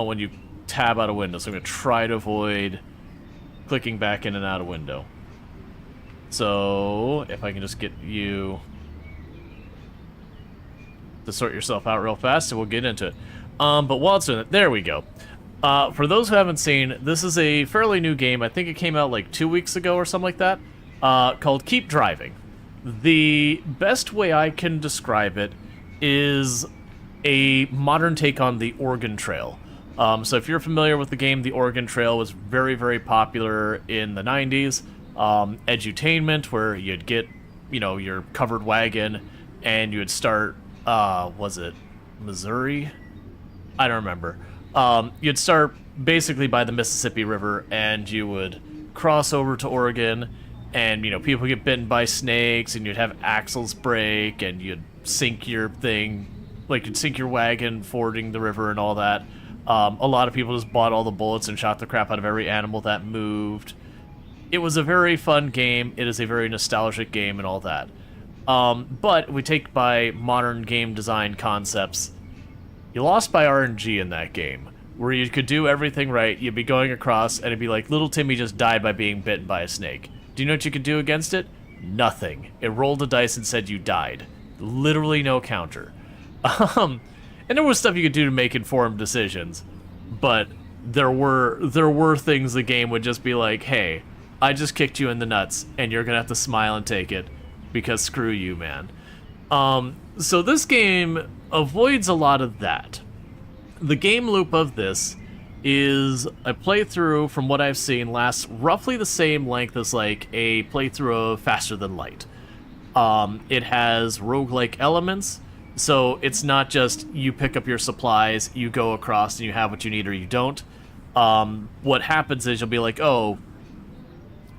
when you tab out a window. So I'm going to try to avoid clicking back in and out of window. So if I can just get you to sort yourself out real fast, and we'll get into it. But while it's doing it, there we go. For those who haven't seen, this is a fairly new game. I think it came out like 2 weeks ago or something like that, called Keep Driving. The best way I can describe it is a modern take on the Oregon Trail. So if you're familiar with the game, the Oregon Trail was very, very popular in the 90s. Edutainment, where you'd get, your covered wagon, and you would start, was it Missouri? I don't remember. You'd start basically by the Mississippi River, and you would cross over to Oregon, and, people get bitten by snakes, and you'd have axles break, and you'd sink your thing, like, you'd sink your wagon fording the river and all that. A lot of people just bought all the bullets and shot the crap out of every animal that moved. It was a very fun game. It is a very nostalgic game and all that. But we take by modern game design concepts. You lost by RNG in that game, where you could do everything right. You'd be going across, and it'd be like, little Timmy just died by being bitten by a snake. Do you know what you could do against it? Nothing. It rolled a dice and said you died. Literally no counter. And there was stuff you could do to make informed decisions, but there were things the game would just be like, hey, I just kicked you in the nuts, and you're gonna have to smile and take it, because screw you, man. So this game avoids a lot of that. The game loop of this is a playthrough, from what I've seen, lasts roughly the same length as like a playthrough of Faster Than Light. It has roguelike elements, so it's not just you pick up your supplies, you go across, and you have what you need or you don't. What happens is you'll be like, oh,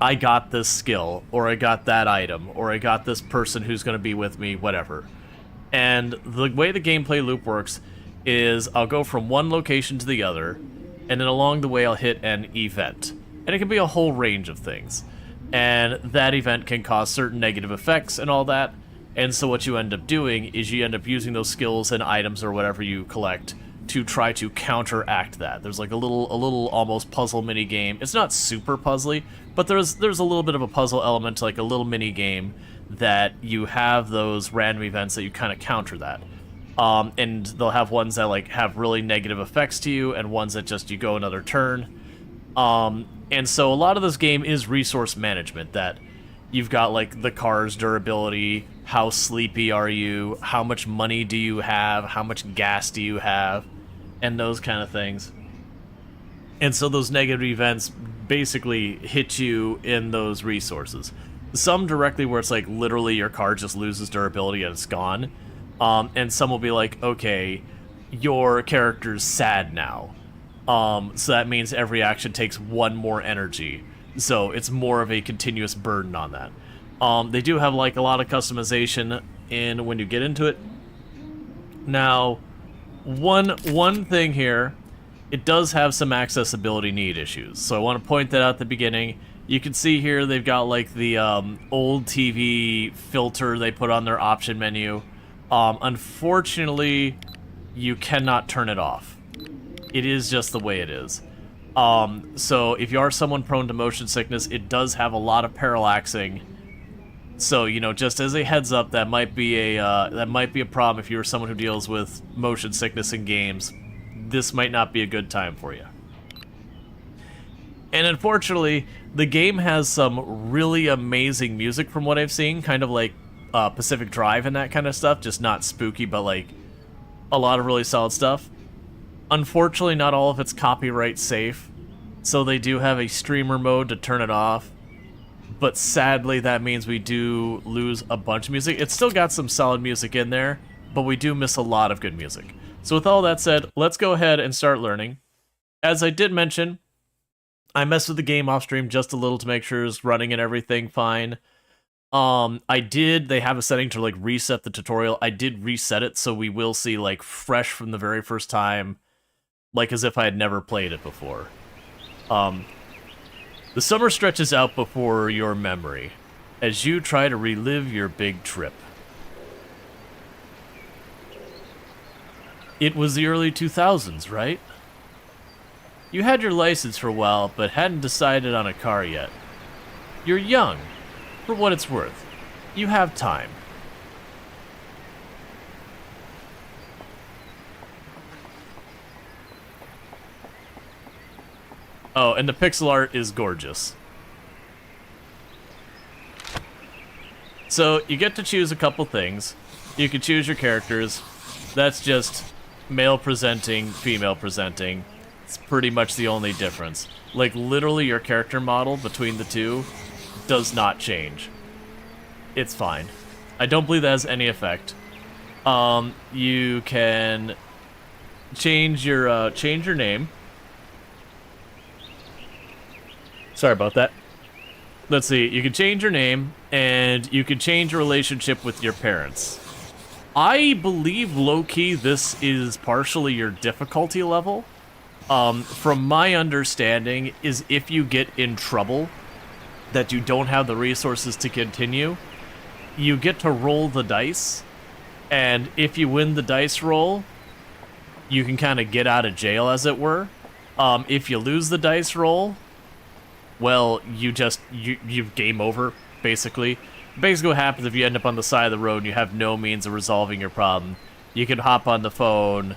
I got this skill, or I got that item, or I got this person who's going to be with me, whatever. And the way the gameplay loop works is I'll go from one location to the other, and then along the way I'll hit an event. And it can be a whole range of things. And that event can cause certain negative effects and all that. And so what you end up doing is you end up using those skills and items or whatever you collect to try to counteract that. There's like a little almost puzzle mini game. It's not super puzzly, but there's a little bit of a puzzle element to like a little mini game that you have those random events that you kind of counter that. And they'll have ones that like have really negative effects to you, and ones that just you go another turn. And so a lot of this game is resource management, that you've got like the car's durability, how sleepy are you, how much money do you have, how much gas do you have, and those kind of things. And so those negative events basically hit you in those resources. Some directly where it's like literally your car just loses durability and it's gone. And some will be like, okay, your character's sad now. So that means every action takes one more energy. So it's more of a continuous burden on that. They do have like a lot of customization in when you get into it. Now, one thing here, it does have some accessibility need issues. So I want to point that out at the beginning. You can see here they've got like the old TV filter they put on their option menu. Unfortunately, you cannot turn it off. It is just the way it is. So if you are someone prone to motion sickness, it does have a lot of parallaxing. So, just as a heads up, that might be a problem if you're someone who deals with motion sickness in games. This might not be a good time for you. And unfortunately, the game has some really amazing music from what I've seen, kind of like Pacific Drive and that kind of stuff, just not spooky, but like a lot of really solid stuff. Unfortunately, not all of it's copyright safe, so they do have a streamer mode to turn it off. But sadly, that means we do lose a bunch of music. It's still got some solid music in there, but we do miss a lot of good music. So with all that said, let's go ahead and start learning. As I did mention, I messed with the game off stream just a little to make sure it's running and everything fine. They have a setting to like reset the tutorial. I did reset it, so we will see like fresh from the very first time, like as if I had never played it before. The summer stretches out before your memory as you try to relive your big trip. It was the early 2000s, right? You had your license for a while, but hadn't decided on a car yet. You're young, for what it's worth. You have time. Oh, and the pixel art is gorgeous. So, you get to choose a couple things. You can choose your characters. That's just male presenting, female presenting. It's pretty much the only difference. Like, literally your character model between the two does not change. It's fine. I don't believe that has any effect. You can change your name. Sorry about that. Let's see, you can change your name, and you can change your relationship with your parents. I believe, low-key, this is partially your difficulty level. From my understanding, is if you get in trouble, that you don't have the resources to continue, you get to roll the dice, and if you win the dice roll, you can kind of get out of jail, as it were. If you lose the dice roll, well, you game over, basically. Basically what happens if you end up on the side of the road and you have no means of resolving your problem, you can hop on the phone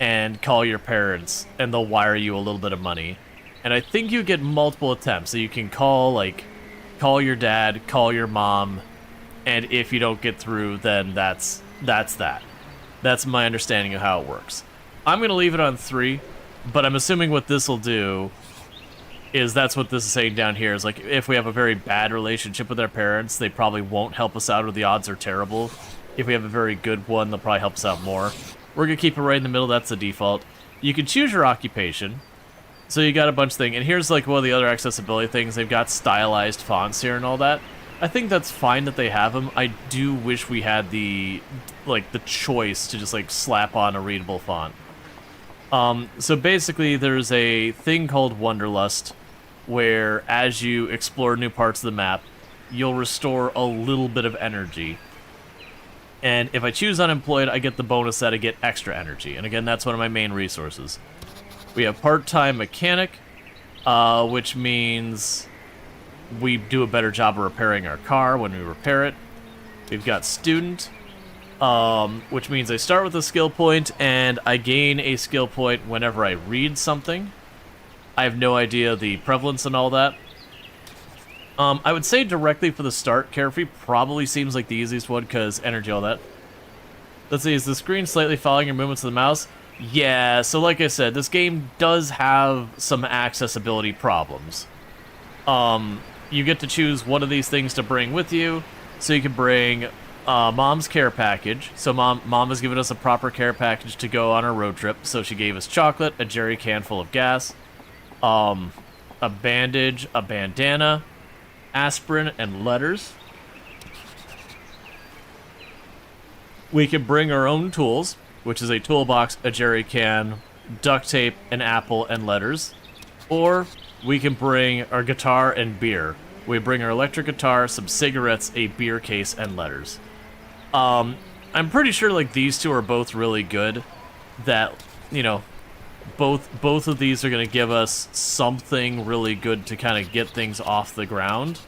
and call your parents, and they'll wire you a little bit of money. And I think you get multiple attempts, so you can call your dad, call your mom, and if you don't get through, then that's that. That's my understanding of how it works. I'm going to leave it on 3, but I'm assuming what this will do is that's what this is saying down here, is like, if we have a very bad relationship with our parents, they probably won't help us out, or the odds are terrible. If we have a very good one, they'll probably help us out more. We're going to keep it right in the middle, that's the default. You can choose your occupation. So you got a bunch of things, and here's like one of the other accessibility things. They've got stylized fonts here and all that. I think that's fine that they have them. I do wish we had the choice to just like slap on a readable font. So basically there's a thing called Wanderlust, where as you explore new parts of the map, you'll restore a little bit of energy. And if I choose unemployed, I get the bonus that I get extra energy. And again, that's one of my main resources. We have part-time mechanic, which means we do a better job of repairing our car when we repair it. We've got student, which means I start with a skill point, and I gain a skill point whenever I read something. I have no idea the prevalence and all that. I would say directly for the start, Carefree probably seems like the easiest one, because energy, all that. Let's see, is the screen slightly following your movements of the mouse? Yeah, so like I said, this game does have some accessibility problems. You get to choose one of these things to bring with you. So you can bring Mom's care package. So Mom has given us a proper care package to go on our road trip. So she gave us chocolate, a jerry can full of gas, a bandage, a bandana, aspirin, and letters. We can bring our own tools, which is a toolbox, a jerry can, duct tape, an apple, and letters. Or we can bring our guitar and beer. We bring our electric guitar, some cigarettes, a beer case, and letters. I'm pretty sure like these two are both really good. That, you know, both of these are going to give us something really good to kind of get things off the ground.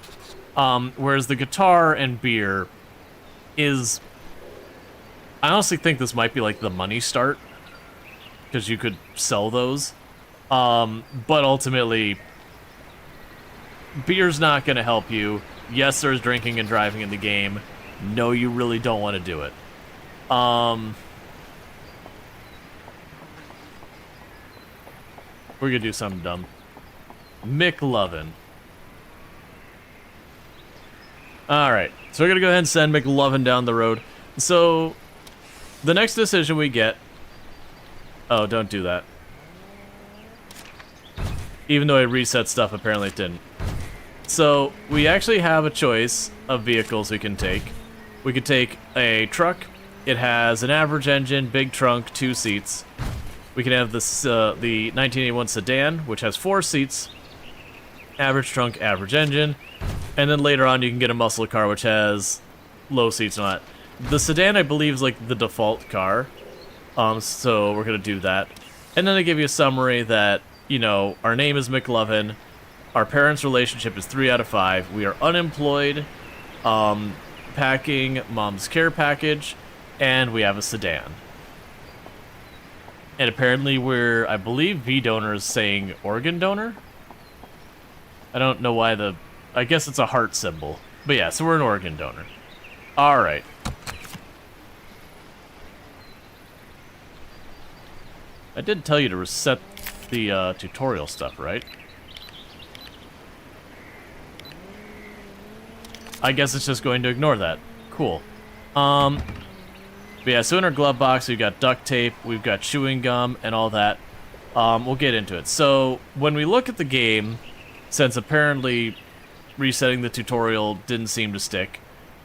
Whereas the guitar and beer is... I honestly think this might be like the money start, because you could sell those. But ultimately, beer's not going to help you. Yes, there's drinking and driving in the game. No, you really don't want to do it. We're going to do something dumb. McLovin. Alright, so we're going to go ahead and send McLovin down the road. So, the next decision we get... Oh, don't do that. Even though I reset stuff, apparently it didn't. So, we actually have a choice of vehicles we can take. We could take a truck. It has an average engine, big trunk, 2 seats. We can have this, the 1981 sedan, which has 4 seats. Average trunk, average engine. And then later on, you can get a muscle car, which has low seats and all that. The sedan, I believe, is like the default car. So we're going to do that. And then they give you a summary that you know, our name is McLovin. Our parents' relationship is 3 out of 5. We are unemployed, packing mom's care package, and we have a sedan. And apparently we're, I believe V donor is saying organ donor? I don't know why I guess it's a heart symbol. But yeah, so we're an organ donor. Alright. I did tell you to reset the tutorial stuff, right? I guess it's just going to ignore that. Cool. But yeah, so in our glove box, we've got duct tape, we've got chewing gum, and all that. We'll get into it. So, when we look at the game, since apparently resetting the tutorial didn't seem to stick,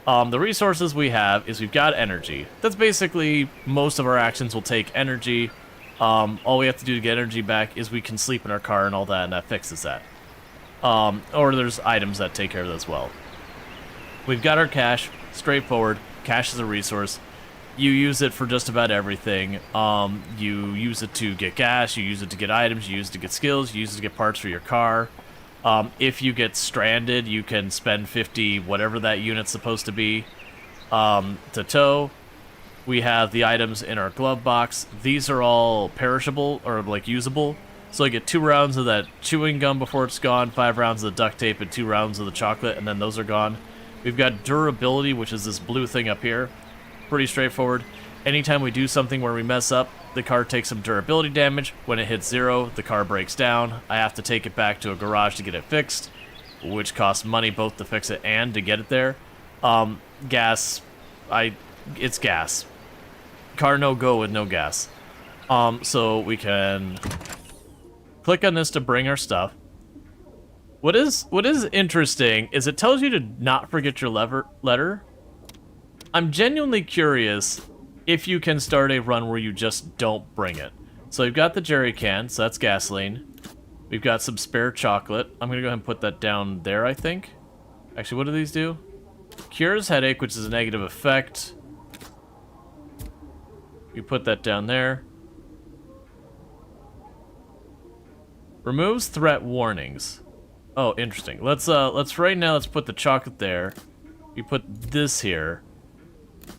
the resources we have is we've got energy. That's basically, most of our actions will take energy. All we have to do to get energy back is we can sleep in our car and all that, and that fixes that. Or there's items that take care of that as well. We've got our cash, straightforward. Cash is a resource. You use it for just about everything. You use it to get gas, you use it to get items, you use it to get skills, you use it to get parts for your car. If you get stranded, you can spend 50, whatever that unit's supposed to be, to tow. We have the items in our glove box. These are all perishable, or like usable. So I get 2 rounds of that chewing gum before it's gone, 5 rounds of the duct tape, and 2 rounds of the chocolate, and then those are gone. We've got durability, which is this blue thing up here. Pretty straightforward. Anytime we do something where we mess up, the car takes some durability damage. When it hits 0, the car breaks down. I have to take it back to a garage to get it fixed, which costs money both to fix it and to get it there. Gas, it's gas. Car no go with no gas. So we can click on this to bring our stuff. What is interesting is it tells you to not forget your letter. I'm genuinely curious if you can start a run where you just don't bring it. So we've got the jerry can, so that's gasoline. We've got some spare chocolate. I'm gonna go ahead and put that down there, I think. Actually, what do these do? Cures headache, which is a negative effect. You put that down there. Removes threat warnings. Oh, interesting. Let's right now, let's put the chocolate there. You put this here.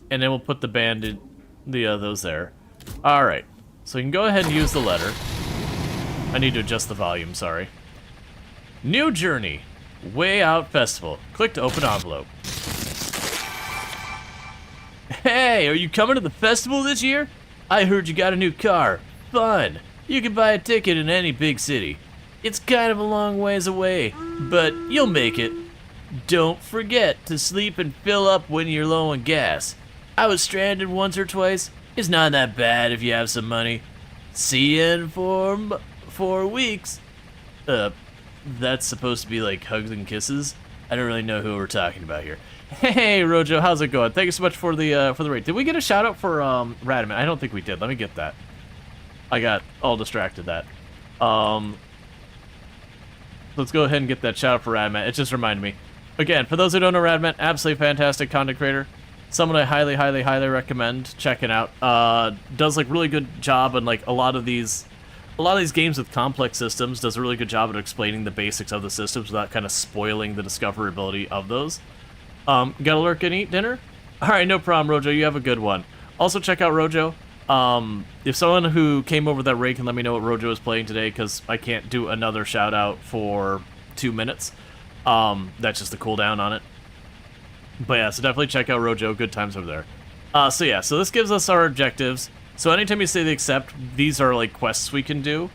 And then we'll put the bandage, those there. Alright. So you can go ahead and use the letter. I need to adjust the volume, sorry. New journey. Way Out Festival. Click to open envelope. Hey, are you coming to the festival this year? I heard you got a new car. Fun. You can buy a ticket in any big city. It's kind of a long ways away, but you'll make it. Don't forget to sleep and fill up when you're low on gas. I was stranded once or twice. It's not that bad if you have some money. See you in 4 weeks. That's supposed to be like hugs and kisses. I don't really know who we're talking about here. Hey, Rojo, how's it going? Thank you so much for the raid. Did we get a shout out for Radman? I don't think we did. Let me get that. I got all distracted that. Let's go ahead and get that shout out for Radman. It just reminded me. Again, for those who don't know Radman, absolutely fantastic content creator. Someone I highly, highly, highly recommend checking out. Does like really good job on like a lot of these games with complex systems. Does a really good job at explaining the basics of the systems without kind of spoiling the discoverability of those. Gotta lurk and eat dinner? Alright, no problem, Rojo. You have a good one. Also, check out Rojo. If someone who came over that raid can let me know what Rojo is playing today, because I can't do another shout out for 2 minutes. That's just the cooldown on it. But yeah, so definitely check out Rojo. Good times over there. So yeah, so this gives us our objectives. So anytime you say the accept, these are like quests we can do.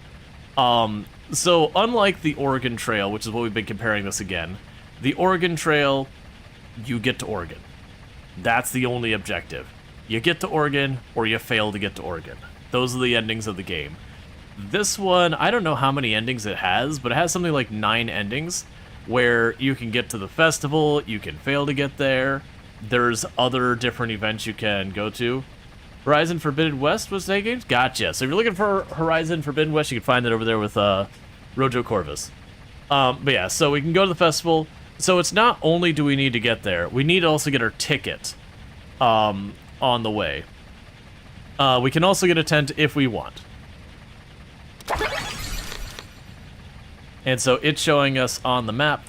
So unlike the Oregon Trail, which is what we've been comparing this again, the Oregon Trail, you get to Oregon. That's the only objective. You get to Oregon, or you fail to get to Oregon. Those are the endings of the game. This one, I don't know how many endings it has, but it has something like 9 endings, where you can get to the festival, you can fail to get there, there's other different events you can go to. Horizon Forbidden West was that game? Gotcha. So if you're looking for Horizon Forbidden West, you can find it over there with Rojo Corvus. But yeah, so we can go to the festival. So it's not only do we need to get there, we need to also get our ticket on the way. We can also get a tent if we want. And so it's showing us on the map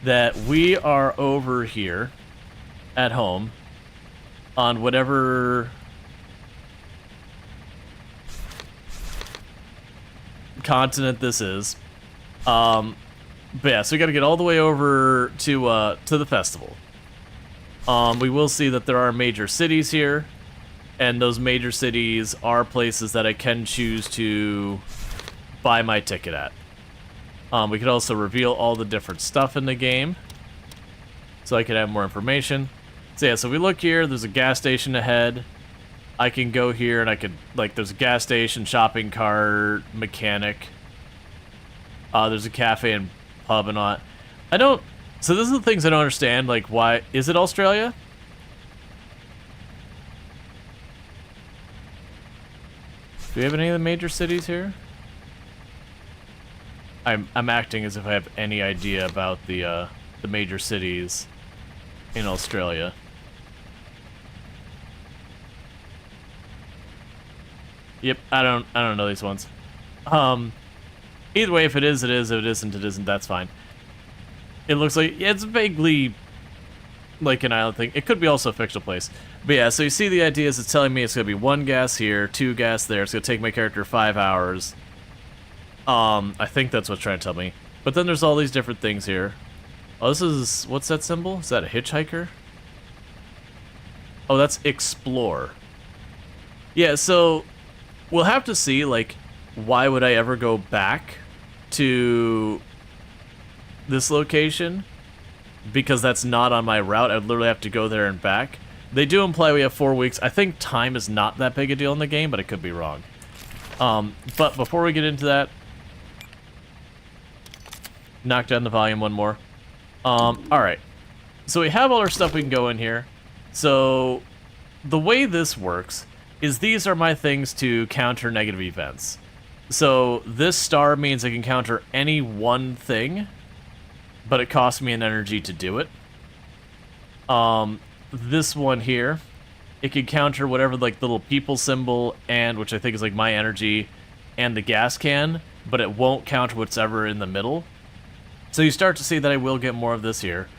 that we are over here at home on whatever continent this is. But yeah, so we got to get all the way over to the festival. We will see that there are major cities here, and those major cities are places that I can choose to buy my ticket at. We could also reveal all the different stuff in the game, so I could have more information. So yeah, so if we look here, there's a gas station ahead. I can go here and I could, like, there's a gas station, shopping cart, mechanic. There's a cafe and pub and all that. So this is the things I don't understand, like, why, is it Australia? Do we have any of the major cities here? I'm acting as if I have any idea about the major cities in Australia. Yep, I don't know these ones. Either way, if it is, it is. If it isn't, it isn't. That's fine. It looks like it's vaguely like an island thing. It could be also a fictional place. But yeah, so you see the idea is it's telling me it's going to be 1 gas here, 2 gas there. It's going to take my character 5 hours. I think that's what's trying to tell me. But then there's all these different things here. Oh, this is... What's that symbol? Is that a hitchhiker? Oh, that's explore. Yeah, so... We'll have to see, like, why would I ever go back to this location? Because that's not on my route. I'd literally have to go there and back. They do imply we have 4 weeks. I think time is not that big a deal in the game, but I could be wrong. But before we get into that, knock down the volume one more. Alright. So we have all our stuff we can go in here. So the way this works is these are my things to counter negative events. So this star means I can counter any one thing, but it costs me an energy to do it. This one here, it can counter whatever, like, the little people symbol, and which I think is like my energy, and the gas can, but it won't counter whatever in the middle. So you start to see that I will get more of this here.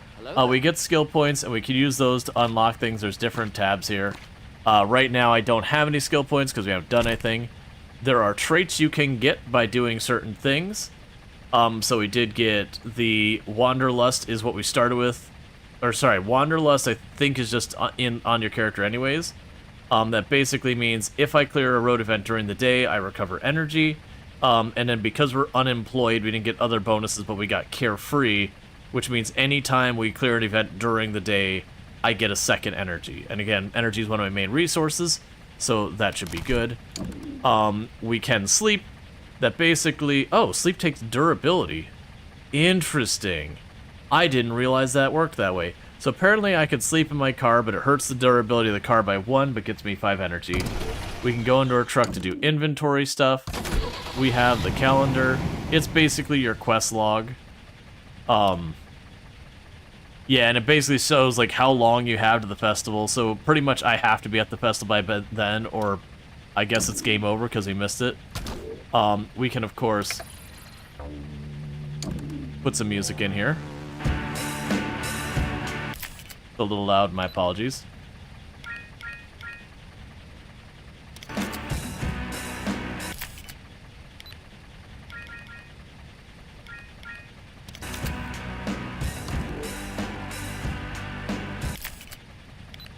We get skill points, and we can use those to unlock things. There's different tabs here. Right now I don't have any skill points because we haven't done anything. There are traits you can get by doing certain things. So we did get the Wanderlust is what we started with. Or sorry, Wanderlust I think is just on your character anyways. That basically means if I clear a road event during the day, I recover energy. And then because we're unemployed, we didn't get other bonuses, but we got Carefree, which means anytime we clear an event during the day, I get a second energy. And again, energy is one of my main resources, so that should be good. We can sleep. That basically... Oh, sleep takes durability. Interesting. I didn't realize that worked that way. So apparently I could sleep in my car, but it hurts the durability of the car by 1, but gets me 5 energy. We can go into our truck to do inventory stuff. We have the calendar. It's basically your quest log. Yeah, and it basically shows, like, how long you have to the festival. So pretty much I have to be at the festival by then, or I guess it's game over because we missed it. We can, of course, put some music in here. A little loud, my apologies.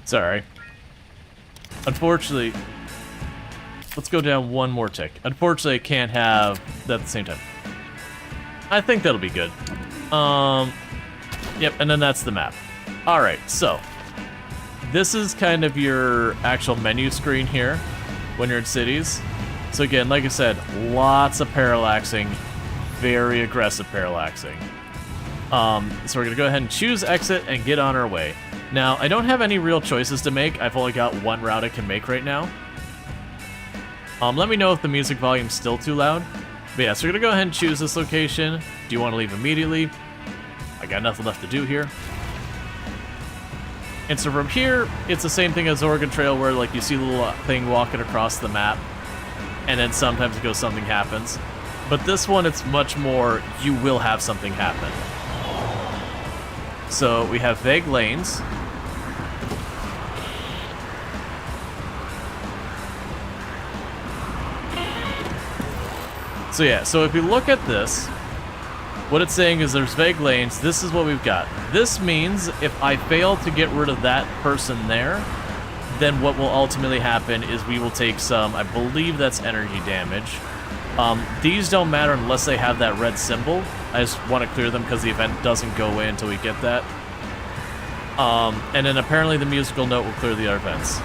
Sorry. Unfortunately, let's go down one more tick. Unfortunately, I can't have that at the same time. I think that'll be good. Yep, and then that's the map. Alright, so this is kind of your actual menu screen here when you're in cities. So again, like I said, lots of parallaxing, very aggressive parallaxing. So we're gonna go ahead and choose exit and get on our way. Now, I don't have any real choices to make. I've only got one route I can make right now. Let me know if the music volume's still too loud. But yeah, so we're gonna go ahead and choose this location. Do you want to leave immediately? I got nothing left to do here. And so from here, it's the same thing as Oregon Trail, where like you see the little thing walking across the map, and then sometimes it goes something happens. But this one, it's much more, you will have something happen. So we have vague lanes. So yeah, so if we look at this, what it's saying is there's vague lanes. This is what we've got. This means if I fail to get rid of that person there, then what will ultimately happen is we will take some, I believe that's energy damage. These don't matter unless they have that red symbol. I just want to clear them because the event doesn't go away until we get that. And then apparently the musical note will clear the other events.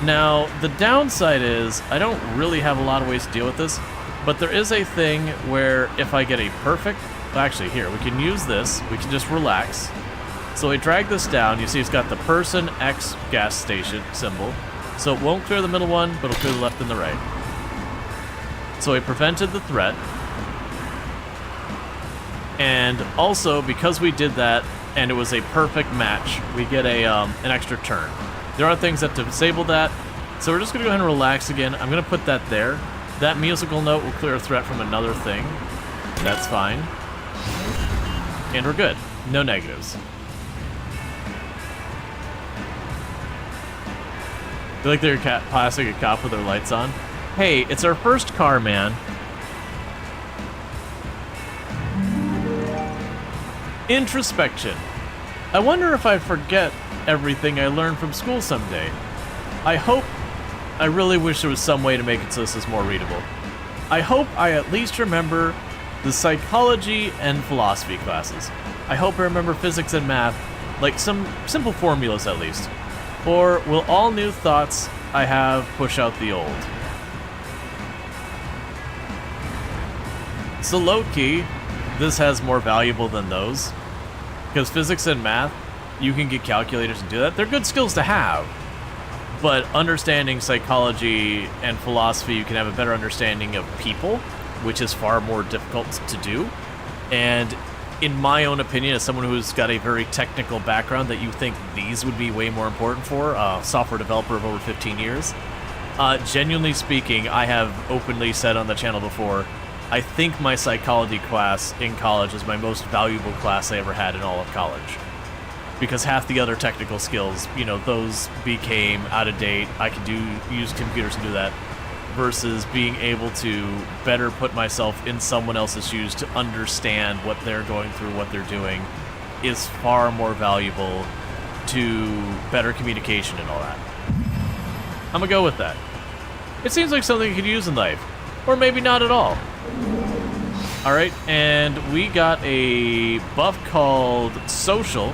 Now, the downside is I don't really have a lot of ways to deal with this, but there is a thing where if I get a perfect... Actually, here, we can use this. We can just relax. So we drag this down. You see it's got the person X gas station symbol. So it won't clear the middle one, but it'll clear the left and the right. So we prevented the threat. And also, because we did that, and it was a perfect match, we get a an extra turn. There are things that disable that, so we're just going to go ahead and relax again. I'm going to put that there. That musical note will clear a threat from another thing. That's fine. And we're good. No negatives. They like they're passing a cop with their lights on. Hey, it's our first car, man. Introspection. I wonder if I forget everything I learned from school someday. I really wish there was some way to make it so this is more readable. I hope I at least remember the psychology and philosophy classes. I hope I remember physics and math, like some simple formulas at least. Or will all new thoughts I have push out the old? So low-key, this has more valuable than those. Because physics and math, you can get calculators and do that. They're good skills to have. But understanding psychology and philosophy, you can have a better understanding of people, which is far more difficult to do. And in my own opinion, as someone who's got a very technical background that you think these would be way more important for, software developer of over 15 years, genuinely speaking, I have openly said on the channel before, I think my psychology class in college is my most valuable class I ever had in all of college. Because half the other technical skills, you know, those became out of date. I could use computers to do that. Versus being able to better put myself in someone else's shoes to understand what they're going through, what they're doing, is far more valuable to better communication and all that. I'm gonna go with that. It seems like something you could use in life. Or maybe not at all. Alright, and we got a buff called Social,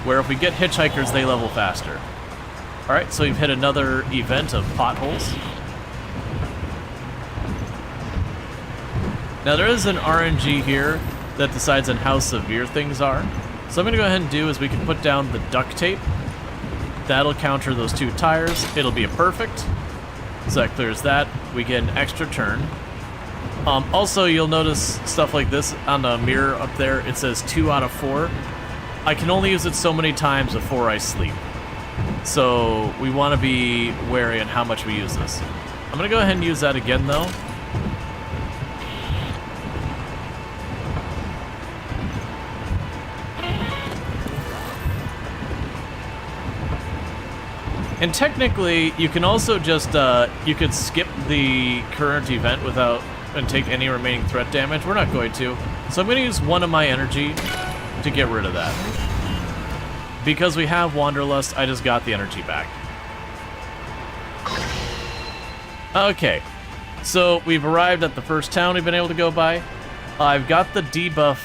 where if we get hitchhikers, they level faster. Alright, so we've hit another event of potholes. Now there is an RNG here that decides on how severe things are. So I'm going to go ahead and do is we can put down the duct tape. That'll counter those two tires. It'll be a perfect. So that clears that. We get an extra turn. Also, you'll notice stuff like this on the mirror up there. It says 2 out of 4. I can only use it so many times before I sleep. So we want to be wary on how much we use this. I'm going to go ahead and use that again, though. And technically, you can also just, you could skip the current event without, and take any remaining threat damage. We're not going to. So I'm going to use one of my energy to get rid of that. Because we have Wanderlust, I just got the energy back. Okay, so we've arrived at the first town we've been able to go by. I've got the debuff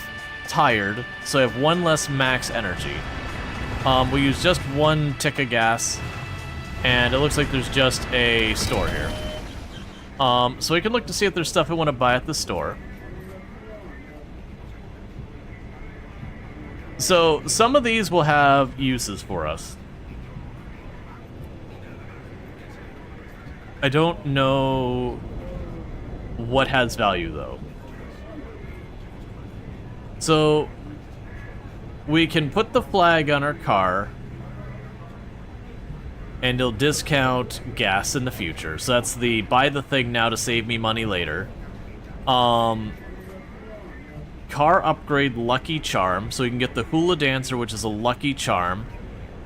tired, so I have one less max energy. We use just one tick of gas. And it looks like there's just a store here. So we can look to see if there's stuff we want to buy at the store. So some of these will have uses for us. I don't know what has value, though. So we can put the flag on our car, and it'll discount gas in the future. So that's the buy the thing now to save me money later. Car upgrade Lucky Charm, so you can get the Hula Dancer, which is a lucky charm.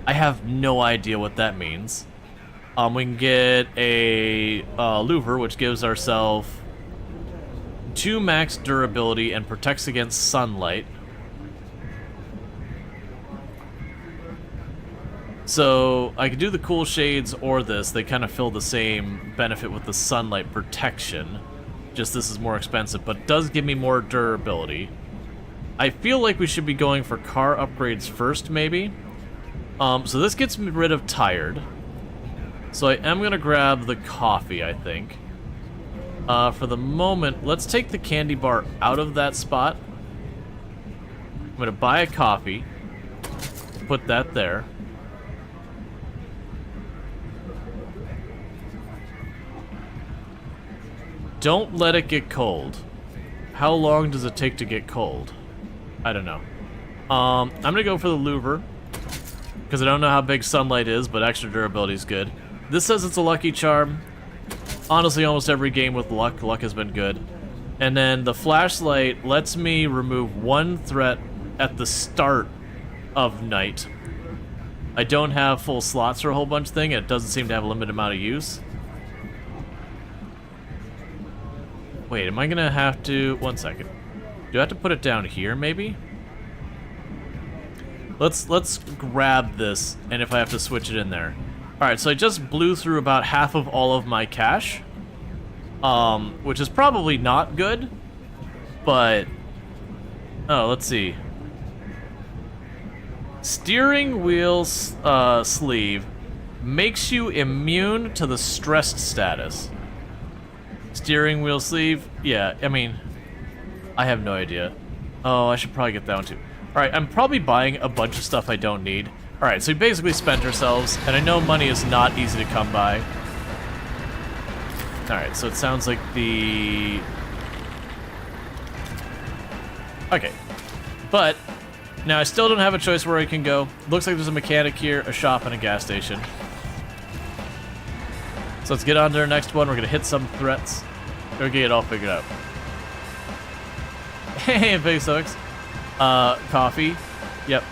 I have no idea what that means. We can get a louver, which gives ourselves 2 max durability and protects against sunlight. So I could do the cool shades or this. They kind of fill the same benefit with the sunlight protection. Just this is more expensive, but does give me more durability. I feel like we should be going for car upgrades first, maybe. So this gets me rid of tired. So I am going to grab the coffee, I think. For the moment, let's take the candy bar out of that spot. I'm going to buy a coffee. Put that there. Don't let it get cold. How long does it take to get cold? I don't know. I'm gonna go for the louver, because I don't know how big sunlight is, but extra durability is good. This says it's a lucky charm. Honestly, almost every game with luck has been good. And then the flashlight lets me remove 1 threat at the start of night. I don't have full slots for a whole bunch of things, and it doesn't seem to have a limited amount of use. Wait, am I gonna have to... 1 second. Do I have to put it down here, maybe? Let's grab this, and if I have to switch it in there. Alright, so I just blew through about half of all of my cash. Which is probably not good, but... Oh, let's see. Steering wheel sleeve makes you immune to the stressed status. Steering wheel sleeve? Yeah, I mean, I have no idea. Oh, I should probably get that one too. Alright, I'm probably buying a bunch of stuff I don't need. Alright, so we basically spent ourselves, and I know money is not easy to come by. Alright, so it sounds like the... Okay. But, now I still don't have a choice where I can go. Looks like there's a mechanic here, a shop, and a gas station. So let's get on to our next one. We're gonna hit some threats. Go get it all figured out. Hey, big sucks. Coffee. Yep.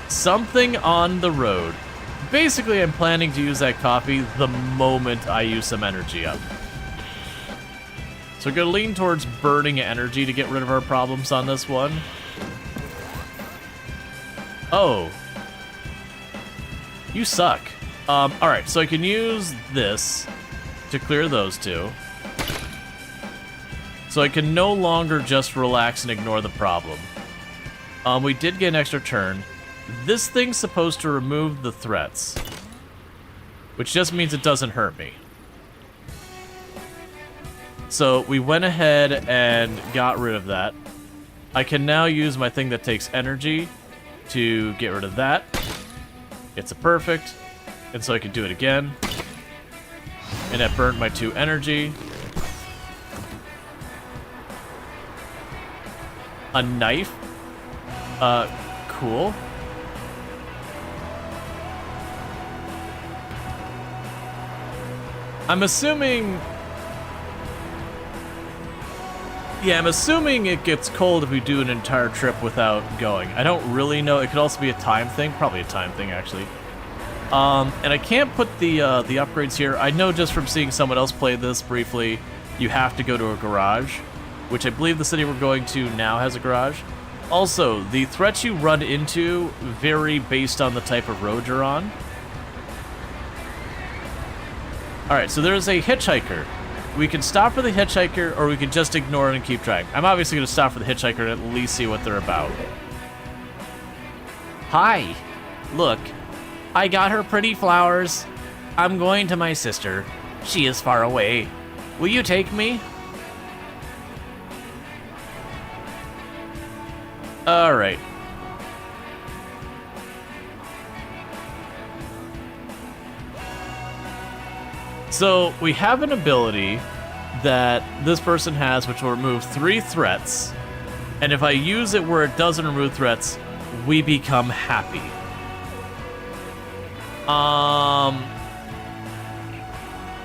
Something on the road. Basically, I'm planning to use that coffee the moment I use some energy up. So we're gonna lean towards burning energy to get rid of our problems on this one. Oh. You suck. Alright, so I can use this to clear those two. So I can no longer just relax and ignore the problem. We did get an extra turn. This thing's supposed to remove the threats, which just means it doesn't hurt me. So we went ahead and got rid of that. I can now use my thing that takes energy to get rid of that. It's a perfect, and so I can do it again. And that burnt my 2 energy. A knife. Cool. I'm assuming... Yeah, I'm assuming it gets cold if we do an entire trip without going. I don't really know. It could also be a time thing. Probably a time thing, actually. And I can't put the upgrades here. I know just from seeing someone else play this briefly, you have to go to a garage, which I believe the city we're going to now has a garage. Also, the threats you run into vary based on the type of road you're on. Alright, so there's a hitchhiker. We can stop for the hitchhiker, or we can just ignore it and keep trying. I'm obviously going to stop for the hitchhiker and at least see what they're about. Hi. Look, I got her pretty flowers. I'm going to my sister. She is far away. Will you take me? Alright. So, we have an ability that this person has which will remove 3 threats, and if I use it where it doesn't remove threats, we become happy.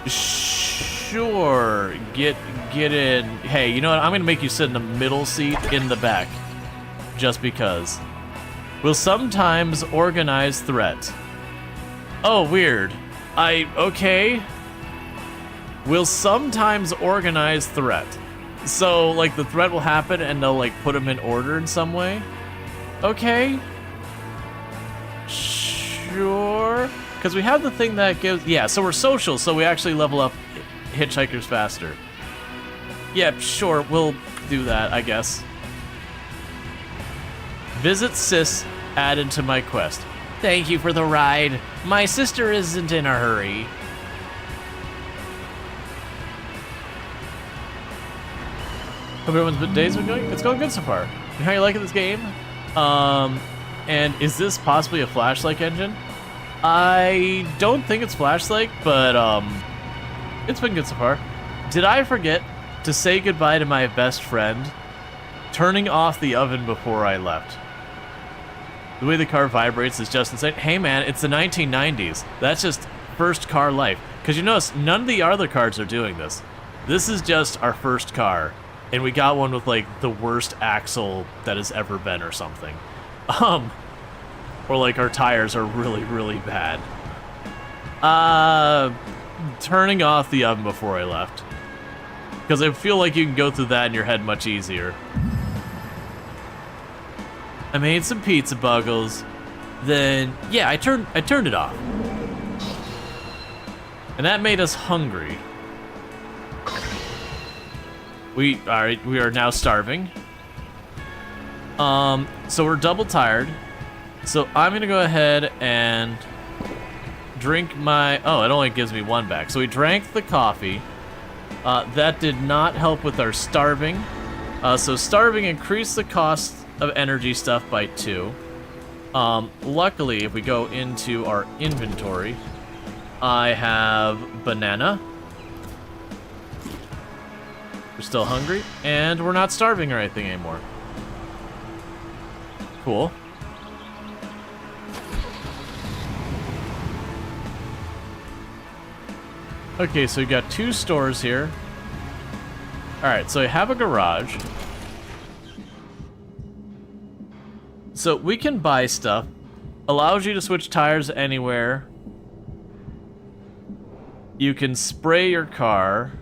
Sure, get in. Hey, you know what? I'm gonna make you sit in the middle seat in the back, just because. Will sometimes organize threat. Oh, weird. Okay. Will sometimes organize threat. So, like, the threat will happen and they'll, like, put them in order in some way? Okay. Sure. Because we have the thing that gives... Yeah, so we're social, so we actually level up hitchhikers faster. Yeah, sure, we'll do that, I guess. Visit Sis added to my quest. Thank you for the ride. My sister isn't in a hurry. Hope everyone's day's been going? It's going good so far. How you liking this game? And is this possibly a Flash-like engine? I don't think it's Flash-like, but it's been good so far. Did I forget to say goodbye to my best friend? Turning off the oven before I left. The way the car vibrates is just insane. Hey man, it's the 1990s. That's just first car life. Because you notice, none of the other cars are doing this. This is just our first car. And we got one with like the worst axle that has ever been or something. Or like our tires are really, really bad. Turning off the oven before I left. Because I feel like you can go through that in your head much easier. I made some pizza buggles. Then, yeah, I turned it off. And that made us hungry. We are now starving. So we're double tired. So I'm gonna go ahead and drink my, oh, it only gives me one back. So we drank the coffee. That did not help with our starving. So starving increased the cost of energy stuff by 2. Luckily, if we go into our inventory, I have banana. We're still hungry, and we're not starving or anything anymore. Cool. Okay, so we got 2 stores here. Alright, so I have a garage. So we can buy stuff. Allows you to switch tires anywhere. You can spray your car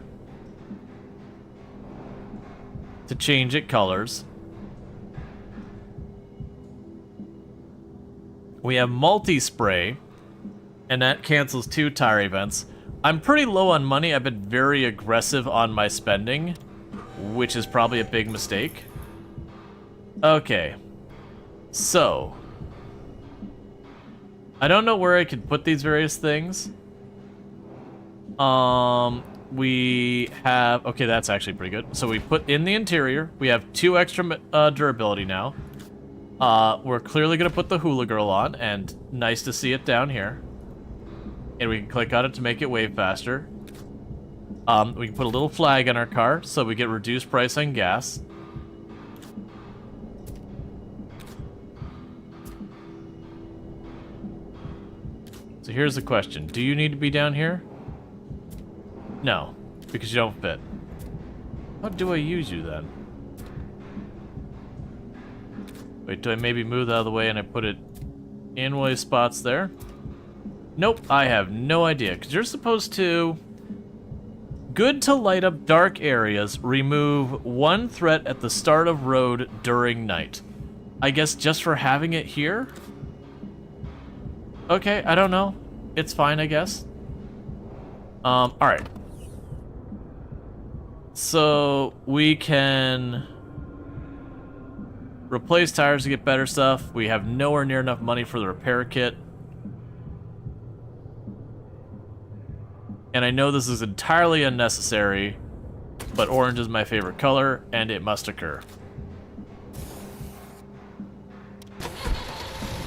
to change it colors. We have multi-spray, and that cancels 2 tire events. I'm pretty low on money. I've been very aggressive on my spending, which is probably a big mistake. Okay. So, I don't know where I could put these various things. We have, okay, that's actually pretty good. So we put in the interior. We have 2 extra durability now. We're clearly gonna put the Hula Girl on, and nice to see it down here. And we can click on it to make it wave faster. We can put a little flag on our car so we get reduced price on gas. So here's the question. Do you need to be down here? No, because you don't fit. How do I use you then? Wait, do I maybe move that out of the way and I put it in one of these spots there? Nope, I have no idea, because you're supposed to... Good to light up dark areas, remove 1 threat at the start of road during night. I guess just for having it here? Okay, I don't know. It's fine, I guess. Alright. So, we can replace tires to get better stuff. We have nowhere near enough money for the repair kit. And I know this is entirely unnecessary, but orange is my favorite color, and it must occur.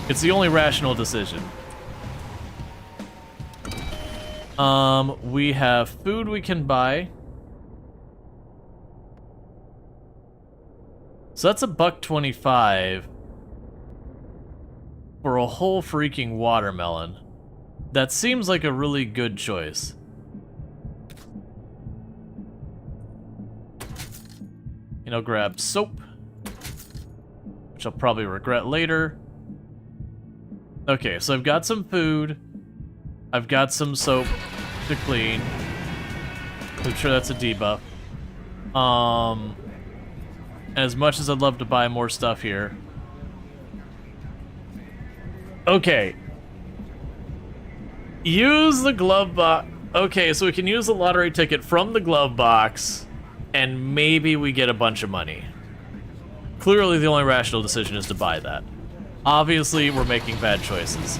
It's the only rational decision. We have food we can buy. So that's $1.25 for a whole freaking watermelon. That seems like a really good choice. And I'll grab soap, which I'll probably regret later. Okay, so I've got some food. I've got some soap to clean. I'm sure that's a debuff. As much as I'd love to buy more stuff here. Okay. Use the glove box. Okay, so we can use the lottery ticket from the glove box, and maybe we get a bunch of money. Clearly, the only rational decision is to buy that. Obviously, we're making bad choices.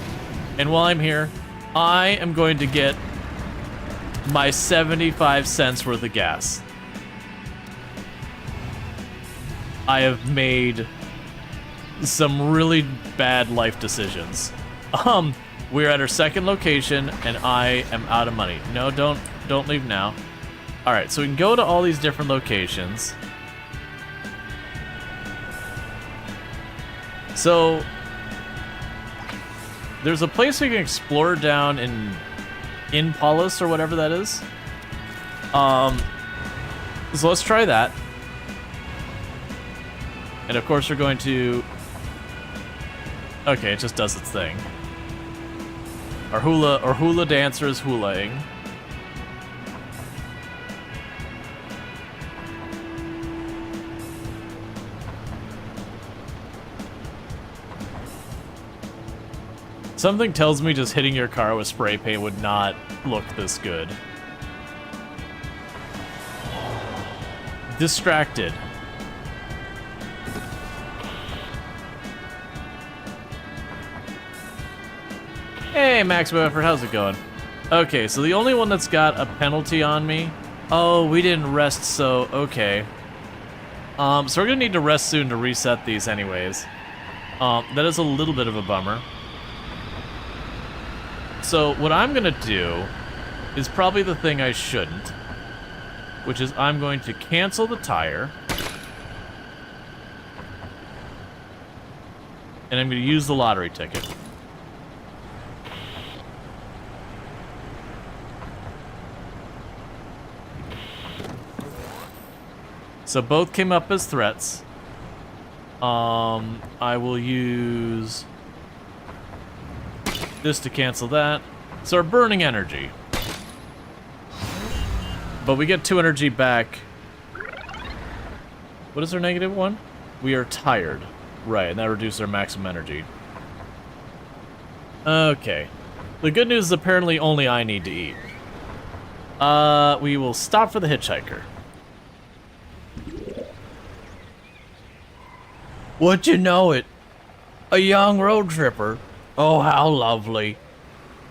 And while I'm here, I am going to get my 75 cents worth of gas. I have made some really bad life decisions. We're at our second location, and I am out of money. No, don't leave now. All right, so we can go to all these different locations. So there's a place we can explore down in Paulus or whatever that is. So let's try that. And of course we're going to... Okay, it just does its thing. Our hula dancer is hulaing. Something tells me just hitting your car with spray paint would not look this good. Distracted. Hey, Maximum Effort, how's it going? Okay, so the only one that's got a penalty on me... Oh, we didn't rest, so okay. So we're gonna need to rest soon to reset these anyways. That is a little bit of a bummer. So what I'm gonna do is probably the thing I shouldn't, which is I'm going to cancel the tire. And I'm gonna use the lottery ticket. So both came up as threats. I will use this to cancel that. So we're burning energy. But we get 2 energy back. What is our negative one? We are tired. Right, and that reduces our maximum energy. Okay. The good news is apparently only I need to eat. We will stop for the hitchhiker. Would you know it? A young road tripper. Oh, how lovely.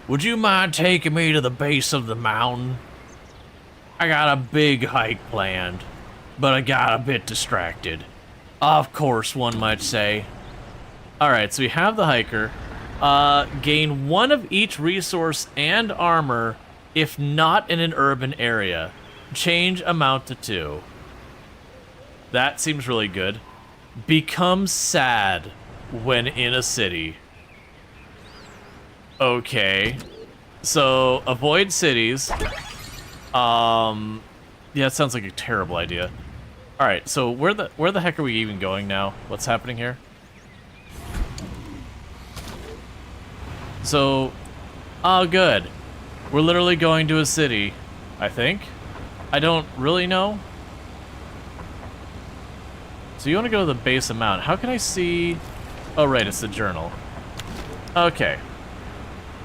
Would you mind taking me to the base of the mountain? I got a big hike planned, but I got a bit distracted. Of course, one might say. Alright, so we have the hiker. Gain 1 of each resource and armor if not in an urban area. Change amount to 2. That seems really good. Become sad when in a city. Okay. So, avoid cities. Yeah, it sounds like a terrible idea. Alright, so where the heck are we even going now? What's happening here? So, oh good. We're literally going to a city, I think. I don't really know. So you want to go to the base amount. How can I see... Oh, right, it's the journal. Okay.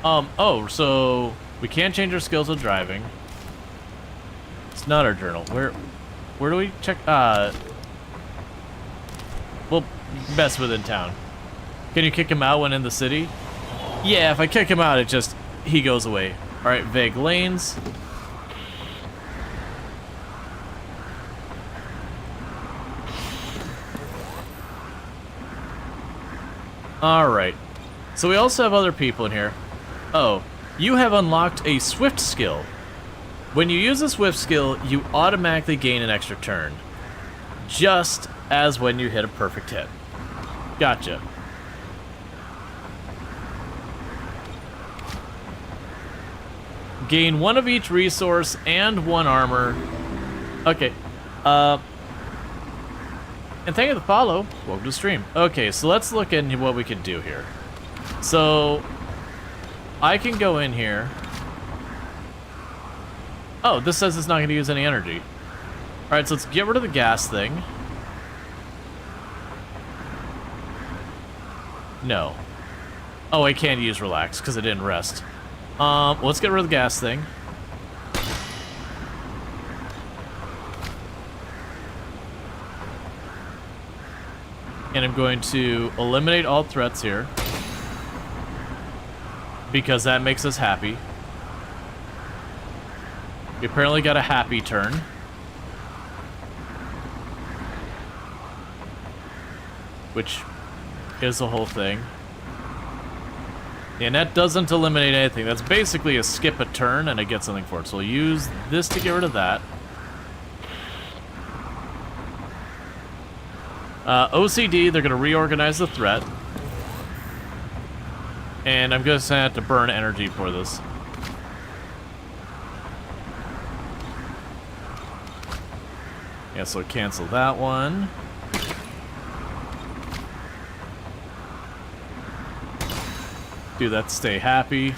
Oh, so we can't change our skills with driving. It's not our journal. Where do we check? Well, best within town. Can you kick him out when in the city? Yeah, if I kick him out, he goes away. All right, vague lanes. Alright, so we also have other people in here. Oh, you have unlocked a Swift skill. When you use a Swift skill, you automatically gain an extra turn. Just as when you hit a perfect hit. Gotcha. Gain 1 of each resource and 1 armor. Okay, And thank you for the follow. Welcome to the stream. Okay, so let's look into what we can do here. So, I can go in here. Oh, this says it's not going to use any energy. Alright, so let's get rid of the gas thing. No. Oh, I can't use relax because I didn't rest. Let's get rid of the gas thing. And I'm going to eliminate all threats here. Because that makes us happy. We apparently got a happy turn. Which is the whole thing. And that doesn't eliminate anything. That's basically a skip a turn and I get something for it. So we'll use this to get rid of that. OCD, they're going to reorganize the threat. And I'm going to have to burn energy for this. Yeah, so cancel that one. Do that to stay happy.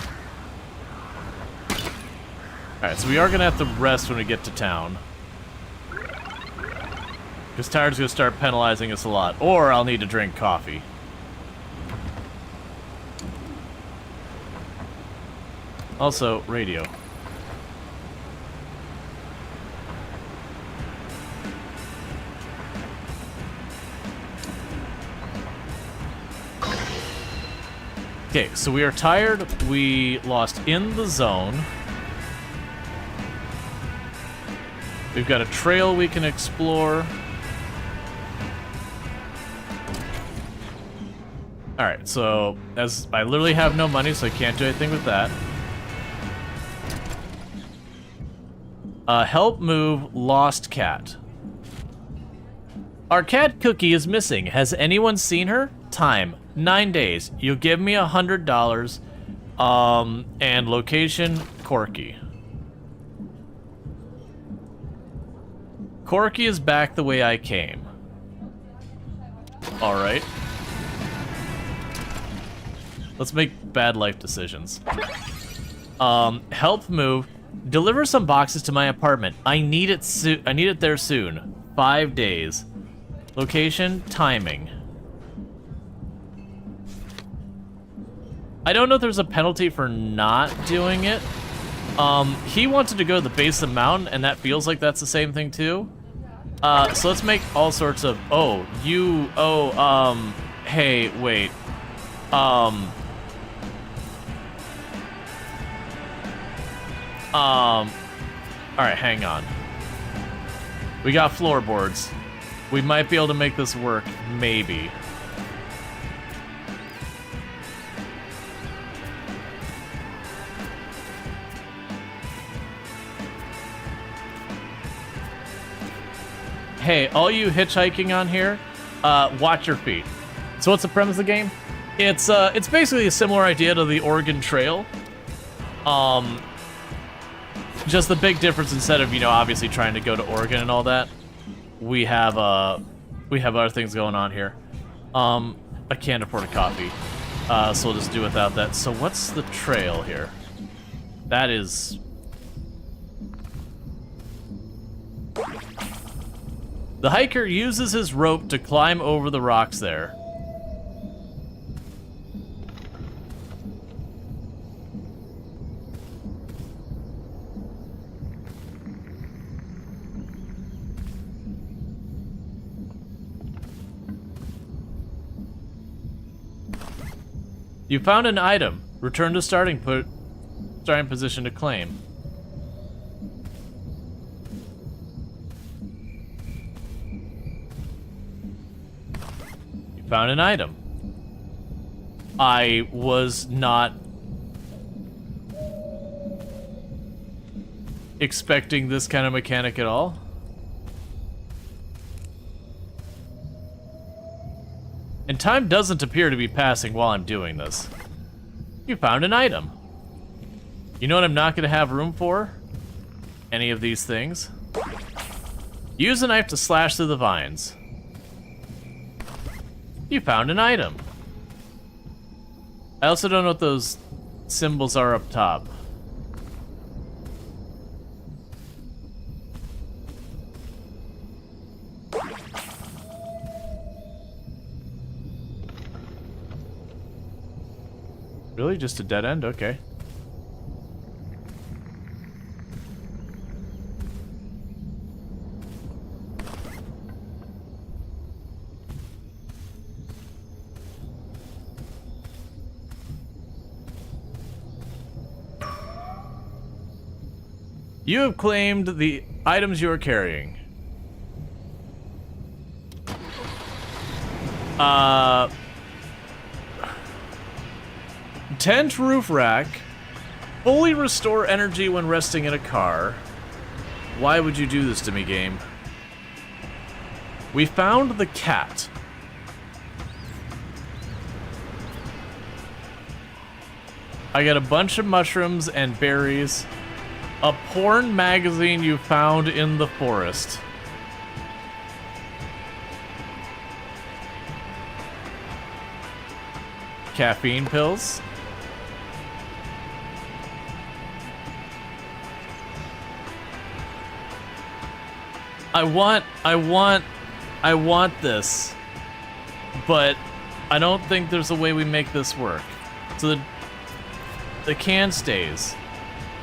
Alright, so we are going to have to rest when we get to town. Because tired's going to start penalizing us a lot. Or I'll need to drink coffee. Also, radio. Okay, so we are tired. We lost in the zone. We've got a trail we can explore. Alright, so as I literally have no money, so I can't do anything with that. Help move lost cat. Our cat Cookie is missing. Has anyone seen her? Time 9 days. You'll give me $100. And location Corky. Corky is back the way I came. All right. Let's make bad life decisions. Help move. Deliver some boxes to my apartment. I need it soon. I need it there soon. 5 days. Location, timing. I don't know if there's a penalty for not doing it. He wanted to go to the base of the mountain, and that feels like that's the same thing too. So let's make all sorts of. Hey, wait. Alright, hang on. We got floorboards. We might be able to make this work, maybe. Hey, all you hitchhiking on here, watch your feet. So what's the premise of the game? It's basically a similar idea to the Oregon Trail. Just the big difference, instead of, obviously trying to go to Oregon and all that, we have other things going on here. I can't afford a coffee, so we'll just do without that. So what's the trail here? That is... The hiker uses his rope to climb over the rocks there. You found an item. Return to starting position to claim. You found an item. I was not expecting this kind of mechanic at all. And time doesn't appear to be passing while I'm doing this. You found an item. You know what I'm not going to have room for? Any of these things. Use a knife to slash through the vines. You found an item. I also don't know what those symbols are up top. Really? Just a dead end? Okay. You have claimed the items you are carrying. Tent roof rack. Fully restore energy when resting in a car. Why would you do this to me, game? We found the cat. I got a bunch of mushrooms and berries. A porn magazine you found in the forest. Caffeine pills. I want this, but I don't think there's a way we make this work. So the can stays.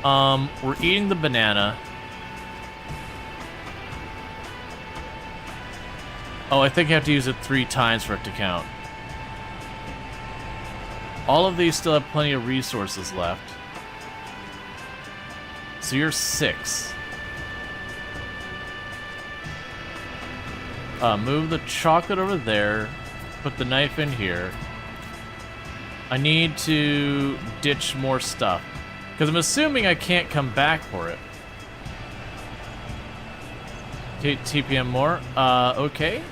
We're eating the banana. Oh, I think I have to use it 3 times for it to count. All of these still have plenty of resources left. So you're 6. Move the chocolate over there. Put the knife in here. I need to ditch more stuff. Because I'm assuming I can't come back for it. TPM more. Okay.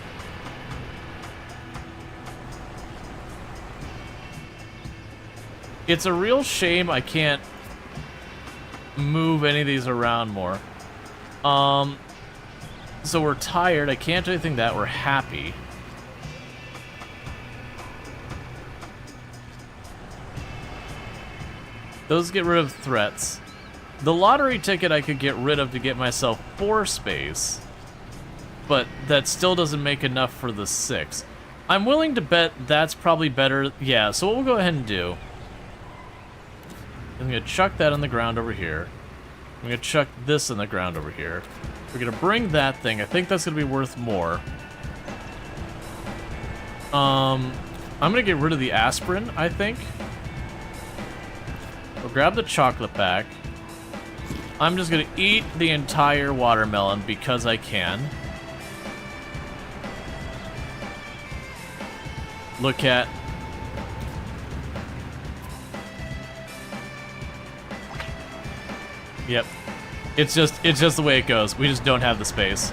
It's a real shame I can't move any of these around more. So we're tired. I can't do anything that. We're happy. Those get rid of threats. The lottery ticket I could get rid of to get myself 4 space. But that still doesn't make enough for the 6. I'm willing to bet that's probably better. Yeah, so what we'll go ahead and do... I'm going to chuck that on the ground over here. I'm going to chuck this on the ground over here. We're going to bring that thing. I think that's going to be worth more. I'm going to get rid of the aspirin, I think. We'll grab the chocolate back. I'm just going to eat the entire watermelon because I can. Look at... Yep. It's just the way it goes. We just don't have the space.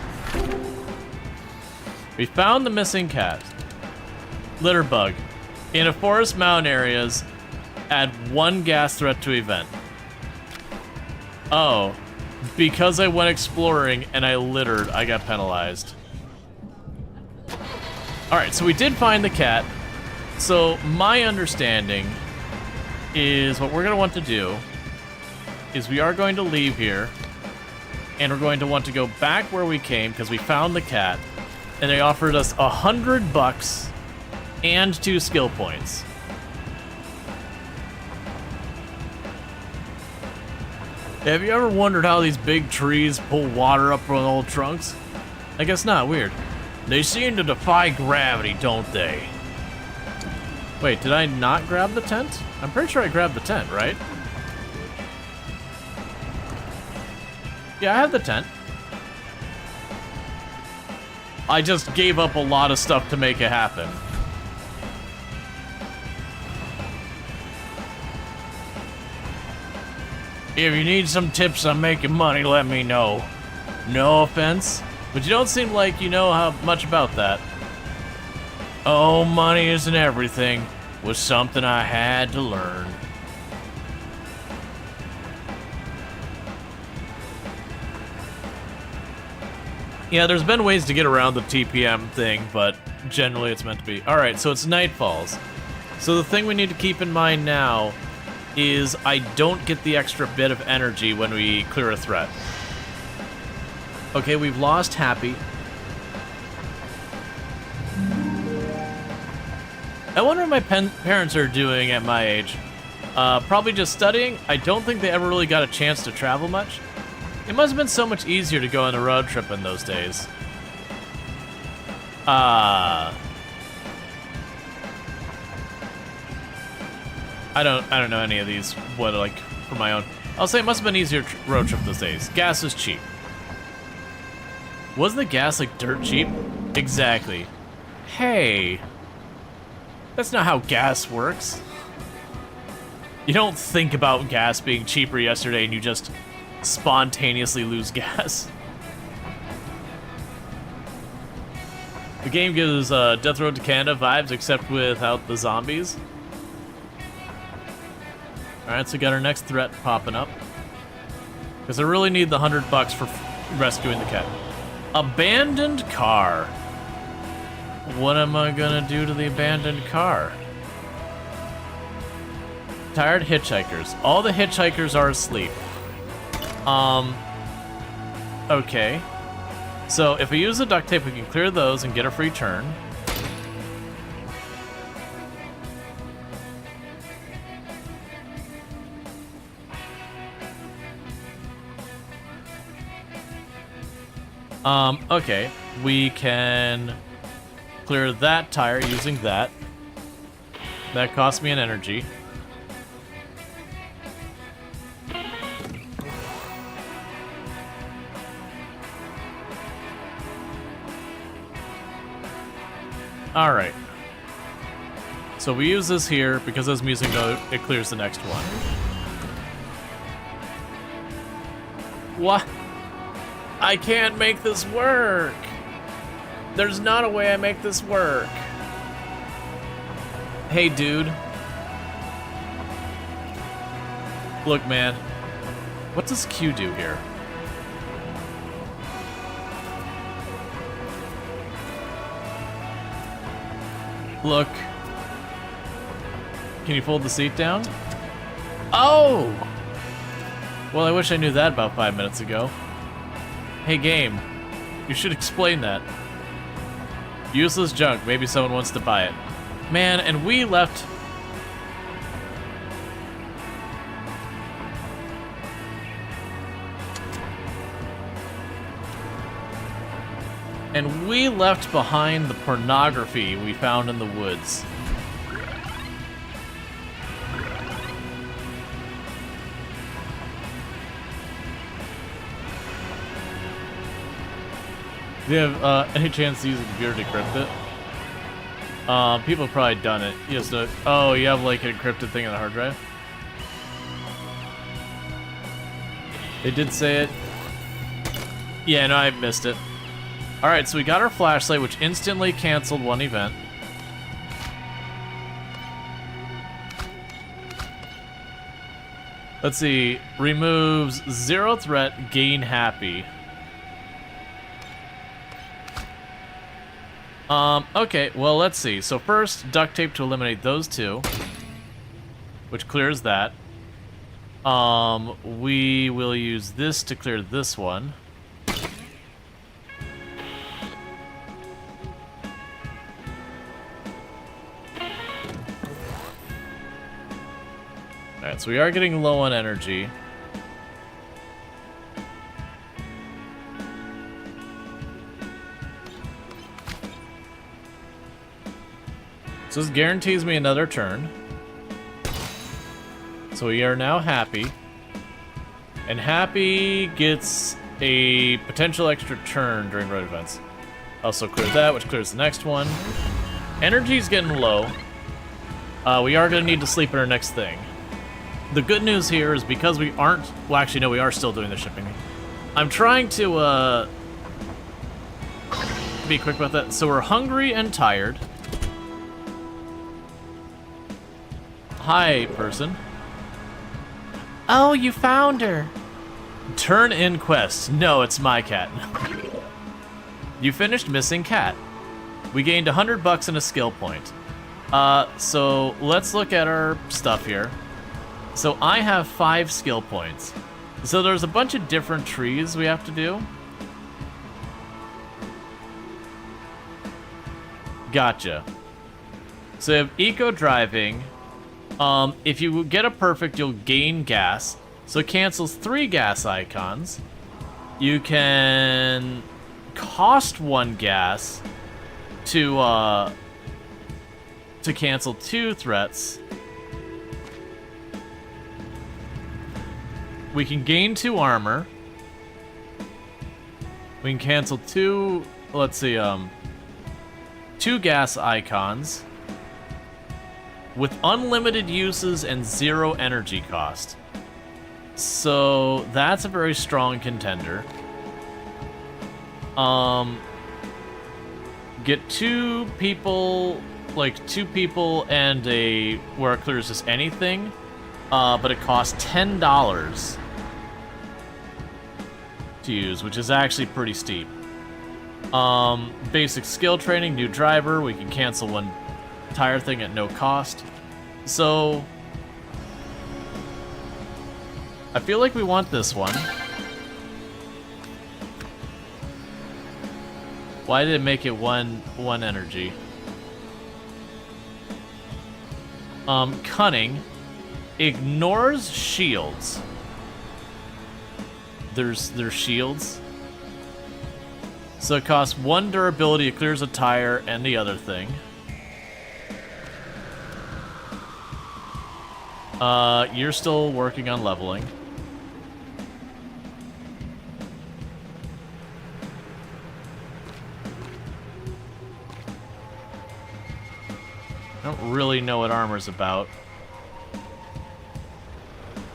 We found the missing cat. Litter bug. In a forest mountain areas, add 1 gas threat to event. Oh. Because I went exploring and I littered, I got penalized. Alright, so we did find the cat. So my understanding is what we're going to want to do is we are going to leave here, and we're going to want to go back where we came because we found the cat, and they offered us $100 and 2 skill points. Have you ever wondered how these big trees pull water up from old trunks? I guess not. Weird. They seem to defy gravity, don't they? Wait, did I not grab the tent? I'm pretty sure I grabbed the tent, right? Yeah, I have the tent. I just gave up a lot of stuff to make it happen. If you need some tips on making money, let me know. No offense, but you don't seem like you know how much about that. Oh, money isn't everything was something I had to learn. Yeah, there's been ways to get around the TPM thing, but generally it's meant to be. Alright, so it's night falls. So the thing we need to keep in mind now is I don't get the extra bit of energy when we clear a threat. Okay, we've lost Happy. I wonder what my parents are doing at my age. Probably just studying. I don't think they ever really got a chance to travel much. It must have been so much easier to go on a road trip in those days. I don't know any of these, what, like, for my own. I'll say it must have been easier road trip those days. Gas is cheap. Wasn't the gas, like, dirt cheap? Exactly. Hey. That's not how gas works. You don't think about gas being cheaper yesterday and you just spontaneously lose gas. The game gives Death Road to Canada vibes, except without the zombies. Alright, so we got our next threat popping up. Because I really need the $100 for rescuing the cat. Abandoned car. What am I gonna do to the abandoned car? Tired hitchhikers. All the hitchhikers are asleep. Okay. So if we use the duct tape, we can clear those and get a free turn. Okay. We can clear that tire using that. That cost me an energy. Alright. So we use this here, because there's music note, it clears the next one. What? I can't make this work! There's not a way I make this work. Hey, dude. Look, man. What does Q do here? Look. Can you fold the seat down? Oh! Well, I wish I knew that about 5 minutes ago. Hey, game. You should explain that. Useless junk. Maybe someone wants to buy it. Man, and we left... And we left behind the pornography we found in the woods. Do you have any chance to use a computer to decrypt it? People have probably done it. Yes. Oh, you have like an encrypted thing on the hard drive? They did say it. Yeah, no, I missed it. Alright, so we got our flashlight, which instantly canceled one event. Let's see. Removes 0 threat, gain happy. Okay, well, let's see. So first, duct tape to eliminate those two, which clears that. We will use this to clear this one. Alright, so we are getting low on energy. So this guarantees me another turn. So we are now happy. And happy gets a potential extra turn during road events. Also clear that, which clears the next one. Energy's getting low. We are going to need to sleep in our next thing. The good news here is because we aren't... Well, actually, no, we are still doing the shipping. I'm trying to, be quick about that. So we're hungry and tired. Hi, person. Oh, you found her. Turn in quest. No, it's my cat. You finished Missing Cat. We gained $100 and a skill point. So let's look at our stuff here. So I have 5 skill points. So there's a bunch of different trees we have to do. Gotcha. So you have eco driving. If you get a perfect, you'll gain gas. So it cancels 3 gas icons. You can cost 1 gas to cancel 2 threats. We can gain 2 armor. We can cancel 2, let's see, 2 gas icons with unlimited uses and 0 energy cost. So that's a very strong contender. Get 2 people, like 2 people and a where it clears just anything, but it costs $10 to use, which is actually pretty steep. Basic skill training, new driver, we can cancel 1 tire thing at no cost. So I feel like we want this one. Why did it make it one energy? Cunning ignores shields. There's shields. So it costs 1 durability, it clears a tire, and the other thing. You're still working on leveling. I don't really know what armor's about.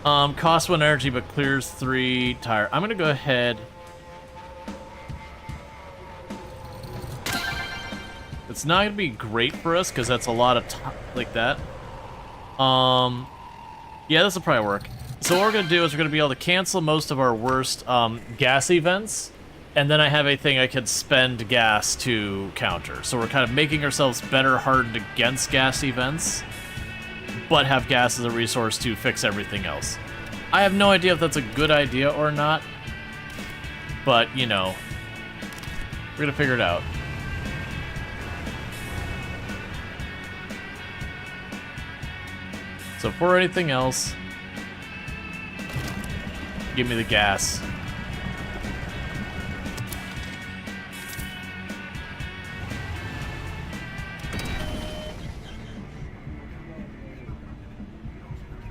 Costs 1 energy but clears 3 tire. I'm gonna go ahead. It's not gonna be great for us because that's a lot of like that. Yeah, this will probably work. So what we're gonna do is we're gonna be able to cancel most of our worst gas events, and then I have a thing I could spend gas to counter. So we're kind of making ourselves better hardened against gas events, but have gas as a resource to fix everything else. I have no idea if that's a good idea or not, but, you know, we're gonna figure it out. So for anything else, give me the gas.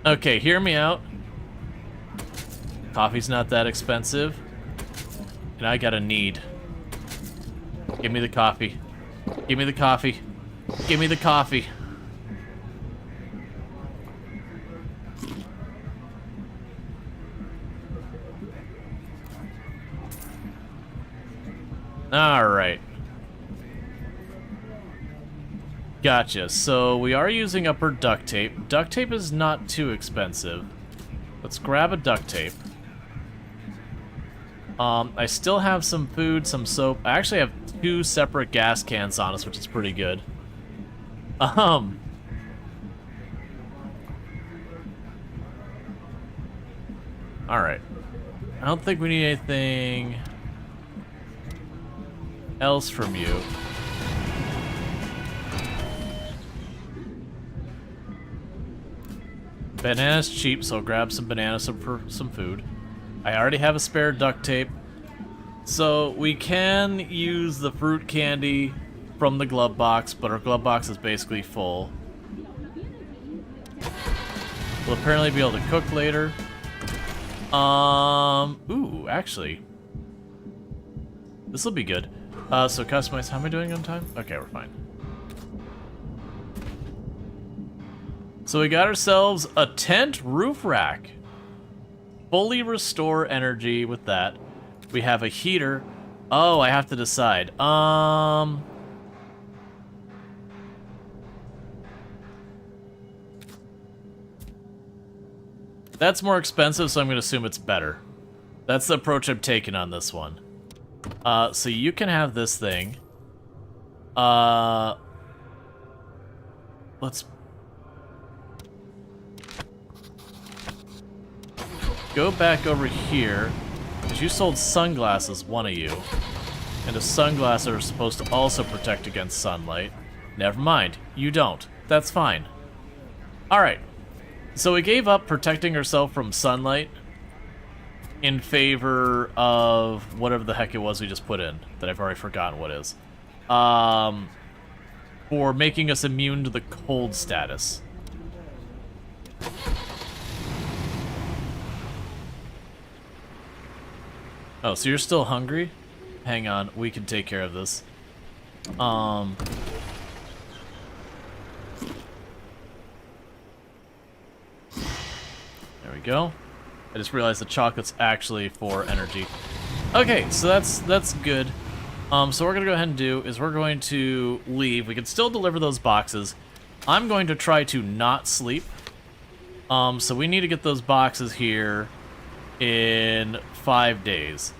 Okay, hear me out. Coffee's not that expensive. And I got a need. Give me the coffee. Give me the coffee. Give me the coffee. Alright. Gotcha. So we are using upper duct tape. Duct tape is not too expensive. Let's grab a duct tape. I still have some food, some soap. I actually have 2 separate gas cans on us, which is pretty good. Alright. I don't think we need anything else from you. Banana's cheap, so I'll grab some bananas for some food. I already have a spare duct tape. So we can use the fruit candy from the glove box, but our glove box is basically full. We'll apparently be able to cook later. Ooh, actually. This will be good. So customize, how am I doing on time? Okay, we're fine. So we got ourselves a tent roof rack. Fully restore energy with that. We have a heater. Oh, I have to decide. That's more expensive, so I'm gonna assume it's better. That's the approach I'm taking on this one. So you can have this thing. Let's go back over here, because you sold sunglasses, one of you. And the sunglasses are supposed to also protect against sunlight. Never mind, you don't. That's fine. Alright, so we gave up protecting ourselves from sunlight in favor of whatever the heck it was we just put in, that I've already forgotten what is. For making us immune to the cold status. Oh, so you're still hungry? Hang on, we can take care of this. There we go. I just realized the chocolate's actually for energy. Okay, so that's good. So what we're gonna go ahead and do is we're going to leave. We can still deliver those boxes. I'm going to try to not sleep. So we need to get those boxes here in 5 days.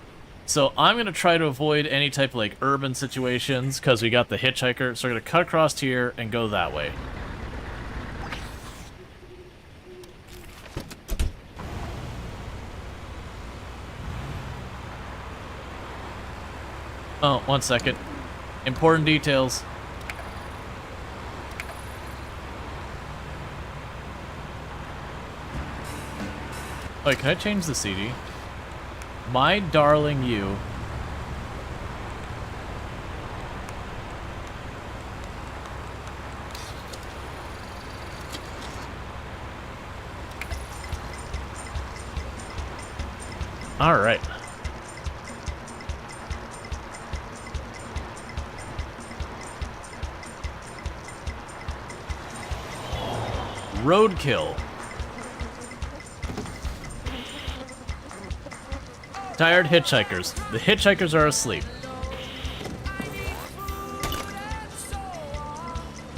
So I'm gonna try to avoid any type of like urban situations because we got the hitchhiker. So we're gonna cut across here and go that way. Oh, 1 second. Important details. Wait, can I change the CD? My darling you. All right. Roadkill. Tired hitchhikers. The hitchhikers are asleep.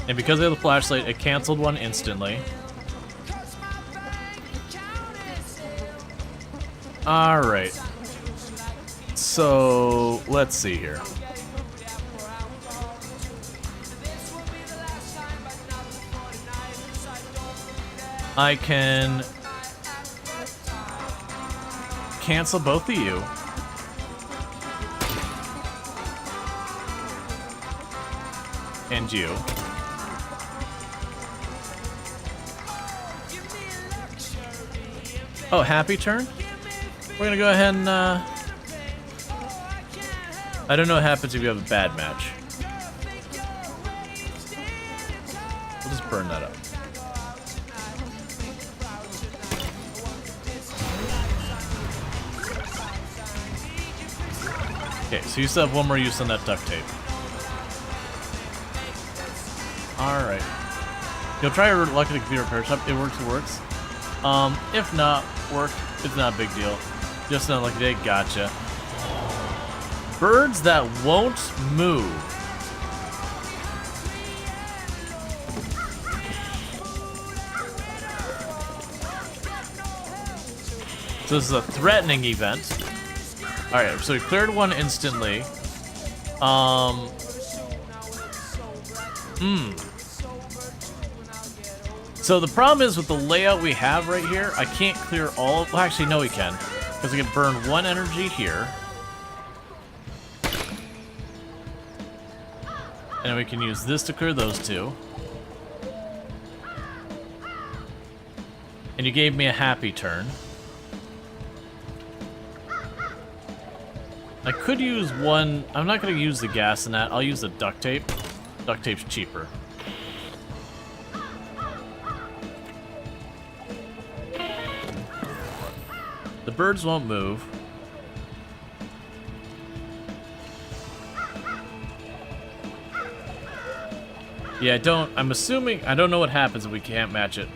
And because they have the flashlight, it canceled one instantly. Alright. So, let's see here. I can cancel both of you. And you. Oh, happy turn? We're gonna go ahead and, I don't know what happens if you have a bad match. We'll just burn that up. Okay, so you still have one more use on that duct tape. Alright. You'll try your luck at the computer repair shop. It works, it works. If not, it's not a big deal. Just an unlucky day, gotcha. Birds that won't move. So this is a threatening event. Alright, so we cleared one instantly. So the problem is with the layout we have right here, I can't clear all. Well, actually, no, we can. Because we can burn one energy here. And we can use this to clear those two. And you gave me a happy turn. I could use one. I'm not going to use the gas in that. I'll use the duct tape. Duct tape's cheaper. The birds won't move. Yeah, I'm assuming, I don't know what happens if we can't match it.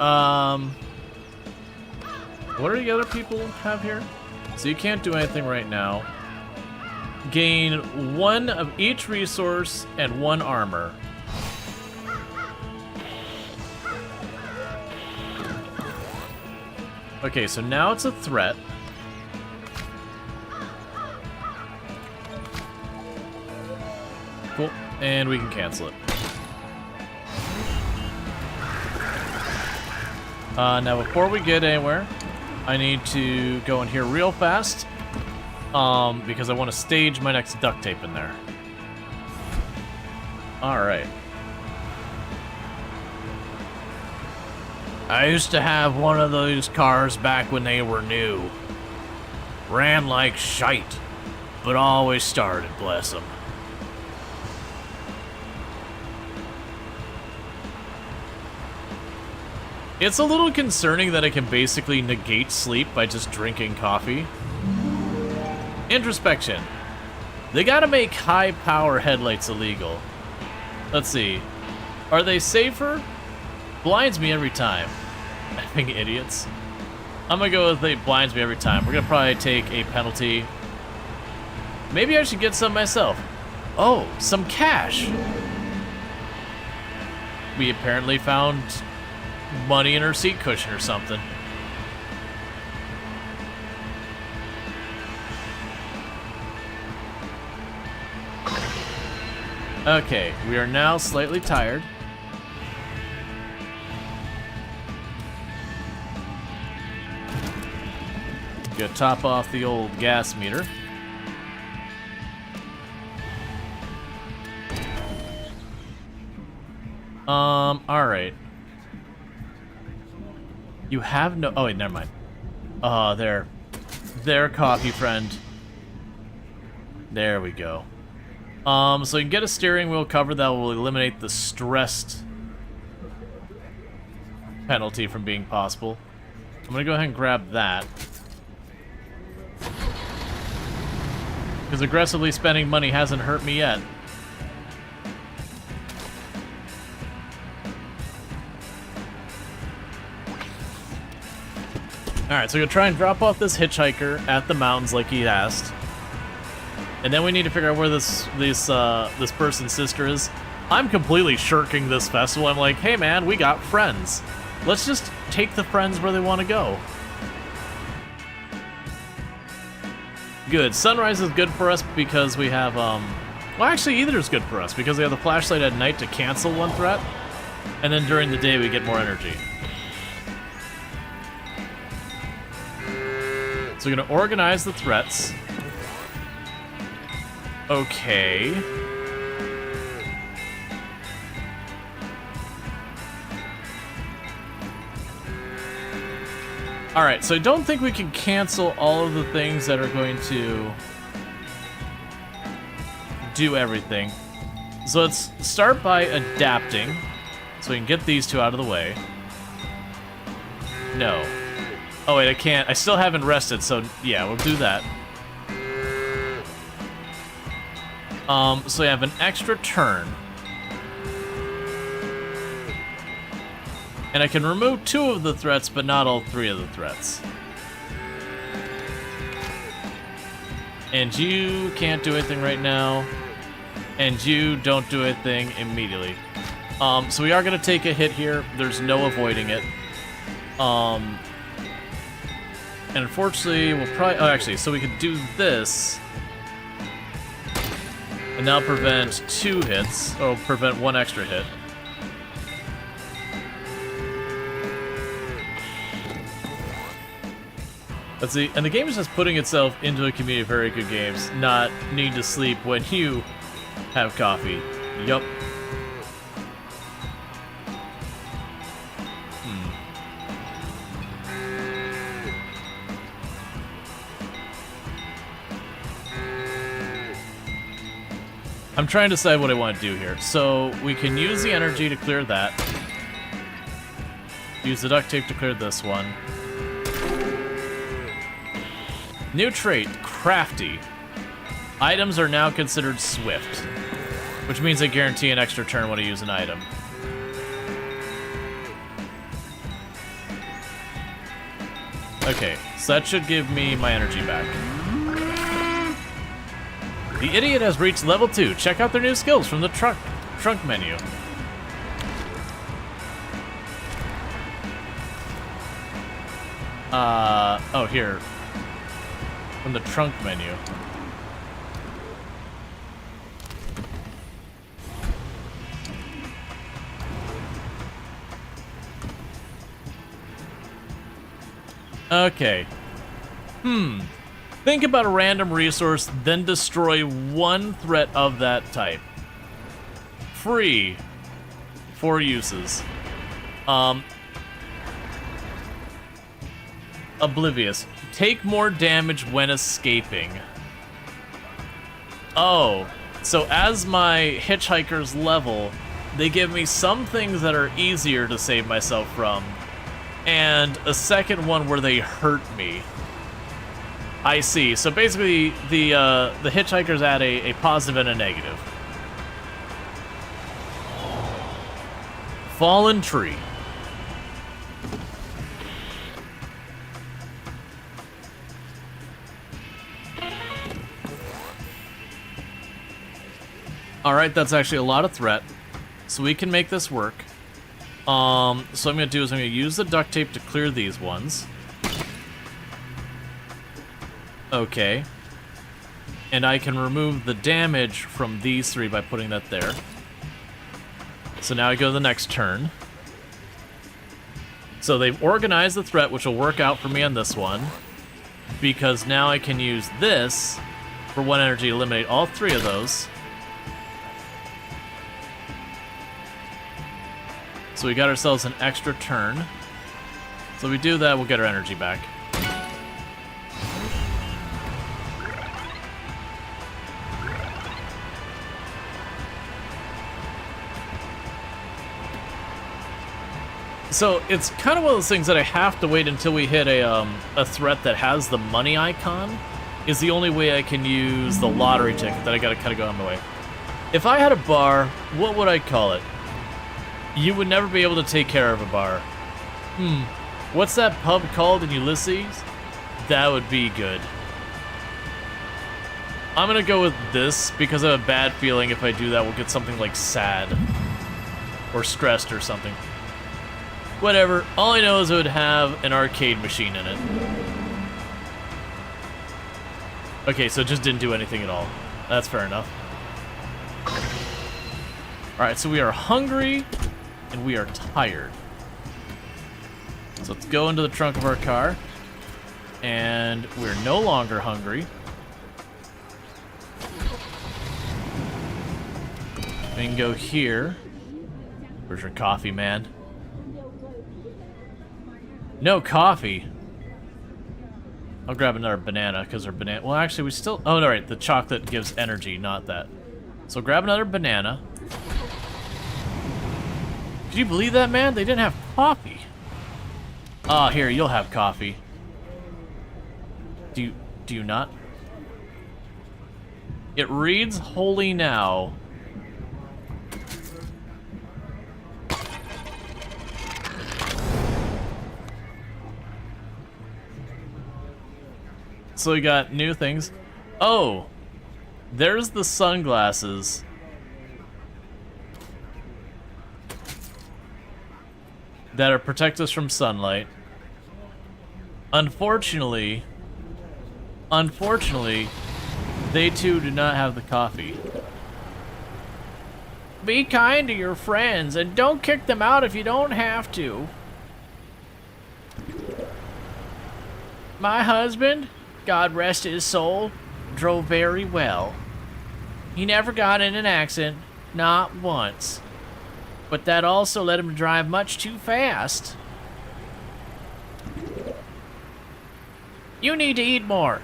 What do the other people have here? So you can't do anything right now. Gain one of each resource and one armor. Okay, so now it's a threat. Cool. And we can cancel it. Now before we get anywhere, I need to go in here real fast, because I want to stage my next duct tape in there. Alright. I used to have one of those cars back when they were new. Ran like shite, but always started, bless them. It's a little concerning that I can basically negate sleep by just drinking coffee. Introspection. They gotta make high-power headlights illegal. Let's see. Are they safer? Blinds me every time. Effing idiots. I'm gonna go with it blinds me every time. We're gonna probably take a penalty. Maybe I should get some myself. Oh, some cash. We apparently found money in her seat cushion or something. Okay, we are now slightly tired. Gonna top off the old gas meter. Alright. You have no... Oh, wait, never mind. There. There, coffee friend. There we go. So you can get a steering wheel cover that will eliminate the stressed penalty from being possible. I'm gonna go ahead and grab that. Because aggressively spending money hasn't hurt me yet. Alright, so we're gonna try and drop off this hitchhiker at the mountains like he asked. And then we need to figure out where this person's sister is. I'm completely shirking this festival. I'm like, hey man, we got friends. Let's just take the friends where they want to go. Good. Sunrise is good for us because we have, well, actually either is good for us because we have the flashlight at night to cancel one threat. And then during the day we get more energy. So we're gonna organize the threats. Okay. Alright, so I don't think we can cancel all of the things that are going to do everything. So let's start by adapting, so we can get these two out of the way. No. Oh wait, I can't. I still haven't rested, so yeah, we'll do that. So we have an extra turn. And I can remove 2 of the threats, but not all 3 of the threats. And you can't do anything right now. And you don't do anything immediately. So we are going to take a hit here. There's no avoiding it. And unfortunately, we'll probably... Oh, actually, so we could do this. And now prevent 2 hits. Or prevent 1 extra hit. Let's see, and the game is just putting itself into a community of very good games, not need to sleep when you have coffee. Yup. I'm trying to decide what I want to do here. So we can use the energy to clear that. Use the duct tape to clear this one. New trait, crafty. Items are now considered swift, which means I guarantee an extra turn when I use an item. Okay, so that should give me my energy back. The idiot has reached level 2. Check out their new skills from the trunk menu. Oh, here. From the trunk menu. Okay. Think about a random resource, then destroy one threat of that type. Free. 4 uses. Oblivious. Take more damage when escaping. Oh, so as my hitchhiker's level, they give me some things that are easier to save myself from, and a second one where they hurt me. I see. So basically, the hitchhikers add a positive and a negative. Fallen tree. Alright, that's actually a lot of threat. So we can make this work. So what I'm going to do is I'm going to use the duct tape to clear these ones. Okay. And I can remove the damage from these 3 by putting that there. So now I go to the next turn. So they've organized the threat, which will work out for me on this one. Because now I can use this for 1 energy to eliminate all 3 of those. So we got ourselves an extra turn. So we do that, we'll get our energy back. So it's kind of one of those things that I have to wait until we hit a threat that has the money icon. Is the only way I can use the lottery ticket that I gotta kind of go on my way. If I had a bar, what would I call it? You would never be able to take care of a bar. What's that pub called in Ulysses? That would be good. I'm gonna go with this because I have a bad feeling if I do that, we'll get something like sad. Or stressed or something. Whatever, all I know is it would have an arcade machine in it. Okay, so it just didn't do anything at all. That's fair enough. Alright, so we are hungry. And we are tired. So let's go into the trunk of our car. And we're no longer hungry. We can go here. Where's your coffee, man? No coffee. I'll grab another banana, because our banana... Well, actually, we still... Oh, no, right. The chocolate gives energy, not that. So grab another banana. Can you believe that, man? They didn't have coffee. Ah, here, you'll have coffee. Do you not? It reads holy now. So we got new things. Oh, there's the sunglasses. That'll protect us from sunlight. Unfortunately, they too do not have the coffee. Be kind to your friends and don't kick them out if you don't have to. My husband, God rest his soul, drove very well. He never got in an accident, not once. But that also led him to drive much too fast. You need to eat more.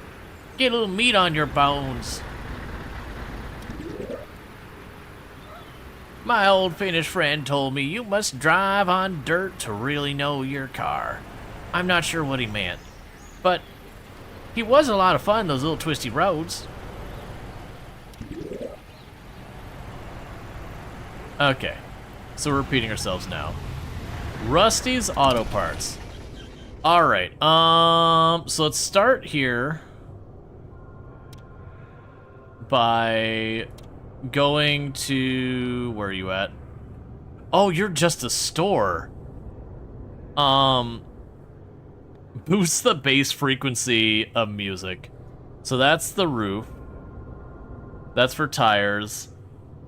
Get a little meat on your bones. My old Finnish friend told me you must drive on dirt to really know your car. I'm not sure what he meant, but he was a lot of fun, those little twisty roads. Okay. So we're repeating ourselves now. Rusty's Auto Parts. Alright, so let's start here by going to... Where are you at? Oh, you're just a store. Boost the bass frequency of music. So that's the roof. That's for tires.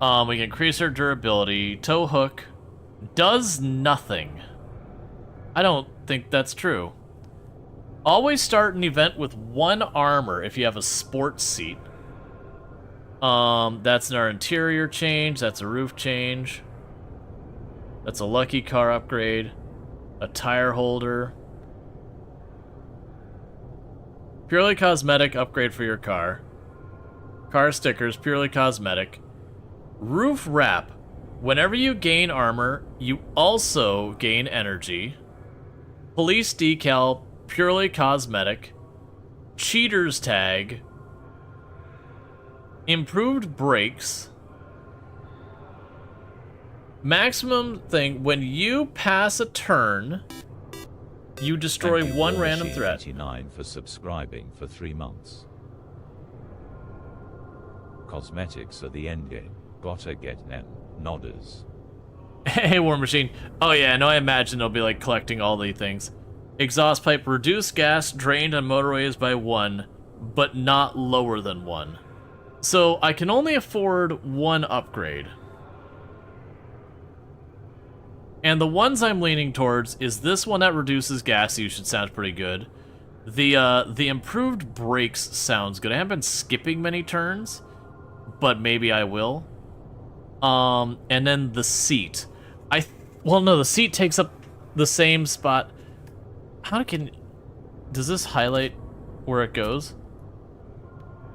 We can increase our durability. Tow hook does nothing. I don't think that's true. Always start an event with 1 armor if you have a sports seat. That's our interior change. That's a roof change. That's a lucky car upgrade. A tire holder. Purely cosmetic upgrade for your car. Car stickers, purely cosmetic. Roof wrap. Whenever you gain armor, you also gain energy. Police decal, purely cosmetic. Cheater's tag. Improved brakes. Maximum thing, when you pass a turn, you destroy 1 random threat. 89 for subscribing for 3 months. Cosmetics are the endgame. Gotta get them. Nodders. Hey, War Machine. Oh yeah, no, I imagine they'll be like collecting all the things. Exhaust pipe, reduce gas drained on motorways by 1, but not lower than 1. So I can only afford 1 upgrade. And the ones I'm leaning towards is this one that reduces gas usage, sounds pretty good. The improved brakes sounds good. I haven't been skipping many turns, but maybe I will. And then the seat. Well, no, the seat takes up the same spot. Does this highlight where it goes?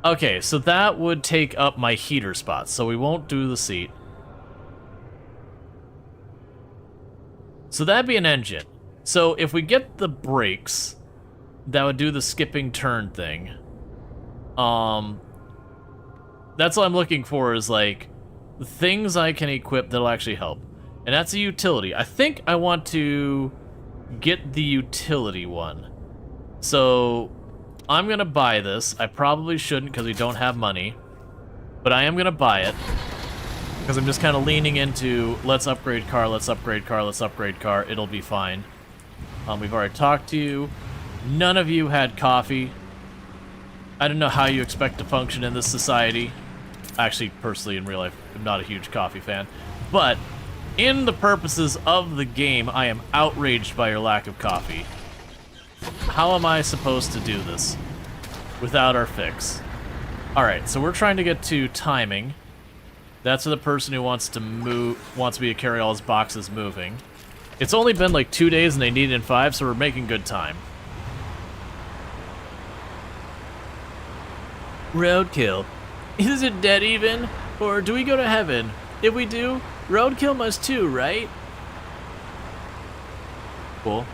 Okay, so that would take up my heater spot, so we won't do the seat. So that'd be an engine. So if we get the brakes, that would do the skipping turn thing. That's what I'm looking for, is like things I can equip that'll actually help. And that's a utility. I think I want to get the utility one. So I'm gonna buy this. I probably shouldn't because we don't have money, but I am gonna buy it. Because I'm just kind of leaning into, let's upgrade car, let's upgrade car, let's upgrade car, it'll be fine. We've already talked to you. None of you had coffee. I don't know how you expect to function in this society. Actually, personally, in real life, I'm not a huge coffee fan. But, in the purposes of the game, I am outraged by your lack of coffee. How am I supposed to do this without our fix? Alright, so we're trying to get to timing. That's for the person who wants me to carry all his boxes moving. It's only been like 2 days and they need it in 5, so we're making good time. Roadkill. Is it dead even? Or do we go to heaven? If we do, roadkill must too, right? Cool.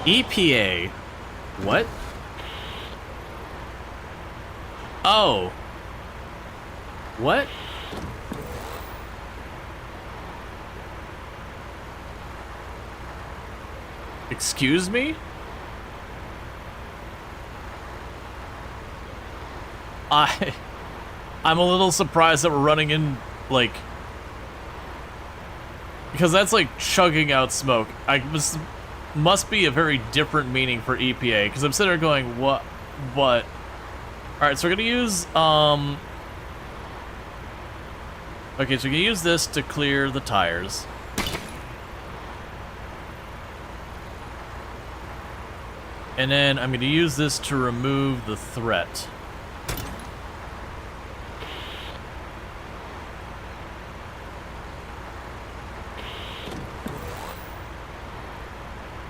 EPA. What? Oh. What? Excuse me? I'm a little surprised that we're running in, like... Because that's like chugging out smoke. Must be a very different meaning for EPA, because I'm sitting there going, what? Alright, so we're gonna use, okay, so we're gonna use this to clear the tires. And then I'm gonna use this to remove the threat.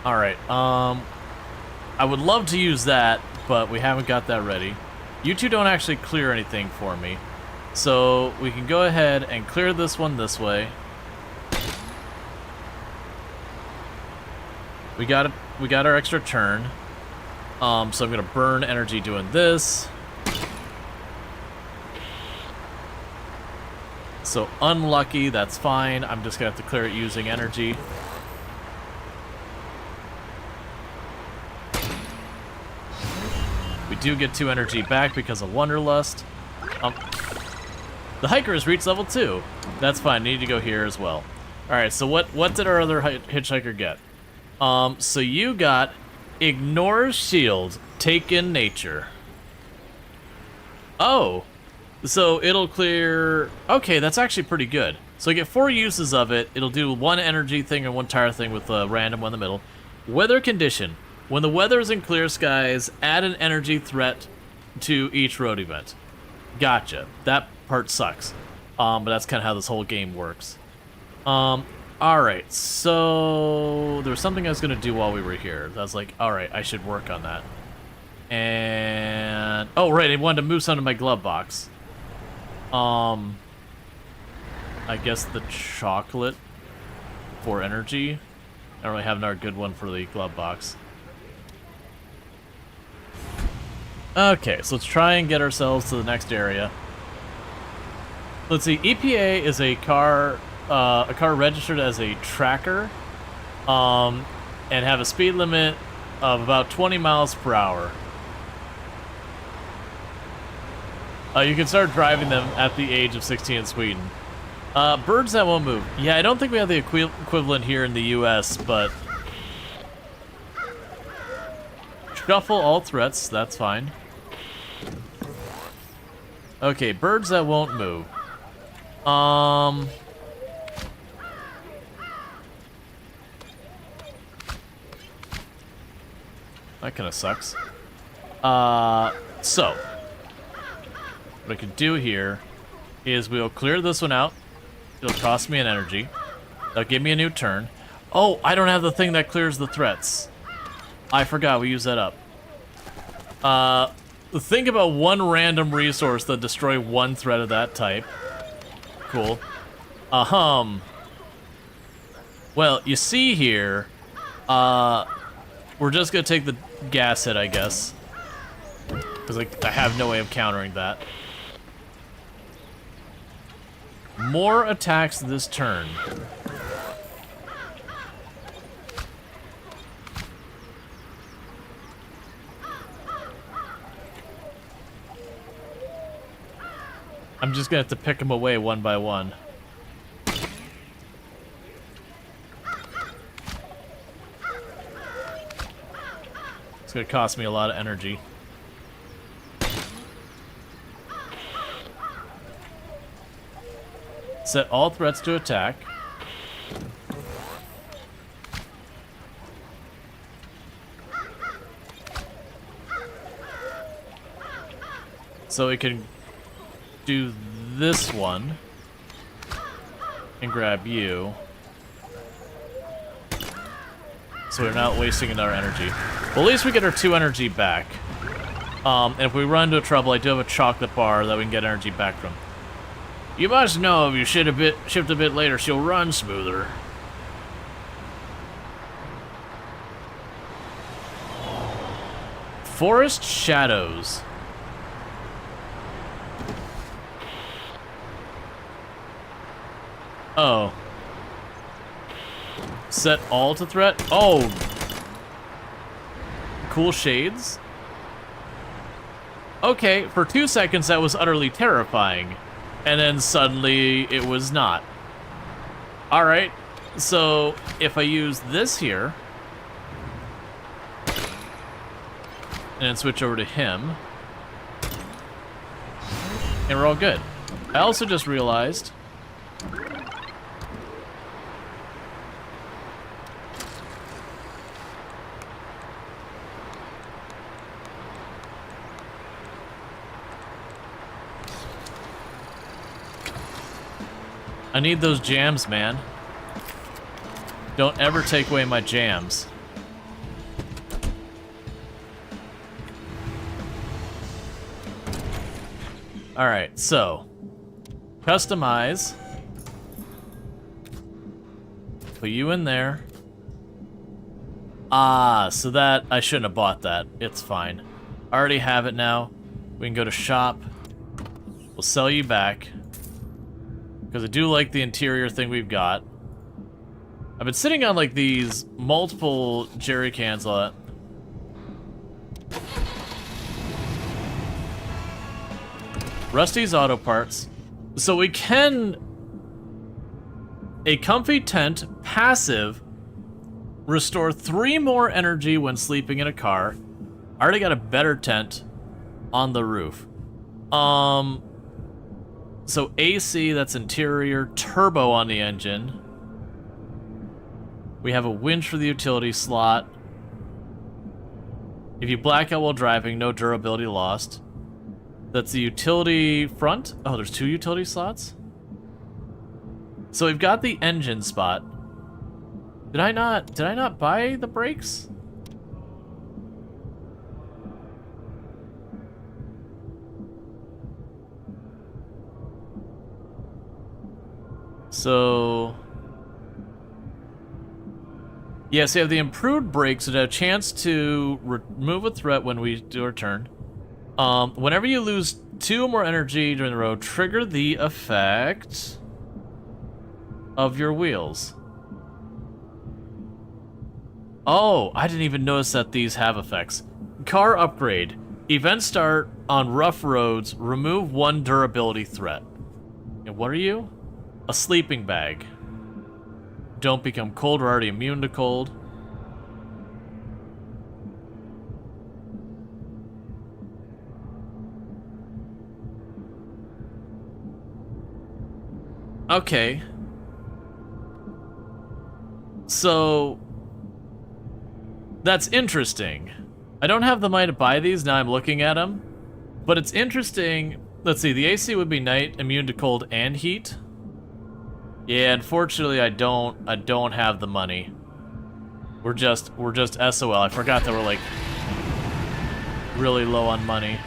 Alright, I would love to use that, but we haven't got that ready. You two don't actually clear anything for me. So we can go ahead and clear this one this way. We got our extra turn. So I'm gonna burn energy doing this. So unlucky, that's fine. I'm just gonna have to clear it using energy. We do get 2 energy back because of Wanderlust. The hiker has reached level 2. That's fine, need to go here as well. Alright, so what did our other hitchhiker get? So you got Ignore Shield, Take in Nature. Oh, so it'll clear... Okay, that's actually pretty good. So I get 4 uses of it. It'll do 1 energy thing and 1 tire thing with a random one in the middle. Weather condition. When the weather is in clear skies, add an energy threat to each road event. Gotcha. That part sucks. But that's kind of how this whole game works. Alright, so there was something I was going to do while we were here. I was like, alright, I should work on that. And... oh, right, I wanted to move some to my glove box. I guess the chocolate for energy. I don't really have another good one for the glove box. Okay, so let's try and get ourselves to the next area. Let's see, EPA is a car registered as a tracker, and have a speed limit of about 20 miles per hour. You can start driving them at the age of 16 in Sweden. Birds that won't move. Yeah, I don't think we have the equivalent here in the US, but... shuffle all threats, that's fine. Okay, birds that won't move. That kind of sucks. So... what I could do here is we'll clear this one out. It'll cost me an energy. That'll give me a new turn. Oh, I don't have the thing that clears the threats. I forgot, we used that up. Think about 1 random resource that destroy 1 threat of that type. Cool. Well, you see here, we're just gonna take the gas hit, I guess. Because I have no way of countering that. More attacks this turn. I'm just gonna have to pick them away one by one. It's gonna cost me a lot of energy. Set all threats to attack. So it can do this one and grab you. So we're not wasting another energy. Well, at least we get our 2 energy back. And if we run into trouble, I do have a chocolate bar that we can get energy back from. You must know if you shift a bit later, she'll run smoother. Forest Shadows. Oh. Set all to threat? Oh. Cool shades? Okay, for 2 seconds that was utterly terrifying. And then suddenly it was not. Alright, so if I use this here and then switch over to him, and we're all good. I also just realized I need those jams, man. Don't ever take away my jams. Alright, so customize. Put you in there. Ah, so that I shouldn't have bought that. It's fine. I already have it now. We can go to shop. We'll sell you back. Because I do like the interior thing we've got. I've been sitting on like these multiple jerry cans a lot. Rusty's Auto Parts. So we can... a comfy tent, passive, restore 3 more energy when sleeping in a car. I already got a better tent on the roof. So AC, that's interior, turbo on the engine. We have a winch for the utility slot. If you black out while driving, no durability lost. That's the utility front. Oh, there's 2 utility slots? So we've got the engine spot. Did I not buy the brakes? So yeah, so you have the improved brakes and a chance to remove a threat when we do our turn. Whenever you lose 2 or more energy during the road, trigger the effect of your wheels. Oh, I didn't even notice that these have effects. Car upgrade. Event start on rough roads. Remove 1 durability threat. And what are you? A sleeping bag. Don't become cold. We're already immune to cold. Okay. So that's interesting. I don't have the money to buy these, now I'm looking at them. But it's interesting. Let's see, the AC would be night, immune to cold and heat. Yeah, unfortunately I don't have the money. We're just SOL. I forgot that we're like really low on money.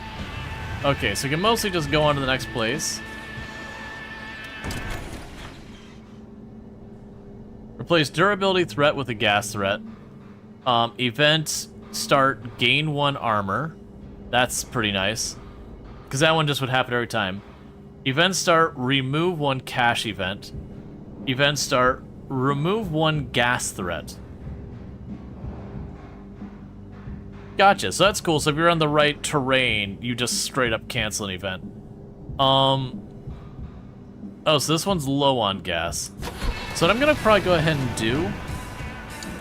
Okay, so we can mostly just go on to the next place. Replace durability threat with a gas threat. Event start, gain 1 armor. That's pretty nice. Because that one just would happen every time. Event start, remove 1 cash event. Event start, remove 1 gas threat. Gotcha, so that's cool. So if you're on the right terrain, you just straight up cancel an event. Oh, so this one's low on gas. So what I'm gonna probably go ahead and do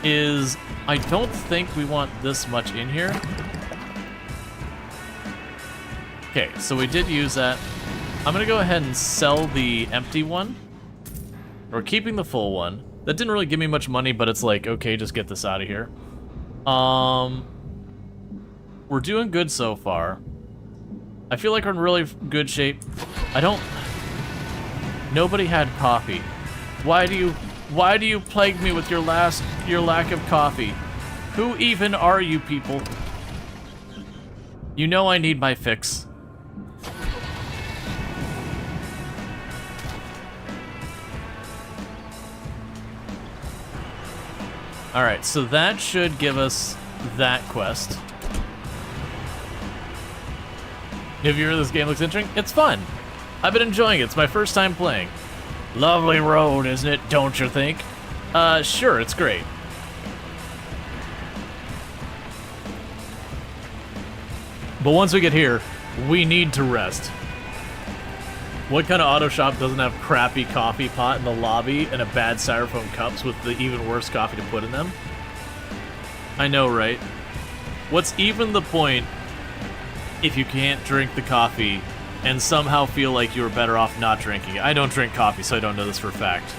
is, I don't think we want this much in here. Okay, so we did use that. I'm gonna go ahead and sell the empty one. We're keeping the full one. That didn't really give me much money, but it's like, okay, just get this out of here. We're doing good so far. I feel like we're in really good shape. Nobody had coffee. Why do you plague me with your lack of coffee? Who even are you people? You know I need my fix. Alright, so that should give us that quest. If you hear this game looks interesting, it's fun. I've been enjoying it. It's my first time playing. Lovely road, isn't it? Don't you think? Sure, it's great. But once we get here, we need to rest. What kind of auto shop doesn't have crappy coffee pot in the lobby and a bad styrofoam cups with the even worse coffee to put in them? I know, right? What's even the point if you can't drink the coffee and somehow feel like you were better off not drinking it? I don't drink coffee, so I don't know this for a fact.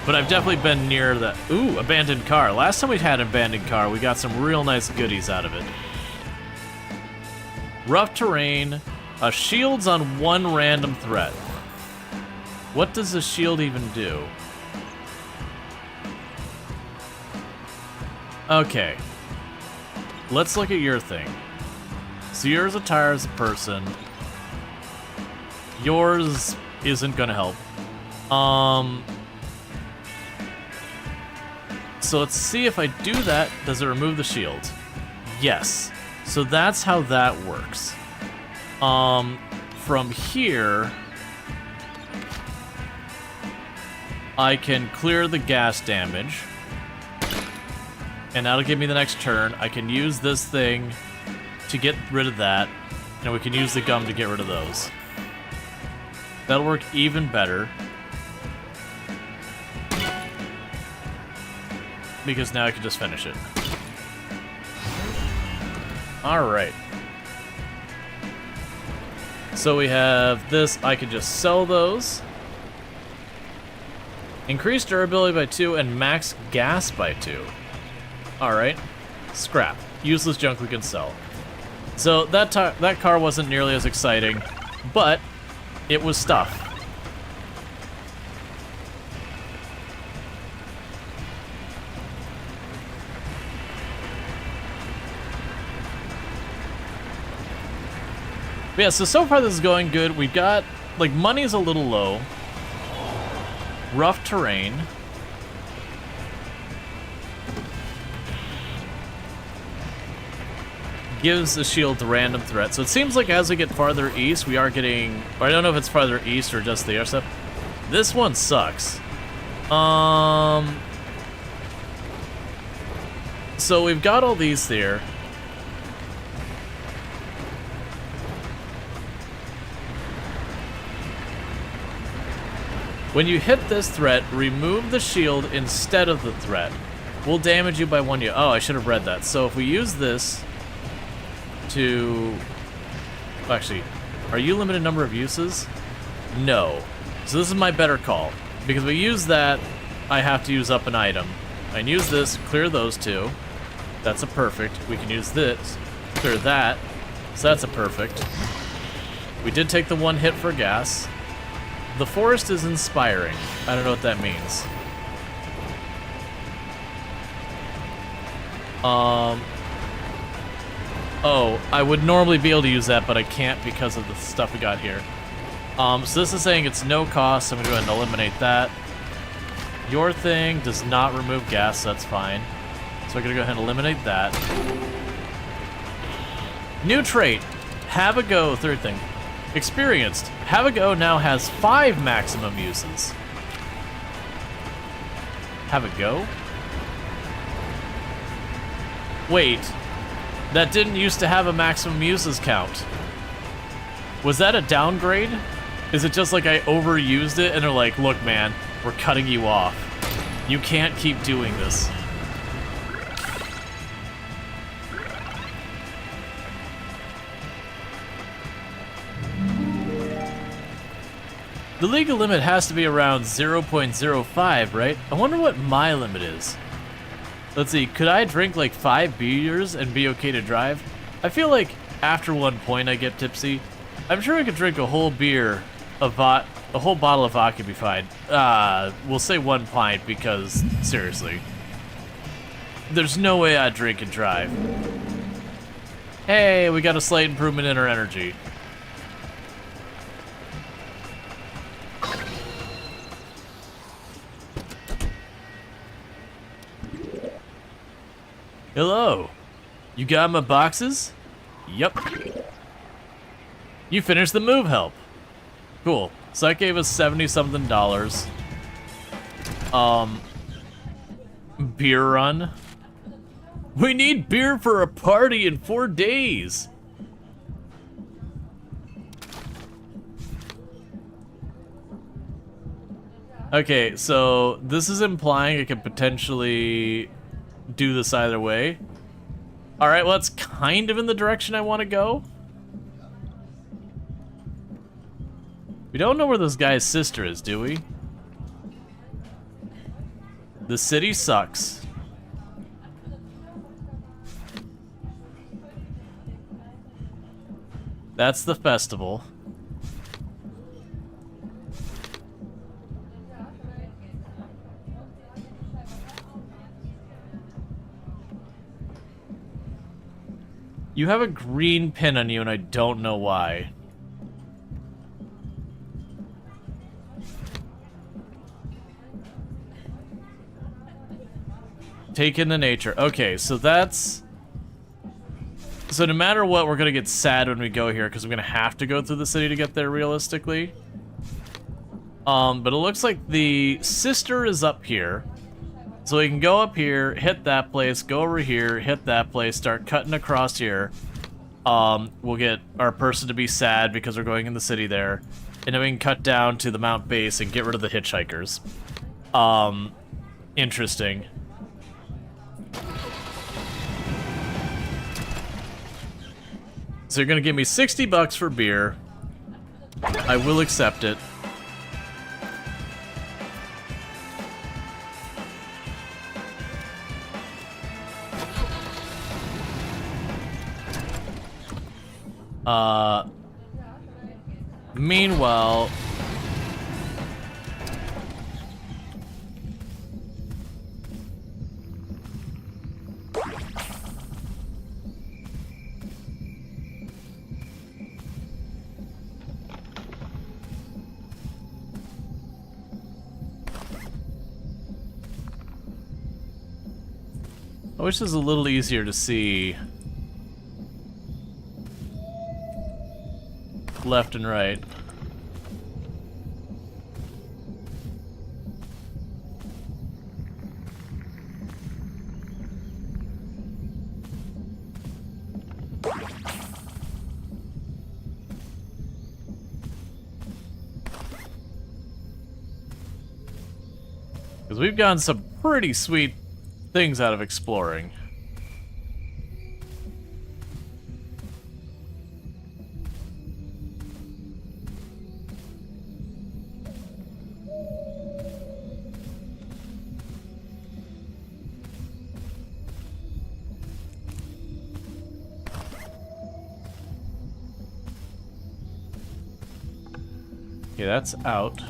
But I've definitely been near the... Ooh, abandoned car. Last time we had an abandoned car, we got some real nice goodies out of it. Rough terrain. Shields on 1 random threat. What does the shield even do? Okay. Let's look at your thing. So yours attires a person. Yours isn't gonna help. So let's see if I do that, does it remove the shield? Yes. So that's how that works. From here, I can clear the gas damage. And that'll give me the next turn. I can use this thing to get rid of that. And we can use the gum to get rid of those. That'll work even better. Because now I can just finish it. Alright. So we have this, I can just sell those. Increase durability by 2 and max gas by 2. Alright. Scrap. Useless junk we can sell. So that car wasn't nearly as exciting, but it was stuff. But yeah, so far this is going good. We've got, like, money's a little low. Rough terrain. Gives the shield to random threat. So it seems like as we get farther east, we are getting... Or I don't know if it's farther east or just the air stuff. This one sucks. So we've got all these here. When you hit this threat, remove the shield instead of the threat. Will damage you by 1 unit. Oh, I should have read that. So if we use this to... Actually, are you limited number of uses? No. So this is my better call. Because we use that, I have to use up an item. I can use this, clear those two. That's a perfect. We can use this, clear that. So that's a perfect. We did take the 1 hit for gas. The forest is inspiring. I don't know what that means. Oh, I would normally be able to use that, but I can't because of the stuff we got here. So this is saying it's no cost, so I'm gonna go ahead and eliminate that. Your thing does not remove gas, so that's fine. So I'm gonna go ahead and eliminate that. New trait, have a go, third thing. Experienced. Have a Go now has 5 maximum uses. Have a Go? Wait. That didn't used to have a maximum uses count. Was that a downgrade? Is it just like I overused it and they're like, look man, we're cutting you off. You can't keep doing this. The legal limit has to be around 0.05, right? I wonder what my limit is. Let's see, could I drink like 5 beers and be okay to drive? I feel like after 1 point I get tipsy. I'm sure I could drink a whole beer, a whole bottle of vodka would be fine. We'll say 1 pint because, seriously. There's no way I'd drink and drive. Hey, we got a slight improvement in our energy. Hello. You got my boxes? Yep. You finished the move help. Cool. So that gave us $70-something. Beer run. We need beer for a party in 4 days. Okay, so this is implying I could potentially do this either way. Alright, well that's kind of in the direction I want to go. We don't know where this guy's sister is, do we? The city sucks. That's the festival. You have a green pin on you and I don't know why. Take in the nature. Okay, so that's... So no matter what, we're gonna get sad when we go here because we're gonna have to go through the city to get there realistically. But it looks like the sister is up here. So we can go up here, hit that place, go over here, hit that place, start cutting across here. We'll get our person to be sad because we're going in the city there. And then we can cut down to the Mount Base and get rid of the hitchhikers. Interesting. So you're gonna give me $60 for beer. I will accept it. Meanwhile... I wish it was a little easier to see left and right. Because we've gotten some pretty sweet things out of exploring. Okay, that's out.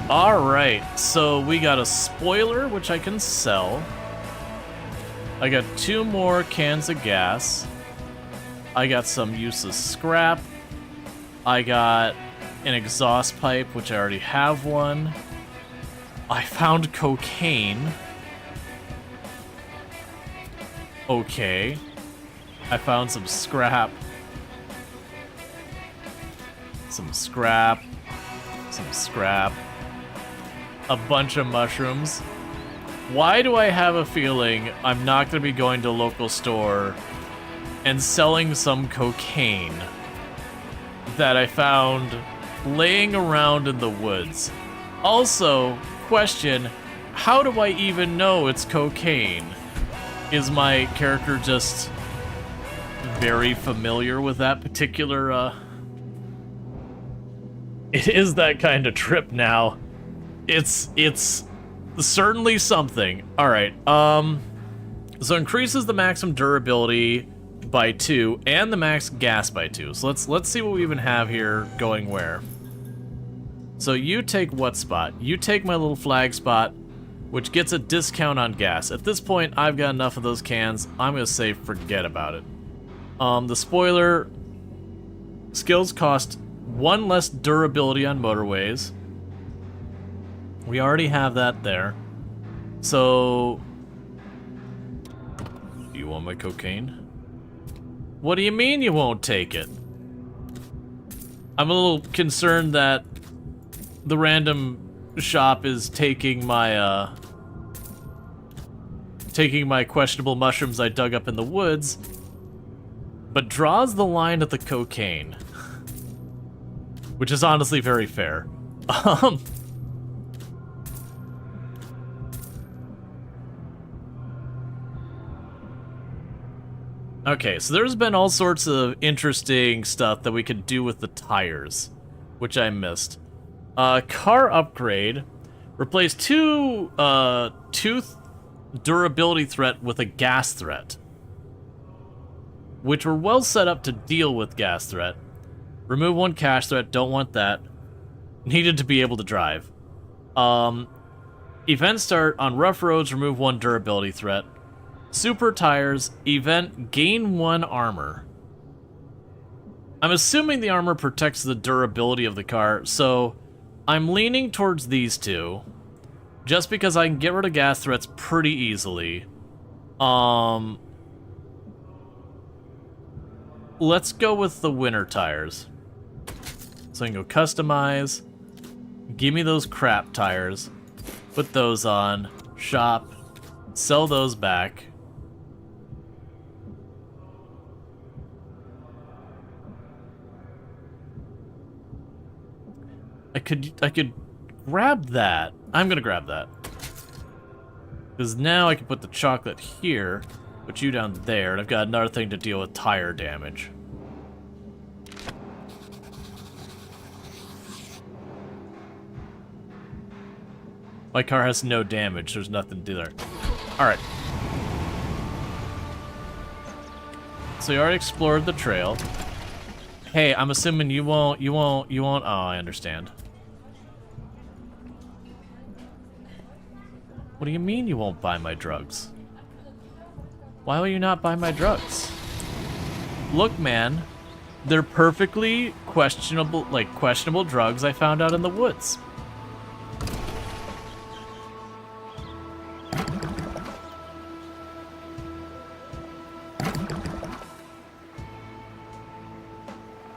Alright, so we got a spoiler, which I can sell. I got 2 more cans of gas. I got some useless scrap. I got an exhaust pipe, which I already have one. I found cocaine. Okay. I found some scrap. Some scrap. Some scrap. A bunch of mushrooms. Why do I have a feeling I'm not going to be going to a local store and selling some cocaine that I found laying around in the woods? Also, question, how do I even know it's cocaine? Is my character just very familiar with that particular, It is that kind of trip now. It's certainly something. Alright, so increases the maximum durability by 2 and the max gas by 2. So let's see what we even have here going where. So you take what spot? You take my little flag spot, which gets a discount on gas. At this point, I've got enough of those cans. I'm gonna say forget about it. The spoiler skills cost 1 less durability on motorways. We already have that there. So, do you want my cocaine? What do you mean you won't take it? I'm a little concerned that the random shop is taking my questionable mushrooms I dug up in the woods, but draws the line at the cocaine, which is honestly very fair. Okay, so there's been all sorts of interesting stuff that we could do with the tires, which I missed. Car upgrade. Replace 2 tooth durability threat with a gas threat, which were well set up to deal with gas threat. Remove 1 cash threat, don't want that. Needed to be able to drive. Event start on rough roads, remove 1 durability threat. Super tires, event, gain 1 armor. I'm assuming the armor protects the durability of the car, so I'm leaning towards these 2, just because I can get rid of gas threats pretty easily. Let's go with the winter tires. So I can go customize, give me those crap tires, put those on, shop, sell those back. I could grab that. I'm gonna grab that. Because now I can put the chocolate here, put you down there, and I've got another thing to deal with tire damage. My car has no damage, there's nothing to do there. Alright. So you already explored the trail. Hey, I'm assuming you won't, oh, I understand. What do you mean you won't buy my drugs? Why will you not buy my drugs? Look, man, they're perfectly questionable drugs I found out in the woods.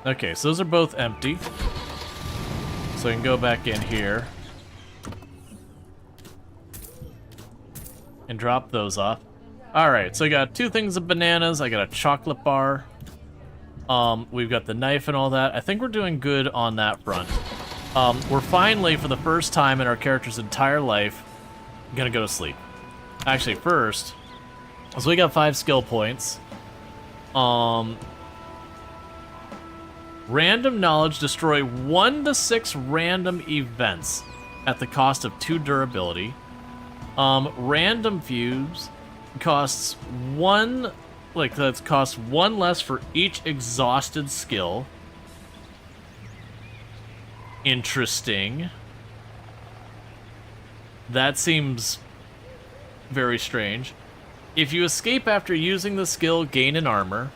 Okay, so those are both empty. So I can go back in here and drop those off. Alright, so I got 2 things of bananas, I got a chocolate bar. We've got the knife and all that. I think we're doing good on that front. We're finally, for the first time in our character's entire life, gonna go to sleep. Actually, first, so we got 5 skill points. Random knowledge, destroy 1 to 6 random events at the cost of 2 durability. Random fuse costs 1, that costs 1 less for each exhausted skill. Interesting. That seems very strange. If you escape after using the skill, gain an armor.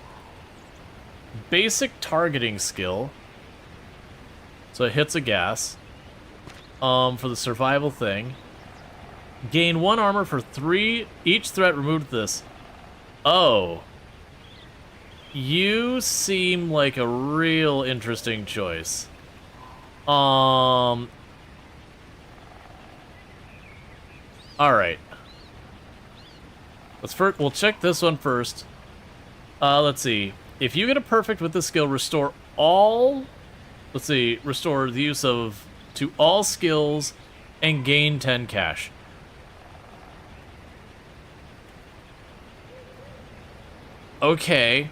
Basic targeting skill. So it hits a gas. For the survival thing. Gain 1 armor for 3. Each threat removed this. Oh. You seem like a real interesting choice. Alright. We'll check this one first. Let's see. If you get a perfect with this skill, restore all... Let's see. Restore the use of... to all skills and gain 10 cash. Okay.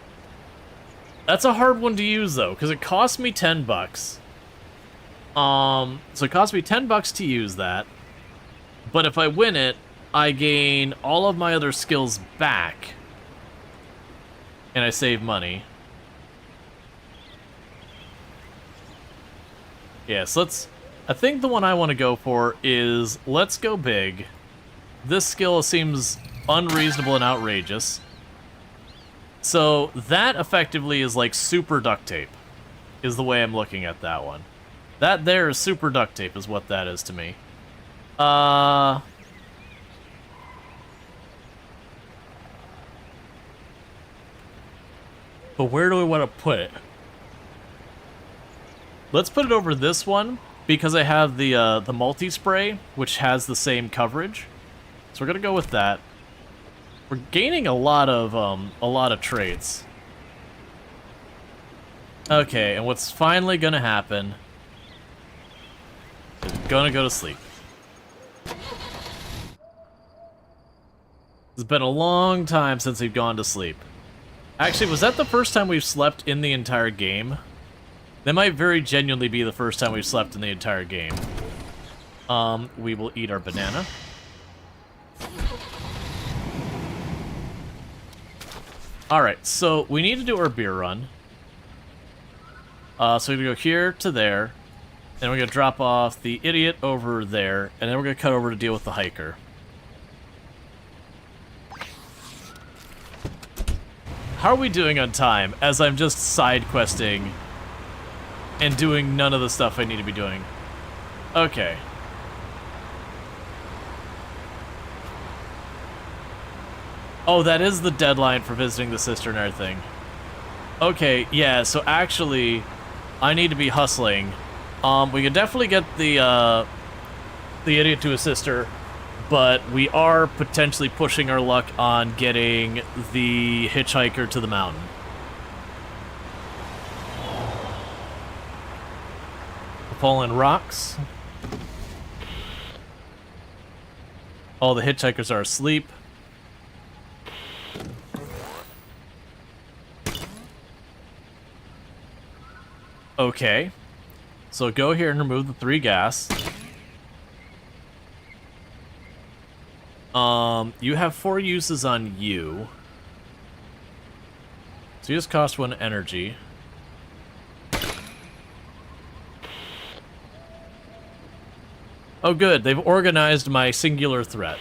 That's a hard one to use, though, because it cost me 10 bucks. So it cost me 10 bucks to use that. But if I win it, I gain all of my other skills back. And I save money. Yes, I think the one I want to go for is let's go big. This skill seems unreasonable and outrageous. So that effectively is like super duct tape, is the way I'm looking at that one. That there is super duct tape is what that is to me. But where do we want to put it? Let's put it over this one, because I have the multi-spray, which has the same coverage. So we're gonna go with that. We're gaining a lot of traits. Okay, and what's finally gonna happen is we're gonna go to sleep. It's been a long time since we've gone to sleep. Actually, was that the first time we've slept in the entire game? That might very genuinely be the first time we've slept in the entire game. We will eat our banana. Alright, so we need to do our beer run. So we're gonna go here to there, and we're gonna drop off the idiot over there, and then we're gonna cut over to deal with the hiker. How are we doing on time, as I'm just side questing and doing none of the stuff I need to be doing? Okay. Oh, that is the deadline for visiting the sister and everything. Okay, yeah, so actually, I need to be hustling. We can definitely get the idiot to his sister, but we are potentially pushing our luck on getting the hitchhiker to the mountain. Fallen rocks. All the hitchhikers are asleep. Okay. So go here and remove the 3 gas. You have 4 uses on you. So you just cost 1 energy. Oh good, they've organized my singular threat.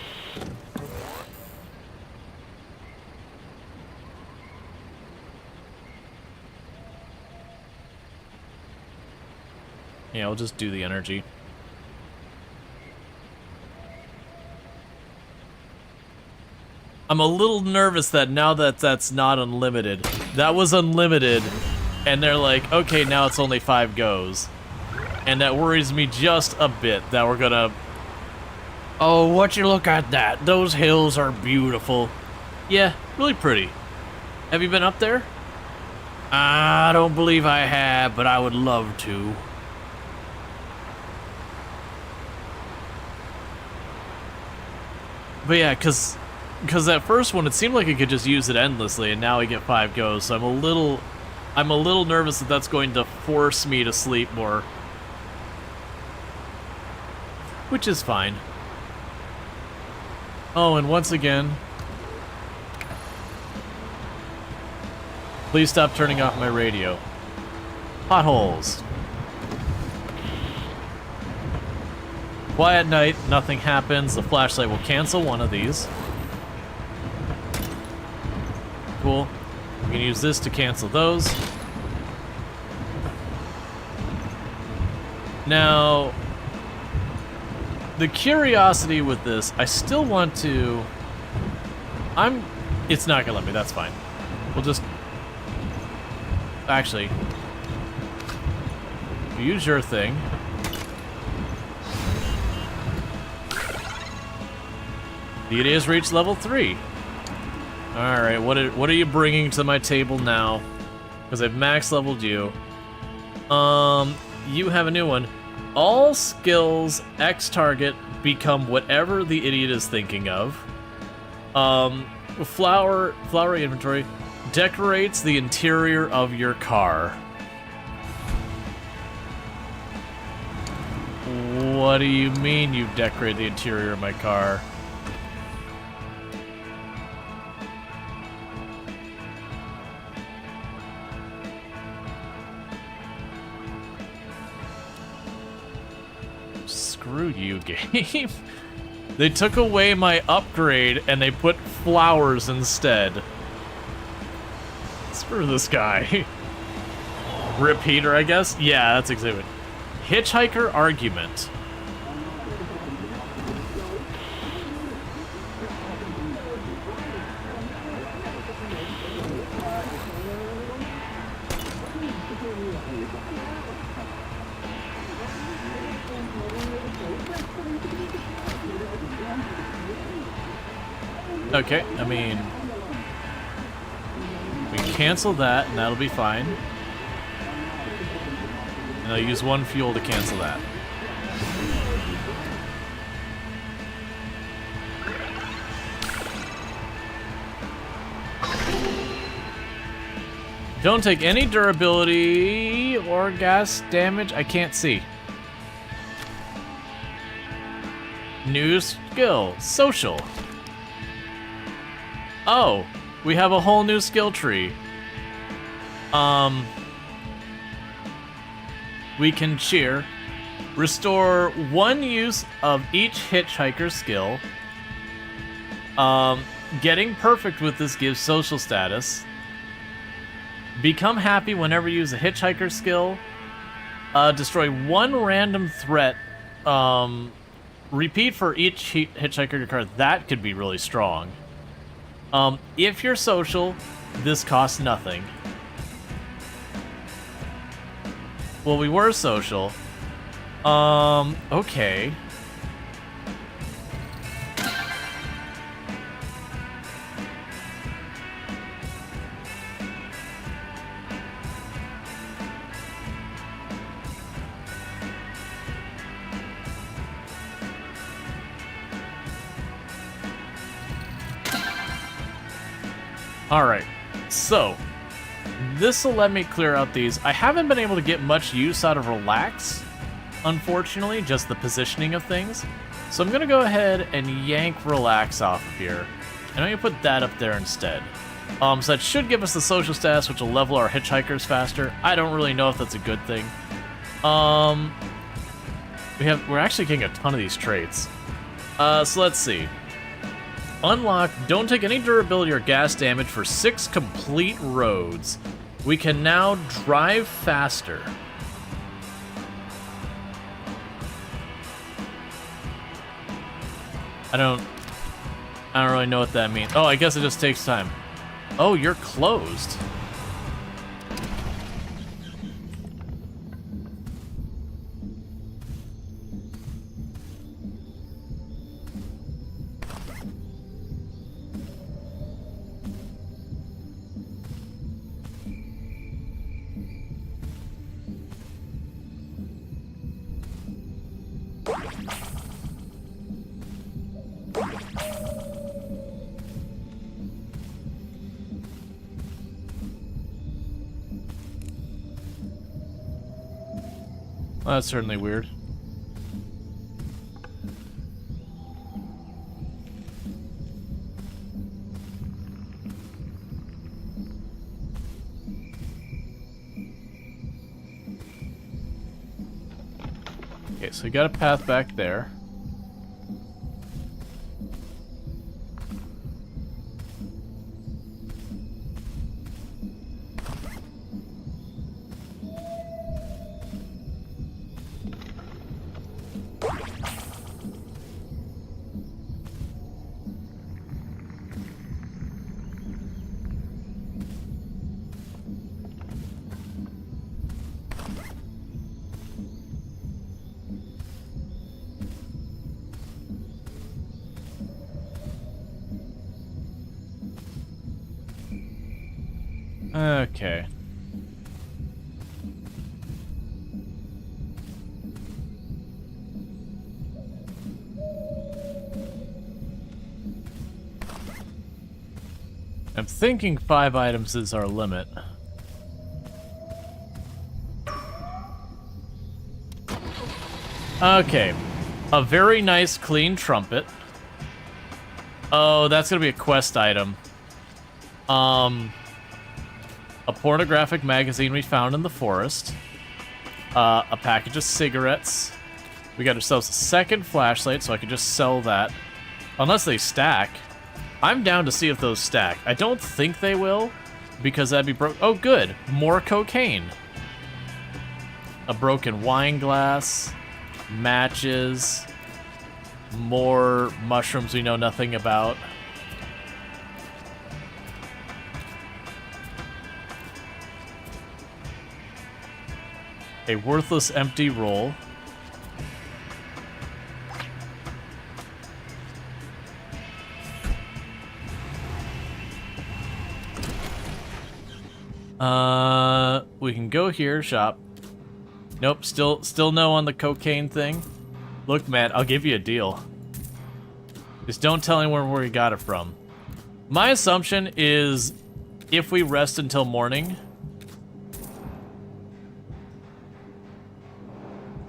Yeah, I'll just do the energy. I'm a little nervous that now that that's not unlimited. That was unlimited, and they're like, okay, now it's only 5 goes. And that worries me just a bit that we're gonna... Oh, would you look at that? Those hills are beautiful. Yeah, really pretty. Have you been up there? I don't believe I have, but I would love to. But yeah, cause that first one, it seemed like it could just use it endlessly, and now we get 5 goes, so I'm a little nervous that that's going to force me to sleep more. Which is fine. Oh, and once again, please stop turning off my radio. Potholes. Quiet night, nothing happens. The flashlight will cancel one of these. Cool. We can use this to cancel those. Now, the curiosity with this, I still want to... It's not gonna let me, that's fine. We'll just... Actually... Use your thing. It has reached level 3. Alright, what are you bringing to my table now? Because I've max leveled you. You have a new one. All skills X target become whatever the idiot is thinking of. Flower inventory decorates the interior of your car. What do you mean you decorate the interior of my car? Screw you, game. They took away my upgrade and they put flowers instead. Screw this guy. Repeater, I guess? Yeah, that's exhibit. Hitchhiker argument. Okay, I mean, we can cancel that, and that'll be fine. And I'll use 1 fuel to cancel that. Don't take any durability or gas damage. I can't see. New skill, social. Oh, we have a whole new skill tree. We can cheer. Restore 1 use of each hitchhiker skill. Getting perfect with this gives social status. Become happy whenever you use a hitchhiker skill. Destroy 1 random threat. Repeat for each hitchhiker card. That could be really strong. If you're social, this costs nothing. Well, we were social. Okay. Alright, so this will let me clear out these. I haven't been able to get much use out of Relax, unfortunately, just the positioning of things. So I'm going to go ahead and yank Relax off of here. And I'm going to put that up there instead. So that should give us the social status, which will level our hitchhikers faster. I don't really know if that's a good thing. We're actually getting a ton of these traits. So let's see. Unlock, don't take any durability or gas damage for 6 complete roads. We can now drive faster. I don't really know what that means. Oh, I guess it just takes time. Oh, you're closed. Well, that's certainly weird. Okay, so we got a path back there. Okay. I'm thinking 5 items is our limit. Okay. A very nice clean trumpet. Oh, that's gonna be a quest item. A pornographic magazine we found in the forest. A package of cigarettes. We got ourselves a second flashlight, so I can just sell that. Unless they stack. I'm down to see if those stack. I don't think they will, because that'd be broke. Oh, good. More cocaine. A broken wine glass. Matches. More mushrooms we know nothing about. A worthless empty roll. We can go here, shop. Nope, still no on the cocaine thing. Look, Matt, I'll give you a deal. Just don't tell anyone where we got it from. My assumption is if we rest until morning.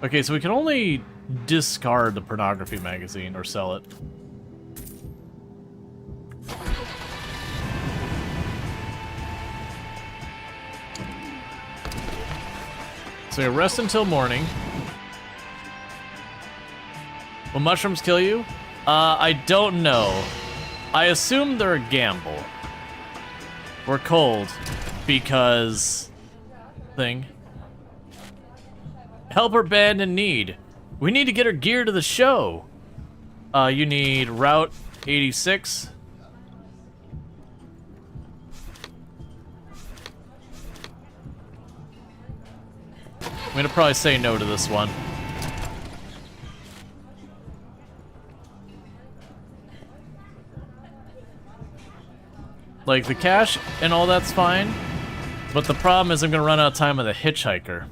Okay, so we can only discard the pornography magazine or sell it. So you rest until morning. Will mushrooms kill you? I don't know. I assume they're a gamble. We're cold because thing. Help her band in need. We need to get her gear to the show. You need Route 86. I'm gonna probably say no to this one. Like, the cash and all that's fine, but the problem is I'm gonna run out of time with a hitchhiker.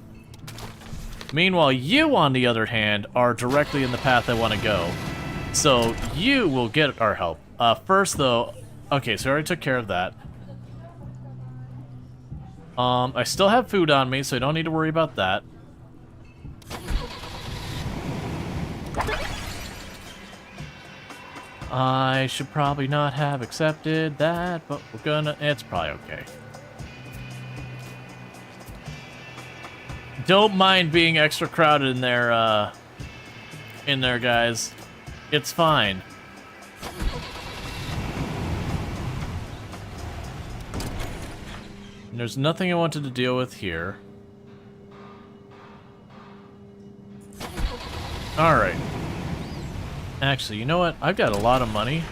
Meanwhile, you, on the other hand, are directly in the path I want to go. So, you will get our help. First, though... Okay, so I already took care of that. I still have food on me, so I don't need to worry about that. I should probably not have accepted that, but we're gonna... It's probably okay. Don't mind being extra crowded in there, guys. It's fine. And there's nothing I wanted to deal with here. Alright. Actually, you know what? I've got a lot of money.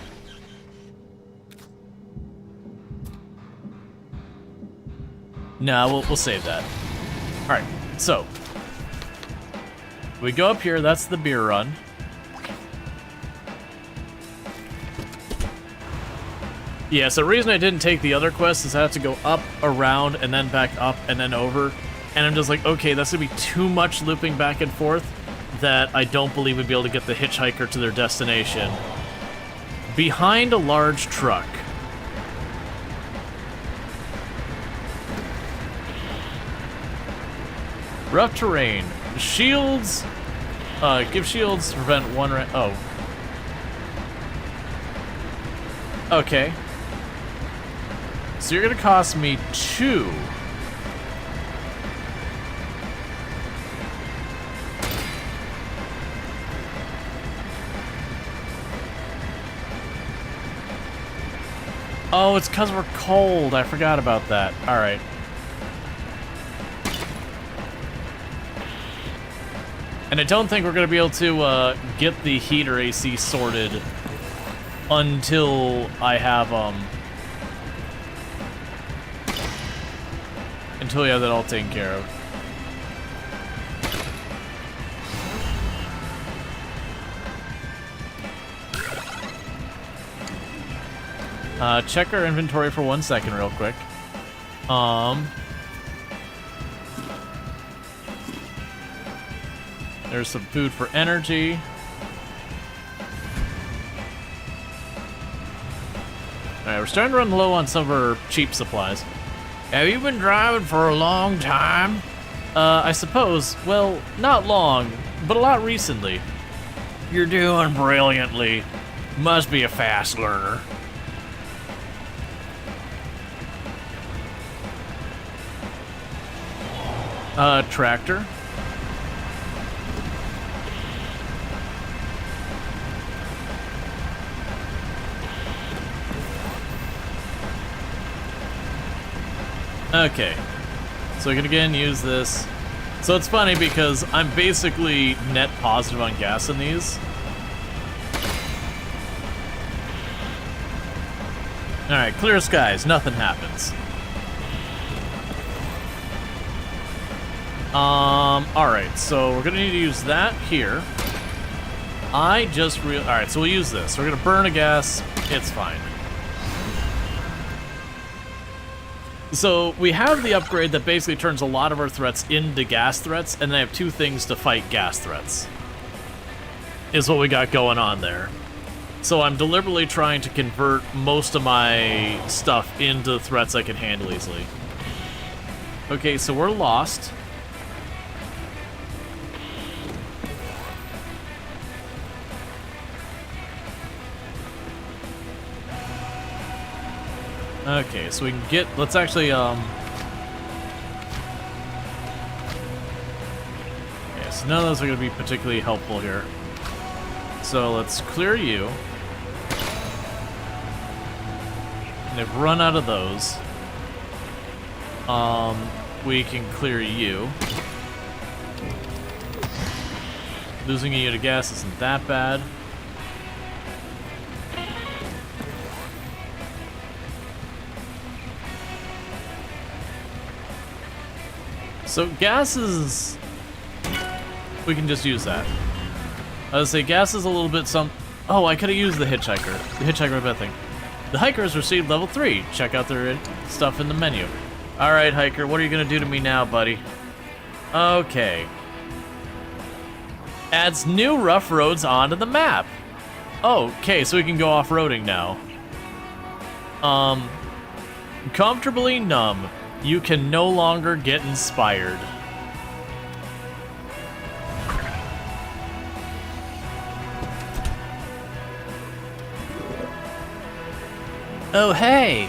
No, we'll save that. Alright, so. We go up here, that's the beer run. Yeah, so the reason I didn't take the other quest is I have to go up, around, and then back up, and then over. And I'm just like, okay, that's gonna be too much looping back and forth that I don't believe we'd be able to get the hitchhiker to their destination. Behind a large truck. Rough terrain. Shields. Give shields to prevent one oh. Okay. So you're gonna cost me 2. Oh, it's because we're cold. I forgot about that. Alright. And I don't think we're going to be able to get the heater AC sorted until I have, until we have that all taken care of. Check our inventory for 1 second real quick. There's some food for energy. Alright, we're starting to run low on some of our cheap supplies. Have you been driving for a long time? I suppose. Well, not long, but a lot recently. You're doing brilliantly. Must be a fast learner. Tractor. Okay. So we can again use this. So it's funny because I'm basically net positive on gas in these. Alright, clear skies, nothing happens. Alright, so we're gonna need to use that here. Alright, so we'll use this. We're gonna burn a gas, it's fine. So we have the upgrade that basically turns a lot of our threats into gas threats, and then I have 2 things to fight gas threats. Is what we got going on there. So I'm deliberately trying to convert most of my stuff into threats I can handle easily. Okay, so we're lost. Okay, so we can get, let's actually, okay, so none of those are going to be particularly helpful here. So let's clear you. And they've run out of those. We can clear you. Losing a unit of gas isn't that bad. So gas is... we can just use that. I would say gas is a little bit oh, I could have used the hitchhiker. The hitchhiker bad thing. The hiker has received level 3. Check out their stuff in the menu. Alright, hiker, what are you gonna do to me now, buddy? Okay. Adds new rough roads onto the map. Okay, so we can go off-roading now. Comfortably numb. You can no longer get inspired. Oh, hey!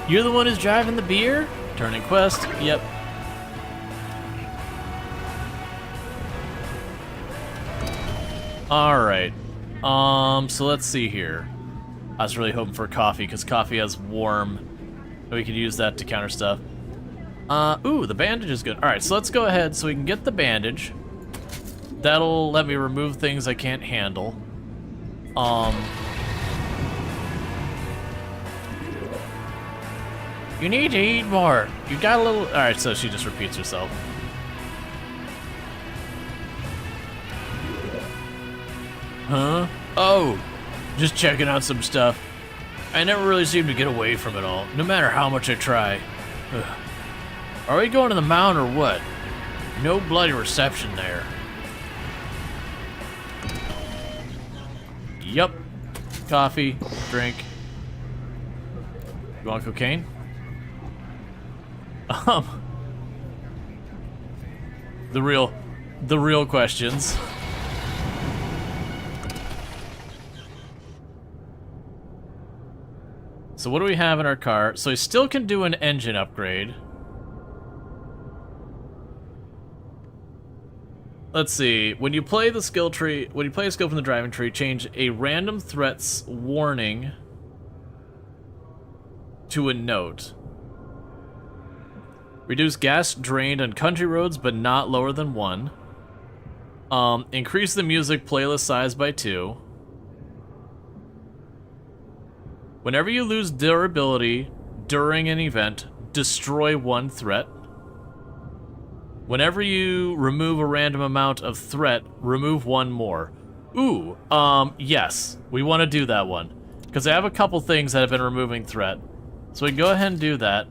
You're the one who's driving the beer? Turning quest, yep. Alright. So let's see here. I was really hoping for coffee, because coffee has warm. We could use that to counter stuff. Ooh, the bandage is good. Alright, so let's go ahead so we can get the bandage. That'll let me remove things I can't handle. You need to eat more. You got a little... Alright, so she just repeats herself. Huh? Oh, just checking out some stuff. I never really seem to get away from it all, no matter how much I try. Ugh. Are we going to the mount or what? No bloody reception there. Yup. Coffee, drink. You want cocaine? The real questions. So what do we have in our car? So I still can do an engine upgrade. Let's see. When you play the skill tree, when you play a skill from the driving tree, change a random threat's warning to a note. Reduce gas drained on country roads, but not lower than 1. Increase the music playlist size by 2. Whenever you lose durability during an event, destroy 1 threat. Whenever you remove a random amount of threat, remove 1 more. Ooh, yes, we want to do that one. Because I have a couple things that have been removing threat. So we can go ahead and do that.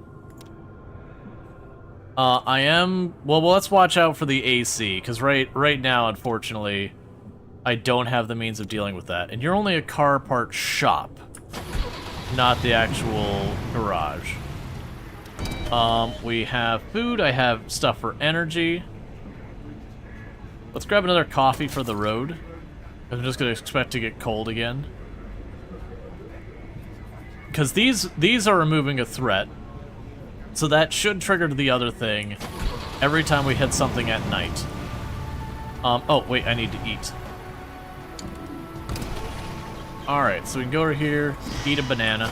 Well, let's watch out for the AC, because right now, unfortunately, I don't have the means of dealing with that. And you're only a car part shop, not the actual garage. We have food, I have stuff for energy. Let's grab another coffee for the road. I'm just gonna expect to get cold again. Because these are removing a threat. So that should trigger the other thing every time we hit something at night. Oh, wait, I need to eat. Alright, so we can go over here, eat a banana.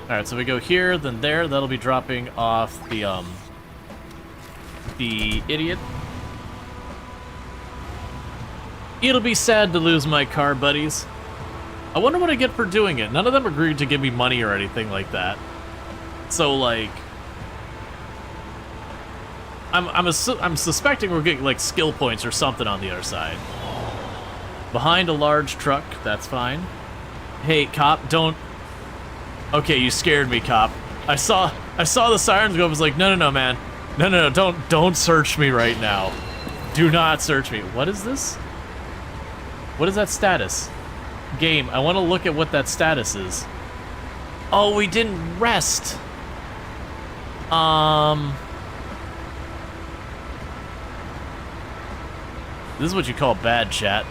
Alright, so we go here, then there, that'll be dropping off the idiot. It'll be sad to lose my car, buddies. I wonder what I get for doing it. None of them agreed to give me money or anything like that. So, like... I'm suspecting we're getting, like, skill points or something on the other side. Behind a large truck, that's fine. Hey, cop, don't... Okay, you scared me, cop. I saw the sirens go up, I was like, no, man. No, don't search me right now. Do not search me. What is this? What is that status? Game, I want to look at what that status is. Oh, we didn't rest. This is what you call bad, chat.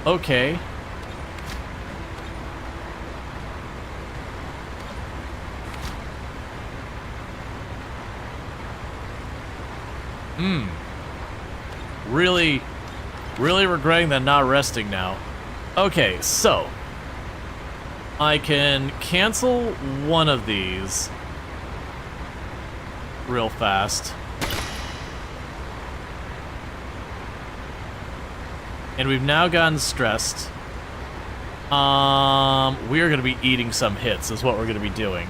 Okay. Really regretting that not resting now. Okay, so I can cancel one of these real fast. And we've now gotten stressed. We are gonna be eating some hits is what we're gonna be doing.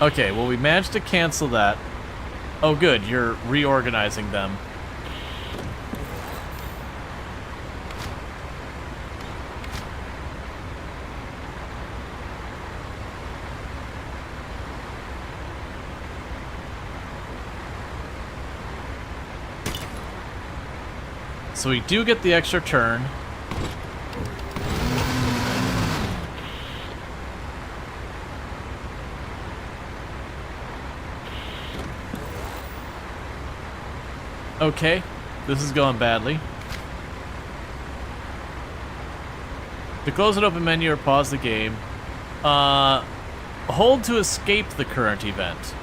Okay, well, we managed to cancel that. Oh, good, you're reorganizing them. So we do get the extra turn. Okay, this is going badly. To close an open menu or pause the game, hold to escape the current event,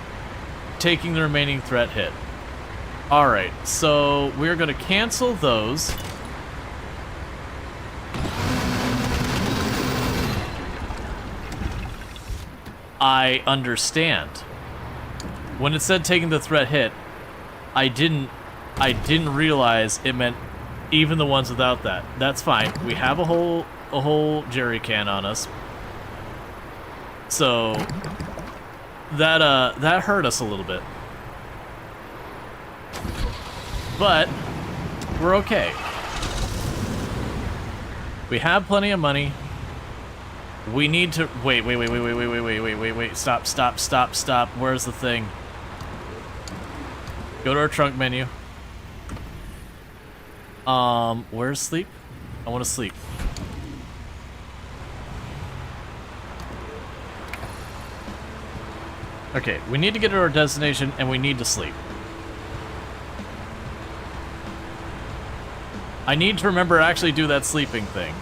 taking the remaining threat hit. Alright, so we're going to cancel those. I understand. When it said taking the threat hit, I didn't realize it meant even the ones without that. That's fine. We have a whole jerry can on us. So that hurt us a little bit. But we're okay. We have plenty of money. We need to wait. Stop. Where's the thing? Go to our trunk menu. Where's sleep? I want to sleep. Okay, we need to get to our destination and we need to sleep. I need to remember to actually do that sleeping thing.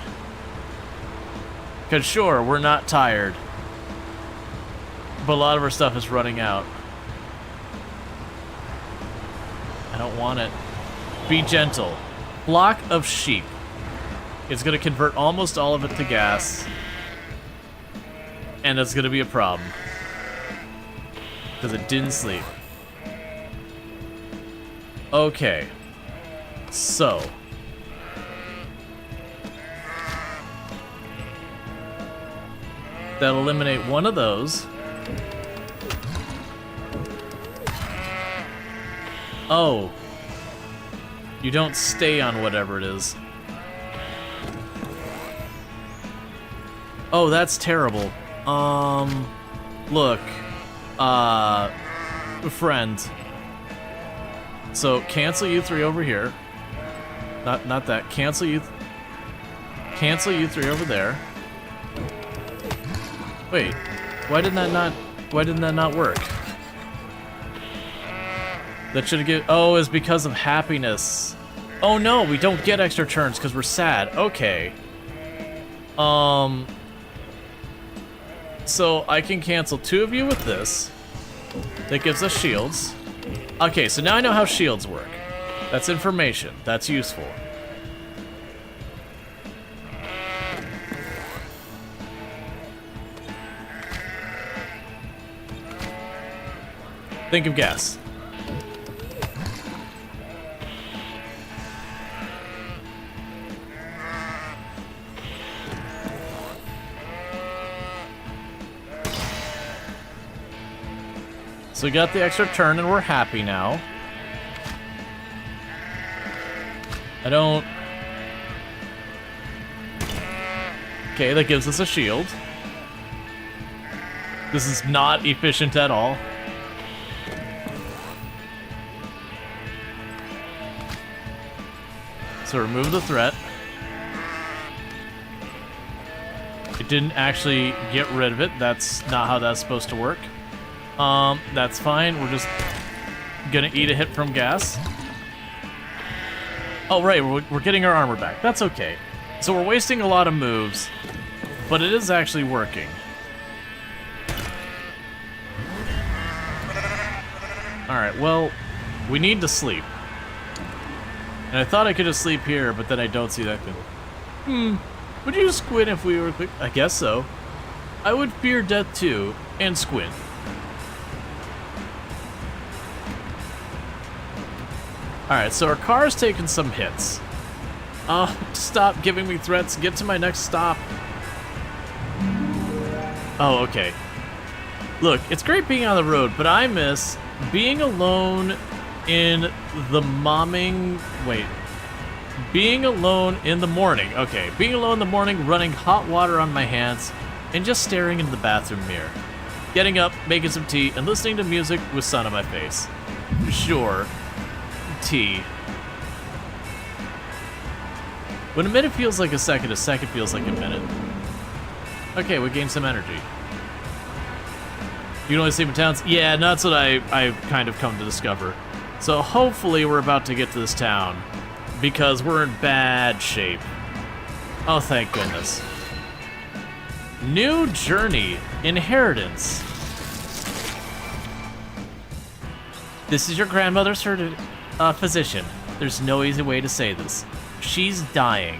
Because sure, we're not tired, but a lot of our stuff is running out. I don't want it. Be gentle. Flock of sheep. It's going to convert almost all of it to gas, and it's going to be a problem. Because it didn't sleep. Okay. So. That'll eliminate one of those. Oh. You don't stay on whatever it is. Oh, that's terrible. Look. Friend. So, cancel you three over here. Not that. Cancel you three over there. Wait. Why didn't that not work? That should have given... Oh, it's because of happiness. Oh no, we don't get extra turns because we're sad. Okay. So I can cancel two of you with this. That gives us shields. Okay, so now I know how shields work. That's information. That's useful. Think of gas. So we got the extra turn and we're happy now. I don't... Okay, that gives us a shield. This is not efficient at all. So remove the threat. It didn't actually get rid of it. That's not how that's supposed to work. That's fine. We're just gonna eat a hit from gas. Oh, right, we're getting our armor back. That's okay. So we're wasting a lot of moves, but it is actually working. Alright, well, we need to sleep. And I thought I could just sleep here, but then I don't see that good. Would you squint if we were quick? I guess so. I would fear death too, and squint. Alright, so our car's taken some hits. Stop giving me threats. Get to my next stop. Oh, okay. Look, it's great being on the road, but I miss being alone in the being alone in the morning. Okay, being alone in the morning, running hot water on my hands, and just staring into the bathroom mirror. Getting up, making some tea, and listening to music with sun on my face. Sure. Tea. When a minute feels like a second feels like a minute. Okay, we gained some energy. You can only sleep in towns? Yeah, and that's what I've kind of come to discover. So hopefully we're about to get to this town, because we're in bad shape. Oh, thank goodness. New journey. Inheritance. This is your grandmother's physician. There's no easy way to say this. She's dying.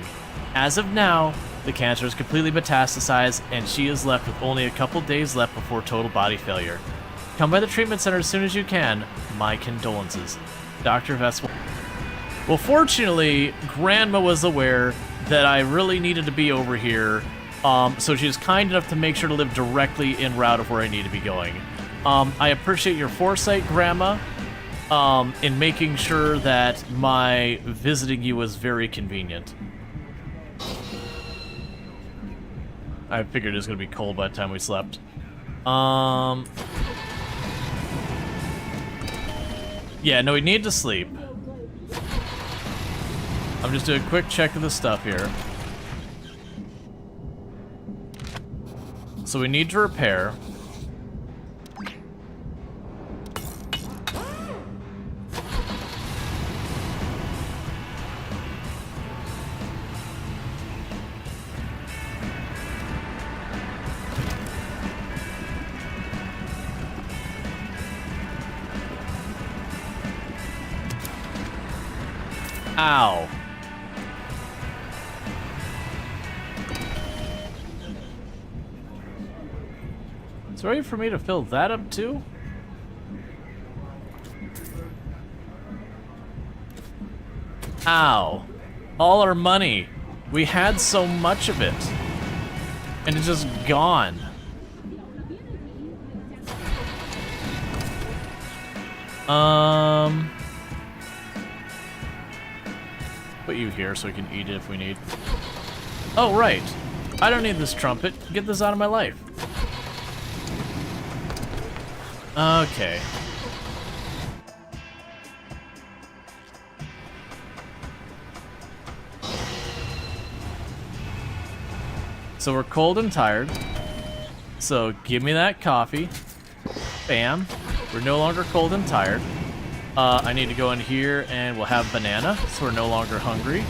As of now, the cancer is completely metastasized, and she is left with only a couple days left before total body failure. Come by the treatment center as soon as you can. My condolences. Dr. Vess. Well, fortunately, Grandma was aware that I really needed to be over here, so she was kind enough to make sure to live directly en route of where I need to be going. I appreciate your foresight, Grandma, in making sure that my visiting you was very convenient. I figured it was going to be cold by the time we slept. Yeah, no, we need to sleep. I'm just doing a quick check of the stuff here. So we need to repair. Ow. It's ready for me to fill that up too? Ow. All our money. We had so much of it. And it's just gone. Put you here so we can eat it if we need. Oh, right. I don't need this trumpet. Get this out of my life. Okay. So we're cold and tired. So give me that coffee. Bam. We're no longer cold and tired. I need to go in here and we'll have banana, so we're no longer hungry.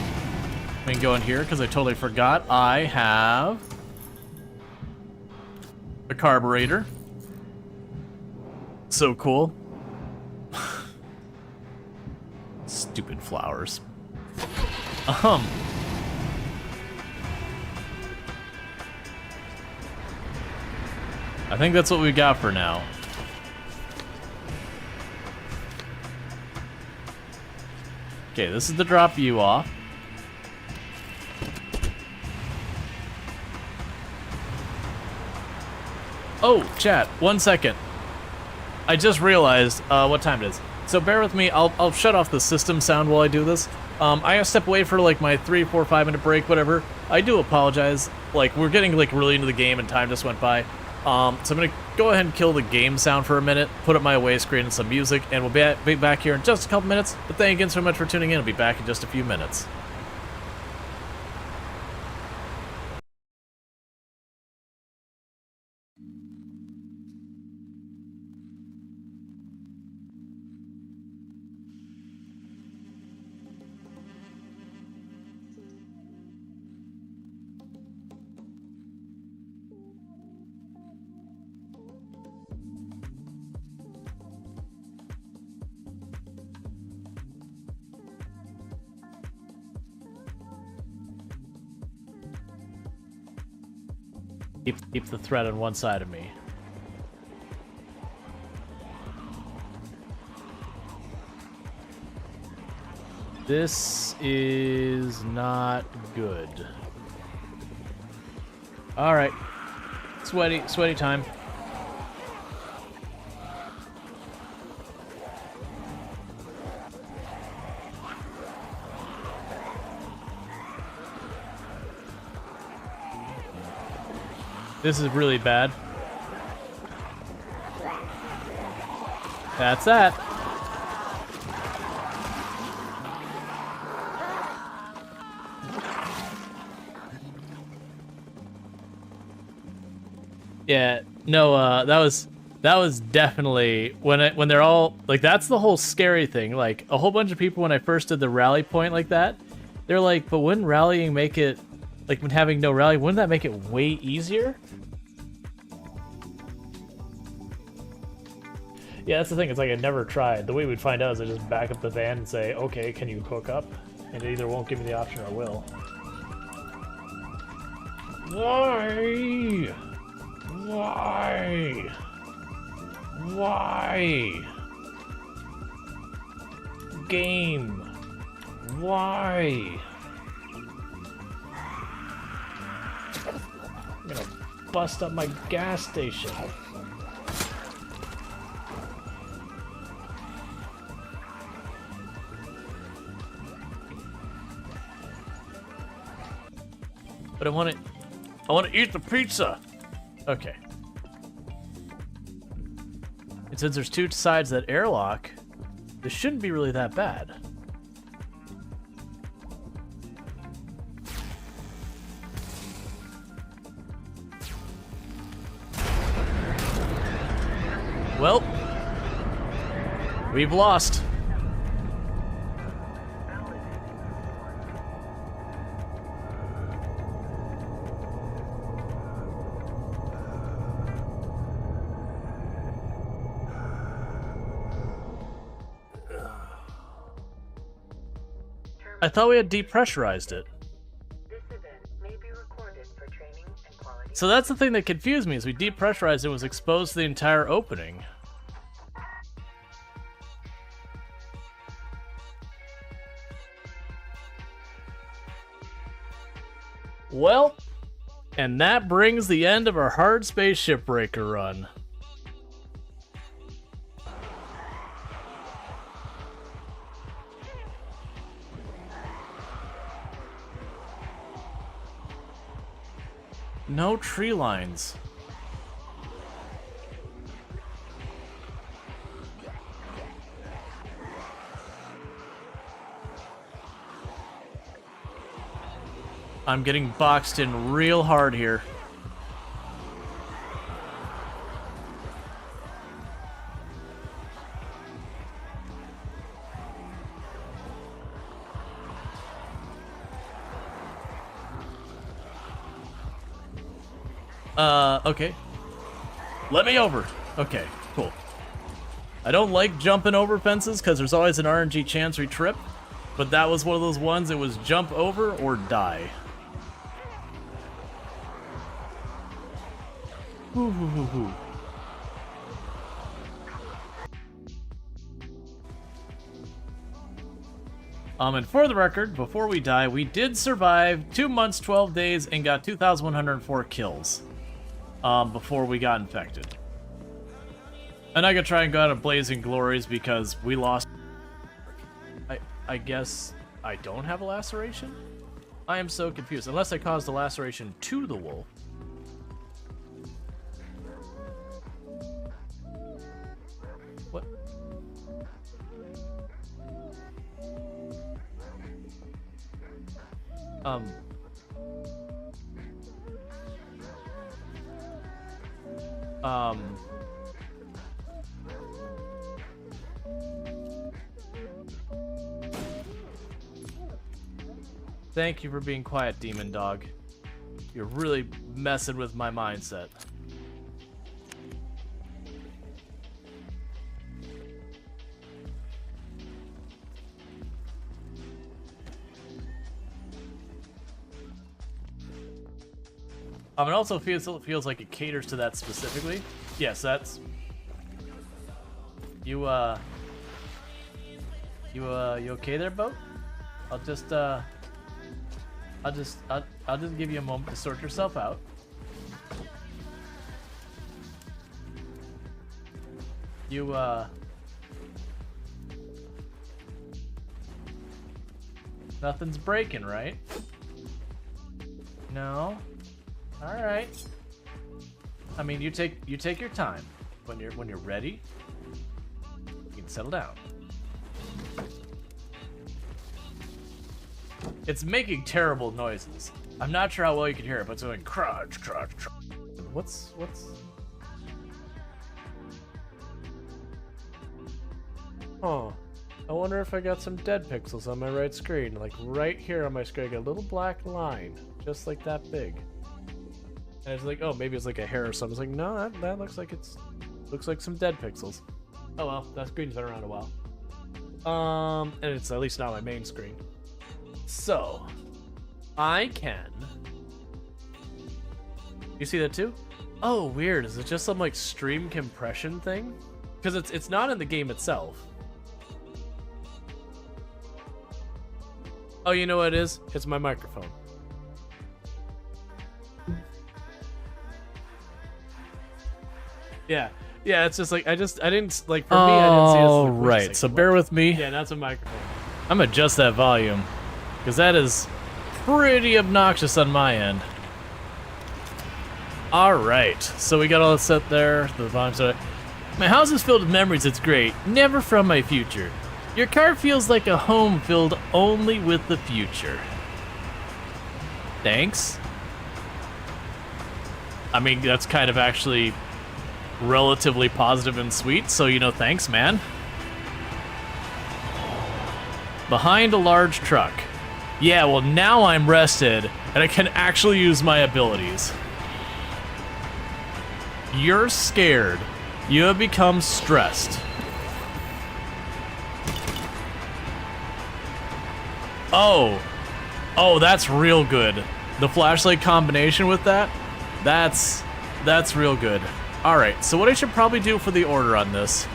We can go in here because I totally forgot I have a carburetor. So cool. Stupid flowers. I think that's what we got for now. Okay, this is to drop you off. Oh, chat, 1 second. I just realized what time it is. So bear with me, I'll shut off the system sound while I do this. I gotta step away for like my 3, 4, 5 minute break, whatever. I do apologize. Like, we're getting like really into the game and time just went by. So I'm gonna go ahead and kill the game sound for a minute, put up my away screen and some music, and we'll be back here in just a couple minutes. But thank you again so much for tuning in. I'll be back in just a few minutes. Keep the thread on one side of me. This is not good. All right, sweaty time. This is really bad. That's that. Yeah, no, that was definitely when they're all like, that's the whole scary thing. Like a whole bunch of people when I first did the rally point like that, they're like, but wouldn't rallying make it, like when having no rally, wouldn't that make it way easier? Yeah, that's the thing. It's like I never tried. The way we'd find out is I just back up the van and say, okay, can you hook up? And it either won't give me the option or will. Why? Why? Why? Game. Why? I'm gonna bust up my gas station. But I want to eat the pizza. Okay. And since there's two sides that airlock, this shouldn't be really that bad. Well, we've lost. I thought we had depressurized it. This event may be recorded for training and quality. So that's the thing that confused me, is we depressurized it, was exposed to the entire opening. Well, and that brings the end of our hard space shipbreaker run. No tree lines. I'm getting boxed in real hard here. Okay. Let me over. Okay, cool. I don't like jumping over fences because there's always an RNG chance we trip, but that was one of those ones, it was jump over or die. Hoo, hoo, hoo, hoo. And for the record, before we die, we did survive 2 months, 12 days, and got 2,104 kills. Before we got infected. I'm not gonna try and go out of blazing glories because we lost. I guess I don't have a laceration? I am so confused. Unless I caused a laceration to the wolf. What? Thank you for being quiet, Demon Dog. You're really messing with my mindset. It also feels like it caters to that specifically. Yes, that's you. You okay there, boat? I'll just give you a moment to sort yourself out. You nothing's breaking, right? No. All right. I mean, you take your time. When you're ready, you can settle down. It's making terrible noises. I'm not sure how well you can hear it, but it's going crunch, crunch, crunch. What's... Oh, I wonder if I got some dead pixels on my right screen. Like right here on my screen, I got a little black line, just like that big. And I was like, oh, maybe it's like a hair or something. I was like, no, that looks like looks like some dead pixels. Oh well, that screen's been around a while. And it's at least not my main screen. So, I can. You see that too? Oh, weird. Is it just some like stream compression thing? Because it's not in the game itself. Oh, you know what it is? It's my microphone. Yeah, it's just like I didn't like for me. I didn't see it. Oh, right. So bear with me. Yeah, that's a microphone. I'm gonna adjust that volume because that is pretty obnoxious on my end. All right, so we got all set there. The volume's set. My house is filled with memories. It's great. Never from my future. Your car feels like a home filled only with the future. Thanks. I mean, that's kind of actually relatively positive and sweet, so, you know, thanks, man. Behind a large truck. Yeah, well, now I'm rested, and I can actually use my abilities. You're scared. You have become stressed. Oh, that's real good. The flashlight combination with that's real good. All right, so what I should probably do for the order on this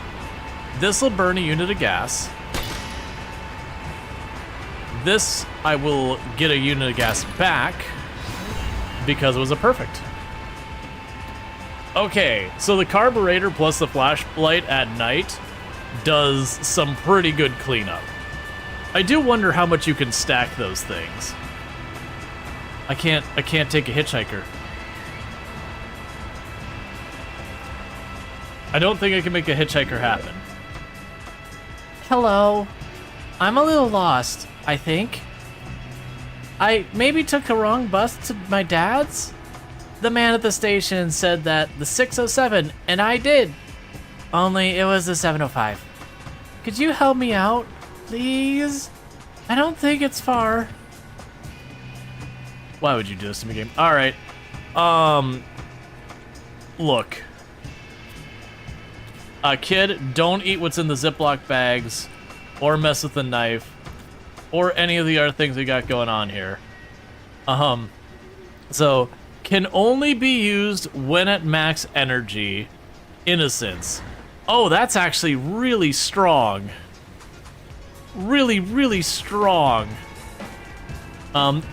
will burn a unit of gas. This, I will get a unit of gas back because it was a perfect. Okay, so the carburetor plus the flashlight at night does some pretty good cleanup. I do wonder how much you can stack those things. I can't take a hitchhiker. I don't think I can make a hitchhiker happen. Hello. I'm a little lost, I think. I maybe took a wrong bus to my dad's? The man at the station said that the 607, and I did. Only it was the 705. Could you help me out, please? I don't think it's far. Why would you do this to me, game? All right. Look. Kid, don't eat what's in the Ziploc bags, or mess with the knife, or any of the other things we got going on here. So, can only be used when at max energy. Innocence. Oh, that's actually really strong. Really, really strong.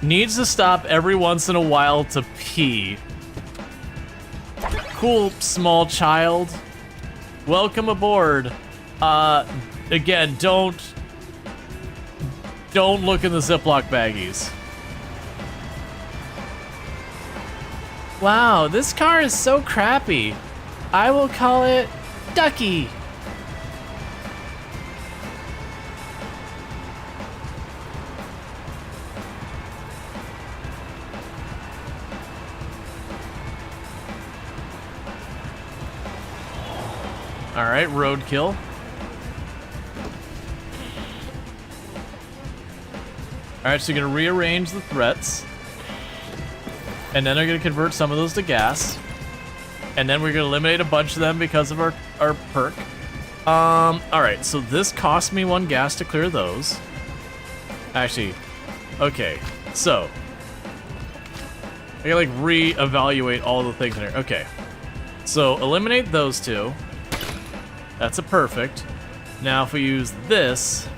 Needs to stop every once in a while to pee. Cool, small child. Welcome aboard. Again, don't look in the Ziploc baggies. Wow, this car is so crappy. I will call it Ducky. All right, roadkill. All right, so you're gonna rearrange the threats. And then they're gonna convert some of those to gas. And then we're gonna eliminate a bunch of them because of our perk. All right, so this cost me 1 gas to clear those. Actually, okay, so I gotta like re-evaluate all the things in here. Okay, so eliminate those 2. That's a perfect. Now if we use this.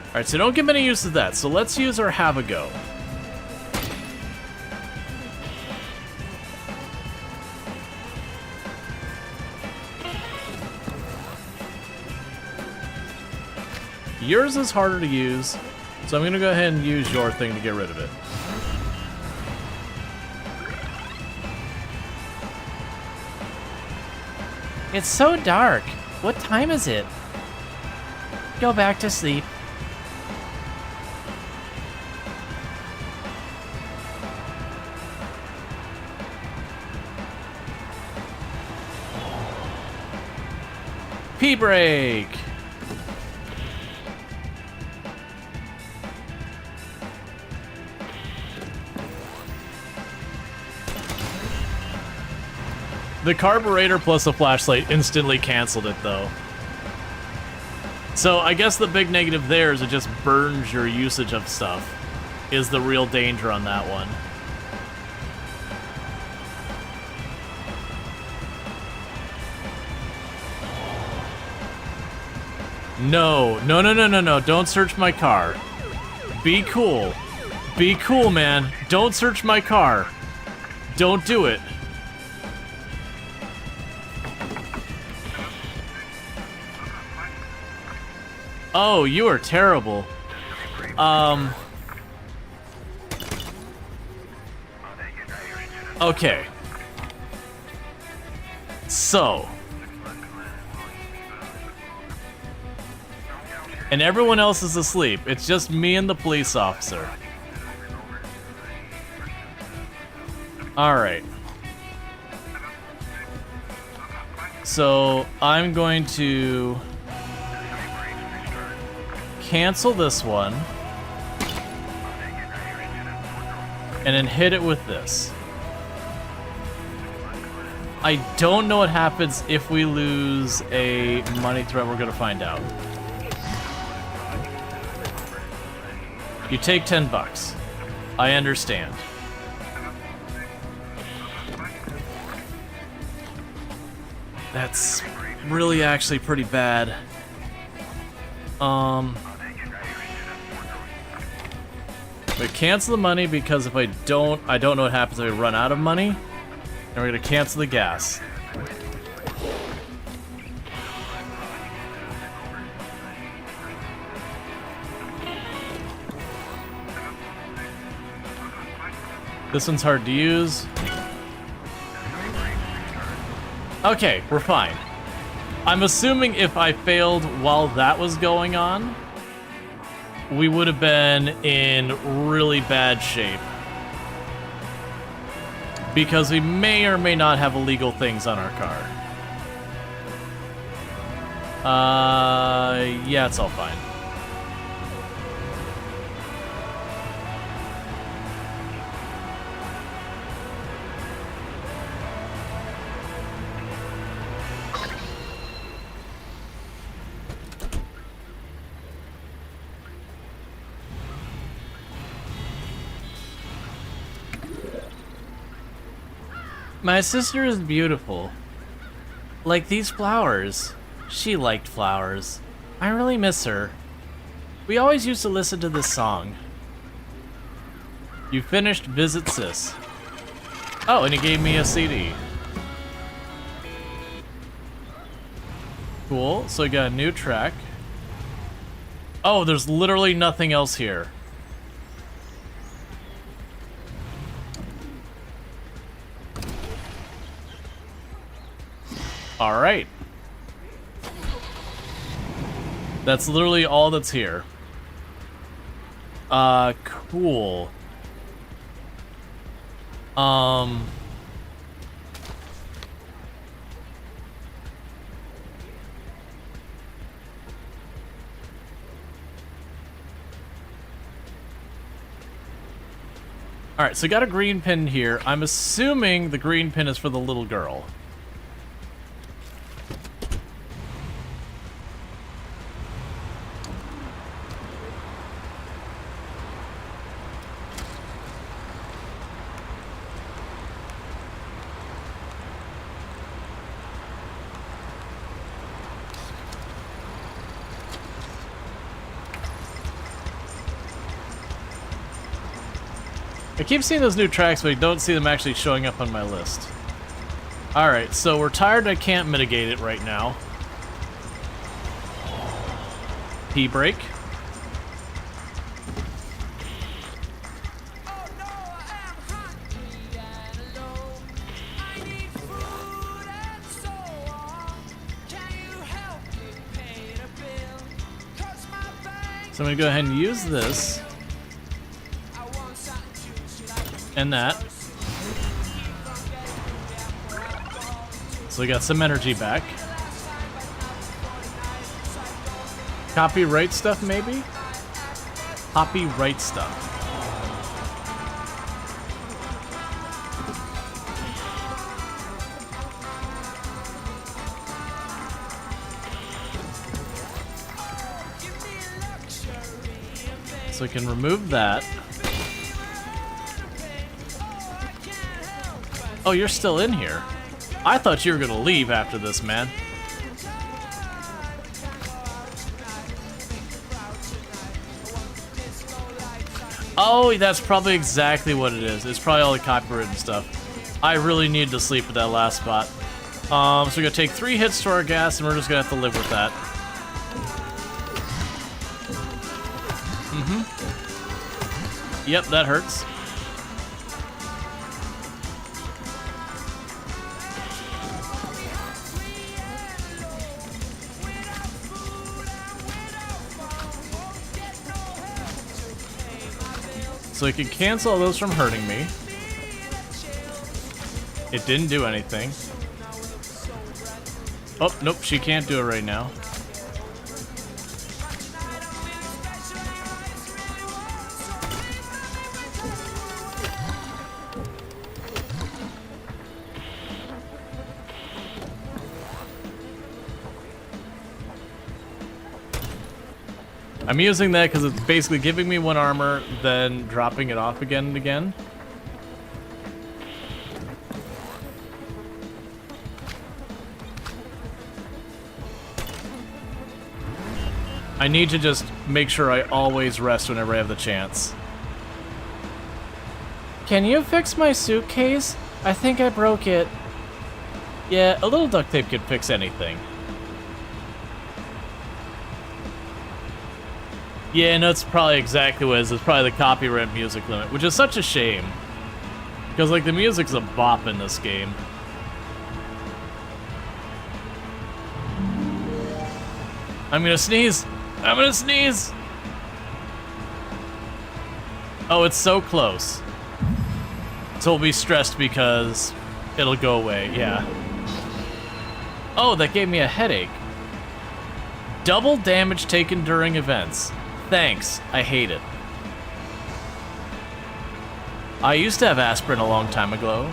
All right, so don't get many use of that. So let's use our have a go. Yours is harder to use, so I'm gonna go ahead and use your thing to get rid of it. It's so dark. What time is it? Go back to sleep. P-brake! The carburetor plus a flashlight instantly canceled it, though. So I guess the big negative there is it just burns your usage of stuff, is the real danger on that one. No, no, no, no, no, no, don't search my car. Be cool. Be cool, man. Don't search my car. Don't do it. Oh, you are terrible. Okay. So. And everyone else is asleep. It's just me and the police officer. Alright. So, I'm going to cancel this one. And then hit it with this. I don't know what happens if we lose a money threat. We're gonna find out. You take 10 bucks. I understand. That's really actually pretty bad. But cancel the money because if I don't know what happens if I run out of money. And we're gonna cancel the gas. This one's hard to use. Okay, we're fine. I'm assuming if I failed while that was going on, we would have been in really bad shape. Because we may or may not have illegal things on our car. Yeah, it's all fine. My sister is beautiful. Like these flowers. She liked flowers. I really miss her. We always used to listen to this song. You finished Visit Sis. Oh, and he gave me a CD. Cool, so I got a new track. Oh, there's literally nothing else here. All right. That's literally all that's here. Cool. All right, so I got a green pin here. I'm assuming the green pin is for the little girl. I keep seeing those new tracks, but I don't see them actually showing up on my list. Alright, so we're tired and I can't mitigate it right now. P-brake. So I'm gonna go ahead and use this. And that. So we got some energy back. Copyright stuff, maybe? Copyright stuff. So we can remove that. Oh, you're still in here. I thought you were gonna leave after this, man. Oh, that's probably exactly what it is. It's probably all the copyrighted stuff. I really need to sleep at that last spot. So we're gonna take 3 hits to our gas, and we're just gonna have to live with that. Yep, that hurts. So we can cancel all those from hurting me. It didn't do anything. Oh, nope, she can't do it right now. I'm using that because it's basically giving me 1 armor, then dropping it off again and again. I need to just make sure I always rest whenever I have the chance. Can you fix my suitcase? I think I broke it. Yeah, a little duct tape could fix anything. Yeah, no, it's probably exactly what it is. It's probably the copyright music limit, which is such a shame. Because, like, the music's a bop in this game. I'm gonna sneeze! I'm gonna sneeze! Oh, it's so close. So we'll be stressed because it'll go away, yeah. Oh, that gave me a headache. Double damage taken during events. Thanks, I hate it. I used to have aspirin a long time ago.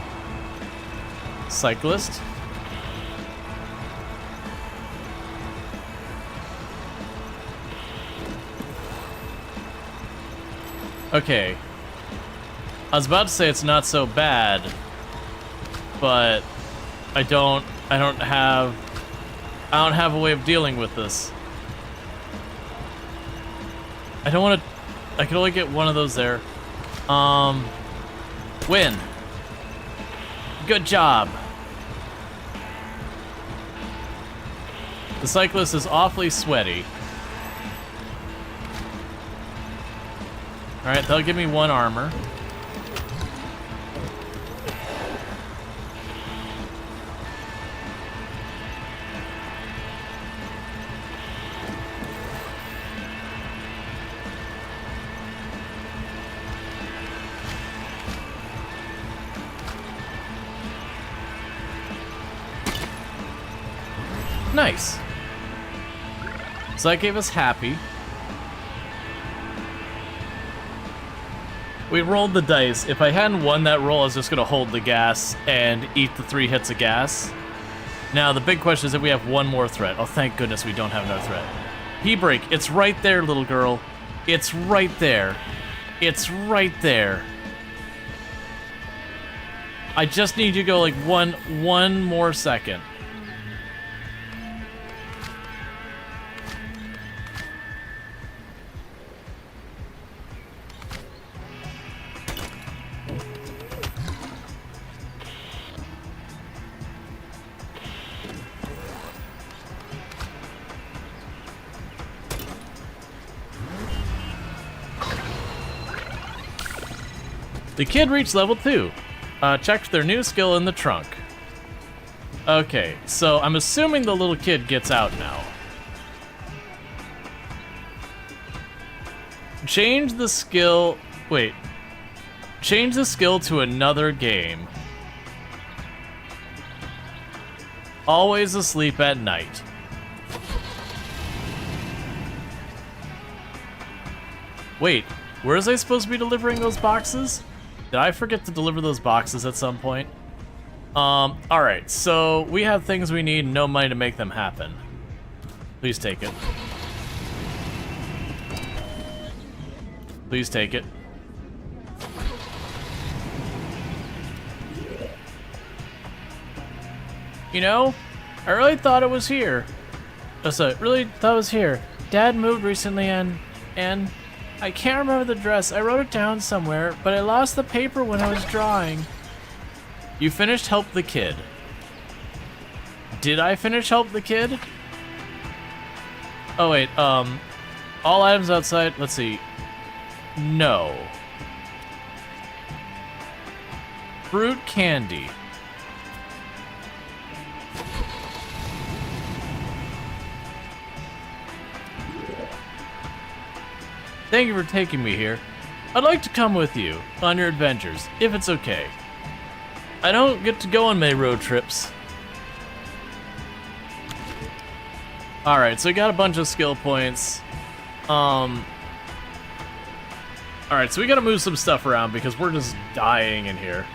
Cyclist. Okay. I was about to say it's not so bad, but I don't have a way of dealing with this. I don't want to. I can only get one of those there. Win. Good job. The cyclist is awfully sweaty. All right, that'll give me 1 armor. Nice. So that gave us happy. We rolled the dice. If I hadn't won that roll, I was just gonna hold the gas and eat the 3 hits of gas. Now, the big question is if we have 1 more threat. Oh, thank goodness we don't have another threat. P-brake, it's right there, little girl. It's right there. It's right there. I just need you to go like one more second. The kid reached level 2. Checked their new skill in the trunk. Okay, so I'm assuming the little kid gets out now. Change the skill... Wait. Change the skill to another game. Always asleep at night. Wait, where was I supposed to be delivering those boxes? Did I forget to deliver those boxes at some point? Alright, so we have things we need and no money to make them happen. Please take it. Please take it. You know, I really thought it was here. Really thought it was here. Dad moved recently and I can't remember the address. I wrote it down somewhere, but I lost the paper when I was drawing. You finished Help the Kid. Did I finish Help the Kid? Oh wait, all items outside, let's see. No. Fruit candy. Thank you for taking me here. I'd like to come with you on your adventures, if it's okay. I don't get to go on many road trips. Alright, so we got a bunch of skill points. Alright, so we gotta move some stuff around because we're just dying in here.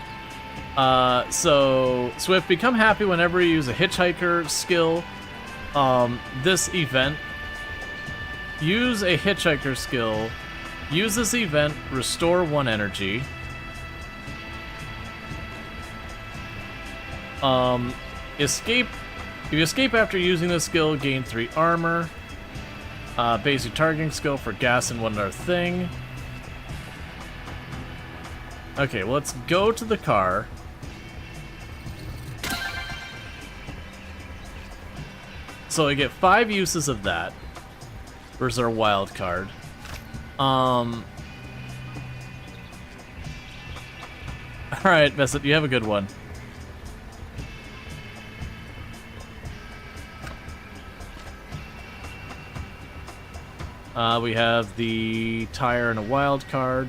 So, Swift, become happy whenever you use a hitchhiker skill. This event. Use a hitchhiker skill. Use this event, restore 1 energy. Escape. If you escape after using this skill, gain 3 armor. Basic targeting skill for gas and one other thing. Okay, well, let's go to the car. So I get 5 uses of that. Where's our wild card? Alright, Vesset, you have a good one. We have the tire and a wild card.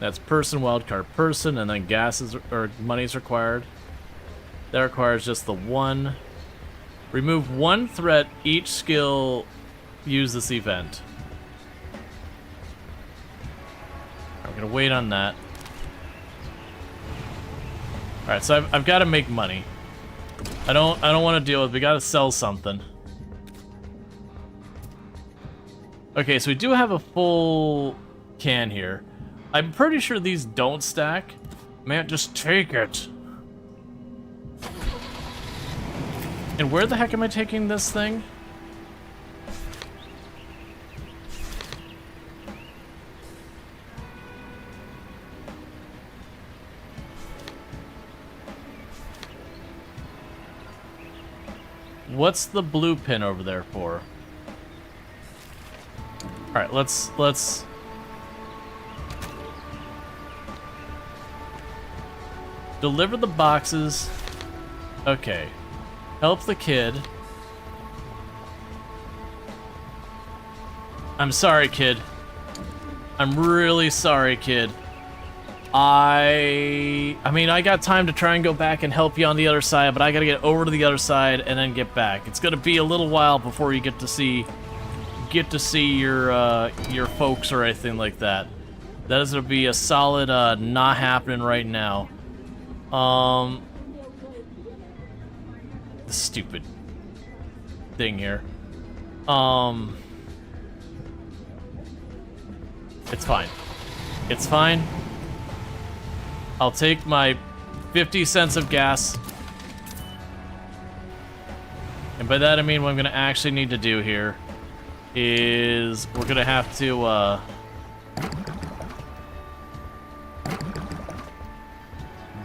That's person, wild card, person, and then gas is, or money is required. That requires just the 1. Remove 1 threat each skill use this event. I'm gonna wait on that. Alright, so I've got to make money. I don't want to deal with. We got to sell something. Okay, so we do have a full can here. I'm pretty sure these don't stack. Man, just take it. And where the heck am I taking this thing? What's the blue pin over there for? All right, let's deliver the boxes. Okay. Help the kid. I'm sorry, kid. I'm really sorry, kid. I mean, I got time to try and go back and help you on the other side, but I gotta get over to the other side and then get back. It's gonna be a little while before you get to see your folks or anything like that. That is gonna be a solid not happening right now. The stupid thing here. It's fine. It's fine. I'll take my 50 cents of gas. And by that I mean what I'm gonna actually need to do here is we're gonna have to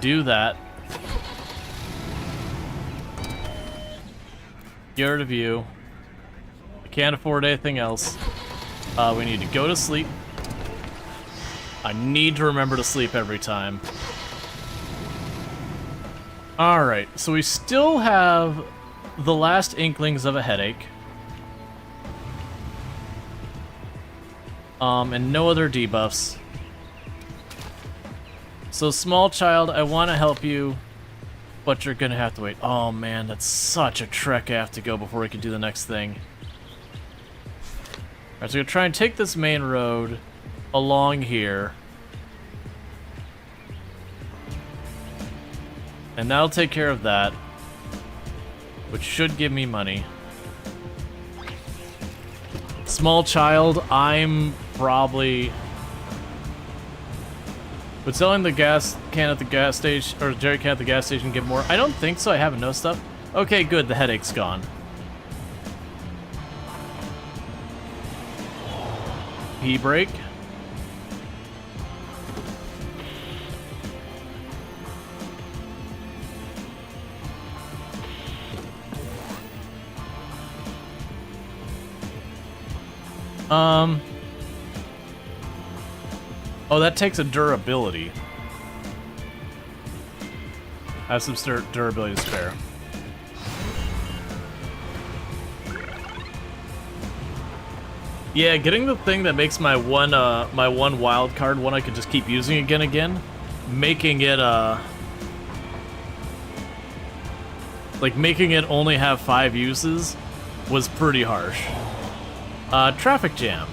do that. Get rid of you. I can't afford anything else. We need to go to sleep. I need to remember to sleep every time. Alright, so we still have the last inklings of a headache. And no other debuffs. So, small child, I want to help you, but you're gonna have to wait. Oh man, that's such a trek I have to go before we can do the next thing. Alright, so we're gonna try and take this main road along here. And that'll take care of that. Which should give me money. Small child, I'm probably... Would selling the gas can at the gas station, or jerry can at the gas station get more? I don't think so, I have enough stuff. Okay, good, the headache's gone. P-brake. Oh, that takes a durability. I have some durability to spare. Yeah, getting the thing that makes my one wild card one I could just keep using again, making it like making it only have 5 uses was pretty harsh. Traffic jam.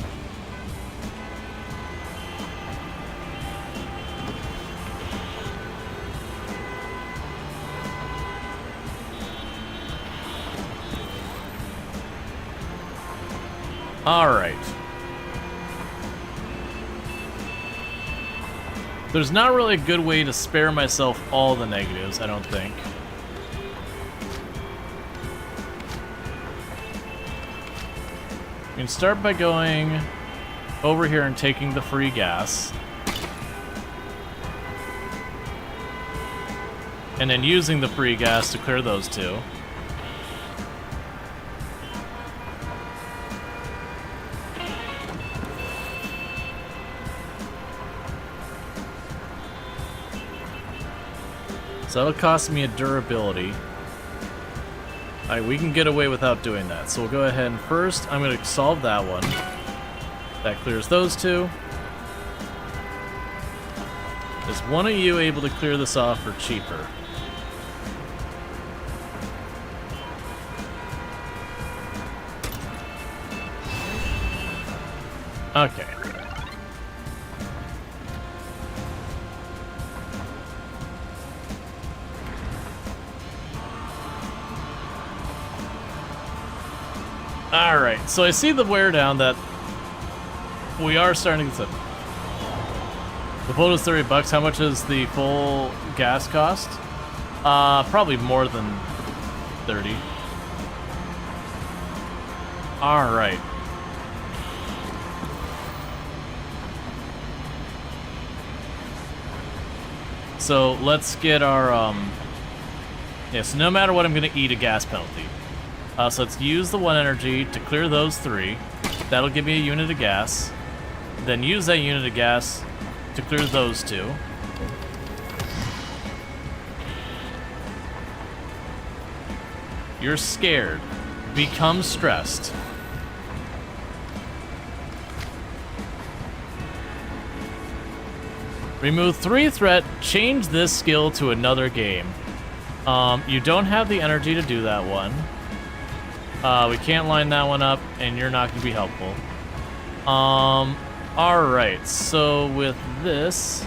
Alright. There's not really a good way to spare myself all the negatives, I don't think. You can start by going over here and taking the free gas. And then using the free gas to clear those two. So that'll cost me a durability. Alright, we can get away without doing that. So we'll go ahead and first, I'm going to solve that one. That clears those two. Is one of you able to clear this off for cheaper? Okay. Alright, so I see the wear down that we are starting to... The boat is $30. How much is the full gas cost? Probably more than 30. Alright. So let's get our, yeah, so no matter what, I'm gonna eat a gas penalty. So let's use the 1 energy to clear those 3. That'll give me a unit of gas. Then use that unit of gas to clear those 2. You're scared. Become stressed. Remove 3 threat, change this skill to another game. You don't have the energy to do that one. We can't line that one up, and you're not going to be helpful. Alright, so with this...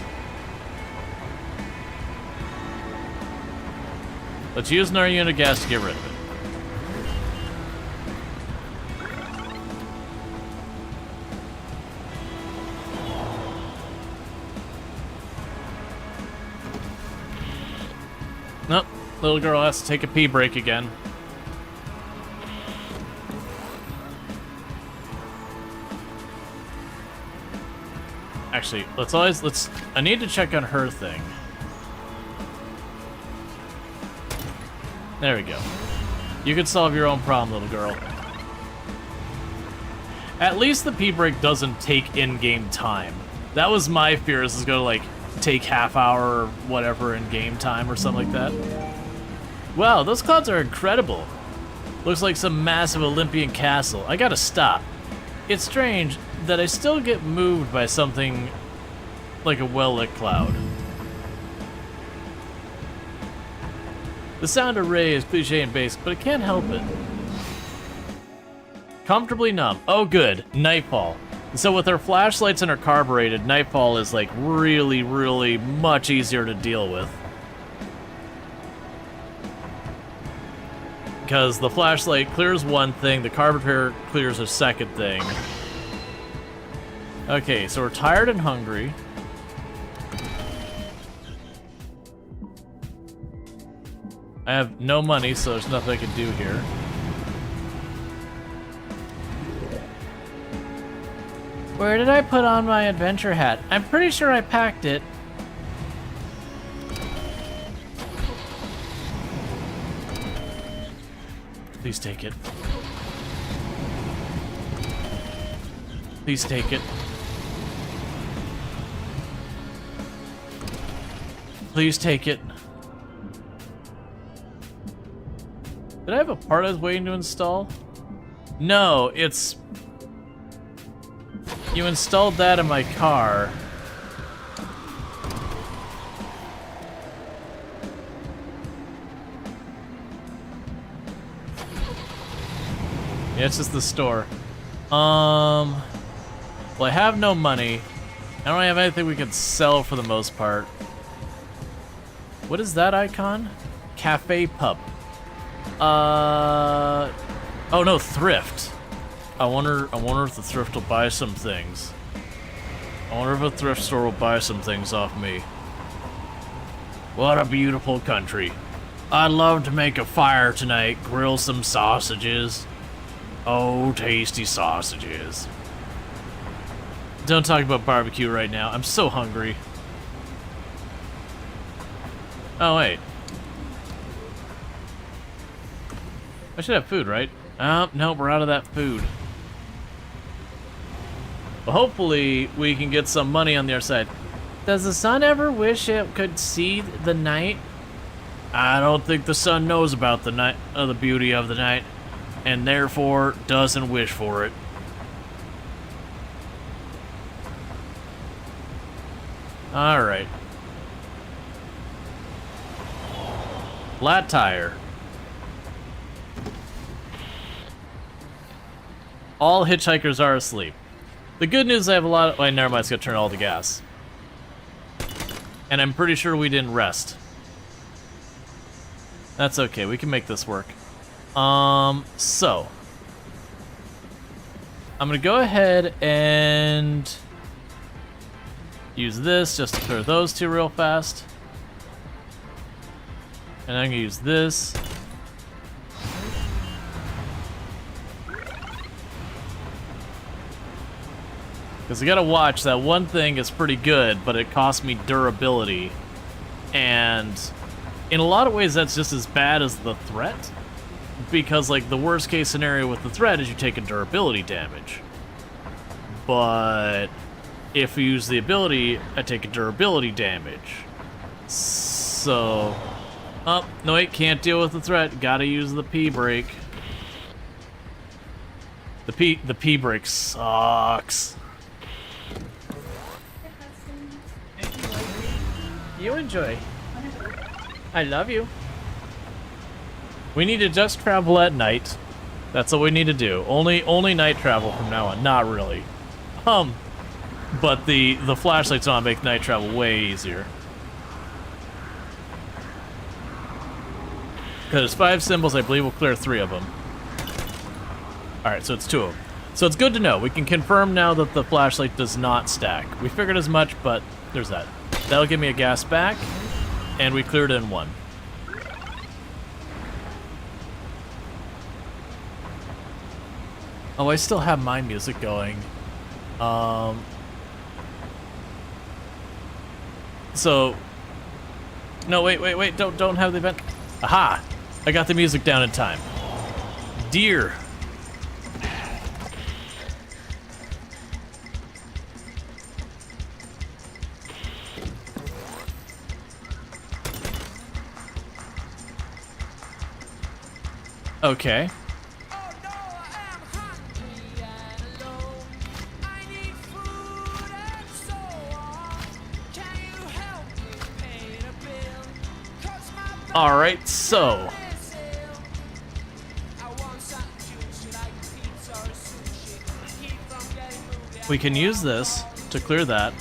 Let's use another unit of gas to get rid of it. Nope, little girl has to take a pee break again. Actually, I need to check on her thing. There we go. You can solve your own problem, little girl. At least the P-break doesn't take in-game time. That was my fear, is gonna, like, take half hour or whatever in game time or something like that. Wow, those clouds are incredible. Looks like some massive Olympian castle. I gotta stop. It's strange that I still get moved by something like a well-lit cloud. The sound array is cliche and basic, but I can't help it. Comfortably numb. Oh, good. Nightfall. So with our flashlights and our carbureted, Nightfall is like really, really much easier to deal with. Because the flashlight clears one thing, the carburetor clears a second thing. Okay, so we're tired and hungry. I have no money, so there's nothing I can do here. Where did I put on my adventure hat? I'm pretty sure I packed it. Please take it. Please take it. Please take it. Did I have a part I was waiting to install? No, it's... You installed that in my car. Yeah, it's just the store. Well, I have no money. I don't have anything we can sell for the most part. What is that icon? Cafe Pub. Oh no, thrift. I wonder if the thrift will buy some things. I wonder if a thrift store will buy some things off me. What a beautiful country. I'd love to make a fire tonight, grill some sausages. Oh, tasty sausages. Don't talk about barbecue right now. I'm so hungry. Oh, wait. I should have food, right? No, we're out of that food. But hopefully, we can get some money on the other side. Does the sun ever wish it could see the night? I don't think the sun knows about the night, the beauty of the night, and therefore doesn't wish for it. All right. Flat tire. All hitchhikers are asleep. The good news, I have a lot of... Wait, never mind, it's gonna turn all the gas. And I'm pretty sure we didn't rest. That's okay, we can make this work. So. I'm gonna go ahead and use this just to clear those two real fast. And I'm gonna use this. Because I gotta watch, that one thing is pretty good, but it costs me durability. And in a lot of ways, that's just as bad as the threat. Because, like, the worst case scenario with the threat is you take a durability damage. But if you use the ability, I take a durability damage. So... Oh, no wait, can't deal with the threat. Gotta use the P-brake. The P-brake sucks. You enjoy. I love you. We need to just travel at night. That's what we need to do. Only night travel from now on. Not really. But the flashlight's on make night travel way easier. Because 5 symbols, I believe, will clear 3 of them. Alright, so it's 2 of them. So it's good to know. We can confirm now that the flashlight does not stack. We figured as much, but there's that. That'll give me a gas back, and we cleared it in 1. Oh, I still have my music going. So... No, wait, don't have the event. Aha! I got the music down in time. Deer. Okay. Alright, so... We can use this to clear that.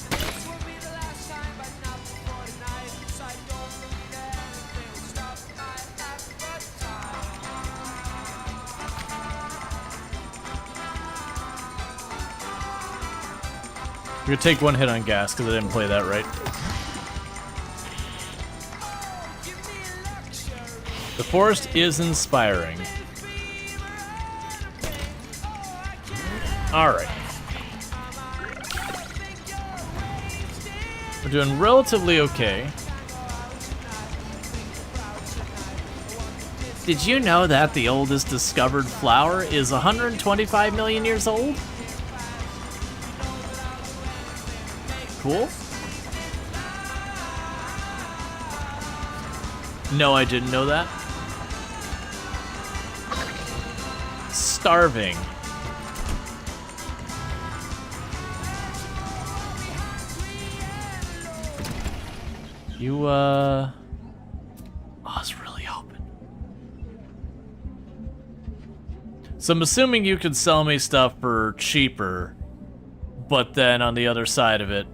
We're gonna take one hit on gas because I didn't play that right. The forest is inspiring. Alright. We're doing relatively okay. Did you know that the oldest discovered flower is 125 million years old? Cool. No, I didn't know that. Starving. You, Oh, it's really open. So I'm assuming you could sell me stuff for cheaper, but then on the other side of it,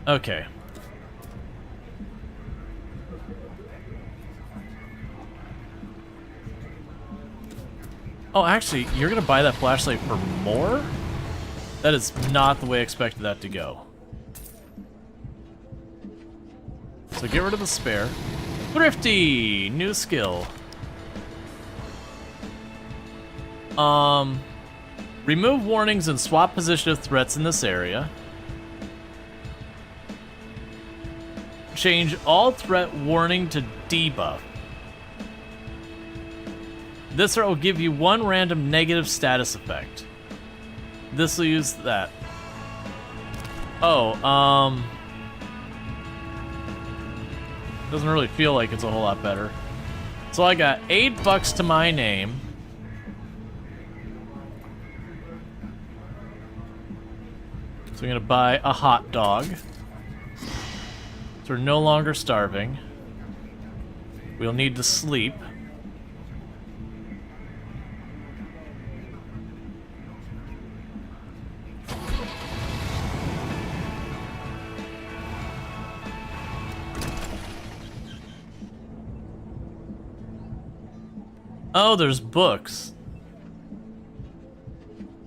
okay. Oh, actually, you're gonna buy that flashlight for more? That is not the way I expected that to go. So get rid of the spare. Thrifty! New skill. Remove warnings and swap position of threats in this area. Change all threat warning to debuff. This will give you one random negative status effect. This will use that. Oh, doesn't really feel like it's a whole lot better. So I got $8 to my name. So I'm gonna buy a hot dog. So we're no longer starving. We'll need to sleep. Oh, there's books.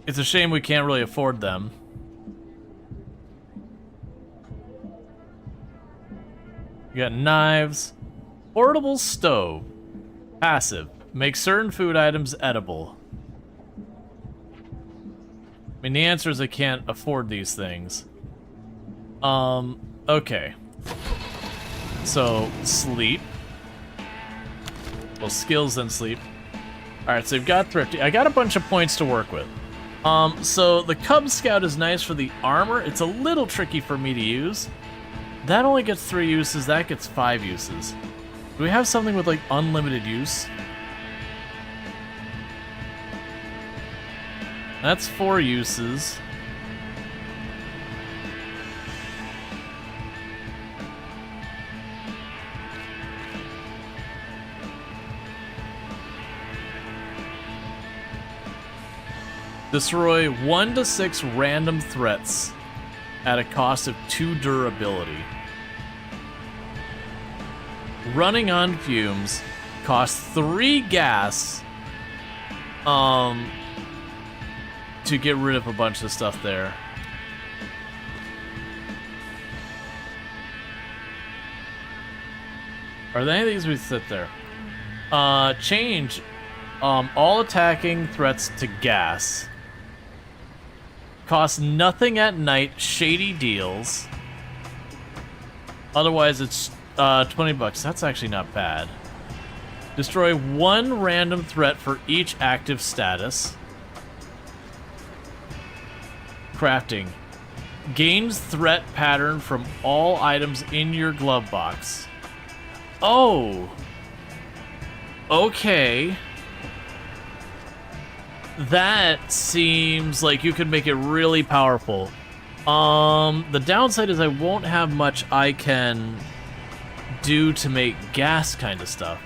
It's a shame we can't really afford them. We got knives. Portable stove. Passive. Make certain food items edible. I mean, the answer is I can't afford these things. Okay. So, sleep. Well, skills then sleep. Alright, so we've got thrifty. I got a bunch of points to work with. So the Cub Scout is nice for the armor. It's a little tricky for me to use. That only gets 3 uses, that gets 5 uses. Do we have something with, like, unlimited use? That's 4 uses. Destroy 1 to 6 random threats at a cost of 2 durability. Running on fumes costs 3 gas to get rid of a bunch of stuff there. Are there any of these we sit there? Change all attacking threats to gas. Costs nothing at night, shady deals. Otherwise, it's $20. That's actually not bad. Destroy 1 random threat for each active status. Crafting. Gains threat pattern from all items in your glove box. Oh! Okay. That seems like you could make it really powerful. The downside is I won't have much I can do to make gas kind of stuff.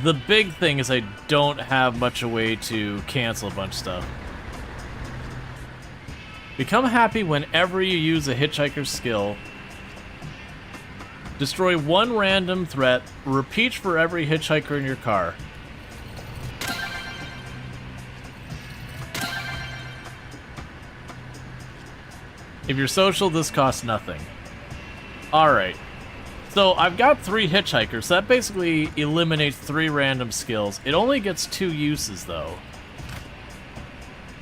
The big thing is I don't have much a way to cancel a bunch of stuff. Become happy whenever you use a hitchhiker's skill. Destroy one random threat. Repeat for every hitchhiker in your car. If you're social, this costs nothing. Alright. So I've got 3 hitchhikers, so that basically eliminates 3 random skills. It only gets 2 uses, though,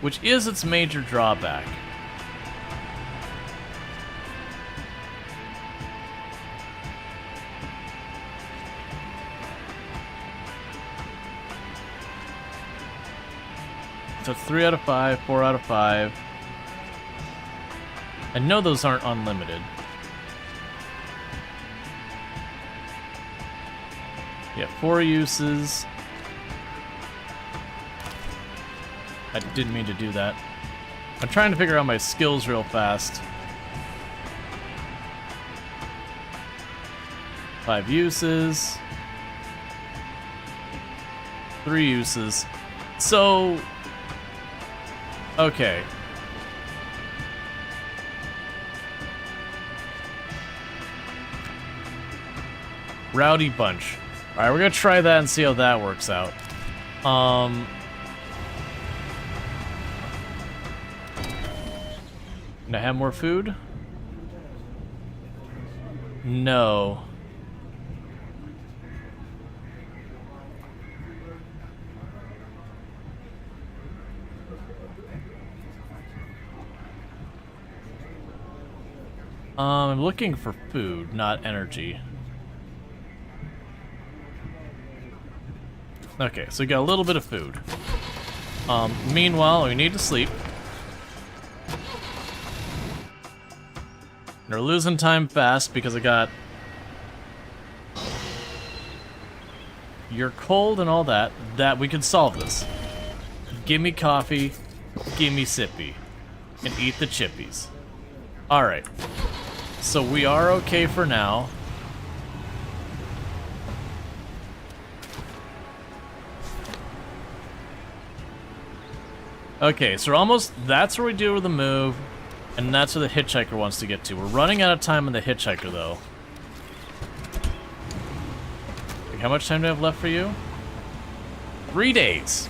which is its major drawback. So it's 3 out of 5, 4 out of 5. I know those aren't unlimited. Yeah, 4 uses. I didn't mean to do that. I'm trying to figure out my skills real fast. 5 uses. 3 uses. So... okay. Rowdy Bunch. Alright, we're gonna try that and see how that works out. Can I have more food? No. I'm looking for food, not energy. Okay, so we got a little bit of food. Meanwhile, we need to sleep. And we're losing time fast because I got... you're cold and all that. That we can solve this. Give me coffee, give me sippy, and eat the chippies. Alright. So we are okay for now. Okay, so we're almost... that's where we do the move, and that's where the hitchhiker wants to get to. We're running out of time on the hitchhiker, though. Like, how much time do I have left for you? 3 days.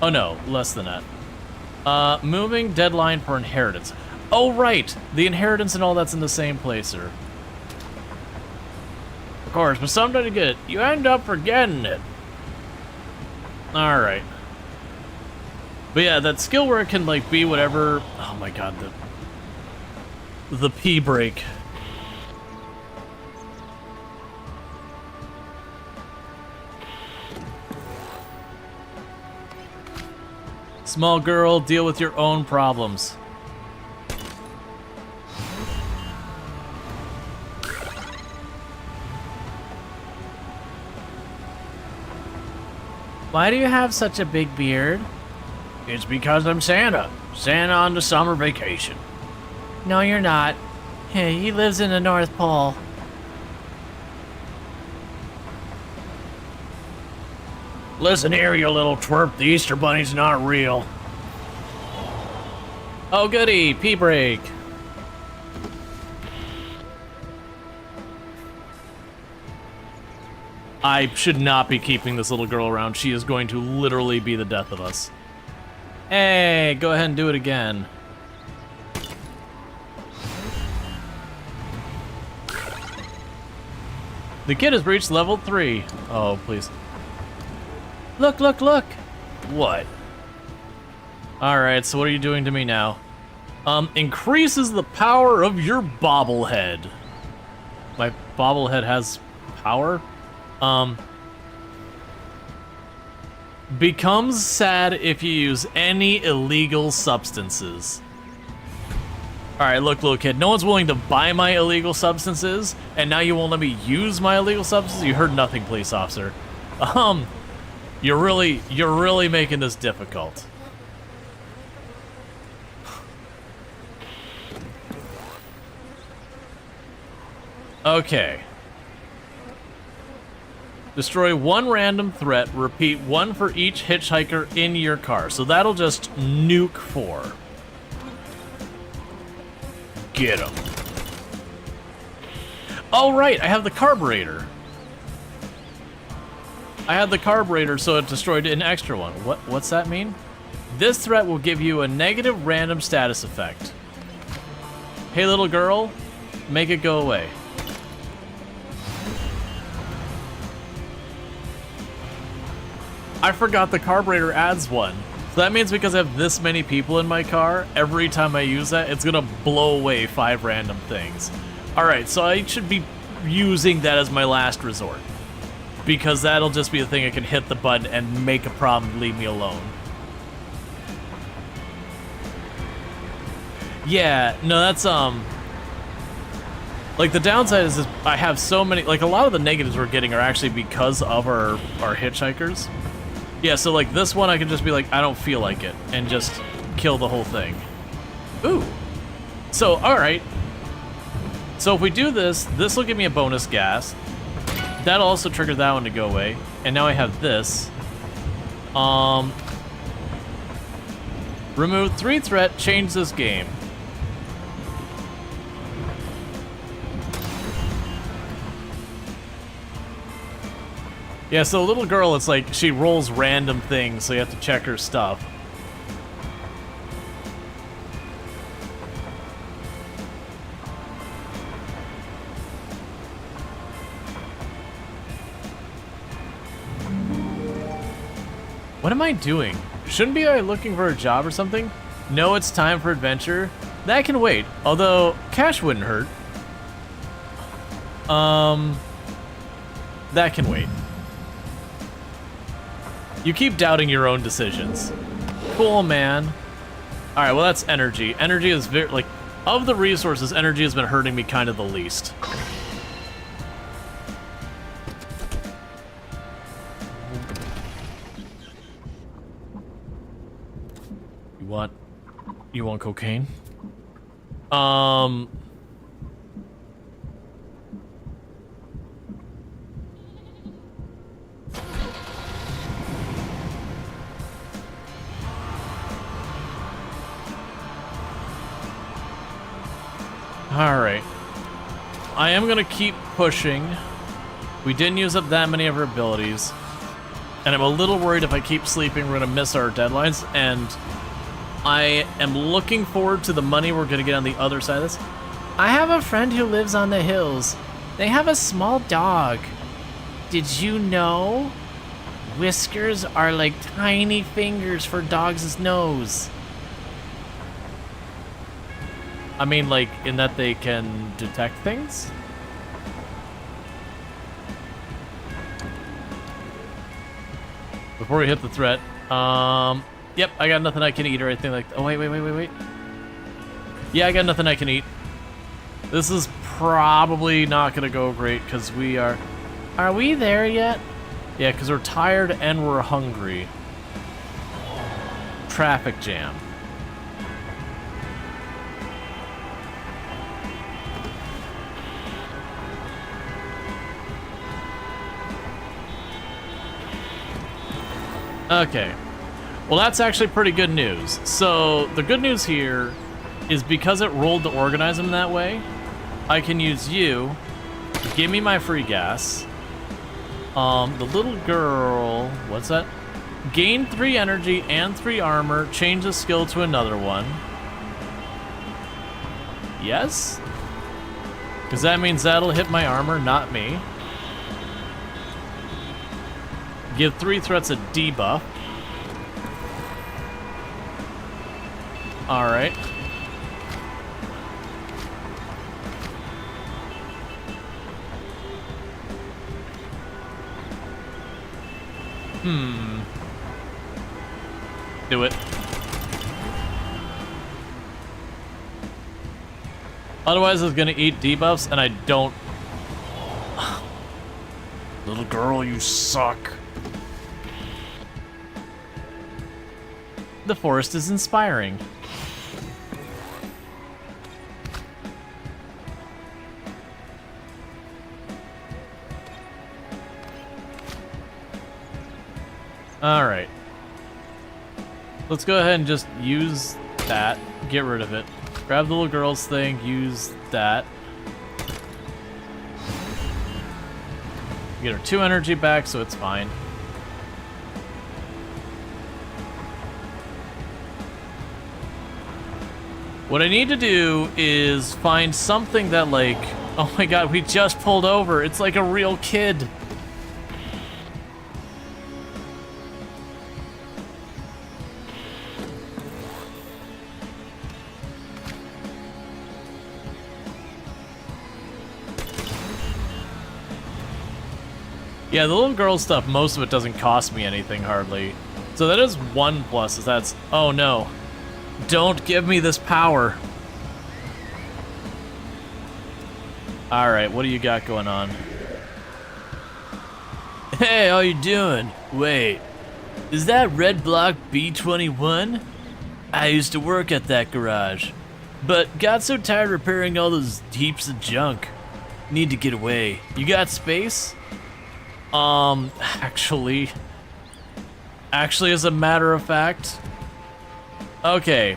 Oh no, less than that. Moving deadline for inheritance. Oh right, the inheritance and all that's in the same placer. Of course, but sometimes you get, you end up forgetting it. Alright. But yeah, that skill where it can, like, be whatever... oh my god, the pee break. Small girl, deal with your own problems. Why do you have such a big beard? It's because I'm Santa. Santa on the summer vacation. No, you're not. Hey, he lives in the North Pole. Listen here, you little twerp. The Easter Bunny's not real. Oh goody, pee break. I should not be keeping this little girl around. She is going to literally be the death of us. Hey, go ahead and do it again. The kid has reached level 3. Oh, please. Look, look, look! What? Alright, so what are you doing to me now? Increases the power of your bobblehead. My bobblehead has power? Becomes sad if you use any illegal substances. All right, look, little kid. No one's willing to buy my illegal substances, and now you won't let me use my illegal substances. You heard nothing, police officer. You're really making this difficult. Okay. Destroy one random threat. Repeat one for each hitchhiker in your car. So that'll just nuke 4. Get him. Oh, right, I have the carburetor. I had the carburetor, so it destroyed an extra one. What's that mean? This threat will give you a negative random status effect. Hey, little girl, make it go away. I forgot the carburetor adds one. So that means because I have this many people in my car, every time I use that, it's gonna blow away 5 random things. Alright, so I should be using that as my last resort. Because that'll just be the thing I can hit the button and make a problem and leave me alone. Yeah, no, that's, like, the downside is I have so many, like, a lot of the negatives we're getting are actually because of our hitchhikers. Yeah, so, like, this one I can just be like, I don't feel like it, and just kill the whole thing. Ooh. So, alright. So if we do this, this will give me a bonus gas. That'll also trigger that one to go away. And now I have this. Remove 3 threat, change this game. Yeah, so little girl, it's like she rolls random things, so you have to check her stuff. What am I doing? Shouldn't be I looking for a job or something? No, it's time for adventure. That can wait, although cash wouldn't hurt. That can wait. You keep doubting your own decisions. Cool, man. Alright, well that's energy. Energy is very, like, of the resources, energy has been hurting me kind of the least. You want cocaine? Alright. I am gonna keep pushing. We didn't use up that many of our abilities. And I'm a little worried if I keep sleeping, we're gonna miss our deadlines, and I am looking forward to the money we're gonna get on the other side of this. I have a friend who lives on the hills. They have a small dog. Did you know? Whiskers are like tiny fingers for dogs' nose. I mean, like, in that they can detect things? Before we hit the threat, yep, I got nothing I can eat or anything like that. Oh, wait. Yeah, I got nothing I can eat. This is probably not gonna go great, because we are... Are we there yet? Yeah, because we're tired and we're hungry. Traffic jam. Okay. Well, that's actually pretty good news. So, the good news here is because it rolled to organize them that way, I can use you, give me my free gas. The little girl, what's that? Gain 3 energy and 3 armor, change the skill to another one. Yes? Because that means that'll hit my armor, not me. Give 3 threats a debuff. Alright. Do it. Otherwise, it's gonna eat debuffs, and I don't. Little girl, you suck. The forest is inspiring. Alright. Let's go ahead and just use that. Get rid of it. Grab the little girl's thing, use that. Get her 2 energy back, so it's fine. What I need to do is find something that, like, oh my god, we just pulled over. It's like a real kid. Yeah, the little girl stuff, most of it doesn't cost me anything, hardly. So that is one plus, is that's... Oh no. Don't give me this power. Alright, what do you got going on? Hey, how you doing? Wait, is that Red Block B21? I used to work at that garage, but got so tired repairing all those heaps of junk. Need to get away. You got space? Actually, as a matter of fact, okay,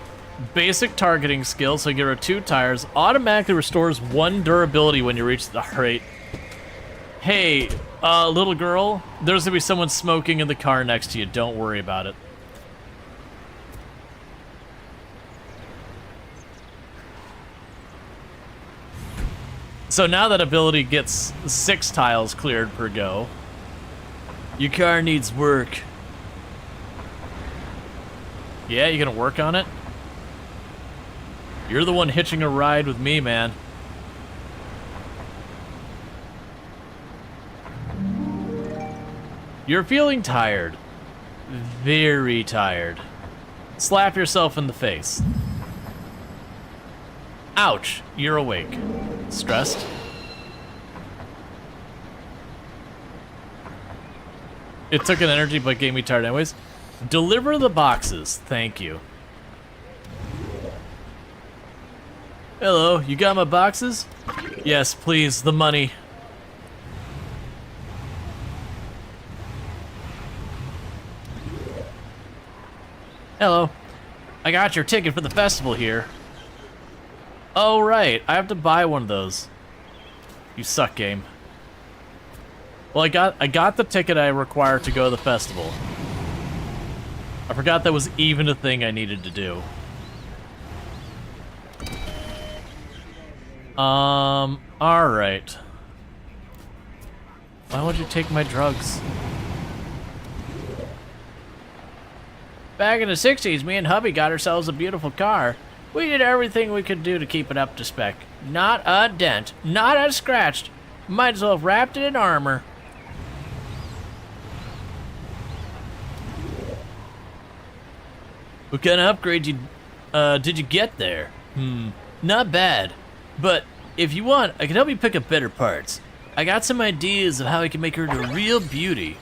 basic targeting skill, so give her 2 tires, automatically restores 1 durability when you reach the rate. Hey, little girl, there's gonna be someone smoking in the car next to you, don't worry about it. So now that ability gets 6 tiles cleared per go. Your car needs work. Yeah, you gonna work on it? You're the one hitching a ride with me, man. You're feeling tired. Very tired. Slap yourself in the face. Ouch, you're awake. Stressed? It took an energy, but gave me tired anyways. Deliver the boxes, thank you. Hello, you got my boxes? Yes, please, the money. Hello, I got your ticket for the festival here. Oh right, I have to buy one of those. You suck, game. Well, I got the ticket I require to go to the festival. I forgot that was even a thing I needed to do. Alright. Why would you take my drugs? Back in the 60s, me and hubby got ourselves a beautiful car. We did everything we could do to keep it up to spec. Not a dent, not a scratch. Might as well have wrapped it in armor. What kind of upgrade did you get there? Not bad. But if you want, I can help you pick up better parts. I got some ideas of how I can make her into a real beauty.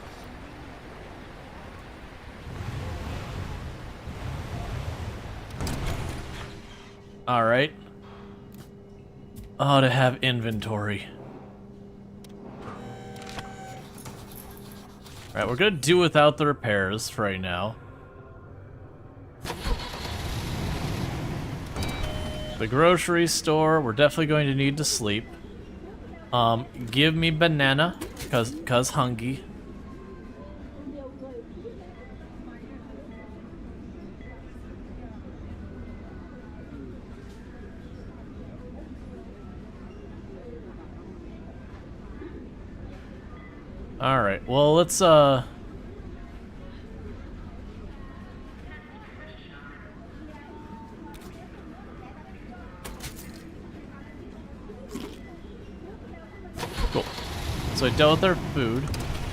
Alright. Oh, to have inventory. Alright, we're gonna do without the repairs for right now. The grocery store, we're definitely going to need to sleep. Give me banana, cause hungry. Alright, well, let's, Cool. So I dealt with our food.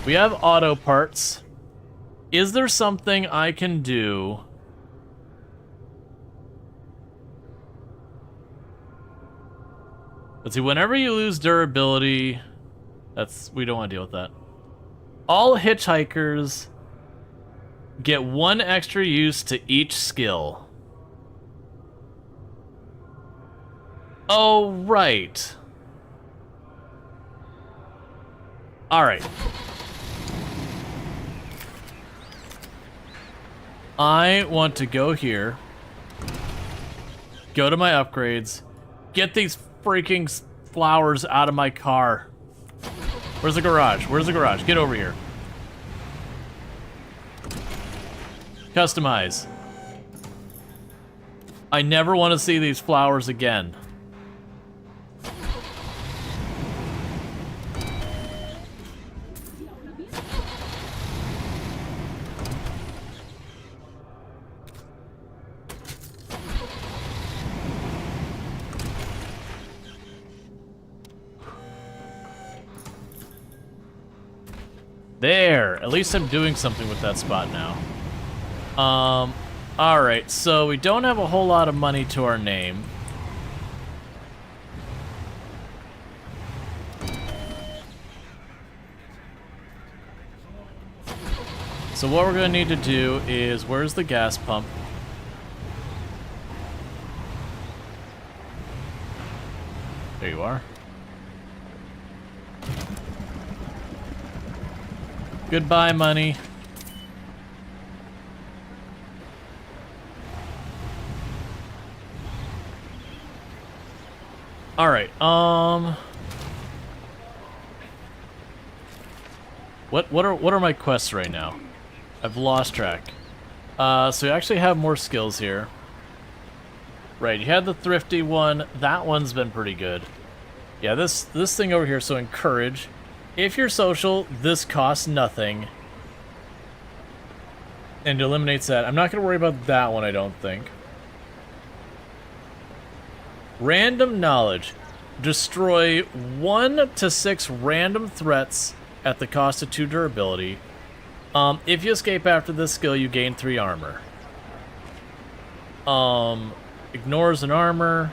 We have auto parts. Is there something I can do? Let's see, whenever you lose durability, we don't want to deal with that. All hitchhikers get 1 extra use to each skill. Oh, right. Alright. I want to go here, go to my upgrades, get these freaking flowers out of my car. Where's the garage? Where's the garage? Get over here. Customize. I never want to see these flowers again. There! At least I'm doing something with that spot now. Alright, so we don't have a whole lot of money to our name. So what we're gonna need to do is, where's the gas pump? There you are. Goodbye, money. All right. What are my quests right now? I've lost track. So you actually have more skills here. Right, you had the thrifty one. That one's been pretty good. Yeah, this thing over here, so encourage. If you're social, this costs nothing. And eliminates that. I'm not going to worry about that one, I don't think. Random knowledge. Destroy 1 to 6 random threats at the cost of 2 durability. If you escape after this skill, you gain 3 armor. Ignores an armor.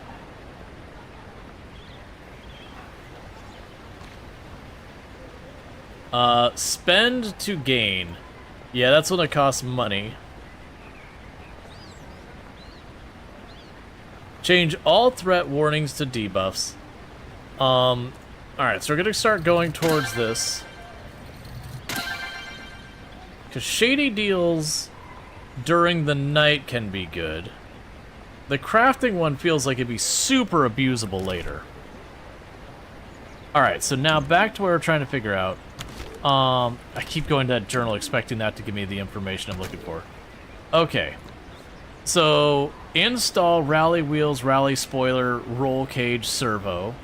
Spend to gain. Yeah, that's when it costs money. Change all threat warnings to debuffs. Alright, so we're gonna start going towards this. Because shady deals during the night can be good. The crafting one feels like it'd be super abusable later. Alright, so now back to where we're trying to figure out. I keep going to that journal expecting that to give me the information I'm looking for. Okay. So, install rally wheels, rally spoiler, roll cage, servo.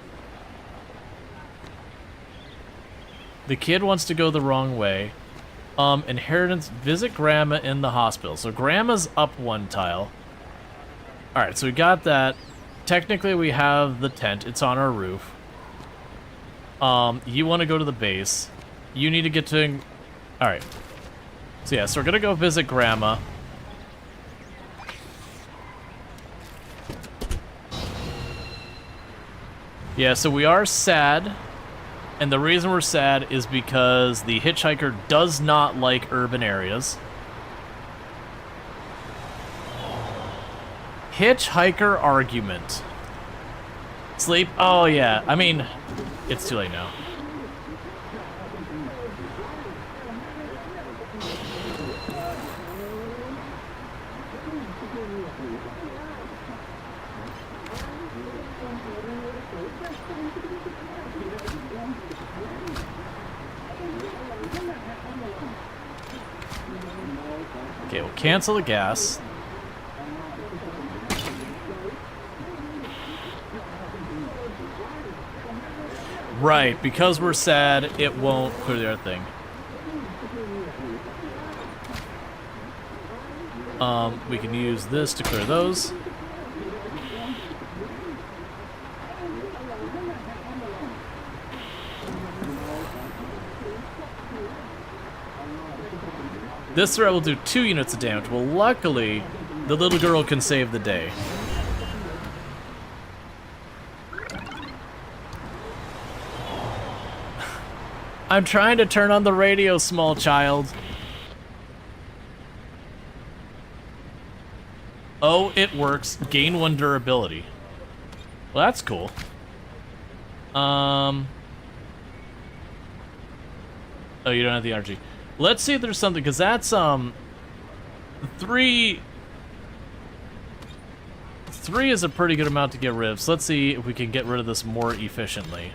The kid wants to go the wrong way. Inheritance, visit grandma in the hospital. So grandma's up 1 tile. Alright, so we got that. Technically we have the tent. It's on our roof. You want to go to the base. You need to get to... Alright. So yeah, so we're gonna go visit grandma. Yeah, so we are sad. And the reason we're sad is because the hitchhiker does not like urban areas. Hitchhiker argument. Sleep? Oh yeah, I mean, it's too late now. Okay, we'll cancel the gas. Right, because we're sad, it won't clear the other thing. We can use this to clear those. This threat will do 2 units of damage. Well, luckily, the little girl can save the day. I'm trying to turn on the radio, small child. Oh, it works. Gain 1 durability. Well, that's cool. Oh, you don't have the energy. Let's see if there's something, because that's, 3 is a pretty good amount to get rid of, so let's see if we can get rid of this more efficiently.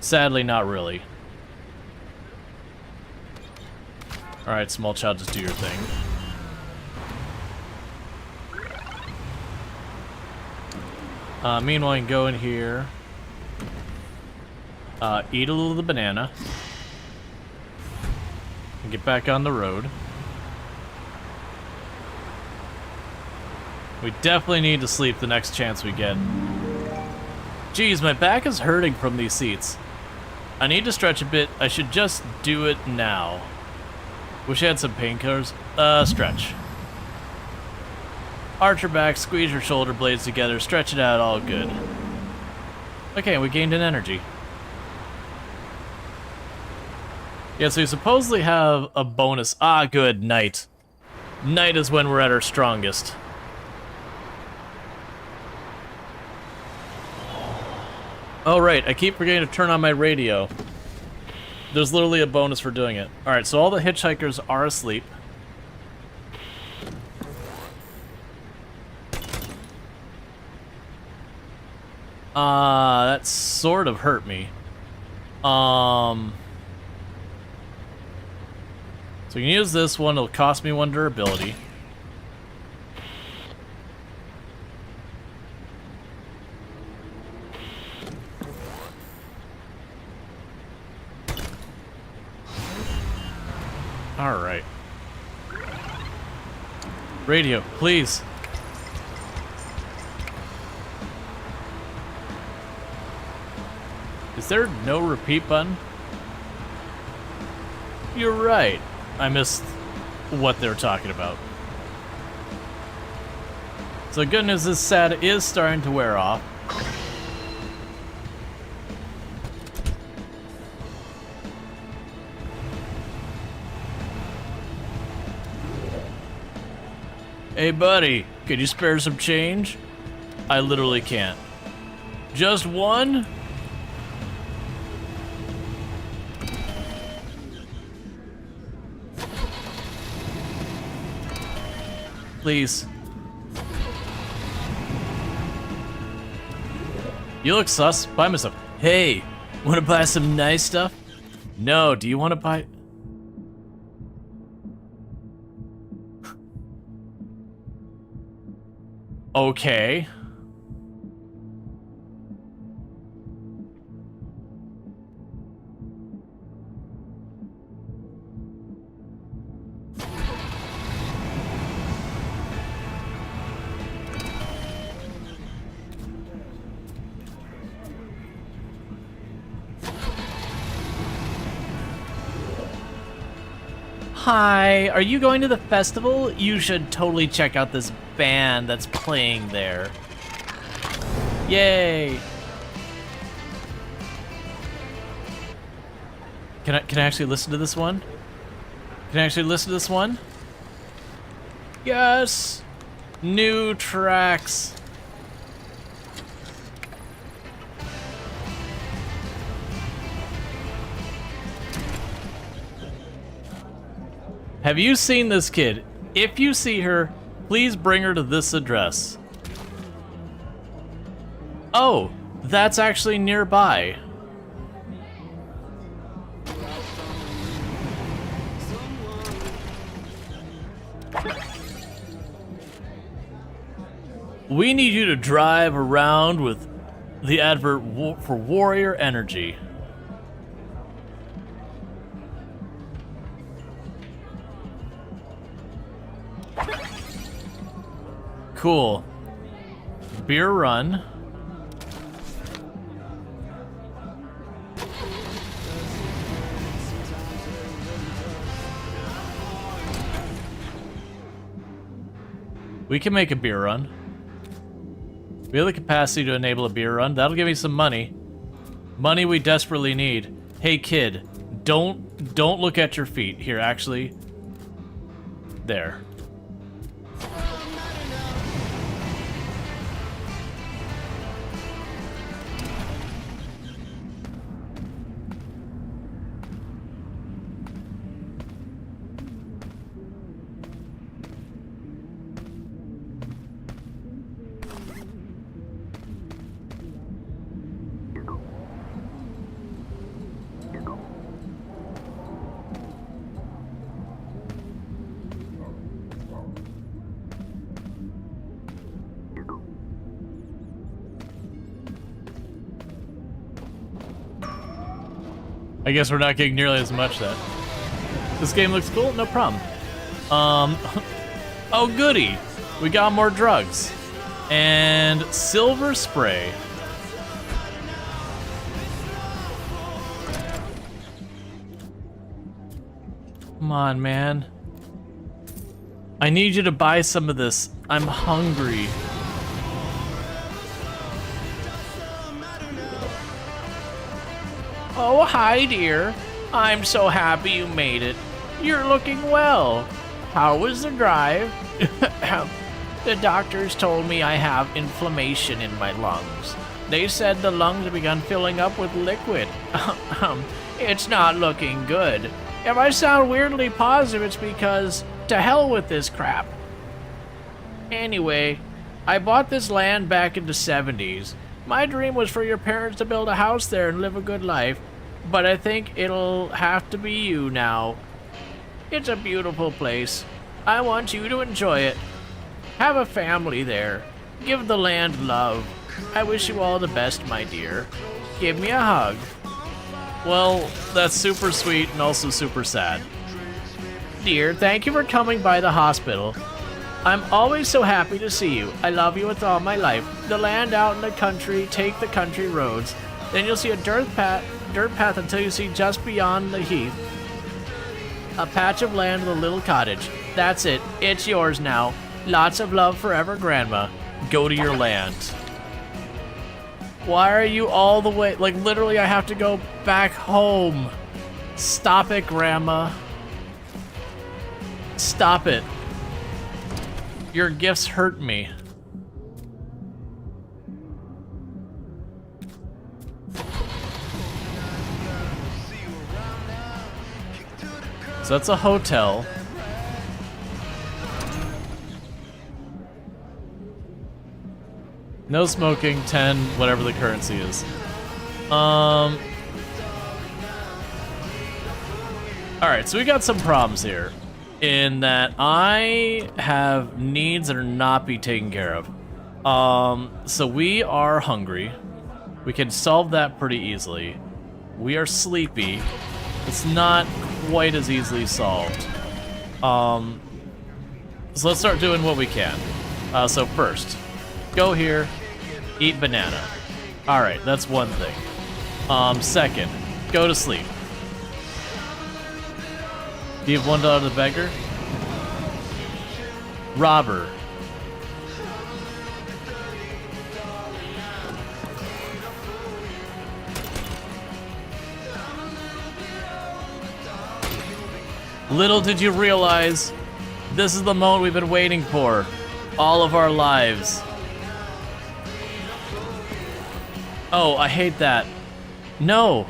Sadly, not really. Alright, small child, just do your thing. Meanwhile, you can go in here. Eat a little of the banana. And get back on the road. We definitely need to sleep the next chance we get. Jeez, my back is hurting from these seats. I need to stretch a bit. I should just do it now. Wish I had some painkillers. Stretch. Arch your back, squeeze your shoulder blades together, stretch it out, all good. Okay, we gained an energy. Yeah, so you supposedly have a bonus. Ah, good, night. Night is when we're at our strongest. Oh, right, I keep forgetting to turn on my radio. There's literally a bonus for doing it. Alright, so all the hitchhikers are asleep. That sort of hurt me. So you can use this one, it'll cost me 1 durability. Alright. Radio, please. Is there no repeat button? You're right. I missed what they're talking about. So good news is SAD is starting to wear off. Hey buddy, could you spare some change? I literally can't. Just 1? Please. You look sus. Buy me stuff. Hey, wanna buy some nice stuff? No, do you wanna buy... Okay. Hi, are you going to the festival? You should totally check out this band that's playing there. Yay! Can I actually listen to this one? Can I actually listen to this one? Yes! New tracks. Have you seen this kid? If you see her, please bring her to this address. Oh, that's actually nearby. We need you to drive around with the advert for Warrior Energy. Cool. Beer run. We can make a beer run. We have the capacity to enable a beer run. That'll give me some money. Money we desperately need. Hey kid, don't look at your feet. Here, actually. There. I guess we're not getting nearly as much then. This game looks cool, no problem. Oh goody, we got more drugs. And silver spray. Come on, man. I need you to buy some of this. I'm hungry. Oh, hi, dear. I'm so happy you made it. You're looking well. How was the drive? The doctors told me I have inflammation in my lungs. They said the lungs have begun filling up with liquid. It's not looking good. If I sound weirdly positive, it's because to hell with this crap. Anyway, I bought this land back in the 70s. My dream was for your parents to build a house there and live a good life, but I think it'll have to be you now. It's a beautiful place. I want you to enjoy it. Have a family there. Give the land love. I wish you all the best, my dear. Give me a hug. Well, that's super sweet and also super sad. Dear, thank you for coming by the hospital. I'm always so happy to see you. I love you with all my life. The land out in the country, take the country roads. Then you'll see a dirt path until you see just beyond the heath a patch of land with a little cottage. That's it. It's yours now. Lots of love forever, Grandma. Go to your land. Why are you all the way... Like, literally, I have to go back home. Stop it, Grandma. Stop it. Your gifts hurt me. So that's a hotel. No smoking, 10, whatever the currency is. Alright, so we got some problems here. In that I have needs that are not being taken care of. So we are hungry. We can solve that pretty easily. We are sleepy. It's not quite as easily solved. So let's start doing what we can. So first, go here, eat banana. Alright, that's one thing. Second, go to sleep. Give $1 to the beggar. Robber. Little did you realize, this is the moment we've been waiting for all of our lives. Oh, I hate that. No,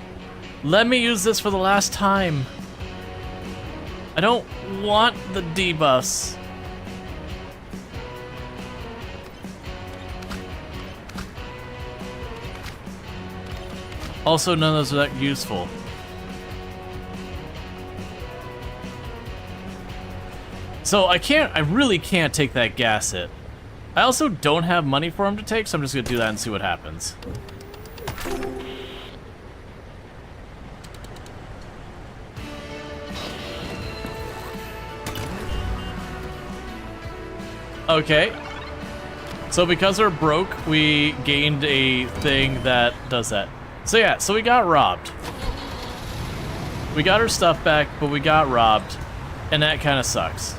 let me use this for the last time. I don't want the debuffs. Also, none of those are that useful. So I really can't take that gas hit. I also don't have money for him to take, so I'm just gonna do that and see what happens. Okay. So because we're broke, we gained a thing that does that. So yeah, so we got robbed. We got our stuff back, but we got robbed, and that kind of sucks.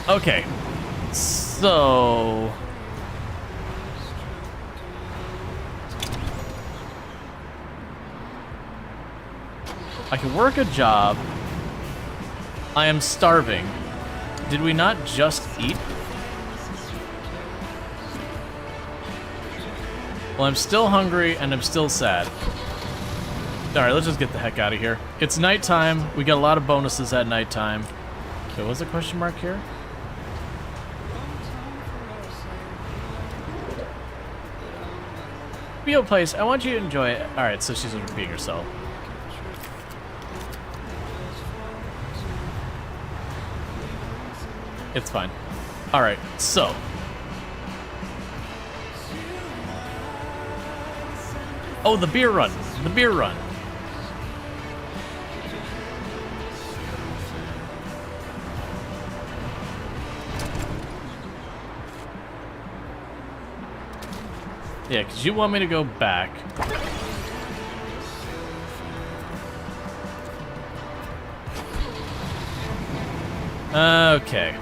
Okay. So... I can work a job. I am starving. Did we not just eat? Well, I'm still hungry and I'm still sad. Alright, let's just get the heck out of here. It's nighttime. We get a lot of bonuses at nighttime. Okay, what's the question mark here? Bio place, I want you to enjoy it. Alright, so she's repeating herself. It's fine. Alright, so. Oh, the beer run. The beer run. Yeah, because you want me to go back. Okay.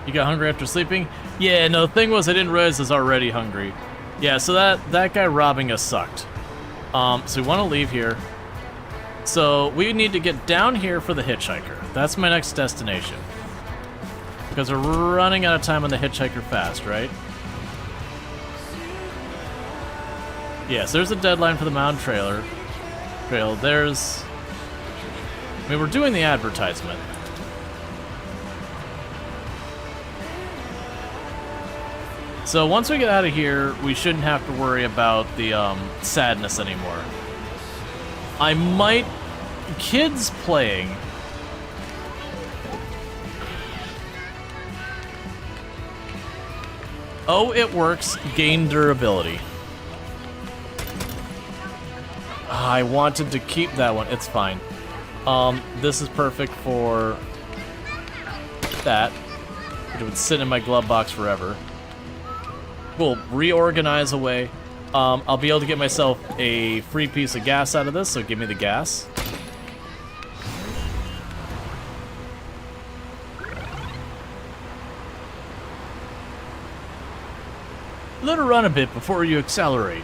You got hungry after sleeping? Yeah, no, the thing was I didn't realize I was already hungry. Yeah, so that guy robbing us sucked. So we want to leave here. So we need to get down here for the hitchhiker. That's my next destination. Because we're running out of time on the hitchhiker fast, right? Yes, there's a deadline for the mountain trail. There's... I mean, we're doing the advertisement. So once we get out of here, we shouldn't have to worry about the sadness anymore. I might... Kids playing. Oh, it works. Gain durability. I wanted to keep that one. It's fine. This is perfect for that. It would sit in my glove box forever. We'll reorganize away. I'll be able to get myself a free piece of gas out of this, so give me the gas. Let her run a bit before you accelerate.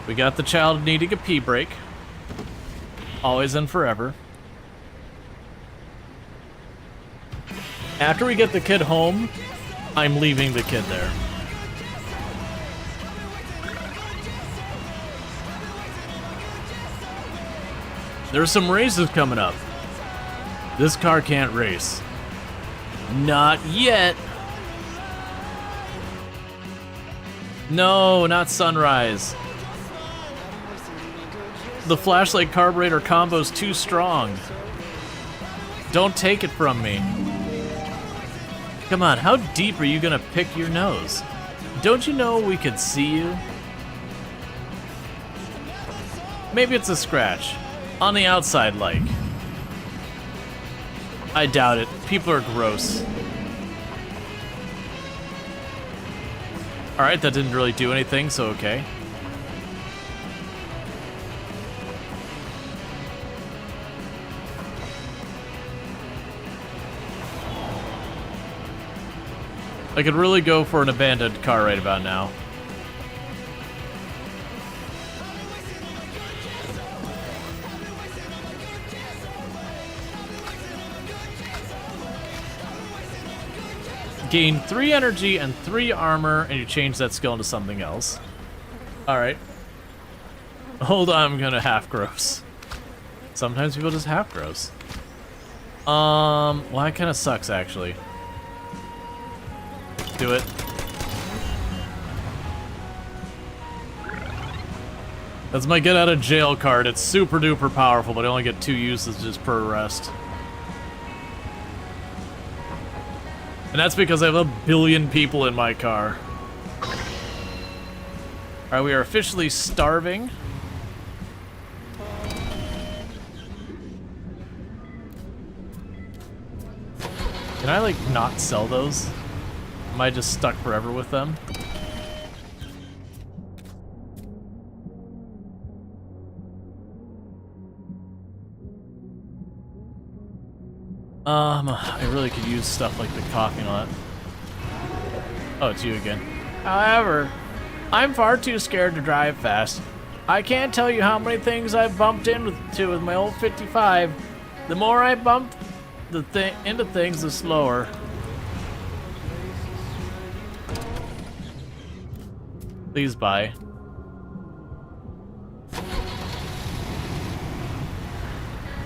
We got the child needing a pee break. Always and forever. After we get the kid home, I'm leaving the kid there. There's some races coming up. This car can't race. Not yet. No, not Sunrise. The flashlight carburetor combo's too strong. Don't take it from me. Come on, how deep are you gonna pick your nose? Don't you know we could see you? Maybe it's a scratch. On the outside, like. I doubt it. People are gross. Alright, that didn't really do anything, so okay. I could really go for an abandoned car right about now. Gain 3 energy and 3 armor, and you change that skill into something else. Alright. Hold on, I'm gonna half gross. Sometimes people just half gross. Well, that kinda sucks, actually. Do it. That's my get out of jail card. It's super duper powerful, but I only get 2 usages per arrest. And that's because I have a billion people in my car. Alright, we are officially starving. Can I, like, not sell those? Am I just stuck forever with them? I really could use stuff like the coffee and all that. Oh, it's you again. However, I'm far too scared to drive fast. I can't tell you how many things I've bumped into with my old 55. The more I bump into things, the slower. Please buy.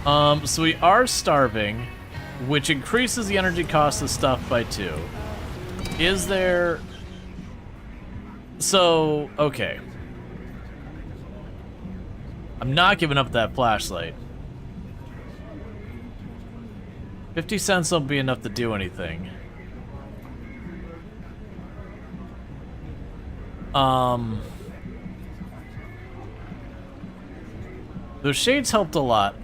So we are starving, which increases the energy cost of stuff by 2. Is there... So, okay. I'm not giving up that flashlight. 50 cents won't be enough to do anything. Those shades helped a lot.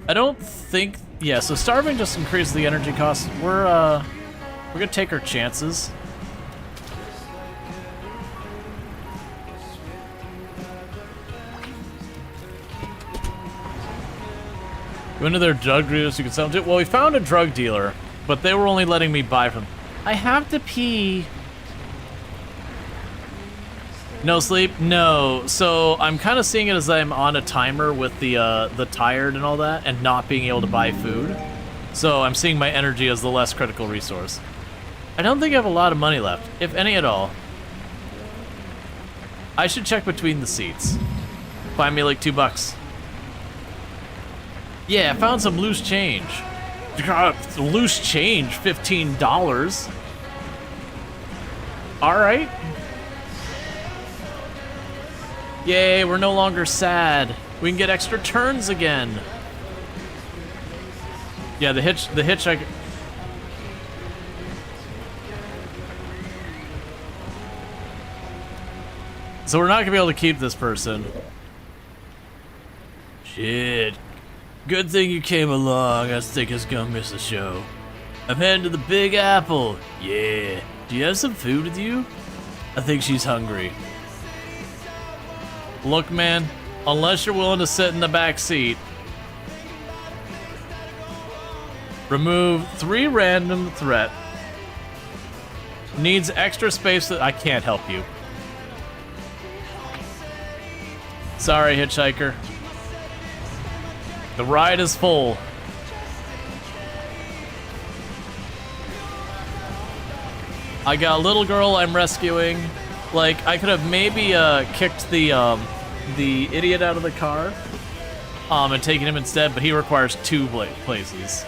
I don't think... Yeah, so starving just increases the energy cost. We're gonna take our chances. Go into their drug dealers, you can sell them to. Well, we found a drug dealer, but they were only letting me buy from... I have to pee. No sleep? No. So I'm kind of seeing it as I'm on a timer with the tired and all that, and not being able to buy food. So I'm seeing my energy as the less critical resource. I don't think I have a lot of money left, if any at all. I should check between the seats. Find me like $2. Yeah, I found some loose change. Loose change, $15. All right. Yay, we're no longer sad. We can get extra turns again. Yeah, the hitchhiker. So we're not gonna be able to keep this person. Shit. Good thing you came along. I think it's gonna miss the show. I'm heading to the Big Apple. Yeah. Do you have some food with you? I think she's hungry. Look, man, unless you're willing to sit in the back seat, remove 3 random threat. Needs extra space that I can't help you. Sorry, hitchhiker. The ride is full. I got a little girl I'm rescuing. Like, I could have maybe kicked the idiot out of the car and taken him instead, but he requires 2 places.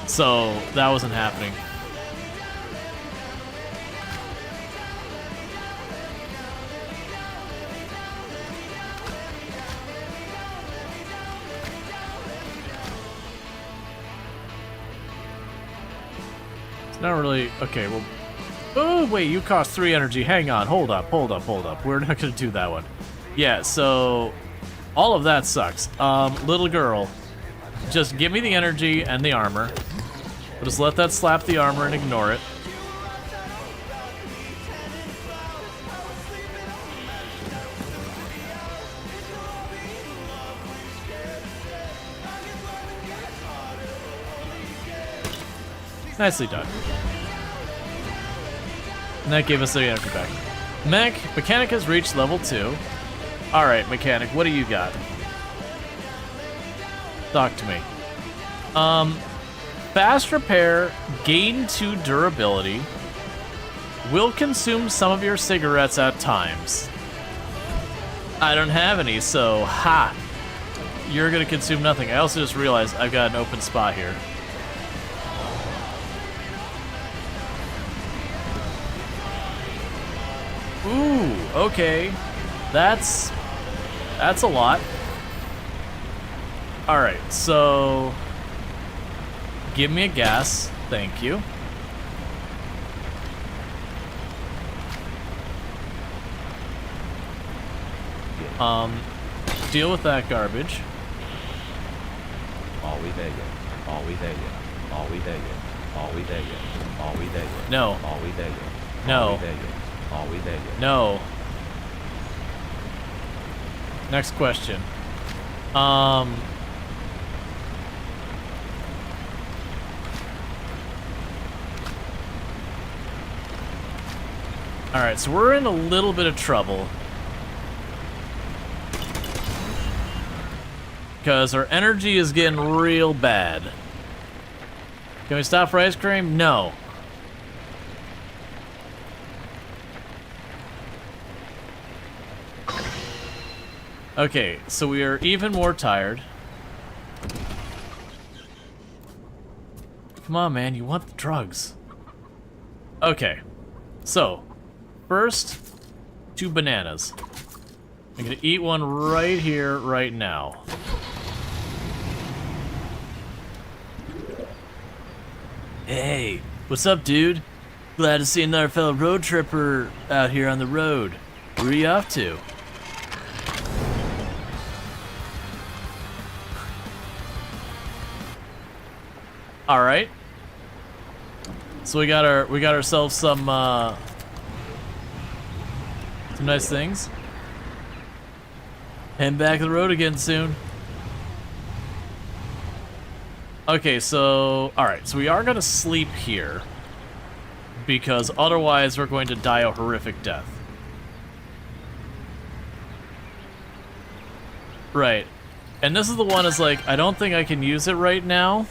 So that wasn't happening. It's not really... Okay, well... Oh, wait, you cost 3 energy. Hang on, hold up. We're not gonna do that one. Yeah, so... All of that sucks. Little girl. Just give me the energy and the armor. We'll just let that slap the armor and ignore it. Nicely done. And that gave us the energy back. Mechanic has reached level 2. Alright, Mechanic, what do you got? Talk to me. Fast repair, gain 2 durability, will consume some of your cigarettes at times. I don't have any, so ha! You're gonna consume nothing. I also just realized I've got an open spot here. Ooh, okay. That's a lot. Alright, so... Give me a gas. Thank you. Deal with that garbage. Are we there yet? Are we there yet? Are we there yet? Are we there yet? Are we there yet? No. Are we there yet? No. Are we there yet? Are we there yet? No. Next question. Alright, so we're in a little bit of trouble. Because our energy is getting real bad. Can we stop for ice cream? No. Okay, so we are even more tired. Come on, man, you want the drugs. Okay, so, first, 2 bananas. I'm gonna eat one right here, right now. Hey, what's up, dude? Glad to see another fellow road tripper out here on the road. Where are you off to? All right. So we got ourselves some nice things. Heading back to the road again soon. Okay, so all right, so we are gonna sleep here because otherwise we're going to die a horrific death. Right, and this is the one is like I don't think I can use it right now,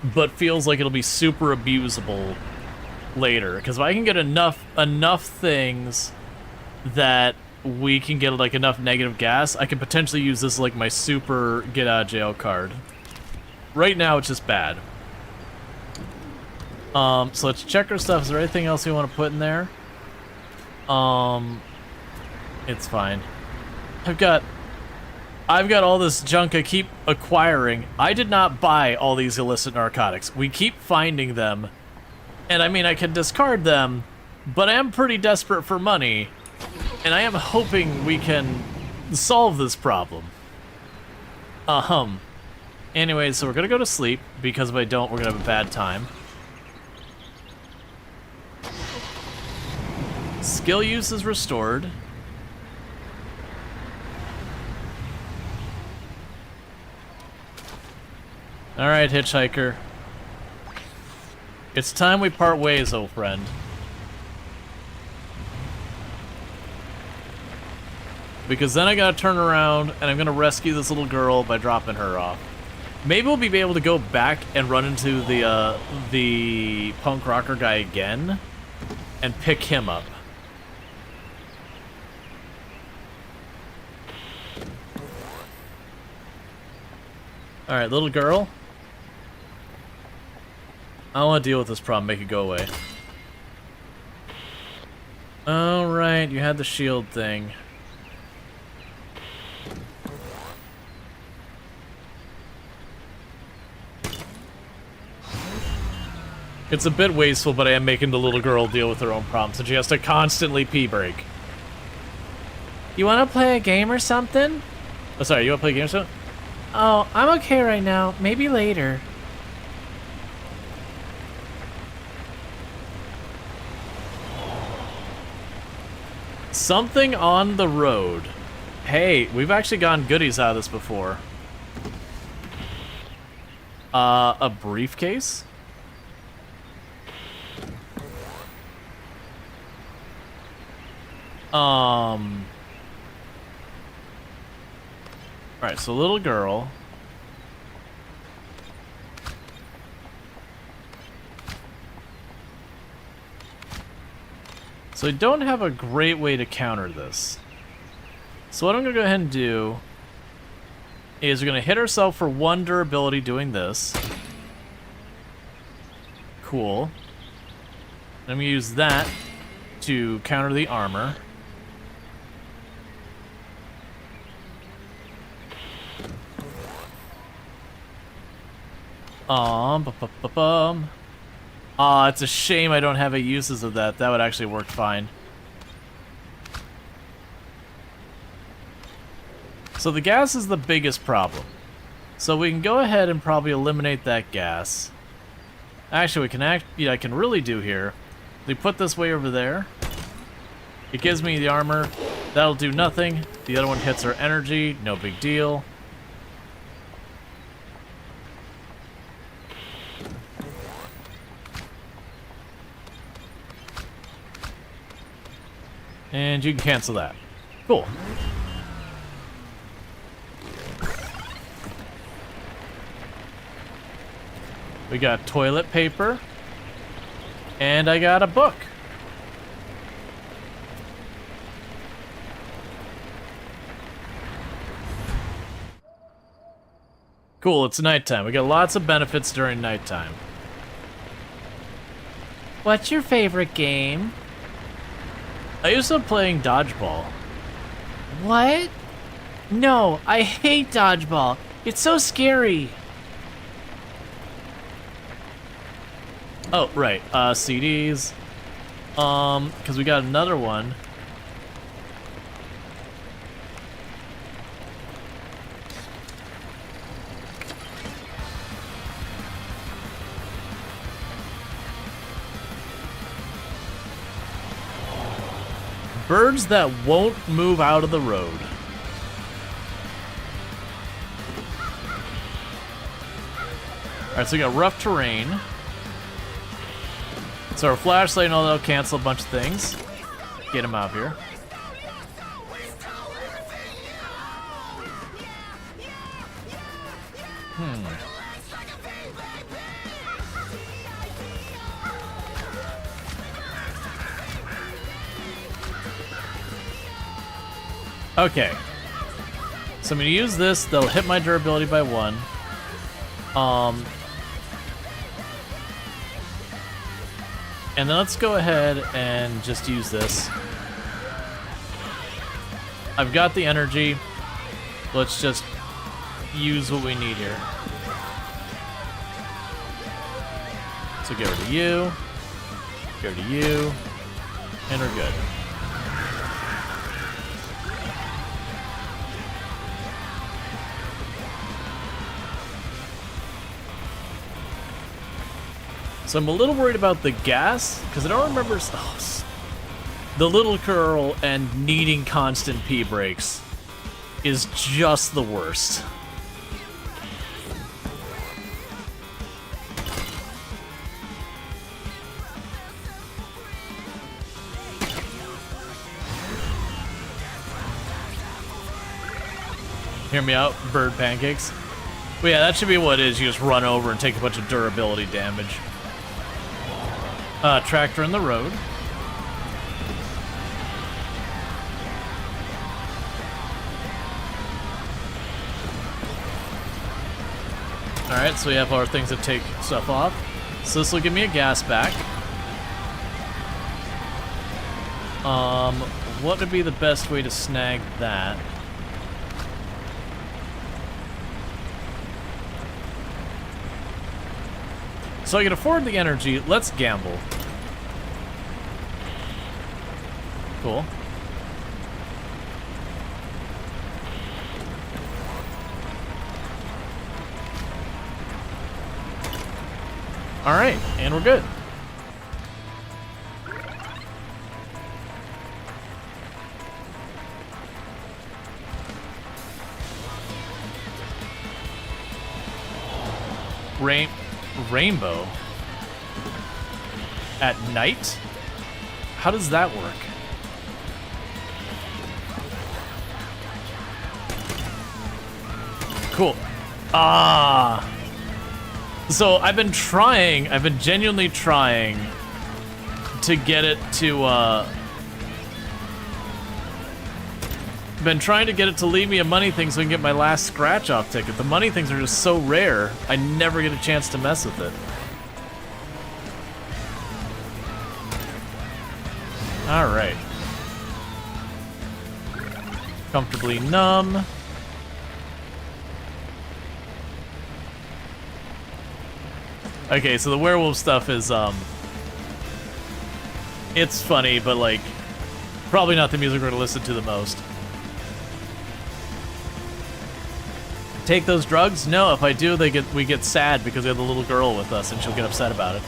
but feels like it'll be super abusable later because if I can get enough things that we can get like enough negative gas, I can potentially use this like my super get out of jail card. Right now it's just bad. So let's check our stuff. Is there anything else we want to put in there? It's fine. I've got all this junk I keep acquiring. I did not buy all these illicit narcotics. We keep finding them. And I mean, I can discard them, but I am pretty desperate for money. And I am hoping we can solve this problem. Anyway, so we're gonna go to sleep, because if I don't, we're gonna have a bad time. Skill use is restored. Alright, hitchhiker. It's time we part ways, old friend. Because then I gotta turn around and I'm gonna rescue this little girl by dropping her off. Maybe we'll be able to go back and run into the punk rocker guy again and pick him up. Alright, little girl. I don't want to deal with this problem, make it go away. Alright, you had the shield thing. It's a bit wasteful, but I am making the little girl deal with her own problems, and she has to constantly pee break. You want to play a game or something? Oh, sorry, you want to play a game or something? Oh, I'm okay right now. Maybe later. Something on the road. Hey, we've actually gotten goodies out of this before. A briefcase? Alright, so little girl. So I don't have a great way to counter this. So what I'm gonna go ahead and do is we're gonna hit ourselves for 1 durability doing this. Cool. I'm gonna use that to counter the armor. It's a shame I don't have any uses of that. That would actually work fine. So the gas is the biggest problem. So we can go ahead and probably eliminate that gas. Actually, I can really do here. We put this way over there. It gives me the armor. That'll do nothing. The other one hits our energy. No big deal. And you can cancel that. Cool. We got toilet paper. And I got a book. Cool, it's nighttime. We got lots of benefits during nighttime. What's your favorite game? I used to playing dodgeball. What? No, I hate dodgeball. It's so scary. Oh, right. CDs. Because we got another one. Birds that won't move out of the road. Alright, so we got rough terrain. So our flashlight and all that'll cancel a bunch of things. Get him out here. Okay. So I'm gonna use this. They'll hit my durability by 1. And then let's go ahead and just use this. I've got the energy. Let's just use what we need here. So get rid of you. Get rid of you. And we're good. So I'm a little worried about the gas, because I don't remember the little girl and needing constant pee breaks is just the worst. Hear me out, bird pancakes. Well, yeah, that should be what it is. You just run over and take a bunch of durability damage. Tractor in the road. Alright, so we have our things that take stuff off. So this will give me a gas back. What would be the best way to snag that? So I can afford the energy. Let's gamble. Cool. All right, and we're good. Rainbow at night? How does that work? Cool. So I've been genuinely trying to get it to, been trying to get it to leave me a money thing so I can get my last scratch off ticket. The money things are just so rare, I never get a chance to mess with it. Alright. Comfortably numb. Okay, so the werewolf stuff is, it's funny, but, like, probably not the music we're gonna listen to the most. Take those drugs? No, if I do, we get sad because we have the little girl with us and she'll get upset about it.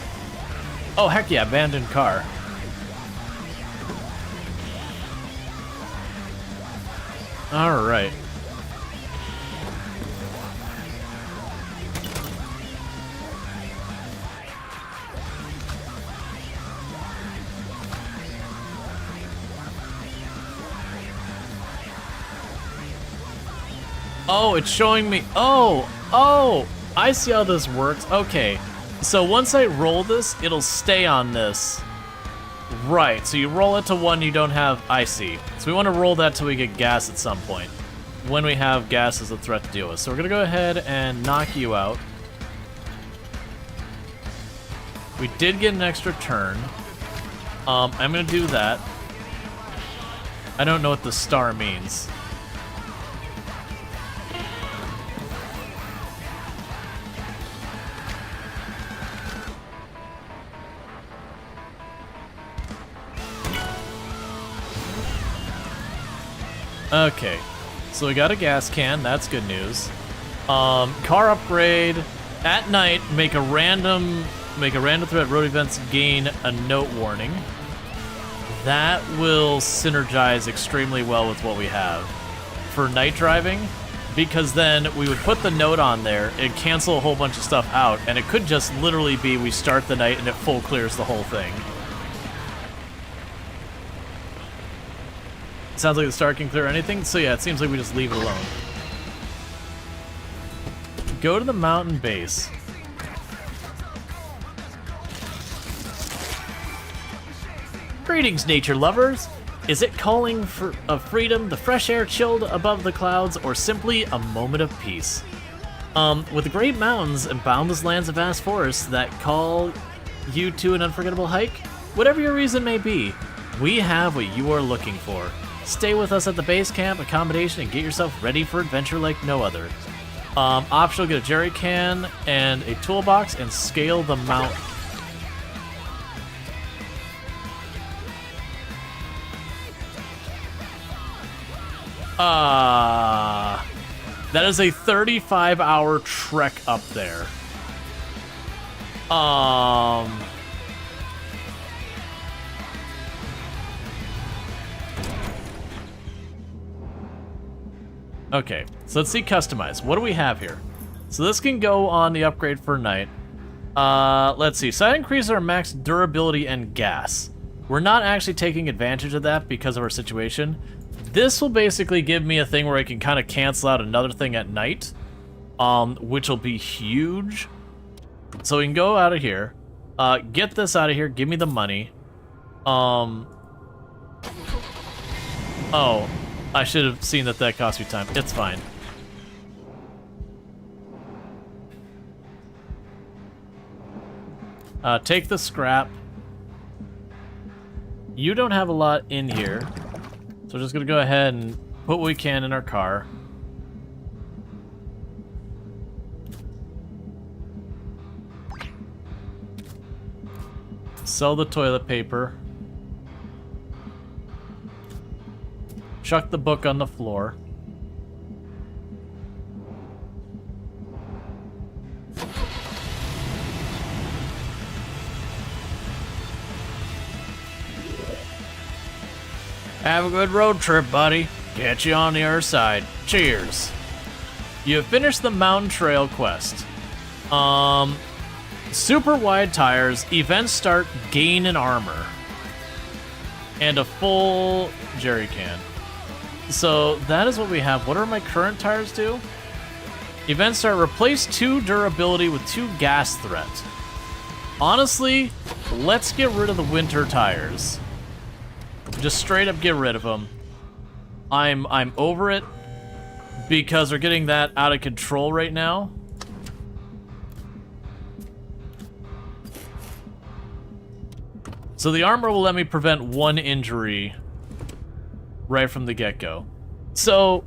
Oh, heck yeah, abandoned car. Alright. Oh, it's showing me. Oh, I see how this works. Okay, so once I roll this, it'll stay on this. Right, so you roll it to one you don't have. I see. So we want to roll that till we get gas at some point. When we have gas as a threat to deal with. So we're going to go ahead and knock you out. We did get an extra turn. I'm going to do that. I don't know what the star means. Okay, so we got a gas can, that's good news. Car upgrade, at night, make a random threat road events gain a note warning. That will synergize extremely well with what we have. For night driving, because then we would put the note on there, it'd cancel a whole bunch of stuff out, and it could just literally be we start the night and it full clears the whole thing. Sounds like the star can clear anything, so yeah, it seems like we just leave it alone. Go to the mountain base. Greetings, nature lovers! Is it calling for freedom, the fresh air chilled above the clouds, or simply a moment of peace? With the great mountains and boundless lands of vast forests that call you to an unforgettable hike, whatever your reason may be, we have what you are looking for. Stay with us at the base camp accommodation and get yourself ready for adventure like no other. Optional, get a jerry can and a toolbox and scale the mountain. That is a 35-hour trek up there. Okay, so let's see customize. What do we have here? So this can go on the upgrade for night. Let's see. So that increases our max durability and gas. We're not actually taking advantage of that because of our situation. This will basically give me a thing where I can kind of cancel out another thing at night, which will be huge. So we can go out of here, get this out of here, give me the money. Oh, I should have seen that that cost me time. It's fine. Take the scrap. You don't have a lot in here. So we're just gonna go ahead and put what we can in our car. Sell the toilet paper. Chuck the book on the floor. Have a good road trip, buddy. Catch you on the other side. Cheers. You have finished the mountain trail quest. Super wide tires. Events start, gain an armor. And a full jerry can. So that is what we have. What are my current tires do? Events start, replace 2 durability with 2 gas threat. Honestly, let's get rid of the winter tires. Just straight up get rid of them. I'm over it because we're getting that out of control right now. So the armor will let me prevent 1 injury right from the get-go. So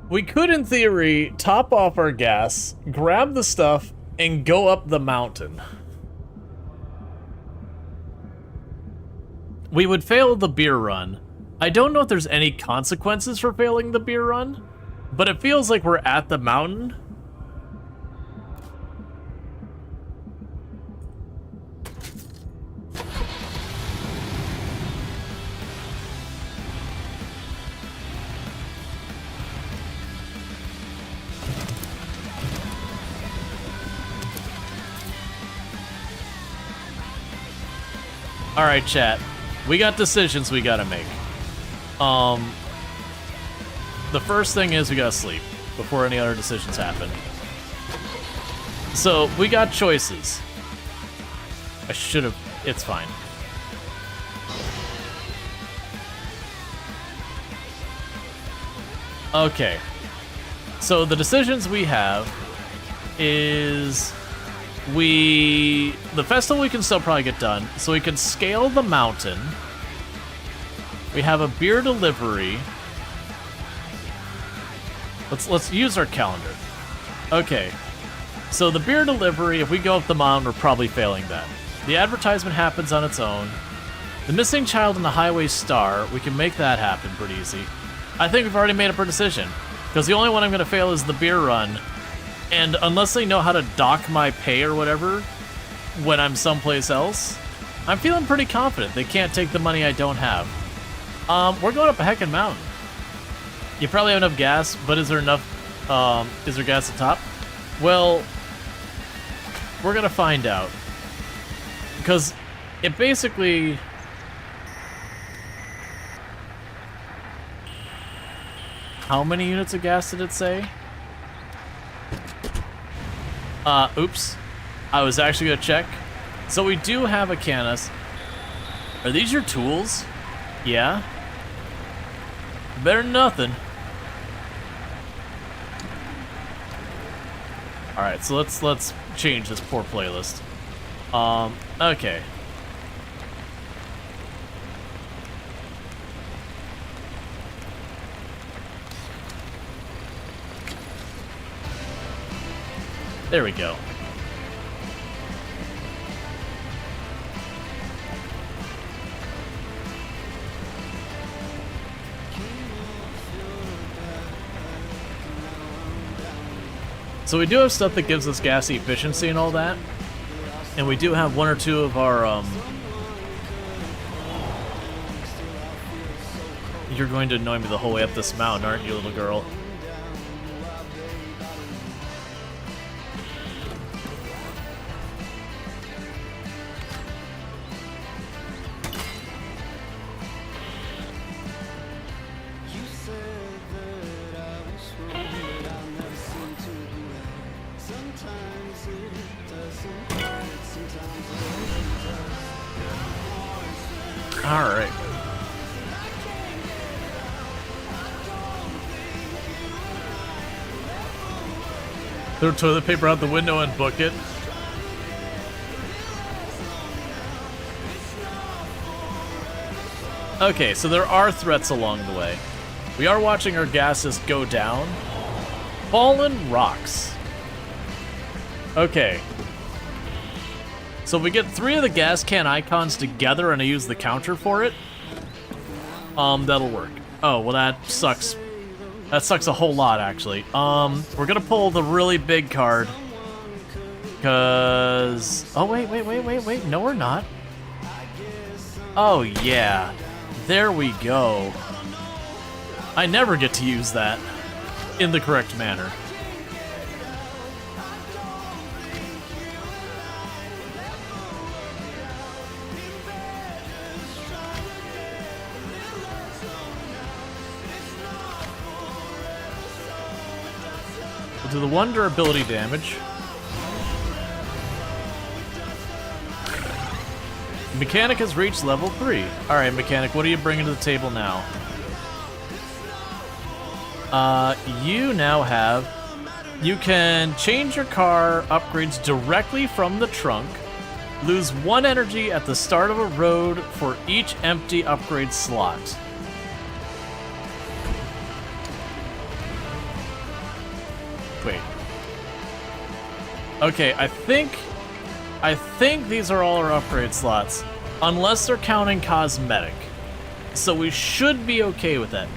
we could, in theory, top off our gas, grab the stuff, and go up the mountain. We would fail the beer run. I don't know if there's any consequences for failing the beer run, but it feels like we're at the mountain. All right, chat. We got decisions we gotta make. The the first thing is we gotta sleep before any other decisions happen. So, we got choices. I should have... It's fine. Okay. So, the decisions we have is... The festival we can still probably get done. So we can scale the mountain. We have a beer delivery. Let's use our calendar. Okay. So the beer delivery, if we go up the mountain, we're probably failing that. The advertisement happens on its own. The missing child in the highway star, we can make that happen pretty easy. I think we've already made up our decision. Because the only one I'm going to fail is the beer run. And unless they know how to dock my pay or whatever when I'm someplace else, I'm feeling pretty confident they can't take the money I don't have. We're going up a heckin' mountain. You probably have enough gas, but is there enough, is there gas at the top? Well, we're gonna find out. Because it basically... How many units of gas did it say? Oops. I was actually gonna check. So we do have a canis. Are these your tools? Yeah. Better than nothing. Alright, so let's change this poor playlist. Okay. There we go. So we do have stuff that gives us gas efficiency and all that. And we do have one or two of our, You're going to annoy me the whole way up this mountain, aren't you, little girl? Alright. Throw toilet paper out the window and book it. Okay, so there are threats along the way. We are watching our gases go down. Fallen rocks. Okay. So if we get 3 of the gas can icons together and I use the counter for it, that'll work. Oh, well that sucks. That sucks a whole lot, actually. We're gonna pull the really big card. Cause... Oh, wait. No, we're not. Oh, yeah. There we go. I never get to use that in the correct manner. We'll do the 1 durability damage. Mechanic has reached level 3. Alright, Mechanic, what are you bringing to the table now? You now have... You can change your car upgrades directly from the trunk. Lose 1 energy at the start of a road for each empty upgrade slot. Wait. Okay, I think these are all our upgrade slots, unless they're counting cosmetic. So we should be okay with that.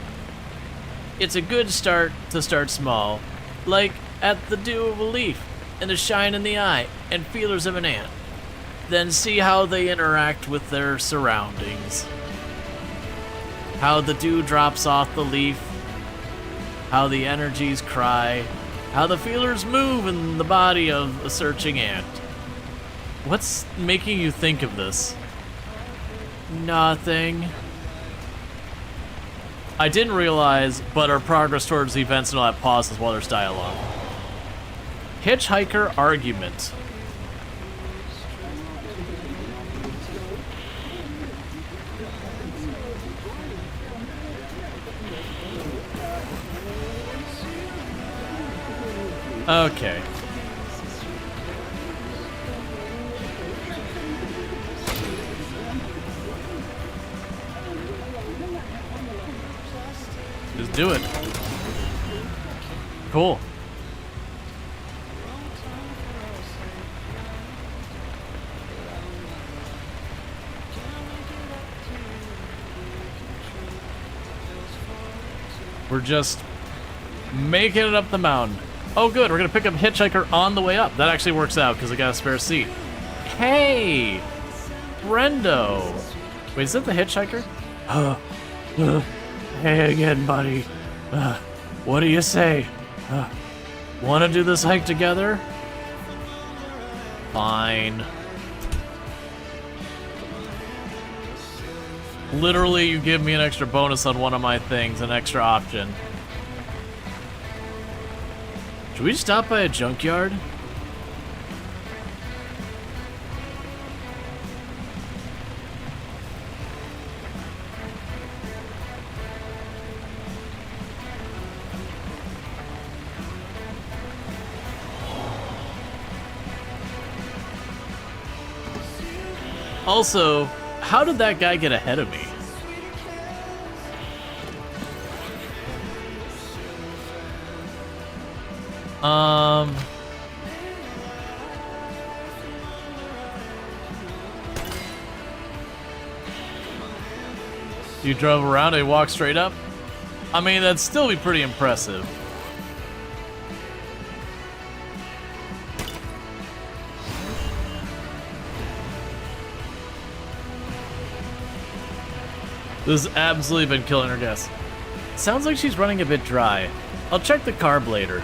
It's a good start to start small, like at the dew of a leaf, and the shine in the eye, and feelers of an ant. Then see how they interact with their surroundings. How the dew drops off the leaf, how the energies cry, how the feelers move in the body of a searching ant. What's making you think of this? Nothing. I didn't realize, but our progress towards the events and all that pauses while there's dialogue. Hitchhiker argument. Okay. Just do it. Cool. We're just making it up the mountain. Oh good, we're gonna pick up Hitchhiker on the way up. That actually works out because I got a spare seat. Hey! Brendo! Wait, is that the Hitchhiker? Hey again, buddy. What do you say? Wanna do this hike together? Fine. Literally, you give me an extra bonus on one of my things, an extra option. Should we stop by a junkyard? Also, how did that guy get ahead of me? You drove around and walked straight up? I mean, that'd still be pretty impressive. This has absolutely been killing her guess. Sounds like she's running a bit dry. I'll check the carb later.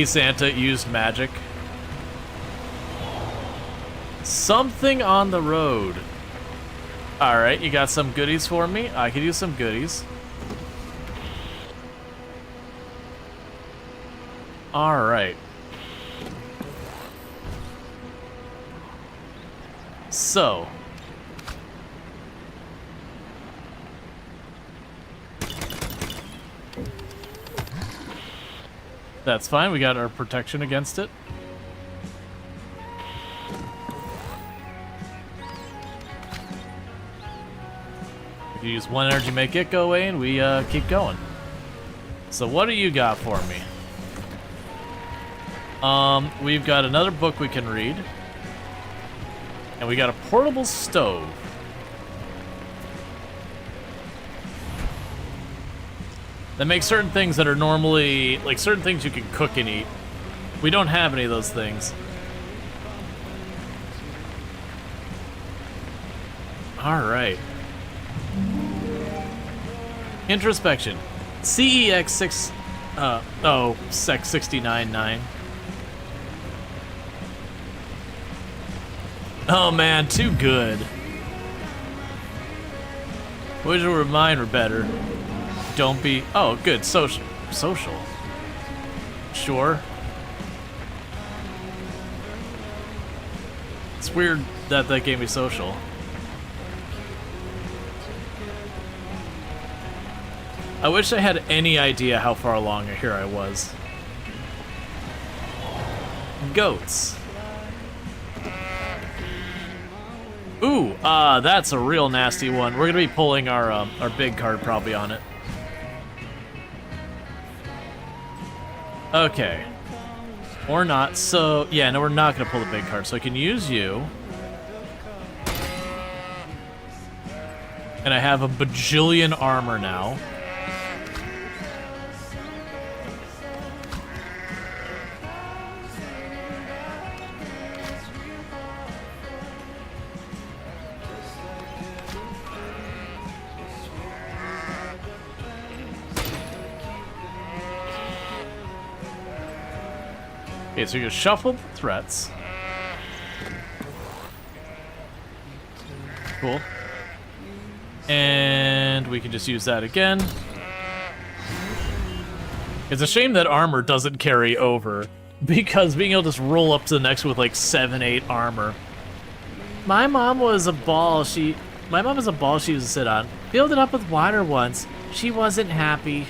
Santa used magic. Something on the road. Alright, you got some goodies for me? I could use some goodies. Alright. So. That's fine, we got our protection against it. If you use one energy, make it go away, and we keep going. So what do you got for me? We've got another book we can read. And we got a portable stove. That makes certain things that are normally, like certain things you can cook and eat. We don't have any of those things. Alright. Introspection. CEX 6, Sec 69.9. Oh man, too good. Wish a reminder better. Don't be. Oh, good. Social. Sure. It's weird that that gave me social. I wish I had any idea how far along here I was. Goats. Ooh, that's a real nasty one. We're gonna be pulling our big card probably on it. Okay. Or not. So, yeah, no, we're not gonna pull the big card. So I can use you. And I have a bajillion armor now. Okay, so you shuffle the threats. Cool. And we can just use that again. It's a shame that armor doesn't carry over, because being able to just roll up to the next with like 7, 8 armor. My mom was a ball she used to sit on. Filled it up with water once. She wasn't happy.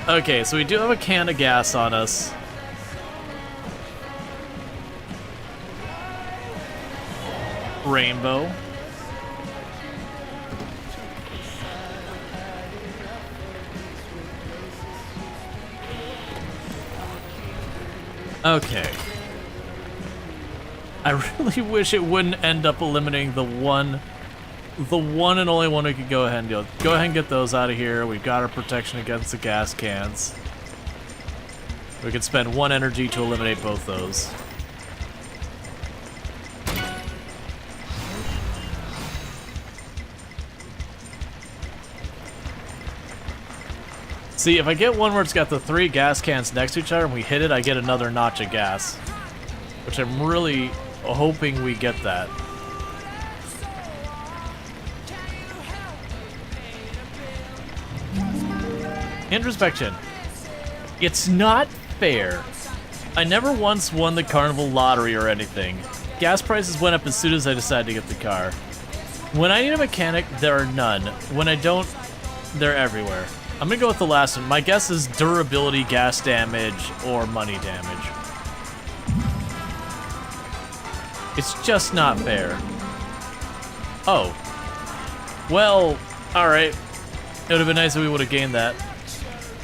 Okay, so we do have a can of gas on us. Rainbow. Okay. I really wish it wouldn't end up eliminating the one and only one we could go ahead and deal with. Go ahead and get those out of here. We've got our protection against the gas cans. We could spend 1 energy to eliminate both those. See, if I get one where it's got the 3 gas cans next to each other and we hit it, I get another notch of gas. Which I'm really hoping we get that. Introspection. It's not fair. I never once won the carnival lottery or anything. Gas prices went up as soon as I decided to get the car. When I need a mechanic, there are none. When I don't, they're everywhere. I'm gonna go with the last one. My guess is durability, gas damage, or money damage. It's just not fair. Oh. Well, alright. It would have been nice if we would have gained that.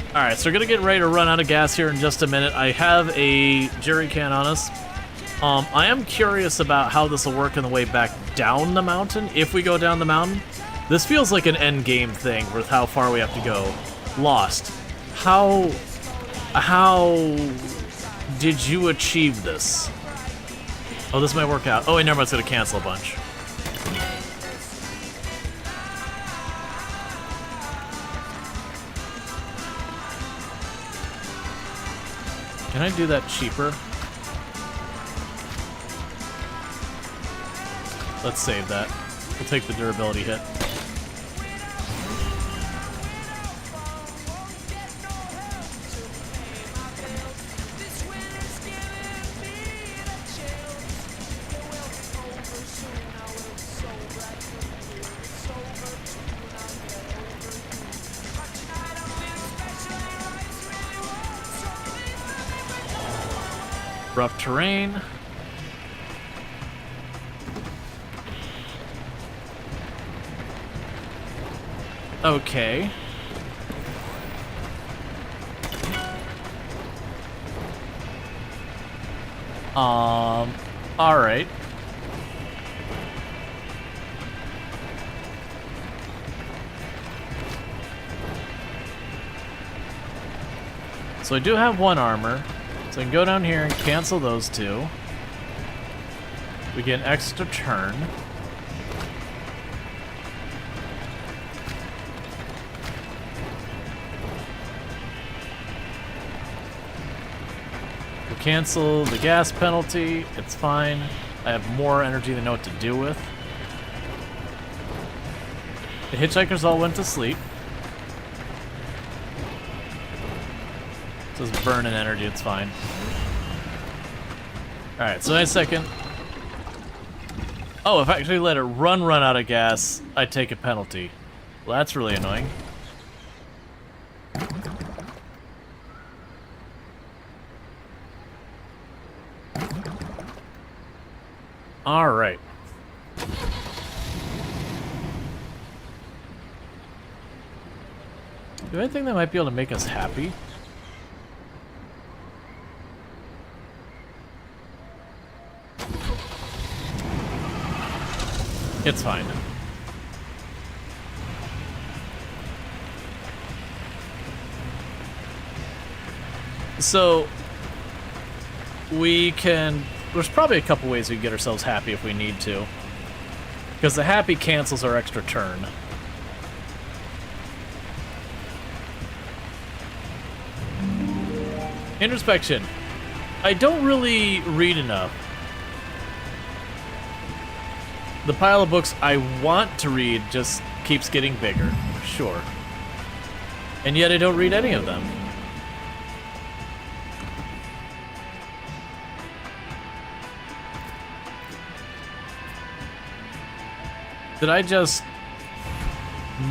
Alright, so we're gonna get ready to run out of gas here in just a minute. I have a jerry can on us. I am curious about how this will work on the way back down the mountain, if we go down the mountain. This feels like an end game thing with how far we have to go. Lost. How did you achieve this? Oh, this might work out. Oh, wait, never mind, it's gonna cancel a bunch. Can I do that cheaper? Let's save that. We'll take the durability hit. Rough terrain. Okay. Alright. So I do have 1 armor. So I can go down here and cancel those 2. We get an extra turn. We cancel the gas penalty. It's fine. I have more energy than I know what to do with. The hitchhikers all went to sleep. Just burning energy, it's fine. Alright, so in a second. Oh, if I actually let it run out of gas, I take a penalty. Well, that's really annoying. Alright. Do anything that might be able to make us happy? It's fine. So, we can... There's probably a couple ways we can get ourselves happy if we need to. Because the happy cancels our extra turn. Introspection. I don't really read enough. The pile of books I want to read just keeps getting bigger. Sure. And yet I don't read any of them. Did I just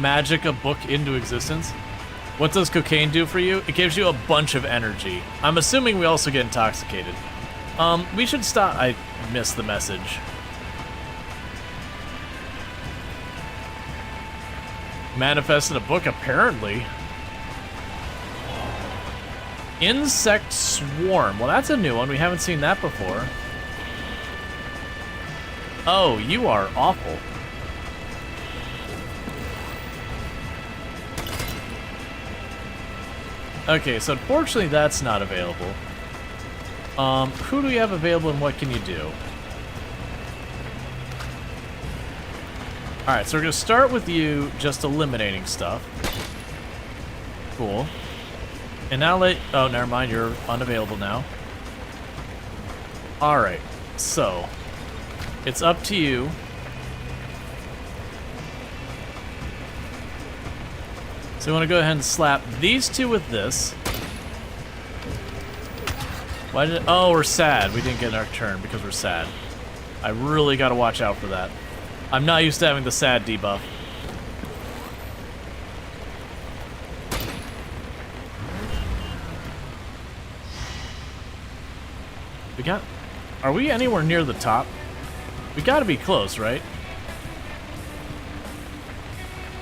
magic a book into existence? What does cocaine do for you? It gives you a bunch of energy. I'm assuming we also get intoxicated. We should stop. I missed the message. Manifested a book, apparently. Insect swarm. Well, that's a new one. We haven't seen that before. Oh, you are awful. Okay, so unfortunately that's not available. Who do we have available and what can you do? Alright, so we're gonna start with you just eliminating stuff. Cool. And now oh, never mind, you're unavailable now. Alright, so it's up to you. So we want to go ahead and slap these two with this. Why did? Oh, we're sad. We didn't get our turn because we're sad. I really got to watch out for that. I'm not used to having the sad debuff. We got... Are we anywhere near the top? We got to be close, right?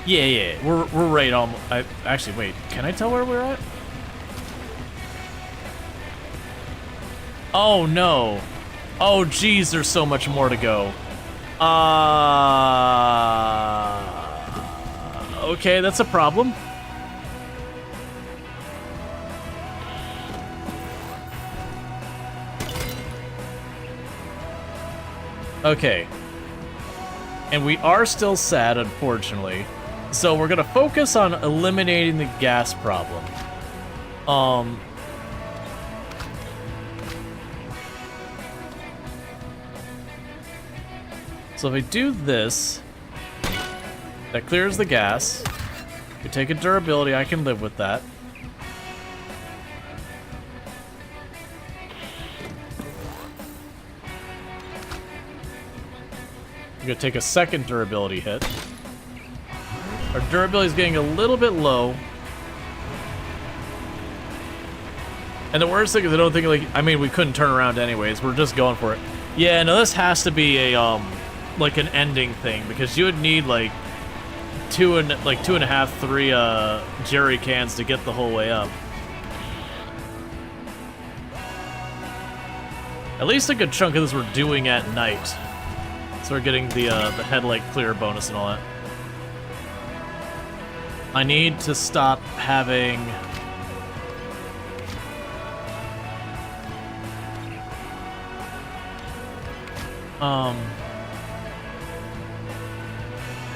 Yeah, we're right on. Actually, wait. Can I tell where we're at? Oh no! Oh geez, there's so much more to go. Okay, that's a problem. Okay. And we are still sad, unfortunately. So we're gonna focus on eliminating the gas problem. So if I do this, that clears the gas. We take a durability, I can live with that. I'm gonna take a second durability hit. Our durability is getting a little bit low. And the worst thing is I don't think, like, I mean, we couldn't turn around anyways. We're just going for it. Yeah, no, this has to be a, like an ending thing, because you would need, like, two and a half, 3, jerry cans to get the whole way up. At least a good chunk of this we're doing at night. So we're getting the headlight clear bonus and all that. I need to stop having...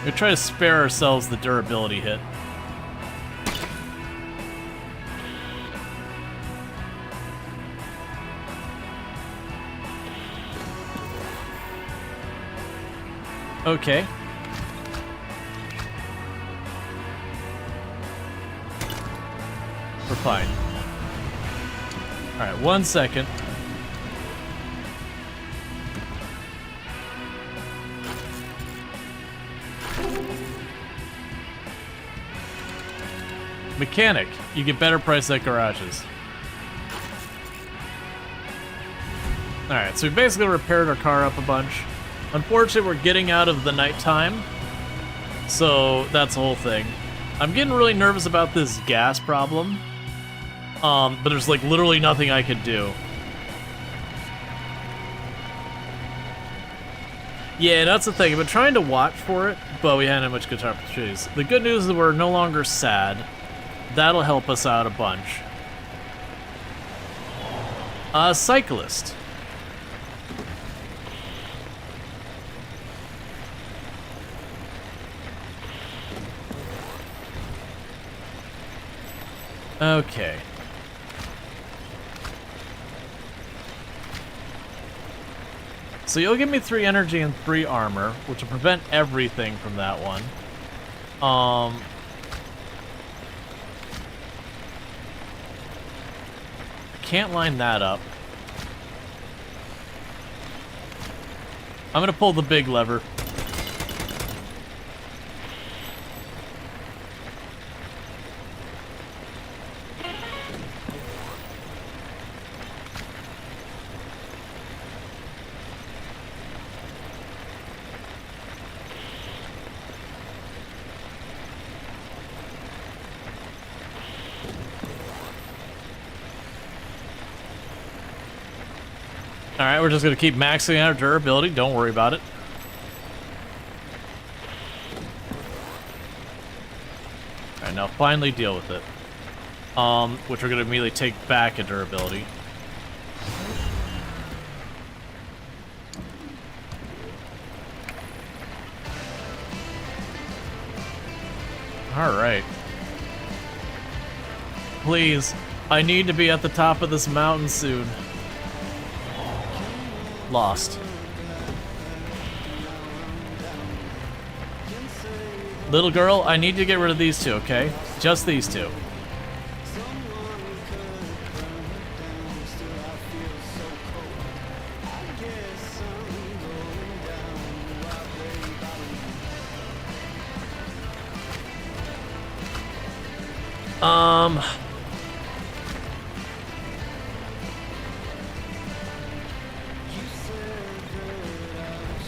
we try to spare ourselves the durability hit. Okay. We're fine. Alright, 1 second. Mechanic, you get better price at garages. Alright, so we basically repaired our car up a bunch. Unfortunately, we're getting out of the nighttime, so that's the whole thing. I'm getting really nervous about this gas problem, but there's like literally nothing I could do. Yeah, that's the thing. I've been trying to watch for it, but we hadn't had much good opportunities. The good news is that we're no longer sad. That'll help us out a bunch. Cyclist. Okay. So you'll give me 3 energy and 3 armor, which will prevent everything from that one. I can't line that up. I'm gonna pull the big lever. Alright, we're just gonna keep maxing out our durability, don't worry about it. Alright, now finally deal with it. Which we're gonna immediately take back a durability. Alright. Please, I need to be at the top of this mountain soon. Lost. Little girl, I need to get rid of these two, okay? Just these two.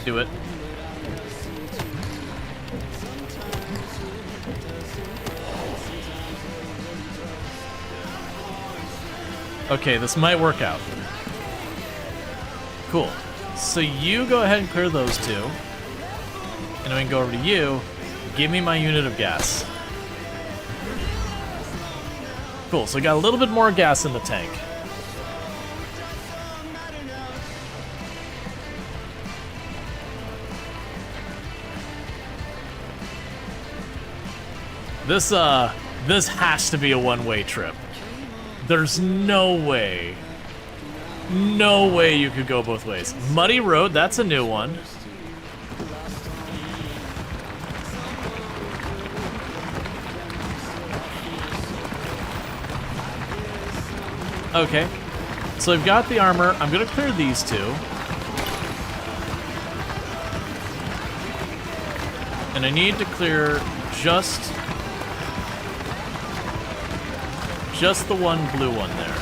Do it. Okay, this might work out. Cool. So you go ahead and clear those two. And then we can go over to you. Give me my unit of gas. Cool, so we got a little bit more gas in the tank. This has to be a one-way trip. There's no way you could go both ways. Muddy Road, that's a new one. Okay, so I've got the armor. I'm gonna clear these two. And I need to clear just the one blue one there.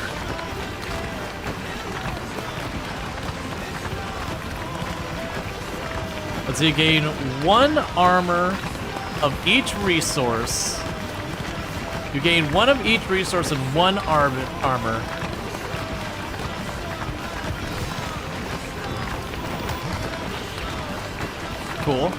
Let's see, gain 1 armor of each resource. You gain 1 of each resource and 1 armor. Cool.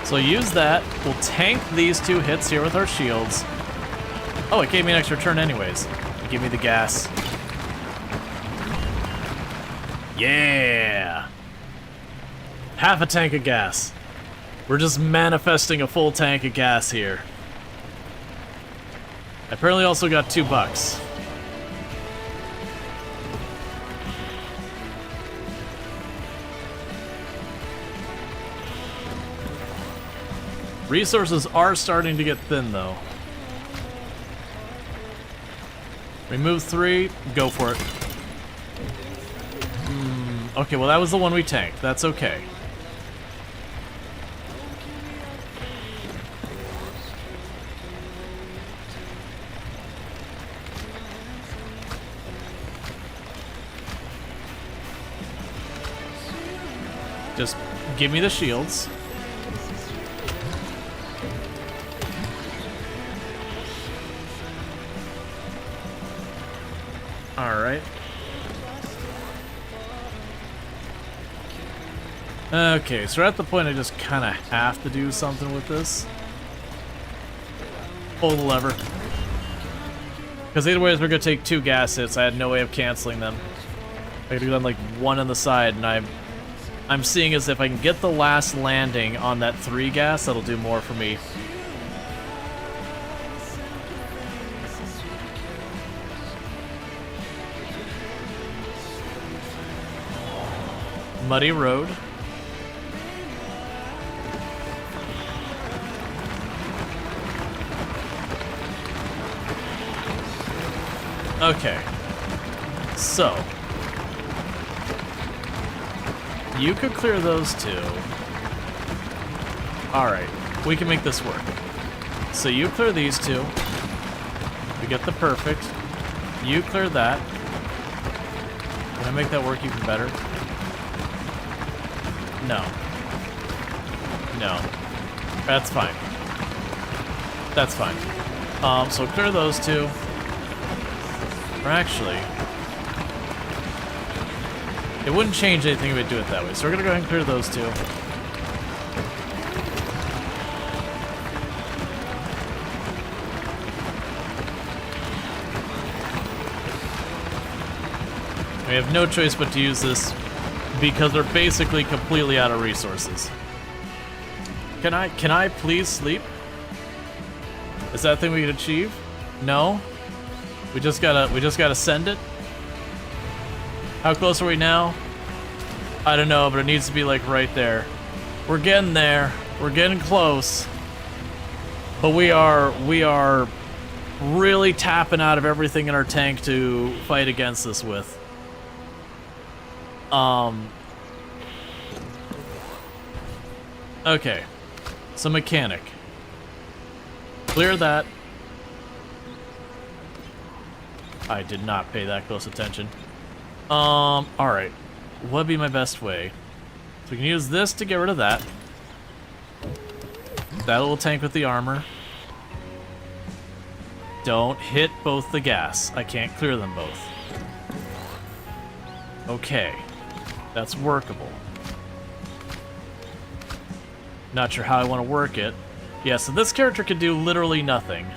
So use that. We'll tank these 2 hits here with our shields. Oh, it gave me an extra turn anyways. Give me the gas. Yeah! Half a tank of gas. We're just manifesting a full tank of gas here. I apparently also got $2. Resources are starting to get thin, though. Remove 3, go for it. Okay, well that was the one we tanked. That's okay. Just give me the shields. Alright. Okay, so we're at the point I just kind of have to do something with this. Pull the lever. Because either way, we're going to take 2 gas hits. I had no way of canceling them. I gotta do like one on the side, and I'm seeing as if I can get the last landing on that 3 gas, that'll do more for me. Muddy road. Okay. So. You could clear those 2. Alright. We can make this work. So you clear these 2. We get the perfect. You clear that. Can I make that work even better? No. No. That's fine. That's fine. So clear those 2. Or actually, it wouldn't change anything if we do it that way. So we're gonna go ahead and clear those 2. We have no choice but to use this because they're basically completely out of resources. Can I please sleep? Is that a thing we can achieve? No? We just gotta send it? How close are we now? I don't know, but it needs to be like right there. We're getting there. We're getting close. But we are really tapping out of everything in our tank to fight against this with. Okay. So mechanic. Clear that. I did not pay that close attention. Alright. What'd be my best way? So we can use this to get rid of that. That little tank with the armor. Don't hit both the gas. I can't clear them both. Okay. That's workable. Not sure how I want to work it. Yeah, so this character can do literally nothing.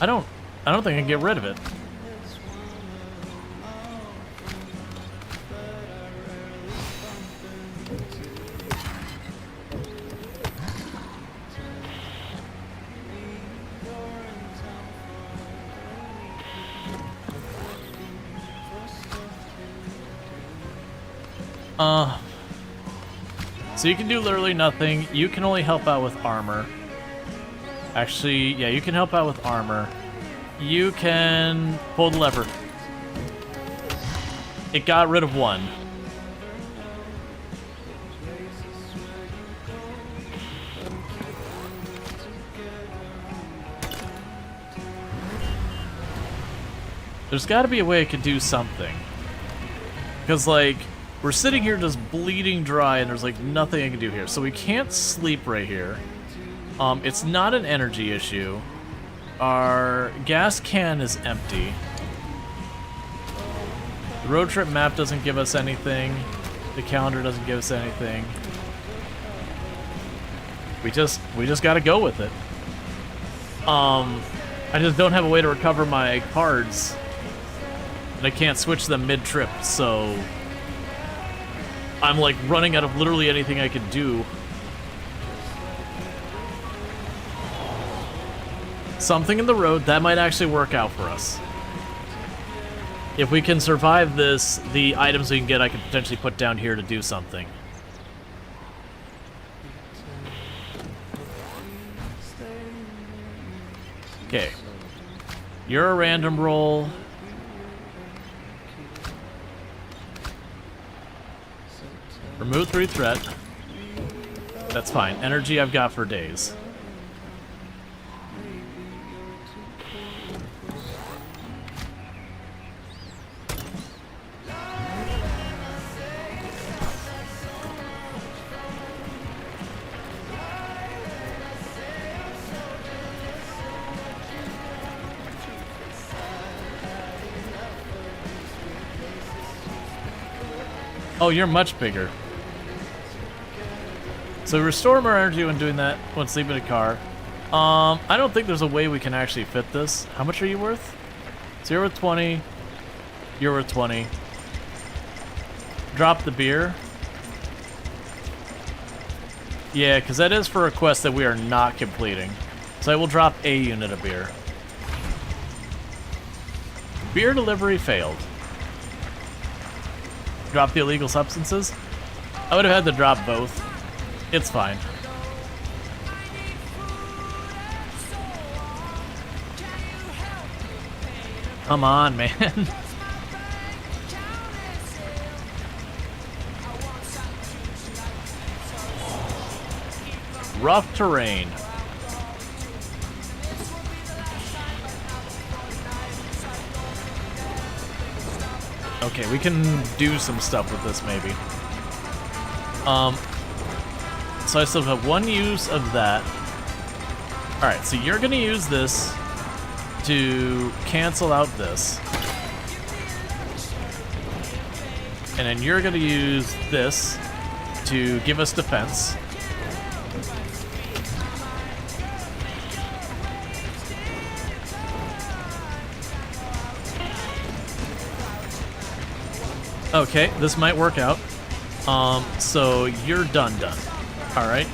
I don't think I can get rid of it. So you can do literally nothing. You can only help out with armor. Actually, yeah, you can help out with armor. You can pull the lever. It got rid of one. There's got to be a way I could do something. Because, like, we're sitting here just bleeding dry and there's, like, nothing I can do here. So we can't sleep right here. It's not an energy issue. Our gas can is empty. The road trip map doesn't give us anything. The calendar doesn't give us anything. We just gotta go with it. I just don't have a way to recover my cards. And I can't switch them mid-trip, so I'm like running out of literally anything I could do. Something in the road, that might actually work out for us. If we can survive this, the items we can get I could potentially put down here to do something. Okay. You're a random roll. Remove 3 threat. That's fine. Energy I've got for days. Oh, you're much bigger. So restore more energy when doing that, when sleeping in a car. I don't think there's a way we can actually fit this. How much are you worth? So you're worth 20. You're worth 20. Drop the beer. Yeah, because that is for a quest that we are not completing. So I will drop a unit of beer. Beer delivery failed. Drop the illegal substances? I would have had to drop both. It's fine. Come on, man. Rough terrain. Okay, we can do some stuff with this maybe. So I still have one use of that. Alright, so you're gonna use this to cancel out this. And then you're gonna use this to give us defense. Okay, this might work out. So you're done. All right,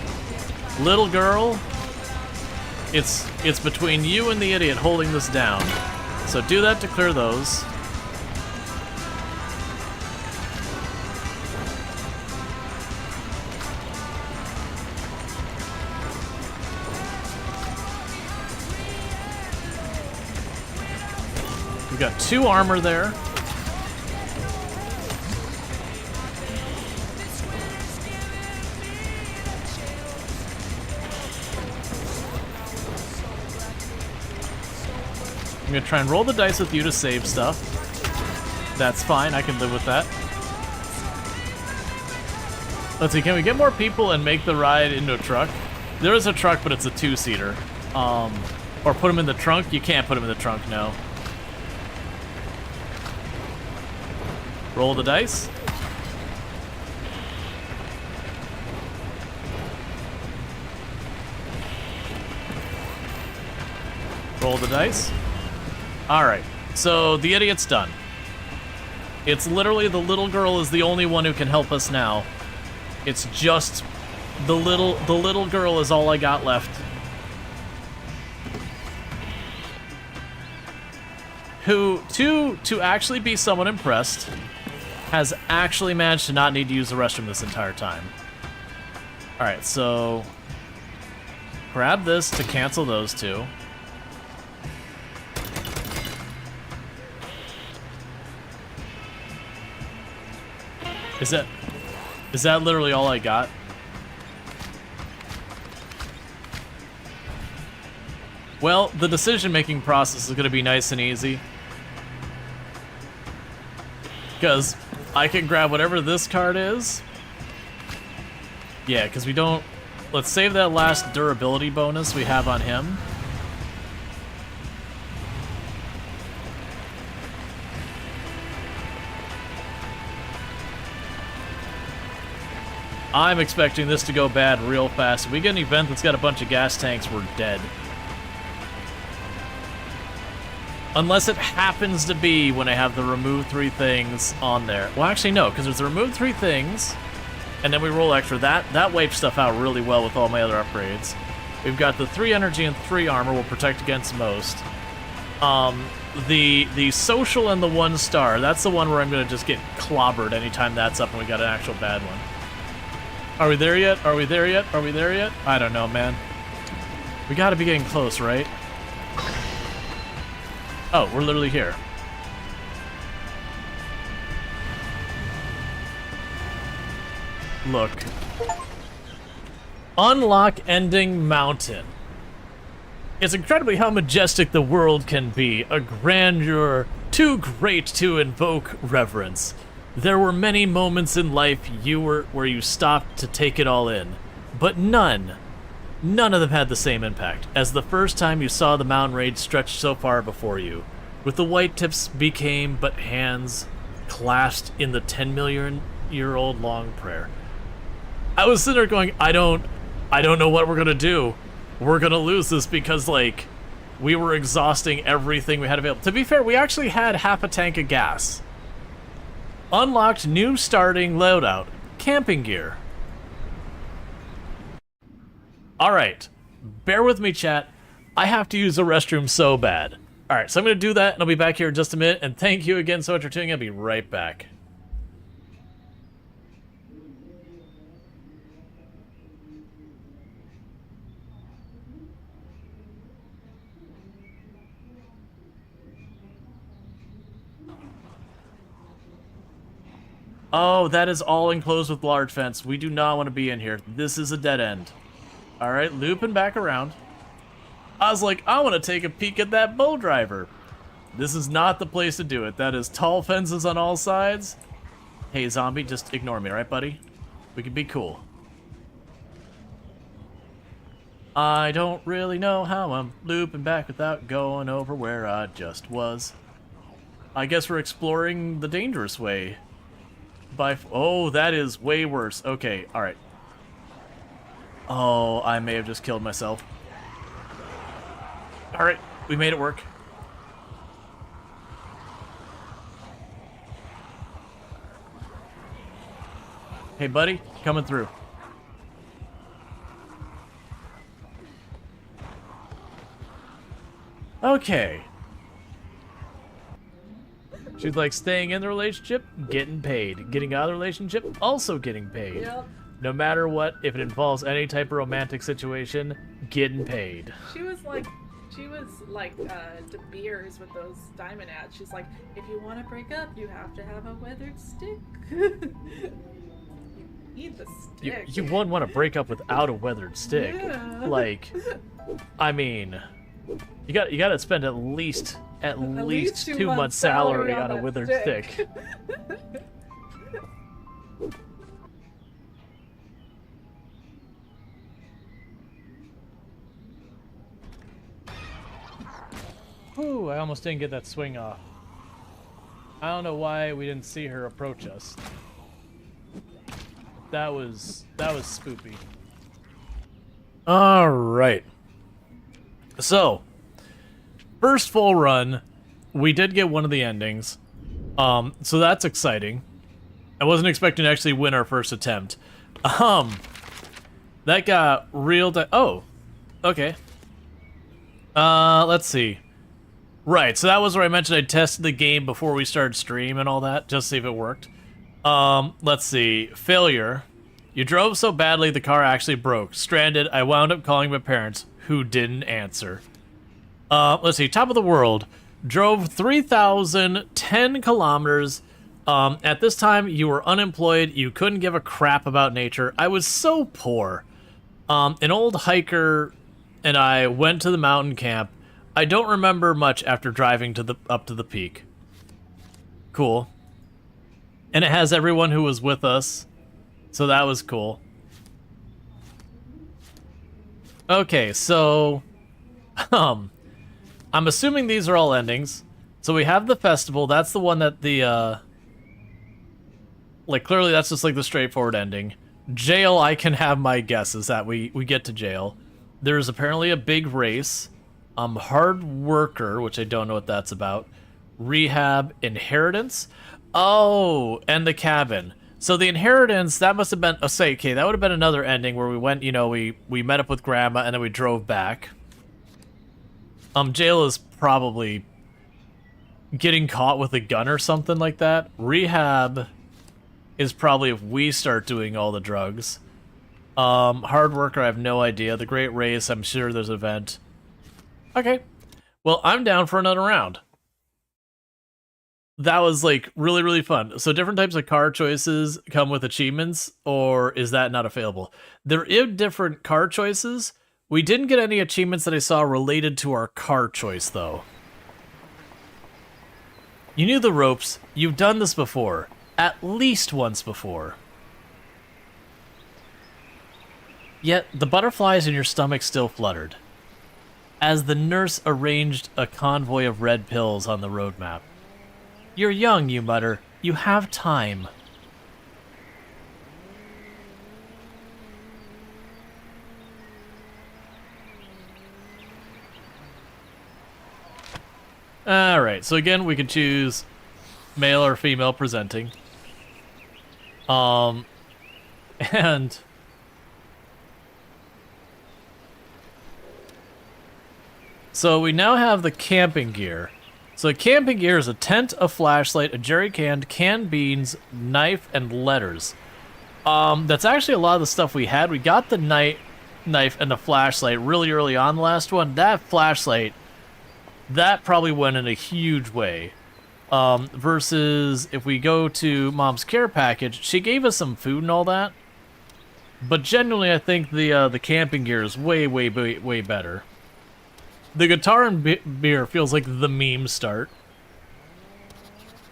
little girl. It's between you and the idiot holding this down. So do that to clear those. We got 2 armor there. I'm gonna try and roll the dice with you to save stuff. That's fine, I can live with that. Let's see, can we get more people and make the ride into a truck? There is a truck, but it's a 2-seater. Or put them in the trunk? You can't put them in the trunk, no. Roll the dice. Roll the dice. Alright, so the idiot's done. It's literally the little girl is the only one who can help us now. It's just the little girl is all I got left. Who, to actually be somewhat impressed, has actually managed to not need to use the restroom this entire time. Alright, so grab this to cancel those 2. Is that literally all I got? Well, the decision-making process is going to be nice and easy. Because I can grab whatever this card is. Yeah, because we don't... Let's save that last durability bonus we have on him. I'm expecting this to go bad real fast. If we get an event that's got a bunch of gas tanks, we're dead. Unless it happens to be when I have the remove 3 things on there. Well, actually, no, because there's the remove 3 things, and then we roll extra. That wipes stuff out really well with all my other upgrades. We've got the 3 energy and 3 armor will protect against most. The social and the 1 star, that's the one where I'm going to just get clobbered anytime that's up and we got an actual bad one. Are we there yet? Are we there yet? Are we there yet? I don't know, man. We gotta be getting close, right? Oh, we're literally here. Look. Unlock Ending Mountain. It's incredibly how majestic the world can be, a grandeur too great to invoke reverence. There were many moments in life where you stopped to take it all in, but none of them had the same impact as the first time you saw the mountain range stretched so far before you, with the white tips became but hands clasped in the 10-million-year-old long prayer. I was sitting there going, I don't know what we're gonna do. we're gonna lose this because, like, we were exhausting everything we had available. To be fair, we actually had half a tank of gas. Unlocked new starting loadout. Camping gear. Alright. Bear with me, chat. I have to use the restroom so bad. Alright, so I'm going to do that, and I'll be back here in just a minute. And thank you again so much for tuning in. I'll be right back. Oh, that is all enclosed with large fence. We do not want to be in here. This is a dead end. Alright, looping back around. I was like, I want to take a peek at that bow driver. This is not the place to do it. That is tall fences on all sides. Hey, zombie, just ignore me, right, buddy? We can be cool. I don't really know how I'm looping back without going over where I just was. I guess we're exploring the dangerous way. Oh, that is way worse. Okay, alright. Oh, I may have just killed myself. Alright, we made it work. Hey, buddy, coming through. Okay. She's like staying in the relationship, getting paid. Getting out of the relationship, also getting paid. Yep. No matter what, if it involves any type of romantic situation, getting paid. She was like De Beers with those diamond ads. She's like, if you want to break up, you have to have a weathered stick. You need the stick. You wouldn't want to break up without a weathered stick. Yeah. Like, I mean, you got to spend at least 2 months' salary on a that withered stick. Ooh, I almost didn't get that swing off. I don't know why we didn't see her approach us. That was spoopy. All right. So, first full run, we did get one of the endings. So that's exciting. I wasn't expecting to actually win our first attempt. That got real. Oh, okay. Let's see. Right, so that was where I mentioned I tested the game before we started stream and all that, just to see if it worked. Let's see. Failure. You drove so badly the car actually broke. Stranded, I wound up calling my parents, who didn't answer. Let's see. Top of the world. Drove 3,010 kilometers. At this time, you were unemployed. You couldn't give a crap about nature. I was so poor. An old hiker and I went to the mountain camp. I don't remember much after driving up to the peak. Cool. And it has everyone who was with us, so that was cool. Okay, so I'm assuming these are all endings. So we have the festival. That's the one that the like clearly that's just like the straightforward ending. Jail, I can have my guesses that we get to jail. There's apparently a big race. Hard worker, which I don't know what that's about. Rehab, inheritance. Oh, and the cabin. So the inheritance, that must have been, okay, that would have been another ending where we went, you know, we met up with grandma and then we drove back. Jail is probably getting caught with a gun or something like that. Rehab is probably if we start doing all the drugs. Hard worker, I have no idea. The Great Race, I'm sure there's an event. Okay. Well, I'm down for another round. That was, like, really, really fun. So different types of car choices come with achievements, or is that not available? There are different car choices. We didn't get any achievements that I saw related to our car choice, though. You knew the ropes. You've done this before. At least once before. Yet, the butterflies in your stomach still fluttered. As the nurse arranged a convoy of red pills on the roadmap. You're young, you mutter. You have time. Alright, so again, we can choose male or female presenting. And so we now have the camping gear. So camping gear is a tent, a flashlight, a jerry can, canned beans, knife, and letters. That's actually a lot of the stuff we had. We got the knife and the flashlight really early on the last one. That flashlight, that probably went in a huge way. Versus if we go to Mom's care package, she gave us some food and all that. But genuinely, I think the camping gear is way better. The guitar and beer feels like the meme start.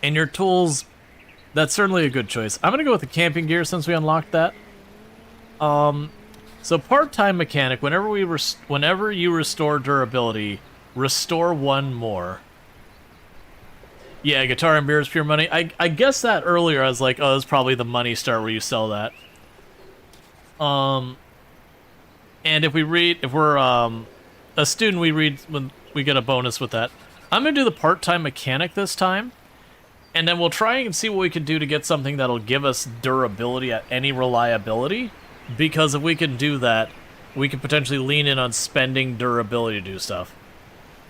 And your tools, that's certainly a good choice. I'm gonna go with the camping gear since we unlocked that. So part-time mechanic, whenever you restore durability, restore one more. Yeah, guitar and beer is pure money. I guess that earlier I was like, oh, that's probably the money start where you sell that. And if we're a student, we read when we get a bonus with that. I'm gonna do the part-time mechanic this time, and then we'll try and see what we can do to get something that'll give us durability at any reliability. Because if we can do that, we can potentially lean in on spending durability to do stuff.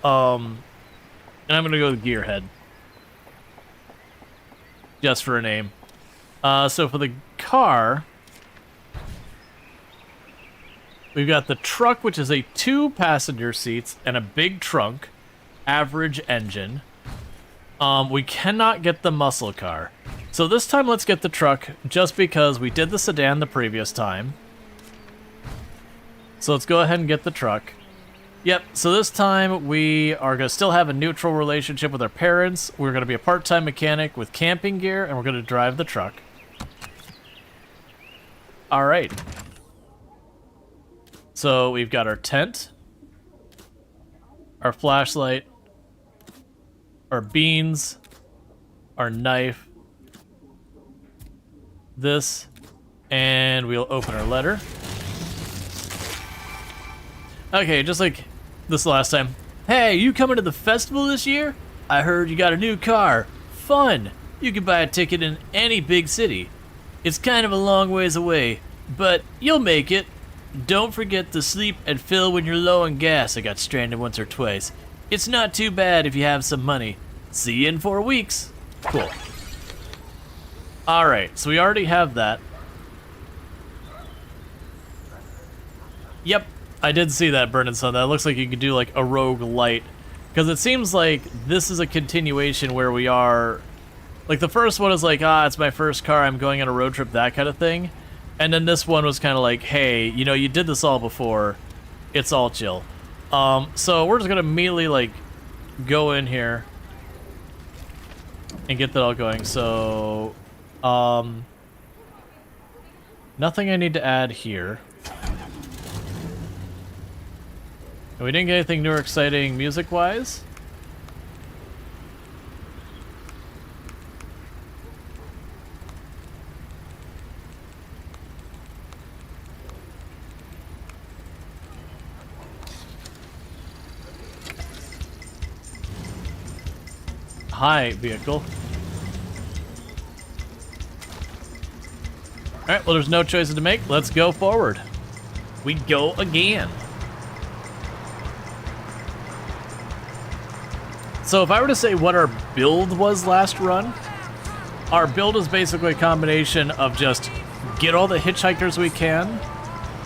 And I'm gonna go with Gearhead. Just for a name. So for the car, we've got the truck, which is a 2-passenger seats and a big trunk, average engine. We cannot get the muscle car. So this time let's get the truck, just because we did the sedan the previous time. So let's go ahead and get the truck. Yep, so this time we are going to still have a neutral relationship with our parents. We're going to be a part-time mechanic with camping gear, and we're going to drive the truck. Alright. So we've got our tent, our flashlight, our beans, our knife, this, and we'll open our letter. Okay, just like this last time. Hey, you coming to the festival this year? I heard you got a new car. Fun! You can buy a ticket in any big city. It's kind of a long ways away, but you'll make it. Don't forget to sleep and fill when you're low on gas. I got stranded once or twice. It's not too bad if you have some money. See you in 4 weeks. Cool. Alright, so we already have that. Yep, I did see that, Burn and Sun. That looks like you could do like a rogue light. Because it seems like this is a continuation where we are... Like the first one is like, it's my first car, I'm going on a road trip, that kind of thing. And then this one was kind of like, hey, you know, you did this all before. It's all chill. So we're just going to immediately like go in here and get that all going. So... nothing I need to add here. And we didn't get anything new or exciting music-wise. Hi, vehicle. Alright, well there's no choices to make. Let's go forward. We go again. So if I were to say what our build was last run, our build is basically a combination of just get all the hitchhikers we can,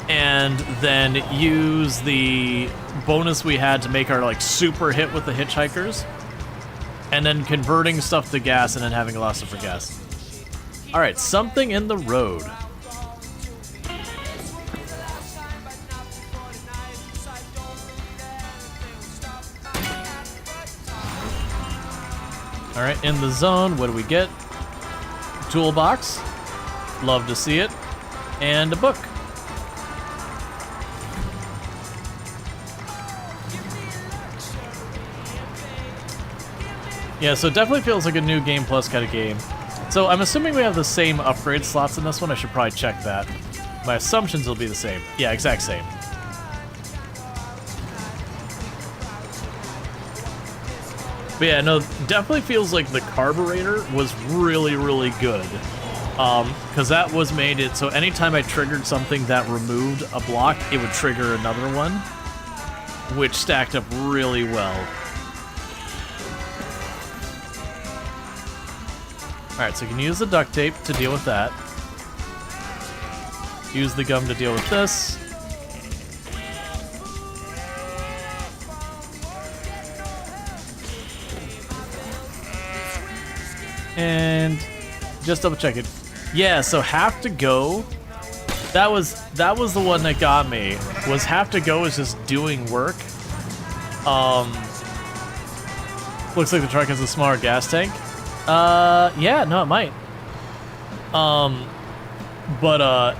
and then use the bonus we had to make our like super hit with the hitchhikers, and then converting stuff to gas and then having a lot of stuff for gas. Alright, something in the road. Alright, in the zone, what do we get? Toolbox. Love to see it. And a book. Yeah, so it definitely feels like a new Game Plus kind of game. So I'm assuming we have the same upgrade slots in this one. I should probably check that. My assumptions will be the same. Yeah, exact same. But yeah, no, definitely feels like the carburetor was really, really good. Because that was made it so anytime I triggered something that removed a block, it would trigger another one, which stacked up really well. Alright, so you can use the duct tape to deal with that. Use the gum to deal with this. And just double check it. Yeah, so have to go. That was the one that got me. Was have to go is just doing work. Looks like the truck has a smaller gas tank. Yeah, no, it might. But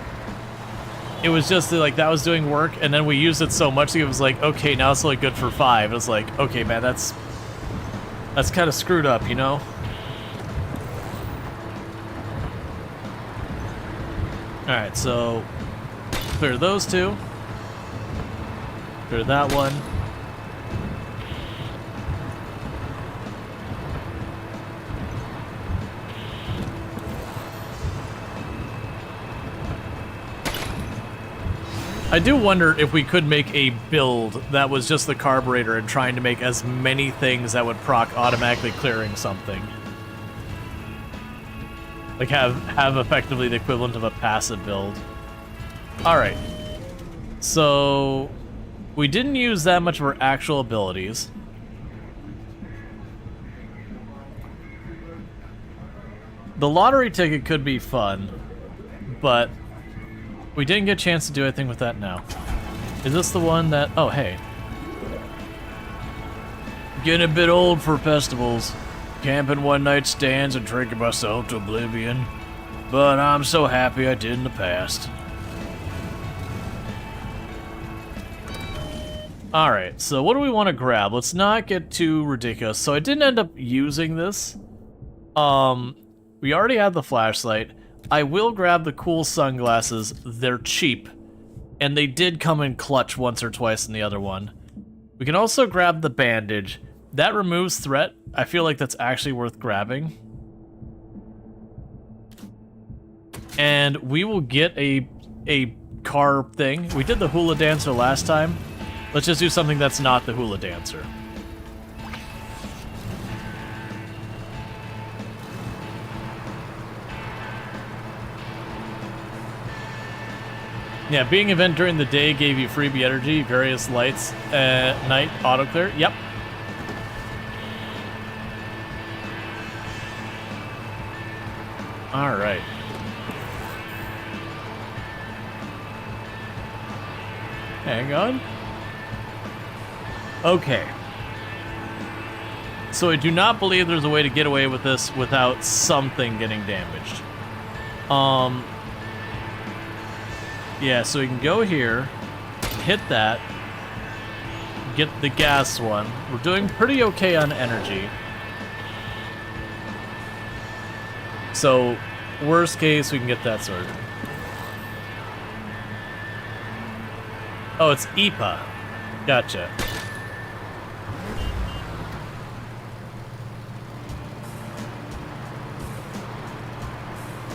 it was just like that was doing work, and then we used it so much that it was like, okay, now it's only good for 5. It was like, okay, man, that's kind of screwed up, you know? Alright, so clear those two. Clear that one. I do wonder if we could make a build that was just the carburetor and trying to make as many things that would proc automatically clearing something. Like have effectively the equivalent of a passive build. Alright. So we didn't use that much of our actual abilities. The lottery ticket could be fun, but we didn't get a chance to do anything with that now. Is this the one that... Oh, hey. Getting a bit old for festivals. Camping one-night stands and drinking myself to oblivion. But I'm so happy I did in the past. Alright, so what do we want to grab? Let's not get too ridiculous. So I didn't end up using this. We already had the flashlight. I will grab the cool sunglasses. They're cheap. And they did come in clutch once or twice in the other one. We can also grab the bandage. That removes threat. I feel like that's actually worth grabbing. And we will get a car thing. We did the hula dancer last time. Let's just do something that's not the hula dancer. Yeah, being event during the day gave you freebie energy, various lights, night, auto clear. Yep. All right. Hang on. Okay. So I do not believe there's a way to get away with this without something getting damaged. Yeah, so we can go here, hit that, get the gas one. We're doing pretty okay on energy. So, worst case, we can get that sorted. Oh, it's IPA. Gotcha.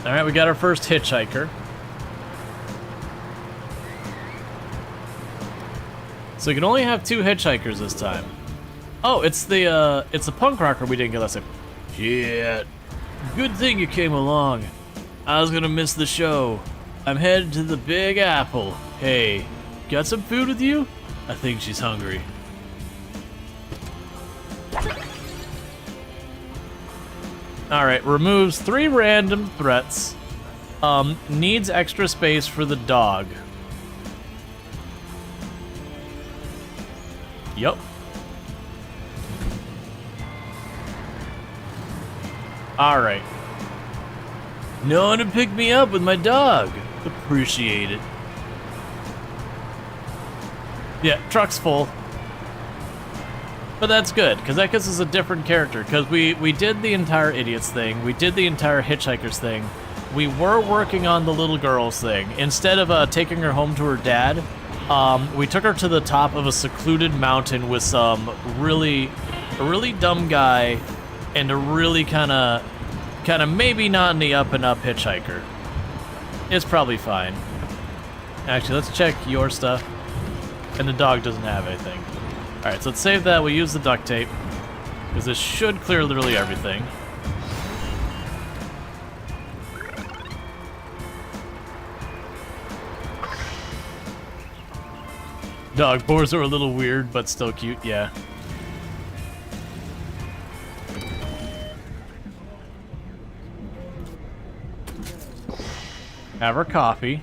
Alright, we got our first hitchhiker. So we can only have 2 hitchhikers this time. Oh, it's the punk rocker we didn't get last time. Shit. Good thing you came along. I was gonna miss the show. I'm headed to the Big Apple. Hey, got some food with you? I think she's hungry. Alright, removes 3 random threats. Needs extra space for the dog. Yup. Alright. No one to pick me up with my dog. Appreciate it. Yeah, truck's full. But that's good, because that gives us a different character. Because we did the entire idiots thing. We did the entire hitchhikers thing. We were working on the little girls thing. Instead of taking her home to her dad, we took her to the top of a secluded mountain with some really a really dumb guy, and a really kind of maybe not in the up and up hitchhiker. It's probably fine. Actually, let's check your stuff. And the dog doesn't have anything. Alright, so let's save that. We'll use the duct tape. Because this should clear literally everything. Dog boars are a little weird, but still cute, yeah. Have our coffee.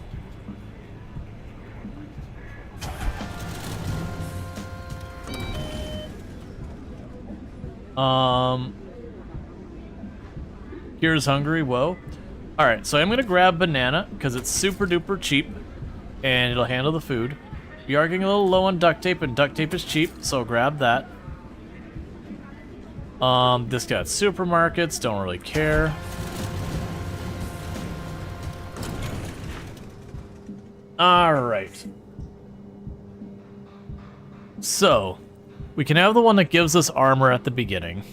Here's hungry, whoa. Alright, so I'm gonna grab banana, because it's super duper cheap, and it'll handle the food. We are getting a little low on duct tape, and duct tape is cheap, so grab that. This got supermarkets, don't really care. Alright. So, we can have the one that gives us armor at the beginning.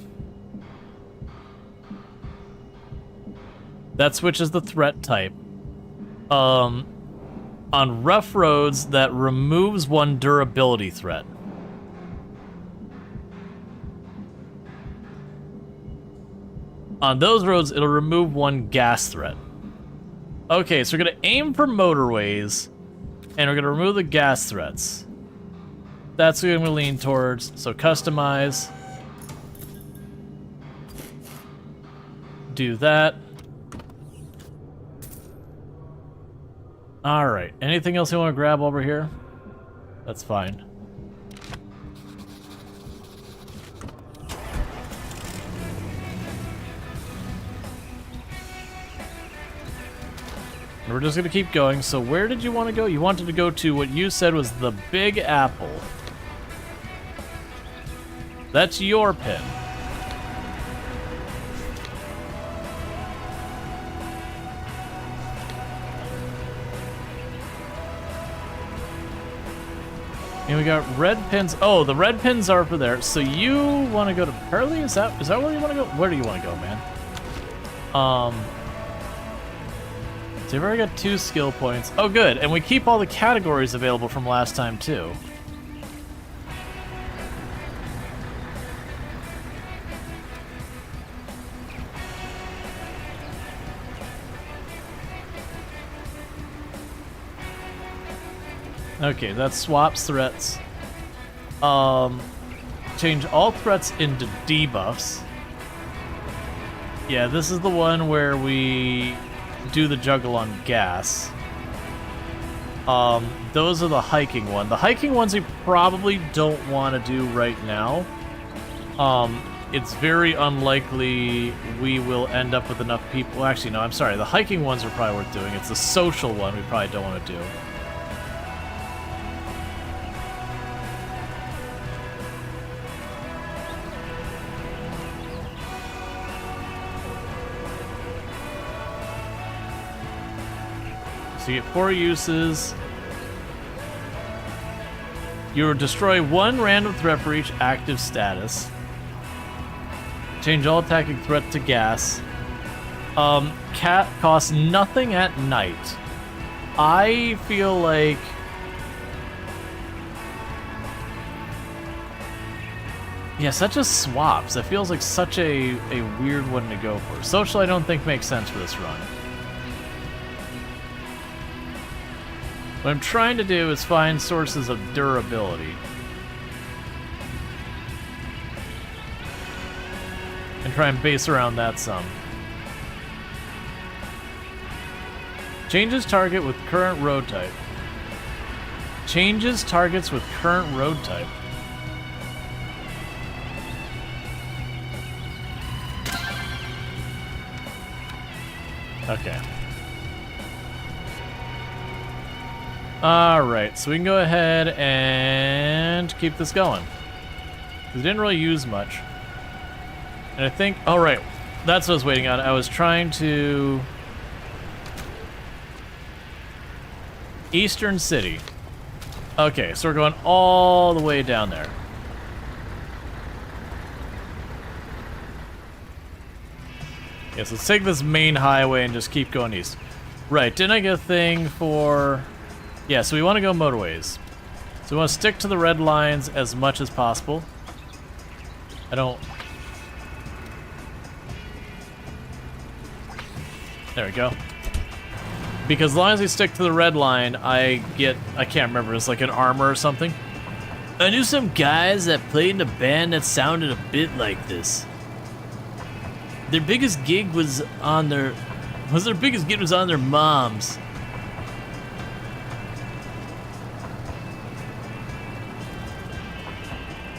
That switches the threat type. On rough roads, that removes one durability threat. On those roads, it'll remove one gas threat. Okay, so we're gonna aim for motorways, and we're gonna remove the gas threats. That's what I'm gonna lean towards. So customize. Do that. Alright, anything else you want to grab over here? That's fine. And we're just gonna keep going. So where did you want to go? You wanted to go to what you said was the Big Apple. That's your pin. And we got red pins. Oh, the red pins are for there. So you want to go to Pearly? Is that where you want to go? Where do you want to go, man? So you've already got 2 skill points. Oh, good. And we keep all the categories available from last time, too. Okay, that swaps threats. Change all threats into debuffs. Yeah, this is the one where we do the juggle on gas. Those are the hiking one. The hiking ones we probably don't want to do right now. It's very unlikely we will end up with enough people. Well, actually, no, I'm sorry. The hiking ones are probably worth doing. It's the social one we probably don't want to do. So you get 4 uses. You destroy 1 random threat for each active status. Change all attacking threat to gas. Cat costs nothing at night. I feel like... Yeah, such a swaps. That feels like such a weird one to go for. Social I don't think makes sense for this run. What I'm trying to do is find sources of durability. And try and base around that some. Changes target with current road type. Changes targets with current road type. Okay. Alright, so we can go ahead and keep this going. We didn't really use much. And I think... Oh, right. That's what I was waiting on. I was trying to... Eastern City. Okay, so we're going all the way down there. Yes, let's take this main highway and just keep going east. Right, didn't I get a thing for... Yeah, so we want to go motorways. So we want to stick to the red lines as much as possible. I don't... There we go. Because as long as we stick to the red line, I can't remember, it's like an armor or something. I knew some guys that played in a band that sounded a bit like this. Their biggest gig was on their moms.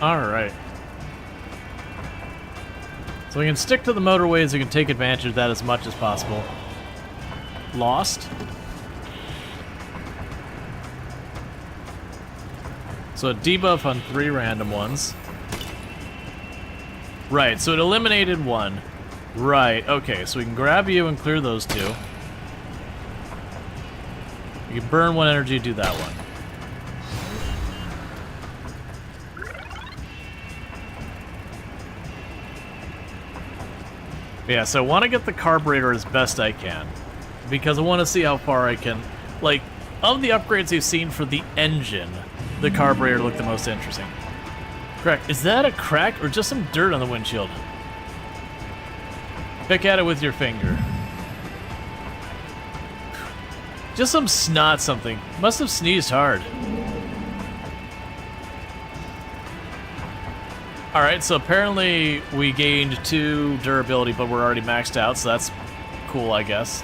Alright. So we can stick to the motorways, we can take advantage of that as much as possible. Lost. So a debuff on 3 random ones. Right, so it eliminated 1. Right, okay, so we can grab you and clear those 2. You can burn 1 energy to do that one. Yeah, so I want to get the carburetor as best I can. Because I want to see how far I can... Like, of the upgrades we've seen for the engine, the carburetor looked the most interesting. Correct. Is that a crack or just some dirt on the windshield? Pick at it with your finger. Just some snot something. Must have sneezed hard. Alright, so apparently we gained 2 durability, but we're already maxed out, so that's cool, I guess.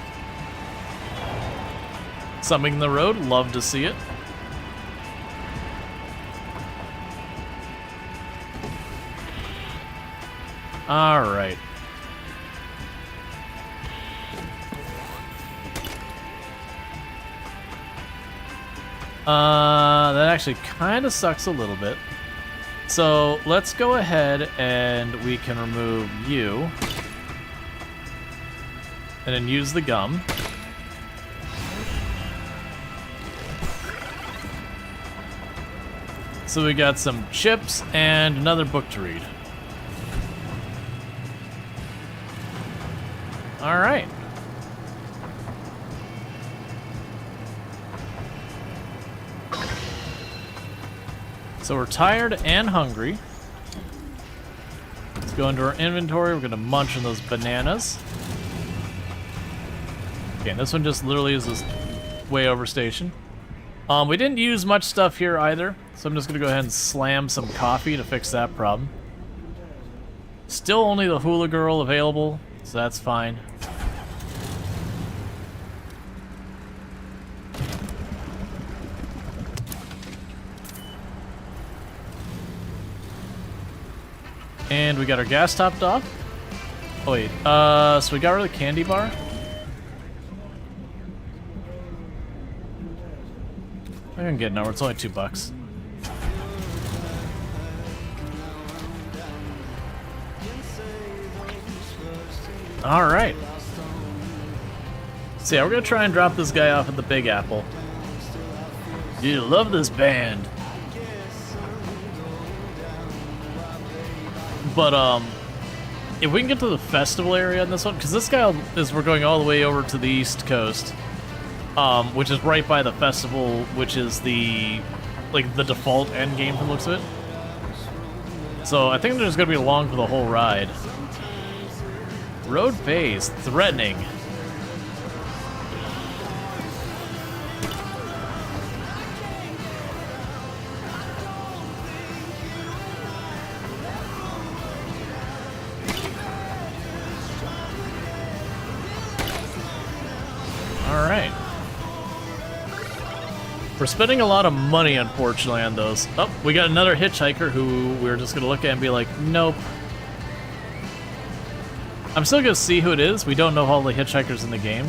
Something in the road, love to see it. Alright. That actually kind of sucks a little bit. So let's go ahead and we can remove you. And then use the gum. So we got some chips and another book to read. All right. So we're tired and hungry. Let's go into our inventory. We're gonna munch on those bananas. Okay, and this one just literally is this way over station. We didn't use much stuff here either, so I'm just gonna go ahead and slam some coffee to fix that problem. Still only the hula girl available, so that's fine. And we got our gas topped off. Oh wait, so we got rid of the candy bar. I can get nowhere, it's only $2. Alright. So yeah, we're gonna try and drop this guy off at the Big Apple. You love this band. But, if we can get to the festival area in this one, because this guy is, we're going all the way over to the East Coast, which is right by the festival, which is the, like, the default end game from the looks of it. So I think they're just going to be along for the whole ride. Road phase, threatening. Alright. We're spending a lot of money, unfortunately, on those. Oh, we got another hitchhiker who we're just gonna look at and be like, nope. I'm still gonna see who it is. We don't know all the hitchhikers in the game.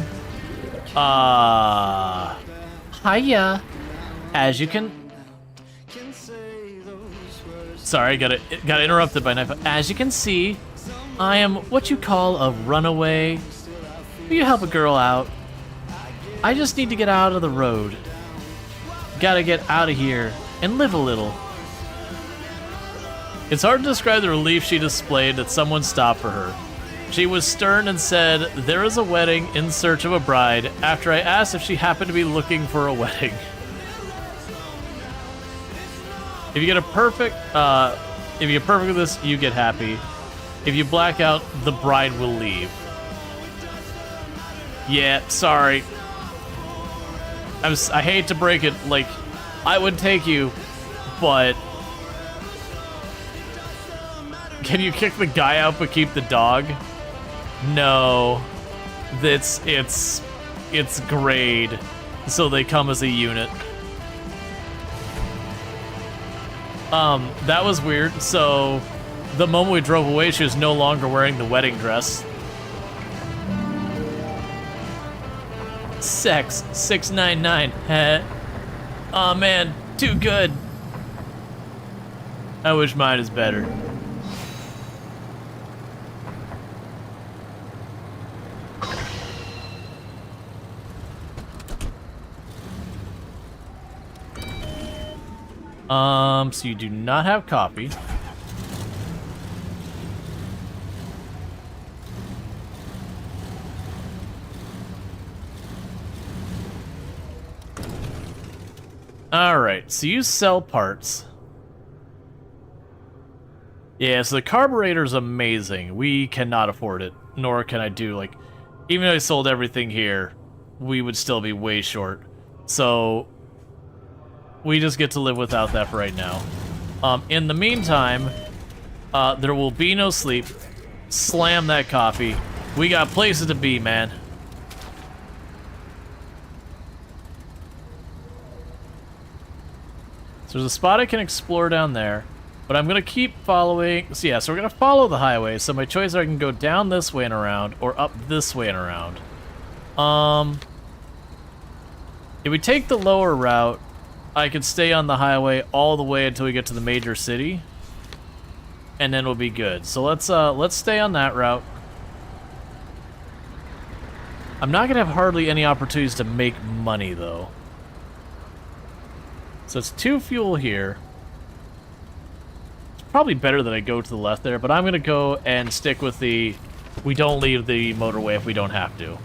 Hiya. As you can... Sorry, got interrupted by a knife. As you can see, I am what you call a runaway. Will you help a girl out? I just need to get out of the road. Gotta get out of here and live a little. It's hard to describe the relief she displayed that someone stopped for her. She was stern and said, "There is a wedding in search of a bride," after I asked if she happened to be looking for a wedding. If you get perfect with this, you get happy. If you black out, the bride will leave. Yeah, sorry. I hate to break it, like, I would take you, but can you kick the guy out but keep the dog? No. It's grade, so they come as a unit. That was weird. So the moment we drove away, she was no longer wearing the wedding dress. Sex 699. Heh. Aw, man, too good. I wish mine is better. So you do not have coffee. Alright, so you sell parts. Yeah, so the carburetor's amazing. We cannot afford it, nor can I do, like, even if I sold everything here, we would still be way short. So we just get to live without that for right now. In the meantime, there will be no sleep. Slam that coffee. We got places to be, man. So there's a spot I can explore down there, but I'm gonna keep following. So yeah, so we're gonna follow the highway. So my choice, I can go down this way and around, or up this way and around. If we take the lower route, I could stay on the highway all the way until we get to the major city, and then we'll be good. So let's stay on that route. I'm not gonna have hardly any opportunities to make money though. So it's 2 fuel here. It's probably better that I go to the left there, but I'm gonna go and stick with the, we don't leave the motorway if we don't have to.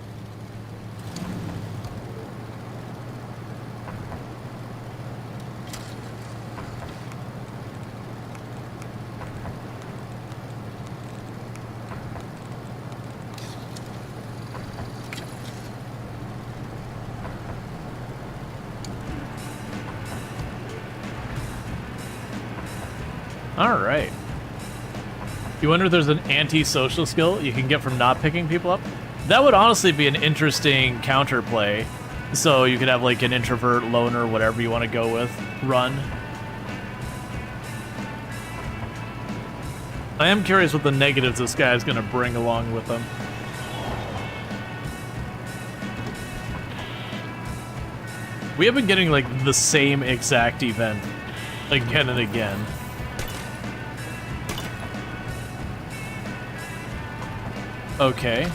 Alright. You wonder if there's an anti-social skill you can get from not picking people up? That would honestly be an interesting counterplay. So you could have like an introvert, loner, whatever you want to go with, run. I am curious what the negatives this guy is going to bring along with him. We have been getting like the same exact event again and again. Okay.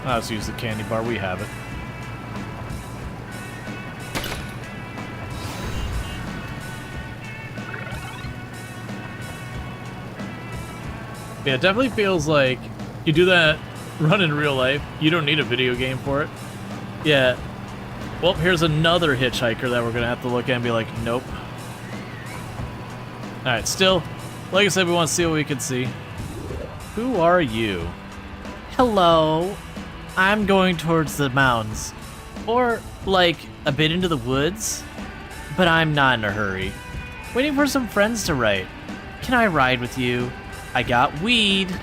Let's use the candy bar. We have it. Yeah, it definitely feels like you do that run in real life. You don't need a video game for it. Yeah. Well, here's another hitchhiker that we're gonna have to look at and be like, nope. Alright, still, like I said, we want to see what we can see. Who are you? Hello. I'm going towards the mountains. Or, like, a bit into the woods. But I'm not in a hurry. Waiting for some friends to write. Can I ride with you? I got weed.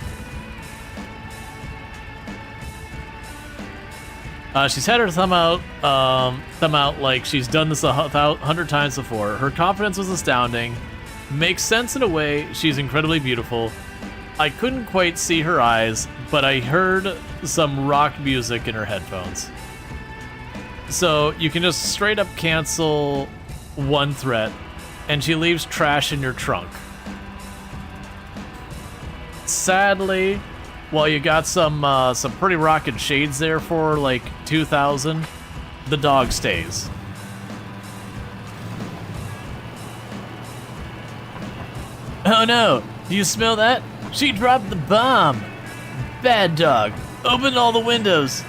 She's had her thumb out like she's done this 100 times before. Her confidence was astounding. Makes sense in a way. She's incredibly beautiful. I couldn't quite see her eyes, but I heard some rock music in her headphones. So you can just straight up cancel one threat, and she leaves trash in your trunk. Sadly, while you got some pretty rockin' shades there for like 2,000, the dog stays. Oh no, do you smell that? She dropped the bomb. Bad dog, open all the windows.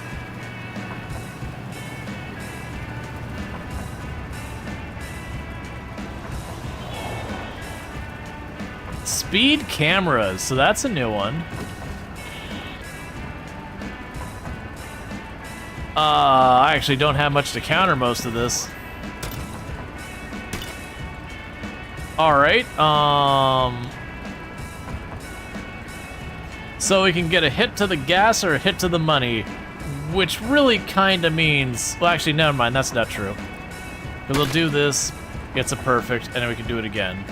Speed cameras, so that's a new one. I actually don't have much to counter most of this. Alright, so we can get a hit to the gas or a hit to the money, which really kinda means, well actually never mind, that's not true. Because we'll do this, gets a perfect, and then we can do it again.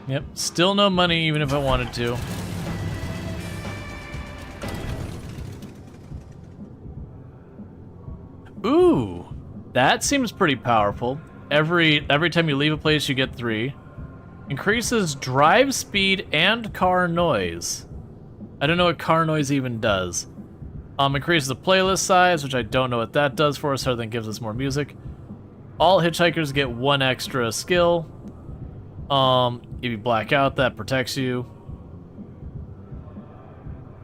Yep, still no money even if I wanted to. Ooh, that seems pretty powerful. Every time you leave a place, you get 3. Increases drive speed and car noise. I don't know what car noise even does. Increases the playlist size, which I don't know what that does for us, other than gives us more music. All hitchhikers get 1 extra skill. If you black out, that protects you.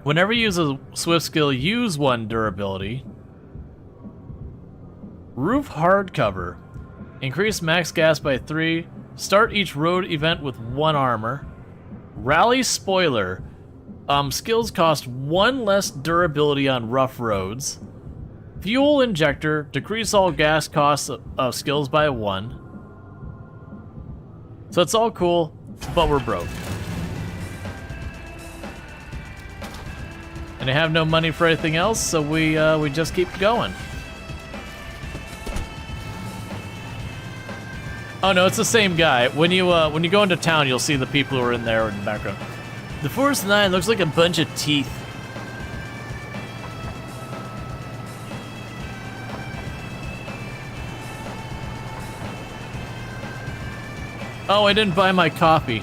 Whenever you use a swift skill, use 1 durability. Roof hardcover. Increase max gas by 3. Start each road event with 1 armor. Rally spoiler. Skills cost 1 less durability on rough roads. Fuel injector. Decrease all gas costs of skills by 1. So it's all cool, but we're broke. And I have no money for anything else, so we just keep going. Oh no, it's the same guy. When you go into town, you'll see the people who are in there in the background. The Forest 9 looks like a bunch of teeth. Oh, I didn't buy my coffee.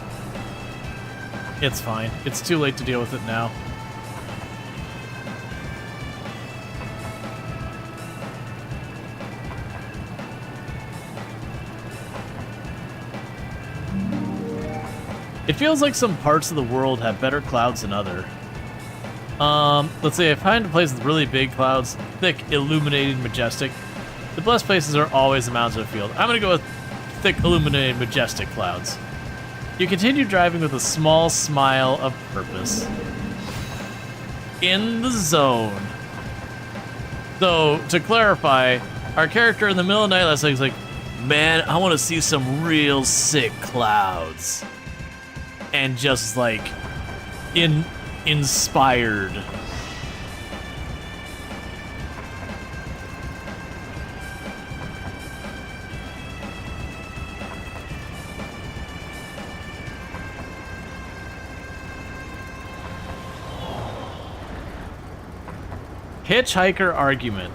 It's fine. It's too late to deal with it now. It feels like some parts of the world have better clouds than other. Let's say I find a place with really big clouds, thick, illuminating, majestic. The blessed places are always the mountains of the field. I'm gonna go with thick, illuminated, majestic clouds. You continue driving with a small smile of purpose. In the zone. So, to clarify, our character in the middle of the night last night was like, man, I want to see some real sick clouds. And just like, inspired. Hitchhiker argument.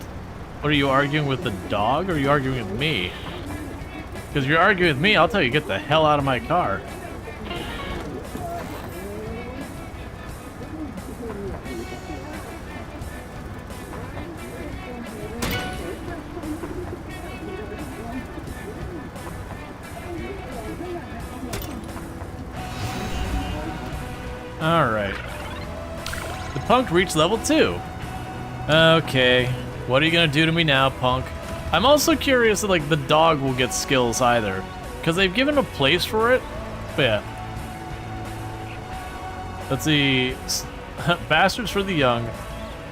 What are you arguing with the dog or are you arguing with me? Because if you're arguing with me, I'll tell you, get the hell out of my car. Alright. The punk reached level 2. Okay, what are you gonna do to me now, punk? I'm also curious that, like, the dog will get skills either, because they've given a place for it. But yeah. Let's see. Bastards for the young.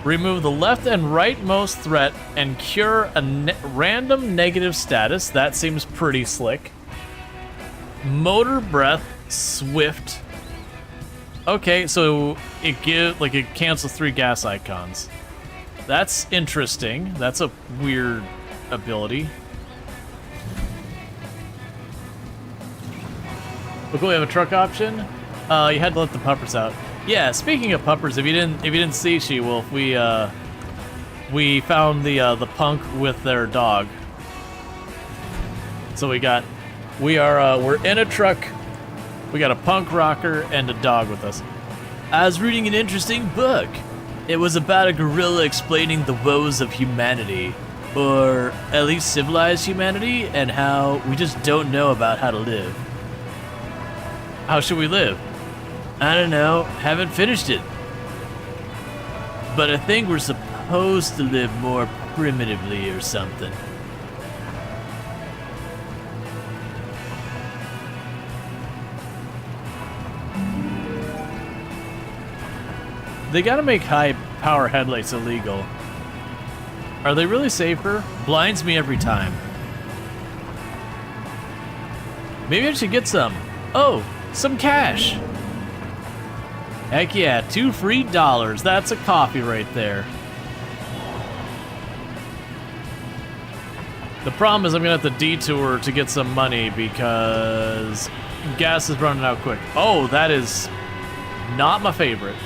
Remove the left and rightmost threat and cure a random negative status. That seems pretty slick. Motor breath, swift. Okay, so it cancels 3 gas icons. That's interesting. That's a weird ability. Look, we have a truck option. You had to let the puppers out. Yeah. Speaking of puppers, if you didn't see, She-Wolf, we found the punk with their dog. So we got We're in a truck. We got a punk rocker and a dog with us. I was reading an interesting book. It was about a gorilla explaining the woes of humanity, or at least civilized humanity, and how we just don't know about how to live. How should we live? I don't know, haven't finished it. But I think we're supposed to live more primitively or something. They gotta make high power headlights illegal. Are they really safer? Blinds me every time. Maybe I should get some. Oh, some cash. Heck yeah, $2 free. That's a coffee right there. The problem is I'm gonna have to detour to get some money because gas is running out quick. Oh, that is not my favorite.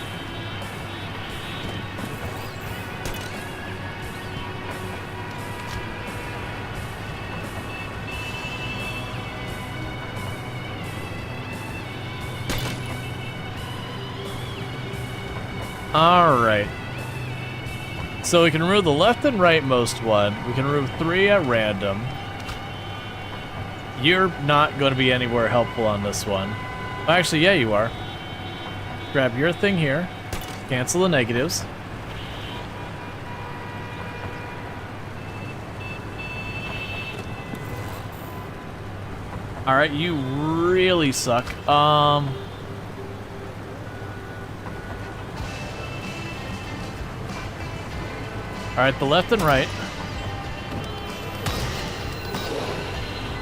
Alright. So we can remove the left and rightmost one. We can remove 3 at random. You're not going to be anywhere helpful on this one. Actually, yeah, you are. Grab your thing here. Cancel the negatives. Alright, you really suck. Alright, the left and right.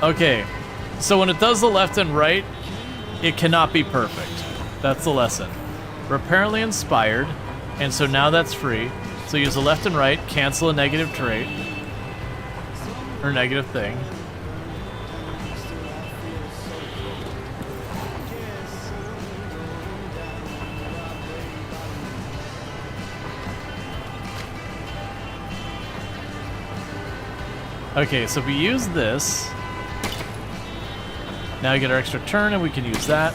Okay, so when it does the left and right, it cannot be perfect. That's the lesson. We're apparently inspired, and so now that's free. So use the left and right, cancel a negative trait. Or negative thing. Okay, so if we use this, now we get our extra turn and we can use that.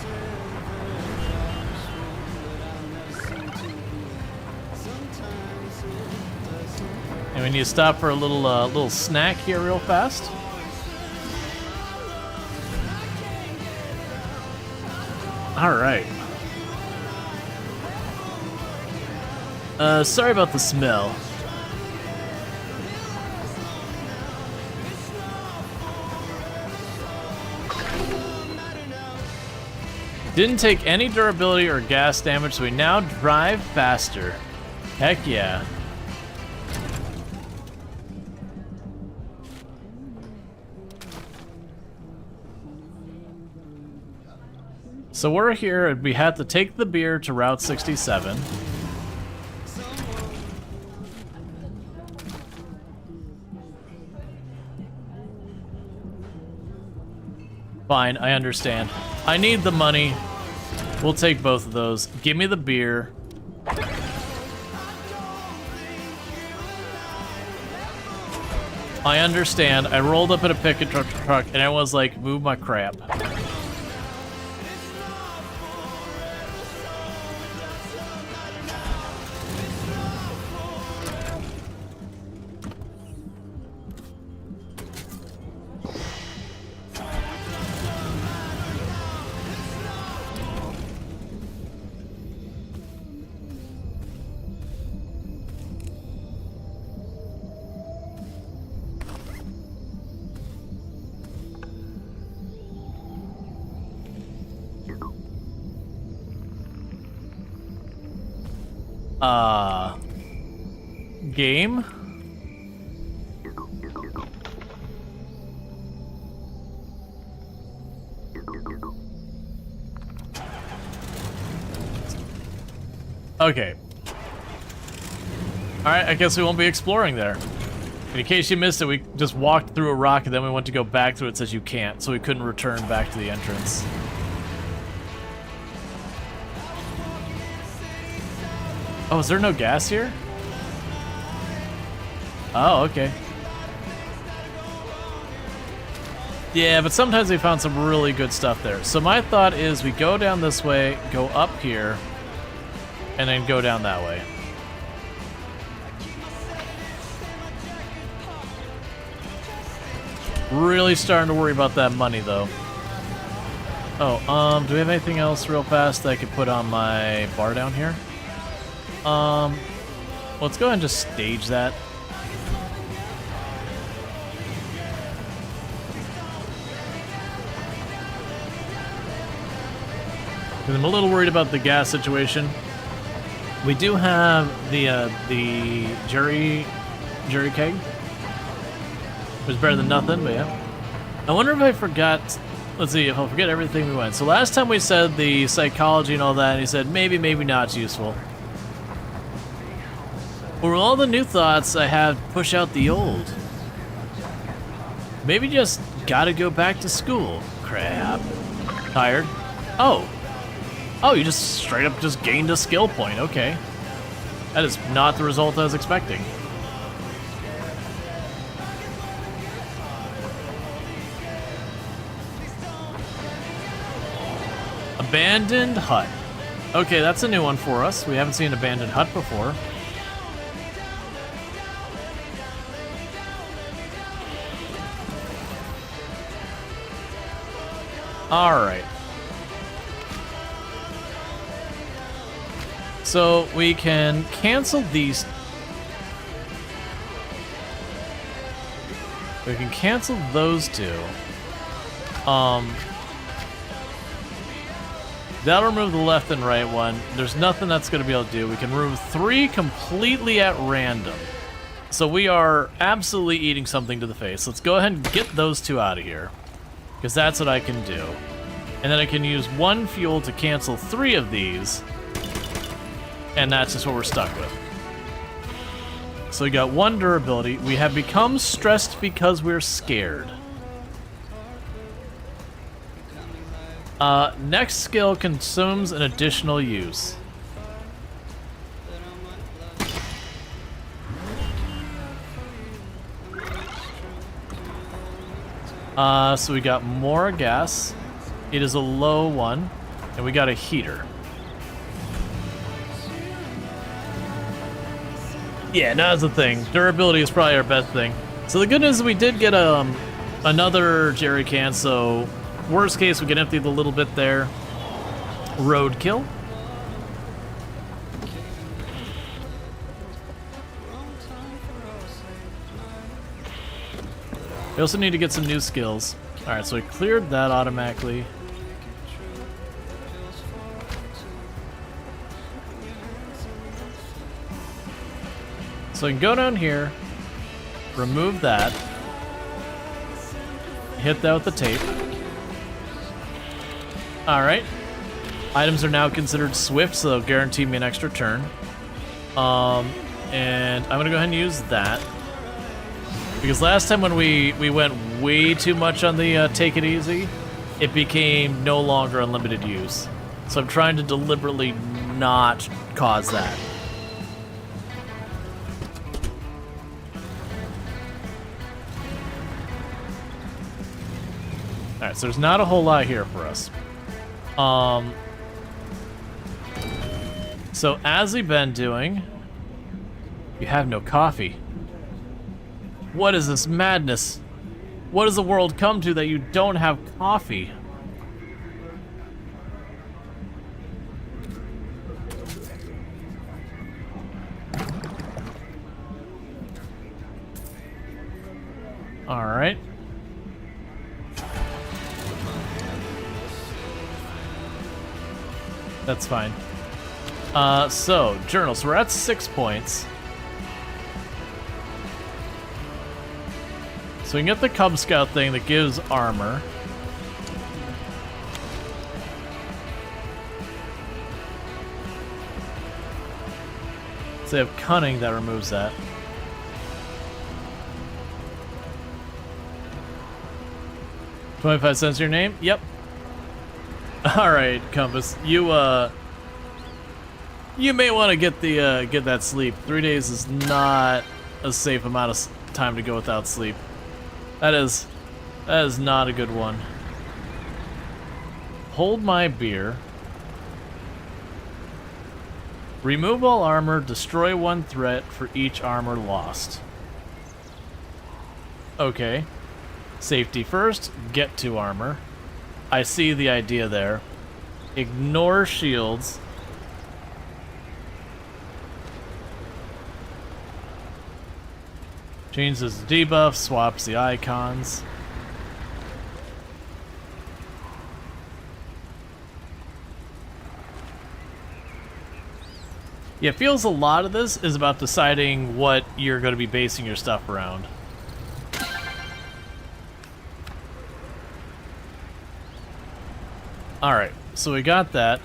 And we need to stop for a little snack here real fast. All right. Sorry about the smell. Didn't take any durability or gas damage, so we now drive faster. Heck yeah. So we're here, and we had to take the beer to Route 67. Fine, I understand. I need the money. We'll take both of those. Give me the beer. I understand. I rolled up in a pickup truck and I was like, move my crap. Game? Okay. Alright, I guess we won't be exploring there. In case you missed it, we just walked through a rock and then we went to go back through it. It says you can't, so we couldn't return back to the entrance. Oh, is there no gas here? Oh, okay. Yeah, but sometimes we found some really good stuff there. So my thought is we go down this way, go up here, and then go down that way. Really starting to worry about that money, though. Oh, do we have anything else real fast that I could put on my bar down here? Let's go ahead and just stage that. Because I'm a little worried about the gas situation. We do have the jerry keg. It was better than nothing, but yeah. I wonder if I forgot. Let's see if I'll forget everything we went. So last time we said the psychology and all that, and he said maybe not it's useful. Well, with all the new thoughts, I have push out the old. Maybe just gotta go back to school. Crap. Tired? Oh, you just straight up just gained a skill point. Okay. That is not the result I was expecting. Abandoned hut. Okay, that's a new one for us. We haven't seen an abandoned hut before. Alright. So we can cancel these. We can cancel those two. That'll remove the left and right one. There's nothing that's going to be able to do. We can remove 3 completely at random. So we are absolutely eating something to the face. Let's go ahead and get those 2 out of here, because that's what I can do. And then I can use 1 fuel to cancel 3 of these, and that's just what we're stuck with. So we got 1 durability. We have become stressed because we're scared. Next skill consumes an additional use. So we got more gas. It is a low one, and we got a heater. Yeah, now that's the thing. Durability is probably our best thing. So the good news is we did get another jerry can, so worst case, we can empty the little bit there. Roadkill. We also need to get some new skills. Alright, so we cleared that automatically. So we can go down here, remove that, hit that with the tape. Alright. Items are now considered swift, so they'll guarantee me an extra turn. And I'm gonna go ahead and use that. Because last time when we went way too much on the take it easy, it became no longer unlimited use. So I'm trying to deliberately not cause that. Alright, so there's not a whole lot here for us. So as we've been doing, you have no coffee. What is this madness? What does the world come to that you don't have coffee? All right. That's fine. So, journal. So we're at 6 points. So we can get the Cub Scout thing that gives armor. So they have Cunning that removes that. $0.25 your name? Yep. Alright, Compass. You may want to get the get that sleep. 3 days is not a safe amount of time to go without sleep. That is That is not a good one. Hold my beer. Remove all armor, destroy one threat for each armor lost. Okay. Safety first, get to armor. I see the idea there. Ignore shields. Changes the debuff, swaps the icons. Yeah, it feels a lot of this is about deciding what you're going to be basing your stuff around. Alright, so we got that.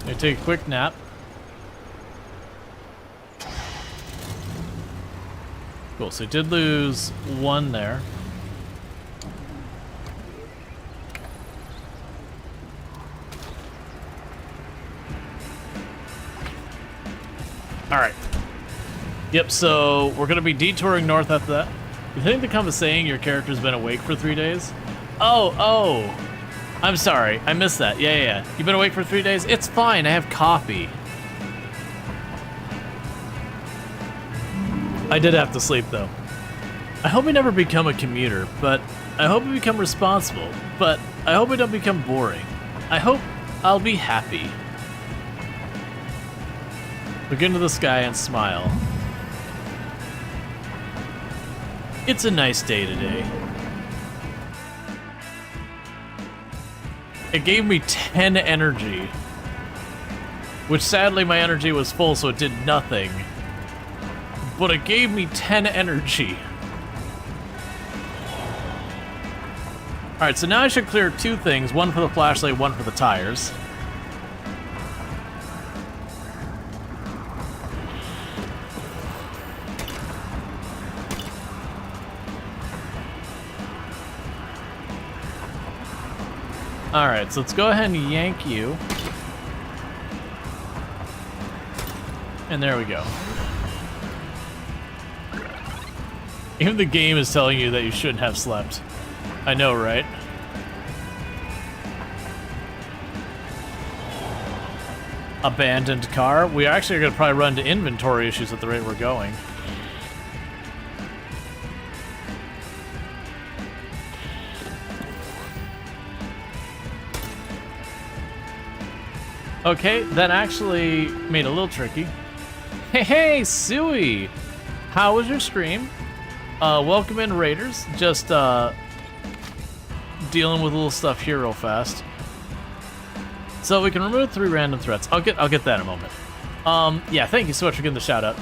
Gonna take a quick nap. Cool, so we did lose one there. Alright. Yep, so we're going to be detouring north after that. You think the compass saying your character's been awake for 3 days? Oh. I'm sorry, I missed that. Yeah. You've been awake for 3 days? It's fine, I have coffee. I did have to sleep, though. I hope I never become a commuter, but I hope I become responsible, but I hope I don't become boring. I hope I'll be happy. Look into the sky and smile. It's a nice day today. It gave me 10 energy, which sadly my energy was full, so it did nothing. But it gave me 10 energy. Alright, so now I should clear 2 things, one for the flashlight, one for the tires. Alright, so let's go ahead and yank you. And there we go. Even the game is telling you that you shouldn't have slept. I know, right? Abandoned car. We actually are going to probably run into inventory issues at the rate we're going. Okay, that actually made it a little tricky. Hey, Suey! How was your stream? Welcome in, Raiders. Just, dealing with a little stuff here real fast. So we can remove 3 random threats. I'll get that in a moment. Yeah, thank you so much for giving the shout out.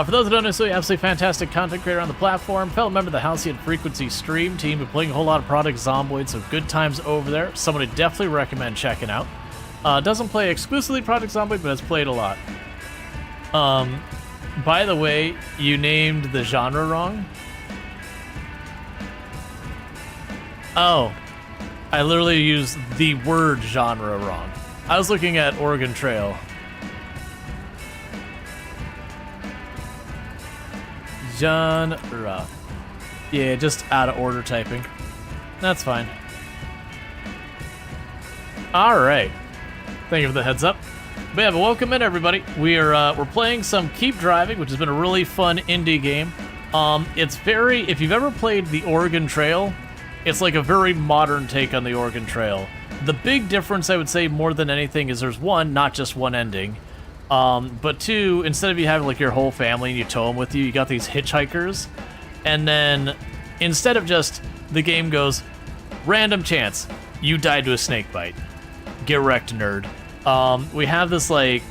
For those who don't know, Suey, absolutely fantastic content creator on the platform. Fellow member of the Halcyon Frequency stream team. Been playing a whole lot of Product Zomboid, so good times over there. Someone I definitely recommend checking out. Doesn't play exclusively Product Zomboid, but has played a lot. By the way, you named the genre wrong. Oh, I literally used the word genre wrong. I was looking at Oregon Trail. Genre. Yeah, just out of order typing. That's fine. Alright. Thank you for the heads up. But yeah, but welcome in, everybody. We're playing some Keep Driving, which has been a really fun indie game. It's very, if you've ever played the Oregon Trail, it's like a very modern take on the Oregon Trail. The big difference, I would say, more than anything, is there's one, not just one ending, but 2, instead of you having like your whole family and you tow them with you, you got these hitchhikers, and then instead of just the game goes, random chance, you died to a snake bite. Get wrecked, nerd. We have this like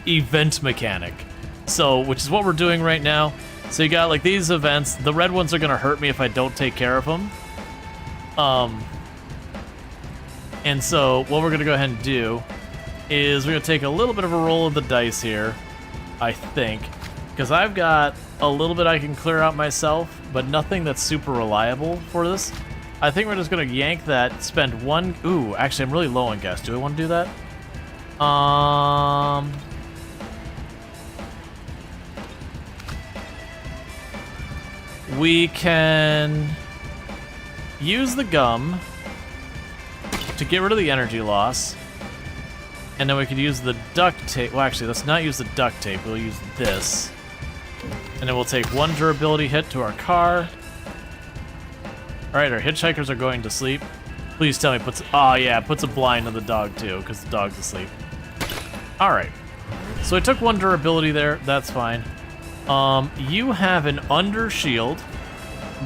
event mechanic, so which is what we're doing right now. So you got like these events. The red ones are gonna hurt me if I don't take care of them. And so what we're gonna go ahead and do is we're gonna take a little bit of a roll of the dice here, I think, because I've got a little bit I can clear out myself, but nothing that's super reliable for this. I think we're just gonna yank that, spend 1. Ooh, actually, I'm really low on gas. Do I want to do that? we can use the gum to get rid of the energy loss. And then we could use the duct tape. Well, actually, let's not use the duct tape. We'll use this. And then we'll take 1 durability hit to our car. Alright, our hitchhikers are going to sleep. Please tell me puts... Oh, yeah, puts a blind on the dog, too, because the dog's asleep. Alright. So I took 1 durability there. That's fine. You have an under shield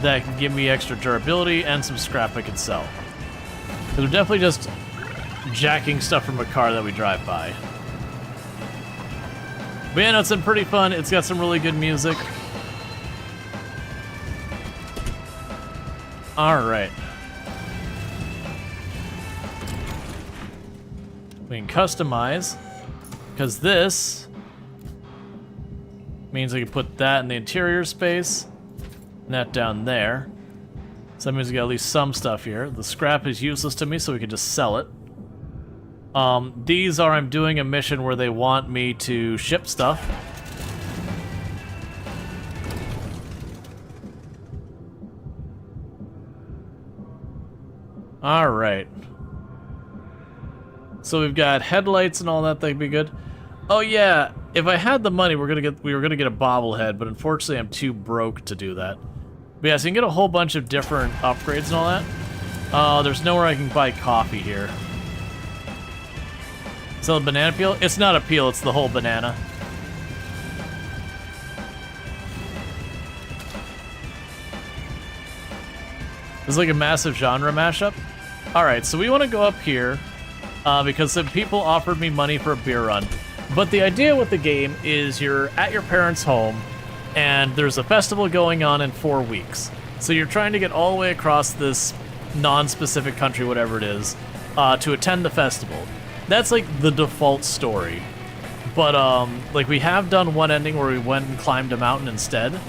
that can give me extra durability and some scrap I can sell. So we're definitely just jacking stuff from a car that we drive by. But yeah, no, it's been pretty fun. It's got some really good music. Alright. We can customize, because this means I can put that in the interior space, and that down there. So that means we got at least some stuff here. The scrap is useless to me, so we can just sell it. These are, I'm doing a mission where they want me to ship stuff. Alright. So we've got headlights and all that, that'd be good. Oh yeah, if I had the money, we were gonna get a bobblehead, but unfortunately I'm too broke to do that. But yeah, so you can get a whole bunch of different upgrades and all that. There's nowhere I can buy coffee here. Sell a banana peel? It's not a peel, it's the whole banana. It's like a massive genre mashup. Alright, so we want to go up here because some people offered me money for a beer run. But the idea with the game is you're at your parents' home and there's a festival going on in 4 weeks. So you're trying to get all the way across this non-specific country, whatever it is, to attend the festival. That's like the default story. But like we have done one ending where we went and climbed a mountain instead.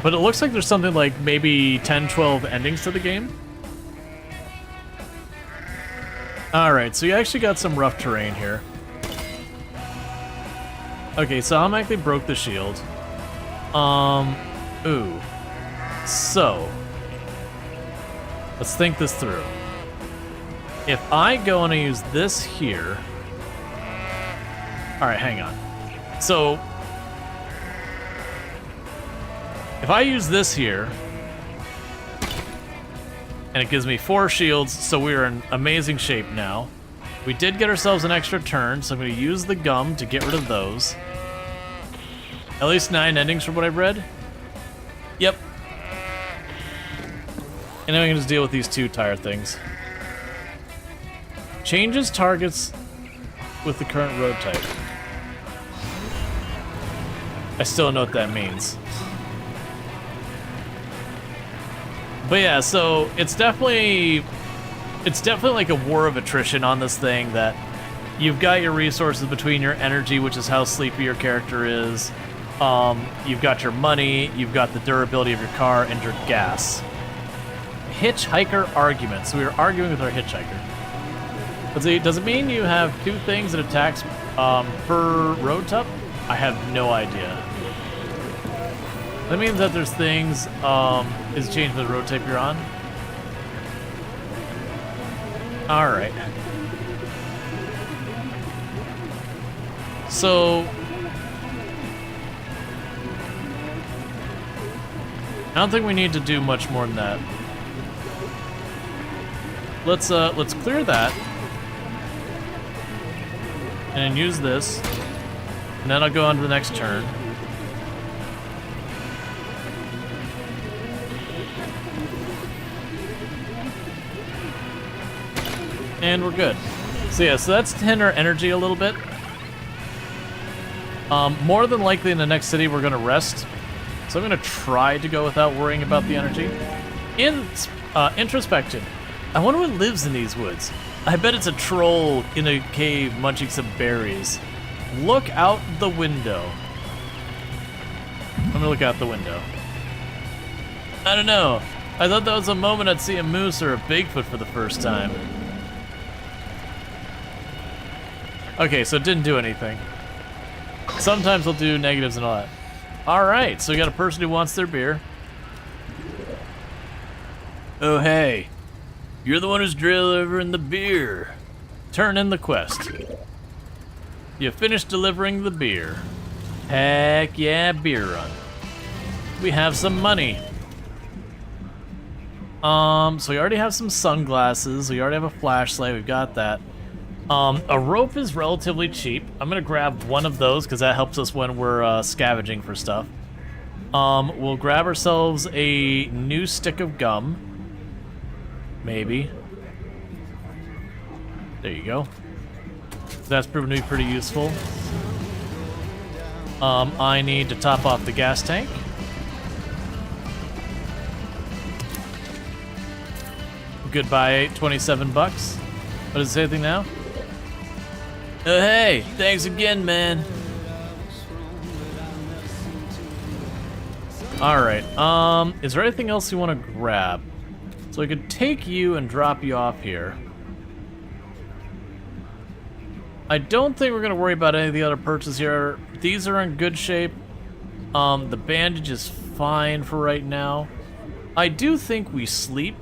But it looks like there's something like maybe 10, 12 endings to the game. Alright, so you actually got some rough terrain here. Okay, so I automatically broke the shield. Ooh. So, let's think this through. If I go and I use this here... Alright, hang on. So, if I use this here, and it gives me 4 shields, so we're in amazing shape now. We did get ourselves an extra turn, so I'm going to use the gum to get rid of those. At least 9 endings from what I've read. Yep. And then we can just deal with these 2 tire things. Changes targets with the current road type. I still don't know what that means. But yeah, so it's definitely like a war of attrition on this thing, that you've got your resources between your energy, which is how sleepy your character is. You've got your money, you've got the durability of your car, and your gas. Hitchhiker argument. So we were arguing with our hitchhiker. Does it mean you have 2 things that attacks per road type? I have no idea. That means that there's things, is changed with the road type you're on. Alright. So... I don't think we need to do much more than that. Let's clear that. And then use this. And then I'll go on to the next turn. And we're good. So yeah, so that's to hinder energy a little bit. More than likely in the next city we're gonna rest. So I'm gonna try to go without worrying about the energy. Introspection. I wonder what lives in these woods. I bet it's a troll in a cave munching some berries. Look out the window. I'm gonna look out the window. I don't know. I thought that was a moment I'd see a moose or a Bigfoot for the first time. Okay, so it didn't do anything. Sometimes we'll do negatives and all that. Alright, so we got a person who wants their beer. Oh, hey. You're the one who's delivering the beer. Turn in the quest. You finished delivering the beer. Heck yeah, beer run. We have some money. So we already have some sunglasses. We already have a flashlight. We've got that. A rope is relatively cheap. I'm gonna grab one of those because that helps us when we're scavenging for stuff. We'll grab ourselves a new stick of gum. Maybe. There you go. That's proven to be pretty useful. I need to top off the gas tank. Goodbye, 27 bucks. What does it say anything now? Oh, hey, thanks again, man. Alright, is there anything else you want to grab? So I could take you and drop you off here. I don't think we're going to worry about any of the other purchases here. These are in good shape. The bandage is fine for right now. I do think we sleep.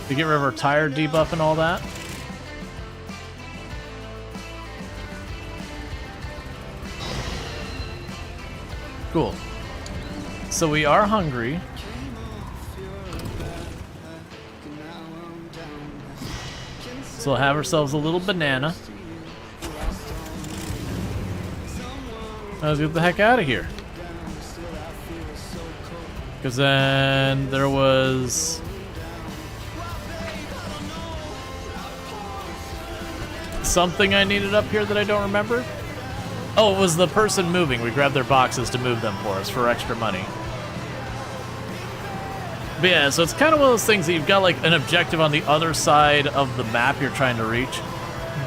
To get rid of our tire debuff and all that. Cool. So we are hungry. So we'll have ourselves a little banana. Let's get the heck out of here. Because then there was something I needed up here that I don't remember. Oh, it was the person moving. We grabbed their boxes to move them for us for extra money. But yeah, so it's kind of one of those things that you've got like an objective on the other side of the map you're trying to reach.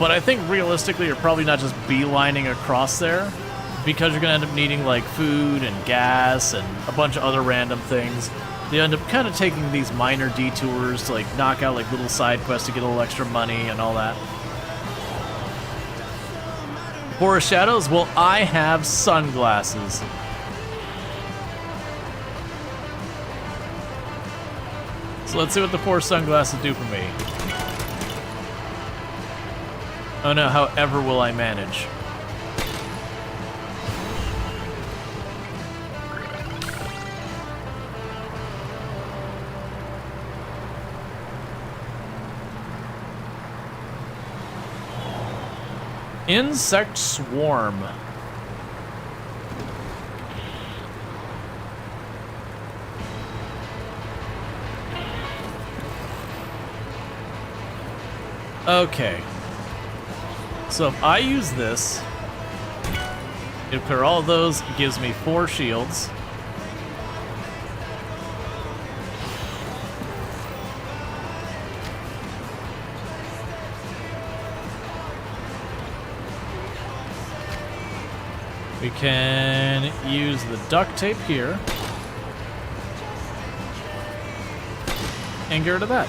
But I think realistically you're probably not just beelining across there, because you're going to end up needing like food and gas and a bunch of other random things. They end up kind of taking these minor detours to like knock out like little side quests to get a little extra money and all that. Forest Shadows, well, I have sunglasses. So let's see what the 4 sunglasses do for me. Oh no, however will I manage? Insect swarm. Okay. So if I use this, it'll clear all of those. It gives me 4 shields. We can use the duct tape here and get rid of that.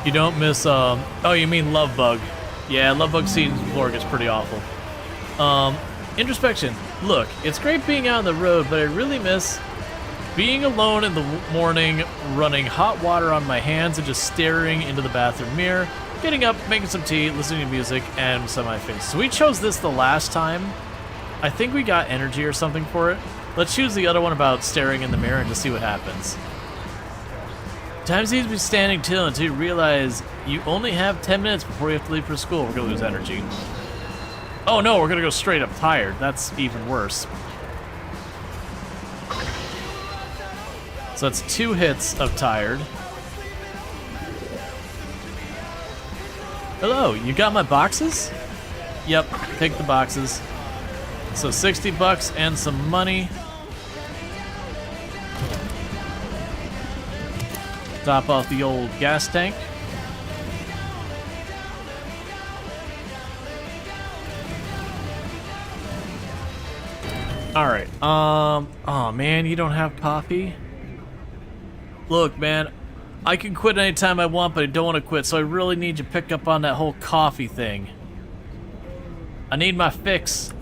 You don't miss, oh, you mean Love Bug. Yeah, Love Bug seeing Storge is pretty awful. Introspection. Look, it's great being out on the road, but I really miss being alone in the morning, running hot water on my hands and just staring into the bathroom mirror, getting up, making some tea, listening to music, and semi-face. So we chose this the last time. I think we got energy or something for it. Let's choose the other one about staring in the mirror and just see what happens. Time seems to be standing still until you realize you only have 10 minutes before you have to leave for school. We're gonna lose energy. Oh no, we're gonna go straight up tired. That's even worse. So that's 2 hits of tired. Hello, you got my boxes? Yep, take the boxes. So 60 bucks and some money. Top off the old gas tank. Alright, oh man, you don't have coffee? Look, man, I can quit anytime I want, but I don't want to quit, so I really need you to pick up on that whole coffee thing. I need my fix.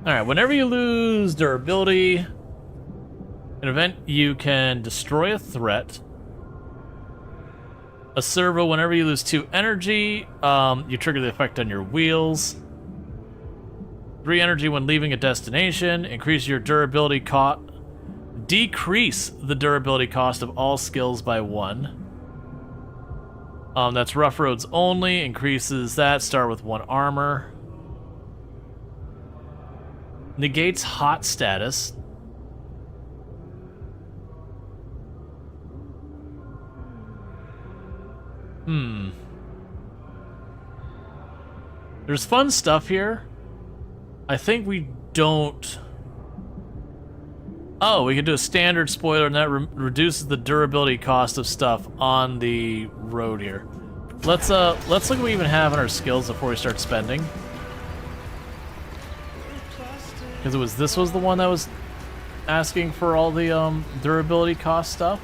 Alright, whenever you lose durability, an event, you can destroy a threat. A servo, whenever you lose 2 energy, you trigger the effect on your wheels. 3 energy when leaving a destination. Increase your durability cost. Decrease the durability cost of all skills by 1. That's rough roads only. Increases that. Start with 1 armor. Negates hot status. There's fun stuff here. I think we don't... Oh, we can do a standard spoiler, and that reduces the durability cost of stuff on the road here. Let's look what we even have in our skills before we start spending. Because this was the one that was asking for all the durability cost stuff.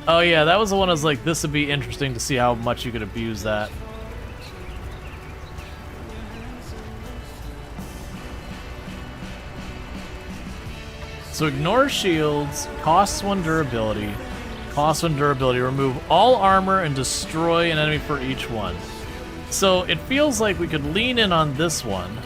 Oh yeah, that was the one I was like, this would be interesting to see how much you could abuse that. So ignore shields, costs 1 durability, remove all armor and destroy an enemy for each one. So it feels like we could lean in on this one.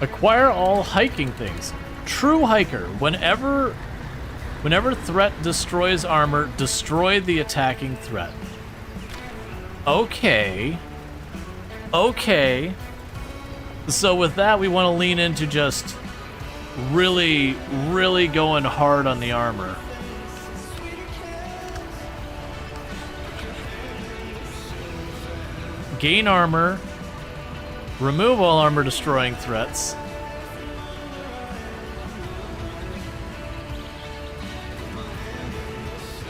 Acquire all hiking things. True hiker. Whenever threat destroys armor, destroy the attacking threat. Okay. Okay. So with that, we want to lean into just really, really going hard on the armor. Gain armor. Remove all armor destroying threats.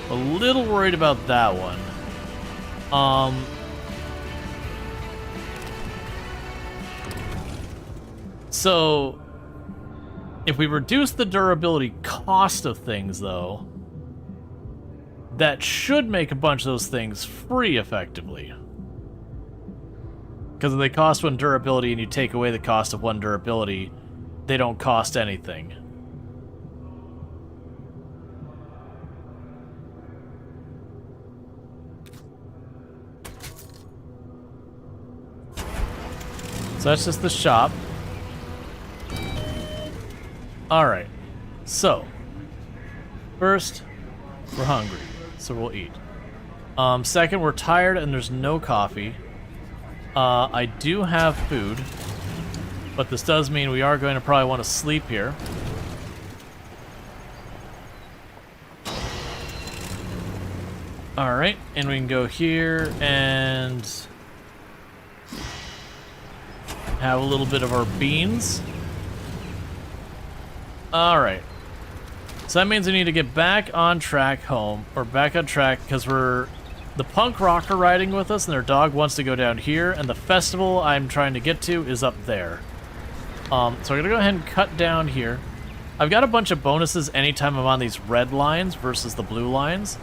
A little worried about that one. So if we reduce the durability cost of things, though, that should make a bunch of those things free effectively. Because if they cost 1 durability and you take away the cost of 1 durability, they don't cost anything. So that's just the shop. Alright. So, first, we're hungry, so we'll eat. Second, we're tired and there's no coffee. I do have food, but this does mean we are going to probably want to sleep here. Alright, and we can go here and have a little bit of our beans. Alright. So that means we need to get back on track home, or back on track, because the punk rock are riding with us, and their dog wants to go down here, and the festival I'm trying to get to is up there. So I'm gonna go ahead and cut down here. I've got a bunch of bonuses anytime I'm on these red lines versus the blue lines.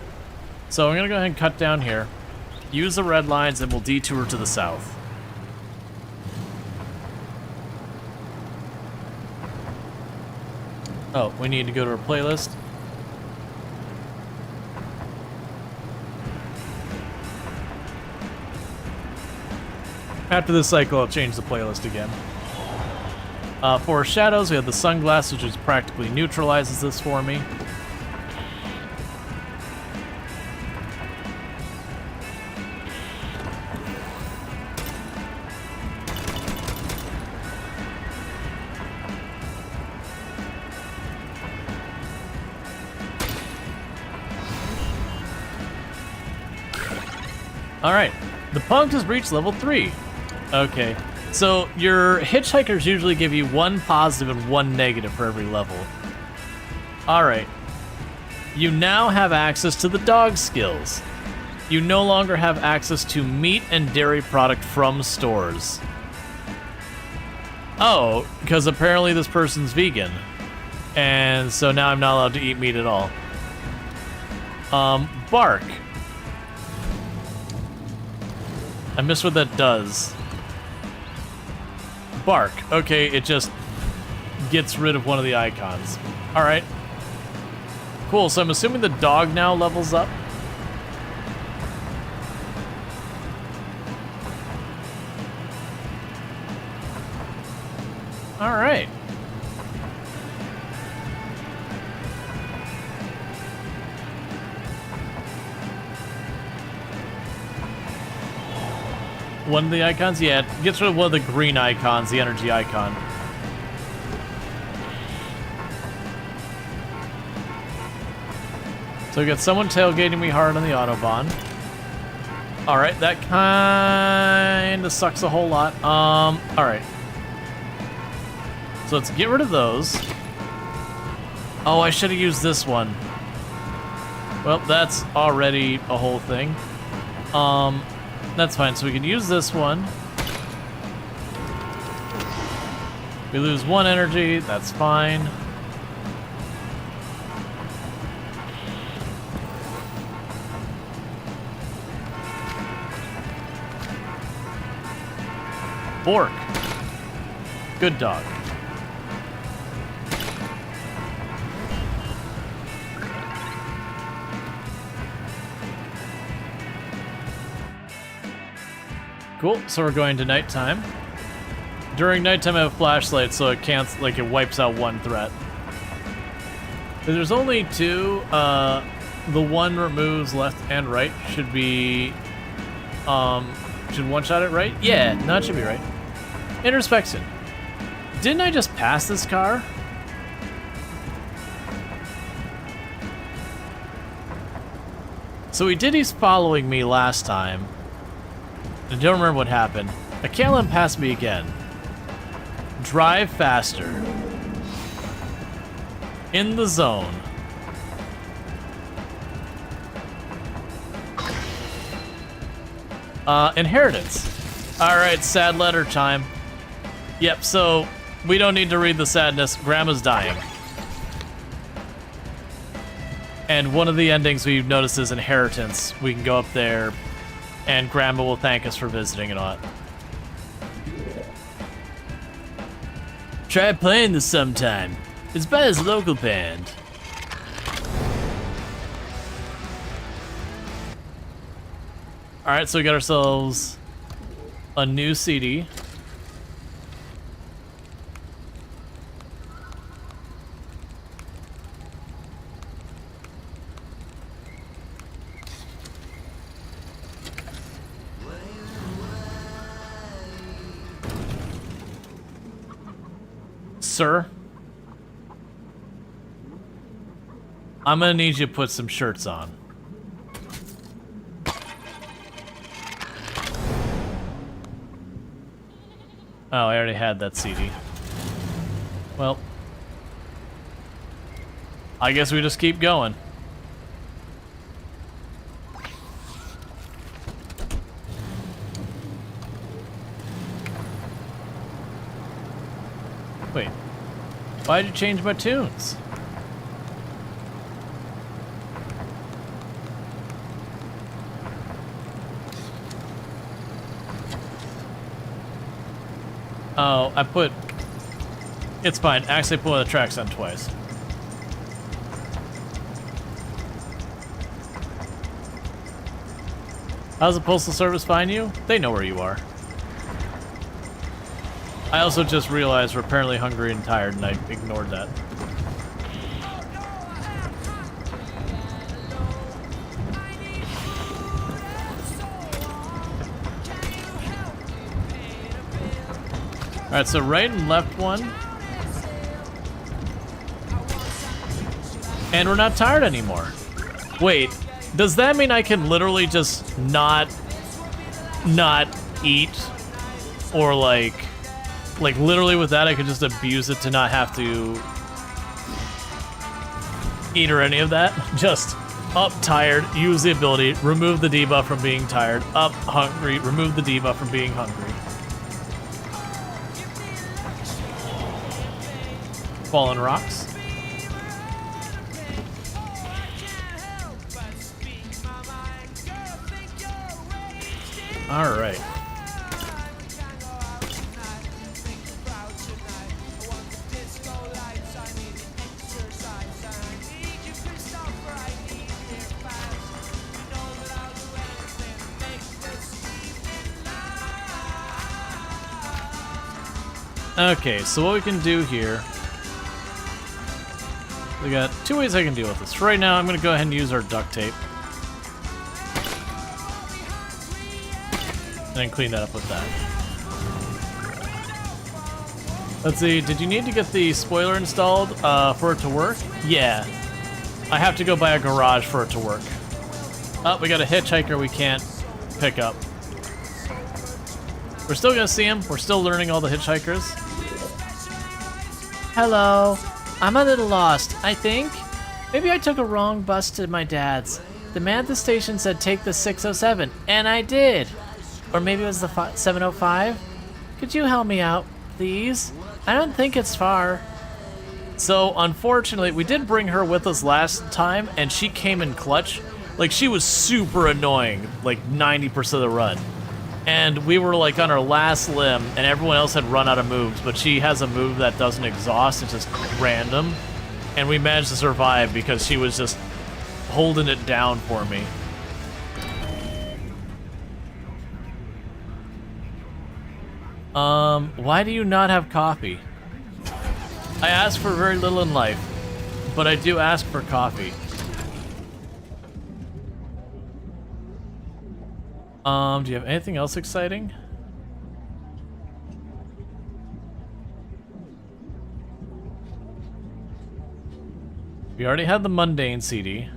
So I'm gonna go ahead and cut down here, use the red lines, and we'll detour to the south. Oh, we need to go to our playlist. After this cycle, I'll change the playlist again. For shadows, we have the sunglass, which just practically neutralizes this for me. Alright, The punk has reached level 3. Okay. So your hitchhikers usually give you 1 positive and 1 negative for every level. Alright. You now have access to the dog skills. You no longer have access to meat and dairy product from stores. Oh, because apparently this person's vegan. And so now I'm not allowed to eat meat at all. Bark. I missed what that does. Bark. Okay, it just gets rid of one of the icons. Alright. Cool, so I'm assuming the dog now levels up. Alright. One of the icons? Yeah, it gets rid of one of the green icons, the energy icon. So we got someone tailgating me hard on the Autobahn. Alright, that kinda sucks a whole lot. Alright. So let's get rid of those. Oh, I should have used this one. Well, that's already a whole thing. That's fine, so we can use this one. We lose 1 energy, that's fine. Bork. Good dog. Cool, so we're going to nighttime. During nighttime I have a flashlight, so it can't, like, it wipes out 1 threat. There's only 2, the one removes left and right, should be, should one-shot it right? Yeah, no, it should be right. Introspection. Didn't I just pass this car? So he did, he's following me last time. I don't remember what happened. I can't let him pass me again. Drive faster. In the zone. Inheritance. Alright, sad letter time. Yep, so we don't need to read the sadness. Grandma's dying. And one of the endings we've noticed is inheritance. We can go up there, and Grandma will thank us for visiting and all. Try playing this sometime. It's by this local band. Alright, so we got ourselves a new CD. Sir, I'm gonna need you to put some shirts on. Oh, I already had that CD. Well, I guess we just keep going. Wait, why'd you change my tunes? Oh, I put... It's fine. Actually, I put one of the tracks on twice. How's the Postal Service find you? They know where you are. I also just realized we're apparently hungry and tired, and I ignored that. Alright, so right and left one. And we're not tired anymore. Wait, does that mean I can literally just not not eat or like literally with that I could just abuse it to not have to eat or any of that. Just up tired, use the ability, remove the debuff from being tired, up hungry, remove the debuff from being hungry. Fallen rocks. All right. Okay, so what we can do here, we got two ways I can deal with this. For right now, I'm going to go ahead and use our duct tape. And then clean that up with that. Let's see, did you need to get the spoiler installed for it to work? Yeah. I have to go by a garage for it to work. Oh, we got a hitchhiker we can't pick up. We're still gonna see him. We're still learning all the hitchhikers. Hello. I'm a little lost, I think. Maybe I took a wrong bus to my dad's. The man at the station said take the 607, and I did. Or maybe it was the 705? Could you help me out, please? I don't think it's far. So, unfortunately, we did bring her with us last time, and she came in clutch. Like, she was super annoying, like 90% of the run. And we were like on our last limb, and everyone else had run out of moves, but she has a move that doesn't exhaust, it's just random. And we managed to survive because she was just holding it down for me. Why do you not have coffee? I ask for very little in life, but I do ask for coffee. Do you have anything else exciting? We already had the mundane CD.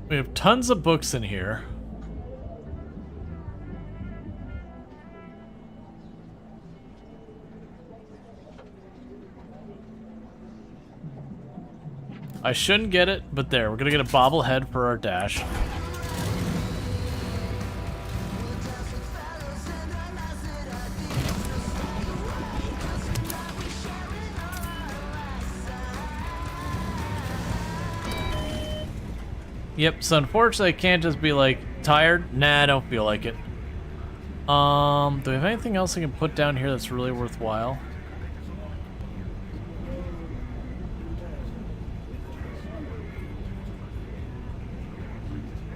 We have tons of books in here. I shouldn't get it, but there, we're gonna get a bobblehead for our dash. Yep, so unfortunately I can't just be like, tired? Nah, I don't feel like it. Do we have anything else I can put down here that's really worthwhile?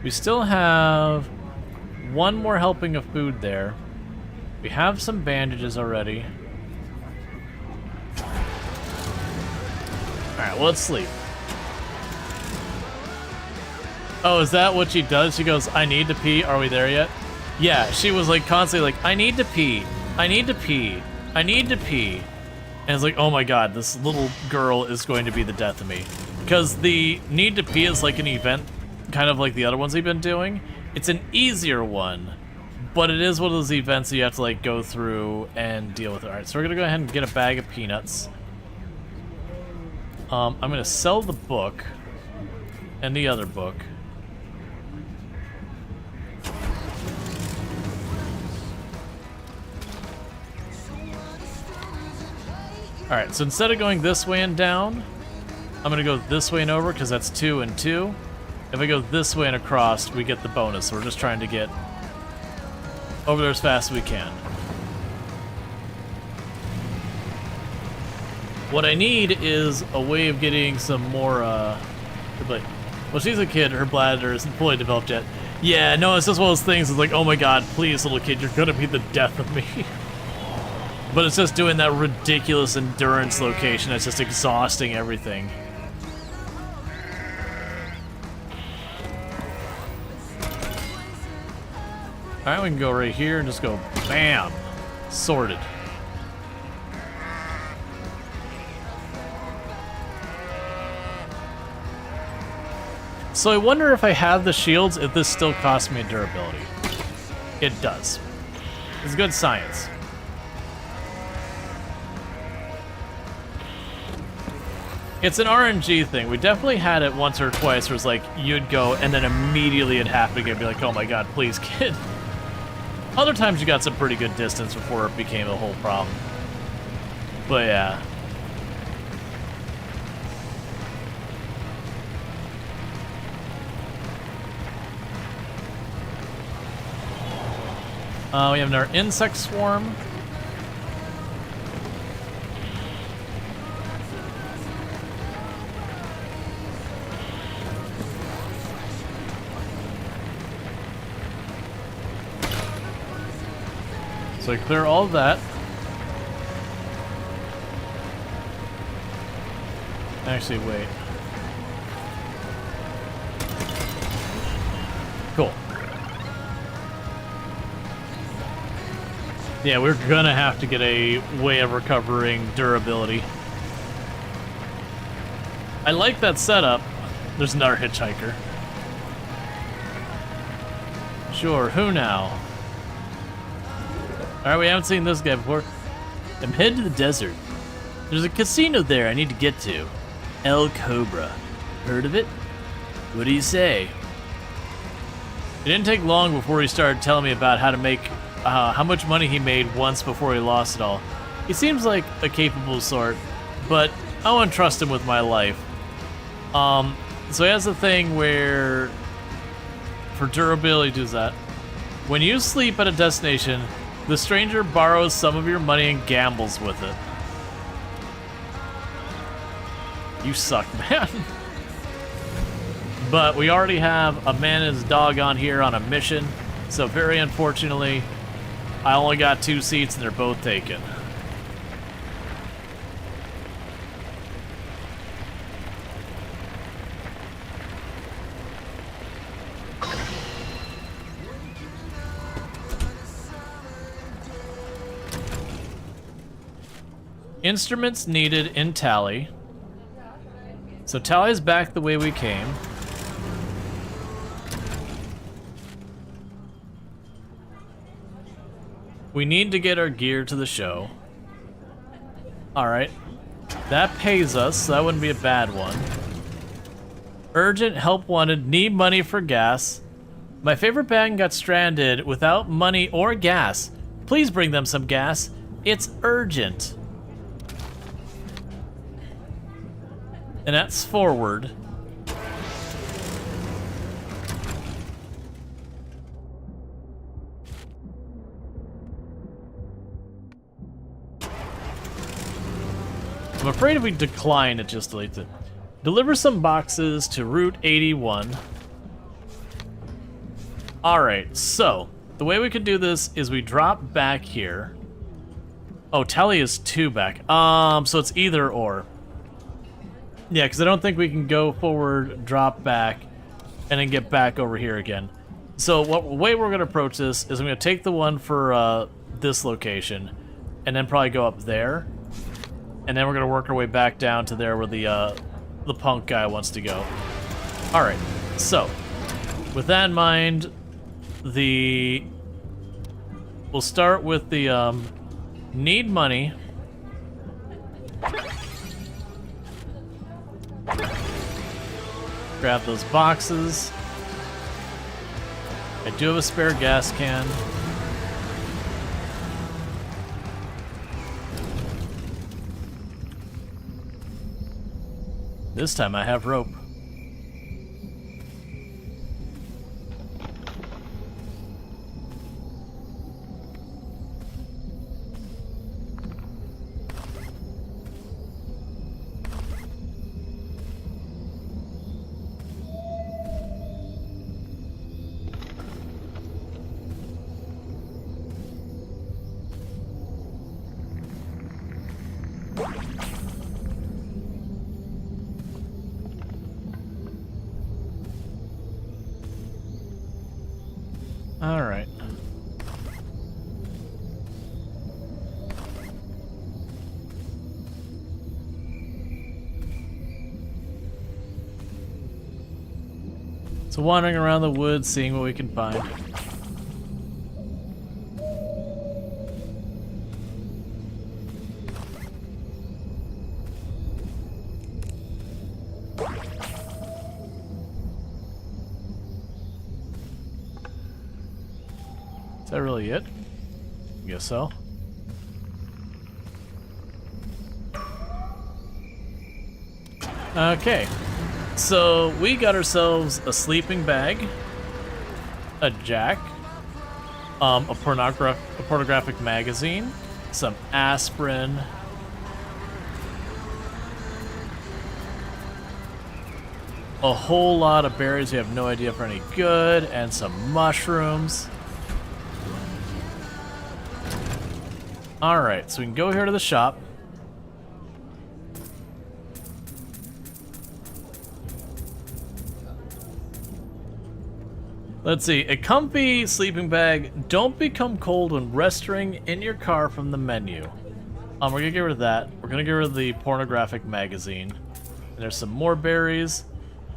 We still have one more helping of food there. We have some bandages already. Alright, well, let's sleep. Oh, is that what she does? She goes, I need to pee. Are we there yet? Yeah, she was like constantly like, I need to pee. I need to pee. I need to pee. And it's like, oh my god, this little girl is going to be the death of me. Because the need to pee is like an event, kind of like the other ones we've been doing. It's an easier one, but it is one of those events that you have to like go through and deal with it. Alright, so we're gonna go ahead and get a bag of peanuts. I'm gonna sell the book and the other book. Alright, so instead of going this way and down, I'm gonna go this way and over because that's 2 and 2. If I go this way and across, we get the bonus. So we're just trying to get over there as fast as we can. What I need is a way of getting some more, well, she's a kid, her bladder isn't fully developed yet. Yeah, no, it's just one of those things, it's like, oh my god, please, little kid, you're gonna be the death of me. But it's just doing that ridiculous endurance location that's just exhausting everything. Alright, we can go right here and just go BAM! Sorted. So I wonder if I have the shields, if this still costs me durability. It does. It's good science. It's an RNG thing. We definitely had it once or twice where it's like, you'd go and then immediately it'd happen again. Be like, oh my god, please, kid. Other times you got some pretty good distance before it became a whole problem. But yeah. We have our insect swarm. So I clear all of that. Actually, wait. Cool. Yeah, we're gonna have to get a way of recovering durability. I like that setup. There's another hitchhiker. Sure, who now? Alright, we haven't seen this guy before. I'm headed to the desert. There's a casino there I need to get to. El Cobra. Heard of it? What do you say? It didn't take long before he started telling me about how to make, how much money he made once before he lost it all. He seems like a capable sort, but I won't trust him with my life. So he has a thing where, for durability, does that. When you sleep at a destination, the stranger borrows some of your money and gambles with it. You suck, man. But we already have a man and his dog on here on a mission, so very unfortunately, I only got 2 seats and they're both taken. Instruments needed in tally. So tally's back the way we came. We need to get our gear to the show. Alright. That pays us, so that wouldn't be a bad one. Urgent help wanted, need money for gas. My favorite band got stranded without money or gas. Please bring them some gas. It's urgent. And that's forward. I'm afraid if we decline, it just deletes it. Deliver some boxes to Route 81. Alright, so the way we could do this is we drop back here. Oh, tally is 2 back. So it's either or. Yeah, because I don't think we can go forward, drop back, and then get back over here again. So what way we're going to approach this is I'm going to take the one for this location, and then probably go up there, and then we're going to work our way back down to there where the punk guy wants to go. All right, so with that in mind, we'll start with the need money. Grab those boxes. I do have a spare gas can. This time I have rope. All right. So wandering around the woods, seeing what we can find. Is that really it? I guess so. Okay, so we got ourselves a sleeping bag, a jack, a pornographic magazine, some aspirin, a whole lot of berries we have no idea if are any good, and some mushrooms. Alright, so we can go here to the shop. Let's see, a comfy sleeping bag. Don't become cold when resting in your car from the menu. We're gonna get rid of that. We're gonna get rid of the pornographic magazine. And there's some more berries.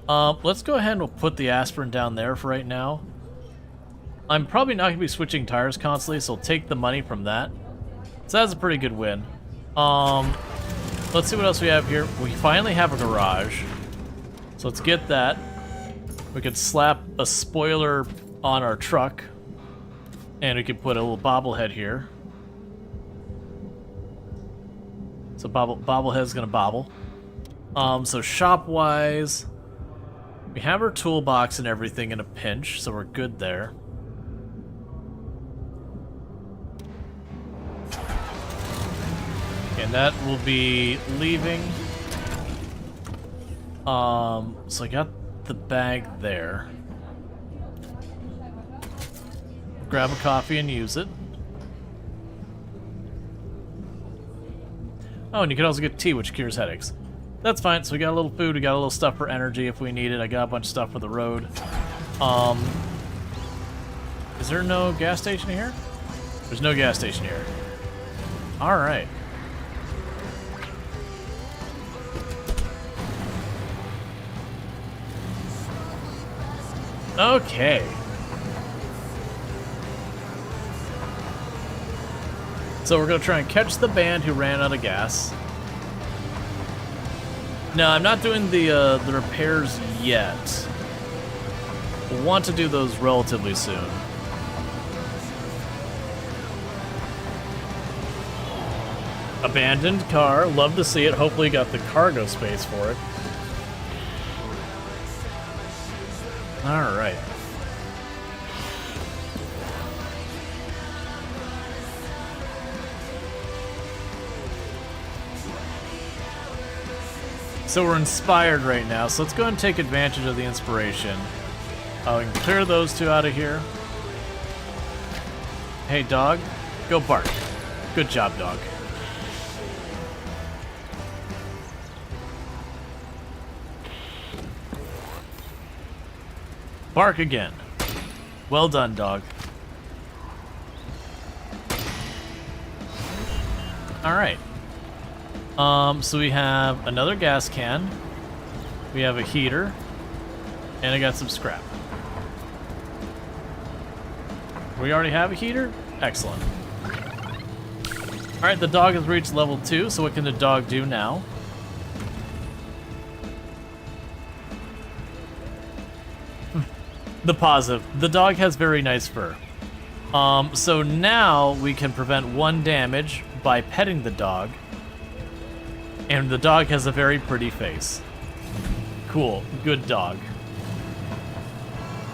Let's go ahead and we'll put the aspirin down there for right now. I'm probably not gonna be switching tires constantly, so I'll take the money from that. So that's a pretty good win. Let's see what else we have here. We finally have a garage. So let's get that. We could slap a spoiler on our truck, and we could put a little bobblehead here. So bobblehead's gonna bobble. So shop-wise, we have our toolbox and everything in a pinch, so we're good there. And that will be leaving. So I got the bag there. Grab a coffee and use it. Oh, and you can also get tea, which cures headaches. That's fine. So we got a little food, we got a little stuff for energy if we need it. I got a bunch of stuff for the road. Is there no gas station here? There's no gas station here. Alright. Okay. So we're gonna try and catch the band who ran out of gas. No, I'm not doing the repairs yet. We'll want to do those relatively soon. Abandoned car, love to see it. Hopefully you got the cargo space for it. Alright. So we're inspired right now, so let's go ahead and take advantage of the inspiration. We can clear those two out of here. Hey dog, go bark. Good job, dog. Bark again. Well done, dog. Alright. So we have another gas can. We have a heater. And I got some scrap. We already have a heater? Excellent. Alright, the dog has reached level 2, so what can the dog do now? The positive. The dog has very nice fur. So now we can prevent 1 damage by petting the dog. And the dog has a very pretty face. Cool. Good dog.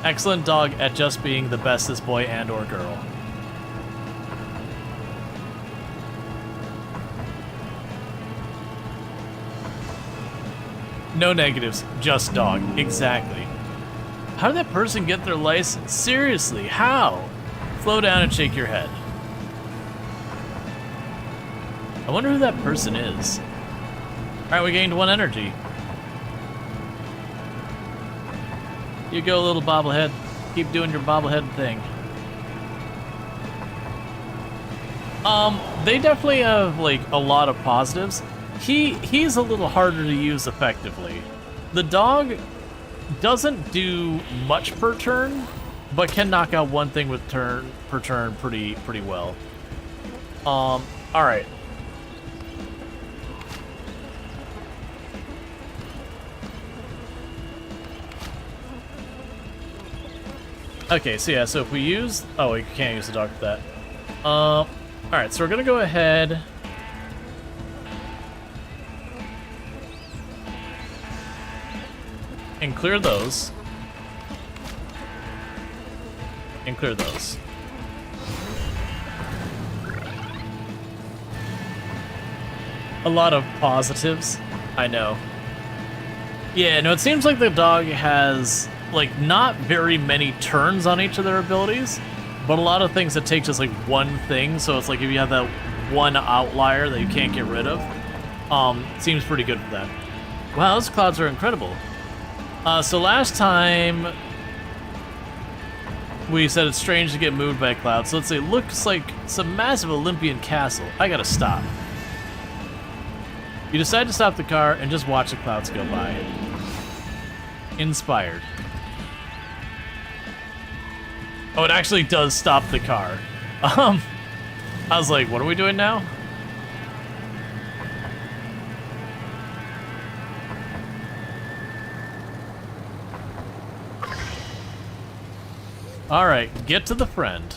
Excellent dog at just being the bestest boy and or girl. No negatives, just dog. Exactly. How did that person get their license? Seriously, how? Slow down and shake your head. I wonder who that person is. Alright, we gained 1 energy. You go, little bobblehead. Keep doing your bobblehead thing. They definitely have, like, a lot of positives. He's a little harder to use effectively. The dog doesn't do much per turn, but can knock out one thing with per turn pretty well. All right. Okay, so yeah, so if we use... Oh, we can't use the dog for that. Alright, so we're gonna go ahead... and clear those. And clear those. A lot of positives, I know. Yeah, no, it seems like the dog has... like, not very many turns on each of their abilities, but a lot of things that take just, like, one thing, so it's like if you have that one outlier that you can't get rid of, seems pretty good for that. Wow, those clouds are incredible. So last time, we said it's strange to get moved by a cloud, so let's say, looks like some massive Olympian castle. I gotta stop. You decide to stop the car and just watch the clouds go by. Inspired. Oh, it actually does stop the car. I was like, what are we doing now? Alright, get to the friend.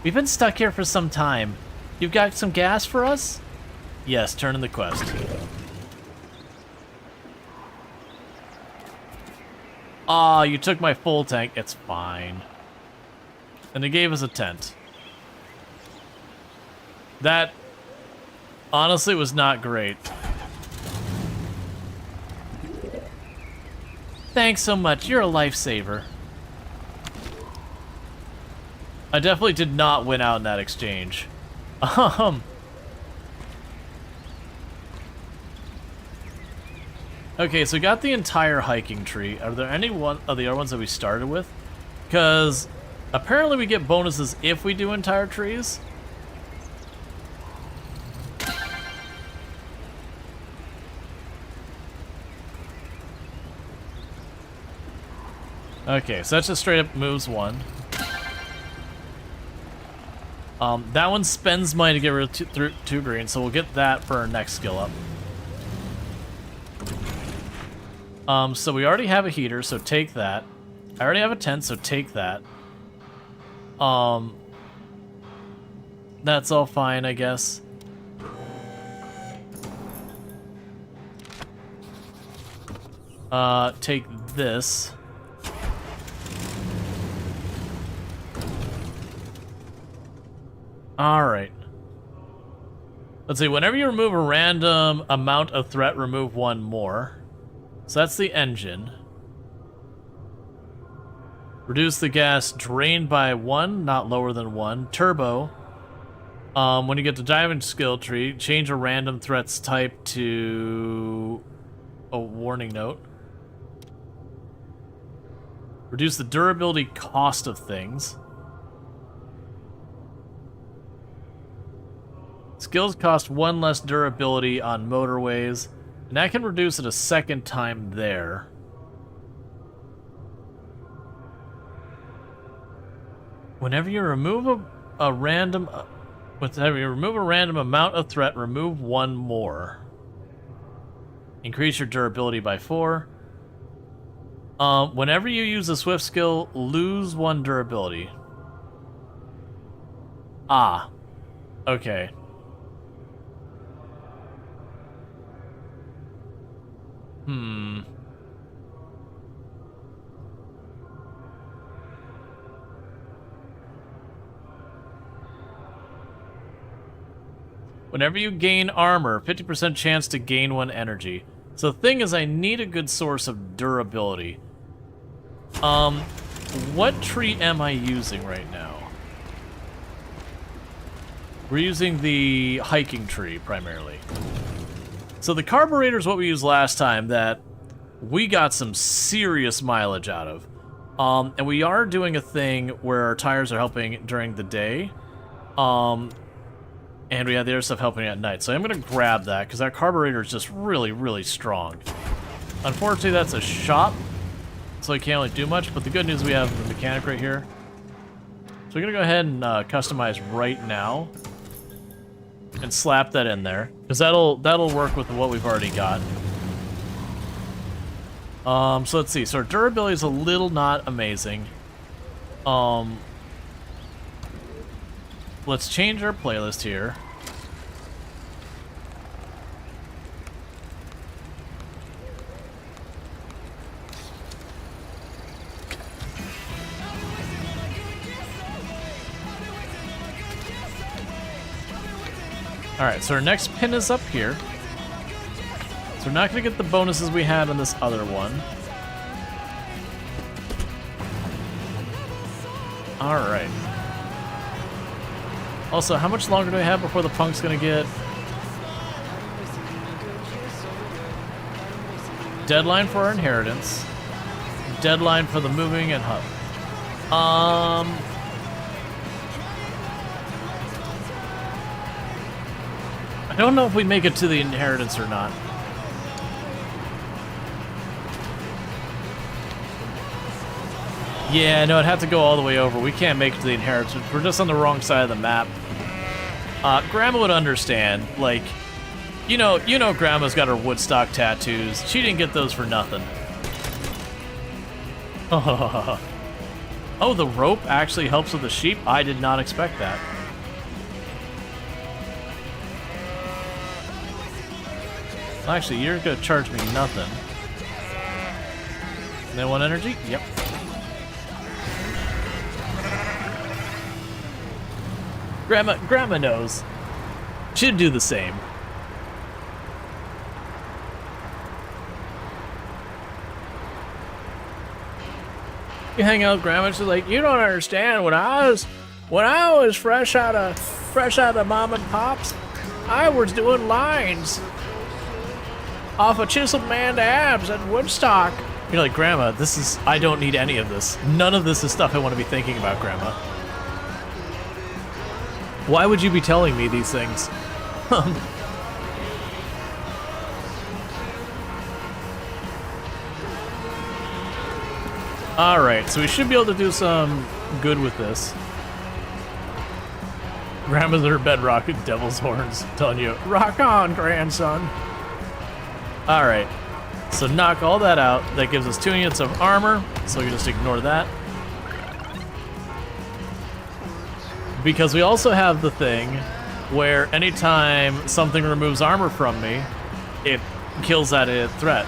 We've been stuck here for some time. You've got some gas for us? Yes, turn in the quest. Aw, you took my full tank. It's fine. And they gave us a tent. That, honestly, was not great. Thanks so much. You're a lifesaver. I definitely did not win out in that exchange. Okay, so we got the entire hiking tree. Are there any one of the other ones that we started with? Because apparently we get bonuses if we do entire trees. Okay, so that's just straight up moves one. That one spends money to get rid of two green, so we'll get that for our next skill up. So we already have a heater, so take that. I already have a tent, so take that. That's all fine, I guess. Take this. Alright. Let's see, whenever you remove a random amount of threat, remove one more. So that's the engine. Reduce the gas drained by 1, not lower than 1. Turbo. When you get the diamond skill tree, change a random threat's type to a warning note. Reduce the durability cost of things. Skills cost 1 less durability on motorways, and I can reduce it a second time there. Whenever you remove a random amount of threat, remove 1 more. Increase your durability by 4. Whenever you use a swift skill, lose 1 durability. Ah. Okay. Whenever you gain armor, 50% chance to gain 1 energy. So the thing is, I need a good source of durability. What tree am I using right now? We're using the hiking tree, primarily. So the carburetor is what we used last time that we got some serious mileage out of. And we are doing a thing where our tires are helping during the day. And we have the other stuff helping at night. So I'm going to grab that, because that carburetor is just really, really strong. Unfortunately, that's a shop, so I can't really do much, but the good news, we have the mechanic right here. So we're going to go ahead and customize right now. And slap that in there, because that'll work with what we've already got. So let's see. So our durability is a little not amazing. Let's change our playlist here. Alright, so our next pin is up here. So we're not going to get the bonuses we had on this other one. Alright. Also, how much longer do we have before the punk's going to get... Deadline for our inheritance. Deadline for the moving and hub. I don't know if we make it to the inheritance or not. Yeah, no, it'd have to go all the way over. We can't make it to the inheritance. We're just on the wrong side of the map. Grandma would understand. Like, you know, Grandma's got her Woodstock tattoos. She didn't get those for nothing. Oh, the rope actually helps with the sheep? I did not expect that. Actually, you're gonna charge me nothing. And then 1 energy? Yep. Grandma knows. She'd do the same. You hang out with Grandma, she's like, you don't understand. When I was fresh out of Mom and Pop's, I was doing lines off of Chiseled Man abs at Woodstock. You're like, Grandma, I don't need any of this. None of this is stuff I want to be thinking about, Grandma. Why would you be telling me these things? Alright, so we should be able to do some good with this. Grandma's in her bed rocking devil's horns, telling you, rock on, grandson. Alright, so knock all that out. That gives us 2 units of armor, so we can just ignore that. Because we also have the thing where anytime something removes armor from me, it kills that threat.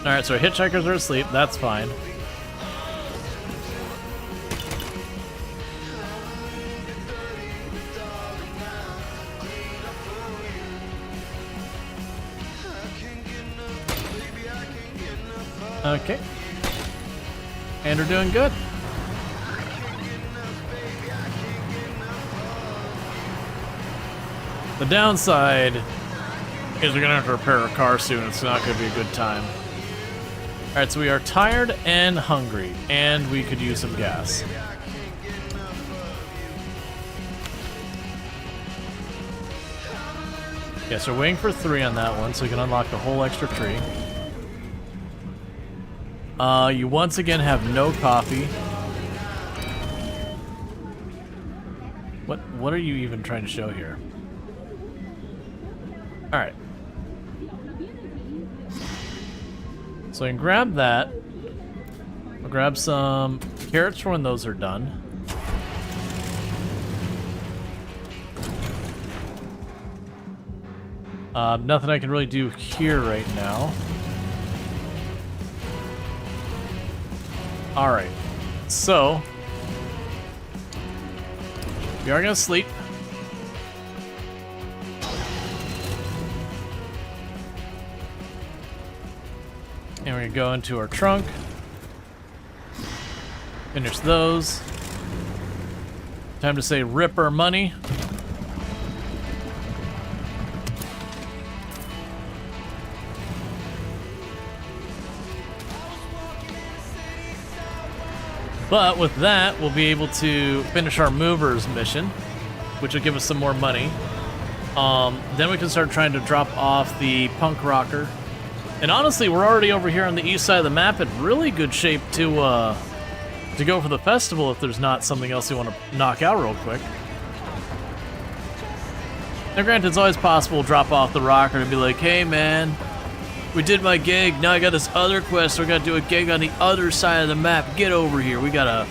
Alright, so our hitchhikers are asleep, that's fine. Okay. And we're doing good. The downside is we're gonna have to repair our car soon. It's not gonna be a good time. Alright, so we are tired and hungry, and we could use some gas. Yeah, so we're waiting for 3 on that one, so we can unlock the whole extra tree. You once again have no coffee. What are you even trying to show here? Alright. So I can grab that. I'll grab some carrots for when those are done. Nothing I can really do here right now. Alright, so we are gonna sleep. And we're gonna go into our trunk. Finish those. Time to say rip our money. But with that, we'll be able to finish our movers mission, which will give us some more money. Then we can start trying to drop off the punk rocker. And honestly, we're already over here on the east side of the map in really good shape to go for the festival if there's not something else you want to knock out real quick. Now granted, it's always possible to drop off the rocker and be like, hey man, we did my gig, now I got this other quest, so we gotta do a gig on the other side of the map, get over here, we gotta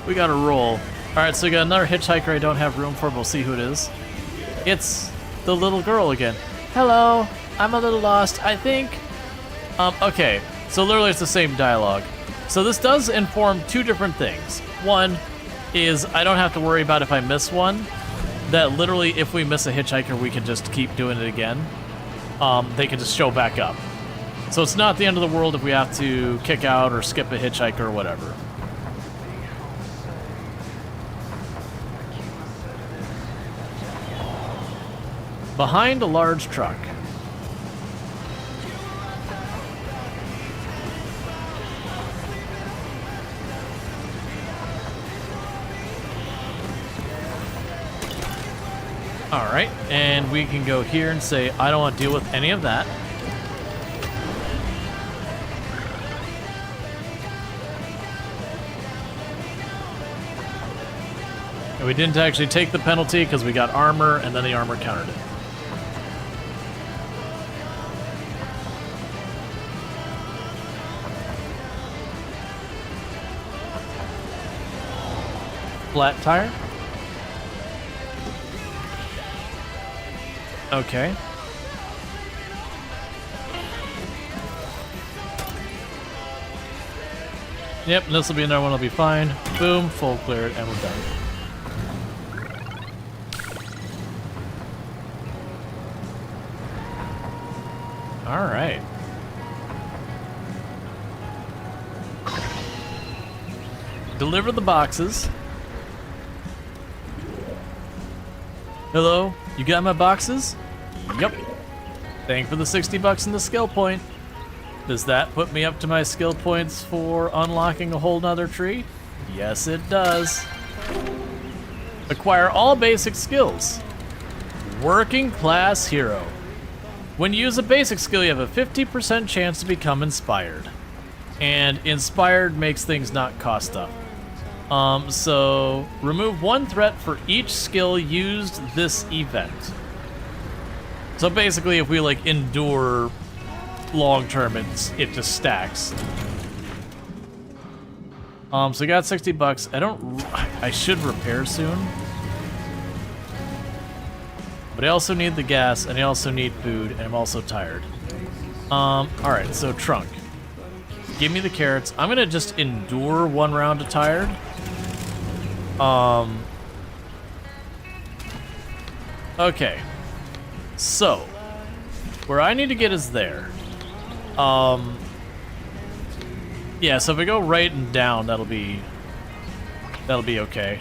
roll. Alright, so we got another hitchhiker I don't have room for, but we'll see who it is. It's the little girl again. Hello, I'm a little lost, I think. Okay, so literally it's the same dialogue. So this does inform two different things. One is I don't have to worry about if I miss one, that literally if we miss a hitchhiker, we can just keep doing it again. They can just show back up. So it's not the end of the world if we have to kick out or skip a hitchhiker or whatever. Behind a large truck. Alright, and we can go here and say, I don't want to deal with any of that. And we didn't actually take the penalty because we got armor, and then the armor countered it. Flat tire. Okay. Yep, this will be another one, will be fine. Boom, full cleared, and we're done. Alright. Deliver the boxes. Hello, you got my boxes? Yep. Thank for the 60 bucks and the skill point. Does that put me up to my skill points for unlocking a whole nother tree? Yes, it does. Acquire all basic skills. Working class hero. When you use a basic skill, you have a 50% chance to become inspired. And inspired makes things not cost stuff. So remove one threat for each skill used this event. So basically, if we like endure long term, it just stacks. So we got 60 bucks. I should repair soon. But I also need the gas, and I also need food, and I'm also tired. Alright, so trunk. Give me the carrots. I'm gonna just endure one round of tired. Okay. So, where I need to get is there. Yeah, so if we go right and down, that'll be okay.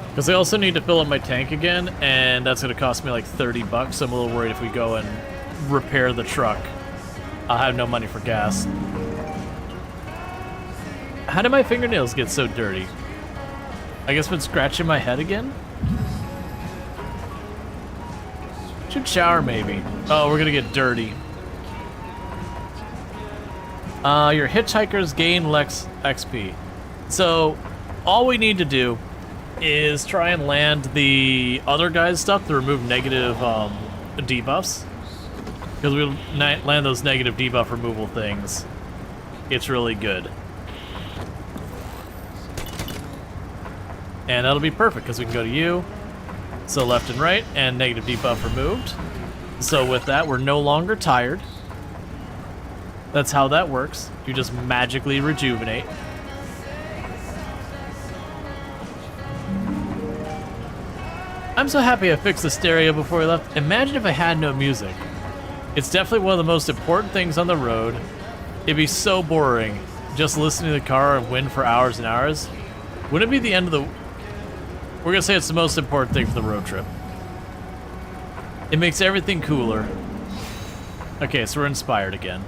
Because I also need to fill up my tank again, and that's going to cost me like 30 bucks. I'm a little worried if we go and repair the truck, I'll have no money for gas. How did my fingernails get so dirty? I guess been scratching my head again? Should shower maybe. Oh, we're gonna get dirty. Your hitchhikers gain Lex XP. So, all we need to do is try and land the other guy's stuff to remove negative debuffs. Because we land those negative debuff removal things. It's really good. And that'll be perfect because we can go to you. So left and right, and negative debuff removed. So with that, we're no longer tired. That's how that works. You just magically rejuvenate. I'm so happy I fixed the stereo before we left. Imagine if I had no music. It's definitely one of the most important things on the road. It'd be so boring just listening to the car and wind for hours and hours. Wouldn't it be the end of the... We're gonna say it's the most important thing for the road trip. It makes everything cooler. Okay, so we're inspired again.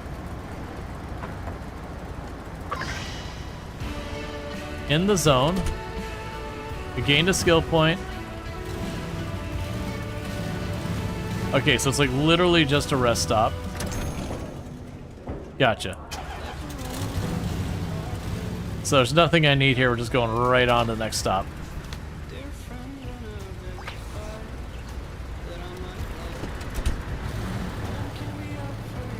In the zone. We gained a skill point. Okay, so it's like literally just a rest stop. Gotcha. So there's nothing I need here. We're just going right on to the next stop.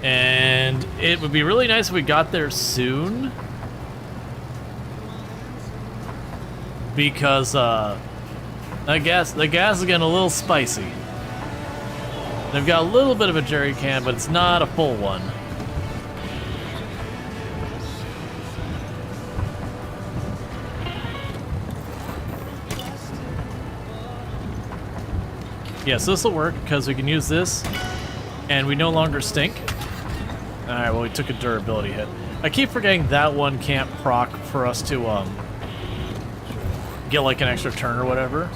And it would be really nice if we got there soon. Because, the gas is getting a little spicy. They've got a little bit of a jerry can, but it's not a full one. Yeah, so this will work because we can use this and we no longer stink. Alright, well, we took a durability hit. I keep forgetting that one can't proc for us to get like an extra turn or whatever.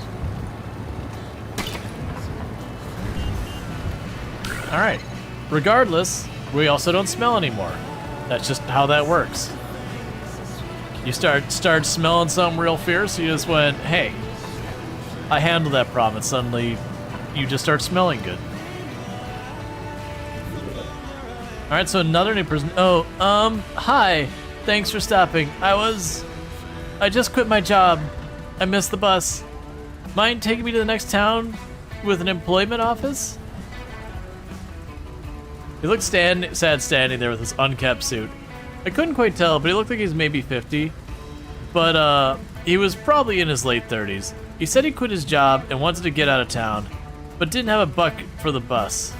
Alright. Regardless, we also don't smell anymore. That's just how that works. You start smelling something real fierce, you just went, hey, I handled that problem, and suddenly you just start smelling good. Alright, so another new person. Oh, hi. Thanks for stopping. I just quit my job. I missed the bus. Mind taking me to the next town with an employment office? He looked sad standing there with his unkept suit. I couldn't quite tell, but he looked like he's maybe 50. But, he was probably in his late 30s. He said he quit his job and wanted to get out of town, but didn't have a buck for the bus.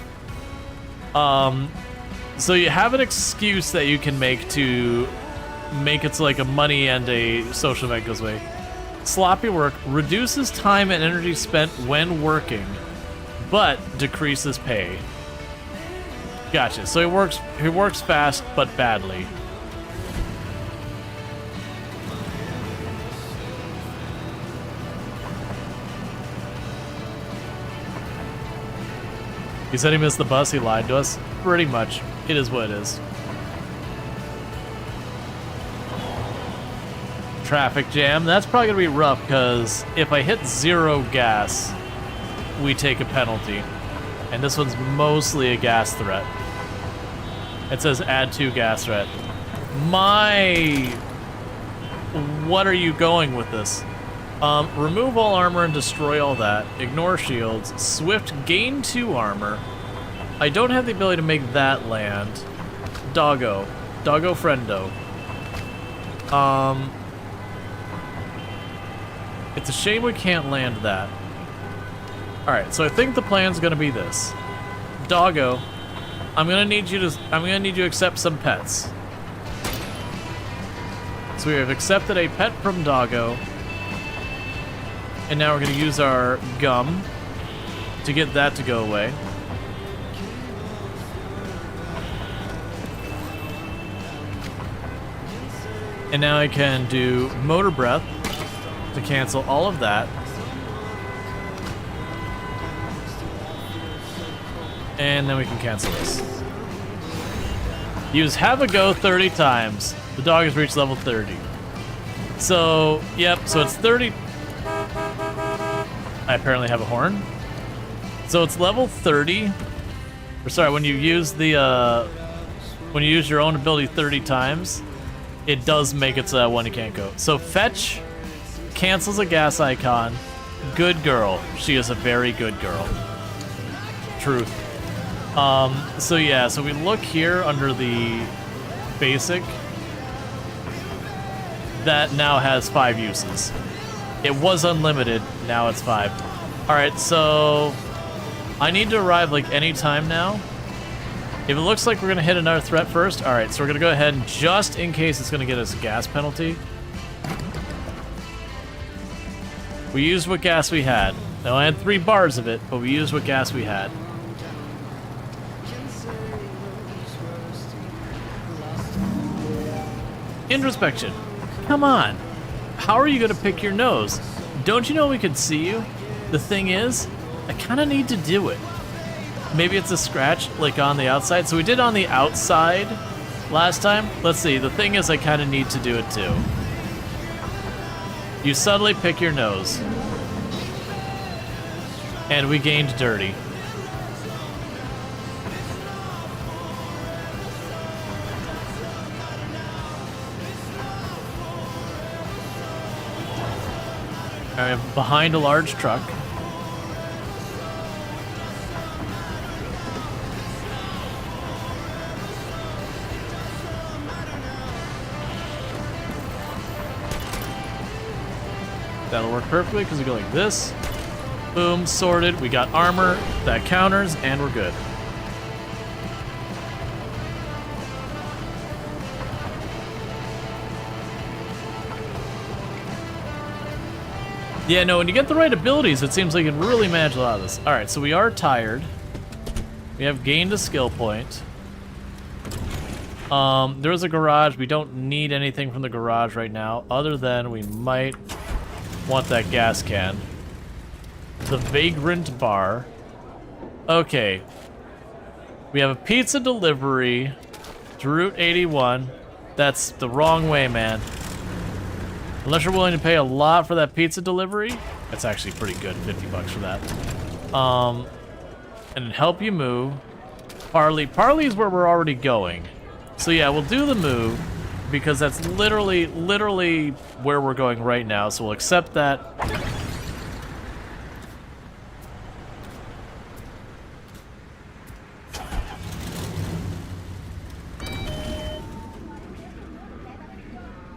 So you have an excuse that you can make to make it so like a money and a social event goes away. Sloppy work reduces time and energy spent when working, but decreases pay. Gotcha. So he works fast but badly. He said he missed the bus, he lied to us. Pretty much. It is what it is. Traffic jam. That's probably gonna be rough because if I hit 0 gas, we take a penalty. And this one's mostly a gas threat. It says add 2 gas threat. What are you going with this? Remove all armor and destroy all that. Ignore shields. Swift, gain 2 armor. I don't have the ability to make that land. Doggo. Doggo friendo. It's a shame we can't land that. Alright, so I think the plan's gonna be this. Doggo, I'm gonna need you to accept some pets. So we have accepted a pet from Doggo. And now we're gonna use our gum to get that to go away. And now I can do motor breath to cancel all of that. And then we can cancel this. Use have a go 30 times. The dog has reached level 30. So, yep, so it's 30. I apparently have a horn. So it's level 30. Or sorry, when you use the when you use your own ability 30 times, it does make it so that one you can't go. So fetch cancels a gas icon. Good girl. She is a very good girl. Truth. So yeah, so we look here under the basic. That now has 5 uses. It was unlimited, now it's 5. Alright, so I need to arrive like any time now. If it looks like we're gonna hit another threat first, alright, so we're gonna go ahead and just in case it's gonna get us a gas penalty. We used what gas we had. Now I had 3 bars of it, but we used what gas we had. Introspection. Come on. How are you gonna pick your nose? Don't you know we could see you? The thing is, I kinda need to do it. Maybe it's a scratch, like on the outside. So we did on the outside last time. Let's see. The thing is, I kind of need to do it too. You suddenly pick your nose. And we gained dirty. I'm behind a large truck. That'll work perfectly because we go like this. Boom, sorted. We got armor that counters, and we're good. Yeah, no, when you get the right abilities, it seems like you can really manage a lot of this. All right, so we are tired. We have gained a skill point. There is a garage. We don't need anything from the garage right now, other than we might want that gas can. The Vagrant Bar. Okay. We have a pizza delivery to Route 81. That's the wrong way, man. Unless you're willing to pay a lot for that pizza delivery. That's actually pretty good, 50 bucks for that. And help you move. Parley. Parley is where we're already going. So yeah, we'll do the move because that's literally where we're going right now. So we'll accept that.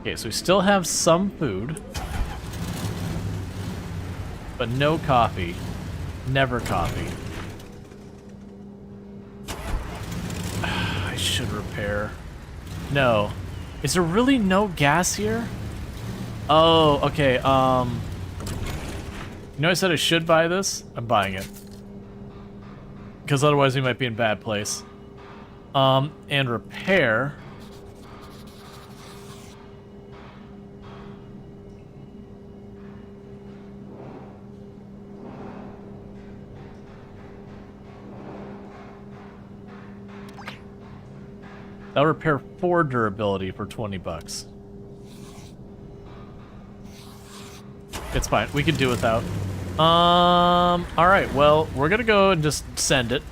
Okay, so we still have some food, but no coffee. Never coffee. I should repair. No. Is there really no gas here? Oh, okay, you know I said I should buy this? I'm buying it. Because otherwise we might be in a bad place. And repair. That'll repair 4 durability for 20 bucks. It's fine. We can do without. Alright, well, we're gonna go and just send it.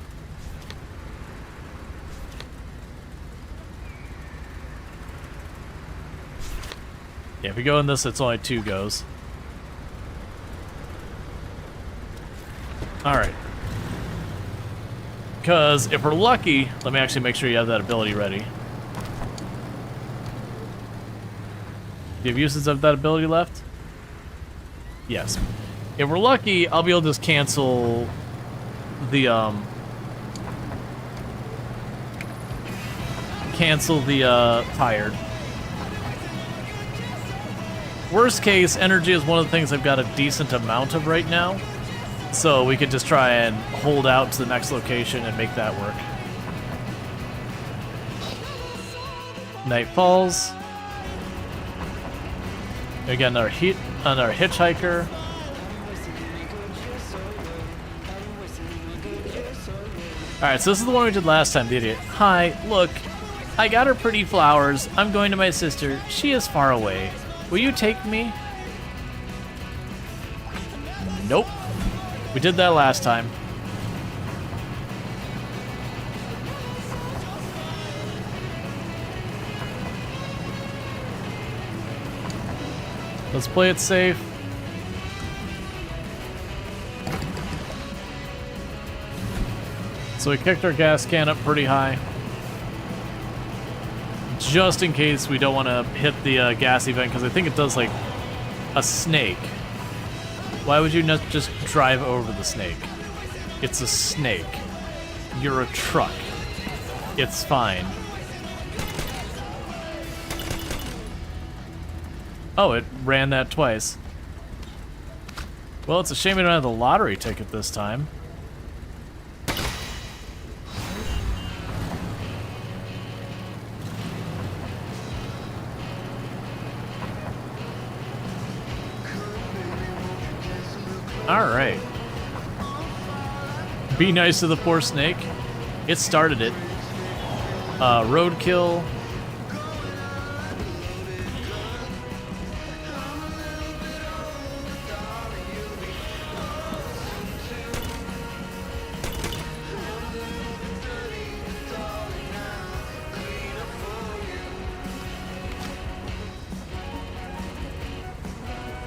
Yeah, if we go in this, it's only 2 goes. Alright. Because if we're lucky, let me actually make sure you have that ability ready. Do you have uses of that ability left? Yes. If we're lucky, I'll be able to just cancel the tired. Worst case, energy is one of the things I've got a decent amount of right now. So we could just try and hold out to the next location and make that work. Night falls. Again, our hitchhiker. Alright, so this is the one we did last time, the idiot. Hi, look. I got her pretty flowers. I'm going to my sister. She is far away. Will you take me? Nope. We did that last time. Let's play it safe. So we kicked our gas can up pretty high. Just in case we don't want to hit the gas event, because I think it does like a snake. Why would you not just drive over the snake? It's a snake. You're a truck. It's fine. Oh, it ran that twice. Well, it's a shame we don't have the lottery ticket this time. All right. Be nice to the poor snake. It started it. Roadkill.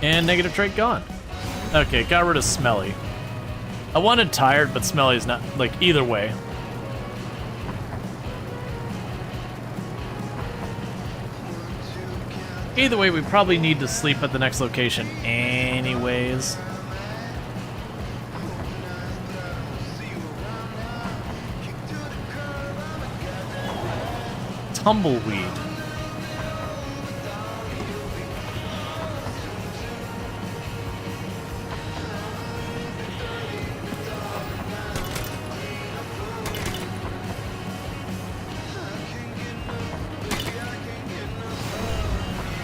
And negative trait gone. Okay, got rid of Smelly. I wanted Tired, but Smelly's not, like, either way. Either way, we probably need to sleep at the next location anyways. Tumbleweed.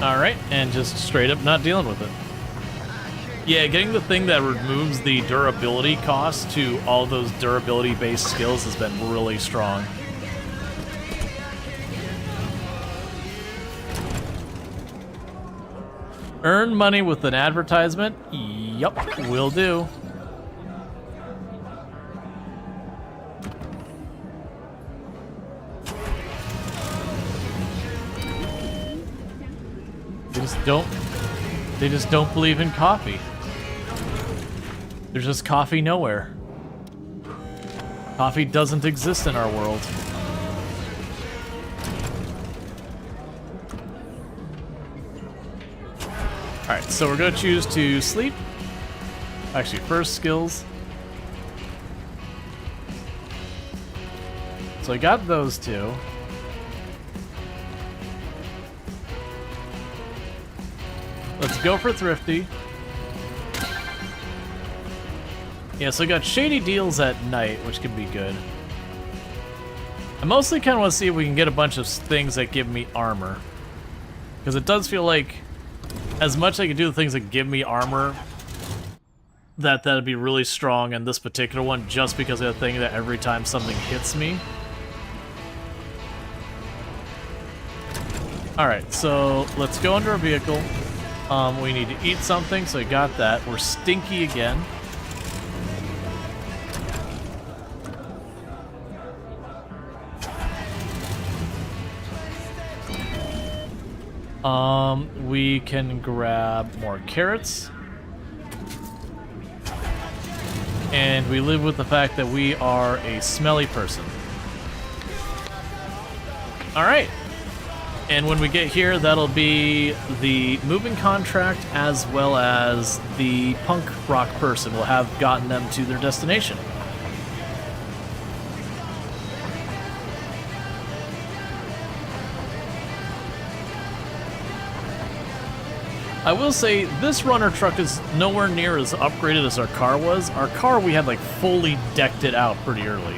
Alright, and just straight up not dealing with it. Yeah, getting the thing that removes the durability cost to all those durability-based skills has been really strong. Earn money with an advertisement? Yup, will do. They just don't believe in coffee. There's just coffee nowhere. Coffee doesn't exist in our world. Alright, so we're gonna choose to sleep. Actually, first skills. So I got those two. Let's go for Thrifty. Yeah, so I got Shady Deals at night, which could be good. I mostly kind of want to see if we can get a bunch of things that give me armor. Because it does feel like, as much as I can do the things that give me armor, that'd be really strong in this particular one, just because of the thing that every time something hits me. Alright, so let's go under our vehicle. We need to eat something, so I got that. We're stinky again. We can grab more carrots. And we live with the fact that we are a smelly person. Alright. And when we get here, that'll be the moving contract as well as the punk rock person will have gotten them to their destination. I will say, this runner truck is nowhere near as upgraded as our car was. Our car, we had like fully decked it out pretty early.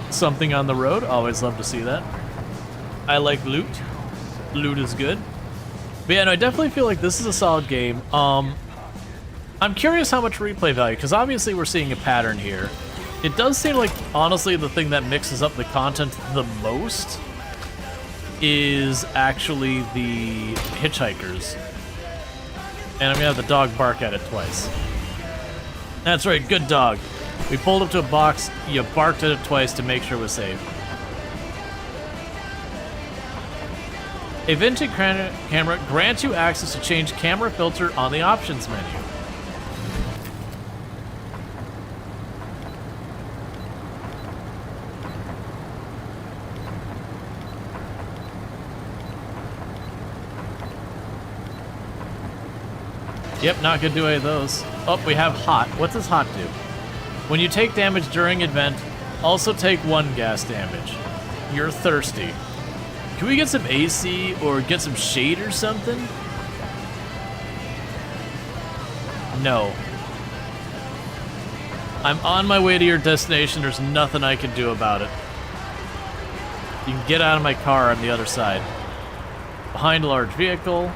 Something on the road, always love to see that. I like loot. Loot is good. But yeah, no, I definitely feel like this is a solid game. I'm curious how much replay value, because obviously we're seeing a pattern here. It does seem like, honestly, the thing that mixes up the content the most is actually the hitchhikers. And I'm gonna have the dog bark at it twice. That's right, good dog. We pulled up to a box, you barked at it twice to make sure it was safe. A vintage camera grants you access to change camera filter on the options menu. Yep, not gonna do any of those. Oh, we have hot. What does hot do? When you take damage during event, also take 1 gas damage. You're thirsty. Can we get some AC or get some shade or something? No. I'm on my way to your destination. There's nothing I can do about it. You can get out of my car on the other side. Behind a large vehicle.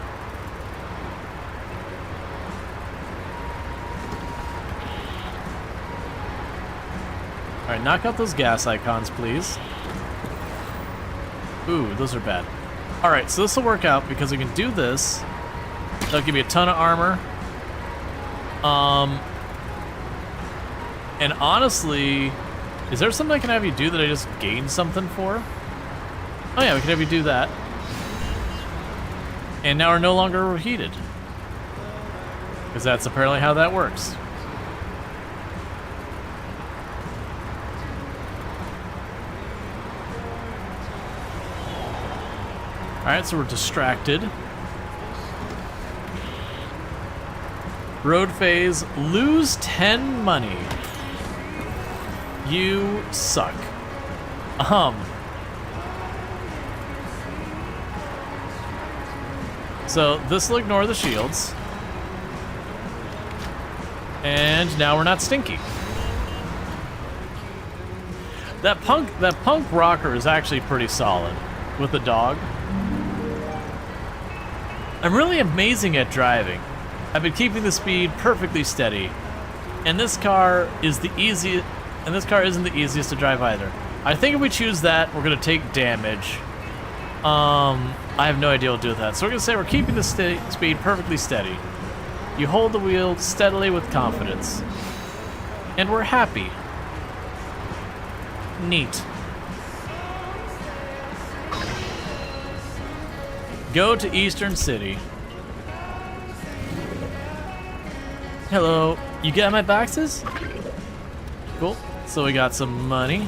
knock out those gas icons, please. Ooh, those are bad. Alright, so this will work out because we can do this. That'll give me a ton of armor. And honestly, is there something I can have you do that I just gained something for? Oh yeah, we can have you do that. And now we're no longer overheated. Because that's apparently how that works. Alright, so we're distracted. Road phase, lose 10 money. You suck. So this will ignore the shields. And now we're not stinky. That punk rocker is actually pretty solid with the dog. I'm really amazing at driving. I've been keeping the speed perfectly steady. And this car is the easiest, and this car isn't the easiest to drive either. I think if we choose that, we're gonna take damage. I have no idea what to do with that. So we're gonna say we're keeping the speed perfectly steady. You hold the wheel steadily with confidence. And we're happy. Neat. Go to Eastern City. Hello. You got my boxes? Cool. So we got some money.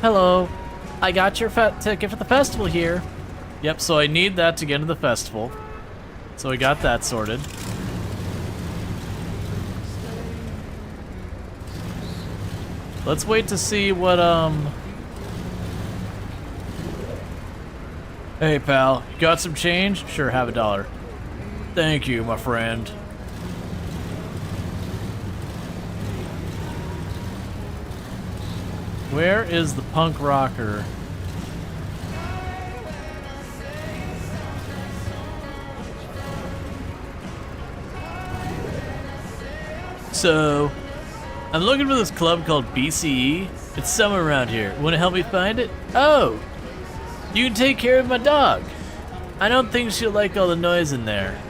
Hello. I got your ticket for the festival here. Yep, so I need that to get into the festival. So we got that sorted. Let's wait to see what, Hey, pal, you got some change? Sure, have $1. Thank you, my friend. Where is the punk rocker? So, I'm looking for this club called BCE. It's somewhere around here. Want to help me find it? Oh! You can take care of my dog. I don't think she'll like all the noise in there.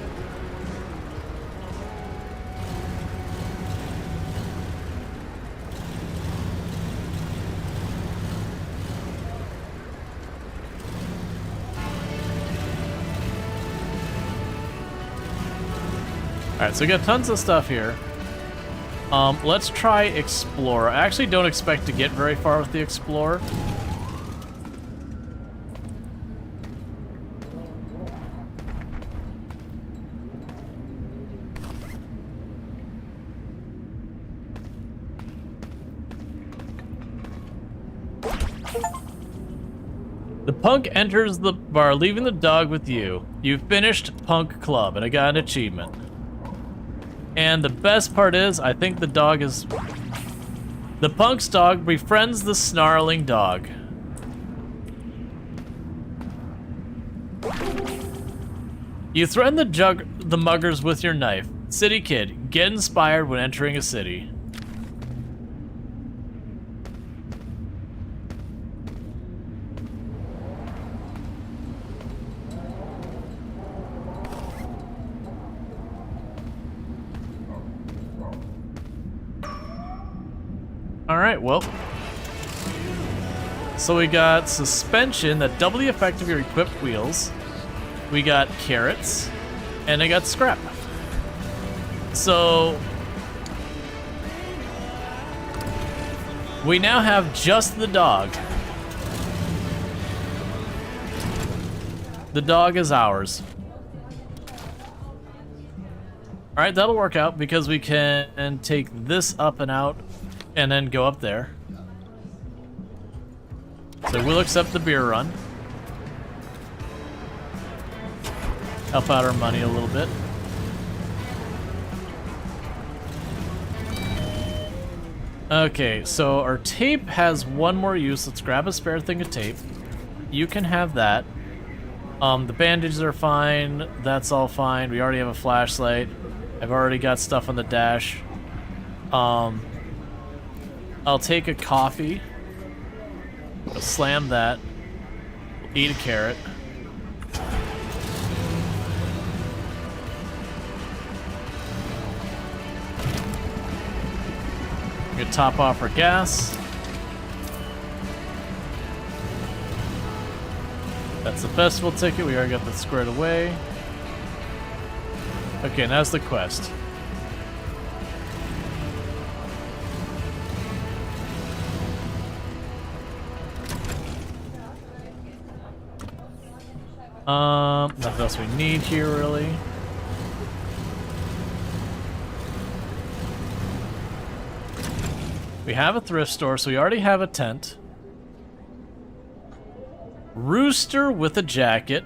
Alright, so we got tons of stuff here. Let's try Explorer. I actually don't expect to get very far with the Explorer. The punk enters the bar, leaving the dog with you. You've finished Punk Club, and I got an achievement. And the best part is, I think the dog is... The punk's dog befriends the snarling dog. You threaten the muggers with your knife. City kid, get inspired when entering a city. Alright, well. So we got suspension that double the effect of your equipped wheels. We got carrots. And I got scrap. So we now have just the dog. The dog is ours. Alright, that'll work out because we can take this up and out and then go up there. So we'll accept the beer run. Help out our money a little bit. Okay, so our tape has one more use. Let's grab a spare thing of tape. You can have that. The bandages are fine. That's all fine. We already have a flashlight. I've already got stuff on the dash. I'll take a coffee. I'll slam that. Eat a carrot. We're gonna top off our gas. That's the festival ticket. We already got that squared away. Okay, now's the quest. Nothing else we need here, really. We have a thrift store, so we already have a tent. Rooster with a jacket.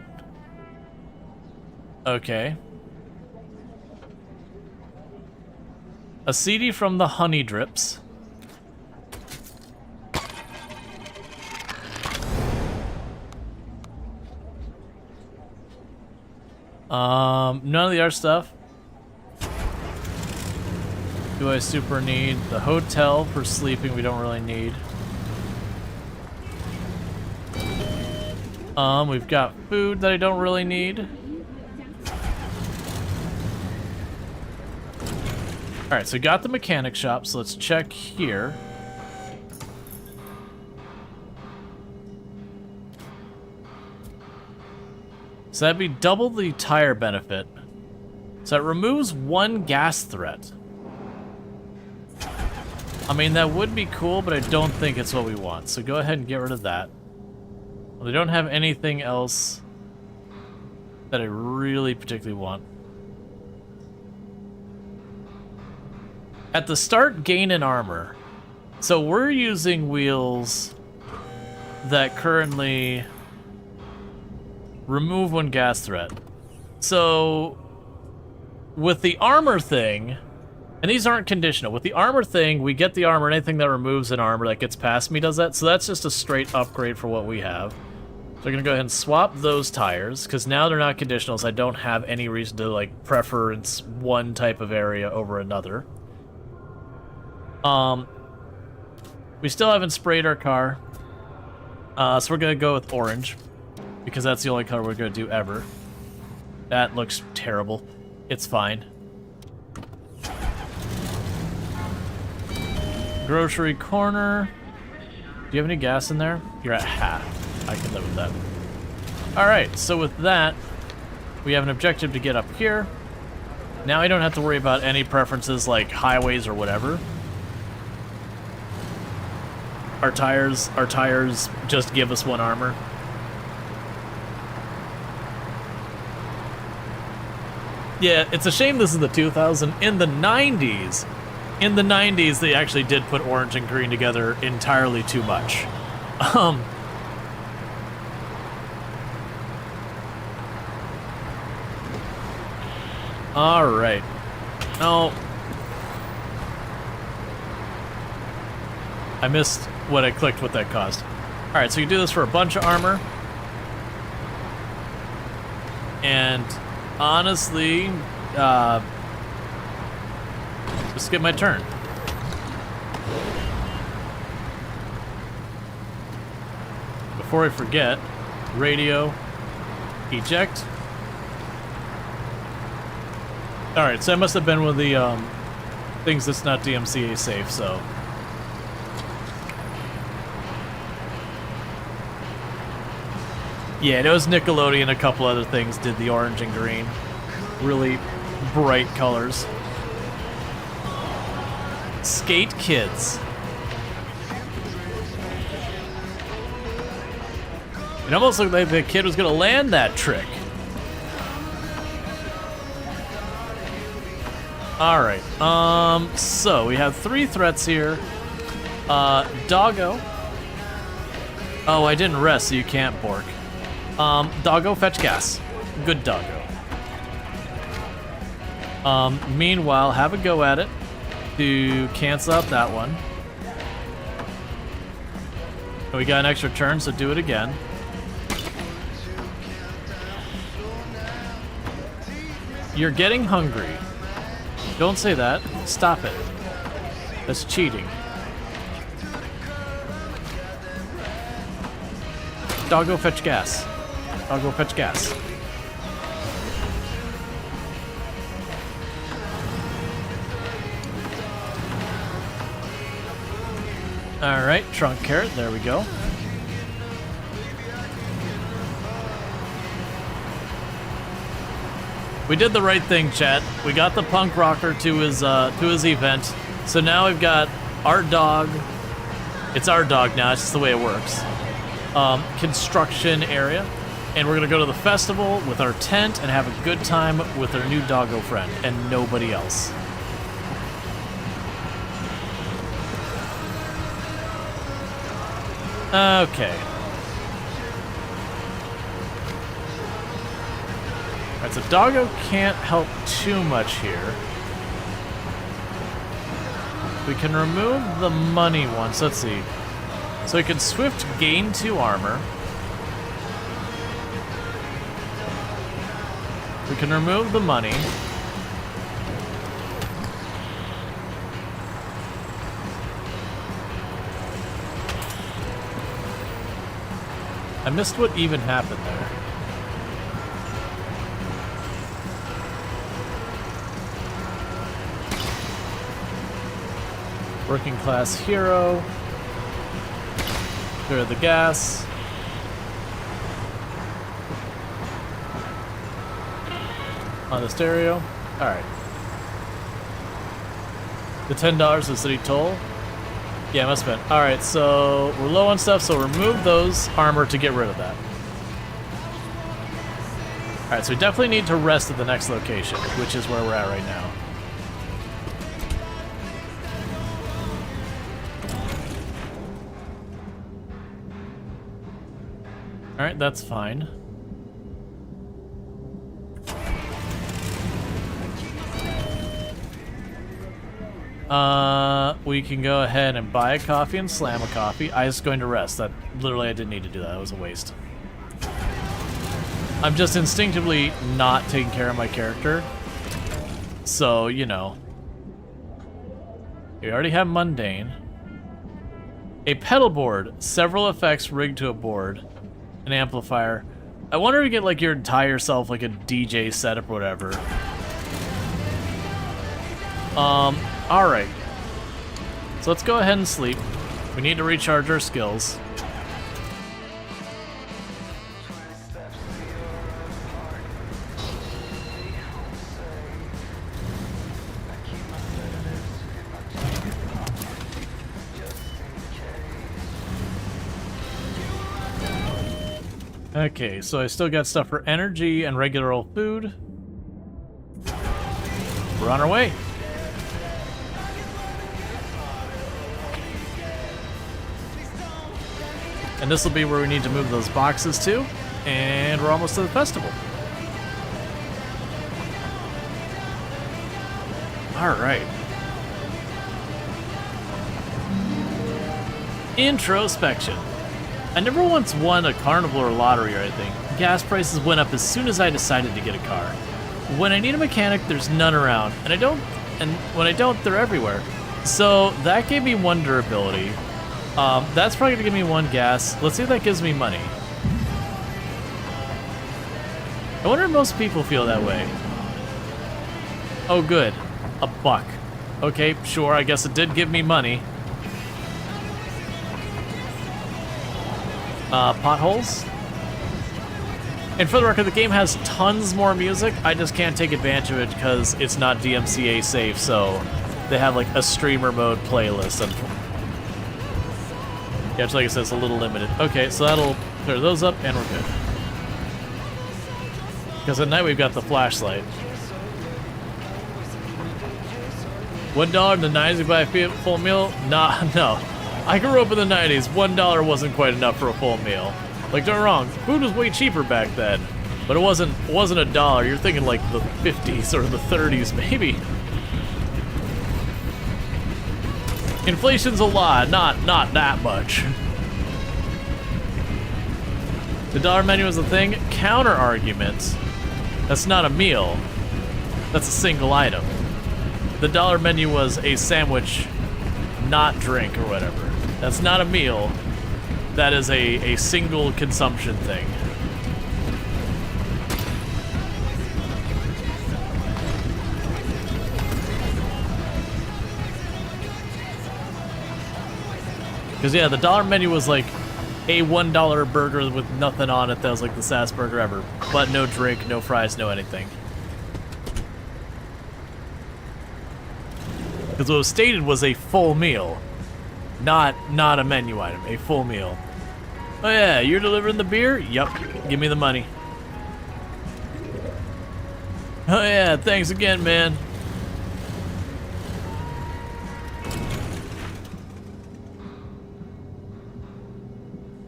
Okay. A CD from the Honey Drips. None of the art stuff. Do I super need the hotel for sleeping? We don't really need. We've got food that I don't really need. Alright, so got the mechanic shop, so let's check here. So that'd be double the tire benefit. So it removes one gas threat. I mean, that would be cool, but I don't think it's what we want. So go ahead and get rid of that. Well, they don't have anything else that I really particularly want. At the start, gain in armor. So we're using wheels that currently remove one gas threat. So with the armor thing, and these aren't conditional, with the armor thing, we get the armor, and anything that removes an armor that gets past me does that. So that's just a straight upgrade for what we have. So we're gonna go ahead and swap those tires, because now they're not conditional, so I don't have any reason to like preference one type of area over another. We still haven't sprayed our car, so we're gonna go with orange, because that's the only color we're gonna do ever. That looks terrible. It's fine. Grocery corner. Do you have any gas in there? You're at half. I can live with that. Alright, so with that, we have an objective to get up here. Now I don't have to worry about any preferences like highways or whatever. Our tires just give us one armor. Yeah, it's a shame this is the 2000. In the 90s, they actually did put orange and green together entirely too much. All right. Oh, I missed what I clicked, what that caused. All right, so you do this for a bunch of armor. And honestly, just skip my turn. Before I forget, radio, eject. All right, so that must have been one of the things that's not DMCA safe, so. Yeah, it was Nickelodeon, a couple other things did the orange and green. Really bright colors. Skate Kids. It almost looked like the kid was gonna land that trick. Alright, so we have 3 threats here. Doggo. Oh, I didn't rest, so you can't bork. Doggo, fetch gas. Good doggo. Meanwhile, have a go at it to cancel out that one. And we got an extra turn, so do it again. You're getting hungry. Don't say that. Stop it. That's cheating. Doggo, fetch gas. Doggo, fetch gas. Alright, trunk carrot, there we go. We did the right thing, chat. We got the punk rocker to his event. So now we've got our dog. It's our dog now, it's just the way it works. Construction area. And we're gonna go to the festival with our tent and have a good time with our new doggo friend and nobody else. Okay. Alright, so doggo can't help too much here. We can remove the money once. Let's see. So we can swift gain 2 armor. We can remove the money. I missed what even happened there. Working class hero. Clear the gas. On the stereo. Alright. The $10 is city toll. Yeah, must have been. Alright, so we're low on stuff, so remove those armor to get rid of that. Alright, so we definitely need to rest at the next location, which is where we're at right now. Alright, that's fine. We can go ahead and buy a coffee and slam a coffee. I was going to rest. That literally I didn't need to do that. That was a waste. I'm just instinctively not taking care of my character. So, you know. We already have mundane. A pedal board, several effects rigged to a board, an amplifier. I wonder if you get like your entire self like a DJ setup or whatever. Alright. So let's go ahead and sleep. We need to recharge our skills. Okay, so I still got stuff for energy and regular old food. We're on our way. And this will be where we need to move those boxes to. And we're almost to the festival. Alright. Introspection. I never once won a carnival or lottery or anything. Gas prices went up as soon as I decided to get a car. When I need a mechanic, there's none around, and when I don't, they're everywhere. So that gave me 1 durability. That's probably gonna give me 1 gas. Let's see if that gives me money. I wonder if most people feel that way. Oh good, $1. Okay, sure, I guess it did give me money. Potholes. And for the record, the game has tons more music. I just can't take advantage of it because it's not DMCA safe, so they have like a streamer mode playlist. And yeah, it's like I said, it's a little limited. Okay, so that'll clear those up and we're good. Because at night we've got the flashlight. $1 in the 90s to buy a full meal? Nah, no. I grew up in the 90s. $1 wasn't quite enough for a full meal. Like, don't get me wrong, food was way cheaper back then, but it wasn't $1. You're thinking like the 50s or the 30s, maybe. Inflation's a lot, not that much. The dollar menu is a thing. Counter argument. That's not a meal. That's a single item. the dollar menu was a sandwich, not drink or whatever. That's not a meal. That is a single consumption thing. Because, yeah, the dollar menu was like a $1 burger with nothing on it that was like the sass burger ever. But no drink, no fries, no anything. Because what was stated was a full meal. Not a menu item, a full meal. Oh yeah, you're delivering the beer? Yup, give me the money. Oh yeah, thanks again, man.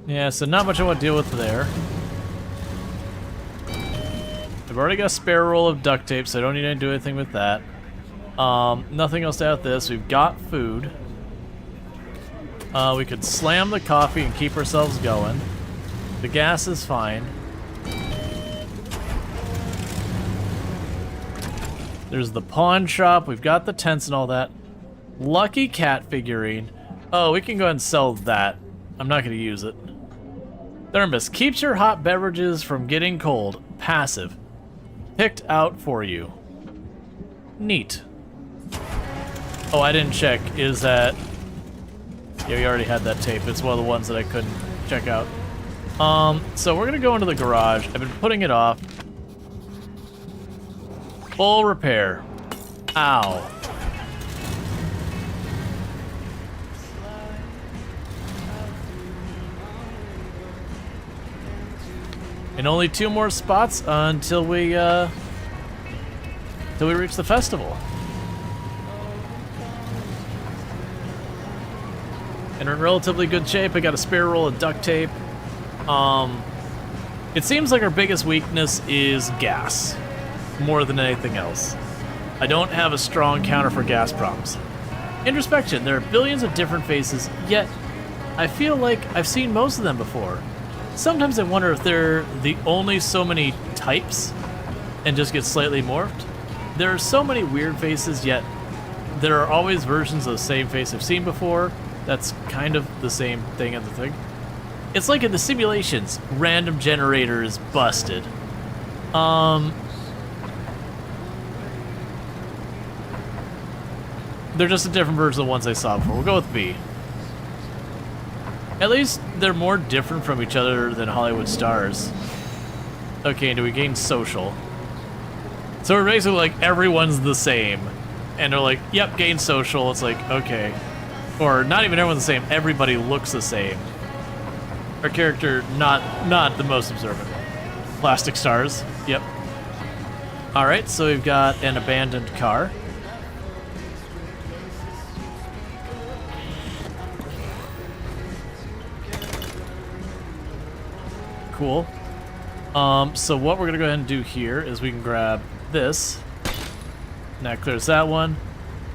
Yeah, so not much I want to deal with there. I've already got a spare roll of duct tape, so I don't need to do anything with that. Nothing else to add with this. We've got food. We could slam the coffee and keep ourselves going. The gas is fine. There's the pawn shop. We've got the tents and all that. Lucky cat figurine. Oh, we can go ahead and sell that. I'm not going to use it. Thermos keeps your hot beverages from getting cold. Passive. Picked out for you. Neat. Oh, I didn't check. Is that... Yeah, we already had that tape. It's one of the ones that I couldn't check out. So we're gonna go into the garage. I've been putting it off. Full repair. Ow. And only 2 more spots until we reach the festival. And we're in relatively good shape. I got a spare roll of duct tape. It seems like our biggest weakness is gas, more than anything else. I don't have a strong counter for gas problems. Introspection, there are billions of different faces, yet I feel like I've seen most of them before. Sometimes I wonder if they're the only so many types and just get slightly morphed. There are so many weird faces, yet there are always versions of the same face I've seen before. That's kind of the same thing as the thing. It's like in the simulations, random generators busted. They're just a different version of the ones I saw before. We'll go with B. At least they're more different from each other than Hollywood stars. Okay, do we gain social? So we're basically like, everyone's the same. And they're like, yep, gain social. It's like, okay. Or not even everyone's the same, everybody looks the same. Our character, not the most observant. Plastic stars, yep. Alright, so we've got an abandoned car. Cool. So what we're gonna go ahead and do here is we can grab this. And that clears that one.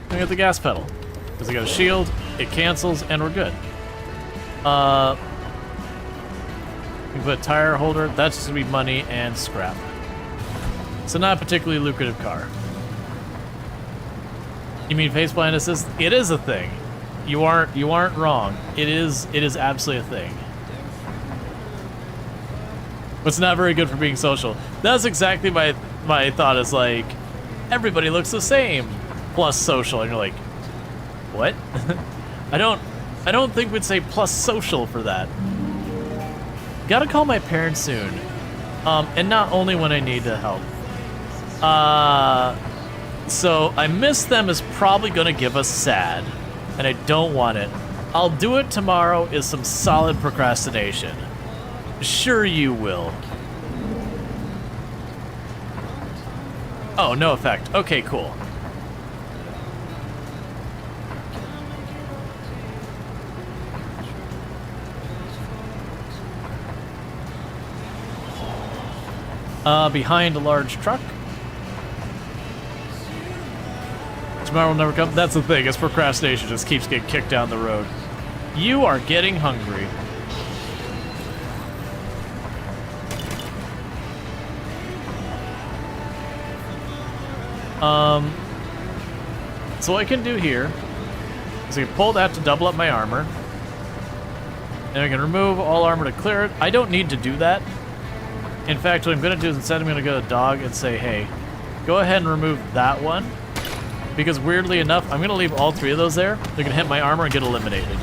And we got the gas pedal. Because I got a shield, it cancels, and we're good. We can put a tire holder, that's just gonna be money and scrap. So not a particularly lucrative car. You mean face blindness is? It is a thing. You aren't wrong. It is absolutely a thing. But it's not very good for being social. That's exactly my thought is like, everybody looks the same, plus social, and you're like, what? I don't think we'd say plus social for that. Gotta call my parents soon. And not only when I need to help. So I miss them is probably gonna give us sad. And I don't want it. I'll do it tomorrow is some solid procrastination. Sure you will. Oh, no effect. Okay, cool. Behind a large truck. Tomorrow will never come. That's the thing, it's procrastination just keeps getting kicked down the road. You are getting hungry. So what I can do here is I can pull that to double up my armor. And I can remove all armor to clear it. I don't need to do that. In fact, what I'm going to do is instead I'm going to go to dog and say, hey, go ahead and remove that one. Because weirdly enough, I'm going to leave all 3 of those there. They're going to hit my armor and get eliminated.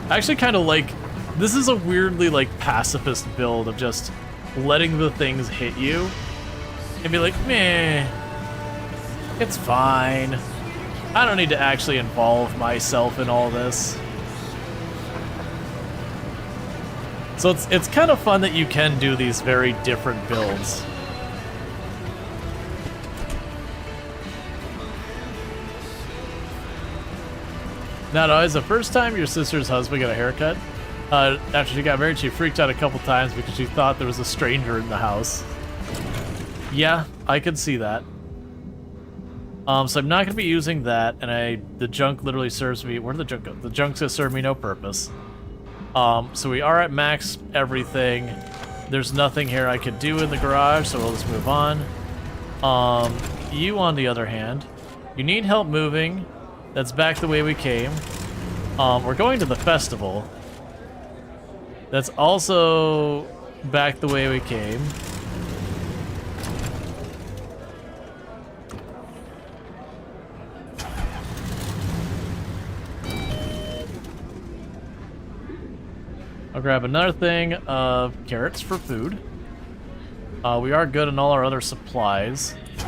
I actually kind of like... This is a weirdly, like, pacifist build of just letting the things hit you. And be like, meh. It's fine. I don't need to actually involve myself in all this. So it's kind of fun that you can do these very different builds. Now, is the first time your sister's husband got a haircut? After she got married, she freaked out a couple times because she thought there was a stranger in the house. Yeah, I could see that. So I'm not going to be using that, and the junk literally serves me... Where did the junk go? The junk's going to serve me no purpose. So we are at max everything. There's nothing here I could do in the garage, so we'll just move on. You, on the other hand, you need help moving. That's back the way we came. We're going to the festival. That's also back the way we came. I'll grab another thing of carrots for food. We are good on all our other supplies. So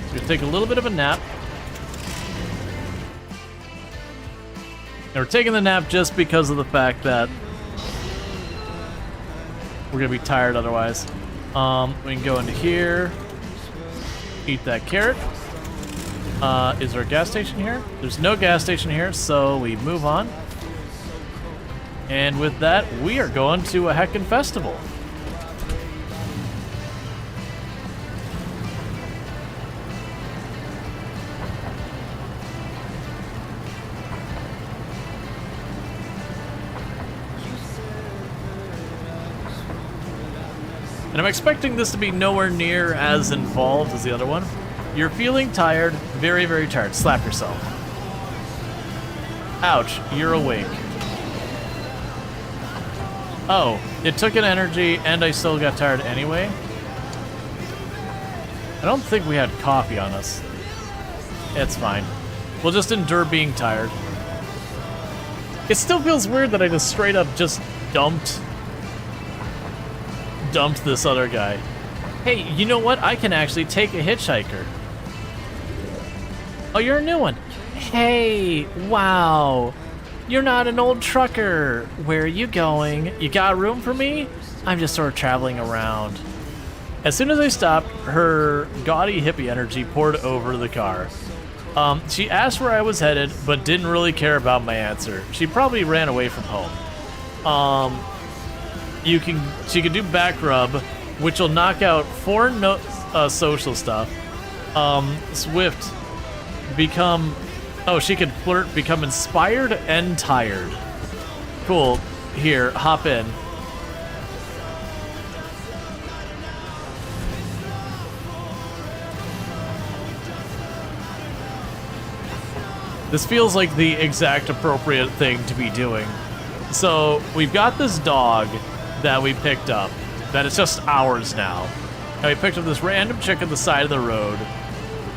we're gonna take a little bit of a nap. And we're taking the nap just because of the fact that we're gonna be tired otherwise. We can go into here, eat that carrot. Is there a gas station here? There's no gas station here, so we move on. And with that, we are going to a heckin' festival. And I'm expecting this to be nowhere near as involved as the other one. You're feeling tired, very, very tired. Slap yourself. Ouch, you're awake. Oh, it took an energy and I still got tired anyway. I don't think we had coffee on us. It's fine. We'll just endure being tired. It still feels weird that I just straight up just dumped this other guy. Hey, you know what? I can actually take a hitchhiker. Oh, you're a new one. Hey, wow. You're not an old trucker. Where are you going? You got room for me? I'm just sort of traveling around. As soon as I stopped, her gaudy hippie energy poured over the car. She asked where I was headed, but didn't really care about my answer. She probably ran away from home. She can do back rub, which will knock out 4 social stuff. Swift, become... Oh, she can flirt, become inspired and tired. Cool. Here, hop in. This feels like the exact appropriate thing to be doing. So, we've got this dog that we picked up, that is just ours now. And we picked up this random chick on the side of the road,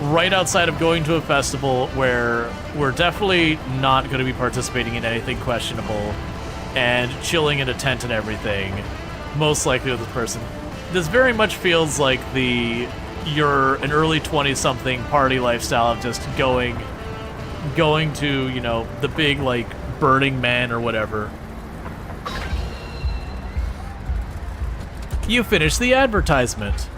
right outside of going to a festival where we're definitely not going to be participating in anything questionable and chilling in a tent and everything, most likely with this person. This very much feels like you're an early 20-something party lifestyle of just going to, you know, the big, like, Burning Man or whatever. You finished the advertisement.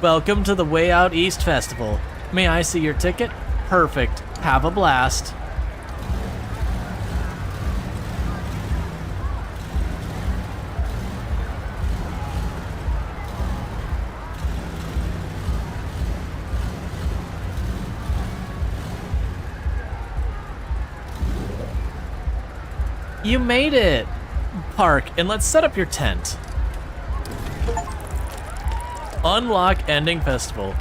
Welcome to the Way Out East Festival. May I see your ticket? Perfect. Have a blast. You made it! Park, and let's set up your tent. Unlock ending festival.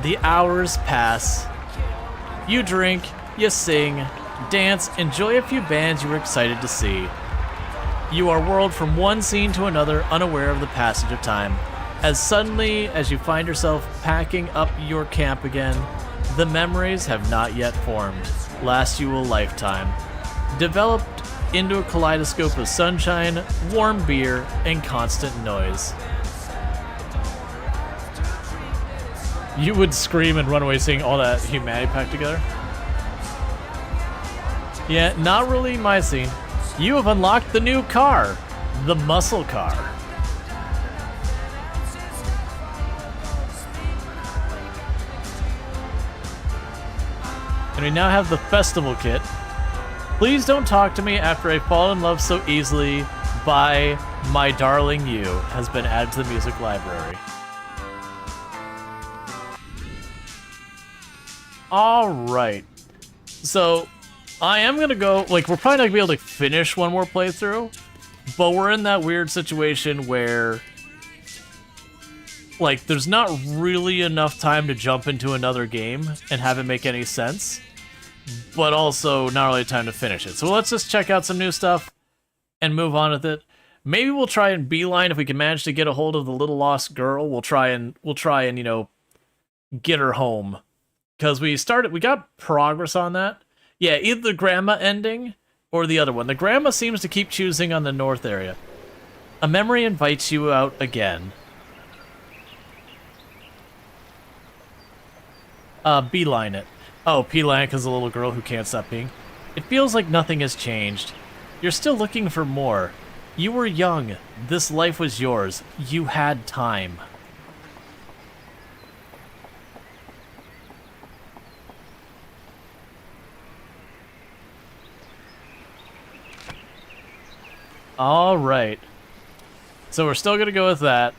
The hours pass. You drink, you sing, dance, enjoy a few bands you were excited to see. You are whirled from one scene to another, unaware of the passage of time. As suddenly as you find yourself packing up your camp again, the memories have not yet formed, last you a lifetime. Developed into a kaleidoscope of sunshine, warm beer, and constant noise. You would scream and run away seeing all that humanity packed together? Yeah, not really my scene. You have unlocked the new car, the muscle car. And we now have the festival kit. Please don't talk to me after I fall in love so easily by My Darling You has been added to the music library. Alright. So, I am gonna go, like, we're probably not gonna be able to finish one more playthrough, but we're in that weird situation where, like, there's not really enough time to jump into another game and have it make any sense, but also not really time to finish it. So let's just check out some new stuff and move on with it. Maybe we'll try and beeline if we can manage to get a hold of the little lost girl. We'll try and you know, get her home. Because we got progress on that. Yeah, either the grandma ending or the other one. The grandma seems to keep choosing on the north area. A memory invites you out again. Beeline it. Oh, beeline because the little girl who can't stop being. It feels like nothing has changed. You're still looking for more. You were young. This life was yours. You had time. Alright. So we're still gonna go with that.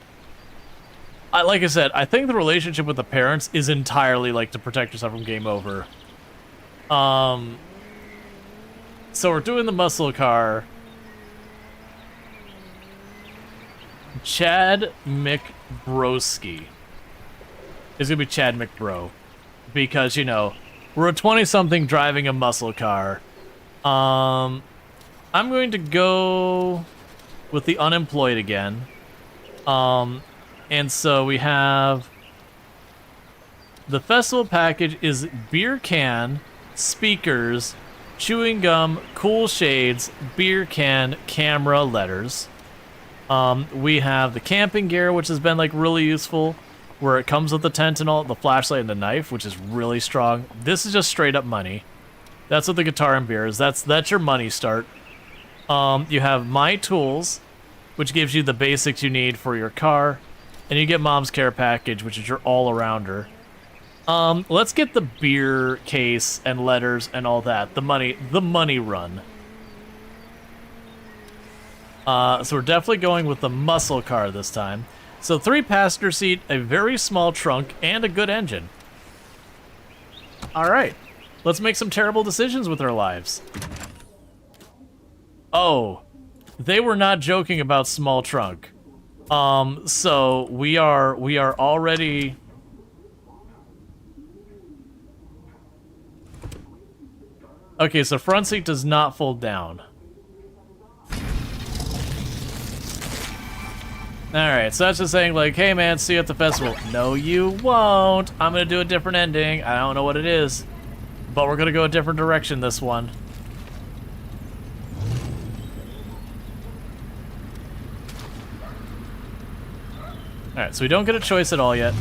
Like I said, I think the relationship with the parents is entirely like to protect yourself from game over. So we're doing the muscle car. Chad McBroski. It's gonna be Chad McBro. Because, you know, we're a 20-something driving a muscle car. I'm going to go with the unemployed again. And so we have the festival package is beer can, speakers, chewing gum, cool shades, beer can, camera, letters. We have the camping gear, which has been like really useful, where it comes with the tent and all, the flashlight and the knife, which is really strong. This is just straight up money. That's what the guitar and beer is. That's your money start. You have My Tools, which gives you the basics you need for your car, and you get Mom's Care Package, which is your all-arounder. Let's get the beer case and letters and all that. The money run. So we're definitely going with the muscle car this time. So 3-passenger seat, a very small trunk, and a good engine. All right, let's make some terrible decisions with our lives. Oh, they were not joking about small trunk. So we are already. Okay, so front seat does not fold down. Alright, so that's just saying like, hey man, see you at the festival. No, you won't. I'm gonna do a different ending. I don't know what it is, but we're gonna go a different direction this one. Alright, so we don't get a choice at all yet.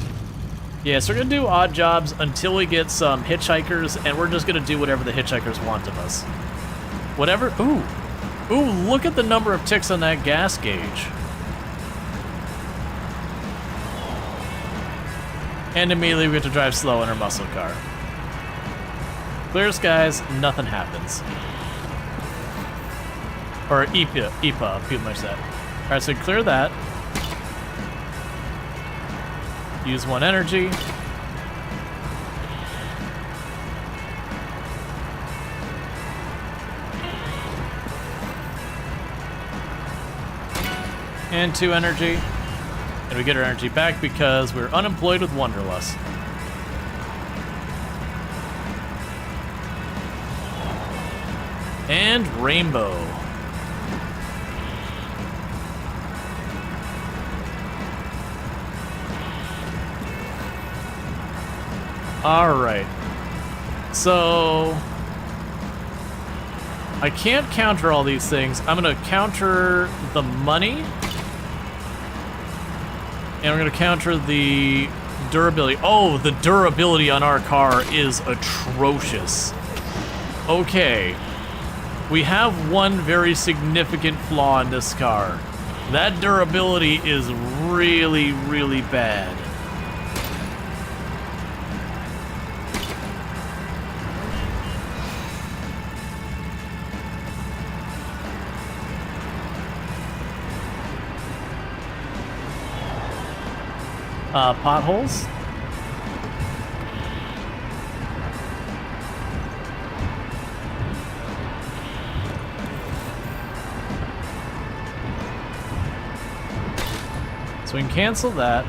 Yeah, so we're gonna do odd jobs until we get some hitchhikers, and we're just gonna do whatever the hitchhikers want of us. Whatever. Ooh, look at the number of ticks on that gas gauge. And immediately we have to drive slow in our muscle car. Clear skies, nothing happens. Or EPA, people might say. Alright, so clear that. Use 1 energy. And 2 energy. And we get our energy back because we're unemployed with Wanderlust. And Rainbow. Alright. So... I can't counter all these things. I'm gonna counter the money. And we're gonna counter the durability. Oh, the durability on our car is atrocious. Okay. We have one very significant flaw in this car. That durability is really, really bad. Potholes. So we can cancel that.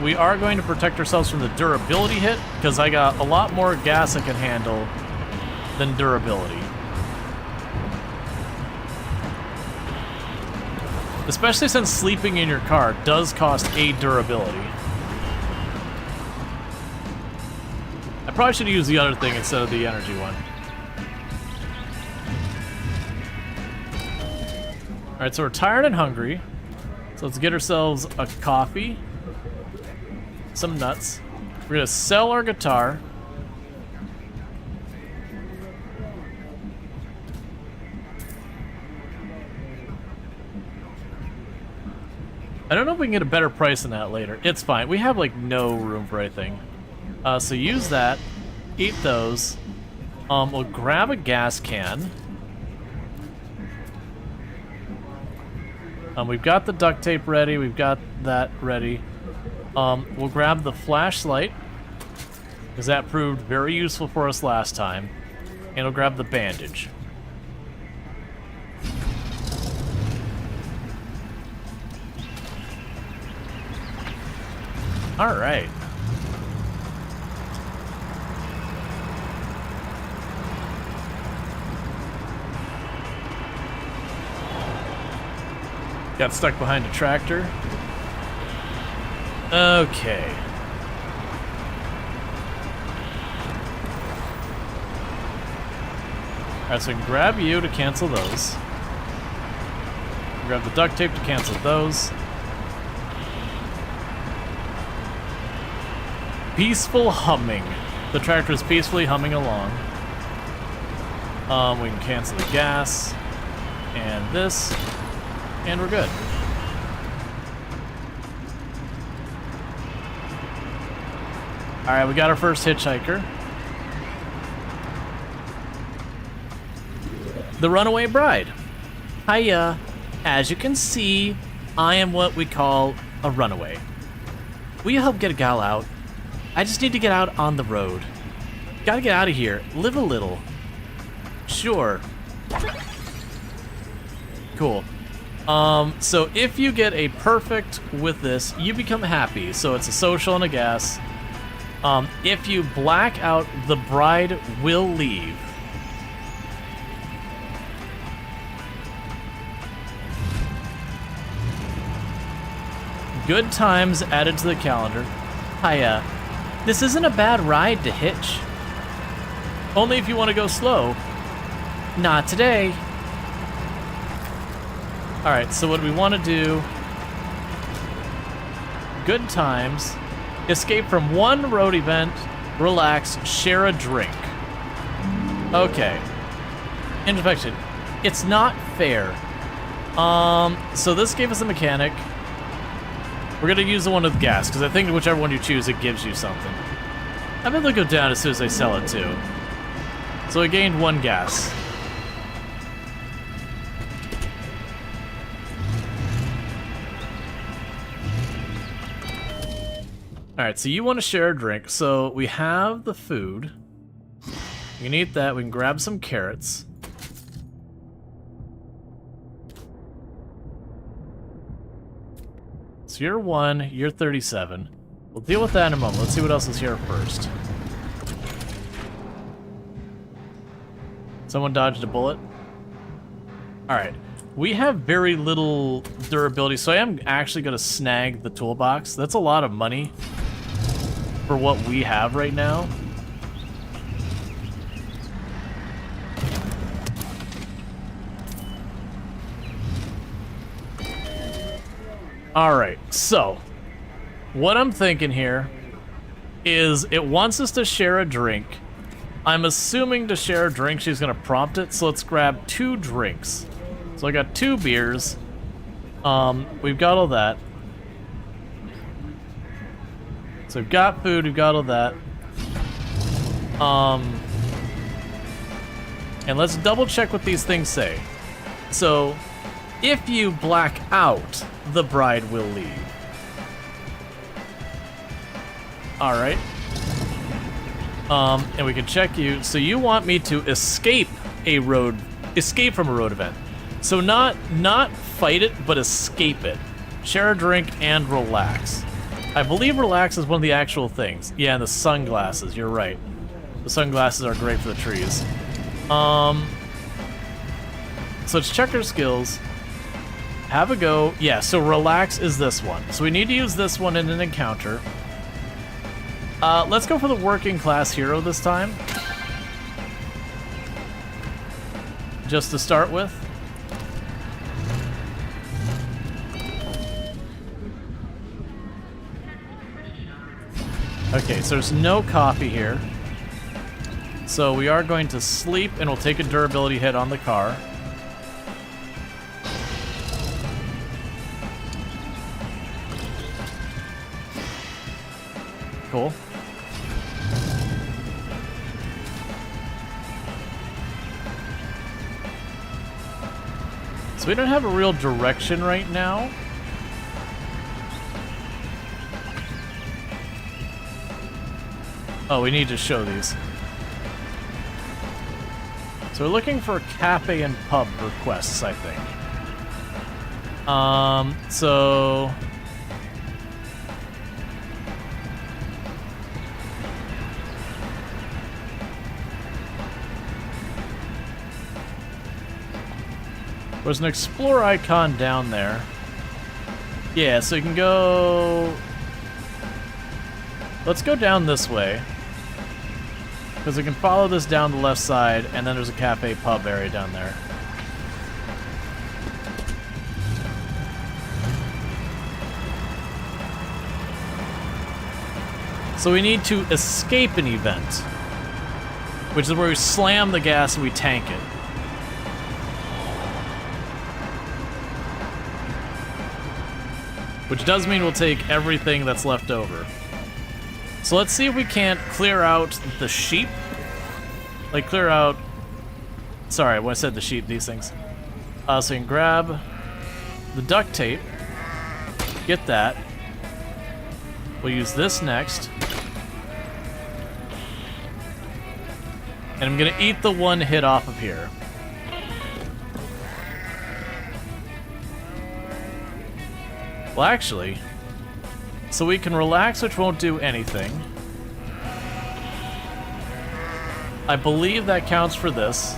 We are going to protect ourselves from the durability hit, because I got a lot more gas I can handle than durability. Especially since sleeping in your car does cost 8 durability. I probably should have used the other thing instead of the energy one. Alright, so we're tired and hungry. So let's get ourselves a coffee, some nuts. We're gonna sell our guitar. I don't know if we can get a better price than that later. It's fine. We have like no room for anything. So use that. Eat those. We'll grab a gas can. We've got the duct tape ready. We've got that ready. We'll grab the flashlight, because that proved very useful for us last time. And we'll grab the bandage. All right. Got stuck behind a tractor. Okay. Alright, so we can grab you to cancel those. Grab the duct tape to cancel those. Peaceful humming. The tractor is peacefully humming along. We can cancel the gas. And this. And we're good. Alright, we got our first hitchhiker. The Runaway Bride. Hiya. As you can see, I am what we call a runaway. Will you help get a gal out? I just need to get out on the road. Gotta get out of here. Live a little. Sure. Cool. So if you get a perfect with this, you become happy. So it's a social and a gas. If you black out, the bride will leave. Good times added to the calendar. Hiya. This isn't a bad ride to hitch. Only if you want to go slow. Not today. Alright, so what we want to do... Good times. Escape from one road event. Relax. Share a drink. Okay. Infection. It's not fair. So this gave us a mechanic. We're gonna use the one with gas, because I think whichever one you choose, it gives you something. I bet they'll go down as soon as they sell it too. So I gained 1 gas. Alright, so you want to share a drink. So we have the food. We can eat that. We can grab some carrots. So you're 1, you're 37. We'll deal with that in a moment. Let's see what else is here first. Someone dodged a bullet. Alright. We have very little durability, so I am actually going to snag the toolbox. That's a lot of money for what we have right now. Alright, so what I'm thinking here is it wants us to share a drink. I'm assuming to share a drink she's going to prompt it, so let's grab 2 drinks. So I got 2 beers. We've got all that. So we've got food, we've got all that. And let's double check what these things say. So, if you black out, the bride will leave. Alright. And we can check you. So you want me to escape from a road event. So not fight it, but escape it. Share a drink and relax. I believe relax is one of the actual things. Yeah, and the sunglasses, you're right. The sunglasses are great for the trees. So let's check our skills. Have a go. Yeah, so relax is this one. So we need to use this one in an encounter. Let's go for the working class hero this time. Just to start with. Okay, so there's no coffee here. So we are going to sleep, and we'll take a durability hit on the car. Cool. So we don't have a real direction right now. Oh, we need to show these. So we're looking for cafe and pub requests, I think. So... There's an explore icon down there. Yeah, so you can go... Let's go down this way. Because we can follow this down the left side, and then there's a cafe pub area down there. So we need to escape an event, which is where we slam the gas and we tank it. Which does mean we'll take everything that's left over. So let's see if we can't clear out the sheep. Like clear out... Sorry, when I said the sheep, these things. So you can grab the duct tape. Get that. We'll use this next. And I'm gonna eat the 1 hit off of here. Well, actually, so we can relax, which won't do anything. I believe that counts for this.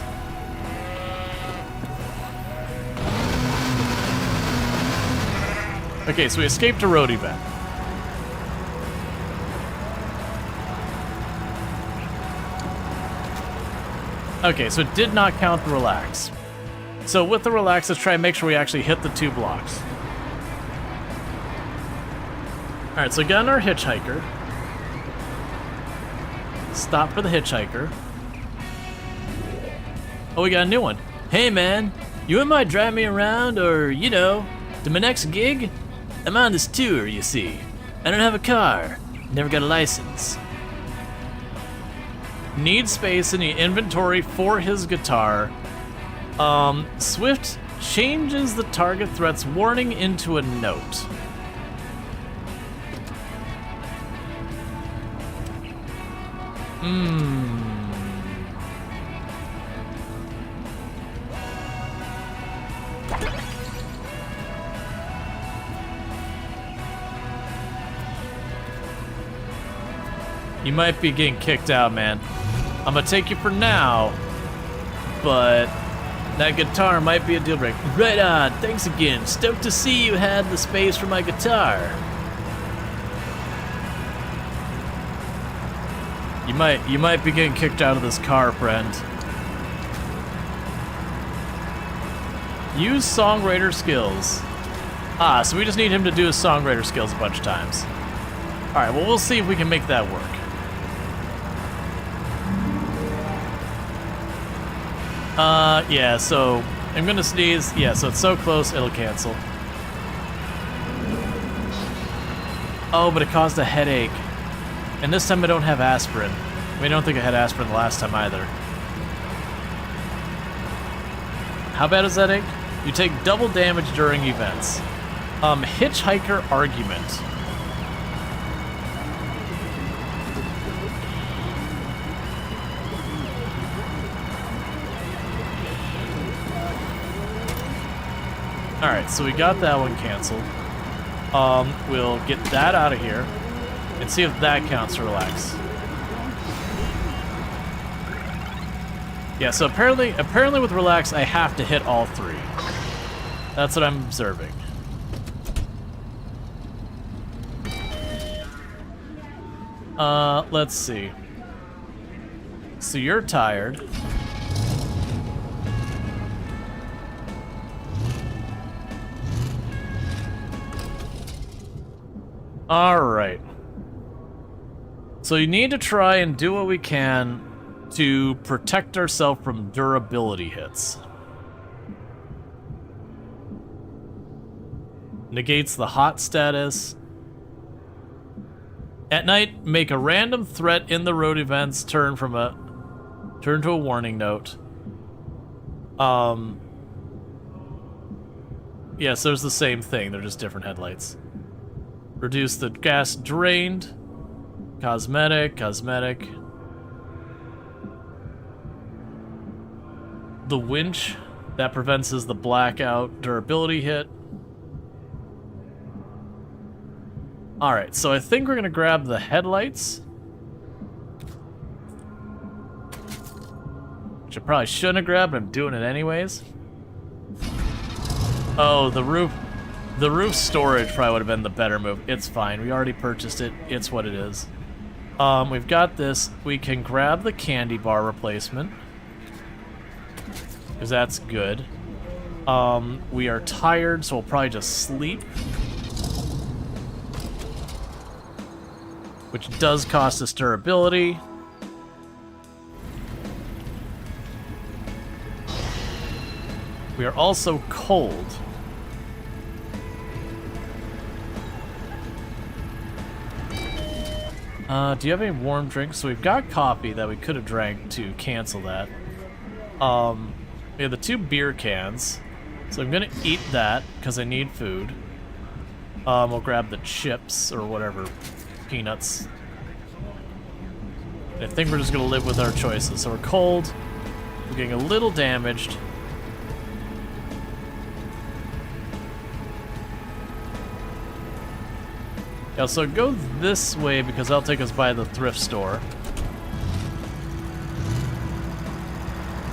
Okay, so we escaped a road event. Okay, so it did not count the relax. So with the relax, let's try and make sure we actually hit the 2 blocks. Alright, so we got our hitchhiker. Stop for the hitchhiker. Oh, we got a new one. Hey man, you might drive me around or, you know, to my next gig? I'm on this tour, you see. I don't have a car. Never got a license. Need space in the inventory for his guitar. Swift changes the target threat's warning into a note. You might be getting kicked out, man. I'm gonna take you for now, but that guitar might be a deal breaker. Right on, thanks again. Stoked to see you had the space for my guitar. You might be getting kicked out of this car, friend. Use songwriter skills. Ah, so we just need him to do his songwriter skills a bunch of times. Alright, well, we'll see if we can make that work. Yeah, so I'm gonna sneeze. Yeah, so it's so close, it'll cancel. Oh, but it caused a headache. And this time I don't have aspirin. I mean, I don't think I had aspirin the last time either. How bad is that ache? You take double damage during events. Hitchhiker argument. Alright, so we got that one canceled. We'll get that out of here and see if that counts to relax. Yeah, so apparently with relax, I have to hit all three. That's what I'm observing. Let's see. So you're tired. Alright. So you need to try and do what we can to protect ourselves from durability hits. Negates the hot status. At night, make a random threat in the road events turn to a warning note. Yes, there's the same thing, they're just different headlights. Reduce the gas drained. Cosmetic. The winch, that prevents the blackout durability hit. Alright, so I think we're gonna grab the headlights. Which I probably shouldn't have grabbed, but I'm doing it anyways. Oh, the roof storage probably would have been the better move. It's fine, we already purchased it. It's what it is. We've got this. We can grab the candy bar replacement, because that's good. We are tired, so we'll probably just sleep. Which does cost us durability. We are also cold. Do you have any warm drinks? So we've got coffee that we could have drank to cancel that. We have the 2 beer cans. So I'm gonna eat that, because I need food. We'll grab the chips, or whatever. Peanuts. I think we're just gonna live with our choices. So we're cold. We're getting a little damaged. Yeah, so go this way because that'll take us by the thrift store.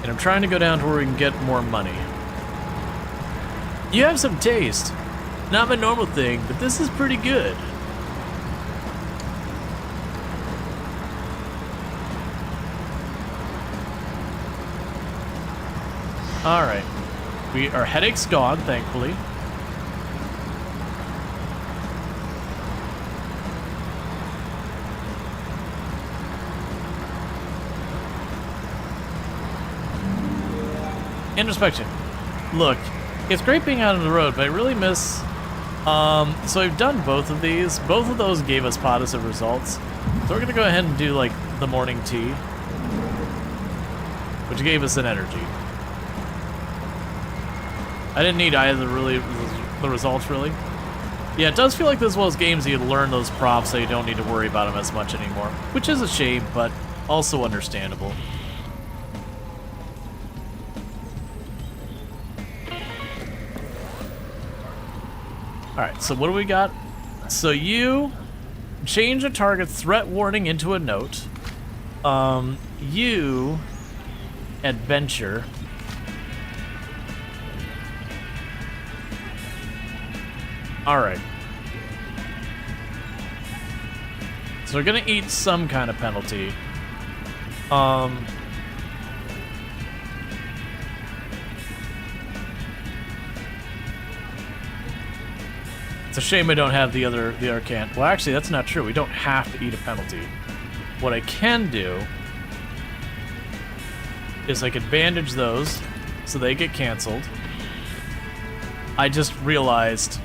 And I'm trying to go down to where we can get more money. You have some taste. Not my normal thing, but this is pretty good. Alright. Our headache's gone, thankfully. Introspection. Look, it's great being out on the road, but I really miss... so I've done both of these. Both of those gave us positive results. So we're gonna go ahead and do, like, the morning tea. Which gave us an energy. I didn't need either, really, the results, really. Yeah, it does feel like this is one of those games that you learn those prompts so you don't need to worry about them as much anymore. Which is a shame, but also understandable. Alright, so what do we got? So you change a target's threat warning into a note. You adventure. Alright. So we're gonna eat some kind of penalty. It's a shame I don't have the other can. Well, actually, that's not true. We don't have to eat a penalty. What I can do is I could bandage those so they get canceled. I just realized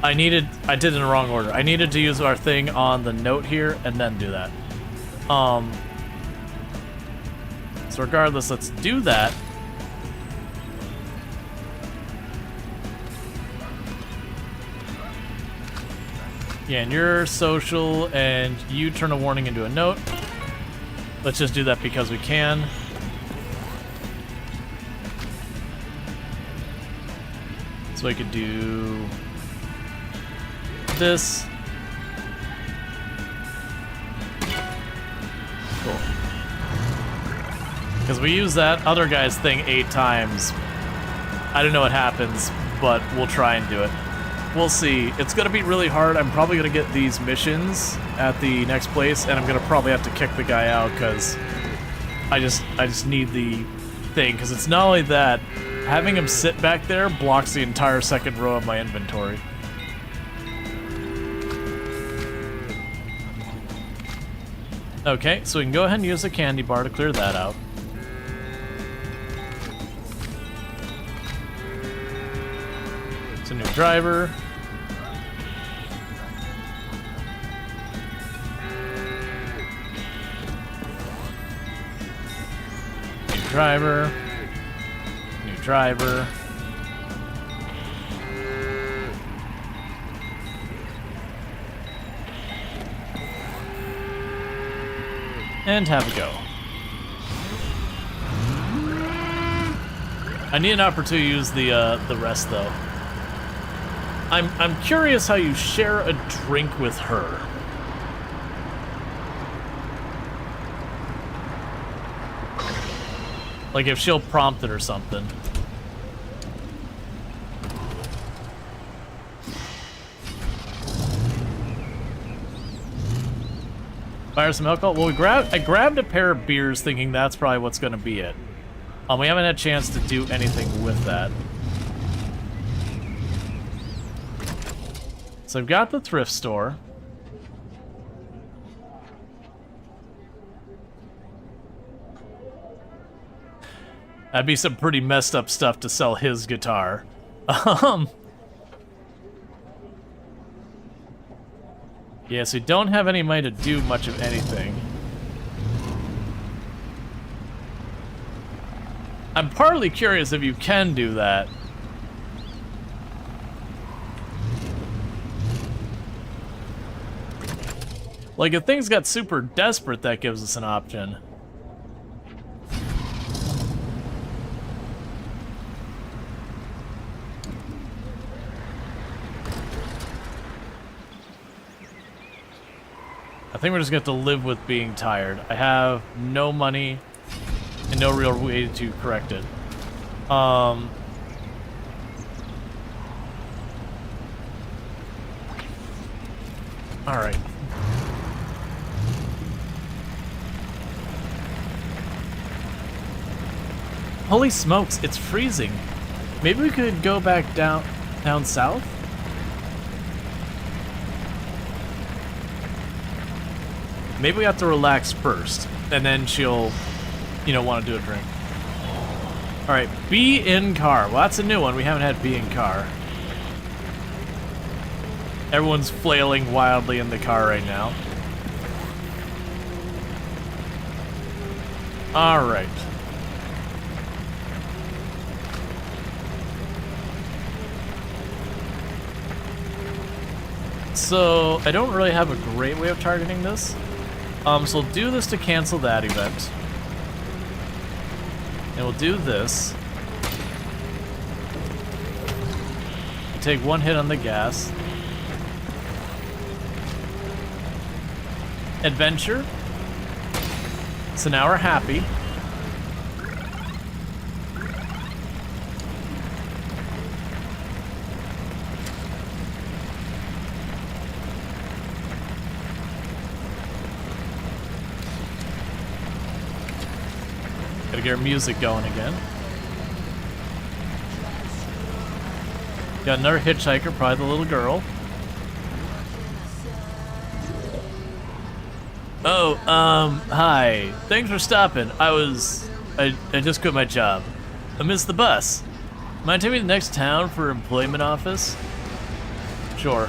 I did it in the wrong order. I needed to use our thing on the note here and then do that. So regardless, let's do that. Yeah, and you're social, and you turn a warning into a note. Let's just do that because we can. So I could do this. Cool. Because we use that other guy's thing 8 times. I don't know what happens, but we'll try and do it. We'll see. It's gonna be really hard. I'm probably gonna get these missions at the next place, and I'm gonna probably have to kick the guy out because I just need the thing. Because it's not only that, having him sit back there blocks the entire second row of my inventory. Okay, so we can go ahead and use the candy bar to clear that out. It's a new driver. New driver. New driver. And have a go. I need an opportunity to use the rest though. I'm curious how you share a drink with her. Like if she'll prompt it or something. Fire some alcohol. Well, I grabbed a pair of beers thinking that's probably what's going to be it. We haven't had a chance to do anything with that. So I've got the thrift store. That'd be some pretty messed up stuff to sell his guitar. Yeah, so we don't have any money to do much of anything. I'm partly curious if you can do that. Like, if things got super desperate, that gives us an option. I think we're just going to have to live with being tired. I have no money and no real way to correct it. All right. Holy smokes, it's freezing. Maybe we could go back down south? Maybe we have to relax first, and then she'll, you know, want to do a drink. All right, be in car. Well, that's a new one. We haven't had be in car. Everyone's flailing wildly in the car right now. All right. So, I don't really have a great way of targeting this. So we'll do this to cancel that event. And we'll do this. Take one hit on the gas. adventure. So now we're happy. Gotta get our music going again. Got another hitchhiker, probably the little girl. Oh, hi. Thanks for stopping. I just quit my job. I missed the bus. Mind taking me to the next town for employment office? Sure.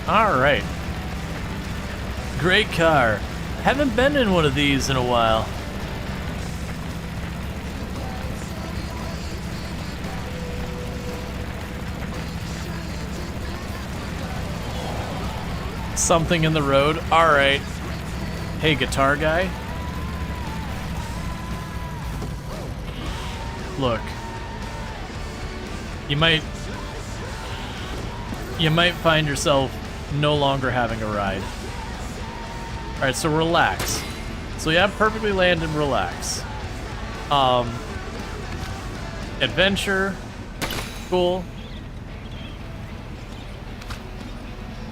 Alright. Great car. Haven't been in one of these in a while. Something in the road. Alright. Hey, guitar guy. Look. You might find yourself no longer having a ride. Alright, so relax. So yeah, perfectly land and relax. Adventure. Cool.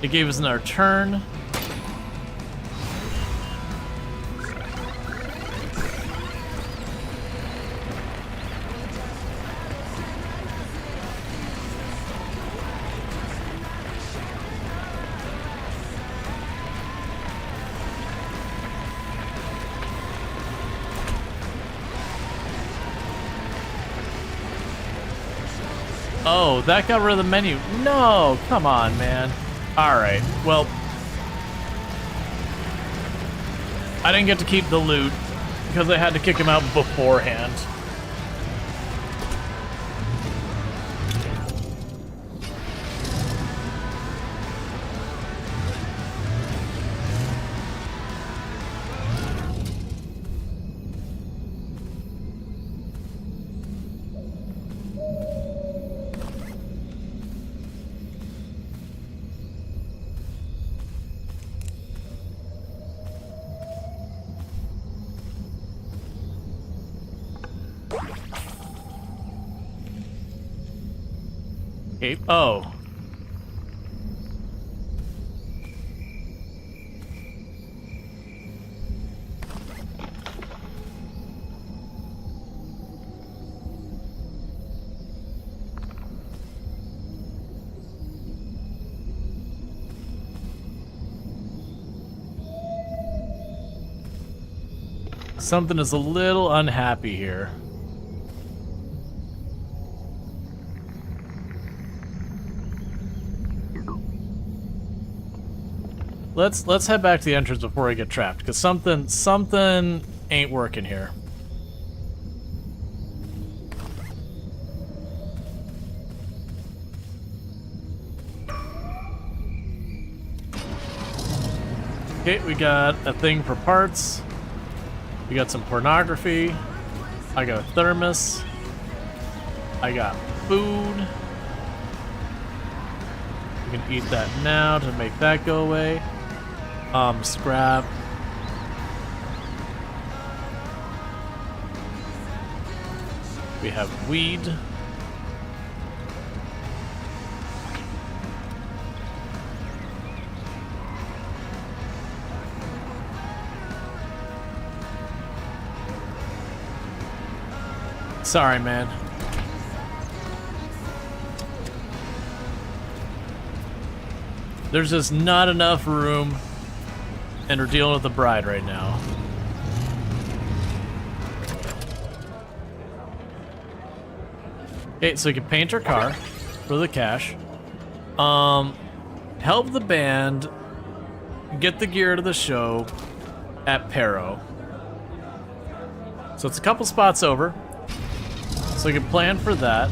It gave us another turn. Oh, that got rid of the menu. No, come on, man. Alright, well, I didn't get to keep the loot because I had to kick him out beforehand. Okay. Oh. Something is a little unhappy here. Let's head back to the entrance before I get trapped, because something ain't working here. Okay, we got a thing for parts. We got some pornography. I got a thermos. I got food. We can eat that now to make that go away. Scrap. We have weed. Sorry, man. There's just not enough room, and we're dealing with the bride right now. Okay, so we can paint our car for the cash. Help the band get the gear to the show at Pero. So it's a couple spots over. So we can plan for that.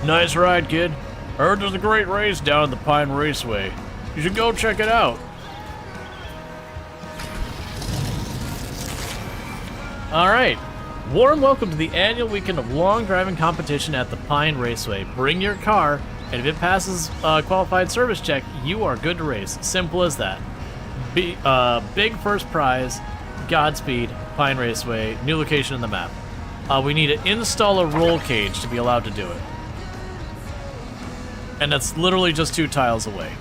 Nice ride, kid. I heard there's a great race down at the Pine Raceway. You should go check it out. Alright. Warm welcome to the annual weekend of long driving competition at the Pine Raceway. Bring your car, and if it passes a qualified service check, you are good to race. Simple as that. Big first prize, Godspeed, Pine Raceway, new location in the map. We need to install a roll cage to be allowed to do it. And that's literally just 2 tiles away.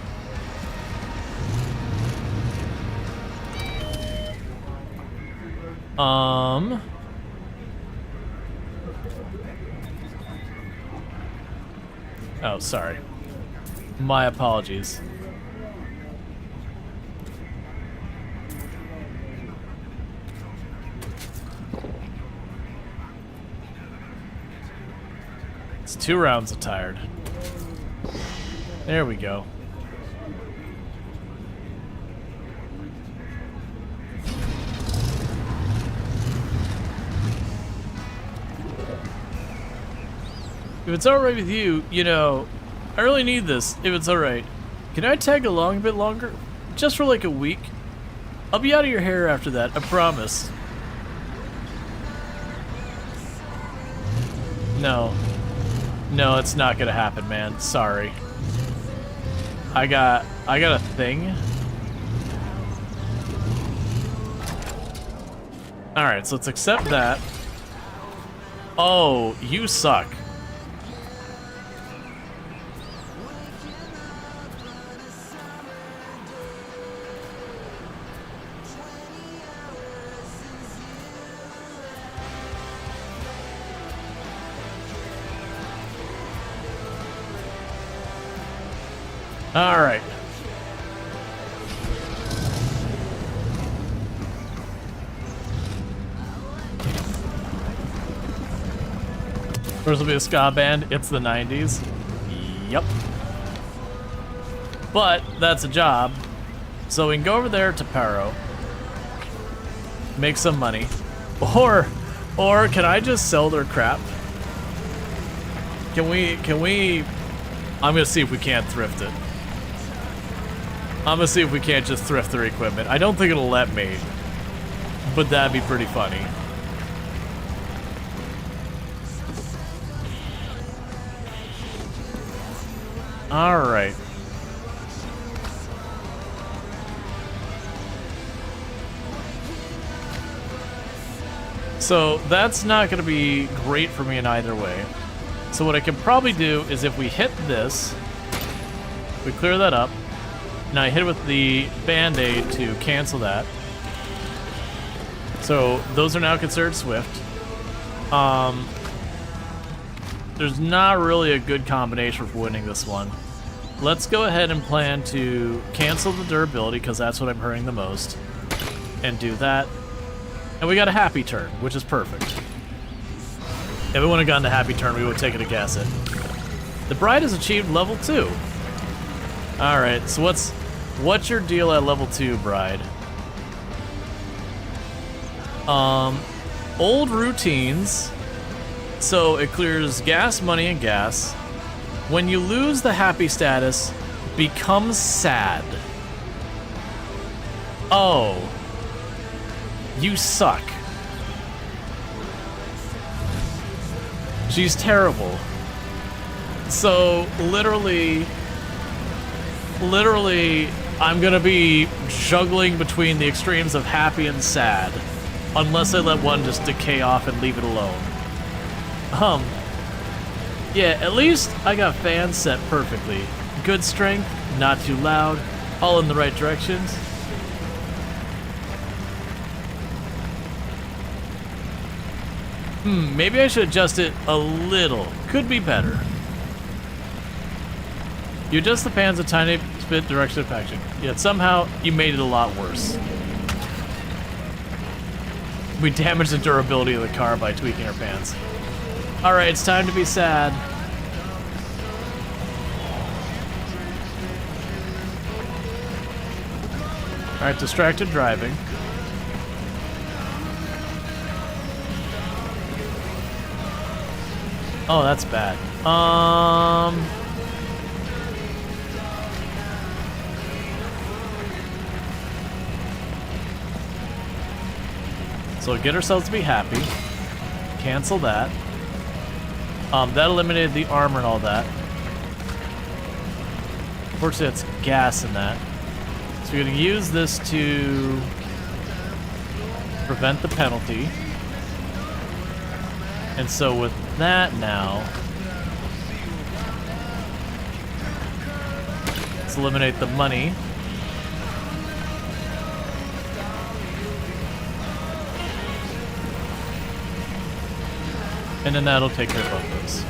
Oh, sorry. My apologies. It's 2 rounds of tired. There we go. If it's alright with you, you know, I really need this, if it's alright. Can I tag along a bit longer? Just for like a week? I'll be out of your hair after that, I promise. No. No, it's not gonna happen, man. Sorry. I got a thing. Alright, so let's accept that. Oh, you suck. All right. First will be a ska band. It's the 90s. Yep. But that's a job. So we can go over there to Paro. Make some money. Or can I just sell their crap? Can we I'm gonna see if we can't thrift it. I'm gonna see if we can't just thrift their equipment. I don't think it'll let me, but that'd be pretty funny. All right. So that's not gonna be great for me in either way. So what I can probably do is if we hit this, we clear that up. Now I hit it with the Band-Aid to cancel that. So those are now considered swift. There's not really a good combination for winning this one. Let's go ahead and plan to cancel the durability because that's what I'm hurting the most. And do that. And we got a happy turn, which is perfect. If we would have gotten a happy turn, we would have taken a guess it. The bride has achieved level 2. Alright, so what's your deal at level 2, bride? Old routines. So it clears gas, money, and gas. When you lose the happy status, becomes sad. Oh. You suck. She's terrible. So, literally, I'm gonna be juggling between the extremes of happy and sad. Unless I let one just decay off and leave it alone. Yeah, at least I got fans set perfectly. Good strength, not too loud, all in the right directions. Maybe I should adjust it a little. Could be better. You adjust the fans a tiny bit direction of action, yet somehow you made it a lot worse. We damaged the durability of the car by tweaking our fans. Alright, it's time to be sad. Alright, distracted driving. Oh, that's bad. So get ourselves to be happy. cancel that. That eliminated the armor and all that. Unfortunately, it's gas in that. So we're going to use this to prevent the penalty. And so with that now, let's eliminate the money. And then that'll take care of both those.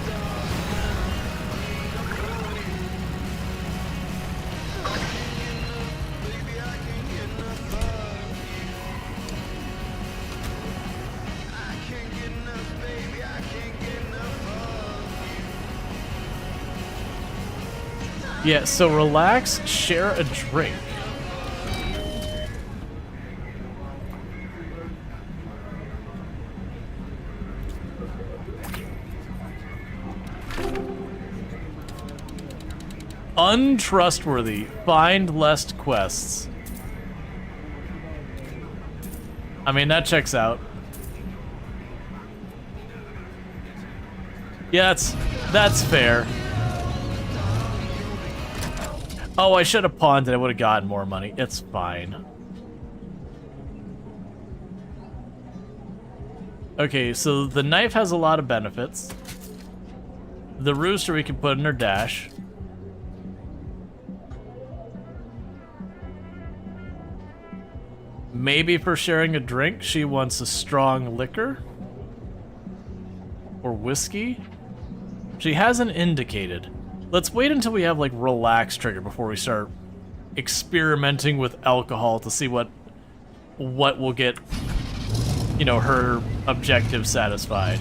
Yeah, so relax, share a drink. Untrustworthy. Find less quests. I mean, that checks out. Yeah, that's fair. Oh, I should have pawned it. I would have gotten more money. It's fine. Okay, so the knife has a lot of benefits. The rooster we can put in her dash. Maybe for sharing a drink, she wants a strong liquor. Or whiskey. She hasn't indicated. Let's wait until we have, like, relax trigger before we start experimenting with alcohol to see what will get, you know, her objective satisfied.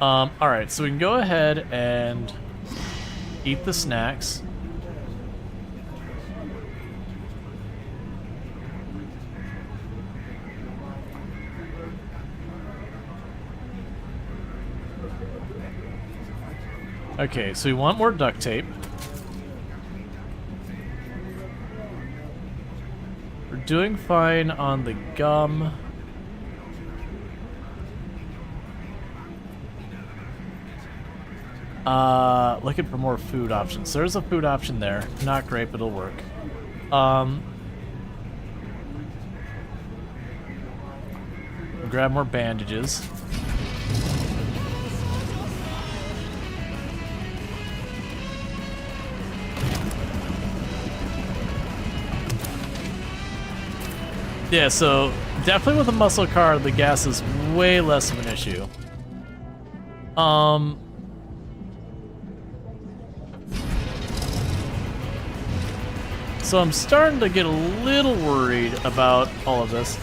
Alright, so we can go ahead and eat the snacks. Okay, so we want more duct tape. We're doing fine on the gum. Looking for more food options. There's a food option there. Not great, but it'll work. We'll grab more bandages. Yeah, so definitely with a muscle car, the gas is way less of an issue. So I'm starting to get a little worried about all of this.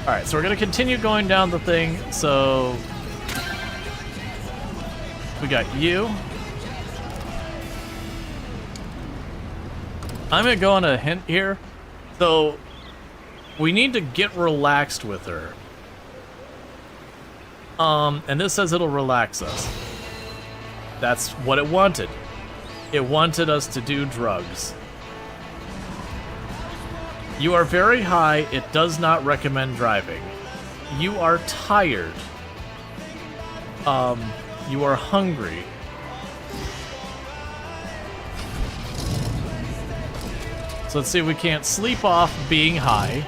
Alright, so we're gonna continue going down the thing, so we got you. I'm gonna go on a hint here. So we need to get relaxed with her. And this says it'll relax us. That's what it wanted. It wanted us to do drugs. You are very high. It does not recommend driving. You are tired. You are hungry. So let's see if we can't sleep off being high.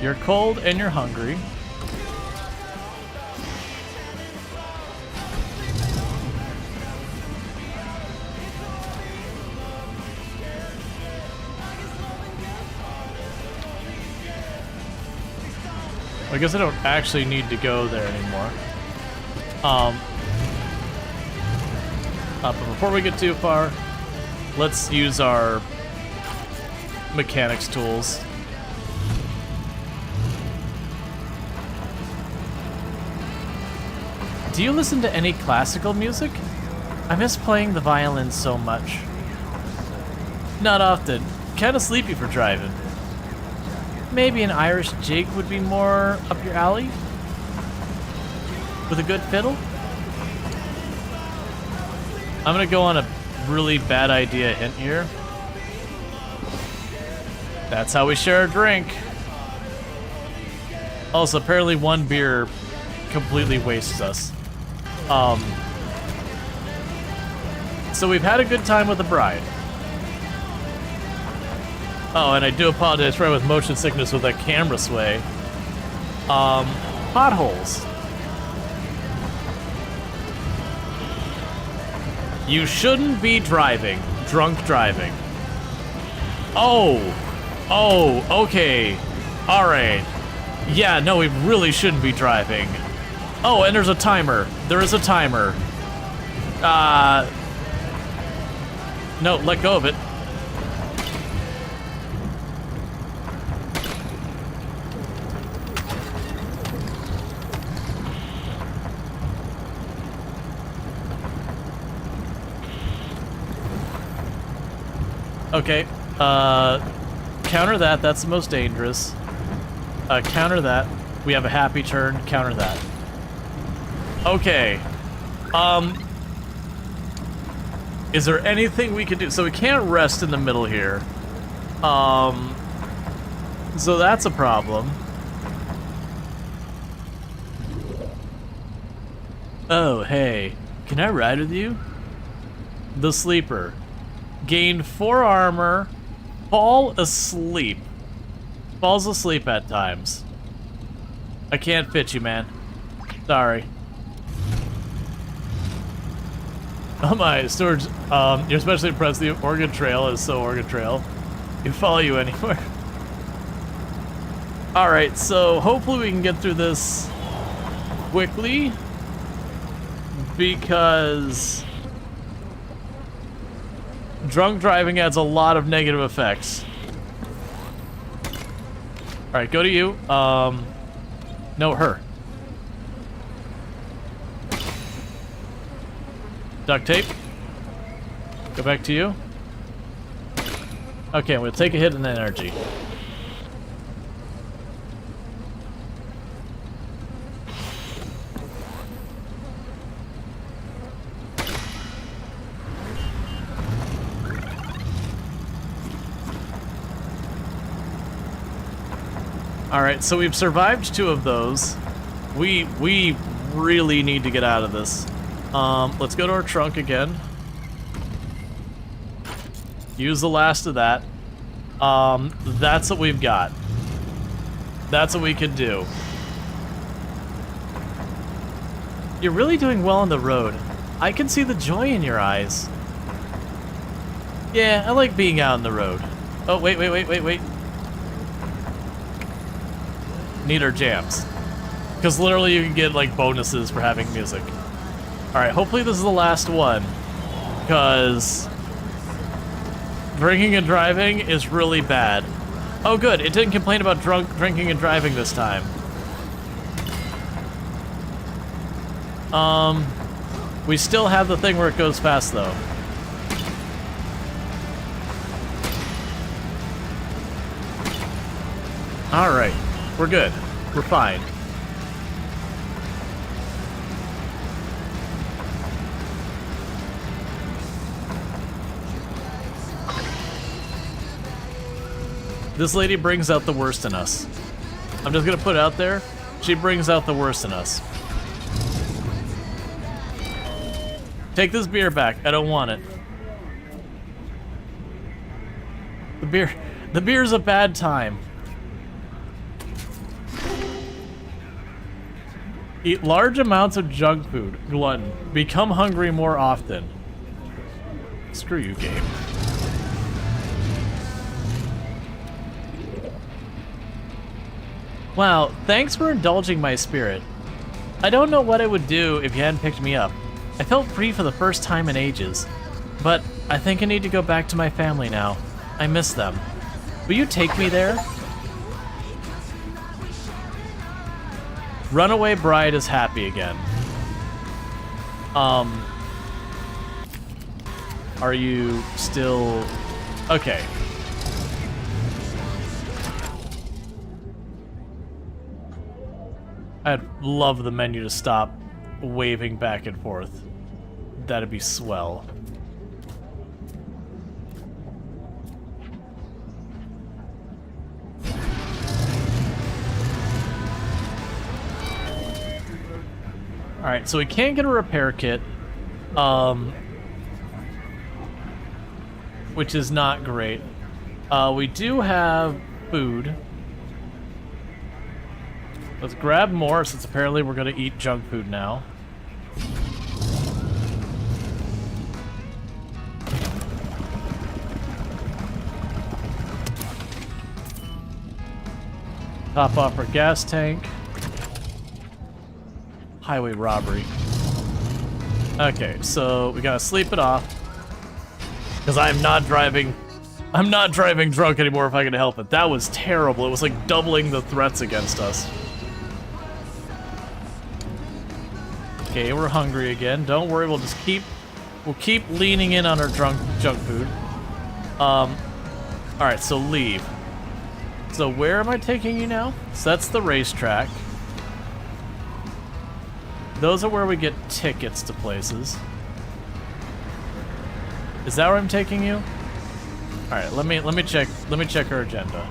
You're cold and you're hungry. I guess I don't actually need to go there anymore. But before we get too far, let's use our mechanics tools. Do you listen to any classical music? I miss playing the violin so much. Not often. Kinda sleepy for driving. Maybe an Irish jig would be more up your alley? With a good fiddle? I'm gonna go on a really bad idea hint here. That's how we share a drink. Also, apparently one beer completely wastes us. So we've had a good time with the bride. Oh, and I do apologize for with motion sickness with that camera sway. Potholes. You shouldn't be driving. Drunk driving. Oh, okay. All right. Yeah, no, we really shouldn't be driving. Oh, and there's a timer. There is a timer. No, let go of it. Okay, counter that, that's the most dangerous. Counter that. We have a happy turn, counter that. Okay. Is there anything we can do? So we can't rest in the middle here. So that's a problem. Oh, hey. Can I ride with you? The Sleeper. Gain 4 armor. Fall asleep. Falls asleep at times. I can't fit you, man. Sorry. Oh my, Storge, you're especially impressed. The Oregon Trail is so Oregon Trail. Can follow you anywhere. Alright, so hopefully we can get through this quickly. Because drunk driving adds a lot of negative effects. Alright, go to you. No, her. Duct tape. Go back to you. Okay, we'll take a hit in energy. Alright, so we've survived 2 of those. We really need to get out of this. Let's go to our trunk again. Use the last of that. That's what we've got. That's what we can do. You're really doing well on the road. I can see the joy in your eyes. Yeah, I like being out on the road. Oh, wait. Need our jams. Because literally you can get, like, bonuses for having music. Alright, hopefully this is the last one. Because drinking and driving is really bad. Oh good, it didn't complain about drinking and driving this time. We still have the thing where it goes fast though. Alright, we're good. We're fine. This lady brings out the worst in us. I'm just gonna put it out there. She brings out the worst in us. Take this beer back. I don't want it. The beer's a bad time. Eat large amounts of junk food. Glutton. Become hungry more often. Screw you, game. Wow, thanks for indulging my spirit. I don't know what I would do if you hadn't picked me up. I felt free for the first time in ages. But I think I need to go back to my family now. I miss them. Will you take me there? Runaway bride is happy again. Are you still... Okay. I'd love the menu to stop waving back and forth. That'd be swell. Alright, so we can't get a repair kit. Which is not great. We do have food. Let's grab more, since apparently we're gonna eat junk food now. Top off our gas tank. Highway robbery. Okay, so we gotta sleep it off. Because I'm not driving drunk anymore if I can help it. That was terrible. It was like doubling the threats against us. Okay, we're hungry again. Don't worry, we'll keep leaning in on our junk food. Alright, so leave. So where am I taking you now? So that's the racetrack. Those are where we get tickets to places. Is that where I'm taking you? Alright, let me check our agenda.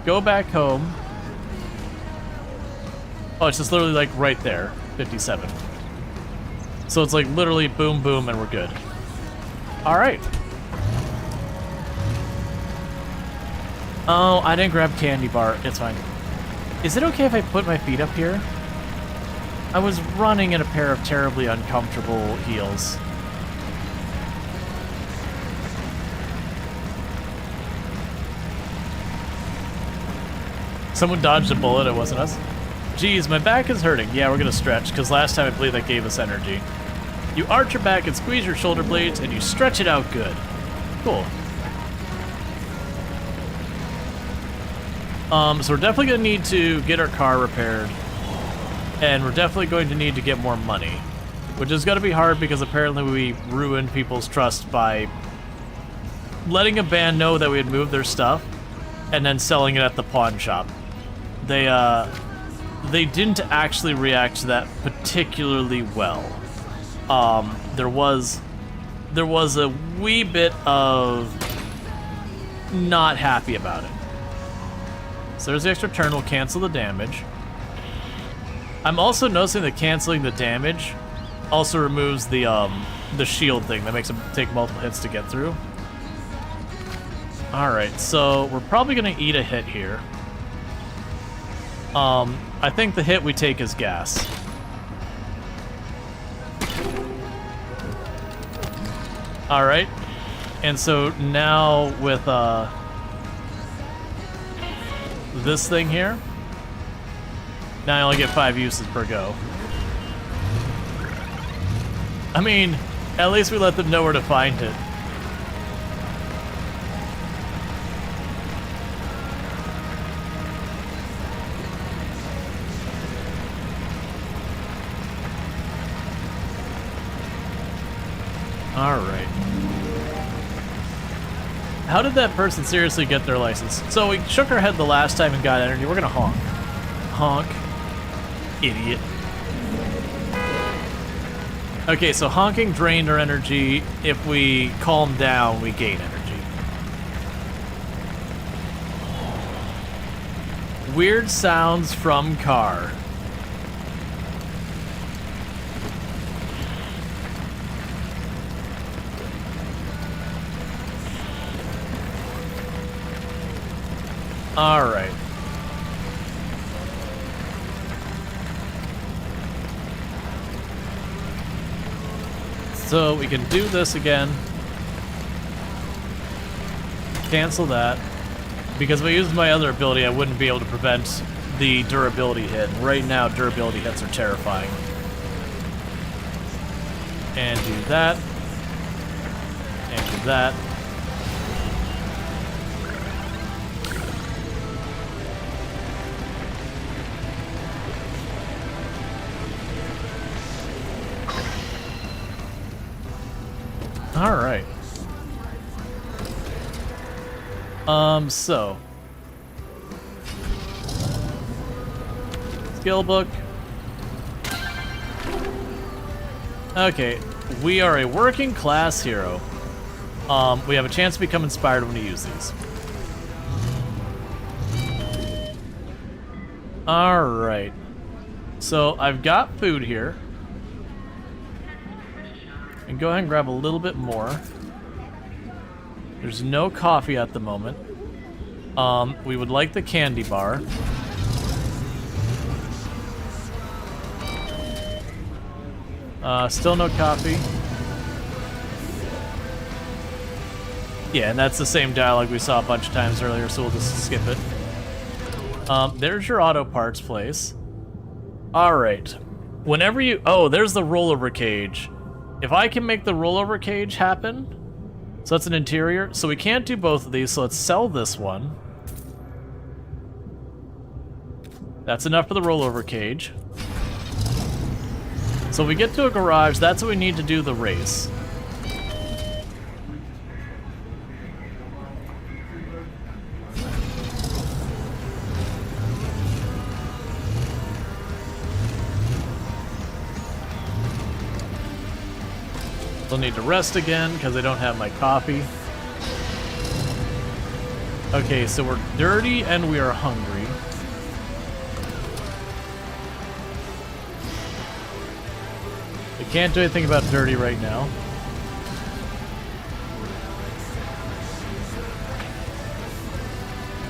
Go back home. Oh, it's just literally like right there. 57. So it's like literally boom boom and we're good. Alright. Oh, I didn't grab candy bar. It's fine. Is it okay if I put my feet up here? I was running in a pair of terribly uncomfortable heels. Someone dodged a bullet, it wasn't us. Geez, my back is hurting. Yeah, we're gonna stretch, because last time I believe that gave us energy. You arch your back and squeeze your shoulder blades, and you stretch it out good. Cool. So we're definitely gonna need to get our car repaired. And we're definitely going to need to get more money. Which is gonna be hard because apparently we ruined people's trust by letting a band know that we had moved their stuff and then selling it at the pawn shop. They didn't actually react to that particularly well. There was a wee bit of not happy about it. So there's the extra turn, we'll cancel the damage. I'm also noticing that canceling the damage also removes the shield thing that makes him take multiple hits to get through. Alright, so we're probably gonna eat a hit here. I think the hit we take is gas. Alright, and so now with this thing here, now I only get 5 uses per go. I mean, at least we let them know where to find it. Alright. How did that person seriously get their license? So we shook our head the last time and got energy. We're gonna honk. Honk. Idiot. Okay, so honking drained our energy. If we calm down, we gain energy. Weird sounds from car. All right. So we can do this again. Cancel that. Because if I used my other ability, I wouldn't be able to prevent the durability hit. Right now, durability hits are terrifying. And do that. And do that. All right. So. Skill book. Okay, we are a working class hero. We have a chance to become inspired when we use these. All right. So I've got food here. And go ahead and grab a little bit more. There's no coffee at the moment. We would like the candy bar. Still no coffee. Yeah, and that's the same dialogue we saw a bunch of times earlier, so we'll just skip it. There's your auto parts place. Alright. Whenever you... Oh, there's the rollover cage. If I can make the rollover cage happen... So that's an interior. So we can't do both of these, so let's sell this one. That's enough for the rollover cage. So we get to a garage, that's what we need to do the race. I'll need to rest again because I don't have my coffee. Okay, so we're dirty and we are hungry. We can't do anything about dirty right now.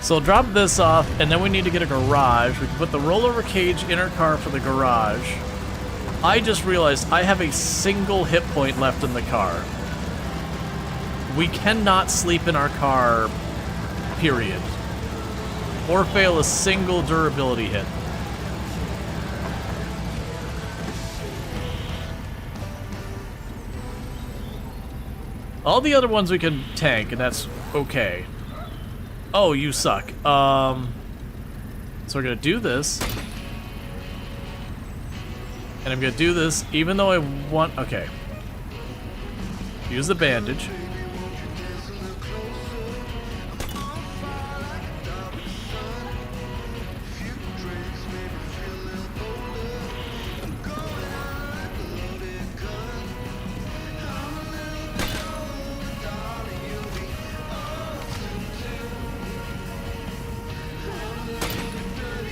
So I'll drop this off, and then we need to get a garage. We can put the rollover cage in our car for the garage. I just realized I have a single hit point left in the car. We cannot sleep in our car, period. Or fail a single durability hit. All the other ones we can tank, and that's okay. Oh, you suck. So we're gonna do this. And I'm gonna do this even though I want... Okay. Use the bandage.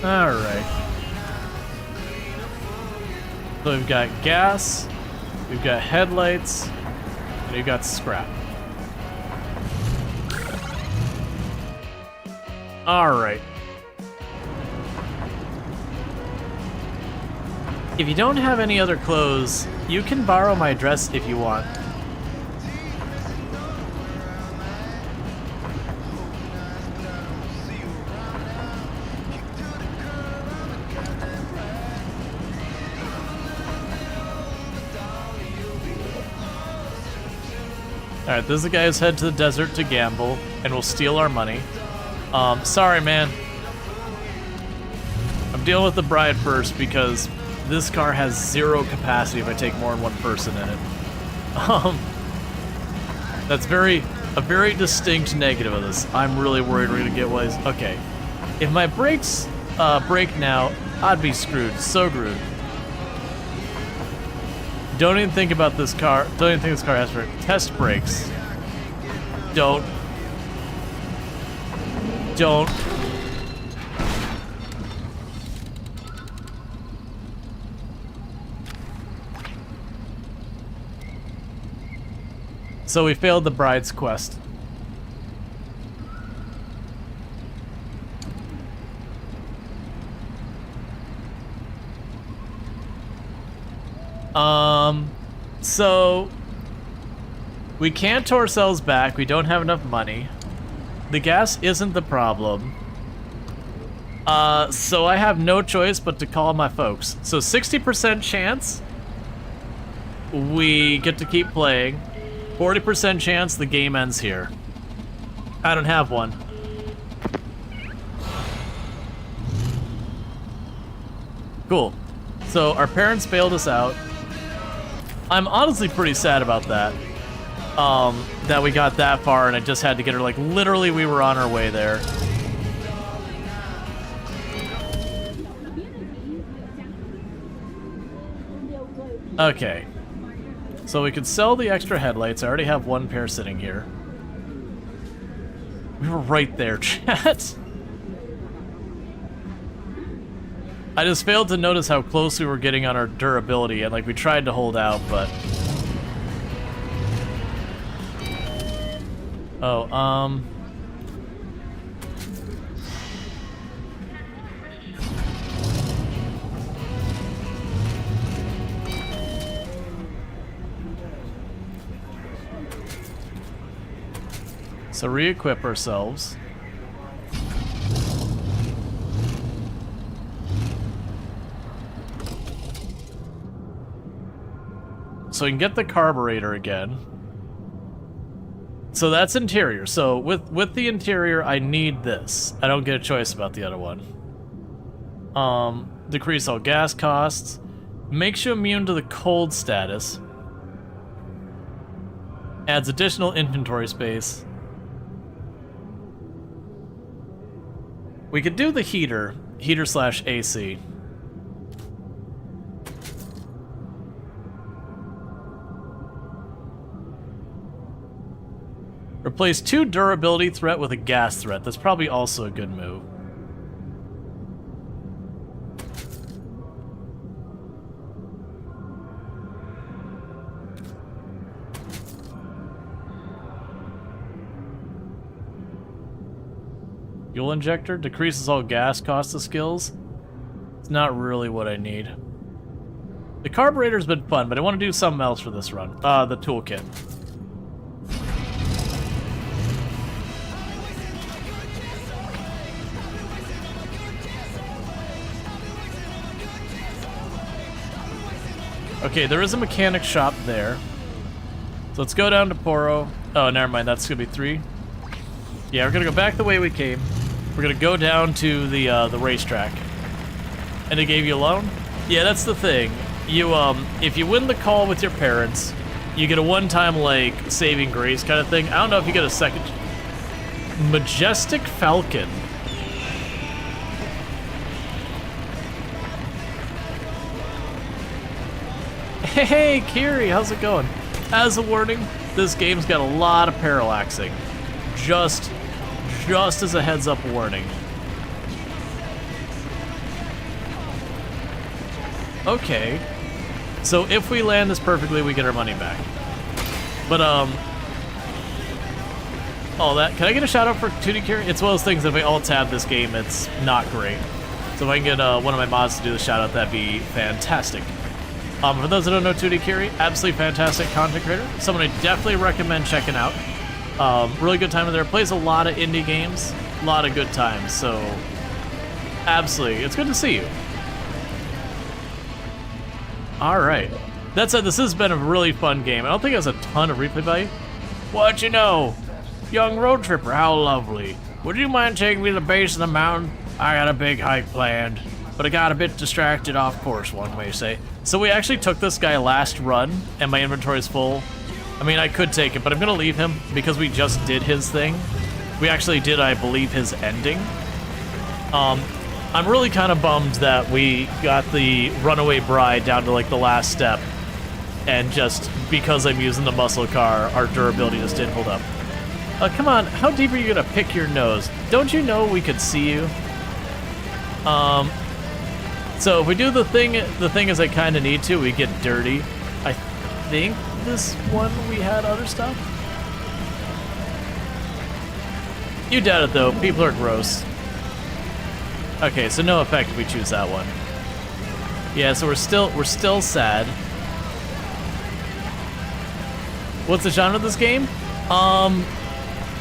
Alright. So we've got gas, we've got headlights, and we've got scrap. Alright. If you don't have any other clothes, you can borrow my dress if you want. Alright, this is the guy who's headed to the desert to gamble and will steal our money. Sorry, man. I'm dealing with the bride first because this car has zero capacity if I take more than one person in it. That's a very distinct negative of this. I'm really worried we're gonna get ways. Okay. If my brakes break now, I'd be screwed. So screwed. Don't even think about this car. Don't even think this car has for test brakes. Don't. So we failed the bride's quest. So we can't tow ourselves back. We don't have enough money. The gas isn't the problem. So I have no choice but to call my folks. So 60% chance we get to keep playing. 40% chance the game ends here. I don't have one. Cool. So our parents bailed us out. I'm honestly pretty sad about that. That we got that far and I just had to get her, like, literally we were on our way there. Okay. So we could sell the extra headlights. I already have one pair sitting here. We were right there, chat. I just failed to notice how close we were getting on our durability, and like we tried to hold out, but... Oh, So re-equip ourselves. So we can get the carburetor again. So that's interior. So with the interior, I need this. I don't get a choice about the other one. Decrease all gas costs. Makes you immune to the cold status. Adds additional inventory space. We could do the heater slash AC. Replace 2 durability threat with a gas threat. That's probably also a good move. Fuel injector decreases all gas cost of skills. It's not really what I need. The carburetor's been fun, but I want to do something else for this run. The toolkit. Okay, there is a mechanic shop there. So let's go down to Poro. Oh, never mind, that's gonna be 3. Yeah, we're gonna go back the way we came. We're gonna go down to the racetrack. And they gave you a loan? Yeah, that's the thing. You if you win the call with your parents, you get a one-time like saving grace kind of thing. I don't know if you get a second. Majestic Falcon. Hey, Kiri, how's it going? As a warning, this game's got a lot of parallaxing. Just as a heads up warning. Okay. So if we land this perfectly, we get our money back. But, all that. Can I get a shout out for 2D Kiri? It's one of those things that if we all tab this game, it's not great. So if I can get one of my mods to do the shout out, that'd be fantastic. For those that don't know 2D Kiri, absolutely fantastic content creator. Someone I definitely recommend checking out. Really good time in there. Plays a lot of indie games. A lot of good times. So, absolutely. It's good to see you. Alright. That said, this has been a really fun game. I don't think it has a ton of replay value. What you know? Young road tripper, how lovely. Would you mind taking me to the base of the mountain? I got a big hike planned. But I got a bit distracted off course, one may say. So we actually took this guy last run, and my inventory is full. I mean, I could take it, but I'm gonna leave him because we just did his thing. We actually did, I believe, his ending. I'm really kind of bummed that we got the runaway bride down to like the last step, and just because I'm using the muscle car, our durability just didn't hold up. Come on, how deep are you gonna pick your nose? Don't you know we could see you? So if we do the thing as I kind of need to, we get dirty. I think this one we had other stuff. You doubt it though. People are gross. Okay, so no effect if we choose that one. Yeah, so we're still sad. What's the genre of this game?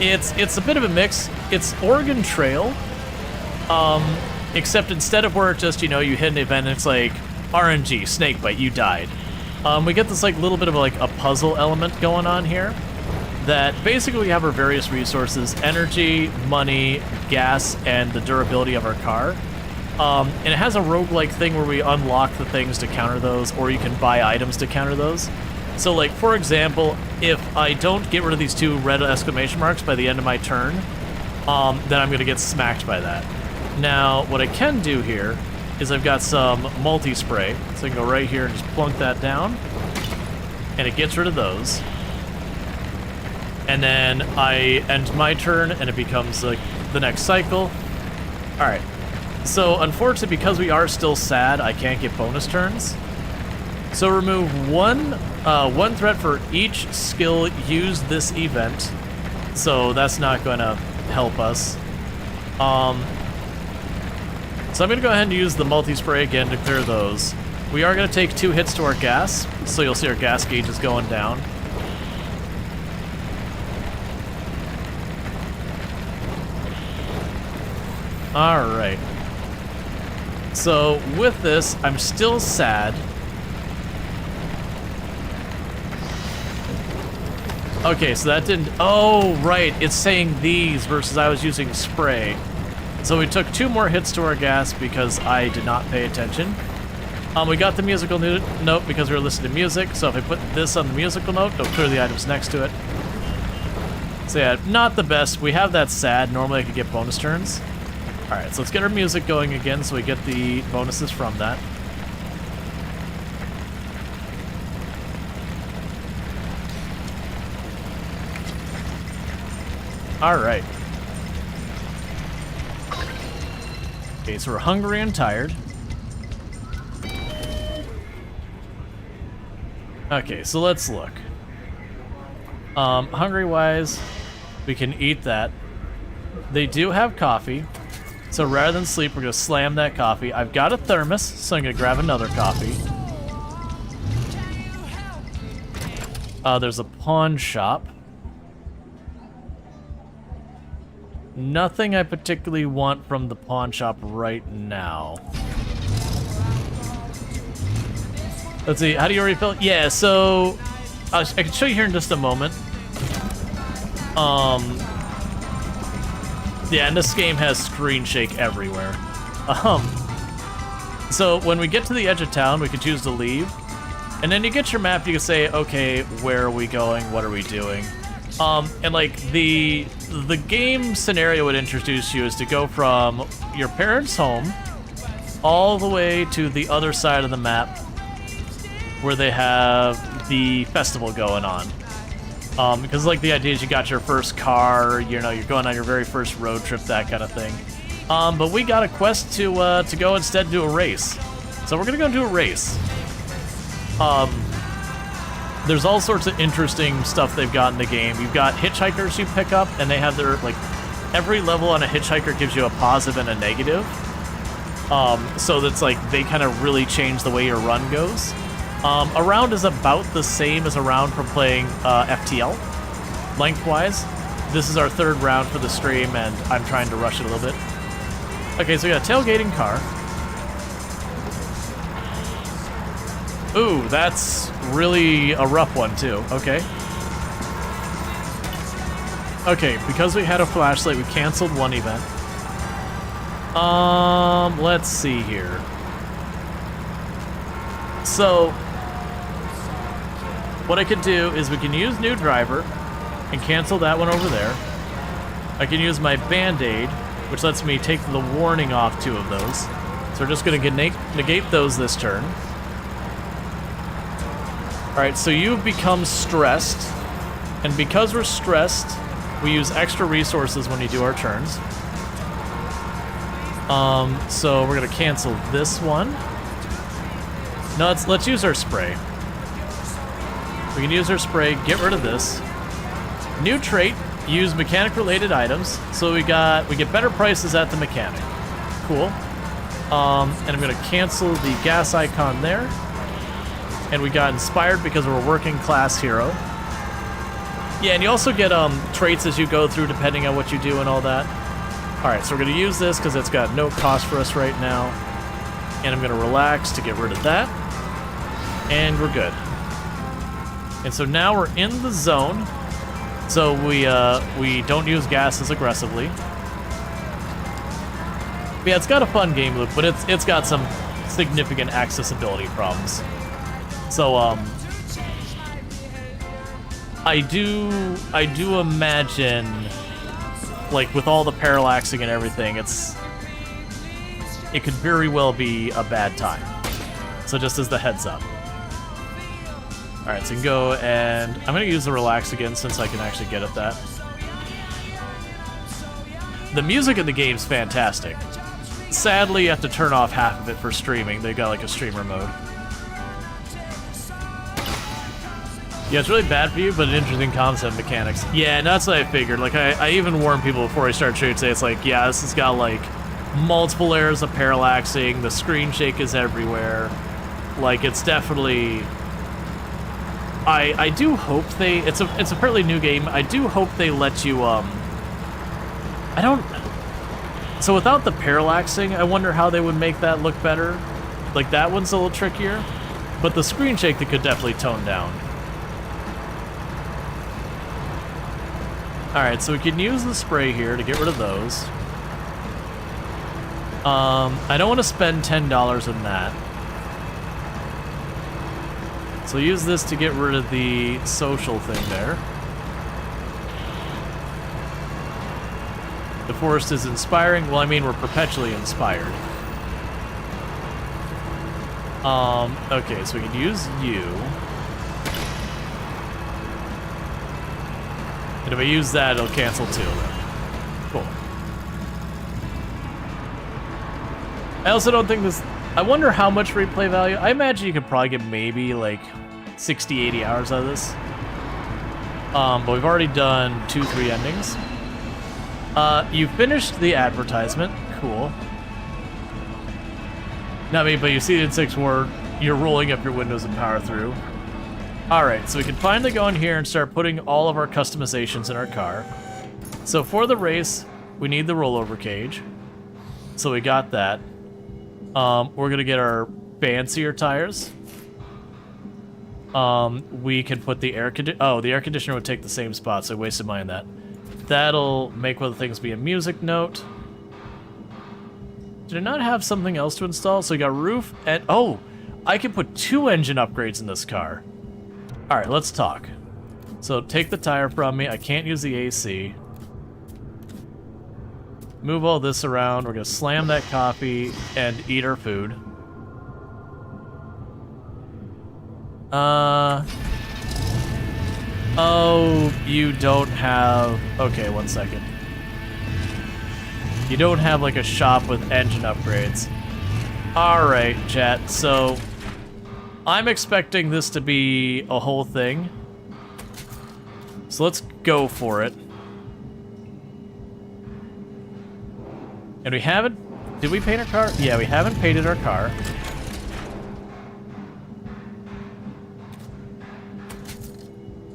It's a bit of a mix. It's Oregon Trail. Except instead of where it just, you know, you hit an event and it's like RNG, snakebite, you died. We get this like little bit of like a puzzle element going on here that basically we have our various resources, energy, money, gas, and the durability of our car. And it has a roguelike thing where we unlock the things to counter those, or you can buy items to counter those. So like, for example, if I don't get rid of these 2 red exclamation marks by the end of my turn, then I'm gonna get smacked by that. Now, what I can do here is I've got some multi-spray, so I can go right here and just plunk that down, and it gets rid of those. And then I end my turn, and it becomes like the next cycle. All right, So unfortunately, because we are still sad, I can't get bonus turns. So remove one threat for each skill used this event. So that's not going to help us. So I'm going to go ahead and use the multi-spray again to clear those. We are going to take 2 hits to our gas, so you'll see our gas gauge is going down. Alright. So with this, I'm still sad. Okay, so that didn't... Oh, right. It's saying these versus I was using spray. So we took 2 more hits to our gas because I did not pay attention. We got the musical note because we were listening to music. So if I put this on the musical note, it'll clear the items next to it. So yeah, not the best. We have that sad. Normally I could get bonus turns. Alright, so let's get our music going again so we get the bonuses from that. Alright. Okay, so we're hungry and tired. Okay, so let's look. Hungry-wise, we can eat that. They do have coffee. So rather than sleep, we're going to slam that coffee. I've got a thermos, so I'm going to grab another coffee. There's a pawn shop. Nothing I particularly want from the pawn shop right now. Let's see, how do you refill? Yeah, so I can show you here in just a moment. Yeah, and this game has screen shake everywhere. So when we get to the edge of town, we can choose to leave. And then you get your map, you can say, okay, where are we going? What are we doing? And like the game scenario would introduce you is to go from your parents' home all the way to the other side of the map where they have the festival going on. Because like the idea is you got your first car, you know, you're going on your very first road trip, that kind of thing. But we got a quest to go instead and do a race. So we're gonna go do a race. There's all sorts of interesting stuff they've got in the game. You've got hitchhikers you pick up, and they have their, like, every level on a hitchhiker gives you a positive and a negative. So that's like, they kind of really change the way your run goes. A round is about the same as a round from playing FTL, lengthwise. This is our 3rd round for the stream, and I'm trying to rush it a little bit. Okay, so we got a tailgating car. Ooh, that's really a rough one, too. Okay. Okay, because we had a flashlight, we canceled one event. Let's see here. So, what I could do is we can use new driver and cancel that one over there. I can use my band-aid, which lets me take the warning off 2 of those. So we're just going to negate those this turn. Alright, so you've become stressed, and because we're stressed, we use extra resources when we do our turns. So we're gonna cancel this one. No, let's use our spray. We can use our spray, get rid of this. New trait, use mechanic-related items. So we get better prices at the mechanic. Cool. And I'm gonna cancel the gas icon there. And we got inspired because we're a working class hero. Yeah, and you also get traits as you go through depending on what you do and all that. Alright, so we're going to use this because it's got no cost for us right now. And I'm going to relax to get rid of that. And we're good. And so now we're in the zone. So we don't use gas as aggressively. But yeah, it's got a fun game loop, but it's got some significant accessibility problems. So, I do imagine, like, with all the parallaxing and everything, it could very well be a bad time. So just as the heads up. Alright, so you can go and... I'm going to use the relax again since I can actually get at that. The music in the game's fantastic. sadly, you have to turn off half of it for streaming. They got like a streamer mode. Yeah, it's really bad for you, but an interesting concept mechanics. Yeah, that's what I figured. Like, I even warned people before I started shooting today. It's like, yeah, this has got like multiple layers of parallaxing. The screen shake is everywhere. Like, it's definitely. I do hope they. It's a fairly new game. I do hope they let you. I don't. So without the parallaxing, I wonder how they would make that look better. Like, that one's a little trickier, but the screen shake they could definitely tone down. Alright, so we can use the spray here to get rid of those. I don't want to spend $10 on that. So use this to get rid of the social thing there. The forest is inspiring. Well, I mean, we're perpetually inspired. Okay, so we can use you. And if I use that, it'll cancel too. Cool. I also don't think this... I wonder how much replay value. I imagine you could probably get maybe like 60, 80 hours out of this. But we've already done 2-3 endings. You finished the advertisement. Cool. Not me, but you see it in 6 where you're rolling up your windows and power through. Alright, so we can finally go in here and start putting all of our customizations in our car. So for the race, we need the rollover cage. So we got that. We're gonna get our fancier tires. We can put the air conditioner. Oh, the air conditioner would take the same spot, so I wasted mine on that. That'll make one of the things be a music note. Did I not have something else to install? So we got roof and... Oh! I can put 2 engine upgrades in this car. Alright, let's talk. So take the tire from me. I can't use the AC. Move all this around. We're going to slam that coffee and eat our food. Oh, you don't have... Okay, 1 second. You don't have, like, a shop with engine upgrades. Alright, chat, so... I'm expecting this to be a whole thing. So let's go for it. And we haven't... Did we paint our car? Yeah, we haven't painted our car.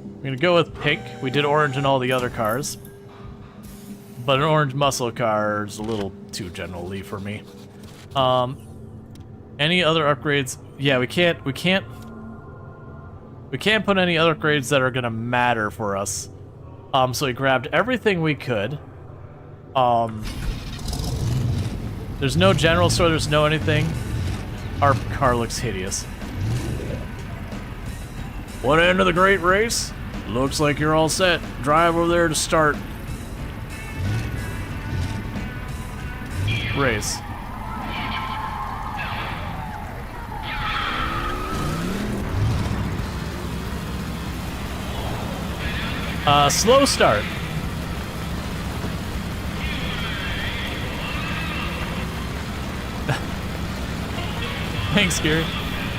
I'm gonna go with pink. We did orange in all the other cars. But an orange muscle car is a little too generally for me. Any other upgrades? Yeah, we can't put any other upgrades that are gonna matter for us. So we grabbed everything we could. There's no general store, there's no anything. Our car looks hideous. What end of the great race? Looks like you're all set. Drive over there to start. Race. Slow start. Thanks, Gary.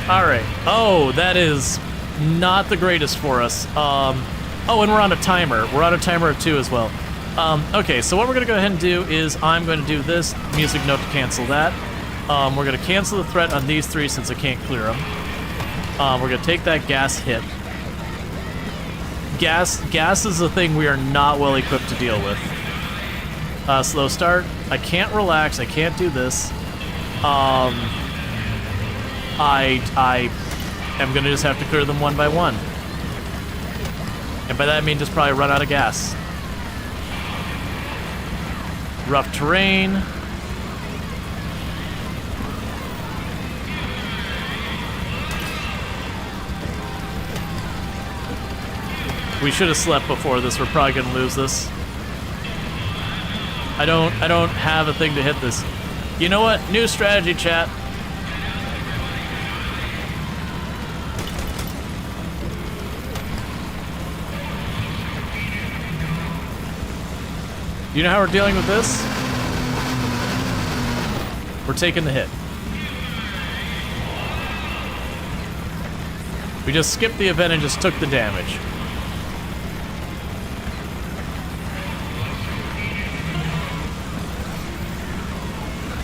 Alright. Oh, that is not the greatest for us. Oh, and we're on a timer. We're on a timer of 2 as well. Okay, so what we're going to go ahead and do is I'm going to do this music note to cancel that. We're going to cancel the threat on these 3 since I can't clear them. We're going to take that gas hit. Gas is the thing we are not well equipped to deal with. Slow start. I can't relax. I can't do this. I am gonna just have to clear them one by one. And by that I mean just probably run out of gas. Rough terrain. We should have slept before this. We're probably gonna lose this. I don't have a thing to hit this. You know what? New strategy, chat. You know how we're dealing with this? We're taking the hit. We just skipped the event and just took the damage.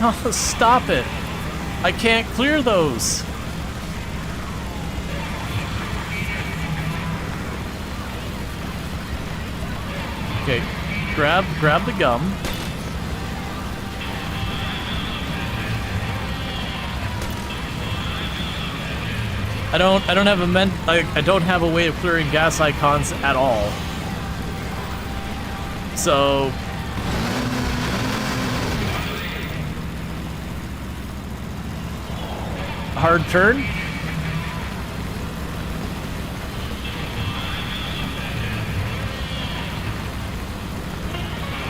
Oh, stop it. I can't clear those. Okay, grab the gum. I don't have I don't have a way of clearing gas icons at all. So hard turn.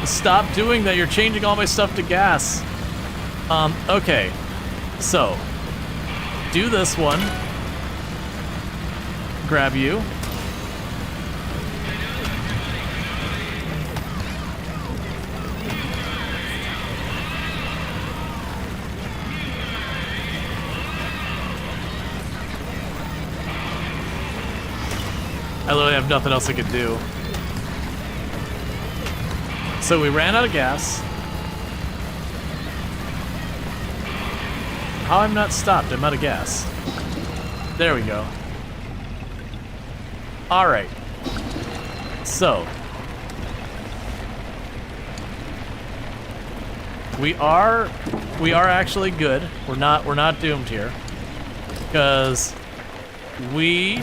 Stop doing that, you're changing all my stuff to gas. Okay. So, do this one. Grab you. I literally have nothing else I could do. So we ran out of gas. How I'm not stopped? I'm out of gas. There we go. Alright. So. We are actually good. We're not doomed here. Because we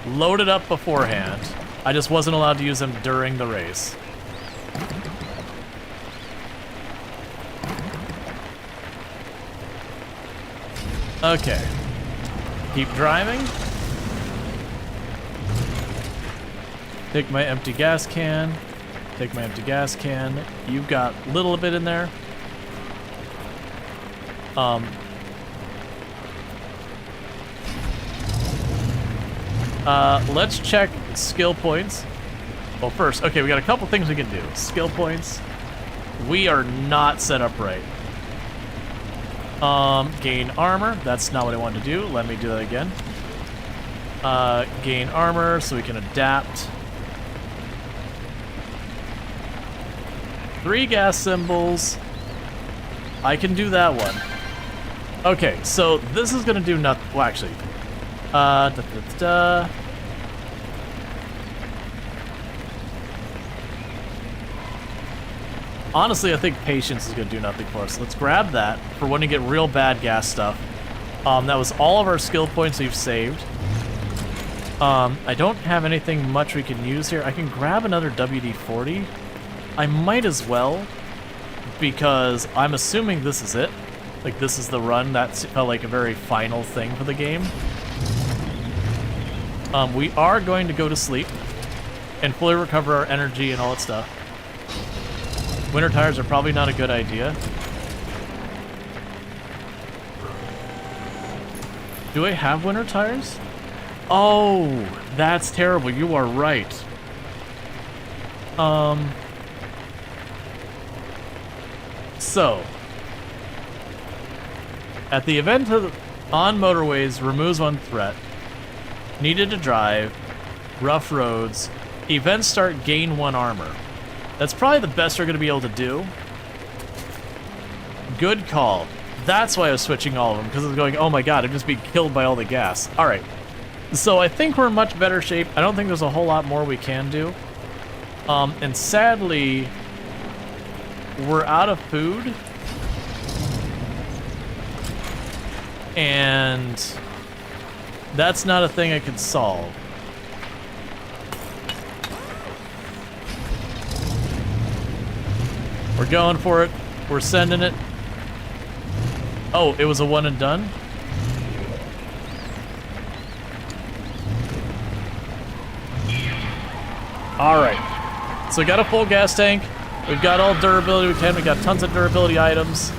loaded up beforehand. I just wasn't allowed to use them during the race. Okay. Keep driving. Take my empty gas can. Take my empty gas can. You've got a little bit in there. Let's check skill points. Well, first, okay, we got a couple things we can do. Skill points. We are not set up right. Gain armor. That's not what I wanted to do. Let me do that again. Gain armor so we can adapt. 3 gas symbols. I can do that one. Okay, so this is gonna do nothing. Well, actually, honestly, I think patience is gonna do nothing for us. Let's grab that for when you get real bad gas stuff. That was all of our skill points we've saved. I don't have anything much we can use here. I can grab another WD-40. I might as well, because I'm assuming this is it. Like, this is the run. That felt like a very final thing for the game. We are going to go to sleep and fully recover our energy and all that stuff. Winter tires are probably not a good idea. Do I have winter tires? Oh, that's terrible. You are right. So, at the event on motorways, removes one threat. Needed to drive. Rough roads. Events start, gain 1 armor. That's probably the best we're going to be able to do. Good call. That's why I was switching all of them, because I was going, oh my god, I'm just being killed by all the gas. Alright. So I think we're in much better shape. I don't think there's a whole lot more we can do. And sadly, we're out of food. And that's not a thing I can solve. We're going for it. We're sending it. Oh, it was a one and done? Alright. So we got a full gas tank. We've got all durability we can. We got tons of durability items.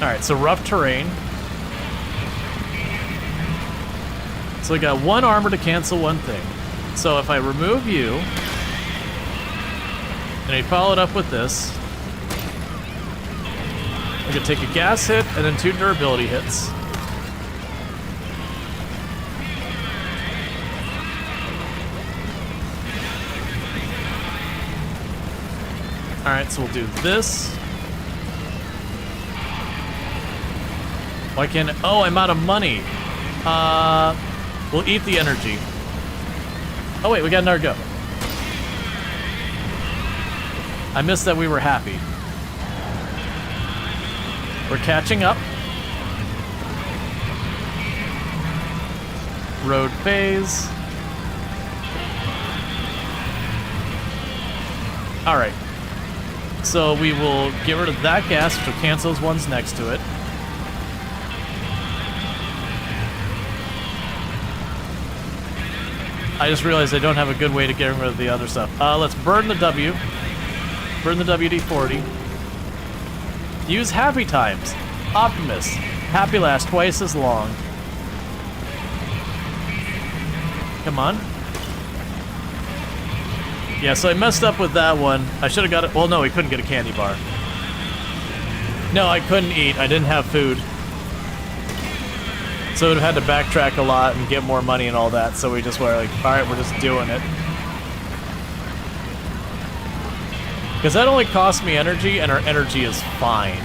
Alright, so rough terrain. So we got 1 armor to cancel 1 thing. So if I remove you, and I follow it up with this, I can take a gas hit and then 2 durability hits. Alright, so we'll do this. Why can't... Oh, I'm out of money. We'll eat the energy. Oh wait, we got another go. I missed that we were happy. We're catching up. Road phase. Alright. So we will get rid of that gas, which will cancel those ones next to it. I just realized I don't have a good way to get rid of the other stuff. Let's burn the W. Burn the WD-40. Use Happy Times. Optimus. Happy lasts twice as long. Come on. Yeah, so I messed up with that one. I should have got it. Well, no, we couldn't get a candy bar. No, I couldn't eat. I didn't have food. So we'd have had to backtrack a lot and get more money and all that. So we just were like, all right, we're just doing it. Because that only costs me energy, and our energy is fine.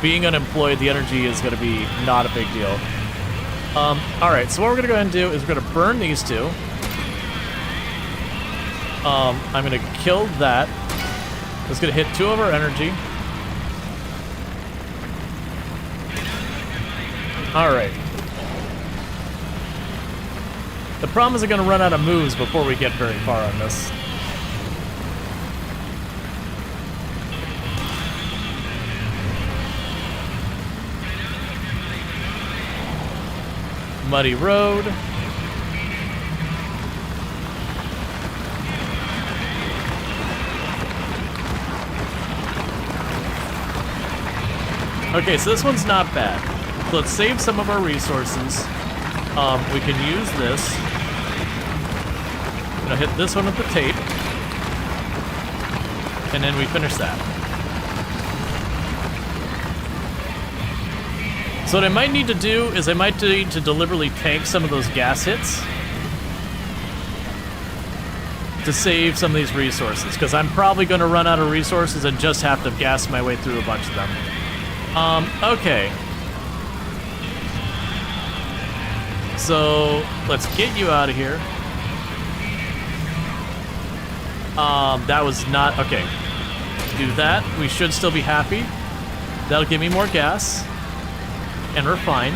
Being unemployed, the energy is going to be not a big deal. All right, so what we're going to go ahead and do is we're going to burn these 2. I'm going to kill that. It's going to hit 2 of our energy. All right. The problem is I'm going to run out of moves before we get very far on this. Muddy road. Okay, so this one's not bad. So let's save some of our resources. We can use this. I'm gonna hit this one with the tape. And then we finish that. So what I might need to do is I might need to deliberately tank some of those gas hits to save some of these resources, because I'm probably going to run out of resources and just have to gas my way through a bunch of them. Okay. So let's get you out of here. That was not okay. Do that. We should still be happy. That'll give me more gas. And we're fine.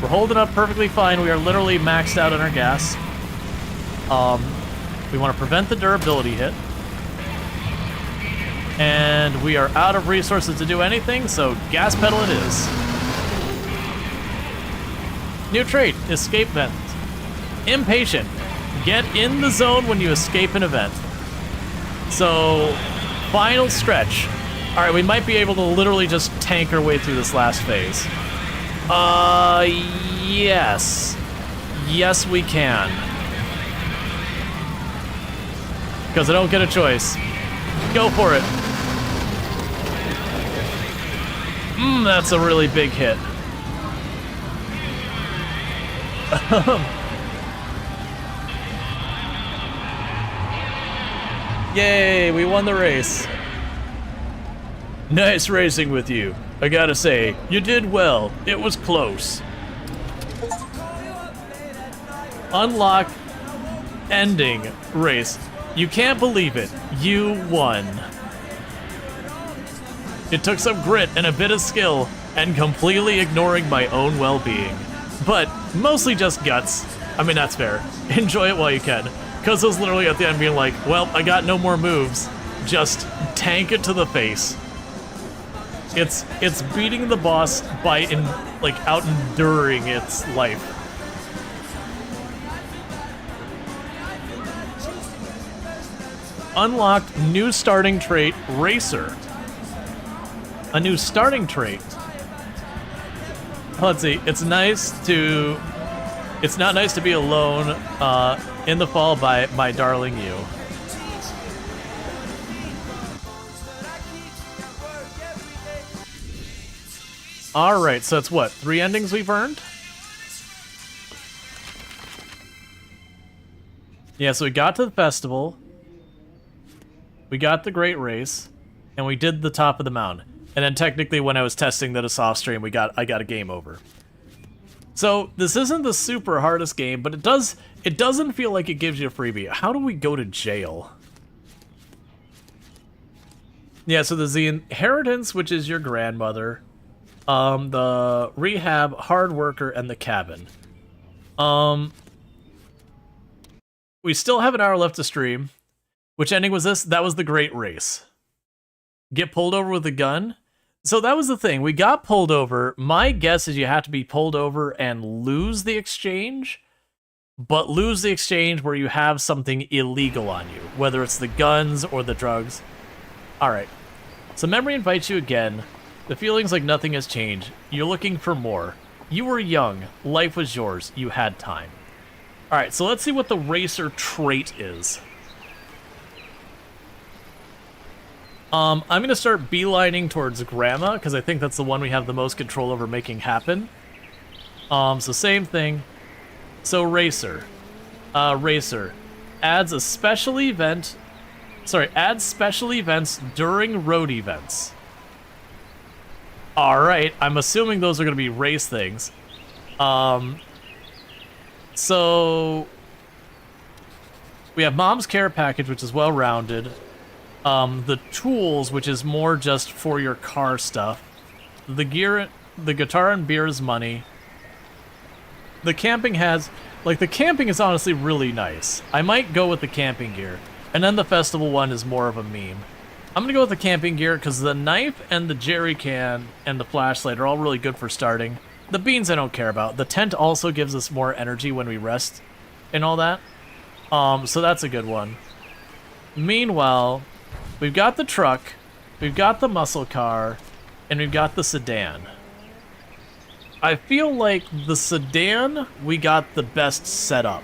We're holding up perfectly fine. We are literally maxed out on our gas. We want to prevent the durability hit. And we are out of resources to do anything, so gas pedal it is. New trait, escape vent. Impatient. Get in the zone when you escape an event. So, final stretch. Alright, we might be able to literally just tank our way through this last phase. Yes. Yes, we can. Because I don't get a choice. Go for it. That's a really big hit. Yay, we won the race. Nice racing with you. I gotta say, you did well. It was close. Unlock ending race. You can't believe it. You won. It took some grit and a bit of skill, and completely ignoring my own well-being. But mostly just guts. I mean, that's fair. Enjoy it while you can. Because it was literally at the end being like, well, I got no more moves. Just tank it to the face. It's beating the boss by out enduring its life. Unlocked new starting trait, Racer. A new starting trait. Let's see, it's nice to It's not nice to be alone in the fall by my darling you. Alright, so it's what? 3 endings we've earned? Yeah, so we got to the festival, we got the great race, and we did the top of the mountain. And then technically when I was testing the soft stream, I got a game over. So this isn't the super hardest game, but it doesn't feel like it gives you a freebie. How do we go to jail? Yeah, so there's the inheritance, which is your grandmother, the rehab, hard worker, and the cabin. We still have an hour left to stream. Which ending was this? That was the great race. Get pulled over with a gun? So that was the thing. We got pulled over. My guess is you have to be pulled over and lose the exchange, but lose the exchange where you have something illegal on you, whether it's the guns or the drugs. Alright. So memory invites you again. The feeling's like nothing has changed. You're looking for more. You were young. Life was yours. You had time. Alright, so let's see what the racer trait is. I'm going to start beelining towards Grandma, because I think that's the one we have the most control over making happen. So same thing. So Racer. Racer. Adds a special event... Sorry, adds special events during road events. Alright, I'm assuming those are going to be race things. So... we have Mom's Care Package, which is well-rounded. The tools, which is more just for your car stuff. The gear, the guitar and beer is money. The camping has... like, the camping is honestly really nice. I might go with the camping gear. And then the festival one is more of a meme. I'm gonna go with the camping gear, because the knife and the jerry can and the flashlight are all really good for starting. The beans I don't care about. The tent also gives us more energy when we rest and all that. So that's a good one. Meanwhile... we've got the truck, we've got the muscle car, and we've got the sedan. I feel like the sedan, we got the best setup.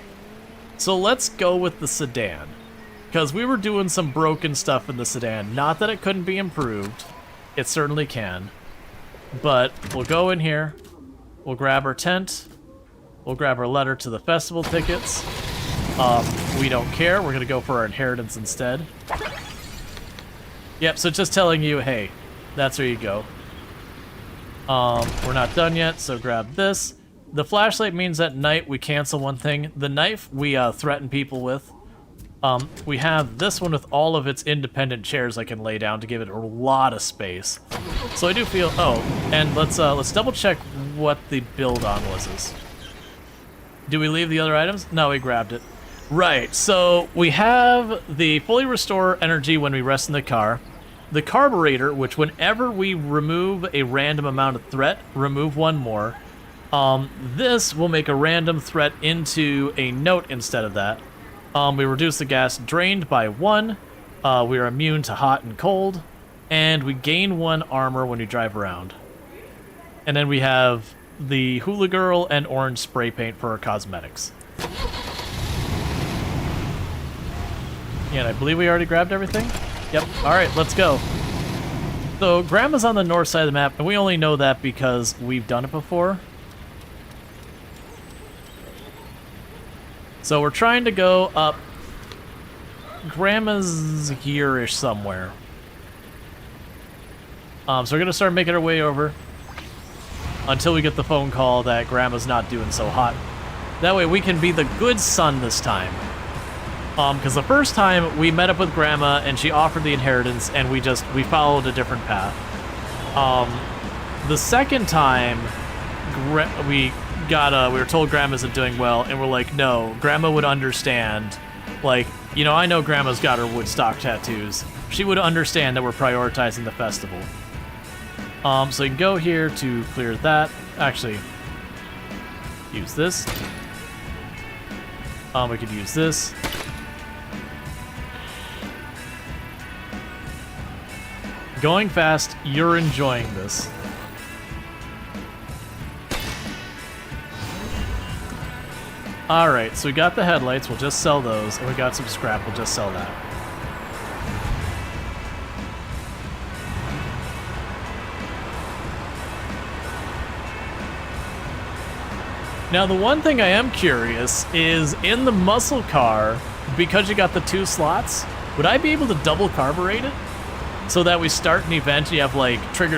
So let's go with the sedan. Because we were doing some broken stuff in the sedan. Not that it couldn't be improved. It certainly can. But we'll go in here, we'll grab our tent, we'll grab our letter to the festival tickets. We don't care, we're going to go for our inheritance instead. Yep, so just telling you, hey, that's where you go. We're not done yet, so grab this. The flashlight means at night we cancel one thing. The knife we threaten people with. We have this one with all of its independent chairs I can lay down to give it a lot of space. So I do feel... oh, and let's double check what the build on was. Do we leave the other items? No, we grabbed it. Right, so we have the fully restore energy when we rest in the car. The carburetor, which whenever we remove a random amount of threat, remove one more. This will make a random threat into a note instead of that. We reduce the gas drained by 1. We are immune to hot and cold. And we gain 1 armor when we drive around. And then we have the Hula Girl and orange spray paint for our cosmetics. Yeah, and I believe we already grabbed everything? Yep. Alright, let's go. So, Grandma's on the north side of the map, and we only know that because we've done it before. So we're trying to go up... Grandma's here-ish somewhere. So we're gonna start making our way over until we get the phone call that Grandma's not doing so hot. That way we can be the good son this time. Because the first time we met up with Grandma and she offered the inheritance and we followed a different path. The second time we were told Grandma isn't doing well and we're like, no, Grandma would understand. Like, you know, I know Grandma's got her Woodstock tattoos. She would understand that we're prioritizing the festival. So you can go here to clear that. Actually, use this. We could use this. Going fast, you're enjoying this. Alright, so we got the headlights, we'll just sell those, and we got some scrap, we'll just sell that. Now, the one thing I am curious is, in the muscle car, because you got the 2 slots, would I be able to double carburate it? So that we start an event, you have like trigger,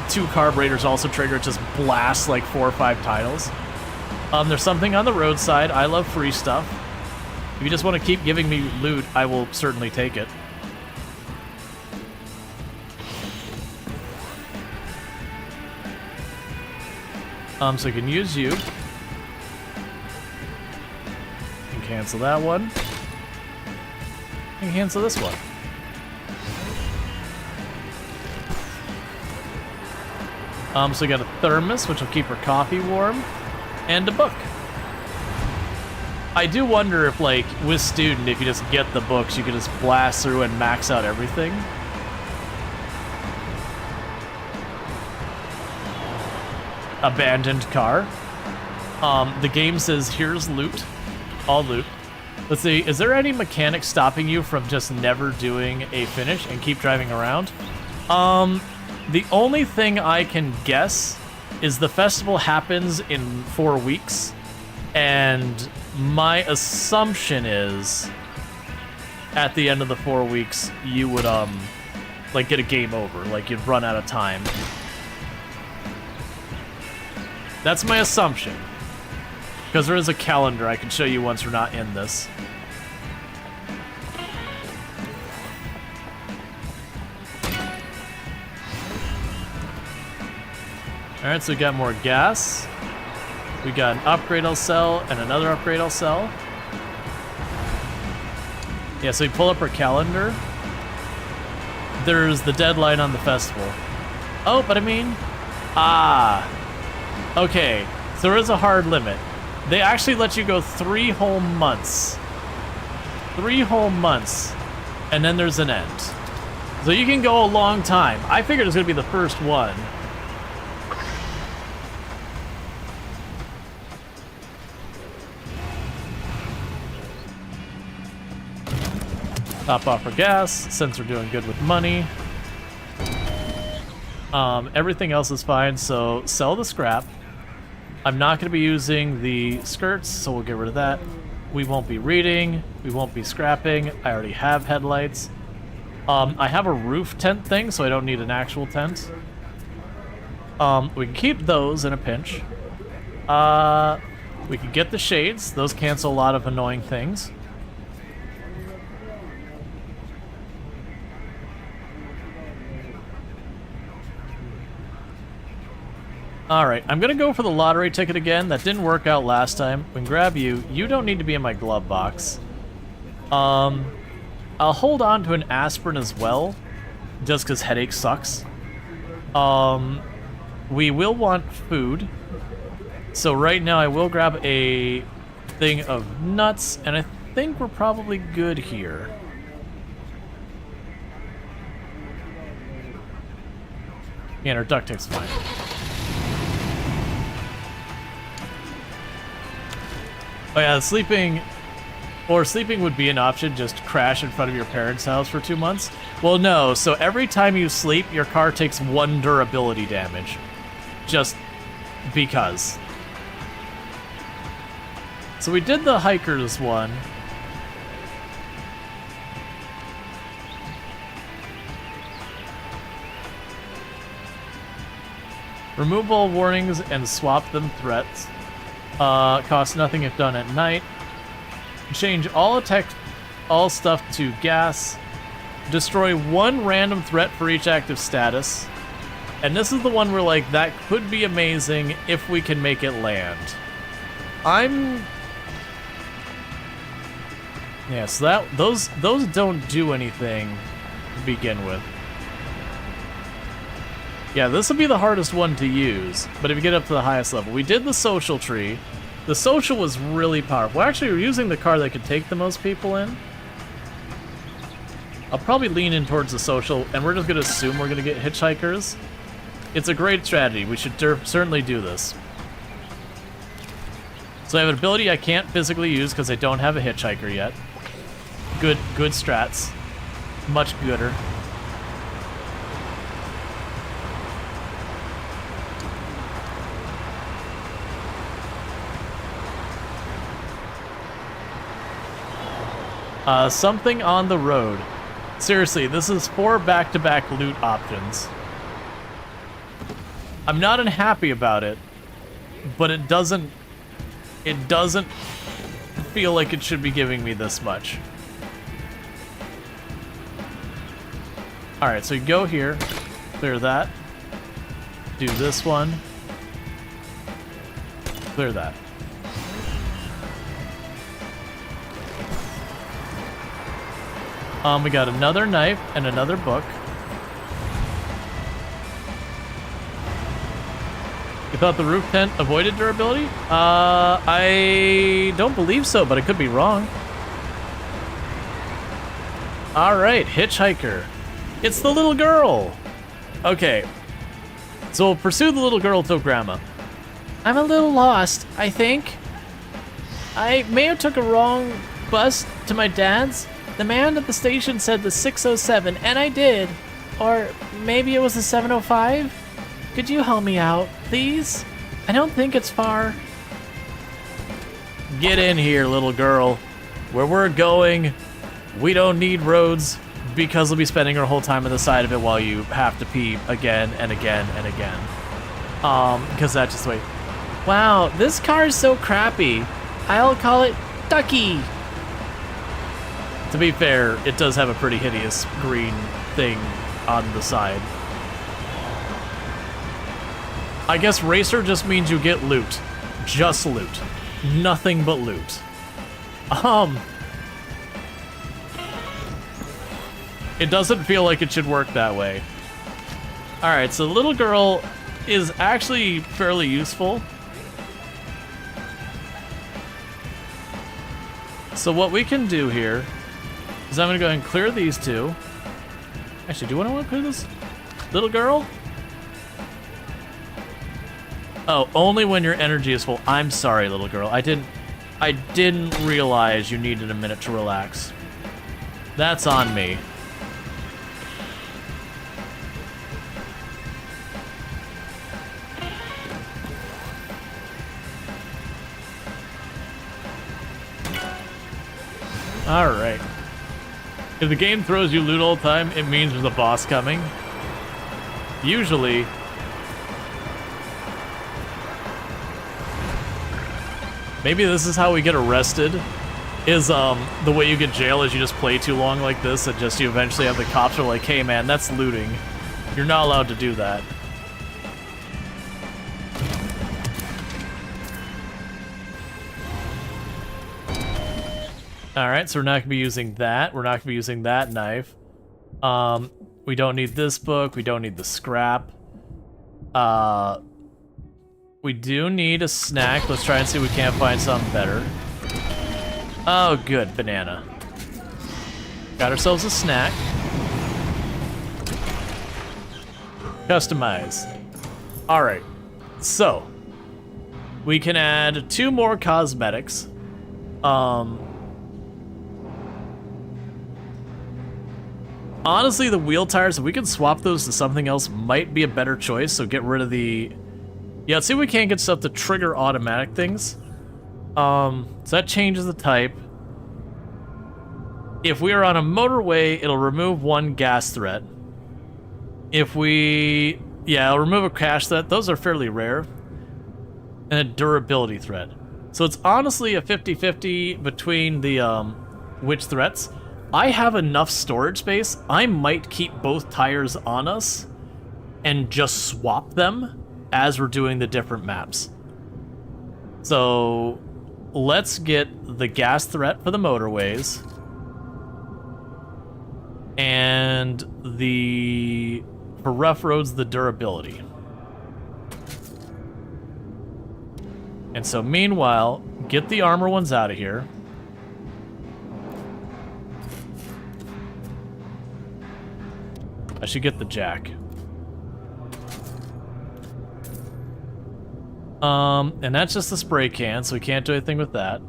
2 carburetors also trigger, it just blasts like 4 or 5 titles. There's something on the roadside. I love free stuff. If you just want to keep giving me loot, I will certainly take it. So I can use you. Can cancel that one. And cancel this one. So we got a thermos, which will keep her coffee warm, and a book. I do wonder if, like, with student, if you just get the books, you can just blast through and max out everything. Abandoned car. The game says, here's loot. All loot. Let's see, is there any mechanic stopping you from just never doing a finish and keep driving around? The only thing I can guess is the festival happens in 4 weeks, and my assumption is at the end of the 4 weeks, you would, like, get a game over, like, you'd run out of time. That's my assumption. Because there is a calendar I can show you once we're not in this. Alright, so we got more gas. We got an upgrade I'll sell and another upgrade I'll sell. Yeah, so we pull up our calendar. There's the deadline on the festival. Oh, but I mean... Okay, so there is a hard limit. They actually let you go 3 whole months. 3 whole months. And then there's an end. So you can go a long time. I figured it was going to be the first one. Top off our gas, since we're doing good with money. Everything else is fine, so sell the scrap. I'm not going to be using the skirts, so we'll get rid of that. We won't be reading. We won't be scrapping. I already have headlights. I have a roof tent thing, so I don't need an actual tent. We can keep those in a pinch. We can get the shades. Those cancel a lot of annoying things. Alright, I'm gonna go for the lottery ticket again. That didn't work out last time. We can grab you. You don't need to be in my glove box. I'll hold on to an aspirin as well, just because headache sucks. We will want food. So right now I will grab a thing of nuts, and I think we're probably good here. Yeah, and our duct tape's fine. Oh yeah, sleeping would be an option, just crash in front of your parents' house for 2 months. Well, no, so every time you sleep, your car takes 1 durability damage. Just because. So we did the hikers one. Remove all warnings and swap them threats. Costs nothing if done at night. Change all stuff to gas. Destroy 1 random threat for each active status. And this is the one where, like, that could be amazing if we can make it land. Yeah, so those don't do anything to begin with. Yeah, this will be the hardest one to use, but if you get up to the highest level. We did the social tree. The social was really powerful. Actually, we're using the car that could take the most people in. I'll probably lean in towards the social, and we're just going to assume we're going to get hitchhikers. It's a great strategy. We should certainly do this. So I have an ability I can't physically use because I don't have a hitchhiker yet. Good strats. Much gooder. Something on the road. Seriously, this is 4 back-to-back loot options. I'm not unhappy about it, but it doesn't feel like it should be giving me this much. Alright, so you go here, clear that, do this one, clear that. We got another knife and another book. You thought the roof tent avoided durability? I don't believe so, but I could be wrong. Alright, hitchhiker. It's the little girl! Okay. So we'll pursue the little girl till Grandma. I'm a little lost, I think. I may have took a wrong bus to my dad's. The man at the station said the 607, and I did. Or maybe it was the 705? Could you help me out, please? I don't think it's far. Get in here, little girl. Where we're going, we don't need roads because we'll be spending our whole time on the side of it while you have to pee again and again and again. Because that's just the way. Wow, this car is so crappy. I'll call it Ducky. To be fair, it does have a pretty hideous green thing on the side. I guess racer just means you get loot. Just loot. Nothing but loot. It doesn't feel like it should work that way. Alright, so the little girl is actually fairly useful. So what we can do here is I'm gonna go ahead and clear these two. Actually, do I want to clear this little girl? Oh, only when your energy is full. I'm sorry, little girl. I didn't realize you needed a minute to relax. That's on me. All right. If the game throws you loot all the time, it means there's a boss coming. Usually. Maybe this is how we get arrested. Is the way you get jail is you just play too long like this and just you eventually have the cops are like, hey man, that's looting. You're not allowed to do that. Alright, so we're not going to be using that. We're not going to be using that knife. We don't need this book. We don't need the scrap. We do need a snack. Let's try and see if we can't find something better. Oh, good. Banana. Got ourselves a snack. Customize. Alright, so we can add 2 more cosmetics. Honestly, the wheel tires, if we can swap those to something else, might be a better choice. So get rid of the... Yeah, let's see if we can't get stuff to trigger automatic things. So that changes the type. If we are on a motorway, it'll remove 1 gas threat. If we... Yeah, it'll remove a crash threat. Those are fairly rare. And a durability threat. So it's honestly a 50-50 between the, which threats. I have enough storage space. I might keep both tires on us and just swap them as we're doing the different maps. So let's get the gas threat for the motorways and the, for rough roads, the durability. And so meanwhile, get the armor ones out of here. I should get the jack. And that's just the spray can, so we can't do anything with that.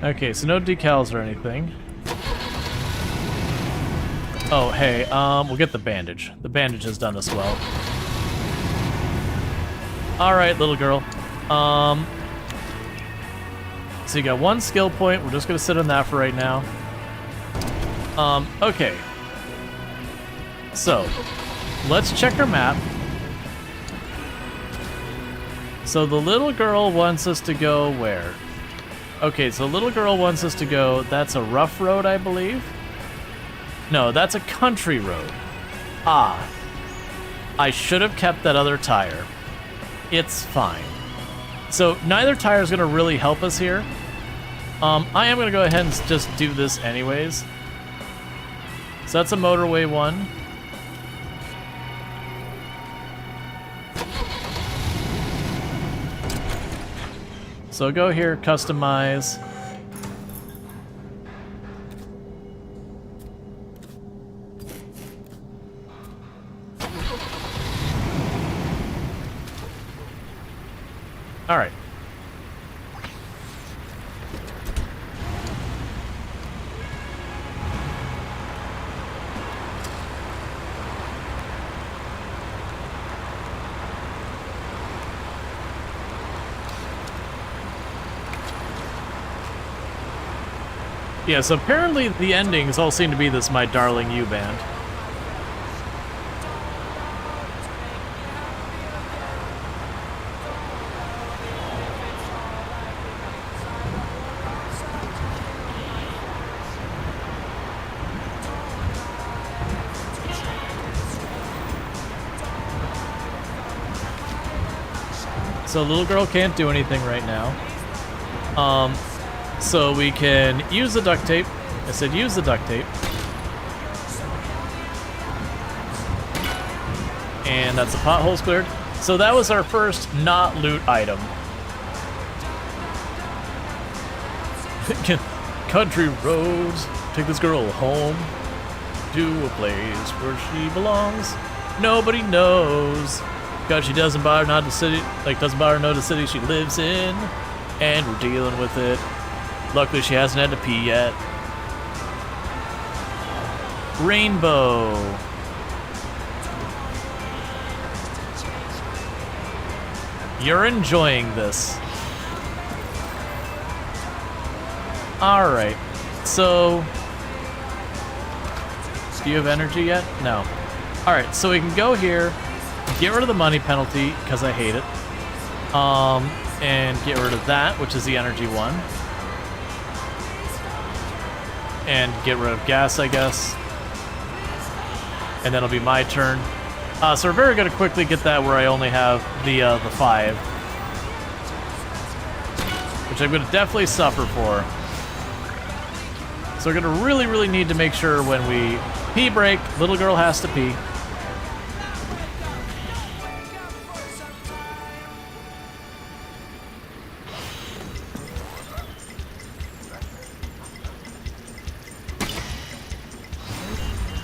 Okay, so no decals or anything. Oh, hey, we'll get the bandage. The bandage has done us well. Alright, little girl. So you got 1 skill point. We're just gonna sit on that for right now. Okay. So, let's check our map. So the little girl wants us to go where? Okay, so little girl wants us to go, that's a rough road, I believe? No, that's a country road. Ah. I should have kept that other tire. It's fine. So neither tire is going to really help us here. I am going to go ahead and just do this anyways. So that's a motorway 1. So go here, customize. All right. Yeah, so apparently the endings all seem to be this My Darling You band. So little girl can't do anything right now. So we can use the duct tape. I said use the duct tape. And that's the potholes cleared. So that was our first not loot item. Country roads, take this girl home to a place where she belongs. Nobody knows. Because she doesn't bother not the city, doesn't bother know the city she lives in. And we're dealing with it. Luckily, she hasn't had to pee yet. Rainbow. You're enjoying this. Alright. So... do you have energy yet? No. Alright, so we can go here, get rid of the money penalty, because I hate it. And get rid of that, which is the energy 1. And get rid of gas, I guess. And then it'll be my turn. So we're very going to quickly get that where I only have the 5. Which I'm going to definitely suffer for. So we're going to really, really need to make sure when we pee break, little girl has to pee.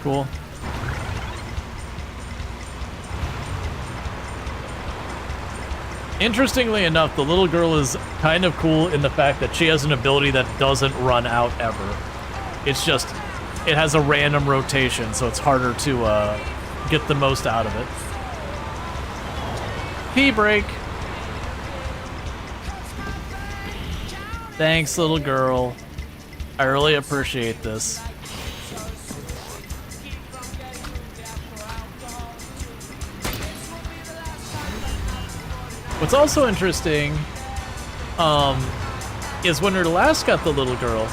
Cool. Interestingly enough, the little girl is kind of cool in the fact that she has an ability that doesn't run out ever. It's just, it has a random rotation, so it's harder to get the most out of it. Pee break. Thanks, little girl. I really appreciate this. What's also interesting, is when her last got the little girl.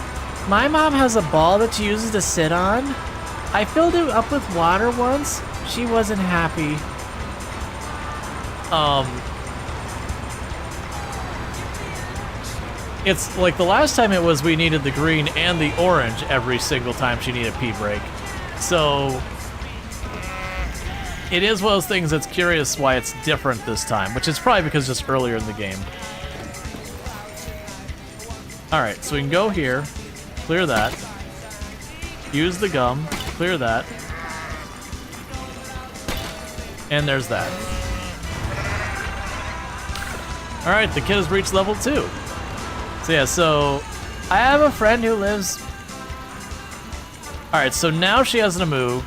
My mom has a ball that she uses to sit on. I filled it up with water once. She wasn't happy. It's like the last time it was we needed the green and the orange every single time she needed pee break. So it is one of those things that's curious why it's different this time, which is probably because just earlier in the game. Alright, so we can go here, clear that, use the gum, clear that, and there's that. Alright, the kid has reached level 2. So yeah, so I have a friend who lives... Alright, so now she has a move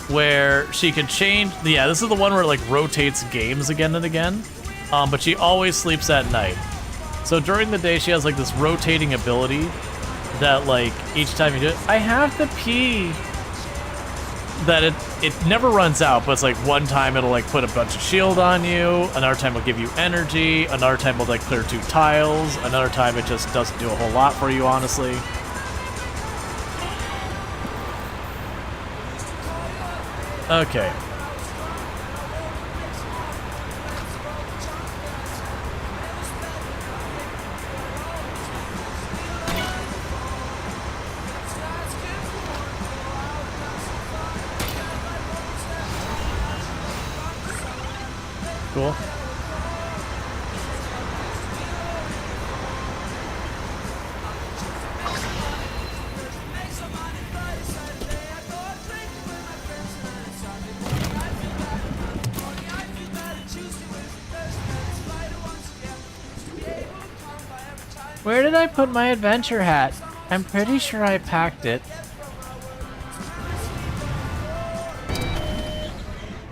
where she can change... Yeah, this is the one where it like rotates games again and again, but she always sleeps at night. So during the day, she has like this rotating ability that like each time you do it, I have to pee. That it never runs out, but it's like one time it'll like put a bunch of shield on you, another time it'll give you energy, another time it'll like clear 2 tiles, another time it just doesn't do a whole lot for you, honestly. Okay. Cool. Where did I put my adventure hat? I'm pretty sure I packed it.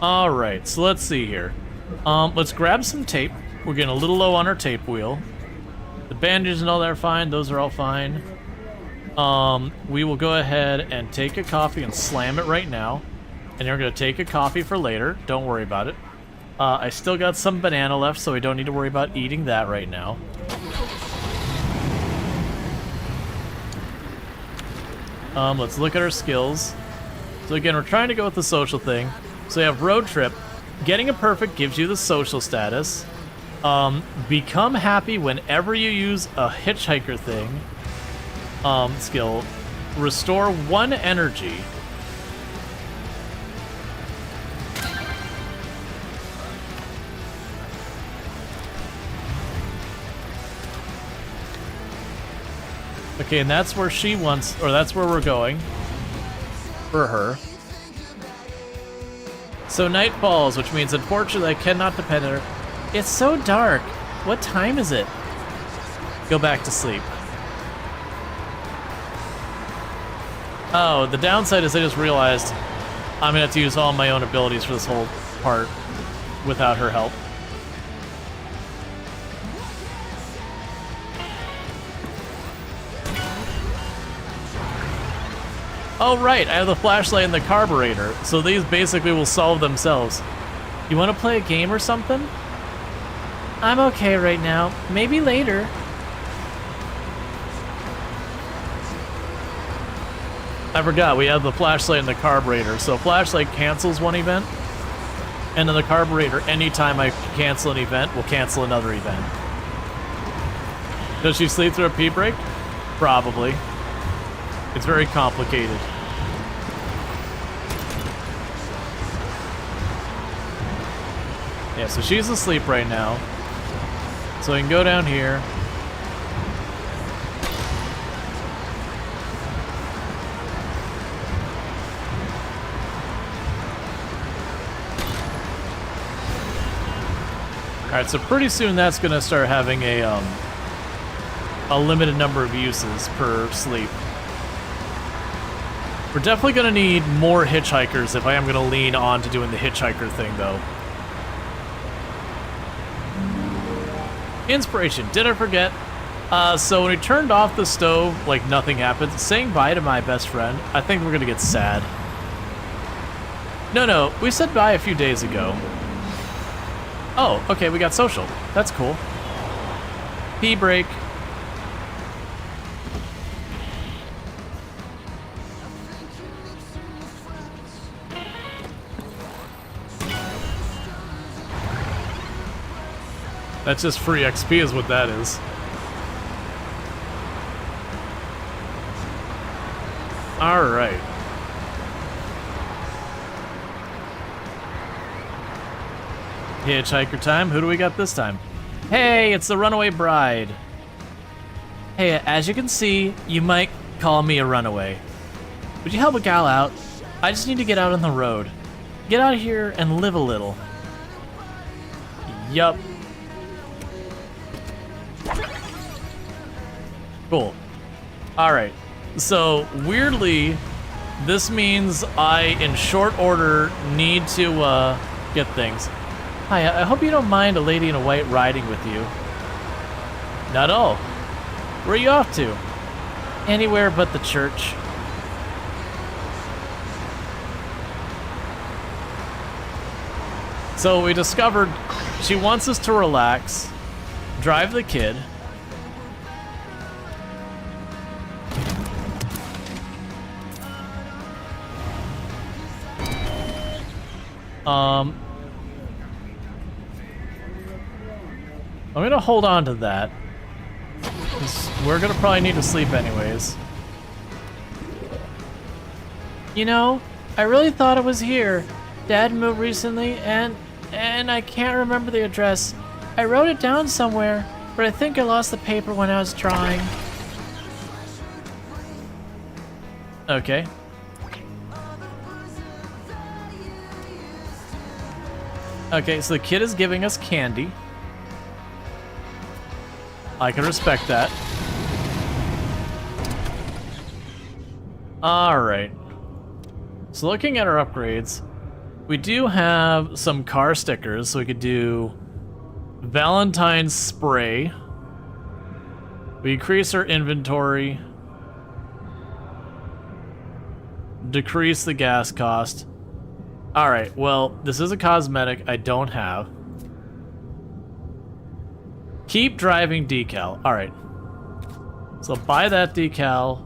Alright, so let's see here. Let's grab some tape. We're getting a little low on our tape wheel. The bandages and all that are fine. Those are all fine. We will go ahead and take a coffee and slam it right now. And you're going to take a coffee for later. Don't worry about it. I still got some banana left, so we don't need to worry about eating that right now. Let's look at our skills. So again, we're trying to go with the social thing. So we have road trip. Getting a perfect gives you the social status. Become happy whenever you use a hitchhiker thing. Skill. Restore 1 energy. Okay, and that's where she wants, or that's where we're going. For her. So night falls, which means unfortunately I cannot depend on her. It's so dark. What time is it? Go back to sleep. Oh, the downside is I just realized I'm gonna have to use all my own abilities for this whole part without her help. Oh right, I have the flashlight and the carburetor, so these basically will solve themselves. You want to play a game or something? I'm okay right now. Maybe later. I forgot, we have the flashlight and the carburetor. So flashlight cancels one event, and then the carburetor, anytime I cancel an event, will cancel another event. Does she sleep through a pee break? Probably. It's very complicated. Yeah, so she's asleep right now. So I can go down here. Alright, so pretty soon that's gonna start having a limited number of uses per sleep. We're definitely gonna need more hitchhikers if I am gonna lean on to doing the hitchhiker thing, though. Inspiration, did I forget? So when we turned off the stove, like nothing happened. Saying bye to my best friend, I think we're gonna get sad. No, we said bye a few days ago. Oh, okay, we got social. That's cool. Pee break. That's just free XP is what that is. Alright. Hitchhiker time. Who do we got this time? Hey, it's the runaway bride. Hey, as you can see, you might call me a runaway. Would you help a gal out? I just need to get out on the road. Get out of here and live a little. Yup. Cool. Alright. So, weirdly, this means I, in short order, need to, get things. Hi, I hope you don't mind a lady in a white riding with you. Not at all. Where are you off to? Anywhere but the church. So we discovered she wants us to relax, drive the kid. I'm gonna hold on to that, 'cause we're gonna probably need to sleep anyways. You know, I really thought it was here. Dad moved recently and I can't remember the address. I wrote it down somewhere, but I think I lost the paper when I was drawing. Okay. Okay, so the kid is giving us candy. I can respect that. Alright. So looking at our upgrades, we do have some car stickers, so we could do Valentine's spray. We increase our inventory. Decrease the gas cost. Alright, well, this is a cosmetic I don't have. Keep driving decal. Alright. So buy that decal,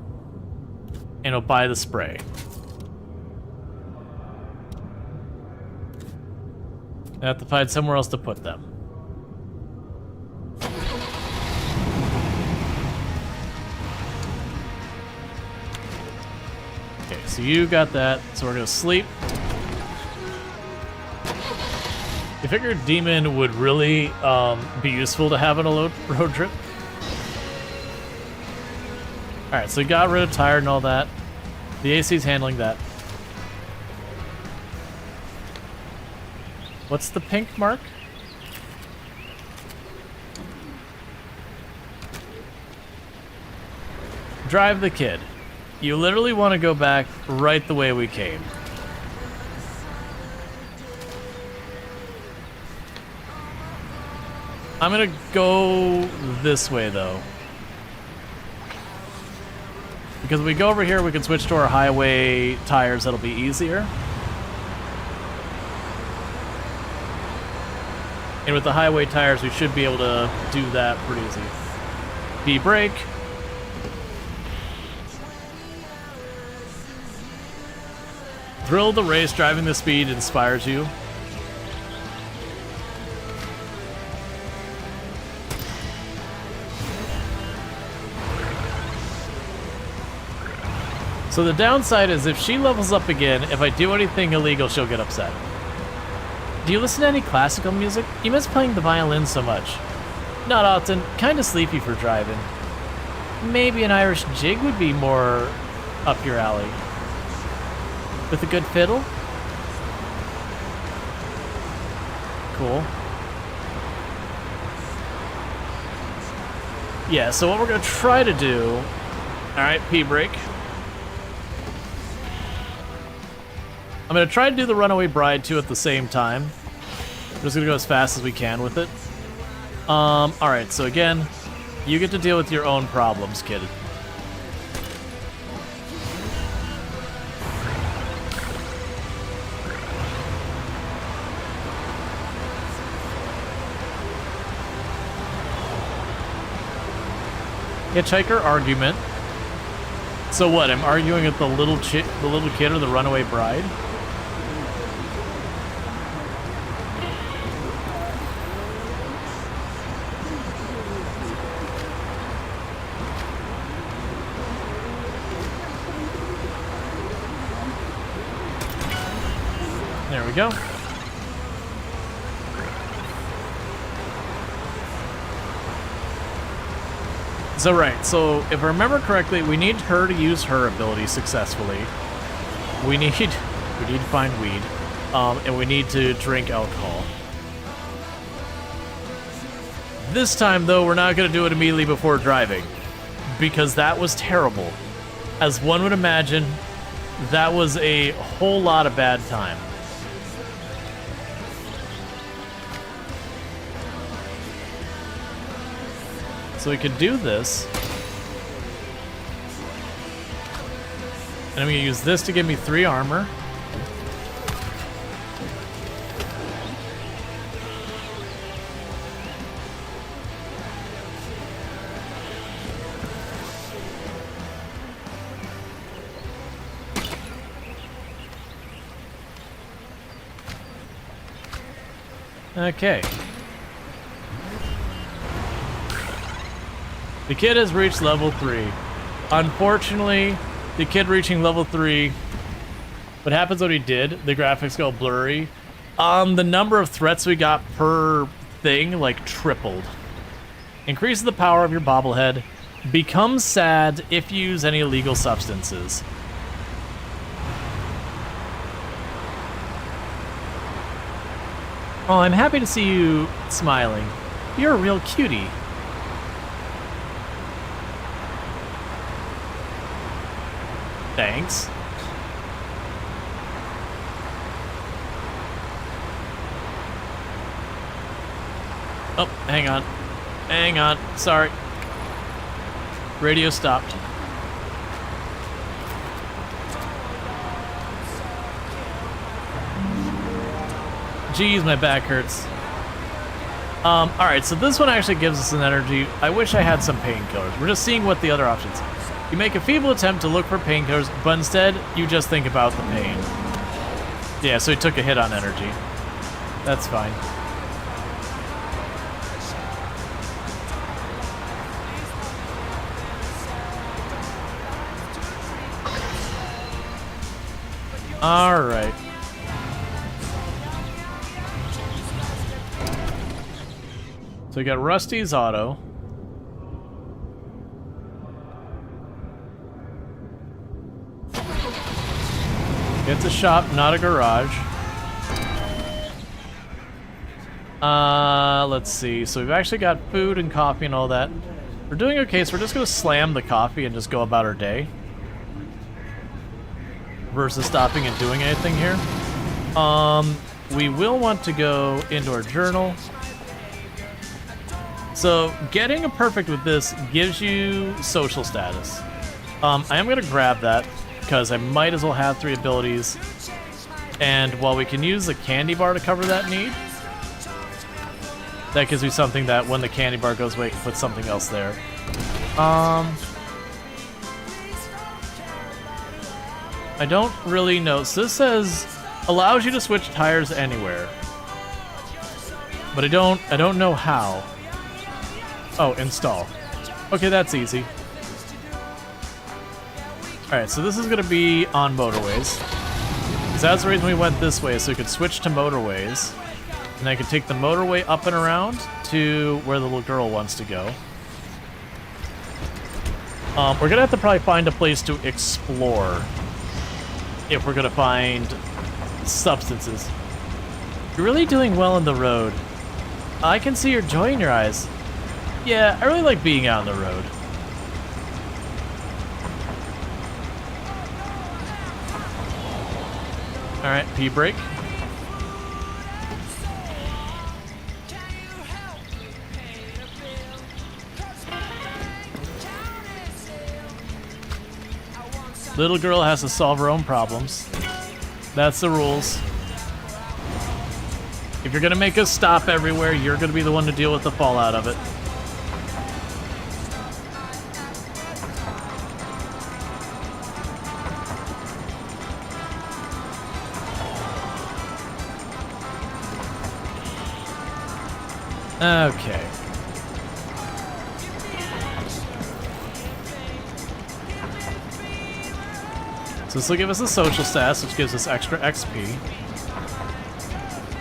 and I'll buy the spray. I have to find somewhere else to put them. Okay, so you got that, so we're gonna sleep. I figured Demon would really be useful to have on a road trip. Alright, so we got rid of tire and all that. The AC's handling that. What's the pink mark? Drive the kid. You literally want to go back right the way we came. I'm gonna go this way though. Because if we go over here, we can switch to our highway tires, that'll be easier. And with the highway tires, we should be able to do that pretty easy. B brake. Thrill of the race, driving the speed inspires you. So the downside is if she levels up again, if I do anything illegal, she'll get upset. Do you listen to any classical music? You miss playing the violin so much. Not often, kinda sleepy for driving. Maybe an Irish jig would be more up your alley. With a good fiddle? Cool. Yeah, so what we're gonna try to do... Alright, P-brake. I'm gonna try to do the Runaway Bride too at the same time. We're just gonna go as fast as we can with it. Alright, so again, you get to deal with your own problems, kid. Hitchhiker argument. So what? I'm arguing with the little kid or the runaway bride? There we go. So right, so if I remember correctly, we need her to use her ability successfully. We need to find weed, and we need to drink alcohol. This time, though, we're not going to do it immediately before driving, because that was terrible. As one would imagine, that was a whole lot of bad time. So we could do this. And I'm going to use this to give me 3 armor. Okay. The kid has reached level 3. Unfortunately, the kid reaching level 3, what happens when he did, the graphics go blurry. The number of threats we got per thing, like, tripled. Increases the power of your bobblehead. Becomes sad if you use any illegal substances. Oh, I'm happy to see you smiling. You're a real cutie. Thanks. Oh, hang on. Hang on. Sorry. Radio stopped. Jeez, my back hurts. Alright, so this one actually gives us an energy. I wish I had some painkillers. We're just seeing what the other options are. You make a feeble attempt to look for painkillers, but instead, you just think about the pain. Yeah, so he took a hit on energy. That's fine. Alright. So we got Rusty's auto. It's a shop, not a garage. Let's see. So we've actually got food and coffee and all that. We're doing okay, so we're just gonna slam the coffee and just go about our day. Versus stopping and doing anything here. We will want to go into our journal. So getting a perfect with this gives you social status. I am gonna grab that, because I might as well have 3 abilities. And while we can use the candy bar to cover that need, that gives me something that when the candy bar goes away, I can put something else there. I don't really know. So this says, allows you to switch tires anywhere. But I don't know how. Oh, install. Okay, that's easy. Alright, so this is going to be on motorways. Because that's the reason we went this way, so we could switch to motorways. And I could take the motorway up and around to where the little girl wants to go. We're going to have to probably find a place to explore if we're going to find substances. You're really doing well on the road. I can see your joy in your eyes. Yeah, I really like being out on the road. Alright, P-brake. Little girl has to solve her own problems. That's the rules. If you're gonna make us stop everywhere, you're gonna be the one to deal with the fallout of it. Okay. So this will give us a social status, which gives us extra XP.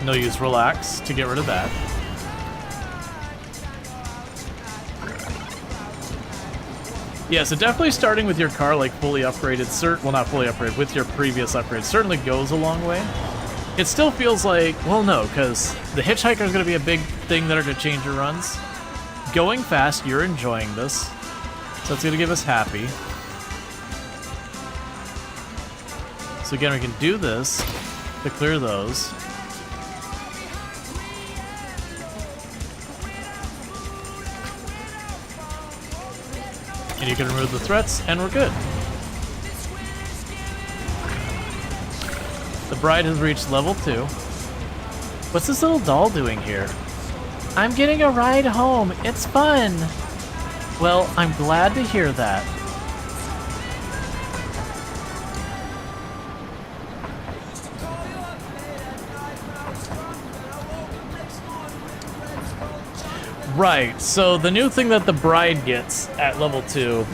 And they'll use relax to get rid of that. Yeah, so definitely starting with your car like fully upgraded, well not fully upgraded, with your previous upgrade certainly goes a long way. It still feels like, well no, because the hitchhiker is going to be a big thing that are going to change your runs. Going fast, you're enjoying this, so it's going to give us happy. So again, we can do this to clear those. And you can remove the threats, and we're good. The bride has reached level 2. What's this little doll doing here? I'm getting a ride home. It's fun. Well, I'm glad to hear that. Right, so the new thing that the bride gets at level 2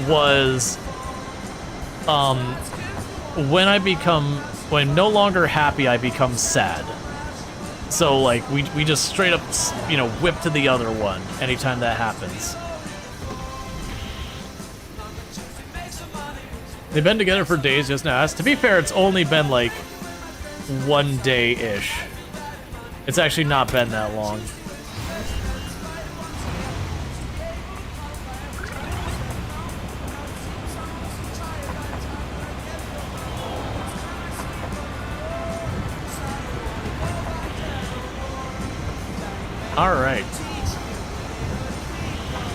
was when no longer happy, I become sad. So like we just straight up, you know, whip to the other one anytime that happens. They've been together for days just now. To be fair, it's only been like 1 day-ish. It's actually not been that long. Alright.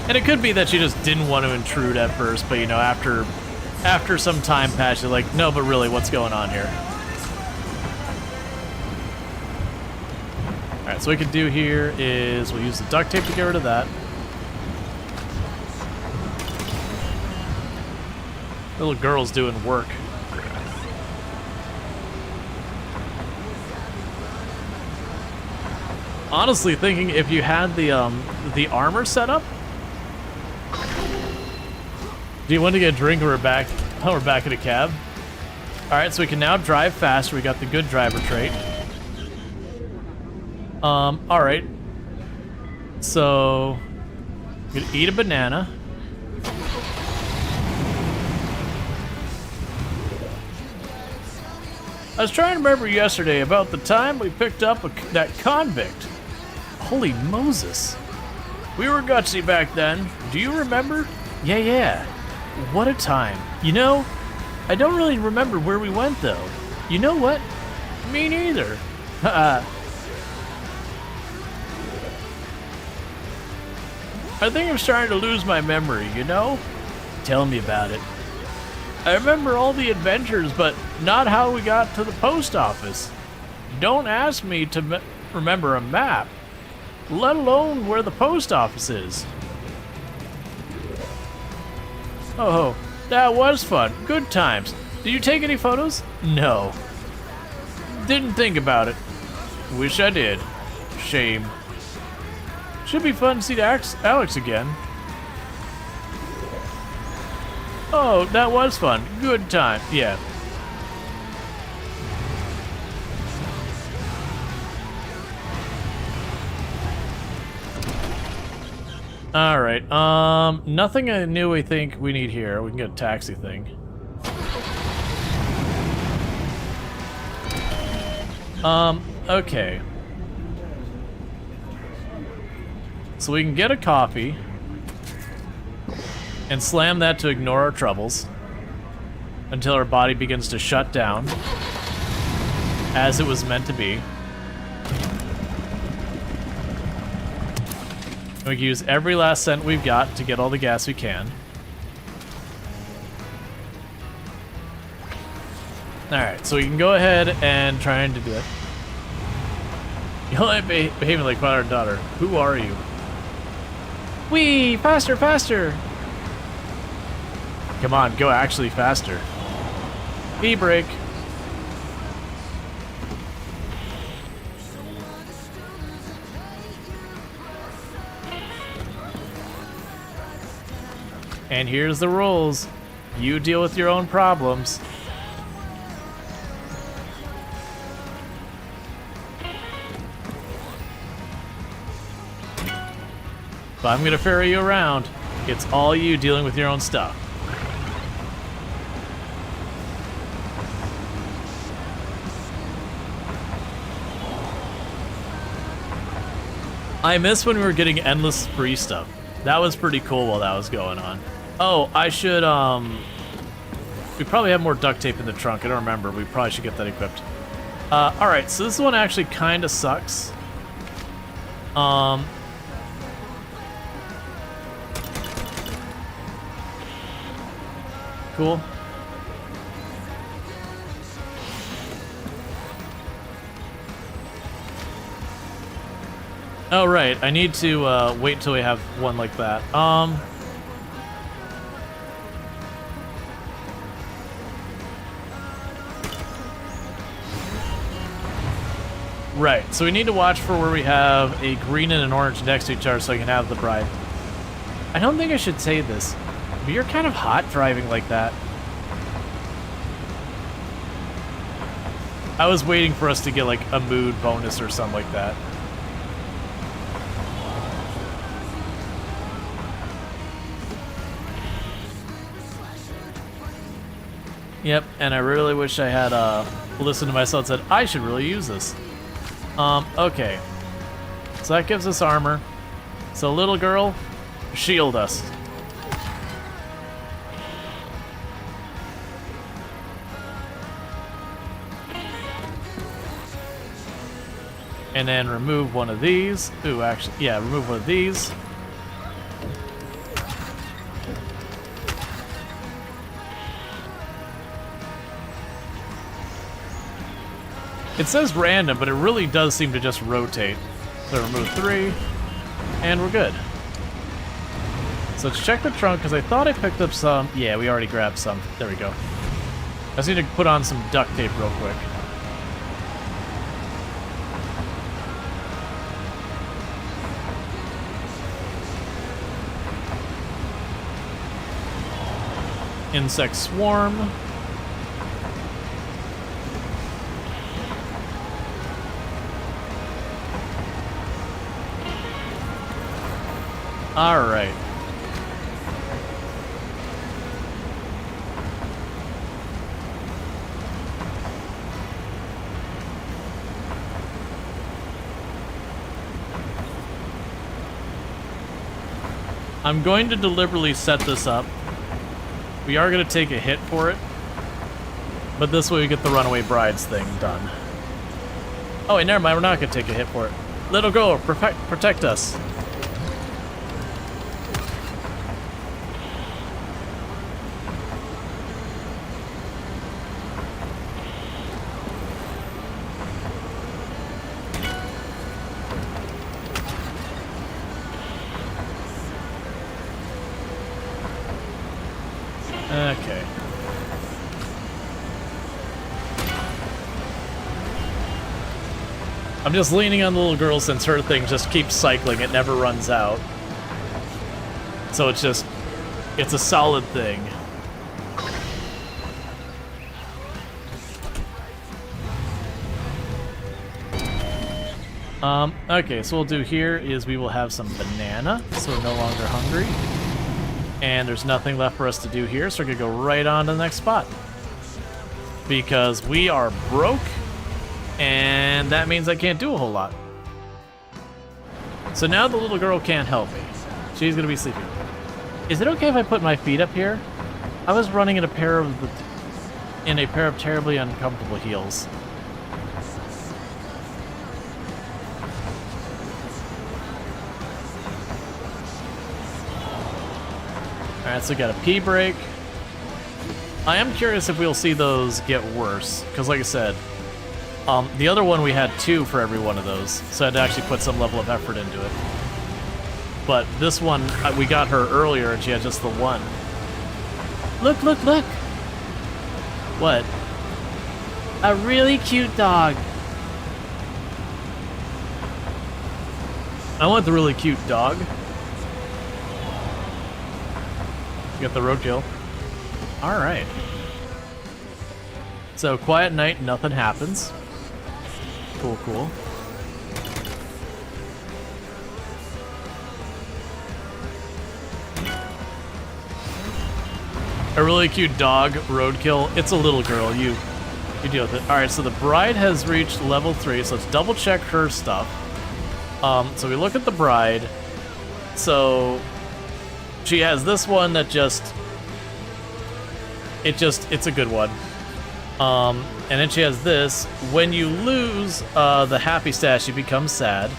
And it could be that she just didn't want to intrude at first, but you know, after some time passed, you're like, no, but really, what's going on here? Alright, so what we can do here is we'll use the duct tape to get rid of that. Little girl's doing work. Honestly, thinking if you had the armor set up. Do you want to get a drink or we're back? Oh, we're back in a cab. All right, so we can now drive faster. We got the good driver trait. All right. So, I'm gonna eat a banana. I was trying to remember yesterday about the time we picked up that convict. Holy Moses. We were gutsy back then. Do you remember? Yeah. What a time. You know, I don't really remember where we went, though. You know what? Me neither. I think I'm starting to lose my memory, you know? Tell me about it. I remember all the adventures, but not how we got to the post office. Don't ask me to remember a map, let alone where the post office is. Oh, that was fun. Good times. Did you take any photos? No. Didn't think about it. Wish I did. Shame. Should be fun to see Alex again. Oh, that was fun. Good time. Yeah. Alright, nothing new I think we need here. We can get a taxi thing. Okay. So we can get a coffee and slam that to ignore our troubles until our body begins to shut down as it was meant to be. We can use every last cent we've got to get all the gas we can. Alright, so we can go ahead and try and do it. You're only behaving like father and daughter. Who are you? Whee! Faster, faster! Come on, go actually faster. E-brake. And here's the rules. You deal with your own problems. But I'm gonna ferry you around. It's all you dealing with your own stuff. I miss when we were getting endless free stuff. That was pretty cool while that was going on. Oh, I should, we probably have more duct tape in the trunk. I don't remember. We probably should get that equipped. Alright, so this one actually kind of sucks. Cool. Oh, right. I need to wait until we have one like that. Right. So we need to watch for where we have a green and an orange next to each other so I can have the bride. I don't think I should say this, but you're kind of hot driving like that. I was waiting for us to get like a mood bonus or something like that. Yep, and I really wish I had listened to myself and said, I should really use this. Okay. So that gives us armor. So little girl, shield us. And then remove one of these. Ooh, actually, yeah, remove one of these. It says random, but it really does seem to just rotate. So remove 3, and we're good. So let's check the trunk, because I thought I picked up some. Yeah, we already grabbed some. There we go. I just need to put on some duct tape real quick. Insect swarm. All right. I'm going to deliberately set this up. We are going to take a hit for it, but this way we get the runaway brides thing done. Oh wait, never mind, we're not going to take a hit for it. Little girl, protect us. Okay. I'm just leaning on the little girl since her thing just keeps cycling. It never runs out. So it's just, it's a solid thing. Okay, so what we'll do here is we will have some banana, so we're no longer hungry. And there's nothing left for us to do here, so we're gonna go right on to the next spot. Because we are broke, and that means I can't do a whole lot. So now the little girl can't help me. She's gonna be sleeping. Is it okay if I put my feet up here? I was running in a pair of terribly uncomfortable heels. Alright, so we got a pee break. I am curious if we'll see those get worse, because like I said, the other one we had 2 for every one of those, so I had to actually put some level of effort into it. But this one, we got her earlier and she had just the 1. Look, look, look! What? A really cute dog. I want the really cute dog. You got the roadkill. Alright. So, quiet night, nothing happens. Cool, cool. A really cute dog, roadkill. It's a little girl. You deal with it. All right, so the bride has reached level 3, so let's double check her stuff. So we look at the bride. So she has this one that it's a good one. And then she has this. When you lose the happy stash, you become sad.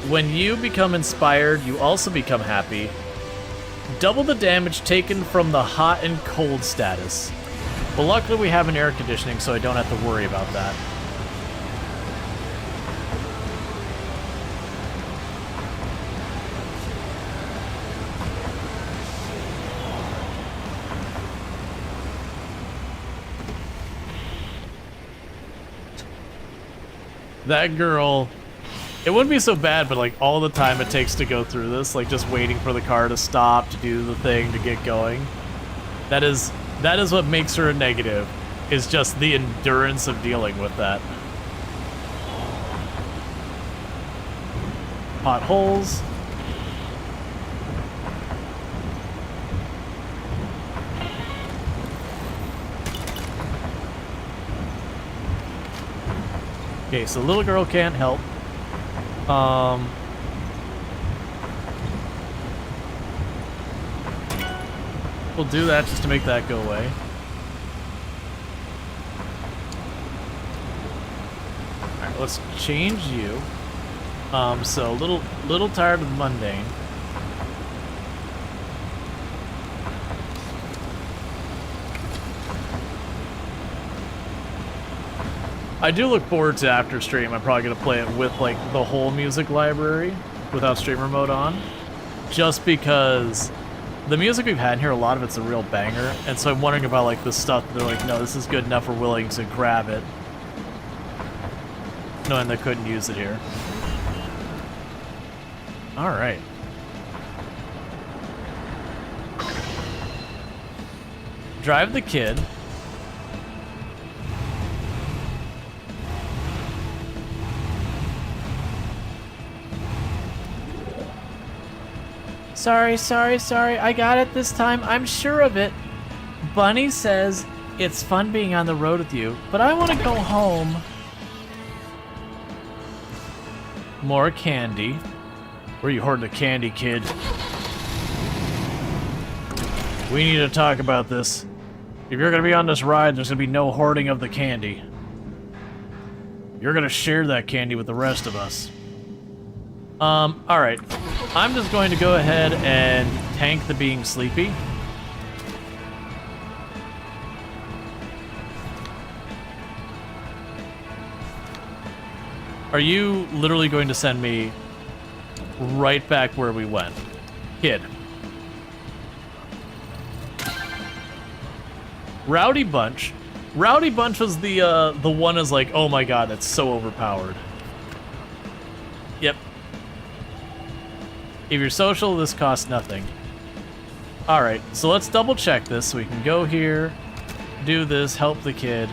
When you become inspired, you also become happy. Double the damage taken from the hot and cold status. But luckily we have an air conditioning, so I don't have to worry about that. That girl, it wouldn't be so bad, but like all the time it takes to go through this, like just waiting for the car to stop, to do the thing, to get going. That is what makes her a negative, is just the endurance of dealing with that. Potholes. Okay, so little girl can't help. We'll do that just to make that go away. Alright, let's change you. So little tired of the mundane. I do look forward to after stream. I'm probably gonna play it with like the whole music library without streamer mode on, just because the music we've had in here, a lot of it's a real banger, and so I'm wondering about like the stuff that they're like, no, this is good enough, we're willing to grab it, knowing they couldn't use it here. All right. Drive the kid. Sorry, I got it this time, I'm sure of it. Bunny says it's fun being on the road with you, but I want to go home. More candy. Where you hoarding the candy, kid? We need to talk about this. If you're gonna be on this ride, there's gonna be no hoarding of the candy. You're gonna share that candy with the rest of us. Alright. I'm just going to go ahead and tank the being sleepy. Are you literally going to send me right back where we went? Kid. Rowdy Bunch. Rowdy Bunch was the one is like, oh my god, that's so overpowered. Yep. If you're social, this costs nothing. Alright, so let's double check this so we can go here, do this, help the kid.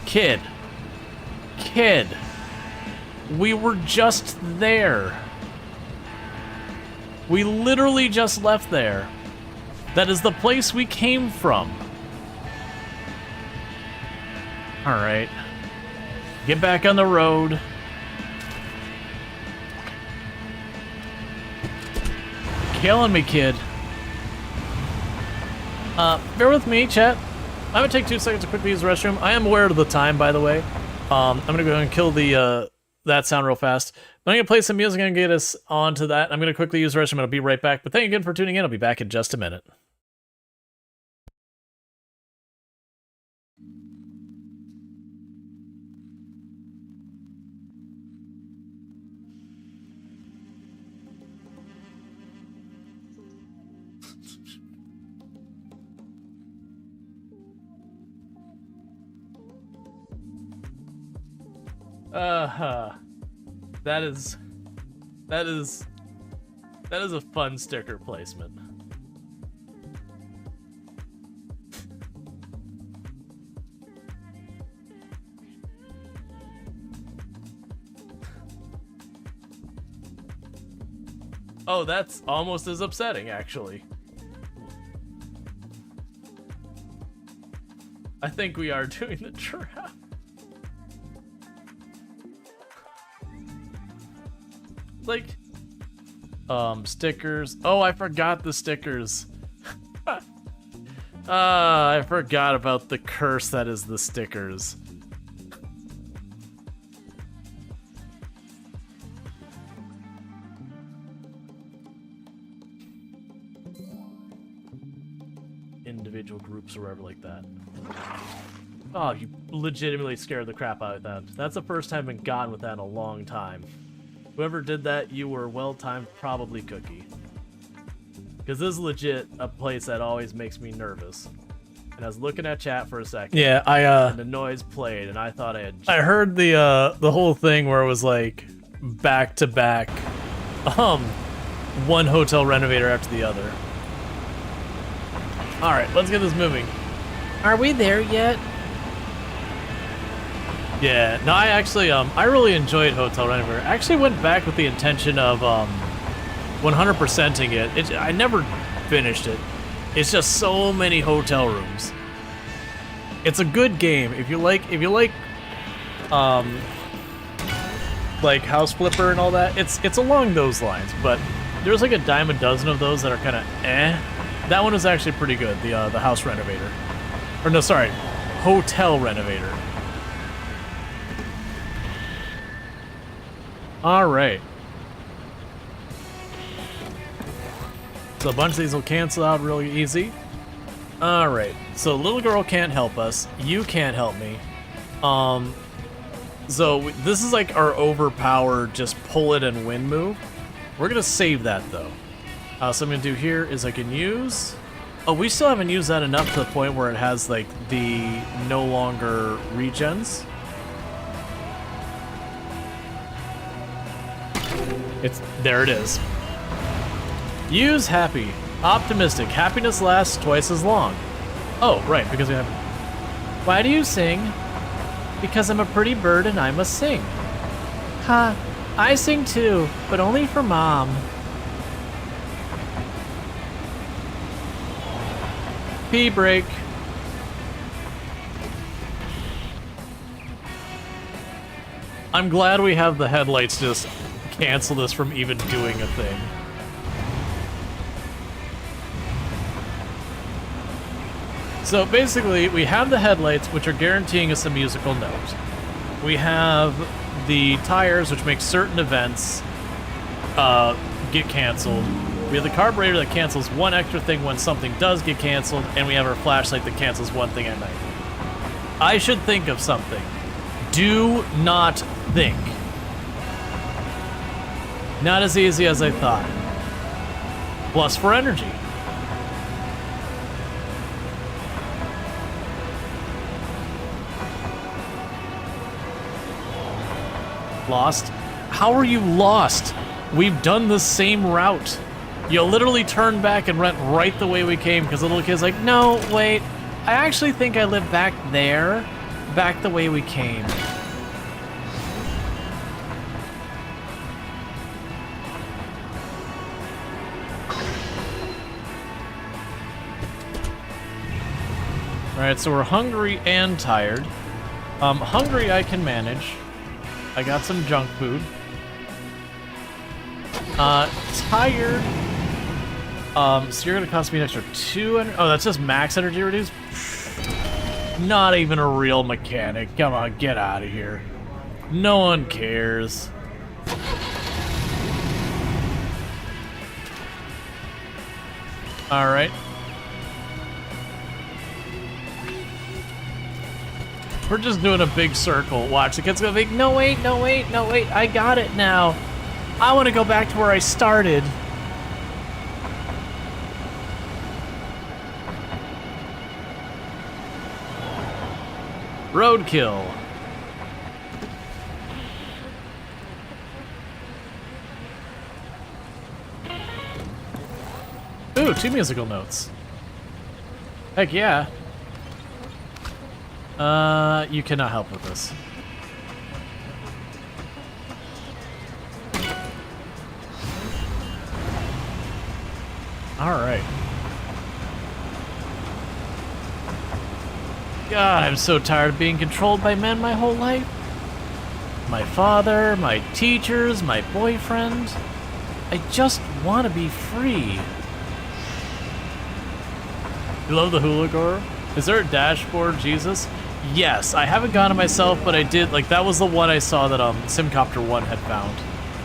Kid. We were just there. We literally just left there. That is the place we came from. Alright. Get back on the road. Killing me, kid. Bear with me, chat. I'm gonna take 2 seconds to quickly use the restroom. I am aware of the time, by the way. I'm gonna go and kill the that sound real fast. But I'm gonna play some music and get us onto that. I'm gonna quickly use the restroom. I'll be right back. But thank you again for tuning in. I'll be back in just a minute. That is a fun sticker placement. Oh, that's almost as upsetting, actually. I think we are doing the trap. Like, stickers. Oh, I forgot the stickers. I forgot about the curse that is the stickers. Individual groups or whatever like that. Oh, you legitimately scared the crap out of that. That's the first time I've been gotten with that in a long time. Whoever did that, you were well-timed, probably Cookie. Because this is legit a place that always makes me nervous. And I was looking at chat for a second. Yeah, and the noise played, and I thought I heard the whole thing where it was like back to back, one hotel renovator after the other. All right, let's get this moving. Are we there yet? Yeah, no, I actually, I really enjoyed Hotel Renovator. I actually went back with the intention of 100%ing it. I never finished it. It's just so many hotel rooms. It's a good game if you like House Flipper and all that. It's along those lines, but there's like a dime a dozen of those that are kind of eh. That one is actually pretty good. The House Renovator, or no, sorry, Hotel Renovator. All right. So a bunch of these will cancel out really easy. All right. So little girl can't help us. You can't help me. So this is like our overpowered just pull it and win move. We're gonna save that though. So I'm gonna do here is I can use. Oh, we still haven't used that enough to the point where it has like the no longer regens. There it is. Use happy. Optimistic. Happiness lasts twice as long. Oh, right, because we have... Why do you sing? Because I'm a pretty bird and I must sing. Ha, I sing too, but only for Mom. Pee break. I'm glad we have the headlights just cancel this from even doing a thing. So basically, we have the headlights, which are guaranteeing us a musical note. We have the tires, which make certain events get canceled. We have the carburetor that cancels one extra thing when something does get canceled, and we have our flashlight that cancels one thing at night. I should think of something. Do not think. Not as easy as I thought. Plus for energy. Lost? How are you lost? We've done the same route. You literally turned back and went right the way we came because the little kid's like, no, wait, I actually think I live back there, back the way we came. Alright, so we're hungry and tired. Hungry I can manage. I got some junk food. Tired. So you're gonna cost me an extra 200. Oh, that's just max energy reduced? Not even a real mechanic. Come on, get out of here. No one cares. Alright. We're just doing a big circle. Watch, the kid's gonna be, no wait, no wait, no wait, I got it now. I wanna go back to where I started. Roadkill. Ooh, 2 musical notes. Heck yeah. You cannot help with this. Alright. God, I'm so tired of being controlled by men my whole life. My father, my teachers, my boyfriend. I just want to be free. You love the hula girl? Is there a dashboard, Jesus? Yes, I haven't gone to myself, but I did, like, that was the one I saw that Simcopter 1 had found.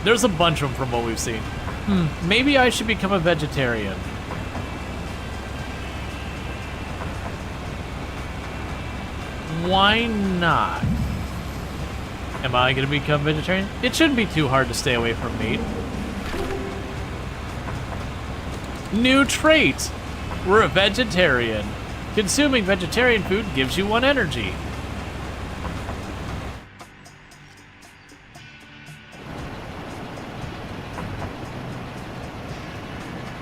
There's a bunch of them from what we've seen. Maybe I should become a vegetarian. Why not? Am I gonna become vegetarian? It shouldn't be too hard to stay away from meat. New trait! We're a vegetarian. Consuming vegetarian food gives you 1 energy.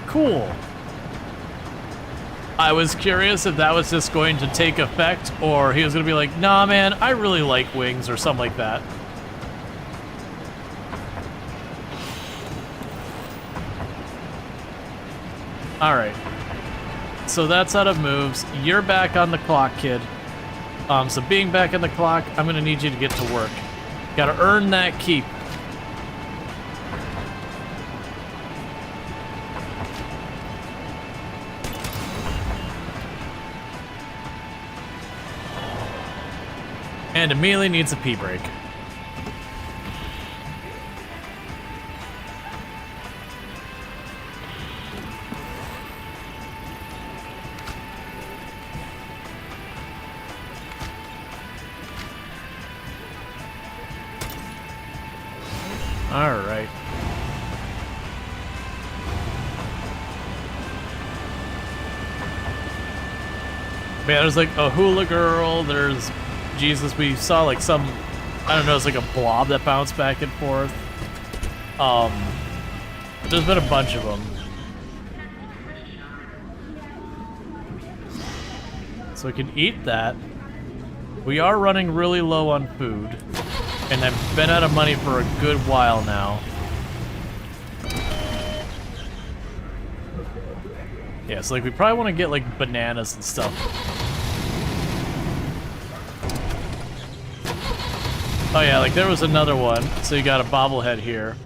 Cool. I was curious if that was just going to take effect, or he was going to be like, nah, man, I really like wings, or something like that. Alright. So that's out of moves. You're back on the clock, kid. So being back on the clock, I'm going to need you to get to work. Gotta earn that keep. And Amelia needs a pee break. All right. Man, there's like a hula girl, there's Jesus, we saw like some, I don't know, it's like a blob that bounced back and forth. There's been a bunch of them. So we can eat that. We are running really low on food. And I've been out of money for a good while now. Yeah, so like we probably want to get like bananas and stuff. Oh yeah, like there was another one. So you got a bobblehead here.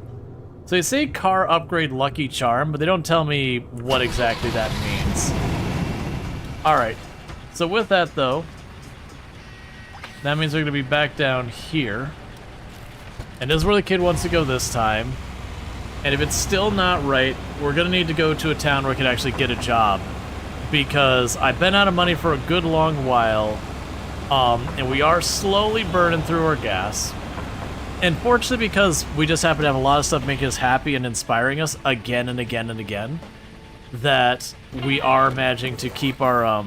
So they say car upgrade Lucky Charm, but they don't tell me what exactly that means. Alright, so with that though, that means we're gonna be back down here. And this is where the kid wants to go this time. And if it's still not right, we're gonna need to go to a town where we can actually get a job. Because I've been out of money for a good long while. And we are slowly burning through our gas. And fortunately, because we just happen to have a lot of stuff making us happy and inspiring us again and again and again, that we are managing to keep our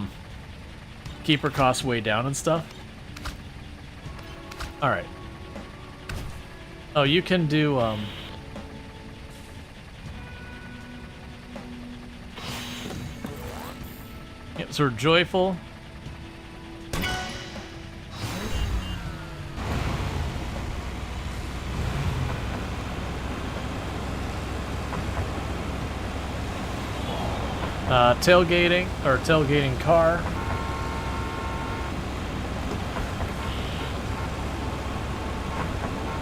costs way down and stuff. All right. Oh, you can do Yep, so we're joyful. Tailgating car.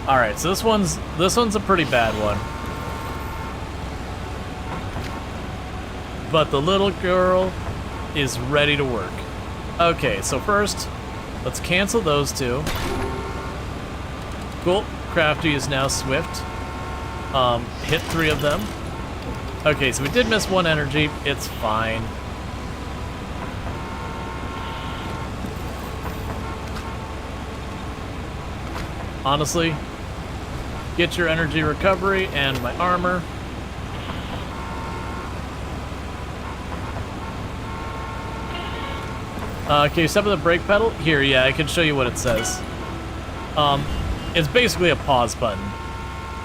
All right, so this one's a pretty bad one. But the little girl is ready to work. Okay, so first, let's cancel those two. Cool. Crafty is now swift. Hit 3 of them. Okay, so we did miss 1 energy. It's fine. Honestly, get your energy recovery and my armor. Can you step on the brake pedal? Here, yeah, I can show you what it says. It's basically a pause button.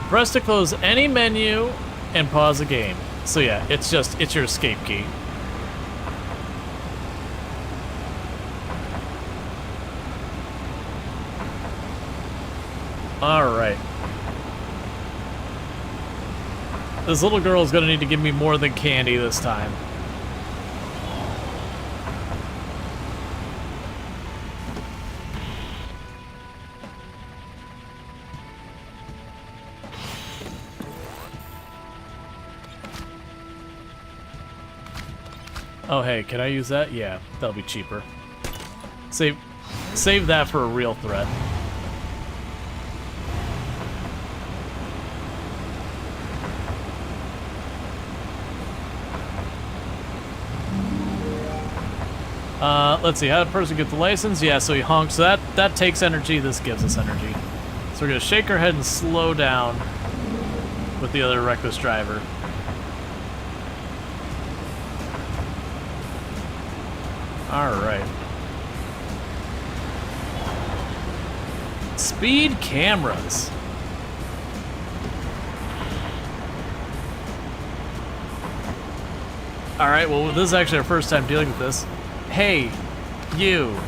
Press to close any menu and pause a game. So yeah, it's your escape key. All right. This little girl is gonna need to give me more than candy this time. Oh, hey, can I use that? Yeah, that'll be cheaper. Save that for a real threat. Let's see, how did a person get the license? Yeah, so he honks. So that takes energy, this gives us energy. So we're gonna shake our head and slow down with the other reckless driver. Alright. Speed cameras. Alright, well, this is actually our first time dealing with this. Hey, you,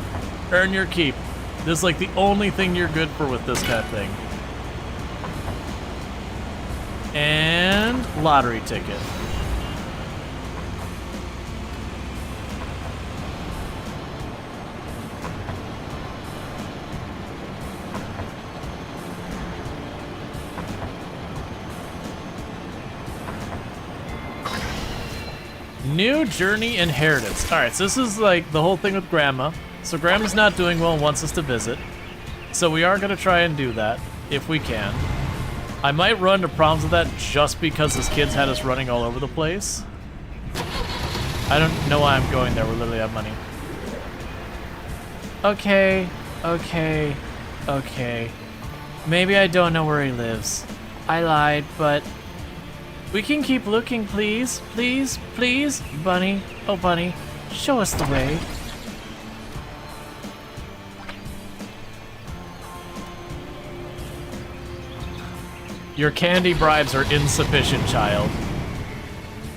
earn your keep. This is like the only thing you're good for with this kind of thing. And lottery ticket. New journey inheritance. Alright, so this is like the whole thing with Grandma. So Grandma's not doing well and wants us to visit. So we are going to try and do that, if we can. I might run into problems with that just because this kid's had us running all over the place. I don't know why I'm going there, we literally have money. Okay, okay, okay. Maybe I don't know where he lives. I lied, but... we can keep looking, please. Please, please. Bunny, oh Bunny, show us the way. Your candy bribes are insufficient, child.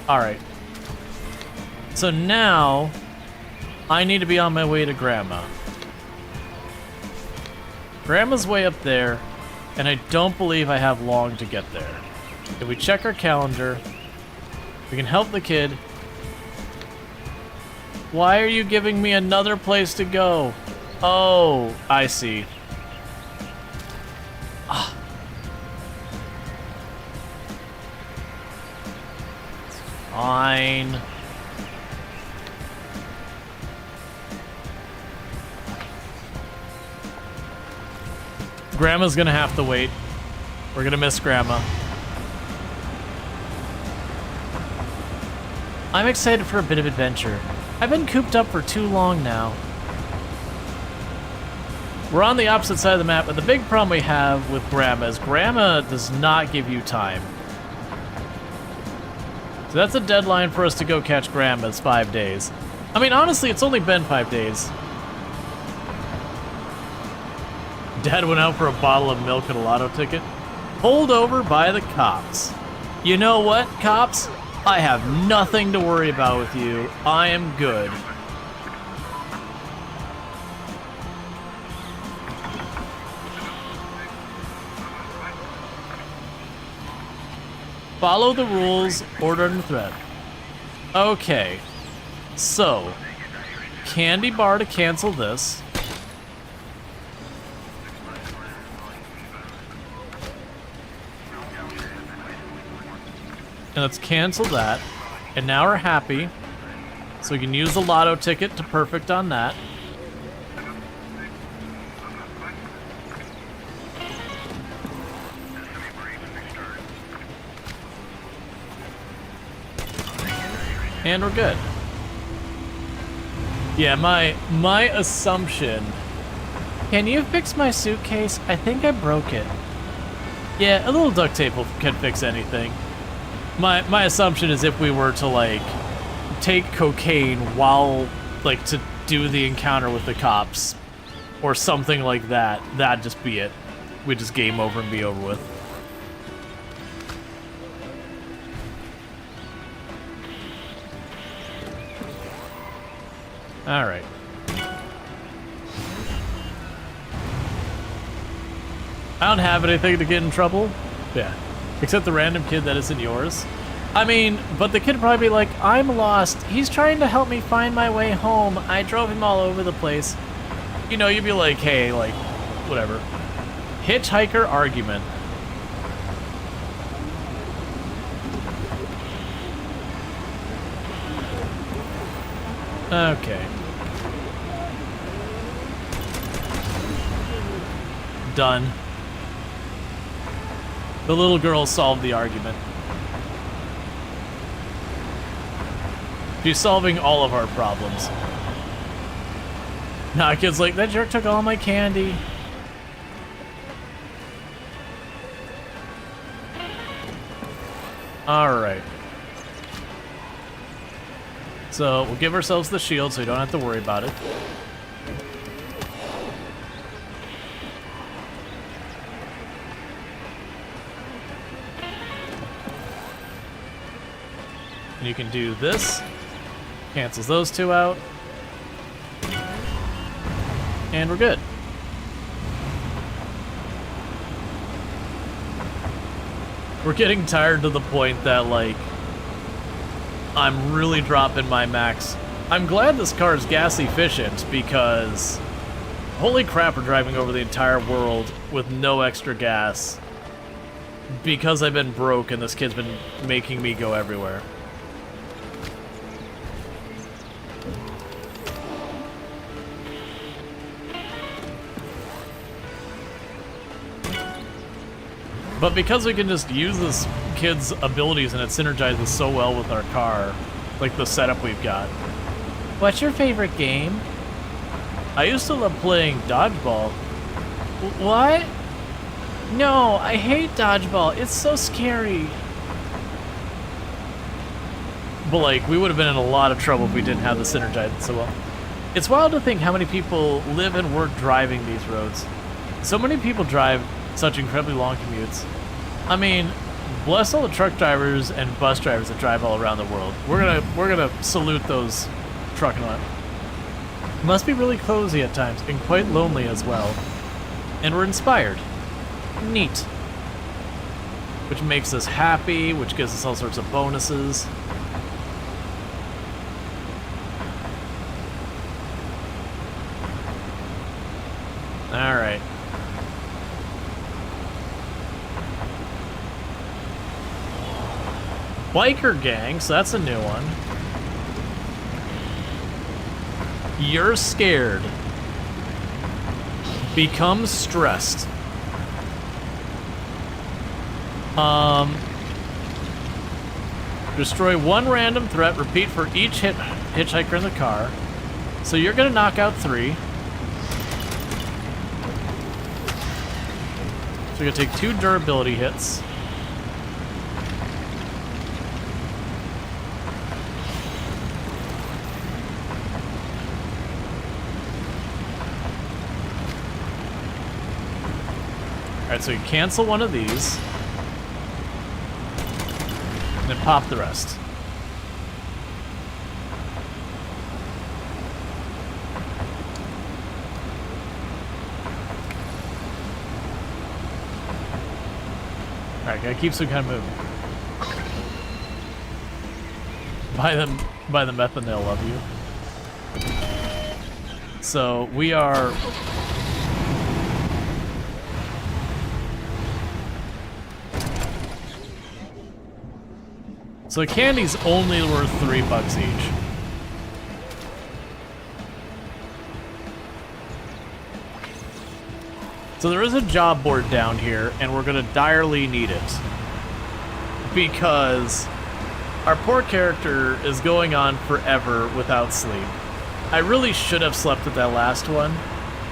Alright. So now, I need to be on my way to Grandma. Grandma's way up there, and I don't believe I have long to get there. If we check our calendar, we can help the kid. Why are you giving me another place to go? Oh, I see. Ah. Fine. Grandma's gonna have to wait. We're gonna miss Grandma. I'm excited for a bit of adventure. I've been cooped up for too long now. We're on the opposite side of the map, but the big problem we have with Grandma is Grandma does not give you time. So that's a deadline for us to go catch Grandma. It's 5 days. I mean, honestly, it's only been 5 days. Dad went out for a bottle of milk and a lotto ticket. Pulled over by the cops. You know what, cops? I have nothing to worry about with you. I am good. Follow the rules, order and threat. Okay. So, candy bar to cancel this. And let's cancel that. And now we're happy. So we can use the lotto ticket to perfect on that. And we're good. Yeah, my assumption... Can you fix my suitcase? I think I broke it. Yeah, a little duct tape can fix anything. My assumption is if we were to, like, take cocaine while, like, to do the encounter with the cops, or something like that, that'd just be it. We'd just game over and be over with. Alright. I don't have anything to get in trouble. Yeah. Except the random kid that isn't yours. I mean, but the kid would probably be like, I'm lost. He's trying to help me find my way home. I drove him all over the place. You know, you'd be like, hey, like, whatever. Hitchhiker argument. Okay. Done. The little girl solved the argument. She's solving all of our problems. Nah, kid's like, that jerk took all my candy. Alright. So, we'll give ourselves the shield so we don't have to worry about it. And you can do this. Cancels those two out. And we're good. We're getting tired to the point that, like, I'm really dropping my max. I'm glad this car is gas efficient because holy crap, we're driving over the entire world with no extra gas because I've been broke and this kid's been making me go everywhere. But because we can just use this kid's abilities and it synergizes so well with our car, like the setup we've got. What's your favorite game? I used to love playing dodgeball. What? No, I hate dodgeball. It's so scary. But like, we would have been in a lot of trouble if we didn't have the synergized so well. It's wild to think how many people live and work driving these roads. So many people drive such incredibly long commutes. I mean, bless all the truck drivers and bus drivers that drive all around the world. We're gonna salute those trucking lot. Must be really cozy at times and quite lonely as well. And we're inspired. Neat. Which makes us happy, which gives us all sorts of bonuses. All right. Biker gang, so that's a new one. You're scared. Become stressed. Destroy one random threat. Repeat for each hitchhiker in the car. So you're gonna knock out 3. So you're gonna take 2 durability hits. Alright, so you cancel one of these. And then pop the rest. Alright, gotta keep some kind of moving. Buy the meth and they'll love you. So we are. So candy's only worth $3 each. So there is a job board down here, and we're gonna direly need it. Because our poor character is going on forever without sleep. I really should have slept at that last one.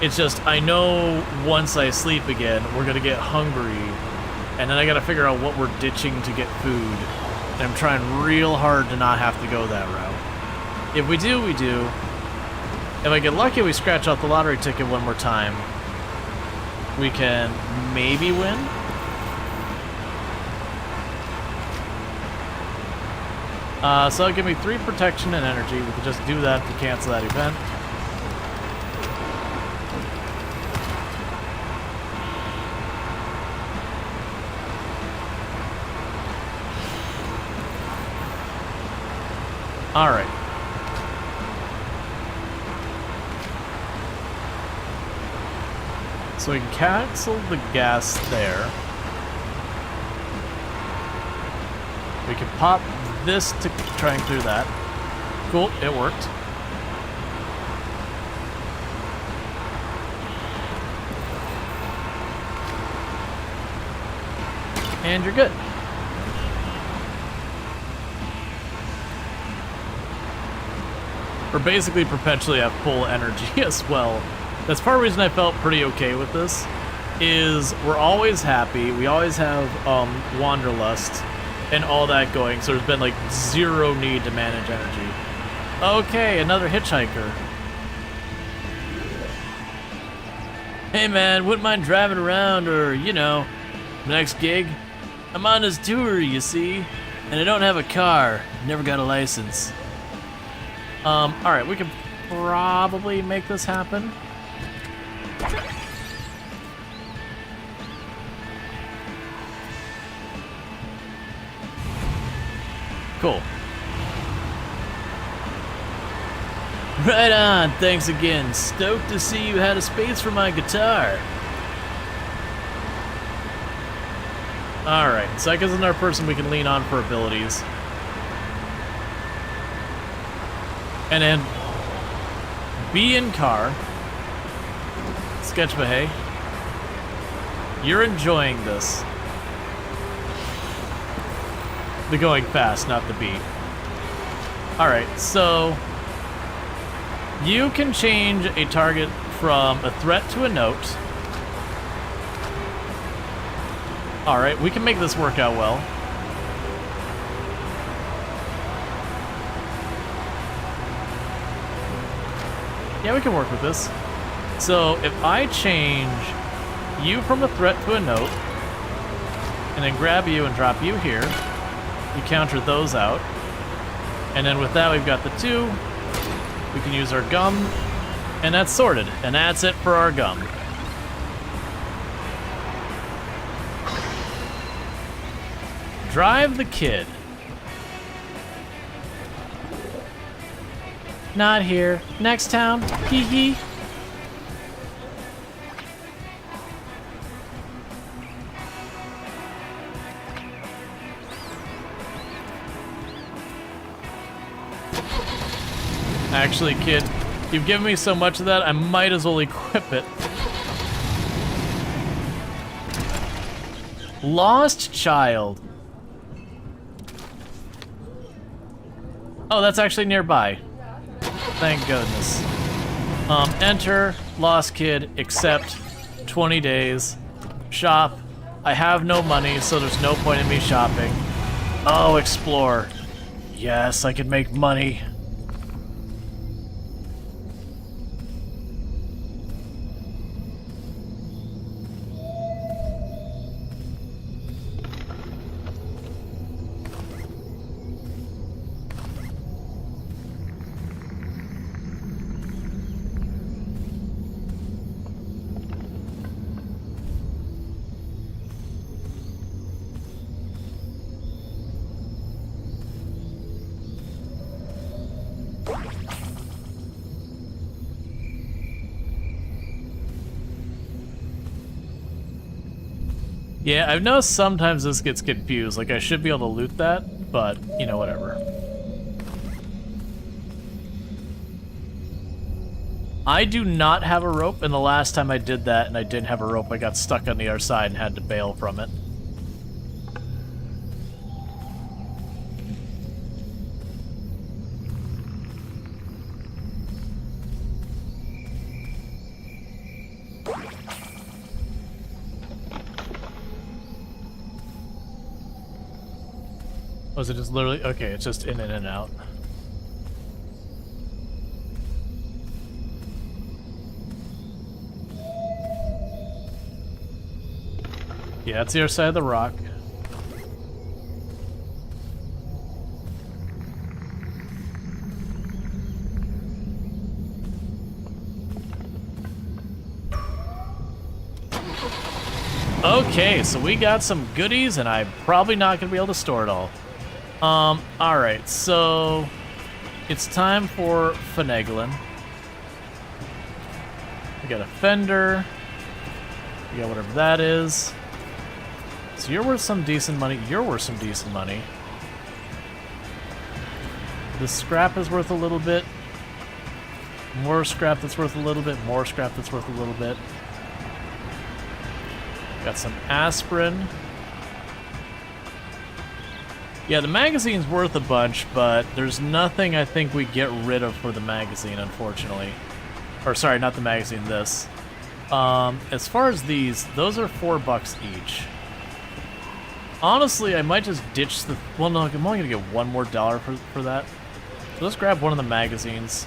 It's just, I know once I sleep again, we're gonna get hungry, and then I gotta figure out what we're ditching to get food. And I'm trying real hard to not have to go that route. If we do, we do. If I get lucky, we scratch out the lottery ticket one more time. We can maybe win. So that'll give me 3 protection and energy. We can just do that to cancel that event. All right. So we can cancel the gas there. We can pop this to try and clear that. Cool, it worked. And you're good. We're basically perpetually at full energy as well. That's part of the reason I felt pretty okay with this, is we're always happy, we always have wanderlust and all that going, so there's been like zero need to manage energy. Okay, another hitchhiker. Hey man, wouldn't mind driving around or, you know, next gig? I'm on this tour, you see, and I don't have a car, never got a license. Alright, we can probably make this happen. Cool. Right on, thanks again. Stoked to see you had a space for my guitar. Alright, Psych is another person we can lean on for abilities. And then be in car. Sketchbahay. You're enjoying this. The going fast, not the beat. Alright, so you can change a target from a threat to a note. Alright, we can make this work out well. Yeah, we can work with this. So if I change you from a threat to a note, and then grab you and drop you here, we counter those out. And then with that, we've got the 2. We can use our gum, and that's sorted. And that's it for our gum. Drive the kid. Not here. Next town. Hee hee. Actually, kid, you've given me so much of that, I might as well equip it. Lost child. Oh, that's actually nearby. Thank goodness. Enter, lost kid, accept, 20 days. Shop. I have no money, so there's no point in me shopping. Oh, explore. Yes, I can make money. Yeah, I've noticed sometimes this gets confused. Like, I should be able to loot that, but, you know, whatever. I do not have a rope, and the last time I did that and I didn't have a rope, I got stuck on the other side and had to bail from it. Was it just literally? Okay, it's just in and out. Yeah, it's the other side of the rock. Okay, so we got some goodies, and I'm probably not going to be able to store it all. Alright, so it's time for finagling. We got a fender. We got whatever that is. So you're worth some decent money. You're worth some decent money. The scrap is worth a little bit. More scrap that's worth a little bit. More scrap that's worth a little bit. Got some aspirin. Yeah, the magazine's worth a bunch, but there's nothing I think we get rid of for the magazine, unfortunately. Or sorry, not the magazine, this. As far as these, those are $4 each. Honestly, I might just ditch the... Well, no, I'm only going to get one more dollar for that. So let's grab one of the magazines.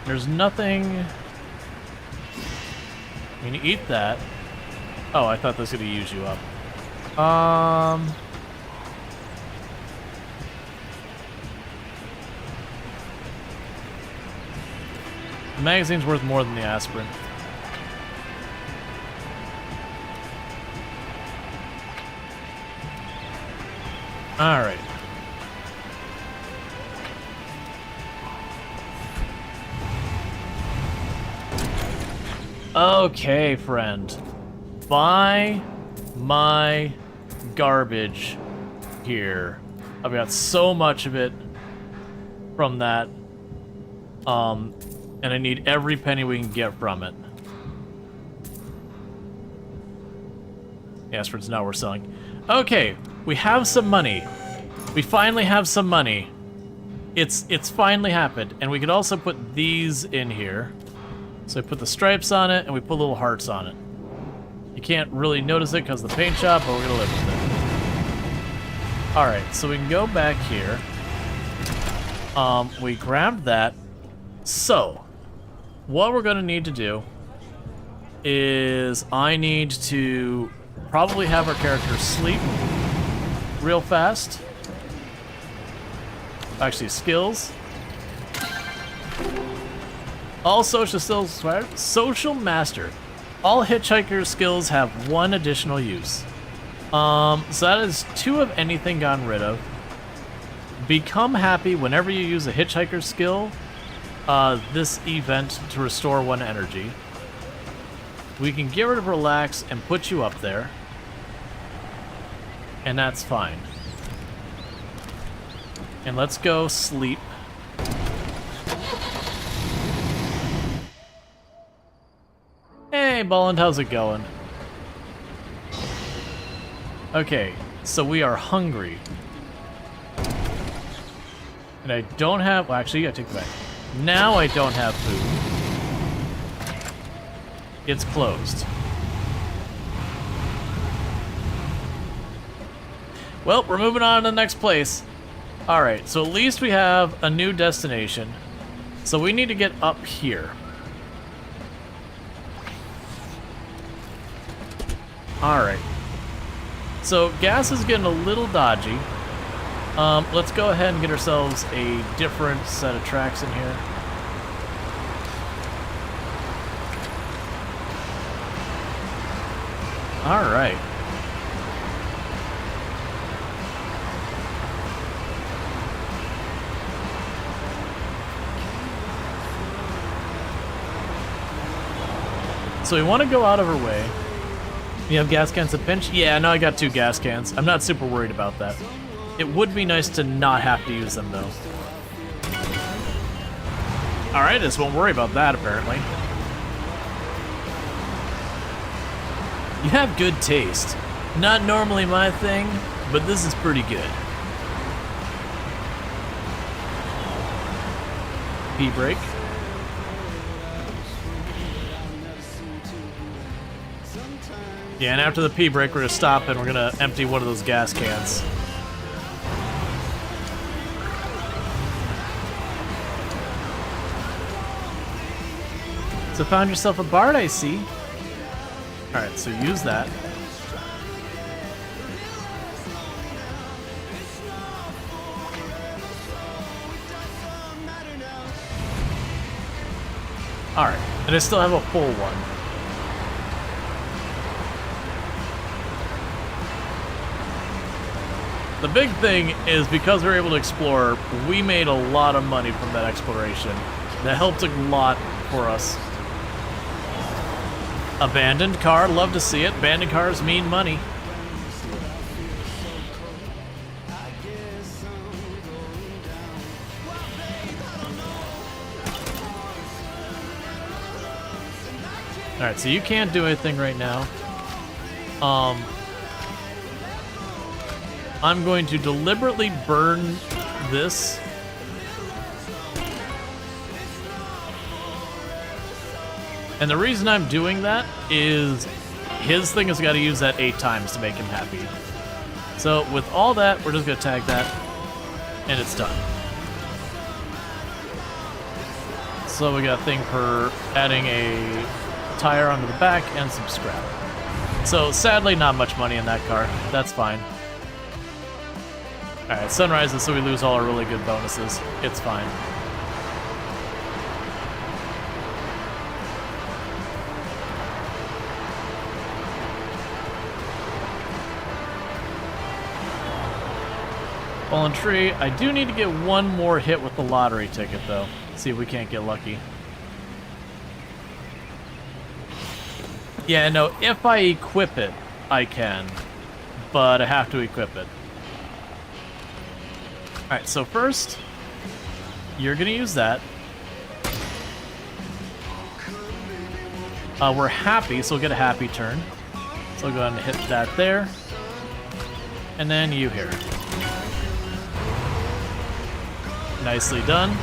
There's nothing... I mean, eat that. Oh, I thought this was going to use you up. The magazine's worth more than the aspirin. Alright. Okay, friend. Buy my garbage here. I've got so much of it from that. And I need every penny we can get from it. Yes, for it's not worth selling. Okay, we have some money. We finally have some money. It's finally happened. And we could also put these in here. So I put the stripes on it, and we put little hearts on it. You can't really notice it because of the paint job, but we're gonna live with it. Alright, so we can go back here. We grabbed that. So, what we're gonna need to do is I need to probably have our character sleep real fast. Actually, skills. All social skills, social master. All hitchhiker skills have one additional use. So that is 2 of anything gotten rid of. Become happy whenever you use a hitchhiker skill. This event to restore 1 energy. We can get rid of relax and put you up there. And that's fine. And let's go sleep. Hey, Bolland, how's it going? Okay, so we are hungry. And I don't have... Well, actually, I take it back. Now I don't have food. It's closed. Well, we're moving on to the next place. Alright, so at least we have a new destination. So we need to get up here. Alright. So gas is getting a little dodgy. Let's go ahead and get ourselves a different set of tracks in here. Alright. So we want to go out of our way. You have gas cans to pinch? Yeah, now I got 2 gas cans. I'm not super worried about that. It would be nice to not have to use them, though. Alright, I just won't worry about that, apparently. You have good taste. Not normally my thing, but this is pretty good. P-brake. Yeah, and after the P-brake, we're gonna stop and we're gonna empty one of those gas cans. So found yourself a bard, I see. Alright, so use that. Alright, and I still have a full one. The big thing is because we were able to explore, we made a lot of money from that exploration. That helped a lot for us. Abandoned car, love to see it. Abandoned cars mean money. Alright, so you can't do anything right now. I'm going to deliberately burn this. And the reason I'm doing that is his thing has got to use that 8 times to make him happy. So with all that, we're just going to tag that, and it's done. So we got a thing for adding a tire onto the back and some scrap. So sadly, not much money in that car. That's fine. Alright, sun rises, so we lose all our really good bonuses. It's fine. Fallen tree. I do need to get one more hit with the lottery ticket, though. See if we can't get lucky. Yeah, no, if I equip it, I can. But I have to equip it. Alright, so first, you're going to use that. We're happy, so we'll get a happy turn. So we'll go ahead and hit that there. And then you here. Nicely done.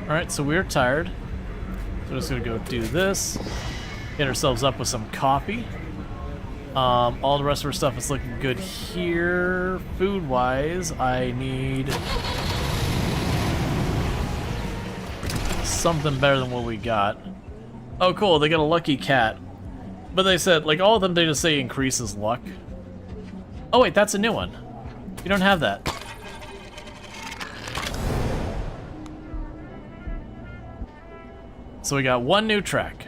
Alright, so we're tired. So we're just gonna go do this. Get ourselves up with some coffee. All the rest of our stuff is looking good here. Food-wise, I need something better than what we got. Oh, cool, they got a lucky cat. But they said, like, all of them, they just say increases luck. Oh, wait, that's a new one. You don't have that. So we got one new track.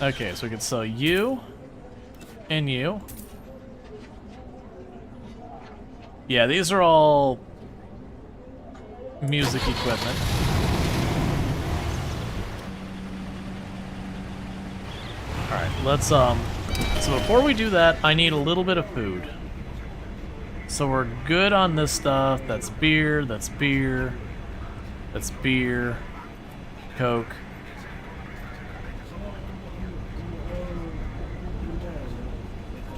Okay, so we can sell you and you. Yeah, these are all music equipment. Alright, let's so before we do that, I need a little bit of food. So we're good on this stuff. That's beer, that's beer, that's beer, Coke.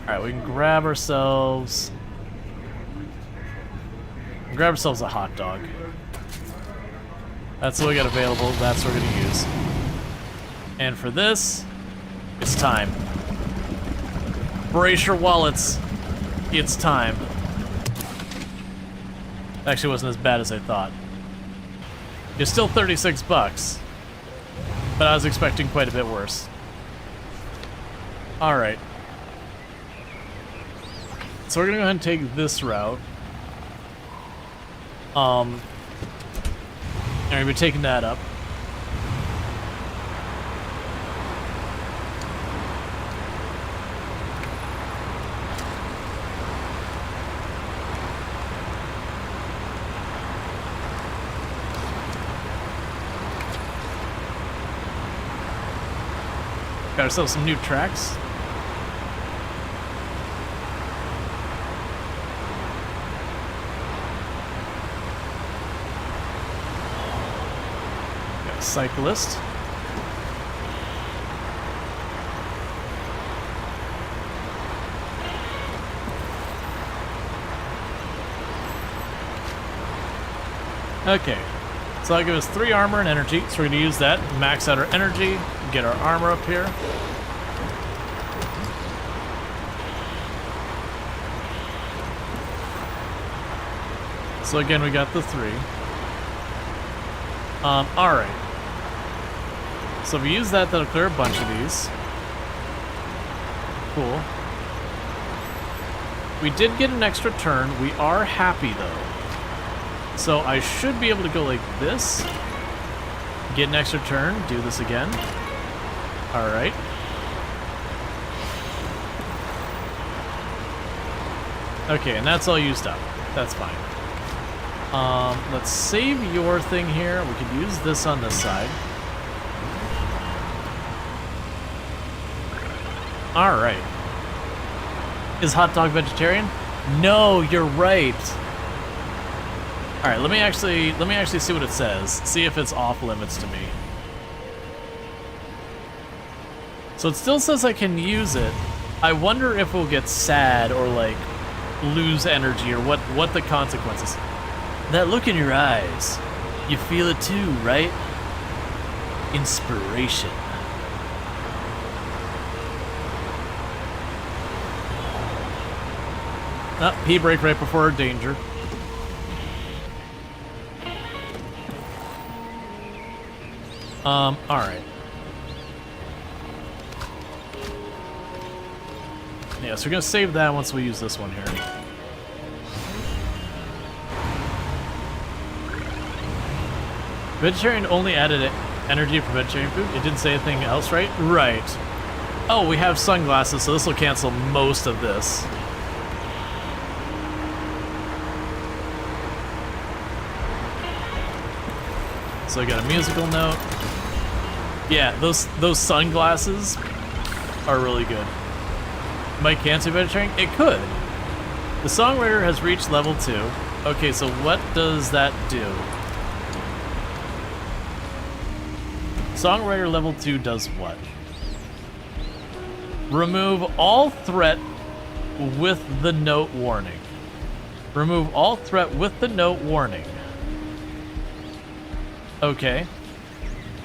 Alright, we can grab ourselves a hot dog. That's what we got available. That's what we're going to use. And for this, it's time. Brace your wallets. It's time. Actually wasn't as bad as I thought. It's still 36 bucks. But I was expecting quite a bit worse. Alright. So we're going to go ahead and take this route. And we're taking that up. Got ourselves some new tracks. Cyclist. Okay, so that'll give us 3 armor and energy, so we're going to use that, max out our energy, get our armor up here. So again, we got the 3. Alright. So if we use that, that'll clear a bunch of these. Cool. We did get an extra turn. We are happy, though. So I should be able to go like this. Get an extra turn. Do this again. All right. Okay, and that's all used up. That's fine. Let's save your thing here. We could use this on this side. All right. Is hot dog vegetarian? No, you're right. All right, let me actually see what it says. See if it's off limits to me. So it still says I can use it. I wonder if we'll get sad or like lose energy or what the consequences. That look in your eyes. You feel it too, right? Inspiration. Oh, pee break right before danger. Alright. Yeah, so we're gonna save that once we use this one here. Vegetarian only added energy for vegetarian food? It didn't say anything else, right? Right. Oh, we have sunglasses, so this will cancel most of this. So I got a musical note. Yeah, those sunglasses are really good. Might cancel vegetarian? It could. The songwriter has reached level 2. Okay, so what does that do? Songwriter level 2 does what? Remove all threat with the note warning. Remove all threat with the note warning. Okay.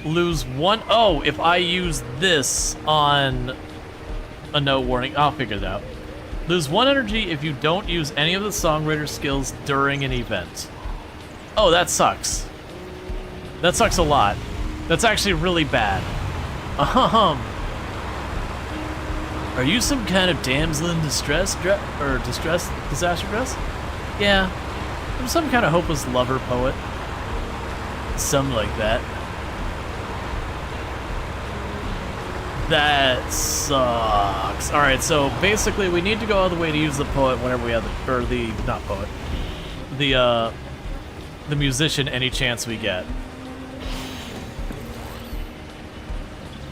Lose one. Oh, if I use this on a note warning, I'll figure it out. Lose 1 energy if you don't use any of the songwriter skills during an event. Oh, that sucks. That sucks a lot. That's actually really bad. Are you some kind of damsel in distress disaster dress? Yeah. I'm some kind of hopeless lover poet. Something like that. That sucks. Alright, so basically we need to go all the way to use the poet whenever we have the, or the, not poet, the musician any chance we get.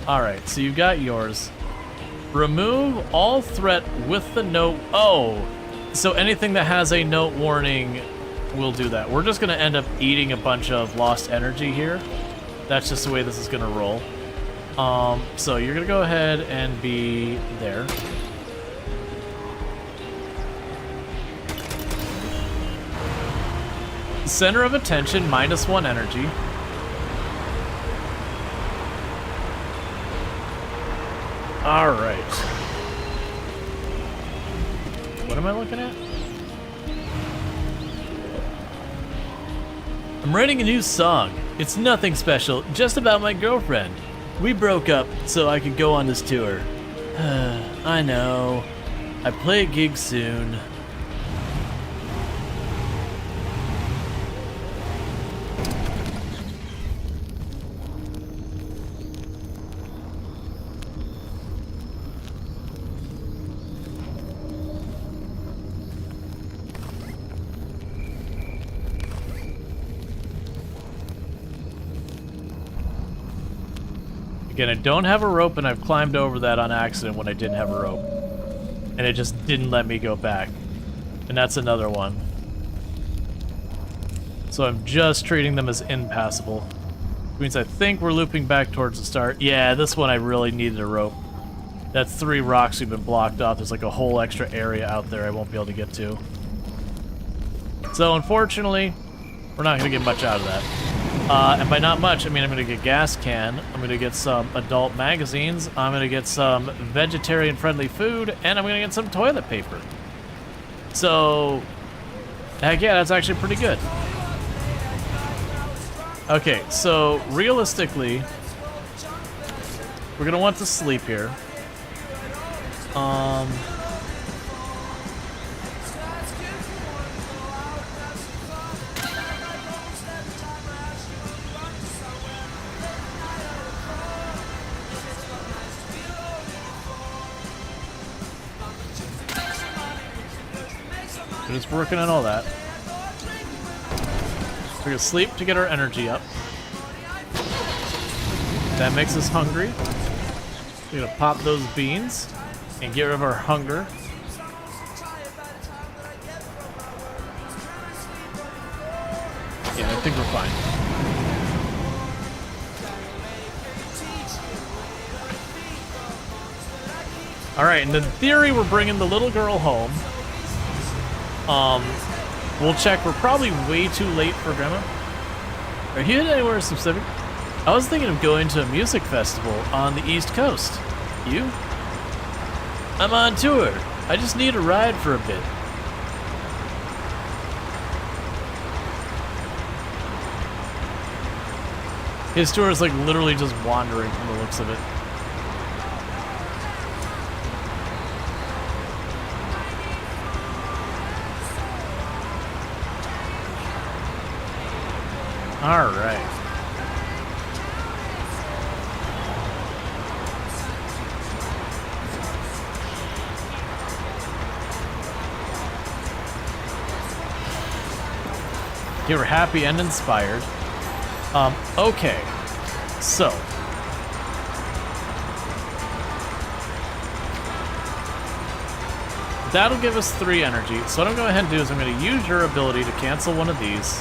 Alright, so you've got yours. Remove all threat with the note. Oh, so anything that has a note warning will do that. We're just going to end up eating a bunch of lost energy here. That's just the way this is going to roll. So you're going to go ahead and be there. Center of attention, -1 energy. All right. What am I looking at? I'm writing a new song. It's nothing special, just about my girlfriend. We broke up so I could go on this tour. I know. I play a gig soon. Again, I don't have a rope, and I've climbed over that on accident when I didn't have a rope. And it just didn't let me go back. And that's another one. So I'm just treating them as impassable. Which means I think we're looping back towards the start. Yeah, this one I really needed a rope. That's 3 rocks we've been blocked off. There's like a whole extra area out there I won't be able to get to. So unfortunately, we're not going to get much out of that. And by not much, I mean I'm going to get gas can, I'm going to get some adult magazines, I'm going to get some vegetarian-friendly food, and I'm going to get some toilet paper. So, heck yeah, that's actually pretty good. Okay, so realistically, we're going to want to sleep here. We're just working on all that. We're gonna sleep to get our energy up. That makes us hungry. We're gonna pop those beans and get rid of our hunger. Yeah, I think we're fine. Alright, and in theory, we're bringing the little girl home. We'll check. We're probably way too late for Grandma. Are you headed anywhere specific? I was thinking of going to a music festival on the East Coast. You? I'm on tour. I just need a ride for a bit. His tour is like literally just wandering from the looks of it. All right. You were happy and inspired. Okay. So. That'll give us 3 energy. So what I'm going to go ahead and do is I'm going to use your ability to cancel one of these.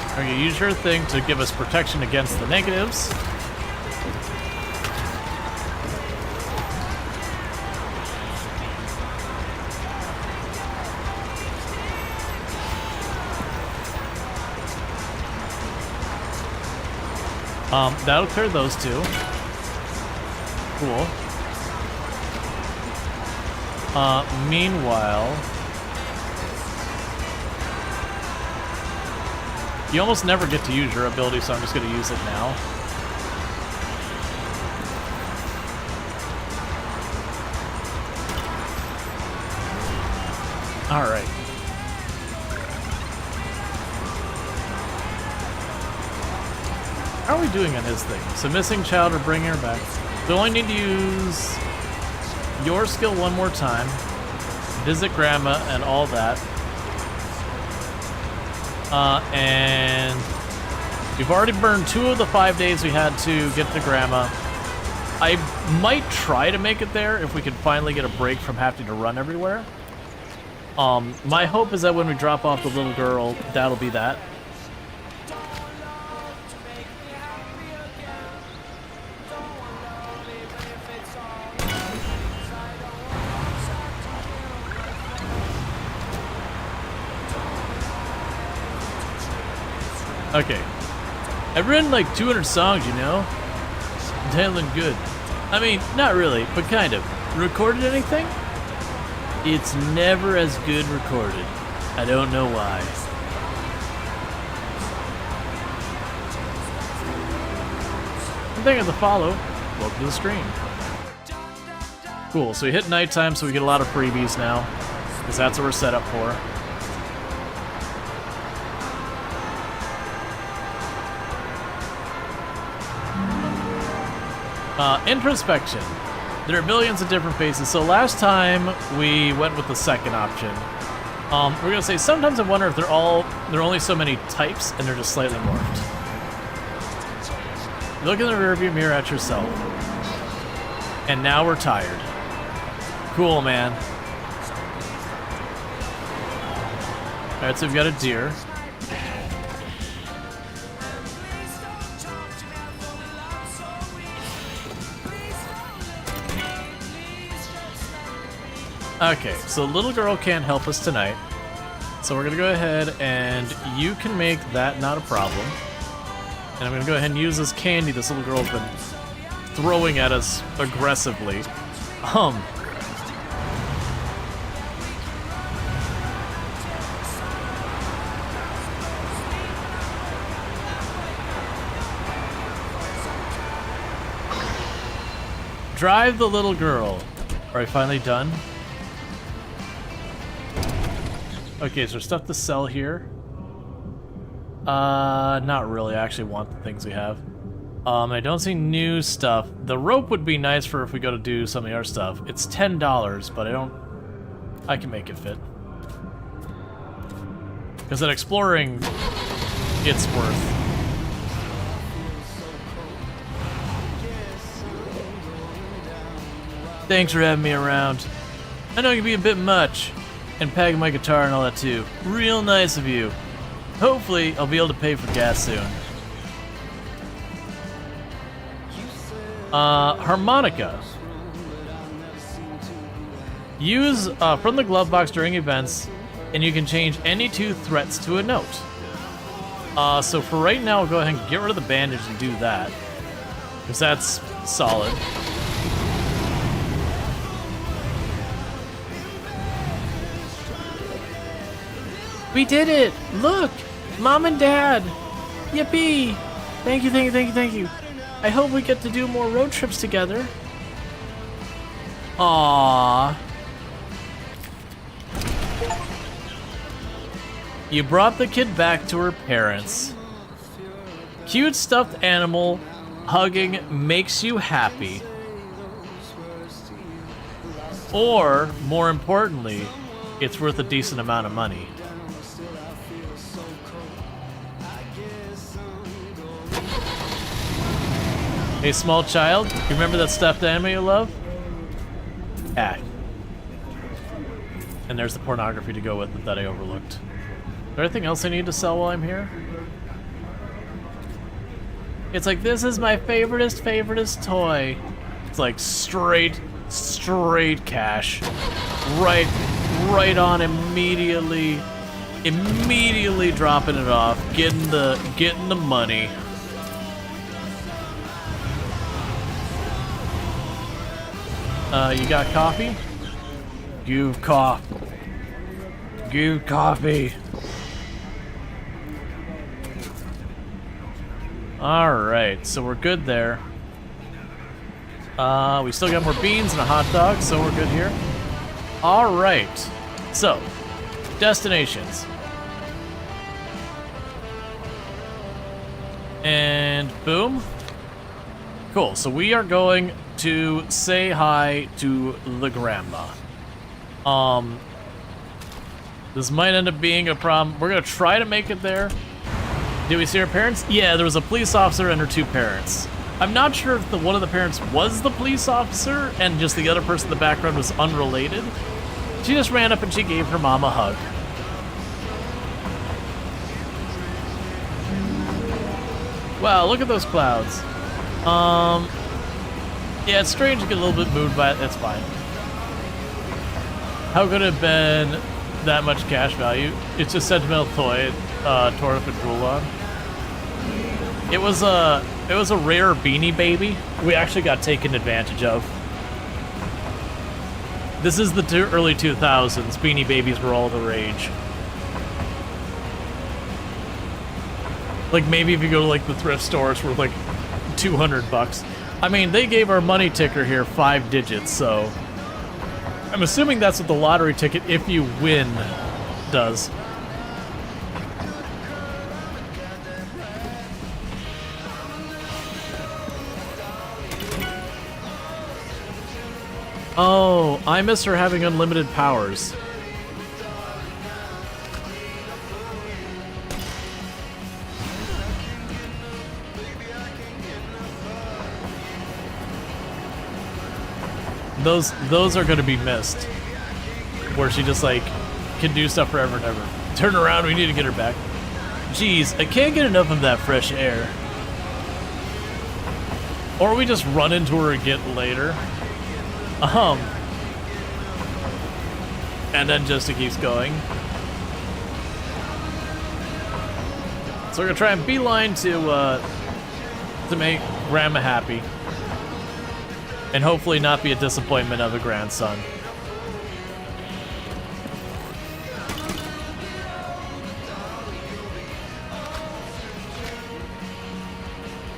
I'm going to use your thing to give us protection against the negatives. That'll clear those 2. Cool. Meanwhile, you almost never get to use your ability, so I'm just going to use it now. All right. How are we doing on his thing? So missing child or bringing her back. We only need to use your skill one more time. Visit Grandma and all that. And we've already burned 2 of the 5 days we had to get to Grandma. I might try to make it there if we can finally get a break from having to run everywhere. My hope is that when we drop off the little girl, that'll be that. Okay. I've written like 200 songs, you know? I'm handling good. I mean, not really, but kind of. Recorded anything? It's never as good recorded. I don't know why. And thank you for the follow. Welcome to the stream. Cool, so we hit nighttime, so we get a lot of freebies now. Because that's what we're set up for. Introspection. There are billions of different faces. So last time we went with the second option. We're gonna say sometimes I wonder if there are only so many types and they're just slightly morphed. Look in the rearview mirror at yourself. And now we're tired. Cool, man. Alright, so we've got a deer. Okay, so little girl can't help us tonight. So we're gonna go ahead and you can make that not a problem. And I'm gonna go ahead and use this candy this little girl's been throwing at us aggressively. Drive the little girl. Are we finally done? Okay, is there stuff to sell here? Not really. I actually want the things we have. I don't see new stuff. The rope would be nice for if we go to do some of our stuff. It's $10, but I can make it fit. Because at exploring, it's worth. Thanks for having me around. I know it can be a bit much, and packing my guitar and all that too. Real nice of you. Hopefully, I'll be able to pay for gas soon. Harmonica. Use from the glove box during events, and you can change any 2 threats to a note. So for right now, I'll go ahead and get rid of the bandage and do that, because that's solid. We did it! Look! Mom and Dad! Yippee! Thank you, thank you, thank you, thank you. I hope we get to do more road trips together. Aww. You brought the kid back to her parents. Cute stuffed animal hugging makes you happy. Or, more importantly, it's worth a decent amount of money. Hey, small child, you remember that stuffed animal you love? Ah. And there's the pornography to go with it that I overlooked. Is there anything else I need to sell while I'm here? It's like, this is my favoriteest toy. It's like straight cash. Right on immediately dropping it off, getting the money. You got coffee? Give coffee. Alright, so we're good there. We still got more beans and a hot dog, so we're good here. Alright, so, destinations. And boom. Cool, so we are going to say hi to the grandma. This might end up being a problem. We're gonna try to make it there. Did we see her parents? Yeah, there was a police officer and her 2 parents. I'm not sure if one of the parents was the police officer and just the other person in the background was unrelated. She just ran up and she gave her mom a hug. Wow, look at those clouds. Yeah, it's strange to get a little bit moved by it. That's fine. How could it have been that much cash value? It's a sentimental toy torn up and drool on. It was a rare Beanie Baby. We actually got taken advantage of. This is the early 2000s. Beanie Babies were all the rage. Like, maybe if you go to like the thrift store, it's worth like $200. I mean, they gave our money ticker here 5 digits, so I'm assuming that's what the lottery ticket, if you win, does. Oh, I miss her having unlimited powers. Those are gonna be missed. Where she just like can do stuff forever and ever. Turn around, we need to get her back. Jeez, I can't get enough of that fresh air. Or we just run into her again later. And then just it keeps going. So we're gonna try and beeline to make Grandma happy. And hopefully not be a disappointment of a grandson.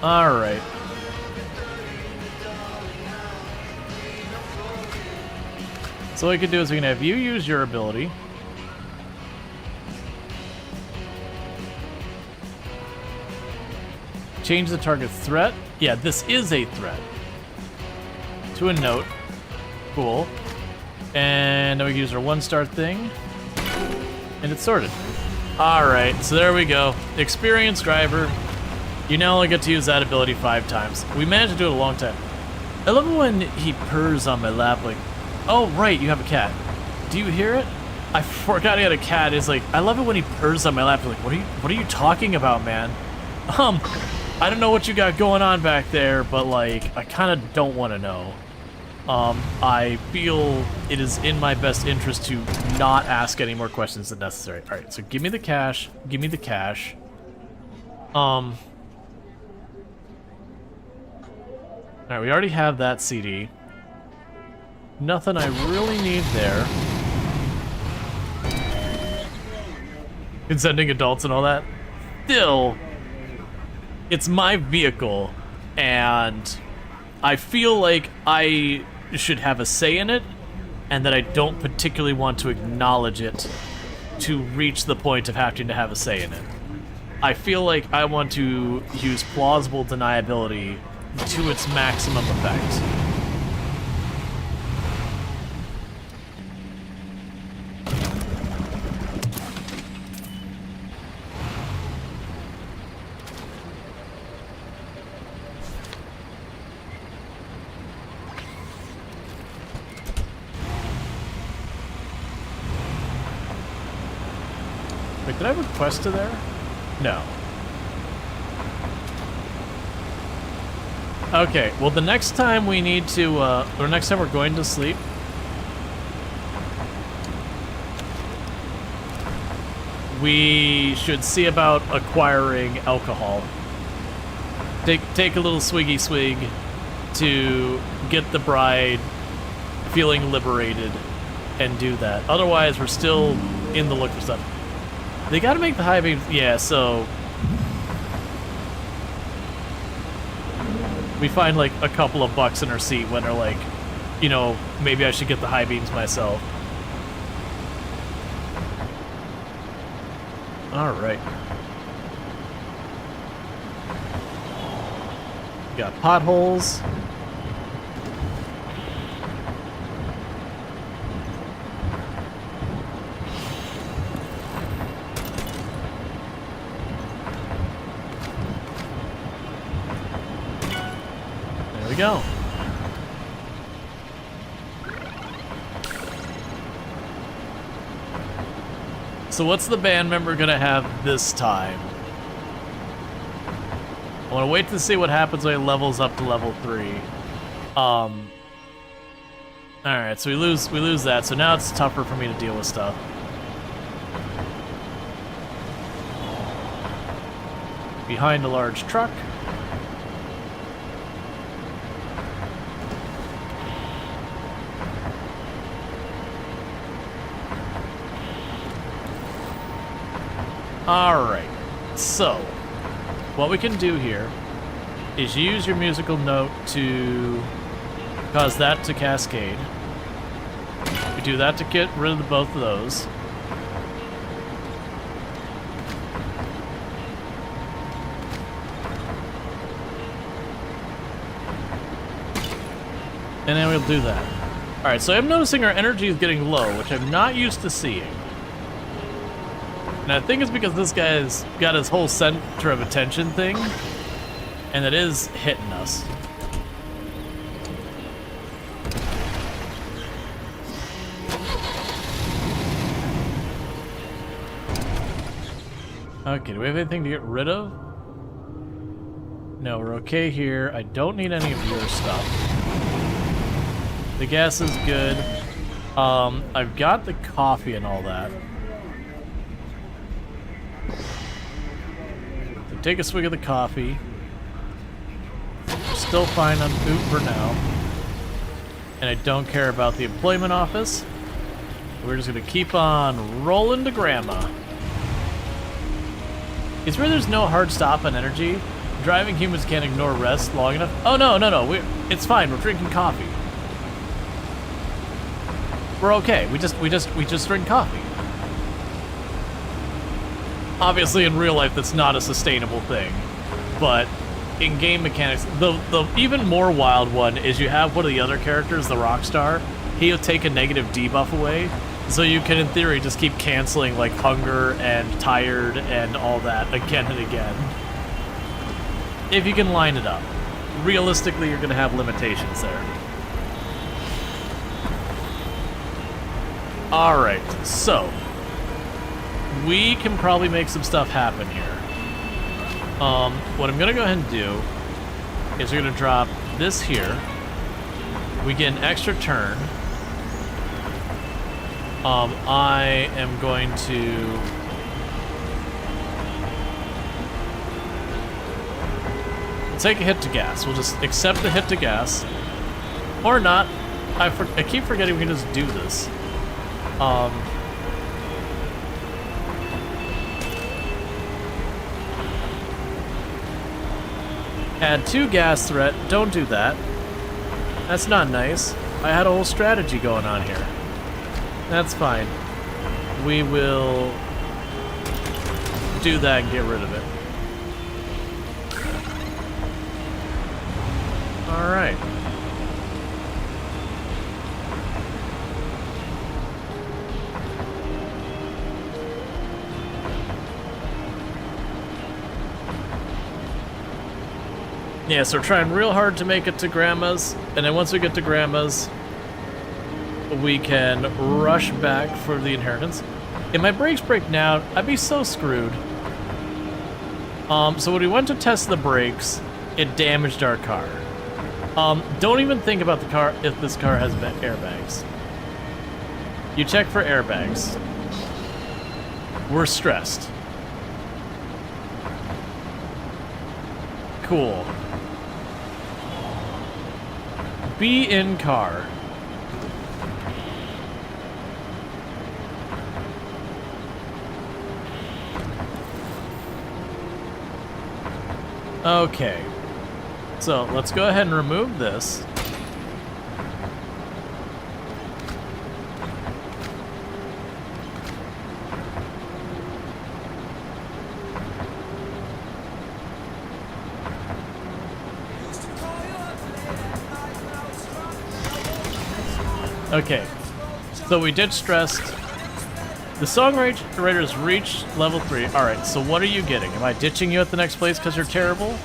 Alright. So what we can do is we can have you use your ability. Change the target threat. Yeah, this is a threat. To a note. Cool. And then we can use our 1-star thing. And it's sorted. Alright, so there we go. Experienced driver. You now only get to use that ability 5 times. We managed to do it a long time. I love it when he purrs on my lap like, oh right, you have a cat. Do you hear it? I forgot he had a cat. It's like, I love it when he purrs on my lap. Like, what are you talking about, man? I don't know what you got going on back there, but like, I kind of don't want to know. I feel it is in my best interest to not ask any more questions than necessary. All right, so give me the cash. Give me the cash. All right, we already have that CD. Nothing I really need there. Consenting adults and all that. Still, it's my vehicle, and I feel like I should have a say in it, and that I don't particularly want to acknowledge it to reach the point of having to have a say in it. I feel like I want to use plausible deniability to its maximum effect. Wait, did I request to there? No. Okay, well the next time we need to, or next time we're going to sleep, we should see about acquiring alcohol. Take a little swiggy swig to get the bride feeling liberated and do that. Otherwise, we're still in the look for stuff. They gotta make the high beams, yeah, so we find like a couple of bucks in our seat when they're like, you know, maybe I should get the high beams myself. Alright. Got potholes. There we go. So what's the band member gonna have this time? I want to wait to see what happens when he levels up to level 3. All right, so we lose that. So now it's tougher for me to deal with stuff. Behind a large truck. All right, so what we can do here is use your musical note to cause that to cascade. We do that to get rid of both of those. And then we'll do that. All right, so I'm noticing our energy is getting low, which I'm not used to seeing. And I think it's because this guy's got his whole center of attention thing, and it is hitting us. Okay, do we have anything to get rid of? No, we're okay here. I don't need any of your stuff. The gas is good. I've got the coffee and all that. Take a swig of the coffee. We're still fine on food for now. And I don't care about the employment office. We're just gonna keep on rolling to grandma. It's where there's no hard stop on energy. Driving humans can't ignore rest long enough. Oh no, it's fine, we're drinking coffee. We're okay. We just drink coffee. Obviously, in real life, that's not a sustainable thing, but in game mechanics, the even more wild one is you have one of the other characters, the Rockstar. He'll take a negative debuff away, So you can, in theory, just keep canceling like hunger and tired and all that again and again. If you can line it up. Realistically, you're gonna have limitations there. Alright, so we can probably make some stuff happen here. What I'm gonna go ahead and do is we're gonna drop this here. We get an extra turn. I am going to take a hit to gas. We'll just accept the hit to gas. Or not. I keep forgetting we can just do this. Add 2 gas threat. Don't do that. That's not nice. I had a whole strategy going on here. That's fine. We will do that and get rid of it. Alright. Yeah, so we're trying real hard to make it to Grandma's, and then once we get to Grandma's, we can rush back for the inheritance. If my brakes break now, I'd be so screwed. So when we went to test the brakes, it damaged our car. Don't even think about the car if this car has airbags. You check for airbags. We're stressed. Cool. Be in car. Okay. So let's go ahead and remove this. Okay, so we did stressed. The songwriter's reached level 3. Alright, so what are you getting? Am I ditching you at the next place because you're terrible?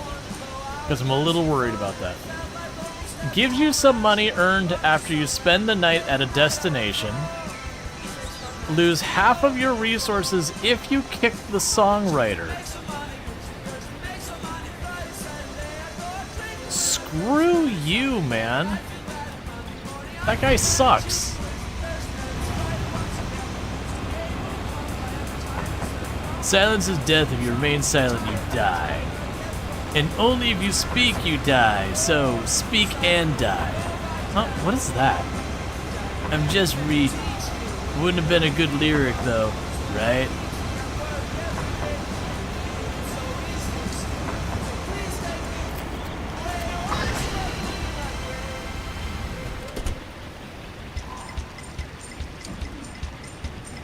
Because I'm a little worried about that. Gives you some money earned after you spend the night at a destination. Lose half of your resources if you kick the songwriter. Screw you, man. That guy sucks. Silence is death. If you remain silent, you die. And only if you speak, you die. So, speak and die. Huh? What is that? I'm just reading. Wouldn't have been a good lyric, though, right?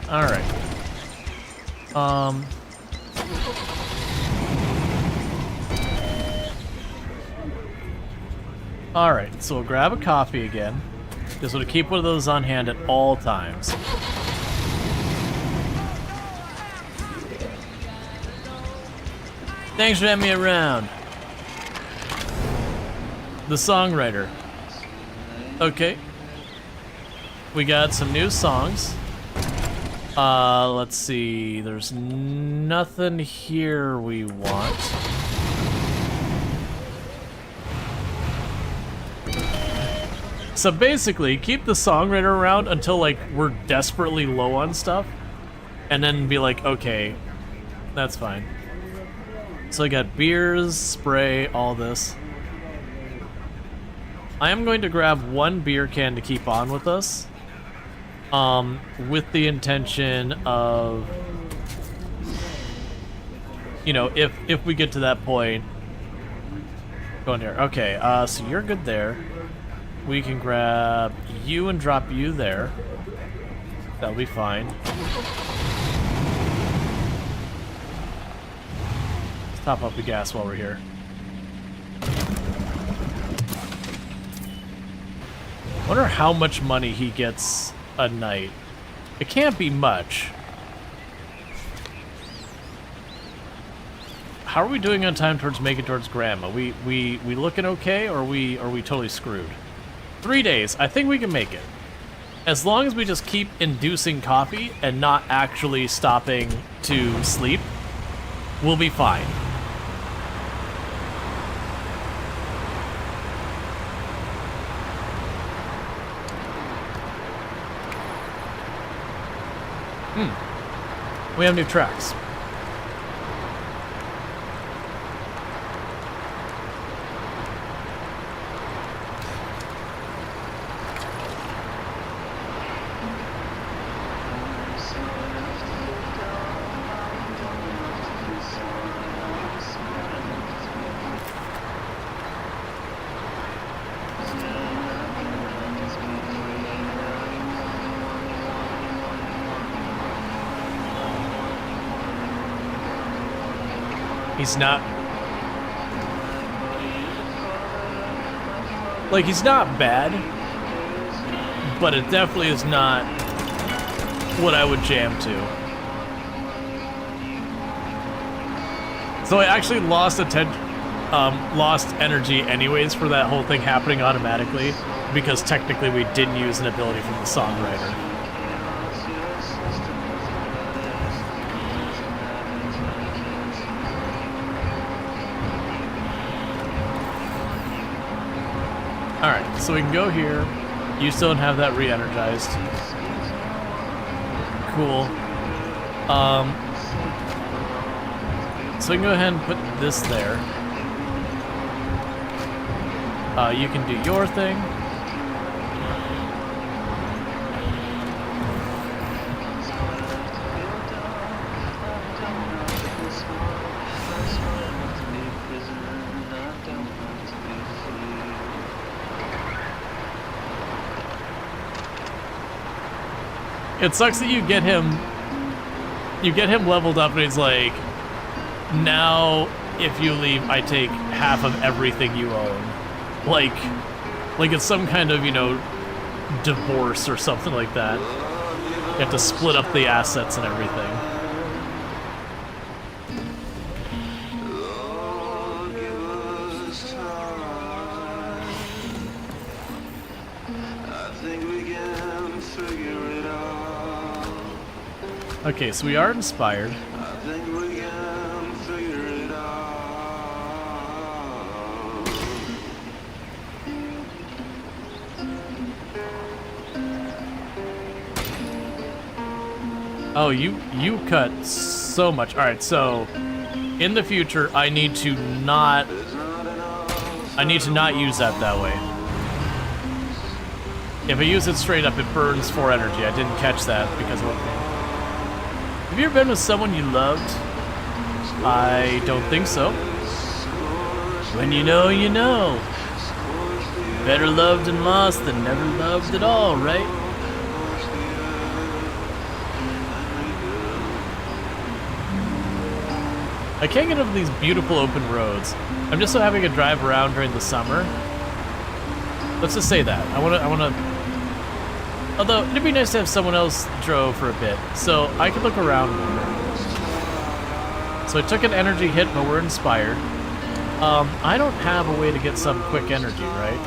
Alright. Alright, so we'll grab a coffee again. Just want to keep one of those on hand at all times. Thanks for having me around. The songwriter. Okay. We got some new songs. Let's see. There's nothing here we want. So basically, keep the songwriter around until, like, we're desperately low on stuff. And then be like, okay, that's fine. So I got beers, spray, all this. I am going to grab one beer can to keep on with us. With the intention of, you know, if we get to that point, going here. Okay, so you're good there. We can grab you and drop you there. That'll be fine. Let's top up the gas while we're here. Wonder how much money he gets a night. It can't be much. How are we doing on time towards making towards Grandma? We looking okay, or are we totally screwed? 3 days. I think we can make it. As long as we just keep inducing coffee and not actually stopping to sleep, we'll be fine. We have new tracks. He's not... Like, he's not bad, but it definitely is not what I would jam to. So I actually lost energy anyways for that whole thing happening automatically, because technically we didn't use an ability from the songwriter. Alright, so we can go here. You still don't have that re-energized. Cool. So we can go ahead and put this there. You can do your thing. It sucks that you get him leveled up and he's like, now if you leave, I take half of everything you own. Like it's some kind of, you know, divorce or something like that. You have to split up the assets and everything. Okay, so we are inspired. Oh, you cut so much. All right, so in the future, I need to not use that way. If I use it straight up, it burns 4 energy. I didn't catch that because of what. Have you ever been with someone you loved? I don't think so. When you know, you know. Better loved and lost than never loved at all, right? I can't get over these beautiful open roads. I'm just so happy I could drive around during the summer. Let's just say that. I wanna. Although, it'd be nice to have someone else drove for a bit, so I could look around more. So I took an energy hit, but we're inspired. I don't have a way to get some quick energy, right?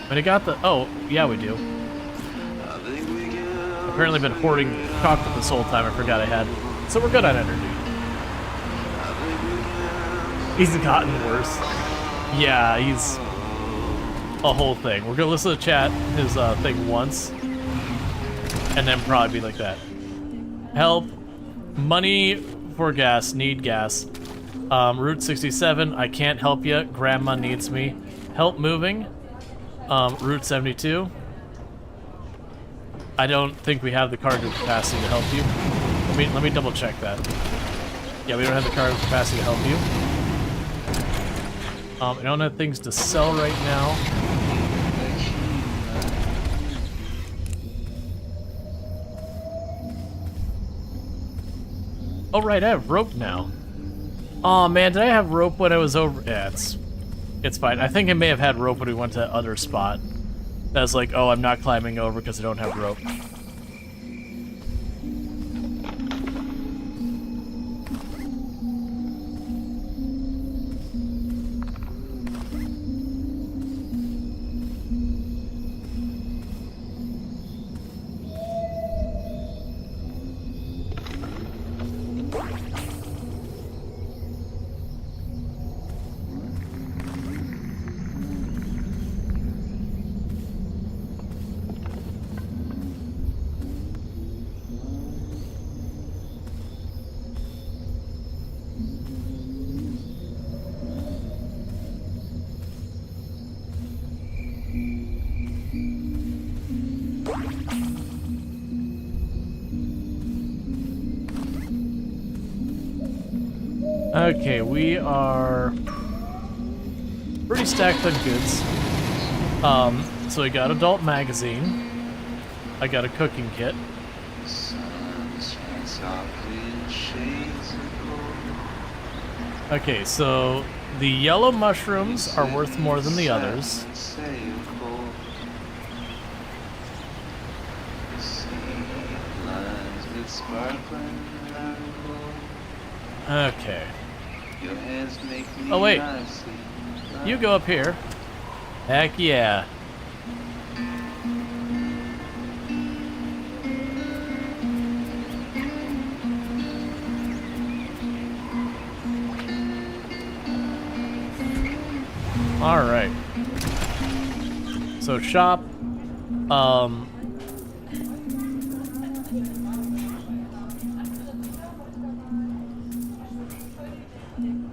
But I got the... Oh, yeah, we do. Apparently been hoarding chocolate this whole time, I forgot I had. So we're good on energy. He's gotten worse. Yeah, he's... a whole thing. We're gonna listen to chat his thing once, and then probably be like that. Help, money for gas, need gas. Route 67, I can't help you. Grandma needs me. Help moving. Route 72. I don't think we have the cargo capacity to help you. Let me double check that. Yeah, we don't have the cargo capacity to help you. I don't have things to sell right now. Oh right, I have rope now. Oh man, did I have rope when I was over? Yeah, it's fine. I think I may have had rope when we went to that other spot. That's like, oh, I'm not climbing over because I don't have rope. Okay, we are pretty stacked on goods. So I got adult magazine. I got a cooking kit. Okay, so the yellow mushrooms are worth more than the others. Okay. Oh wait, you go up here. Heck yeah. All right. So shop.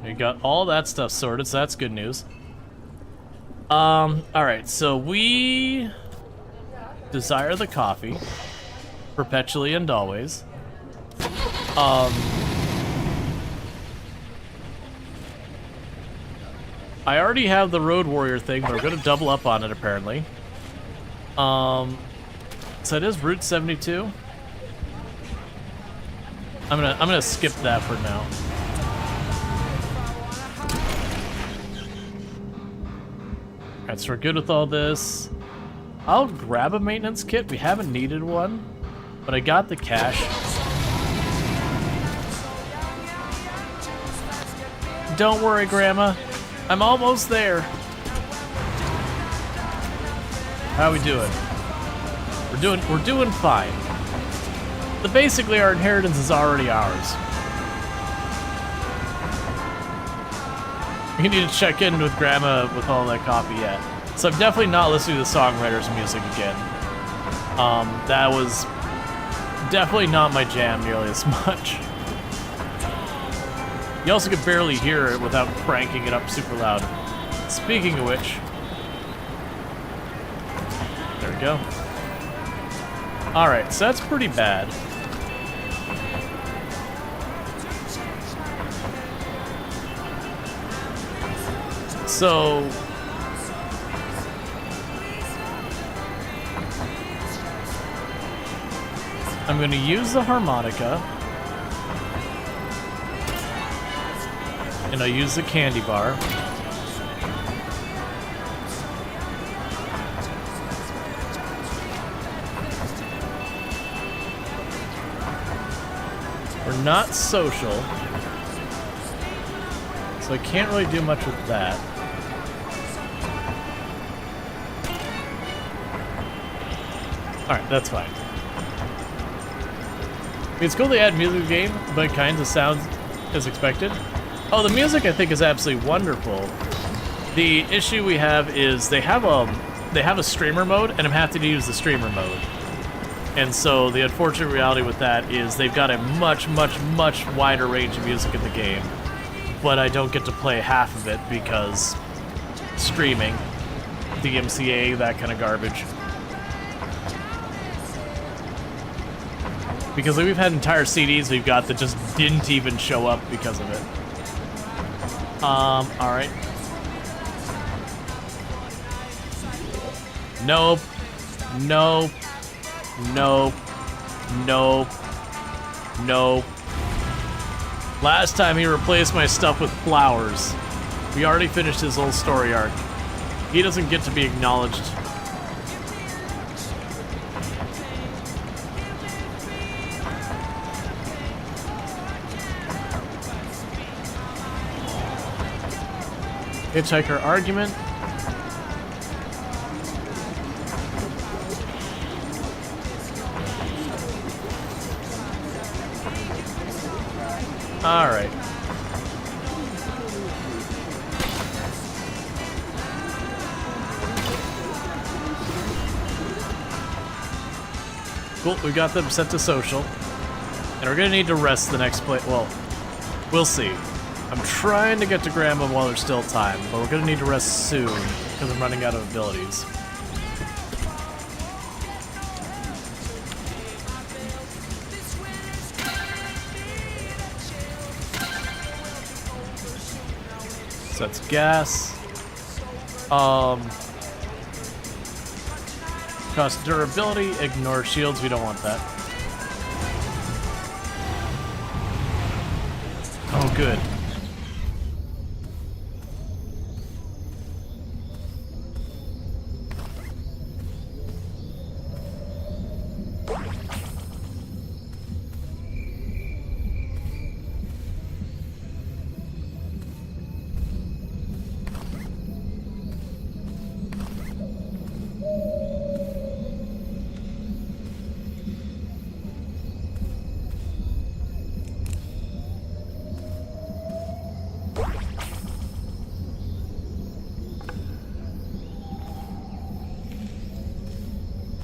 We got all that stuff sorted, so that's good news. All right. So we desire the coffee, perpetually and always. I already have the Road Warrior thing, but we're gonna double up on it apparently. So it is Route 72. I'm gonna skip that for now. Alright, so we're good with all this. I'll grab a maintenance kit. We haven't needed one, but I got the cash. Don't worry, Grandma. I'm almost there. How we doing? We're doing fine. Basically our inheritance is already ours. We need to check in with Grandma with all that coffee yet. So I'm definitely not listening to the songwriter's music again. That was definitely not my jam nearly as much. You also could barely hear it without cranking it up super loud. Speaking of which, there we go. Alright, so that's pretty bad. So I'm going to use the harmonica. And I'll use the candy bar. We're not social, so I can't really do much with that. Alright, that's fine. It's cool they add music to the game, but kinds of sounds as expected. Oh, the music I think is absolutely wonderful. The issue we have is they have a streamer mode, and I'm having to use the streamer mode. And so the unfortunate reality with that is they've got a much wider range of music in the game, but I don't get to play half of it because streaming, DMCA, that kind of garbage. Because we've had entire CDs we've got that just didn't even show up because of it. Alright. Nope. Nope. Nope. Nope. Nope. Last time he replaced my stuff with flowers. We already finished his whole story arc. He doesn't get to be acknowledged. Hitchhiker argument. All right. Cool, we got them set to social. And we're gonna need to rest the next play. Well, we'll see. I'm trying to get to Grandma while there's still time, but we're gonna need to rest soon because I'm running out of abilities. So that's gas. Cost durability, ignore shields, we don't want that. Oh, good.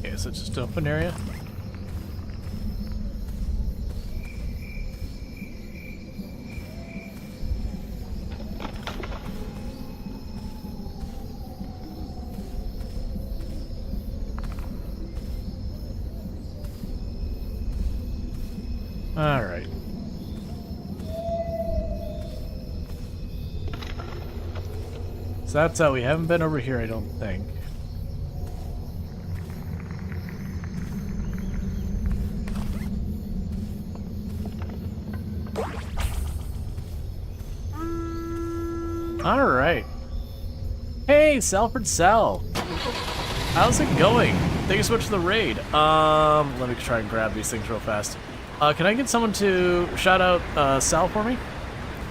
Is it just open area? All right. So that's how we haven't been over here, I don't think. All right. Hey, Salford Sal. How's it going? Thank you so much for the raid. Let me try and grab these things real fast. Can I get someone to shout out Sal for me?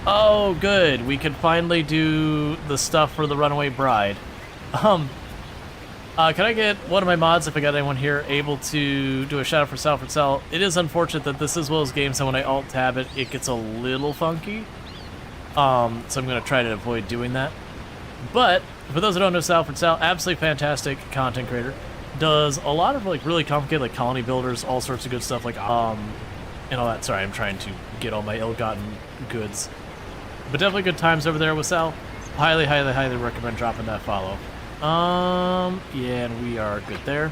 Oh, good. We can finally do the stuff for the Runaway Bride. Can I get one of my mods, if I got anyone here, able to do a shout out for Salford Sal? It is unfortunate that this is one of those games that when I alt tab it, it gets a little funky. So I'm going to try to avoid doing that. But for those who don't know Salford Sal, absolutely fantastic content creator. Does a lot of like really complicated like colony builders, all sorts of good stuff like and all that. Sorry, I'm trying to get all my ill-gotten goods. But definitely good times over there with Sal. Highly, highly, highly recommend dropping that follow. Yeah, and we are good there.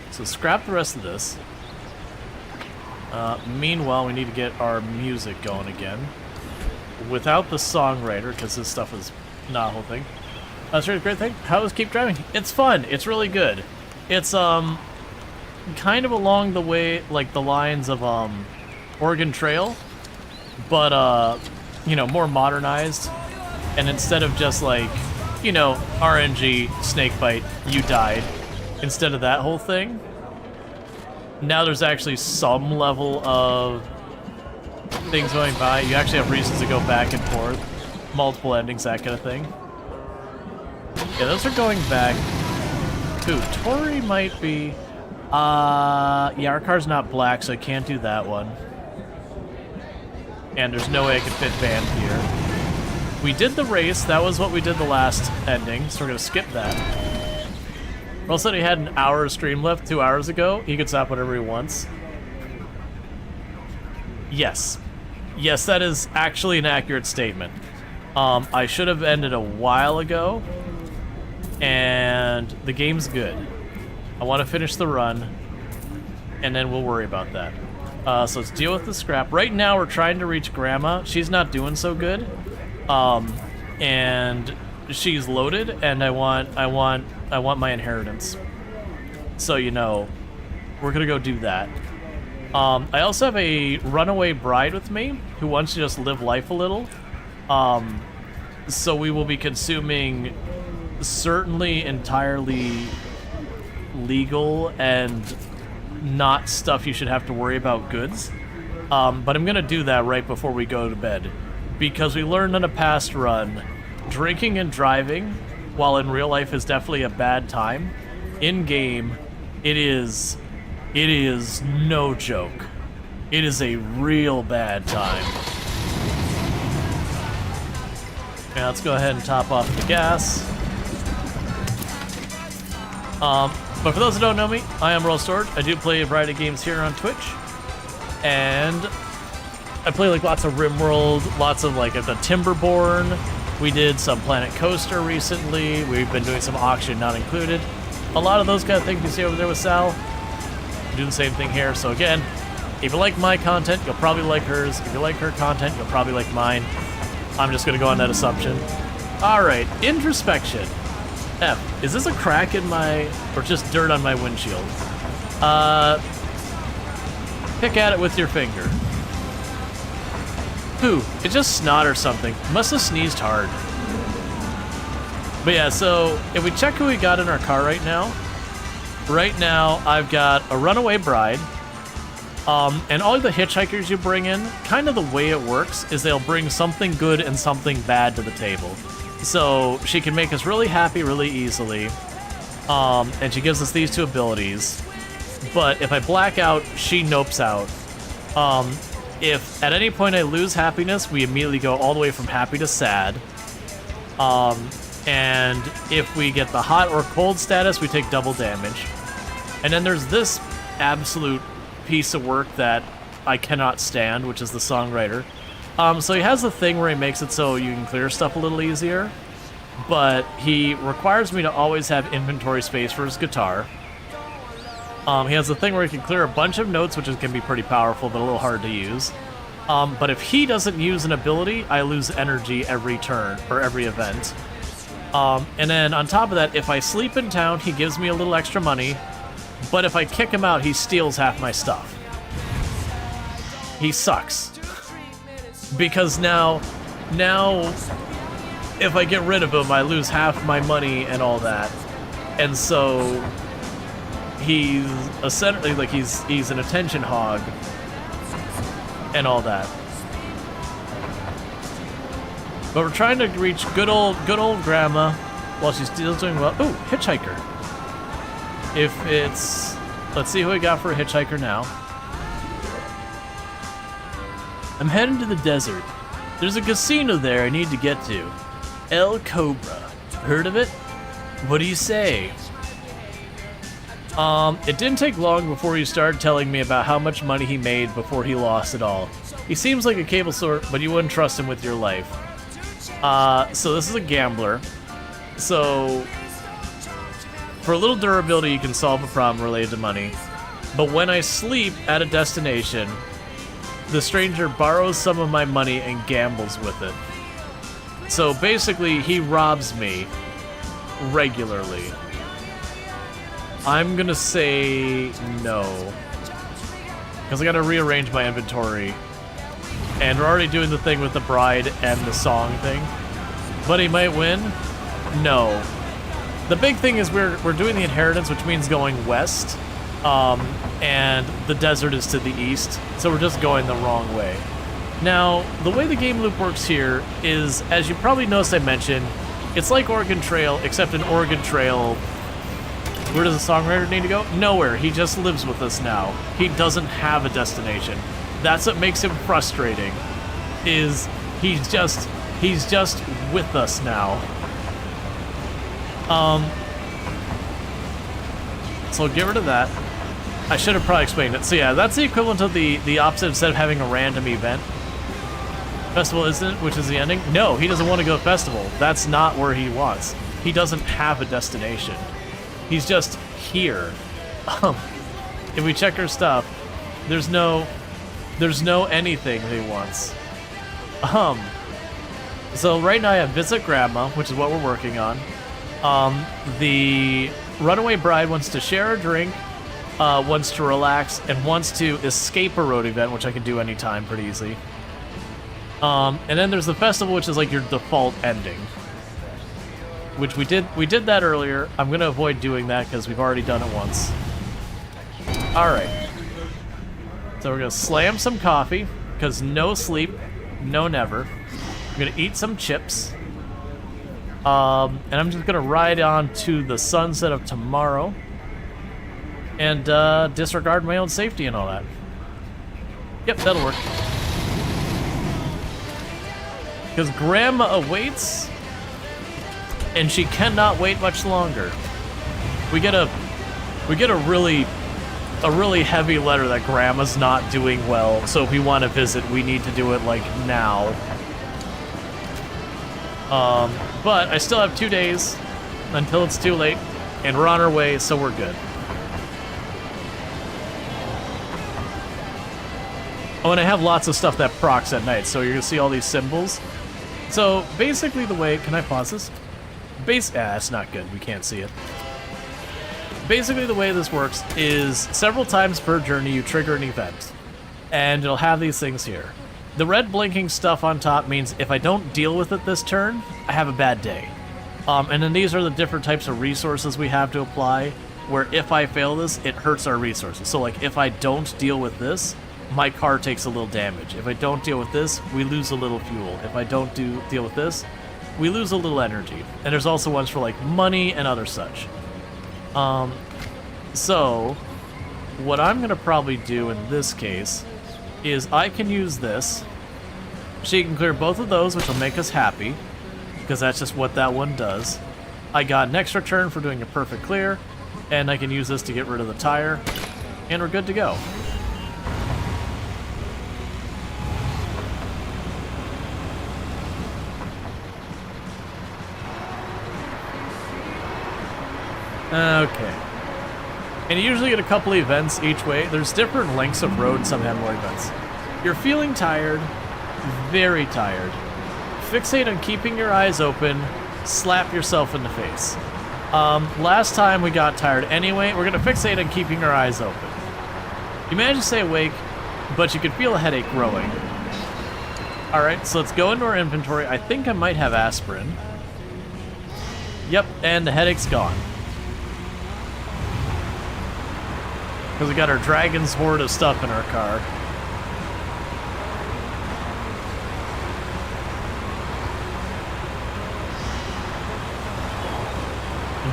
So scrap the rest of this. Meanwhile, we need to get our music going again. Without the songwriter, because this stuff is not a whole thing. That's a great thing. How is Keep Driving? It's fun. It's really good. It's kind of along the way, like the lines of Oregon Trail, but you know, more modernized. And instead of just like, you know, RNG snakebite, you died. Instead of that whole thing, now there's actually some level of things going by. You actually have reasons to go back and forth, multiple endings, that kind of thing. Yeah, those are going back. Ooh, Tori might be. Yeah, our car's not black, so I can't do that one. And there's no way I could fit Van here. We did the race. That was what we did the last ending, so we're gonna skip that. Earl said he had an hour of stream left 2 hours ago. He could stop whenever he wants. Yes. Yes, that is actually an accurate statement. I should have ended a while ago, and the game's good. I want to finish the run, and then we'll worry about that. So let's deal with the scrap. Right now, we're trying to reach Grandma. She's not doing so good, and she's loaded, and I want my inheritance. So you know, we're gonna go do that. I also have a runaway bride with me who wants to just live life a little. So we will be consuming certainly entirely legal and not stuff you should have to worry about goods. But I'm gonna do that right before we go to bed, because we learned on a past run, drinking and driving, while in real life is definitely a bad time, in game, it is no joke. It is a real bad time. Yeah, let's go ahead and top off the gas. But for those who don't know me, I am Rual Storge. I do play a variety of games here on Twitch. And I play like lots of RimWorld, lots of like the Timberborn. We did some Planet Coaster recently. We've been doing some Auction Not Included. A lot of those kind of things you see over there with Sal. Do the same thing here. So again, if you like my content, you'll probably like hers. If you like her content, you'll probably like mine. I'm just gonna go on that assumption. Alright, introspection. F. Is this a crack in my... or just dirt on my windshield? Pick at it with your finger. Ooh, it's just snot or something. Must have sneezed hard. But yeah, so if we check who we got in our car right now I've got a runaway bride. And all the hitchhikers you bring in, kind of the way it works is they'll bring something good and something bad to the table. So she can make us really happy really easily. And she gives us these two abilities. But if I black out, she nopes out. If at any point I lose happiness, we immediately go all the way from happy to sad. And if we get the hot or cold status, we take double damage. And then there's this absolute piece of work that I cannot stand, which is the songwriter. So he has the thing where he makes it so you can clear stuff a little easier, but he requires me to always have inventory space for his guitar. He has the thing where he can clear a bunch of notes, which can be pretty powerful, but a little hard to use. But if he doesn't use an ability, I lose energy every turn, or every event. And then on top of that, if I sleep in town, he gives me a little extra money, but if I kick him out, he steals half my stuff. He sucks. Because now, if I get rid of him, I lose half my money and all that. And so he's essentially like he's an attention hog and all that. But we're trying to reach good old grandma while she's still doing well. Ooh, hitchhiker. If it's, let's see who we got for a hitchhiker now. I'm heading to the desert. There's a casino there I need to get to. El Cobra. Heard of it? What do you say? It didn't take long before he started telling me about how much money he made before he lost it all. He seems like a cable sort, but you wouldn't trust him with your life. So this is a gambler. So for a little durability, you can solve a problem related to money. But when I sleep at a destination, the stranger borrows some of my money and gambles with it. So basically, he robs me regularly. I'm gonna say no. Because I gotta rearrange my inventory. And we're already doing the thing with the bride and the song thing. But he might win? No. The big thing is we're doing the inheritance, which means going west. And the desert is to the east. So we're just going the wrong way. Now, the way the game loop works here is, as you probably noticed I mentioned, it's like Oregon Trail, except in Oregon Trail, where does the songwriter need to go? Nowhere. He just lives with us now. He doesn't have a destination. That's what makes him frustrating, is he's just with us now. So get rid of that. I should have probably explained it. So yeah, that's the equivalent of the opposite instead of having a random event. Festival isn't, which is the ending. No, he doesn't want to go to festival. That's not where he wants. He doesn't have a destination. He's just here. If we check our stuff, there's no anything he wants. So right now I have Visit Grandma, which is what we're working on. The runaway bride wants to share a drink, wants to relax, and wants to escape a road event, which I can do anytime pretty easily. And then there's the festival, which is like your default ending. Which we did that earlier. I'm gonna avoid doing that because we've already done it once. Alright. So we're gonna slam some coffee, because no sleep, no never. I'm gonna eat some chips. And I'm just gonna ride on to the sunset of tomorrow. And disregard my own safety and all that. Yep, that'll work. Because Grandma awaits, and she cannot wait much longer. We get a really heavy letter that Grandma's not doing well, so if we want to visit, we need to do it like now. But I still have 2 days until it's too late, and we're on our way, so we're good. Oh, and I have lots of stuff that procs at night, so you're gonna see all these symbols. So basically the way, can I pause this? That's not good, we can't see it. Basically the way this works is several times per journey you trigger an event, and it'll have these things here. The red blinking stuff on top means if I don't deal with it this turn, I have a bad day. And then these are the different types of resources we have to apply, where if I fail this, it hurts our resources. So like if I don't deal with this, my car takes a little damage. If I don't deal with this, we lose a little fuel. If I don't deal with this, we lose a little energy. And there's also ones for like money and other such. So what I'm gonna probably do in this case is I can use this. She can clear both of those, which will make us happy, because that's just what that one does. I got an extra turn for doing a perfect clear, and I can use this to get rid of the tire, and we're good to go. Okay. And you usually get a couple events each way. There's different lengths of road, some have more events. You're feeling tired, very tired. Fixate on keeping your eyes open, slap yourself in the face. Last time we got tired anyway, we're gonna fixate on keeping our eyes open. You managed to stay awake, but you could feel a headache growing. Alright, so let's go into our inventory. I think I might have aspirin. Yep, and the headache's gone. Because we got our dragon's hoard of stuff in our car.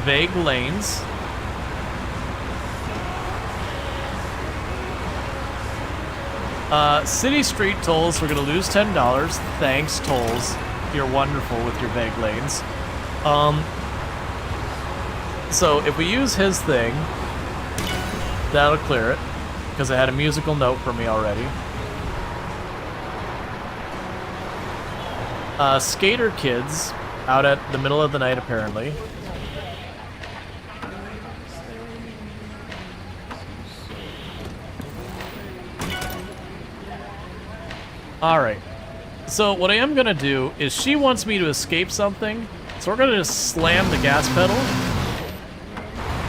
Vague lanes. City street tolls, we're gonna lose $10. Thanks, tolls. You're wonderful with your vague lanes. So if we use his thing, that'll clear it, because it had a musical note for me already. Skater kids out at the middle of the night, apparently. Alright. So what I am going to do is she wants me to escape something, so we're going to just slam the gas pedal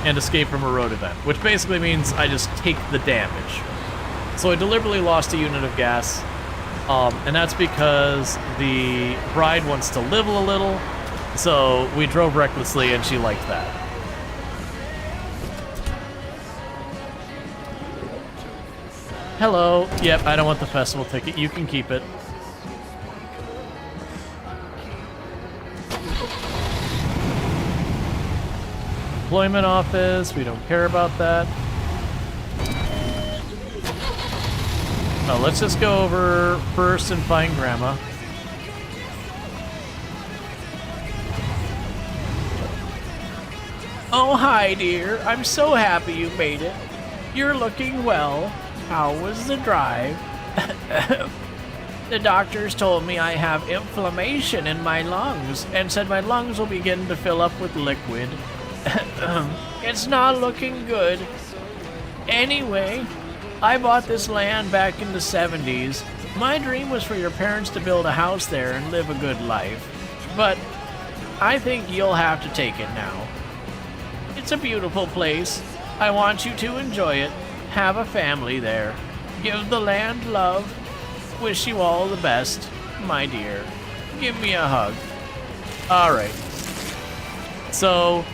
and escape from a road event, which basically means I just take the damage. So I deliberately lost a unit of gas, and that's because the bride wants to live a little, so we drove recklessly and she liked that. Hello. Yep, I don't want the festival ticket. You can keep it. Employment office, we don't care about that. No, let's just go over first and find Grandma. Oh, hi, dear. I'm so happy you made it. You're looking well. How was the drive? The doctors told me I have inflammation in my lungs and said my lungs will begin to fill up with liquid. It's not looking good. Anyway, I bought this land back in the 70s. My dream was for your parents to build a house there and live a good life. But I think you'll have to take it now. It's a beautiful place. I want you to enjoy it. Have a family there. Give the land love. Wish you all the best, my dear. Give me a hug. Alright. So,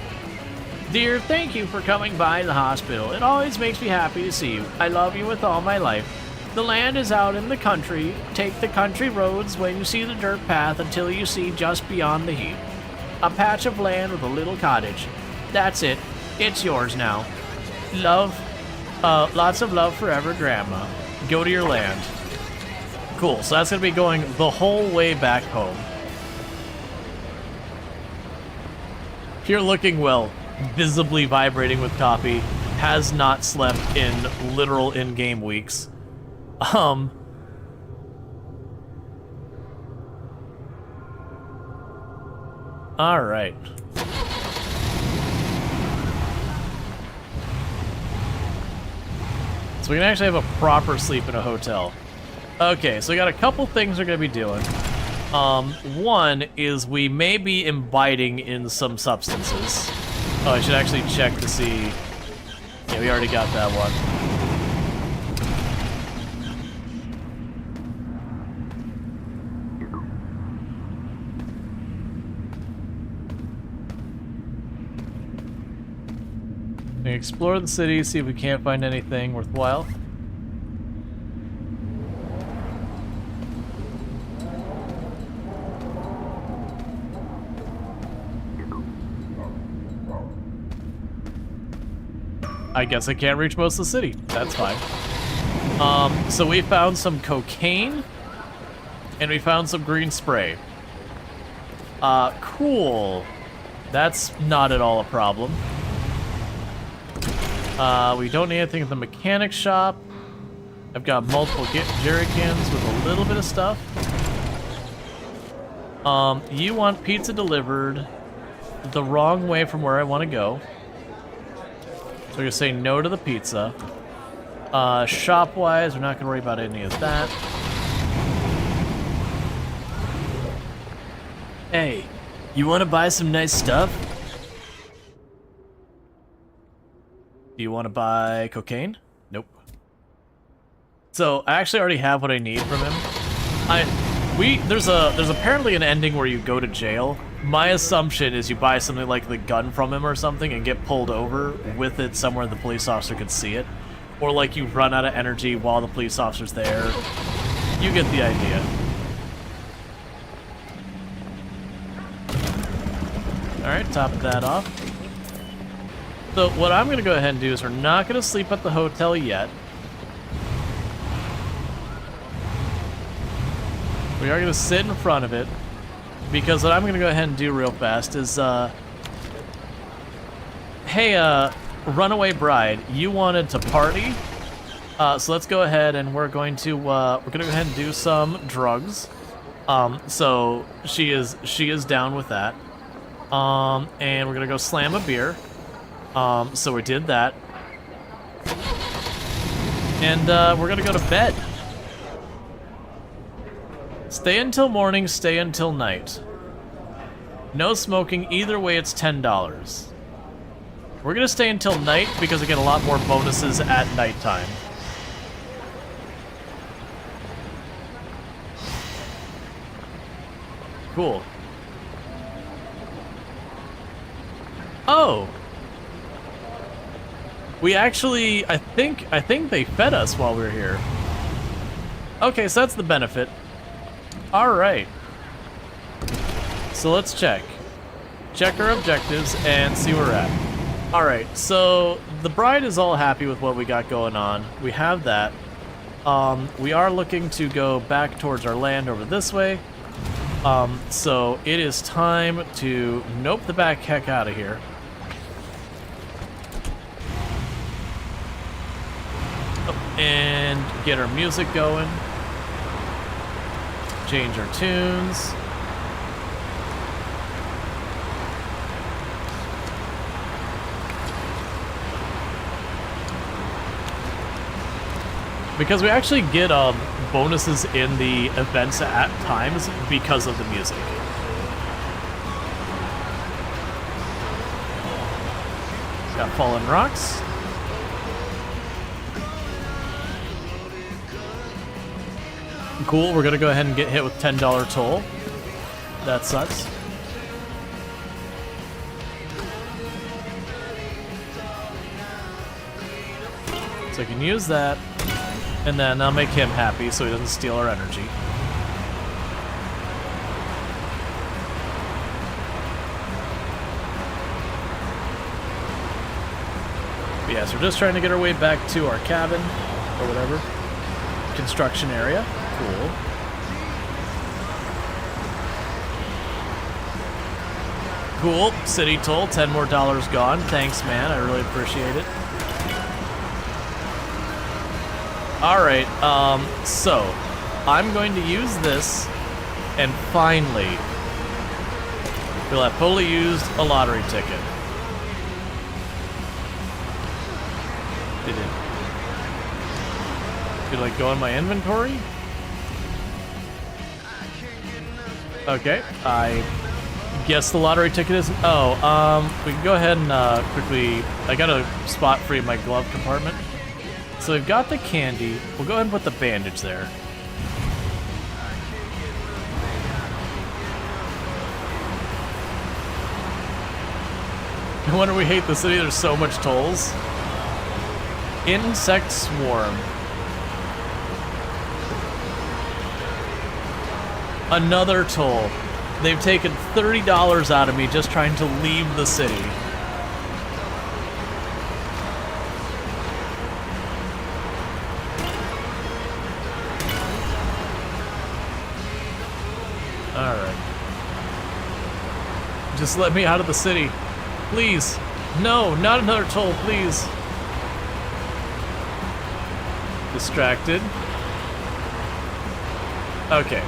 dear, thank you for coming by the hospital. It always makes me happy to see you. I love you with all my life. The land is out in the country. Take the country roads when you see the dirt path until you see just beyond the heap. A patch of land with a little cottage. That's it. It's yours now. Love. Lots of love forever, Grandma. Go to your land. Cool, so that's going to be going the whole way back home. You're looking well. Visibly vibrating with coffee. Has not slept in literal in-game weeks. Alright. So we can actually have a proper sleep in a hotel. Okay, so we got a couple things we're going to be doing. One is we may be imbibing in some substances. Oh, I should actually check to see. Yeah, we already got that one. We explore the city, see if we can't find anything worthwhile. I guess I can't reach most of the city. That's fine. So we found some cocaine, and we found some green spray. Cool. That's not at all a problem. We don't need anything at the mechanic shop. I've got multiple jerry cans with a little bit of stuff. You want pizza delivered the wrong way from where I want to go. So you're saying no to the pizza. Shop-wise, we're not going to worry about any of that. Hey, you want to buy some nice stuff? Do you want to buy cocaine? Nope. So I actually already have what I need from him. There's apparently an ending where you go to jail. My assumption is you buy something like the gun from him or something and get pulled over with it somewhere the police officer could see it. Or like you run out of energy while the police officer's there. You get the idea. Alright, top that off. So what I'm going to go ahead and do is we're not going to sleep at the hotel yet. We are going to sit in front of it, because what I'm going to go ahead and do real fast is, hey, runaway bride, you wanted to party, so let's go ahead and we're going to go ahead and do some drugs. So she is down with that, and we're going to go slam a beer. So we did that, and we're going to go to bed. Stay until morning, stay until night. No smoking, either way it's $10. We're gonna stay until night because I get a lot more bonuses at nighttime. Cool. Oh! We actually, I think they fed us while we were here. Okay, so that's the benefit. Alright. So let's check. Check our objectives and see where we're at. Alright, so the bride is all happy with what we got going on. We have that. We are looking to go back towards our land over this way. So it is time to nope the back heck out of here. And get our music going. Change our tunes. Because we actually get bonuses in the events at times because of the music. Got Fallen Rocks. Cool, we're gonna go ahead and get hit with $10 toll. That sucks. So I can use that, and then I'll make him happy so he doesn't steal our energy. But yeah, so we're just trying to get our way back to our cabin, or whatever. Construction area. Cool. Cool. City toll, $10 more gone. Thanks, man. I really appreciate it. Alright, so I'm going to use this, and finally we'll have fully used a lottery ticket. Did it like go in my inventory? Okay, I guess the lottery ticket is... Oh, we can go ahead and quickly... I got a spot free in my glove compartment. So we've got the candy. We'll go ahead and put the bandage there. No wonder we hate the city, there's so much tolls. Insect swarm. Another toll. They've taken $30 out of me just trying to leave the city. Alright. Just let me out of the city. Please. No, not another toll, please. Distracted. Okay.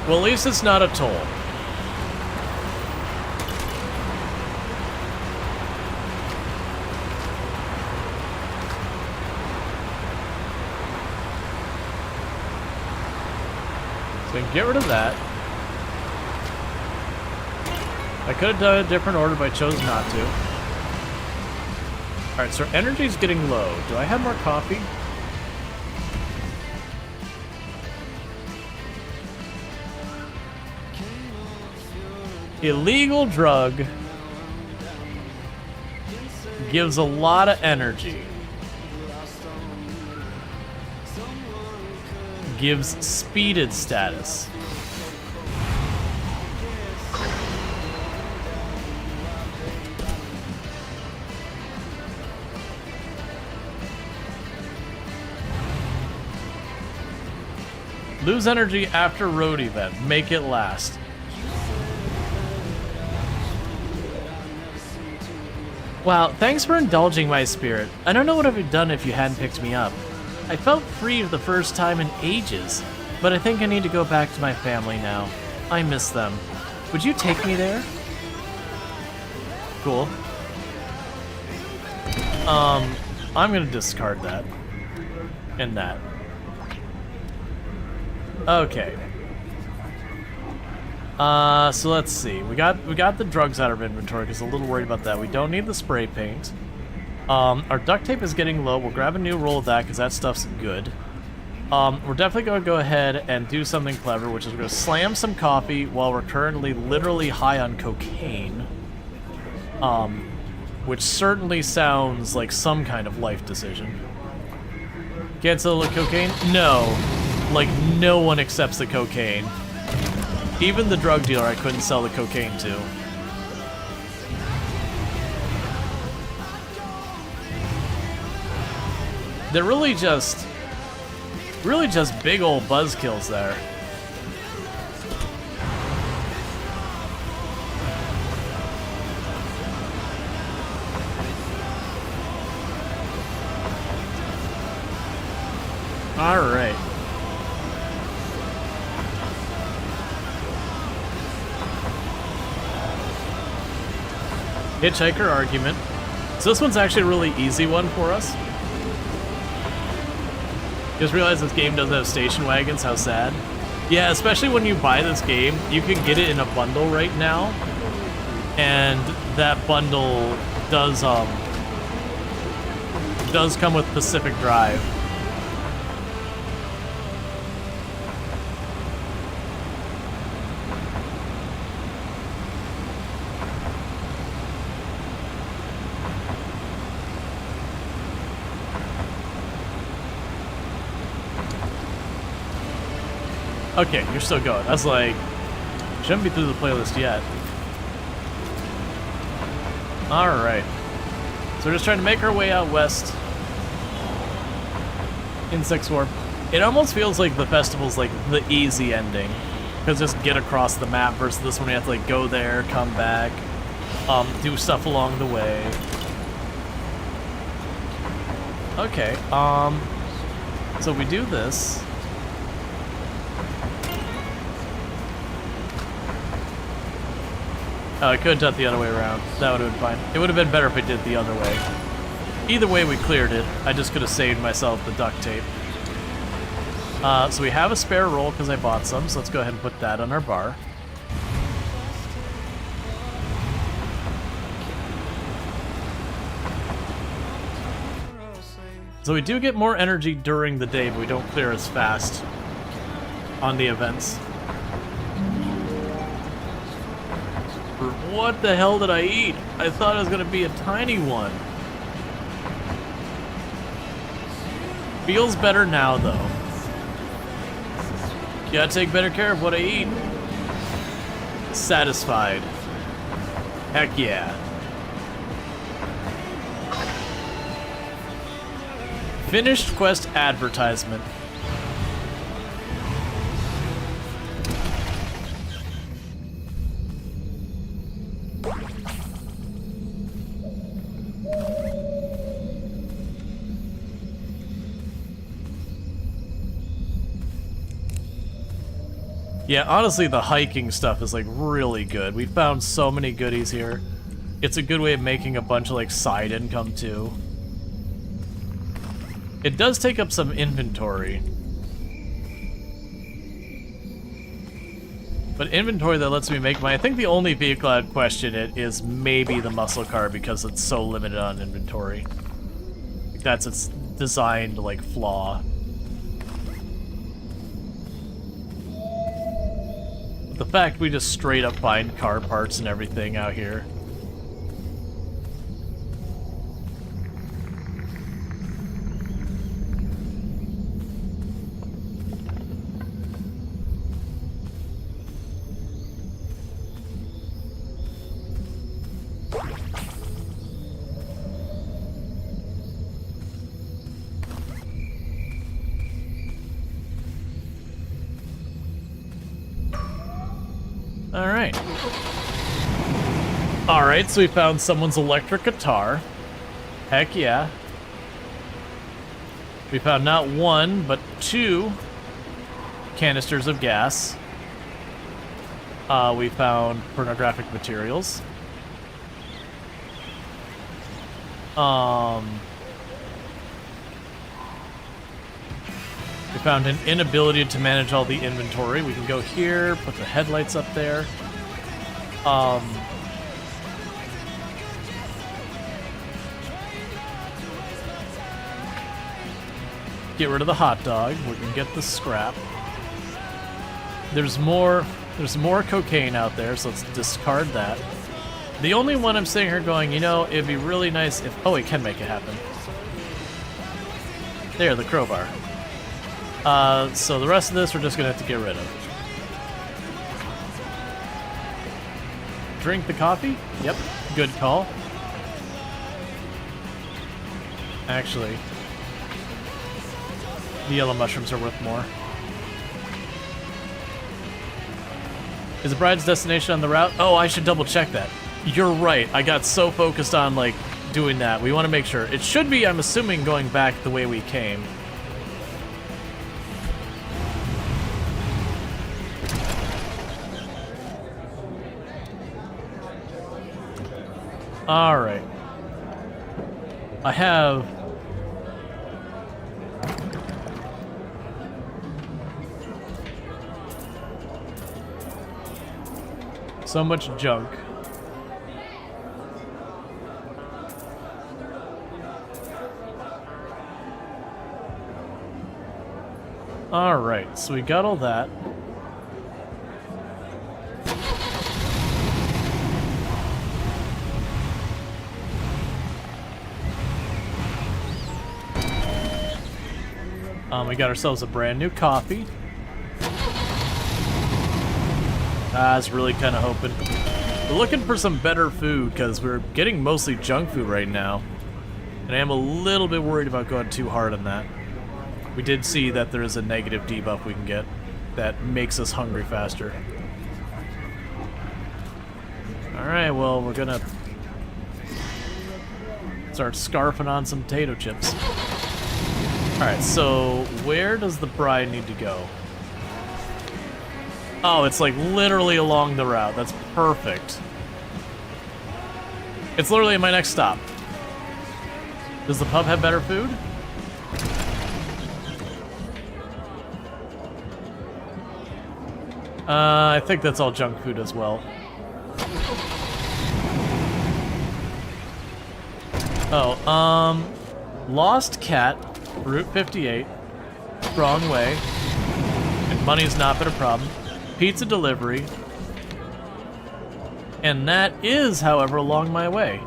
Well, at least it's not a toll. So I can get rid of that. I could have done a different order, but I chose not to. Alright, so energy's getting low. Do I have more coffee? Illegal drug gives a lot of energy. Gives speeded status. Lose energy after road event. Make it last. Wow, thanks for indulging my spirit. I don't know what I'd have done if you hadn't picked me up. I felt free for the first time in ages, but I think I need to go back to my family now. I miss them. Would you take me there? Cool. I'm gonna discard that. And that. Okay. So let's see. We got the drugs out of inventory because I'm a little worried about that. We don't need the spray paint. Our duct tape is getting low. We'll grab a new roll of that because that stuff's good. We're definitely going to go ahead and do something clever, which is we're going to slam some coffee while we're currently literally high on cocaine. Which certainly sounds like some kind of life decision. Cancel the cocaine? No. Like, no one accepts the cocaine. Even the drug dealer I couldn't sell the cocaine to. They're really just big old buzzkills there. All right. Hitchhiker argument. So this one's actually a really easy one for us. Just realize this game doesn't have station wagons, how sad. Yeah, especially when you buy this game, you can get it in a bundle right now. And that bundle does come with Pacific Drive. Okay, you're still going. I was like, shouldn't be through the playlist yet. Alright. So we're just trying to make our way out west. Insect Swarm. It almost feels like the festival's like the easy ending. Because just get across the map versus this one you have to like go there, come back, do stuff along the way. Okay, so we do this. Oh, I could have done it the other way around. That would have been fine. It would have been better if I did it the other way. Either way, we cleared it. I just could have saved myself the duct tape. So we have a spare roll because I bought some, so let's go ahead and put that on our bar. So we do get more energy during the day, but we don't clear as fast on the events. What the hell did I eat? I thought it was gonna be a tiny one. Feels better now, though. Gotta take better care of what I eat. Satisfied. Heck yeah. Finished quest advertisement. Yeah, honestly, the hiking stuff is, like, really good. We found so many goodies here. It's a good way of making a bunch of, like, side income, too. It does take up some inventory. But inventory that lets me make my... I think the only vehicle I'd question it is maybe the muscle car because it's so limited on inventory. That's its designed, like, flaw. The fact we just straight up find car parts and everything out here. Alright. Alright, so we found someone's electric guitar. Heck yeah. We found not one, but 2 canisters of gas. We found pornographic materials. We found an inability to manage all the inventory. We can go here, put the headlights up there. Get rid of the hot dog. We can get the scrap. There's more cocaine out there, so let's discard that. The only one I'm sitting here going, you know, it'd be really nice if... Oh, we can make it happen. There, the crowbar. So the rest of this we're just gonna have to get rid of. Drink the coffee? Yep, good call. Actually, the yellow mushrooms are worth more. Is the bride's destination on the route? Oh, I should double check that. You're right, I got so focused on, like, doing that. We want to make sure. It should be, I'm assuming, going back the way we came. Alright. I have... so much junk. Alright, so we got all that. We got ourselves a brand new coffee. I was really kind of hoping. We're looking for some better food because we're getting mostly junk food right now. And I am a little bit worried about going too hard on that. We did see that there is a negative debuff we can get that makes us hungry faster. Alright, well, we're gonna start scarfing on some potato chips. Alright, so where does the bride need to go? Oh, it's like literally along the route. That's perfect. It's literally my next stop. Does the pub have better food? I think that's all junk food as well. Oh, Lost Cat Route 58. Wrong way. And money's not been a problem. Pizza delivery. And that is, however, along my way.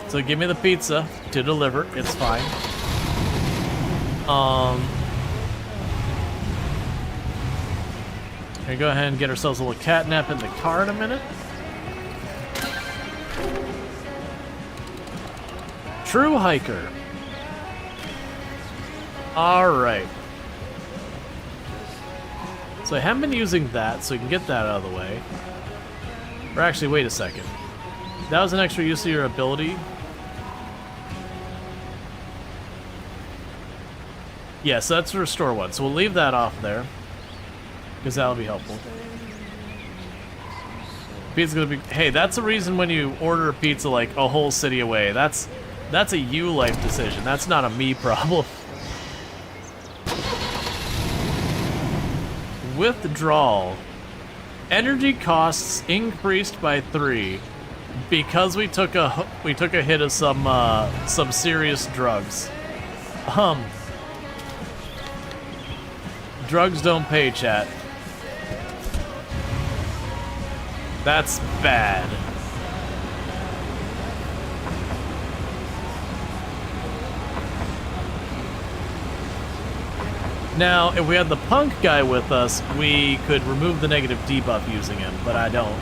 So give me the pizza to deliver. It's fine. Gonna go ahead and get ourselves a little catnap in the car in a minute. True hiker. Alright. So I haven't been using that, so we can get that out of the way. Or actually, wait a second. That was an extra use of your ability. Yes, that's the restore one, so we'll leave that off there. Because that'll be helpful. Pizza's gonna be... Hey, that's the reason when you order a pizza like a whole city away. That's a you life decision. That's not a me problem. Withdrawal. Energy costs increased by 3 because we took a hit of some serious drugs. Drugs don't pay, chat. That's bad. Now, if we had the punk guy with us, we could remove the negative debuff using him, but I don't.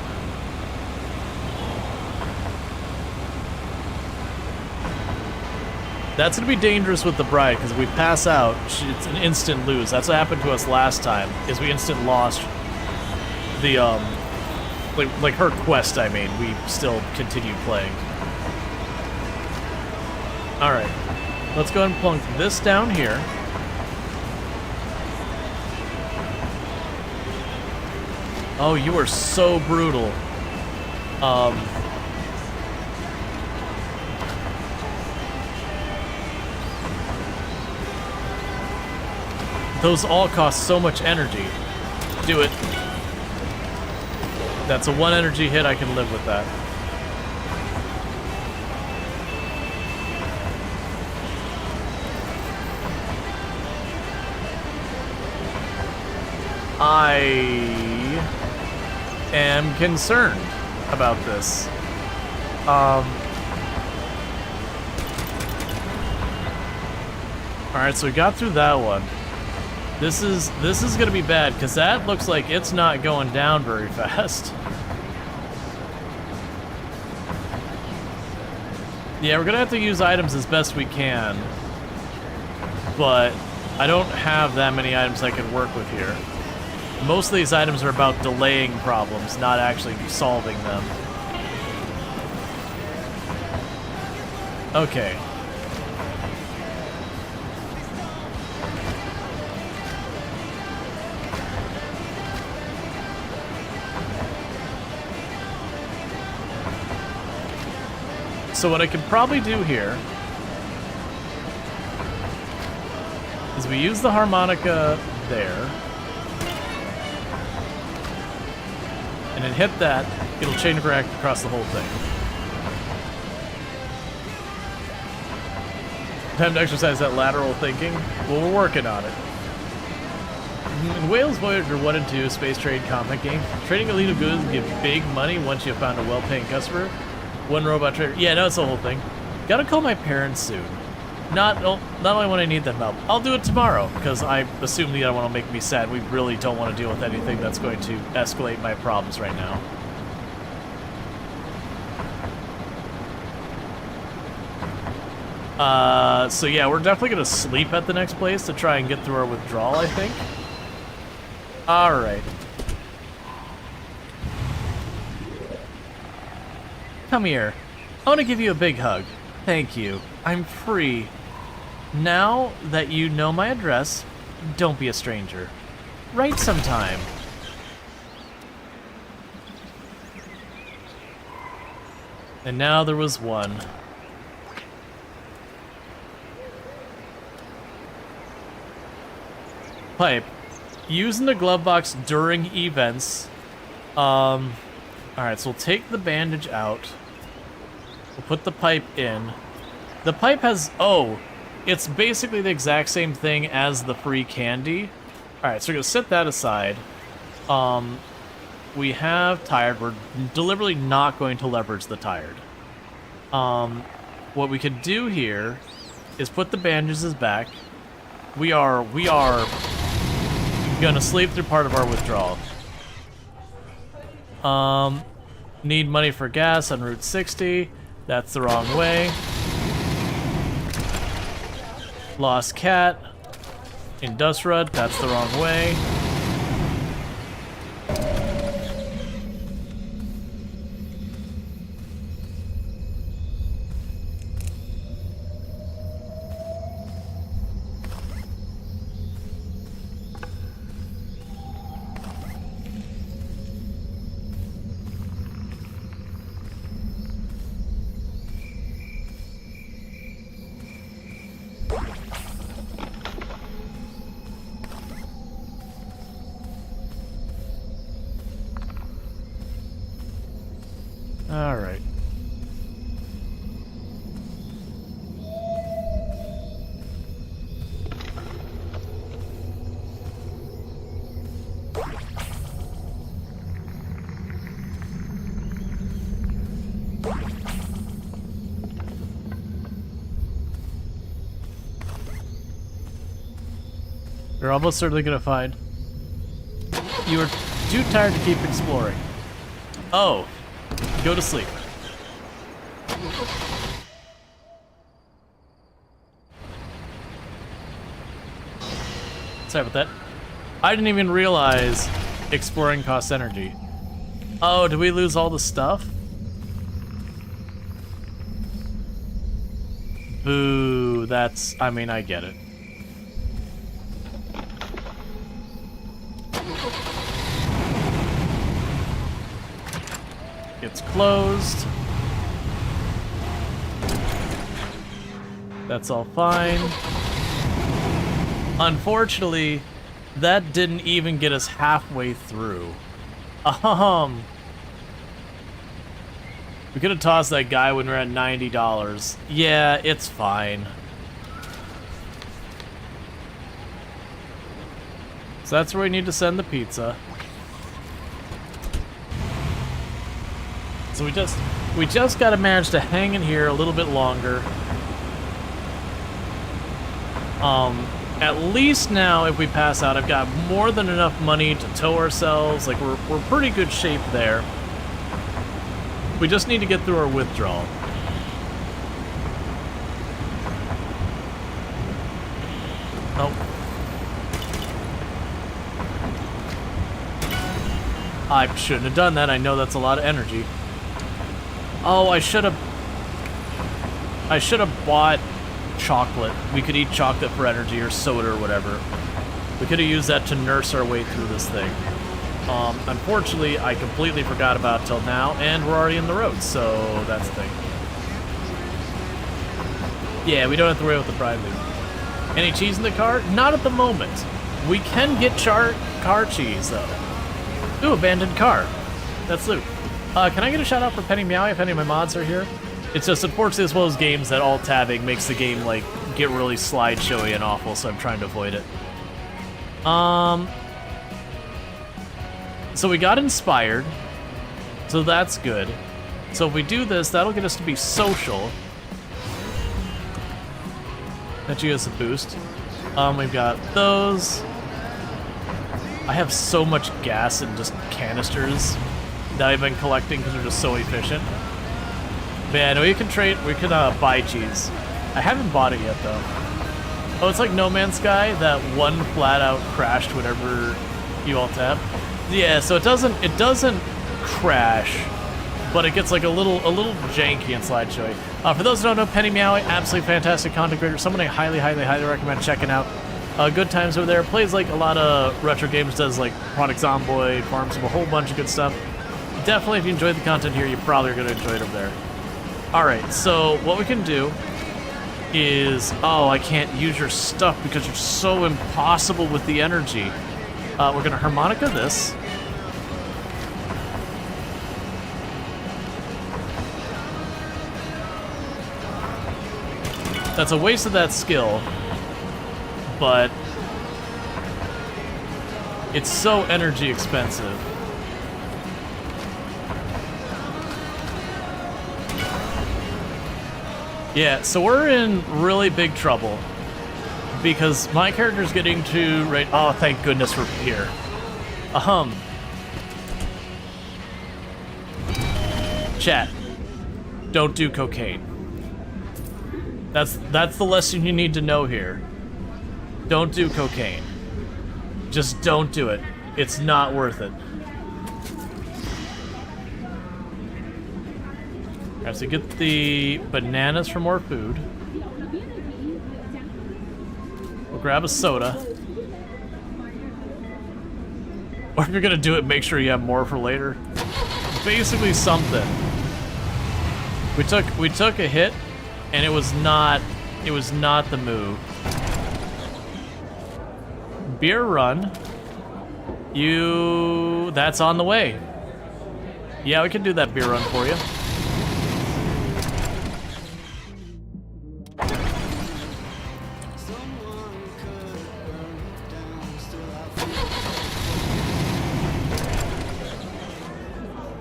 That's gonna be dangerous with the bride, because if we pass out, it's an instant lose. That's what happened to us last time, is we instant lost the, like her quest, I mean. We still continued playing. Alright. Let's go ahead and plunk this down here. Oh, you are so brutal. Those all cost so much energy. Do it. That's a 1 energy hit, I can live with that. I am concerned about this. Alright, so we got through that one. This is gonna be bad, because that looks like it's not going down very fast. Yeah, we're gonna have to use items as best we can, but I don't have that many items I can work with here. Most of these items are about delaying problems, not actually solving them. Okay. So what I could probably do here is we use the harmonica there, and then hit that, it'll chain of react across the whole thing. Time to exercise that lateral thinking? Well, we're working on it. In Whales Voyager 1 and 2, space trade comic game, trading illegal goods can give big money once you have found a well-paying customer. One robot trader. Yeah, no, it's the whole thing. Gotta call my parents soon. Not only when I need them help. I'll do it tomorrow, because I assume they don't want to make me sad. We really don't want to deal with anything that's going to escalate my problems right now. So yeah, we're definitely gonna sleep at the next place to try and get through our withdrawal, I think. Alright. Come here. I want to give you a big hug. Thank you. I'm free. Now that you know my address, don't be a stranger. Write sometime. And now there was one. Pipe. Use in the glove box during events. Alright, so we'll take the bandage out. We'll put the pipe in. The pipe has... Oh, it's basically the exact same thing as the free candy. Alright, so we're going to set that aside. We have tired. We're deliberately not going to leverage the tired. What we could do here is put the bandages back. We are gonna sleep through part of our withdrawal. Need money for gas on Route 60. That's the wrong way. Lost cat. Industrud. That's the wrong way. All right. You're almost certainly gonna find. You are too tired to keep exploring. Oh. Go to sleep. Sorry about that. I didn't even realize exploring costs energy. Oh, did we lose all the stuff? Boo, that's... I mean, I get it. It's closed. That's all fine. Unfortunately, that didn't even get us halfway through. We could have tossed that guy when we were at $90. Yeah, it's fine. So that's where we need to send the pizza. So we just got to manage to hang in here a little bit longer. At least now, if we pass out, I've got more than enough money to tow ourselves. Like, we're pretty good shape there. We just need to get through our withdrawal. Nope. I shouldn't have done that. I know that's a lot of energy. Oh, I should have bought chocolate. We could eat chocolate for energy or soda or whatever. We could have used that to nurse our way through this thing. Unfortunately, I completely forgot about it till now, and we're already in the road, so that's the thing. Yeah, we don't have to worry about the prime loot. Any cheese in the car? Not at the moment. We can get car cheese, though. Ooh, abandoned car. That's loot. Can I get a shout out for Penny Meowie if any of my mods are here? It's just unfortunately it's one of those games that alt tabbing makes the game like get really slideshowy and awful, so I'm trying to avoid it. So we got inspired, so that's good. So if we do this, that'll get us to be social. That gives us a boost. We've got those. I have so much gas and just canisters that I've been collecting because they're just so efficient. But yeah, no, we can trade. We can buy cheese. I haven't bought it yet though. Oh, it's like No Man's Sky. That one flat out crashed whenever you alt tab. Yeah, so it doesn't crash, but it gets like a little janky and slideshowy. For those who don't know, Penny Meowie, absolutely fantastic content creator. Someone I highly recommend checking out. Good times over there. Plays like a lot of retro games. Does like Project Zomboid, farms a whole bunch of good stuff. Definitely, if you enjoyed the content here, you probably are going to enjoy it over there. Alright, so what we can do is... Oh, I can't use your stuff because you're so impossible with the energy. We're going to harmonica this. That's a waste of that skill, but it's so energy expensive. Yeah, so we're in really big trouble because my character's getting to right. Oh, thank goodness we're here. Chat, don't do cocaine. That's the lesson you need to know here. Don't do cocaine. Just don't do it. It's not worth it. Alright, so get the bananas for more food. We'll grab a soda. Or if you're gonna do it, make sure you have more for later. Basically something. We took a hit, and it was not the move. Beer run. That's on the way. Yeah, we can do that beer run for you.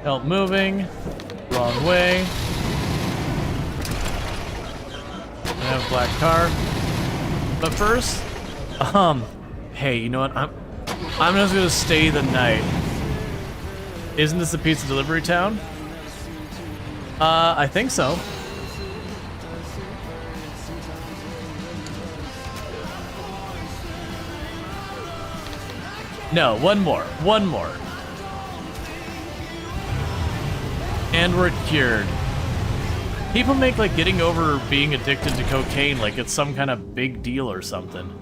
Help moving. Wrong way. I have a black car. But first, hey, you know what? I'm just gonna stay the night. Isn't this a pizza delivery town? I think so. No, one more. And we're cured. People make like getting over being addicted to cocaine like it's some kind of big deal or something.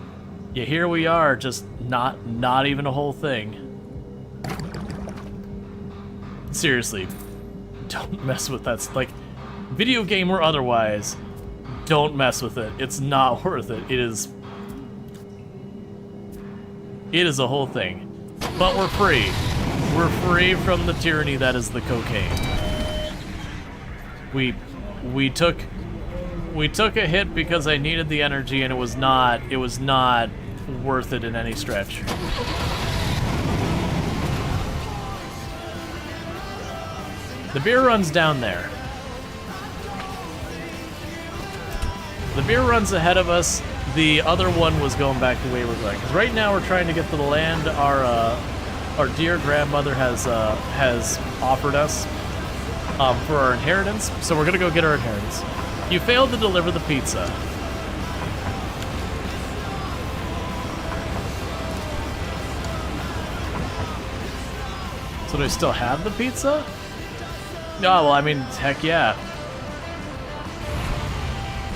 Yeah, here we are, just not even a whole thing. Seriously, don't mess with that. Like, video game or otherwise, don't mess with it. It's not worth it. It is a whole thing. But we're free. We're free from the tyranny that is the cocaine. We took a hit because I needed the energy, and it was not worth it in any stretch. The beer run's down there. The beer run's ahead of us. The other one was going back the way we're going. Because right now we're trying to get to the land our dear grandmother has offered us for our inheritance. So we're gonna go get our inheritance. You failed to deliver the pizza. So do I still have the pizza? No, well, I mean, heck yeah.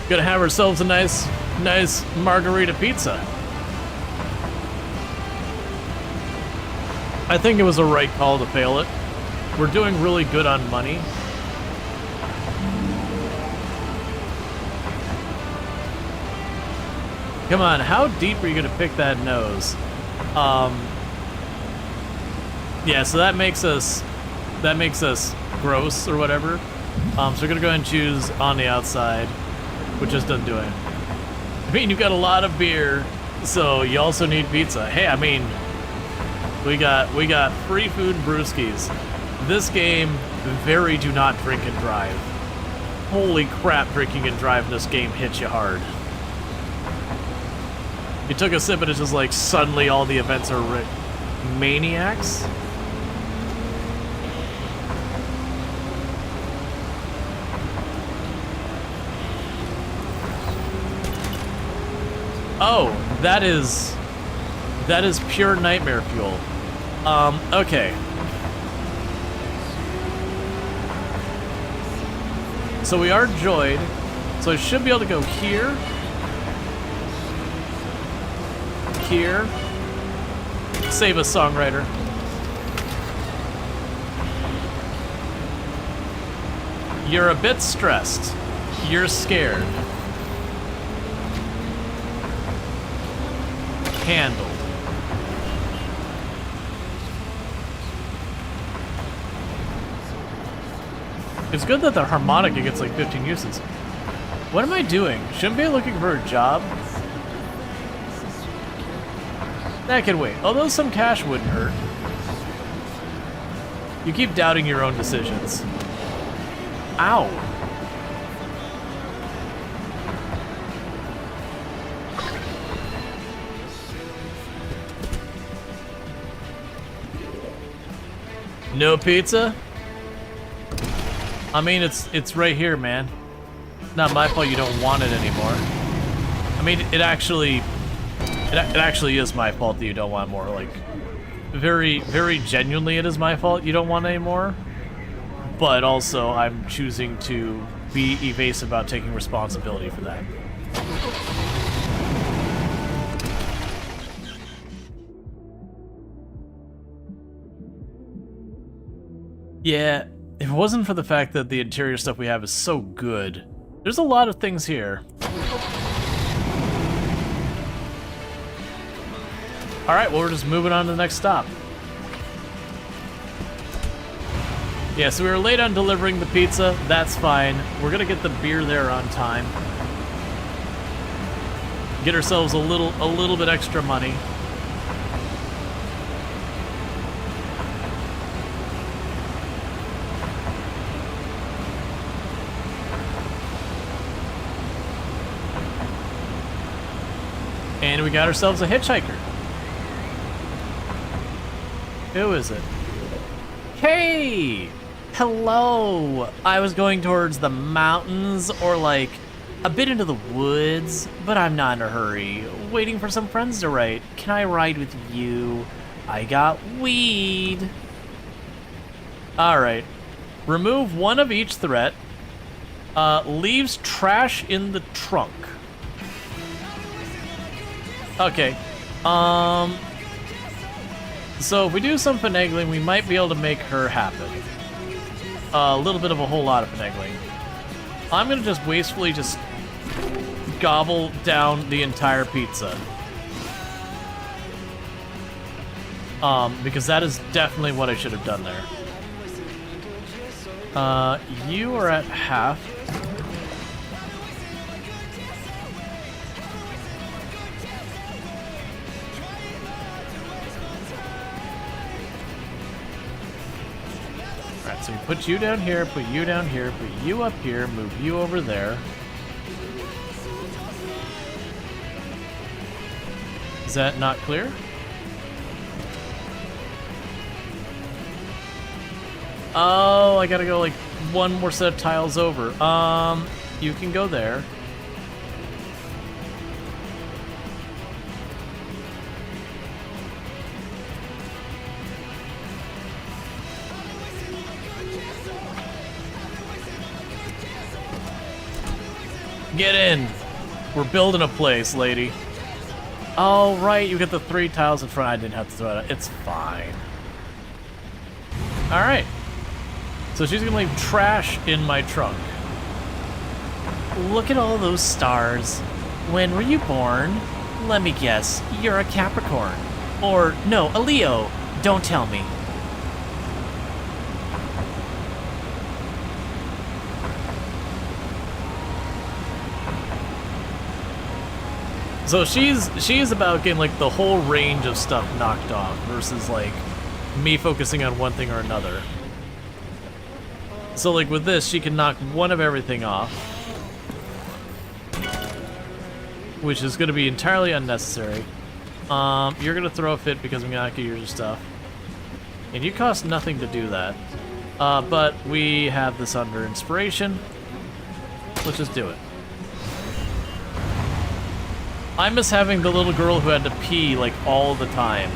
Gonna have ourselves a nice margarita pizza. I think it was a right call to fail it. We're doing really good on money. Come on, how deep are you gonna pick that nose? Yeah, so that makes us gross or whatever. So we're gonna go ahead and choose on the outside, which just doesn't do it. I mean, you've got a lot of beer, so you also need pizza. Hey, I mean, we got free food and brewskis. This game, very do not drink and drive. Holy crap, drinking and drive in this game hits you hard. You took a sip and it's just like suddenly all the events are maniacs. Oh, that is pure nightmare fuel. Okay. So we are joyed. So I should be able to go here. Here. Save us, songwriter. You're a bit stressed. You're scared. Handled. It's good that the harmonica gets like 15 uses. What am I doing? Shouldn't be looking for a job? That could wait. Although some cash wouldn't hurt. You keep doubting your own decisions. Ow. No pizza? I mean, it's right here, man. Not my fault you don't want it anymore. I mean, it actually is my fault that you don't want more. Like, very, very genuinely, it is my fault you don't want any more. But also, I'm choosing to be evasive about taking responsibility for that. Yeah, if it wasn't for the fact that the interior stuff we have is so good, there's a lot of things here. Alright, well, we're just moving on to the next stop. Yeah, so we were late on delivering the pizza. That's fine. We're gonna get the beer there on time. Get ourselves a little bit extra money. And we got ourselves a hitchhiker. Who is it? Hey! Hello! I was going towards the mountains or like a bit into the woods, but I'm not in a hurry. Waiting for some friends to ride. Can I ride with you? I got weed. Alright. Remove one of each threat. Leaves trash in the trunk. Okay, so if we do some finagling, we might be able to make her happen. A little bit of a whole lot of finagling. I'm gonna just wastefully just gobble down the entire pizza. Because that is definitely what I should have done there. You are at half. So we put you down here, put you down here, put you up here, move you over there. Is that not clear? Oh, I gotta go like one more set of tiles over. You can go there. Get in. We're building a place, lady. Oh, right, you get the 3 tiles in front. I didn't have to throw it. It's fine. All right. So she's gonna leave trash in my trunk. Look at all those stars. When were you born? Let me guess, you're a Capricorn. Or, no, a Leo. Don't tell me. So she's about getting like the whole range of stuff knocked off versus like me focusing on one thing or another. So like with this, she can knock one of everything off, which is gonna be entirely unnecessary. You're gonna throw a fit because I'm gonna get your stuff. And you cost nothing to do that. But we have this under inspiration. Let's just do it. I miss having the little girl who had to pee, like, all the time.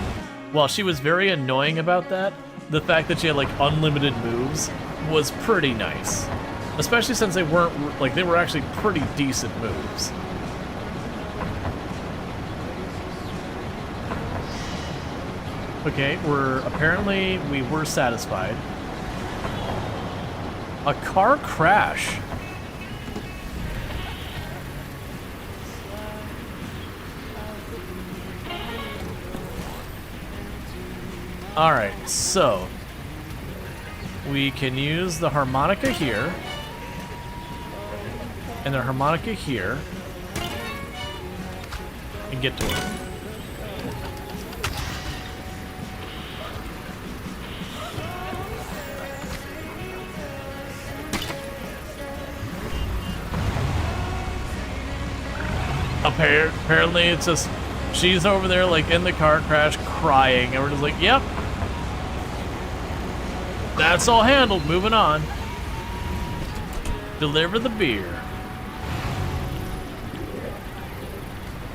While she was very annoying about that, the fact that she had, like, unlimited moves was pretty nice. Especially since they weren't, like, they were actually pretty decent moves. Okay, we were satisfied. A car crash. Alright, so we can use the harmonica here. and the harmonica here, and get to it. Apparently it's just, she's over there like in the car crash crying, and we're just like, yep. That's all handled, moving on. Deliver the beer.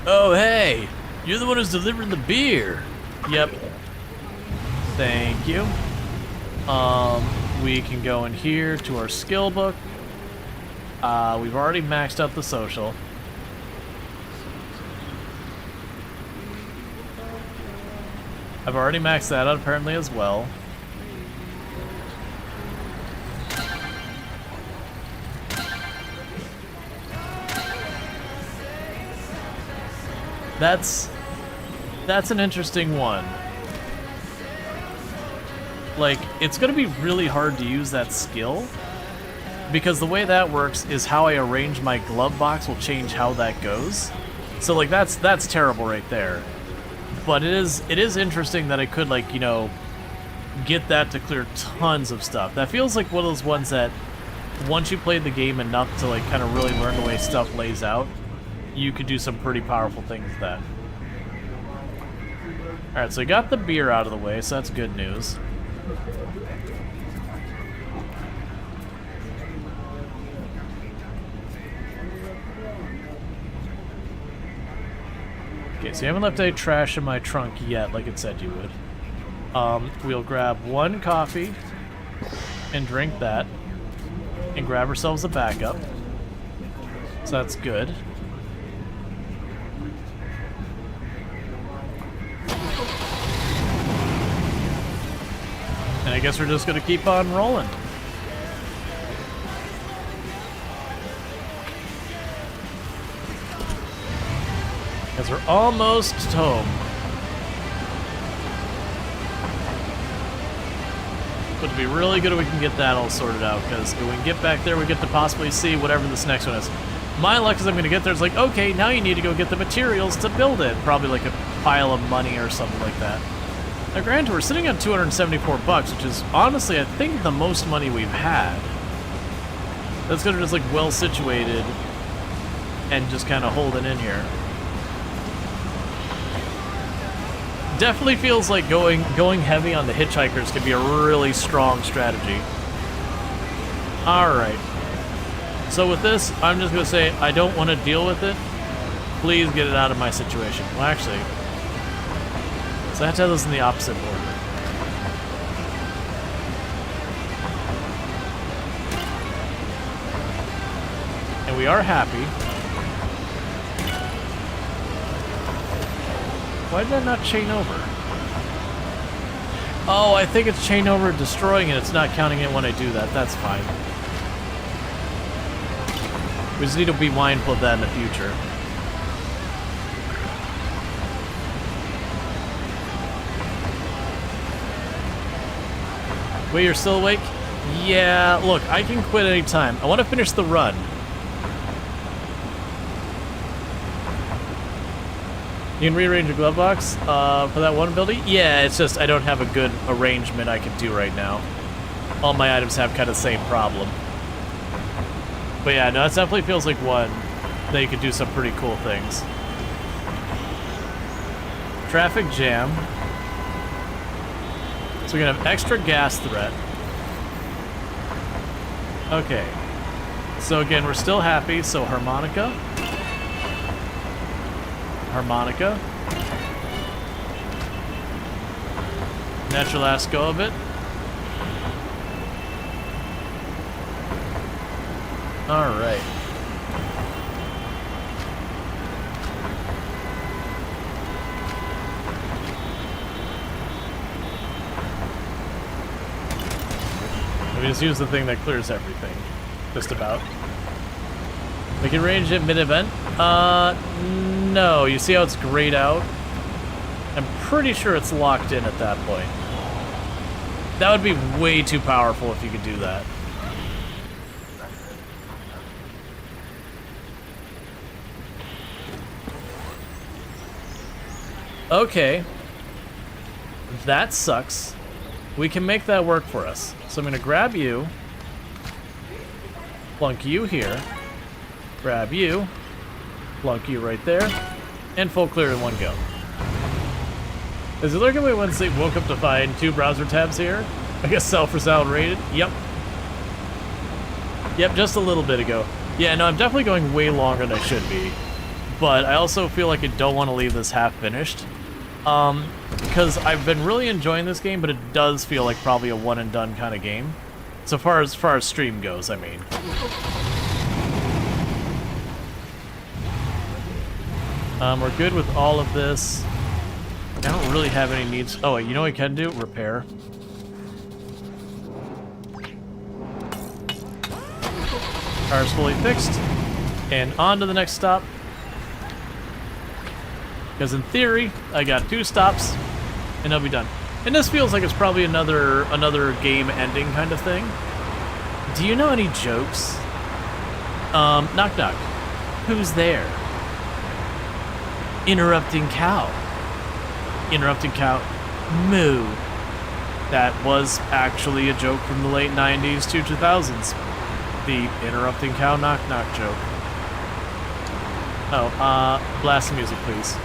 Oh, hey, you're the one who's delivering the beer. Yep. Thank you. We can go in here to our skill book. We've already maxed out the social. I've already maxed that out apparently as well. That's an interesting one. Like, it's gonna be really hard to use that skill, because the way that works is how I arrange my glove box will change how that goes. So like that's terrible right there. But it is interesting that I could, like, you know, get that to clear tons of stuff. That feels like one of those ones that once you played the game enough to like kind of really learn the way stuff lays out, you could do some pretty powerful things with that. Alright, so I got the beer out of the way, so that's good news. Okay, so you haven't left any trash in my trunk yet, like it said you would. We'll grab one coffee and drink that, and grab ourselves a backup. So that's good. And I guess we're just gonna keep on rolling. Because we're almost home. But it'd be really good if we can get that all sorted out, because if we can get back there, we get to possibly see whatever this next one is. My luck is I'm going to get there, it's like, okay, now you need to go get the materials to build it. Probably like a pile of money or something like that. Now granted, we're sitting on 274 bucks, which is honestly, I think, the most money we've had. That's because we're just like well situated and just kind of holding in here. Definitely feels like going heavy on the hitchhikers could be a really strong strategy. Alright. So with this, I'm just going to say I don't want to deal with it. Please get it out of my situation. Well, actually, so I have to have this in the opposite order. And we are happy. Why did that not chain over? Oh, I think it's chain over destroying it. It's not counting it when I do that. That's fine. We just need to be mindful of that in the future. Wait, you're still awake? Yeah, look, I can quit anytime. I want to finish the run. You can rearrange your glove box for that one ability? Yeah, it's just I don't have a good arrangement I can do right now. All my items have kind of the same problem. But yeah, no, it definitely feels like one that you could do some pretty cool things. Traffic jam. So we're gonna have extra gas threat. Okay. So again, we're still happy, so harmonica. Harmonica. Natural last go of it. Alright. We just use the thing that clears everything. Just about. We can range it mid-event? No. You see how it's grayed out? I'm pretty sure it's locked in at that point. That would be way too powerful if you could do that. Okay. That sucks. We can make that work for us. So I'm gonna grab you. Plunk you here. Grab you. Plunk you right there. And full clear in one go. Is it looking at me when sleep woke up to find 2 browser tabs here? I guess self-resound rated. Yep. Yep, just a little bit ago. Yeah, no, I'm definitely going way longer than I should be. But I also feel like I don't want to leave this half finished. Because I've been really enjoying this game, but it does feel like probably a one and done kind of game. So far as stream goes, I mean. We're good with all of this. I don't really have any needs. Oh, you know what I can do? Repair. Car's fully fixed. And on to the next stop. Because in theory, I got 2 stops, and I'll be done. And this feels like it's probably another game ending kind of thing. Do you know any jokes? Knock knock. Who's there? Interrupting cow. Interrupting cow. Moo. That was actually a joke from the late 90s to 2000s. The interrupting cow knock knock joke. Oh, blast the music, please.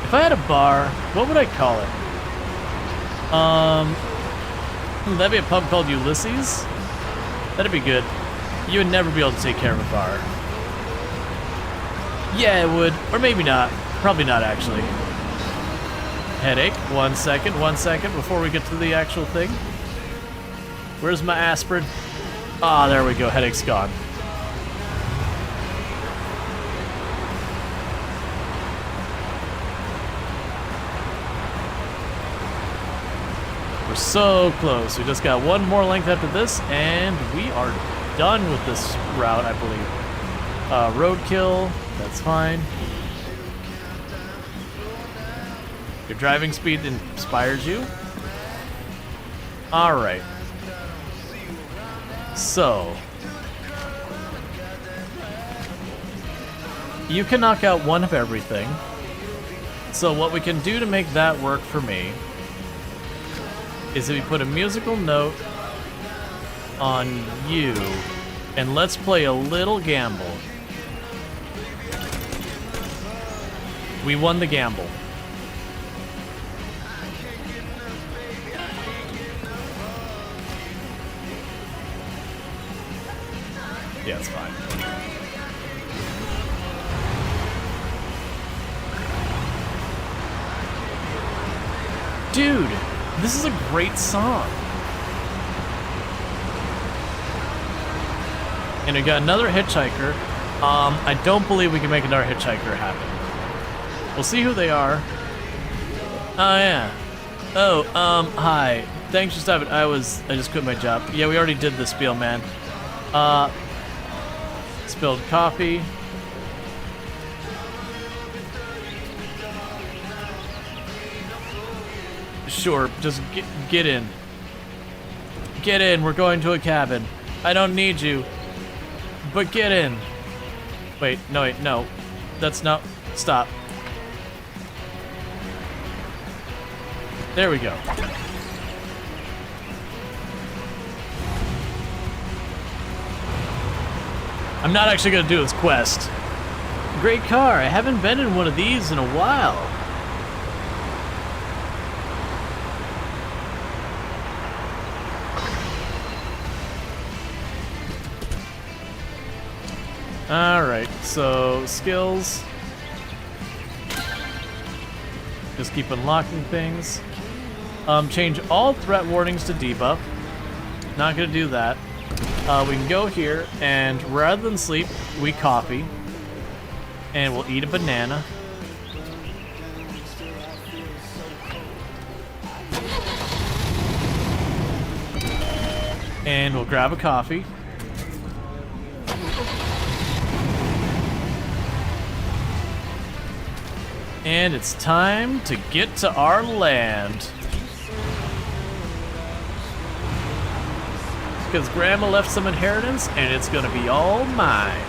If I had a bar, what would I call it? That'd be a pub called Ulysses? That'd be good. You would never be able to take care of a bar. Yeah, it would. Or maybe not. Probably not, actually. Headache. 1 second, 1 second before we get to the actual thing. Where's my aspirin? Ah, there we go. Headache's gone. We're so close. We just got one more length after this, and we are done with this route, I believe. Roadkill. That's fine. Your driving speed inspires you. Alright. So. You can knock out one of everything. So what we can do to make that work for me is if we put a musical note on you, and let's play a little gamble. We won the gamble. Yeah, it's fine. Dude, this is a great song. And we got another hitchhiker. I don't believe we can make another hitchhiker happen. We'll see who they are. Oh, yeah. Oh, hi. Thanks for stopping. I just quit my job. Yeah, we already did this spiel, man. Spilled coffee. Sure, just get in. Get in, we're going to a cabin. I don't need you. But get in. Wait, no. That's not... Stop. There we go. I'm not actually gonna do this quest. Great car, I haven't been in one of these in a while. Alright, so skills. Just keep unlocking things. Change all threat warnings to debuff. Not gonna do that. We can go here, and rather than sleep, we coffee. And we'll eat a banana. And we'll grab a coffee. And it's time to get to our land. Because Grandma left some inheritance, and it's gonna be all mine.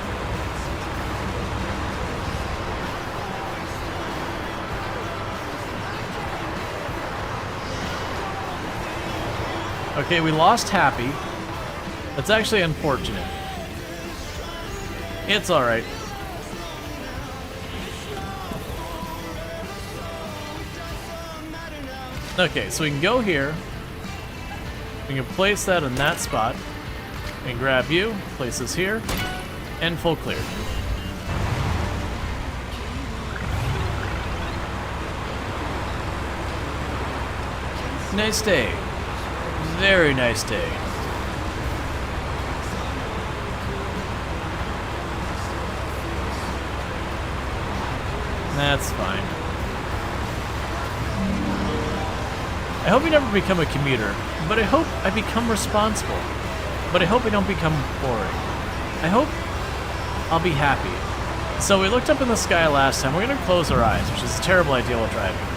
Okay, we lost Happy. That's actually unfortunate. It's alright. Okay, so we can go here. We can place that in that spot. We can grab you, place this here, and full clear. Nice day. Very nice day. That's fine. I hope you never become a commuter, but I hope I become responsible. But I hope I don't become boring. I hope I'll be happy. So we looked up in the sky last time. We're gonna close our eyes, which is a terrible idea while driving.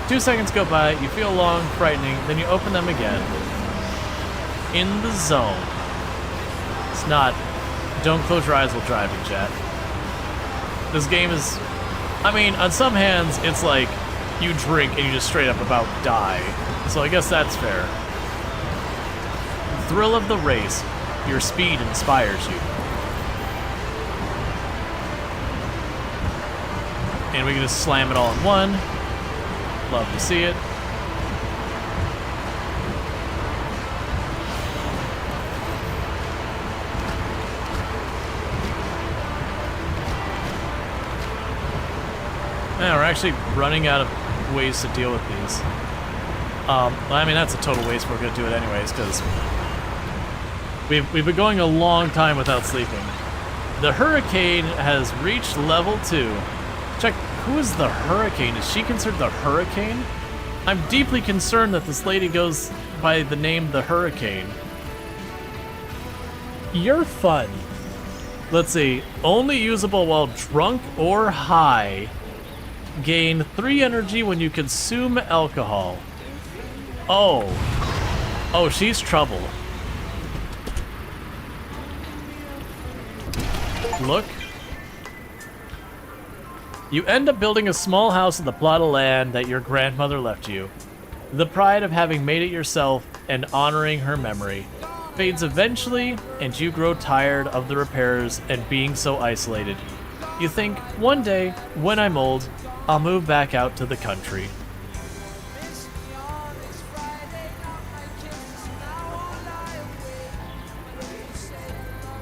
2 seconds go by, you feel long, frightening, then you open them again. In the zone. It's not, don't close your eyes while driving, chat. This game is, I mean, on some hands, it's like you drink and you just straight up about die. So I guess that's fair. The thrill of the race, your speed inspires you. And we can just slam it all in one. Love to see it. Yeah, we're actually running out of ways to deal with these. I mean, that's a total waste. We're going to do it anyways, because we've been going a long time without sleeping. The Hurricane has reached level 2. Check, who is the Hurricane? Is she considered the Hurricane? I'm deeply concerned that this lady goes by the name the Hurricane. You're fun. Let's see. Only usable while drunk or high. Gain 3 energy when you consume alcohol. Oh. Oh, she's trouble. Look. You end up building a small house on the plot of land that your grandmother left you. The pride of having made it yourself and honoring her memory fades eventually, and you grow tired of the repairs and being so isolated. You think, one day, when I'm old, I'll move back out to the country.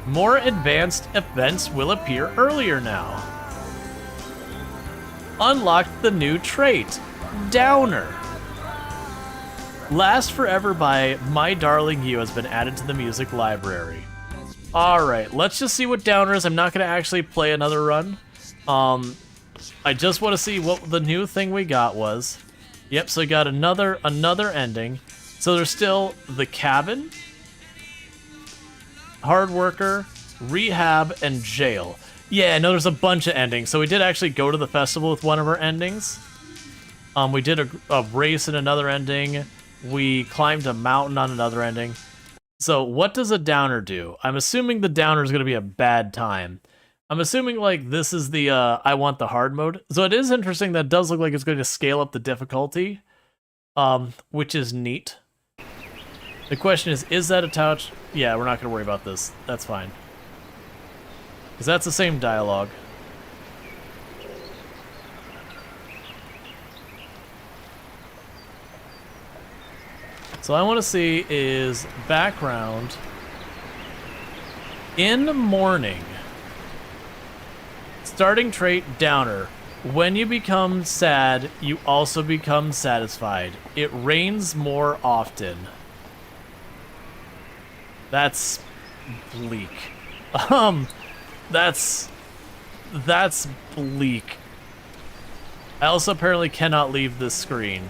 More advanced events will appear earlier now. Unlocked the new trait, Downer. Last Forever by My Darling You has been added to the music library. Alright, let's just see what Downer is. I'm not going to actually play another run. I just want to see what the new thing we got was. Yep, so we got another ending. So there's still the cabin, hard worker, rehab, and jail. Yeah, no, there's a bunch of endings. So we did actually go to the festival with one of our endings. We did a race in another ending. We climbed a mountain on another ending. So what does a downer do? I'm assuming the downer is going to be a bad time. I'm assuming like this is the I want the hard mode. So it is interesting that it does look like it's going to scale up the difficulty, which is neat. The question is that a touch? Yeah, we're not going to worry about this. That's fine. Because that's the same dialogue. So I want to see is background in the morning. Starting trait downer. When you become sad, you also become satisfied. It rains more often. That's bleak. That's bleak. I also apparently cannot leave this screen.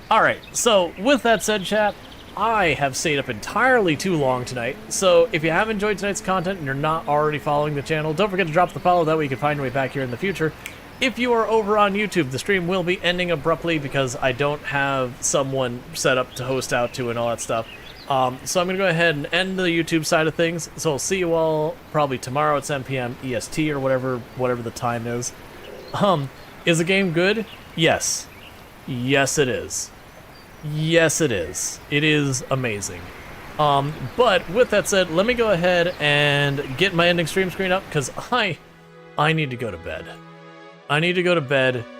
Alright, so with that said, chat, I have stayed up entirely too long tonight, so if you have enjoyed tonight's content and you're not already following the channel, don't forget to drop the follow, that way you can find your way back here in the future. If you are over on YouTube, the stream will be ending abruptly because I don't have someone set up to host out to and all that stuff. So I'm going to go ahead and end the YouTube side of things, so I'll see you all probably tomorrow at 7 p.m. EST or whatever the time is. Is the game good? Yes. Yes, it is. Yes, it is. It is amazing. But with that said, let me go ahead and get my ending stream screen up because I need to go to bed. I need to go to bed.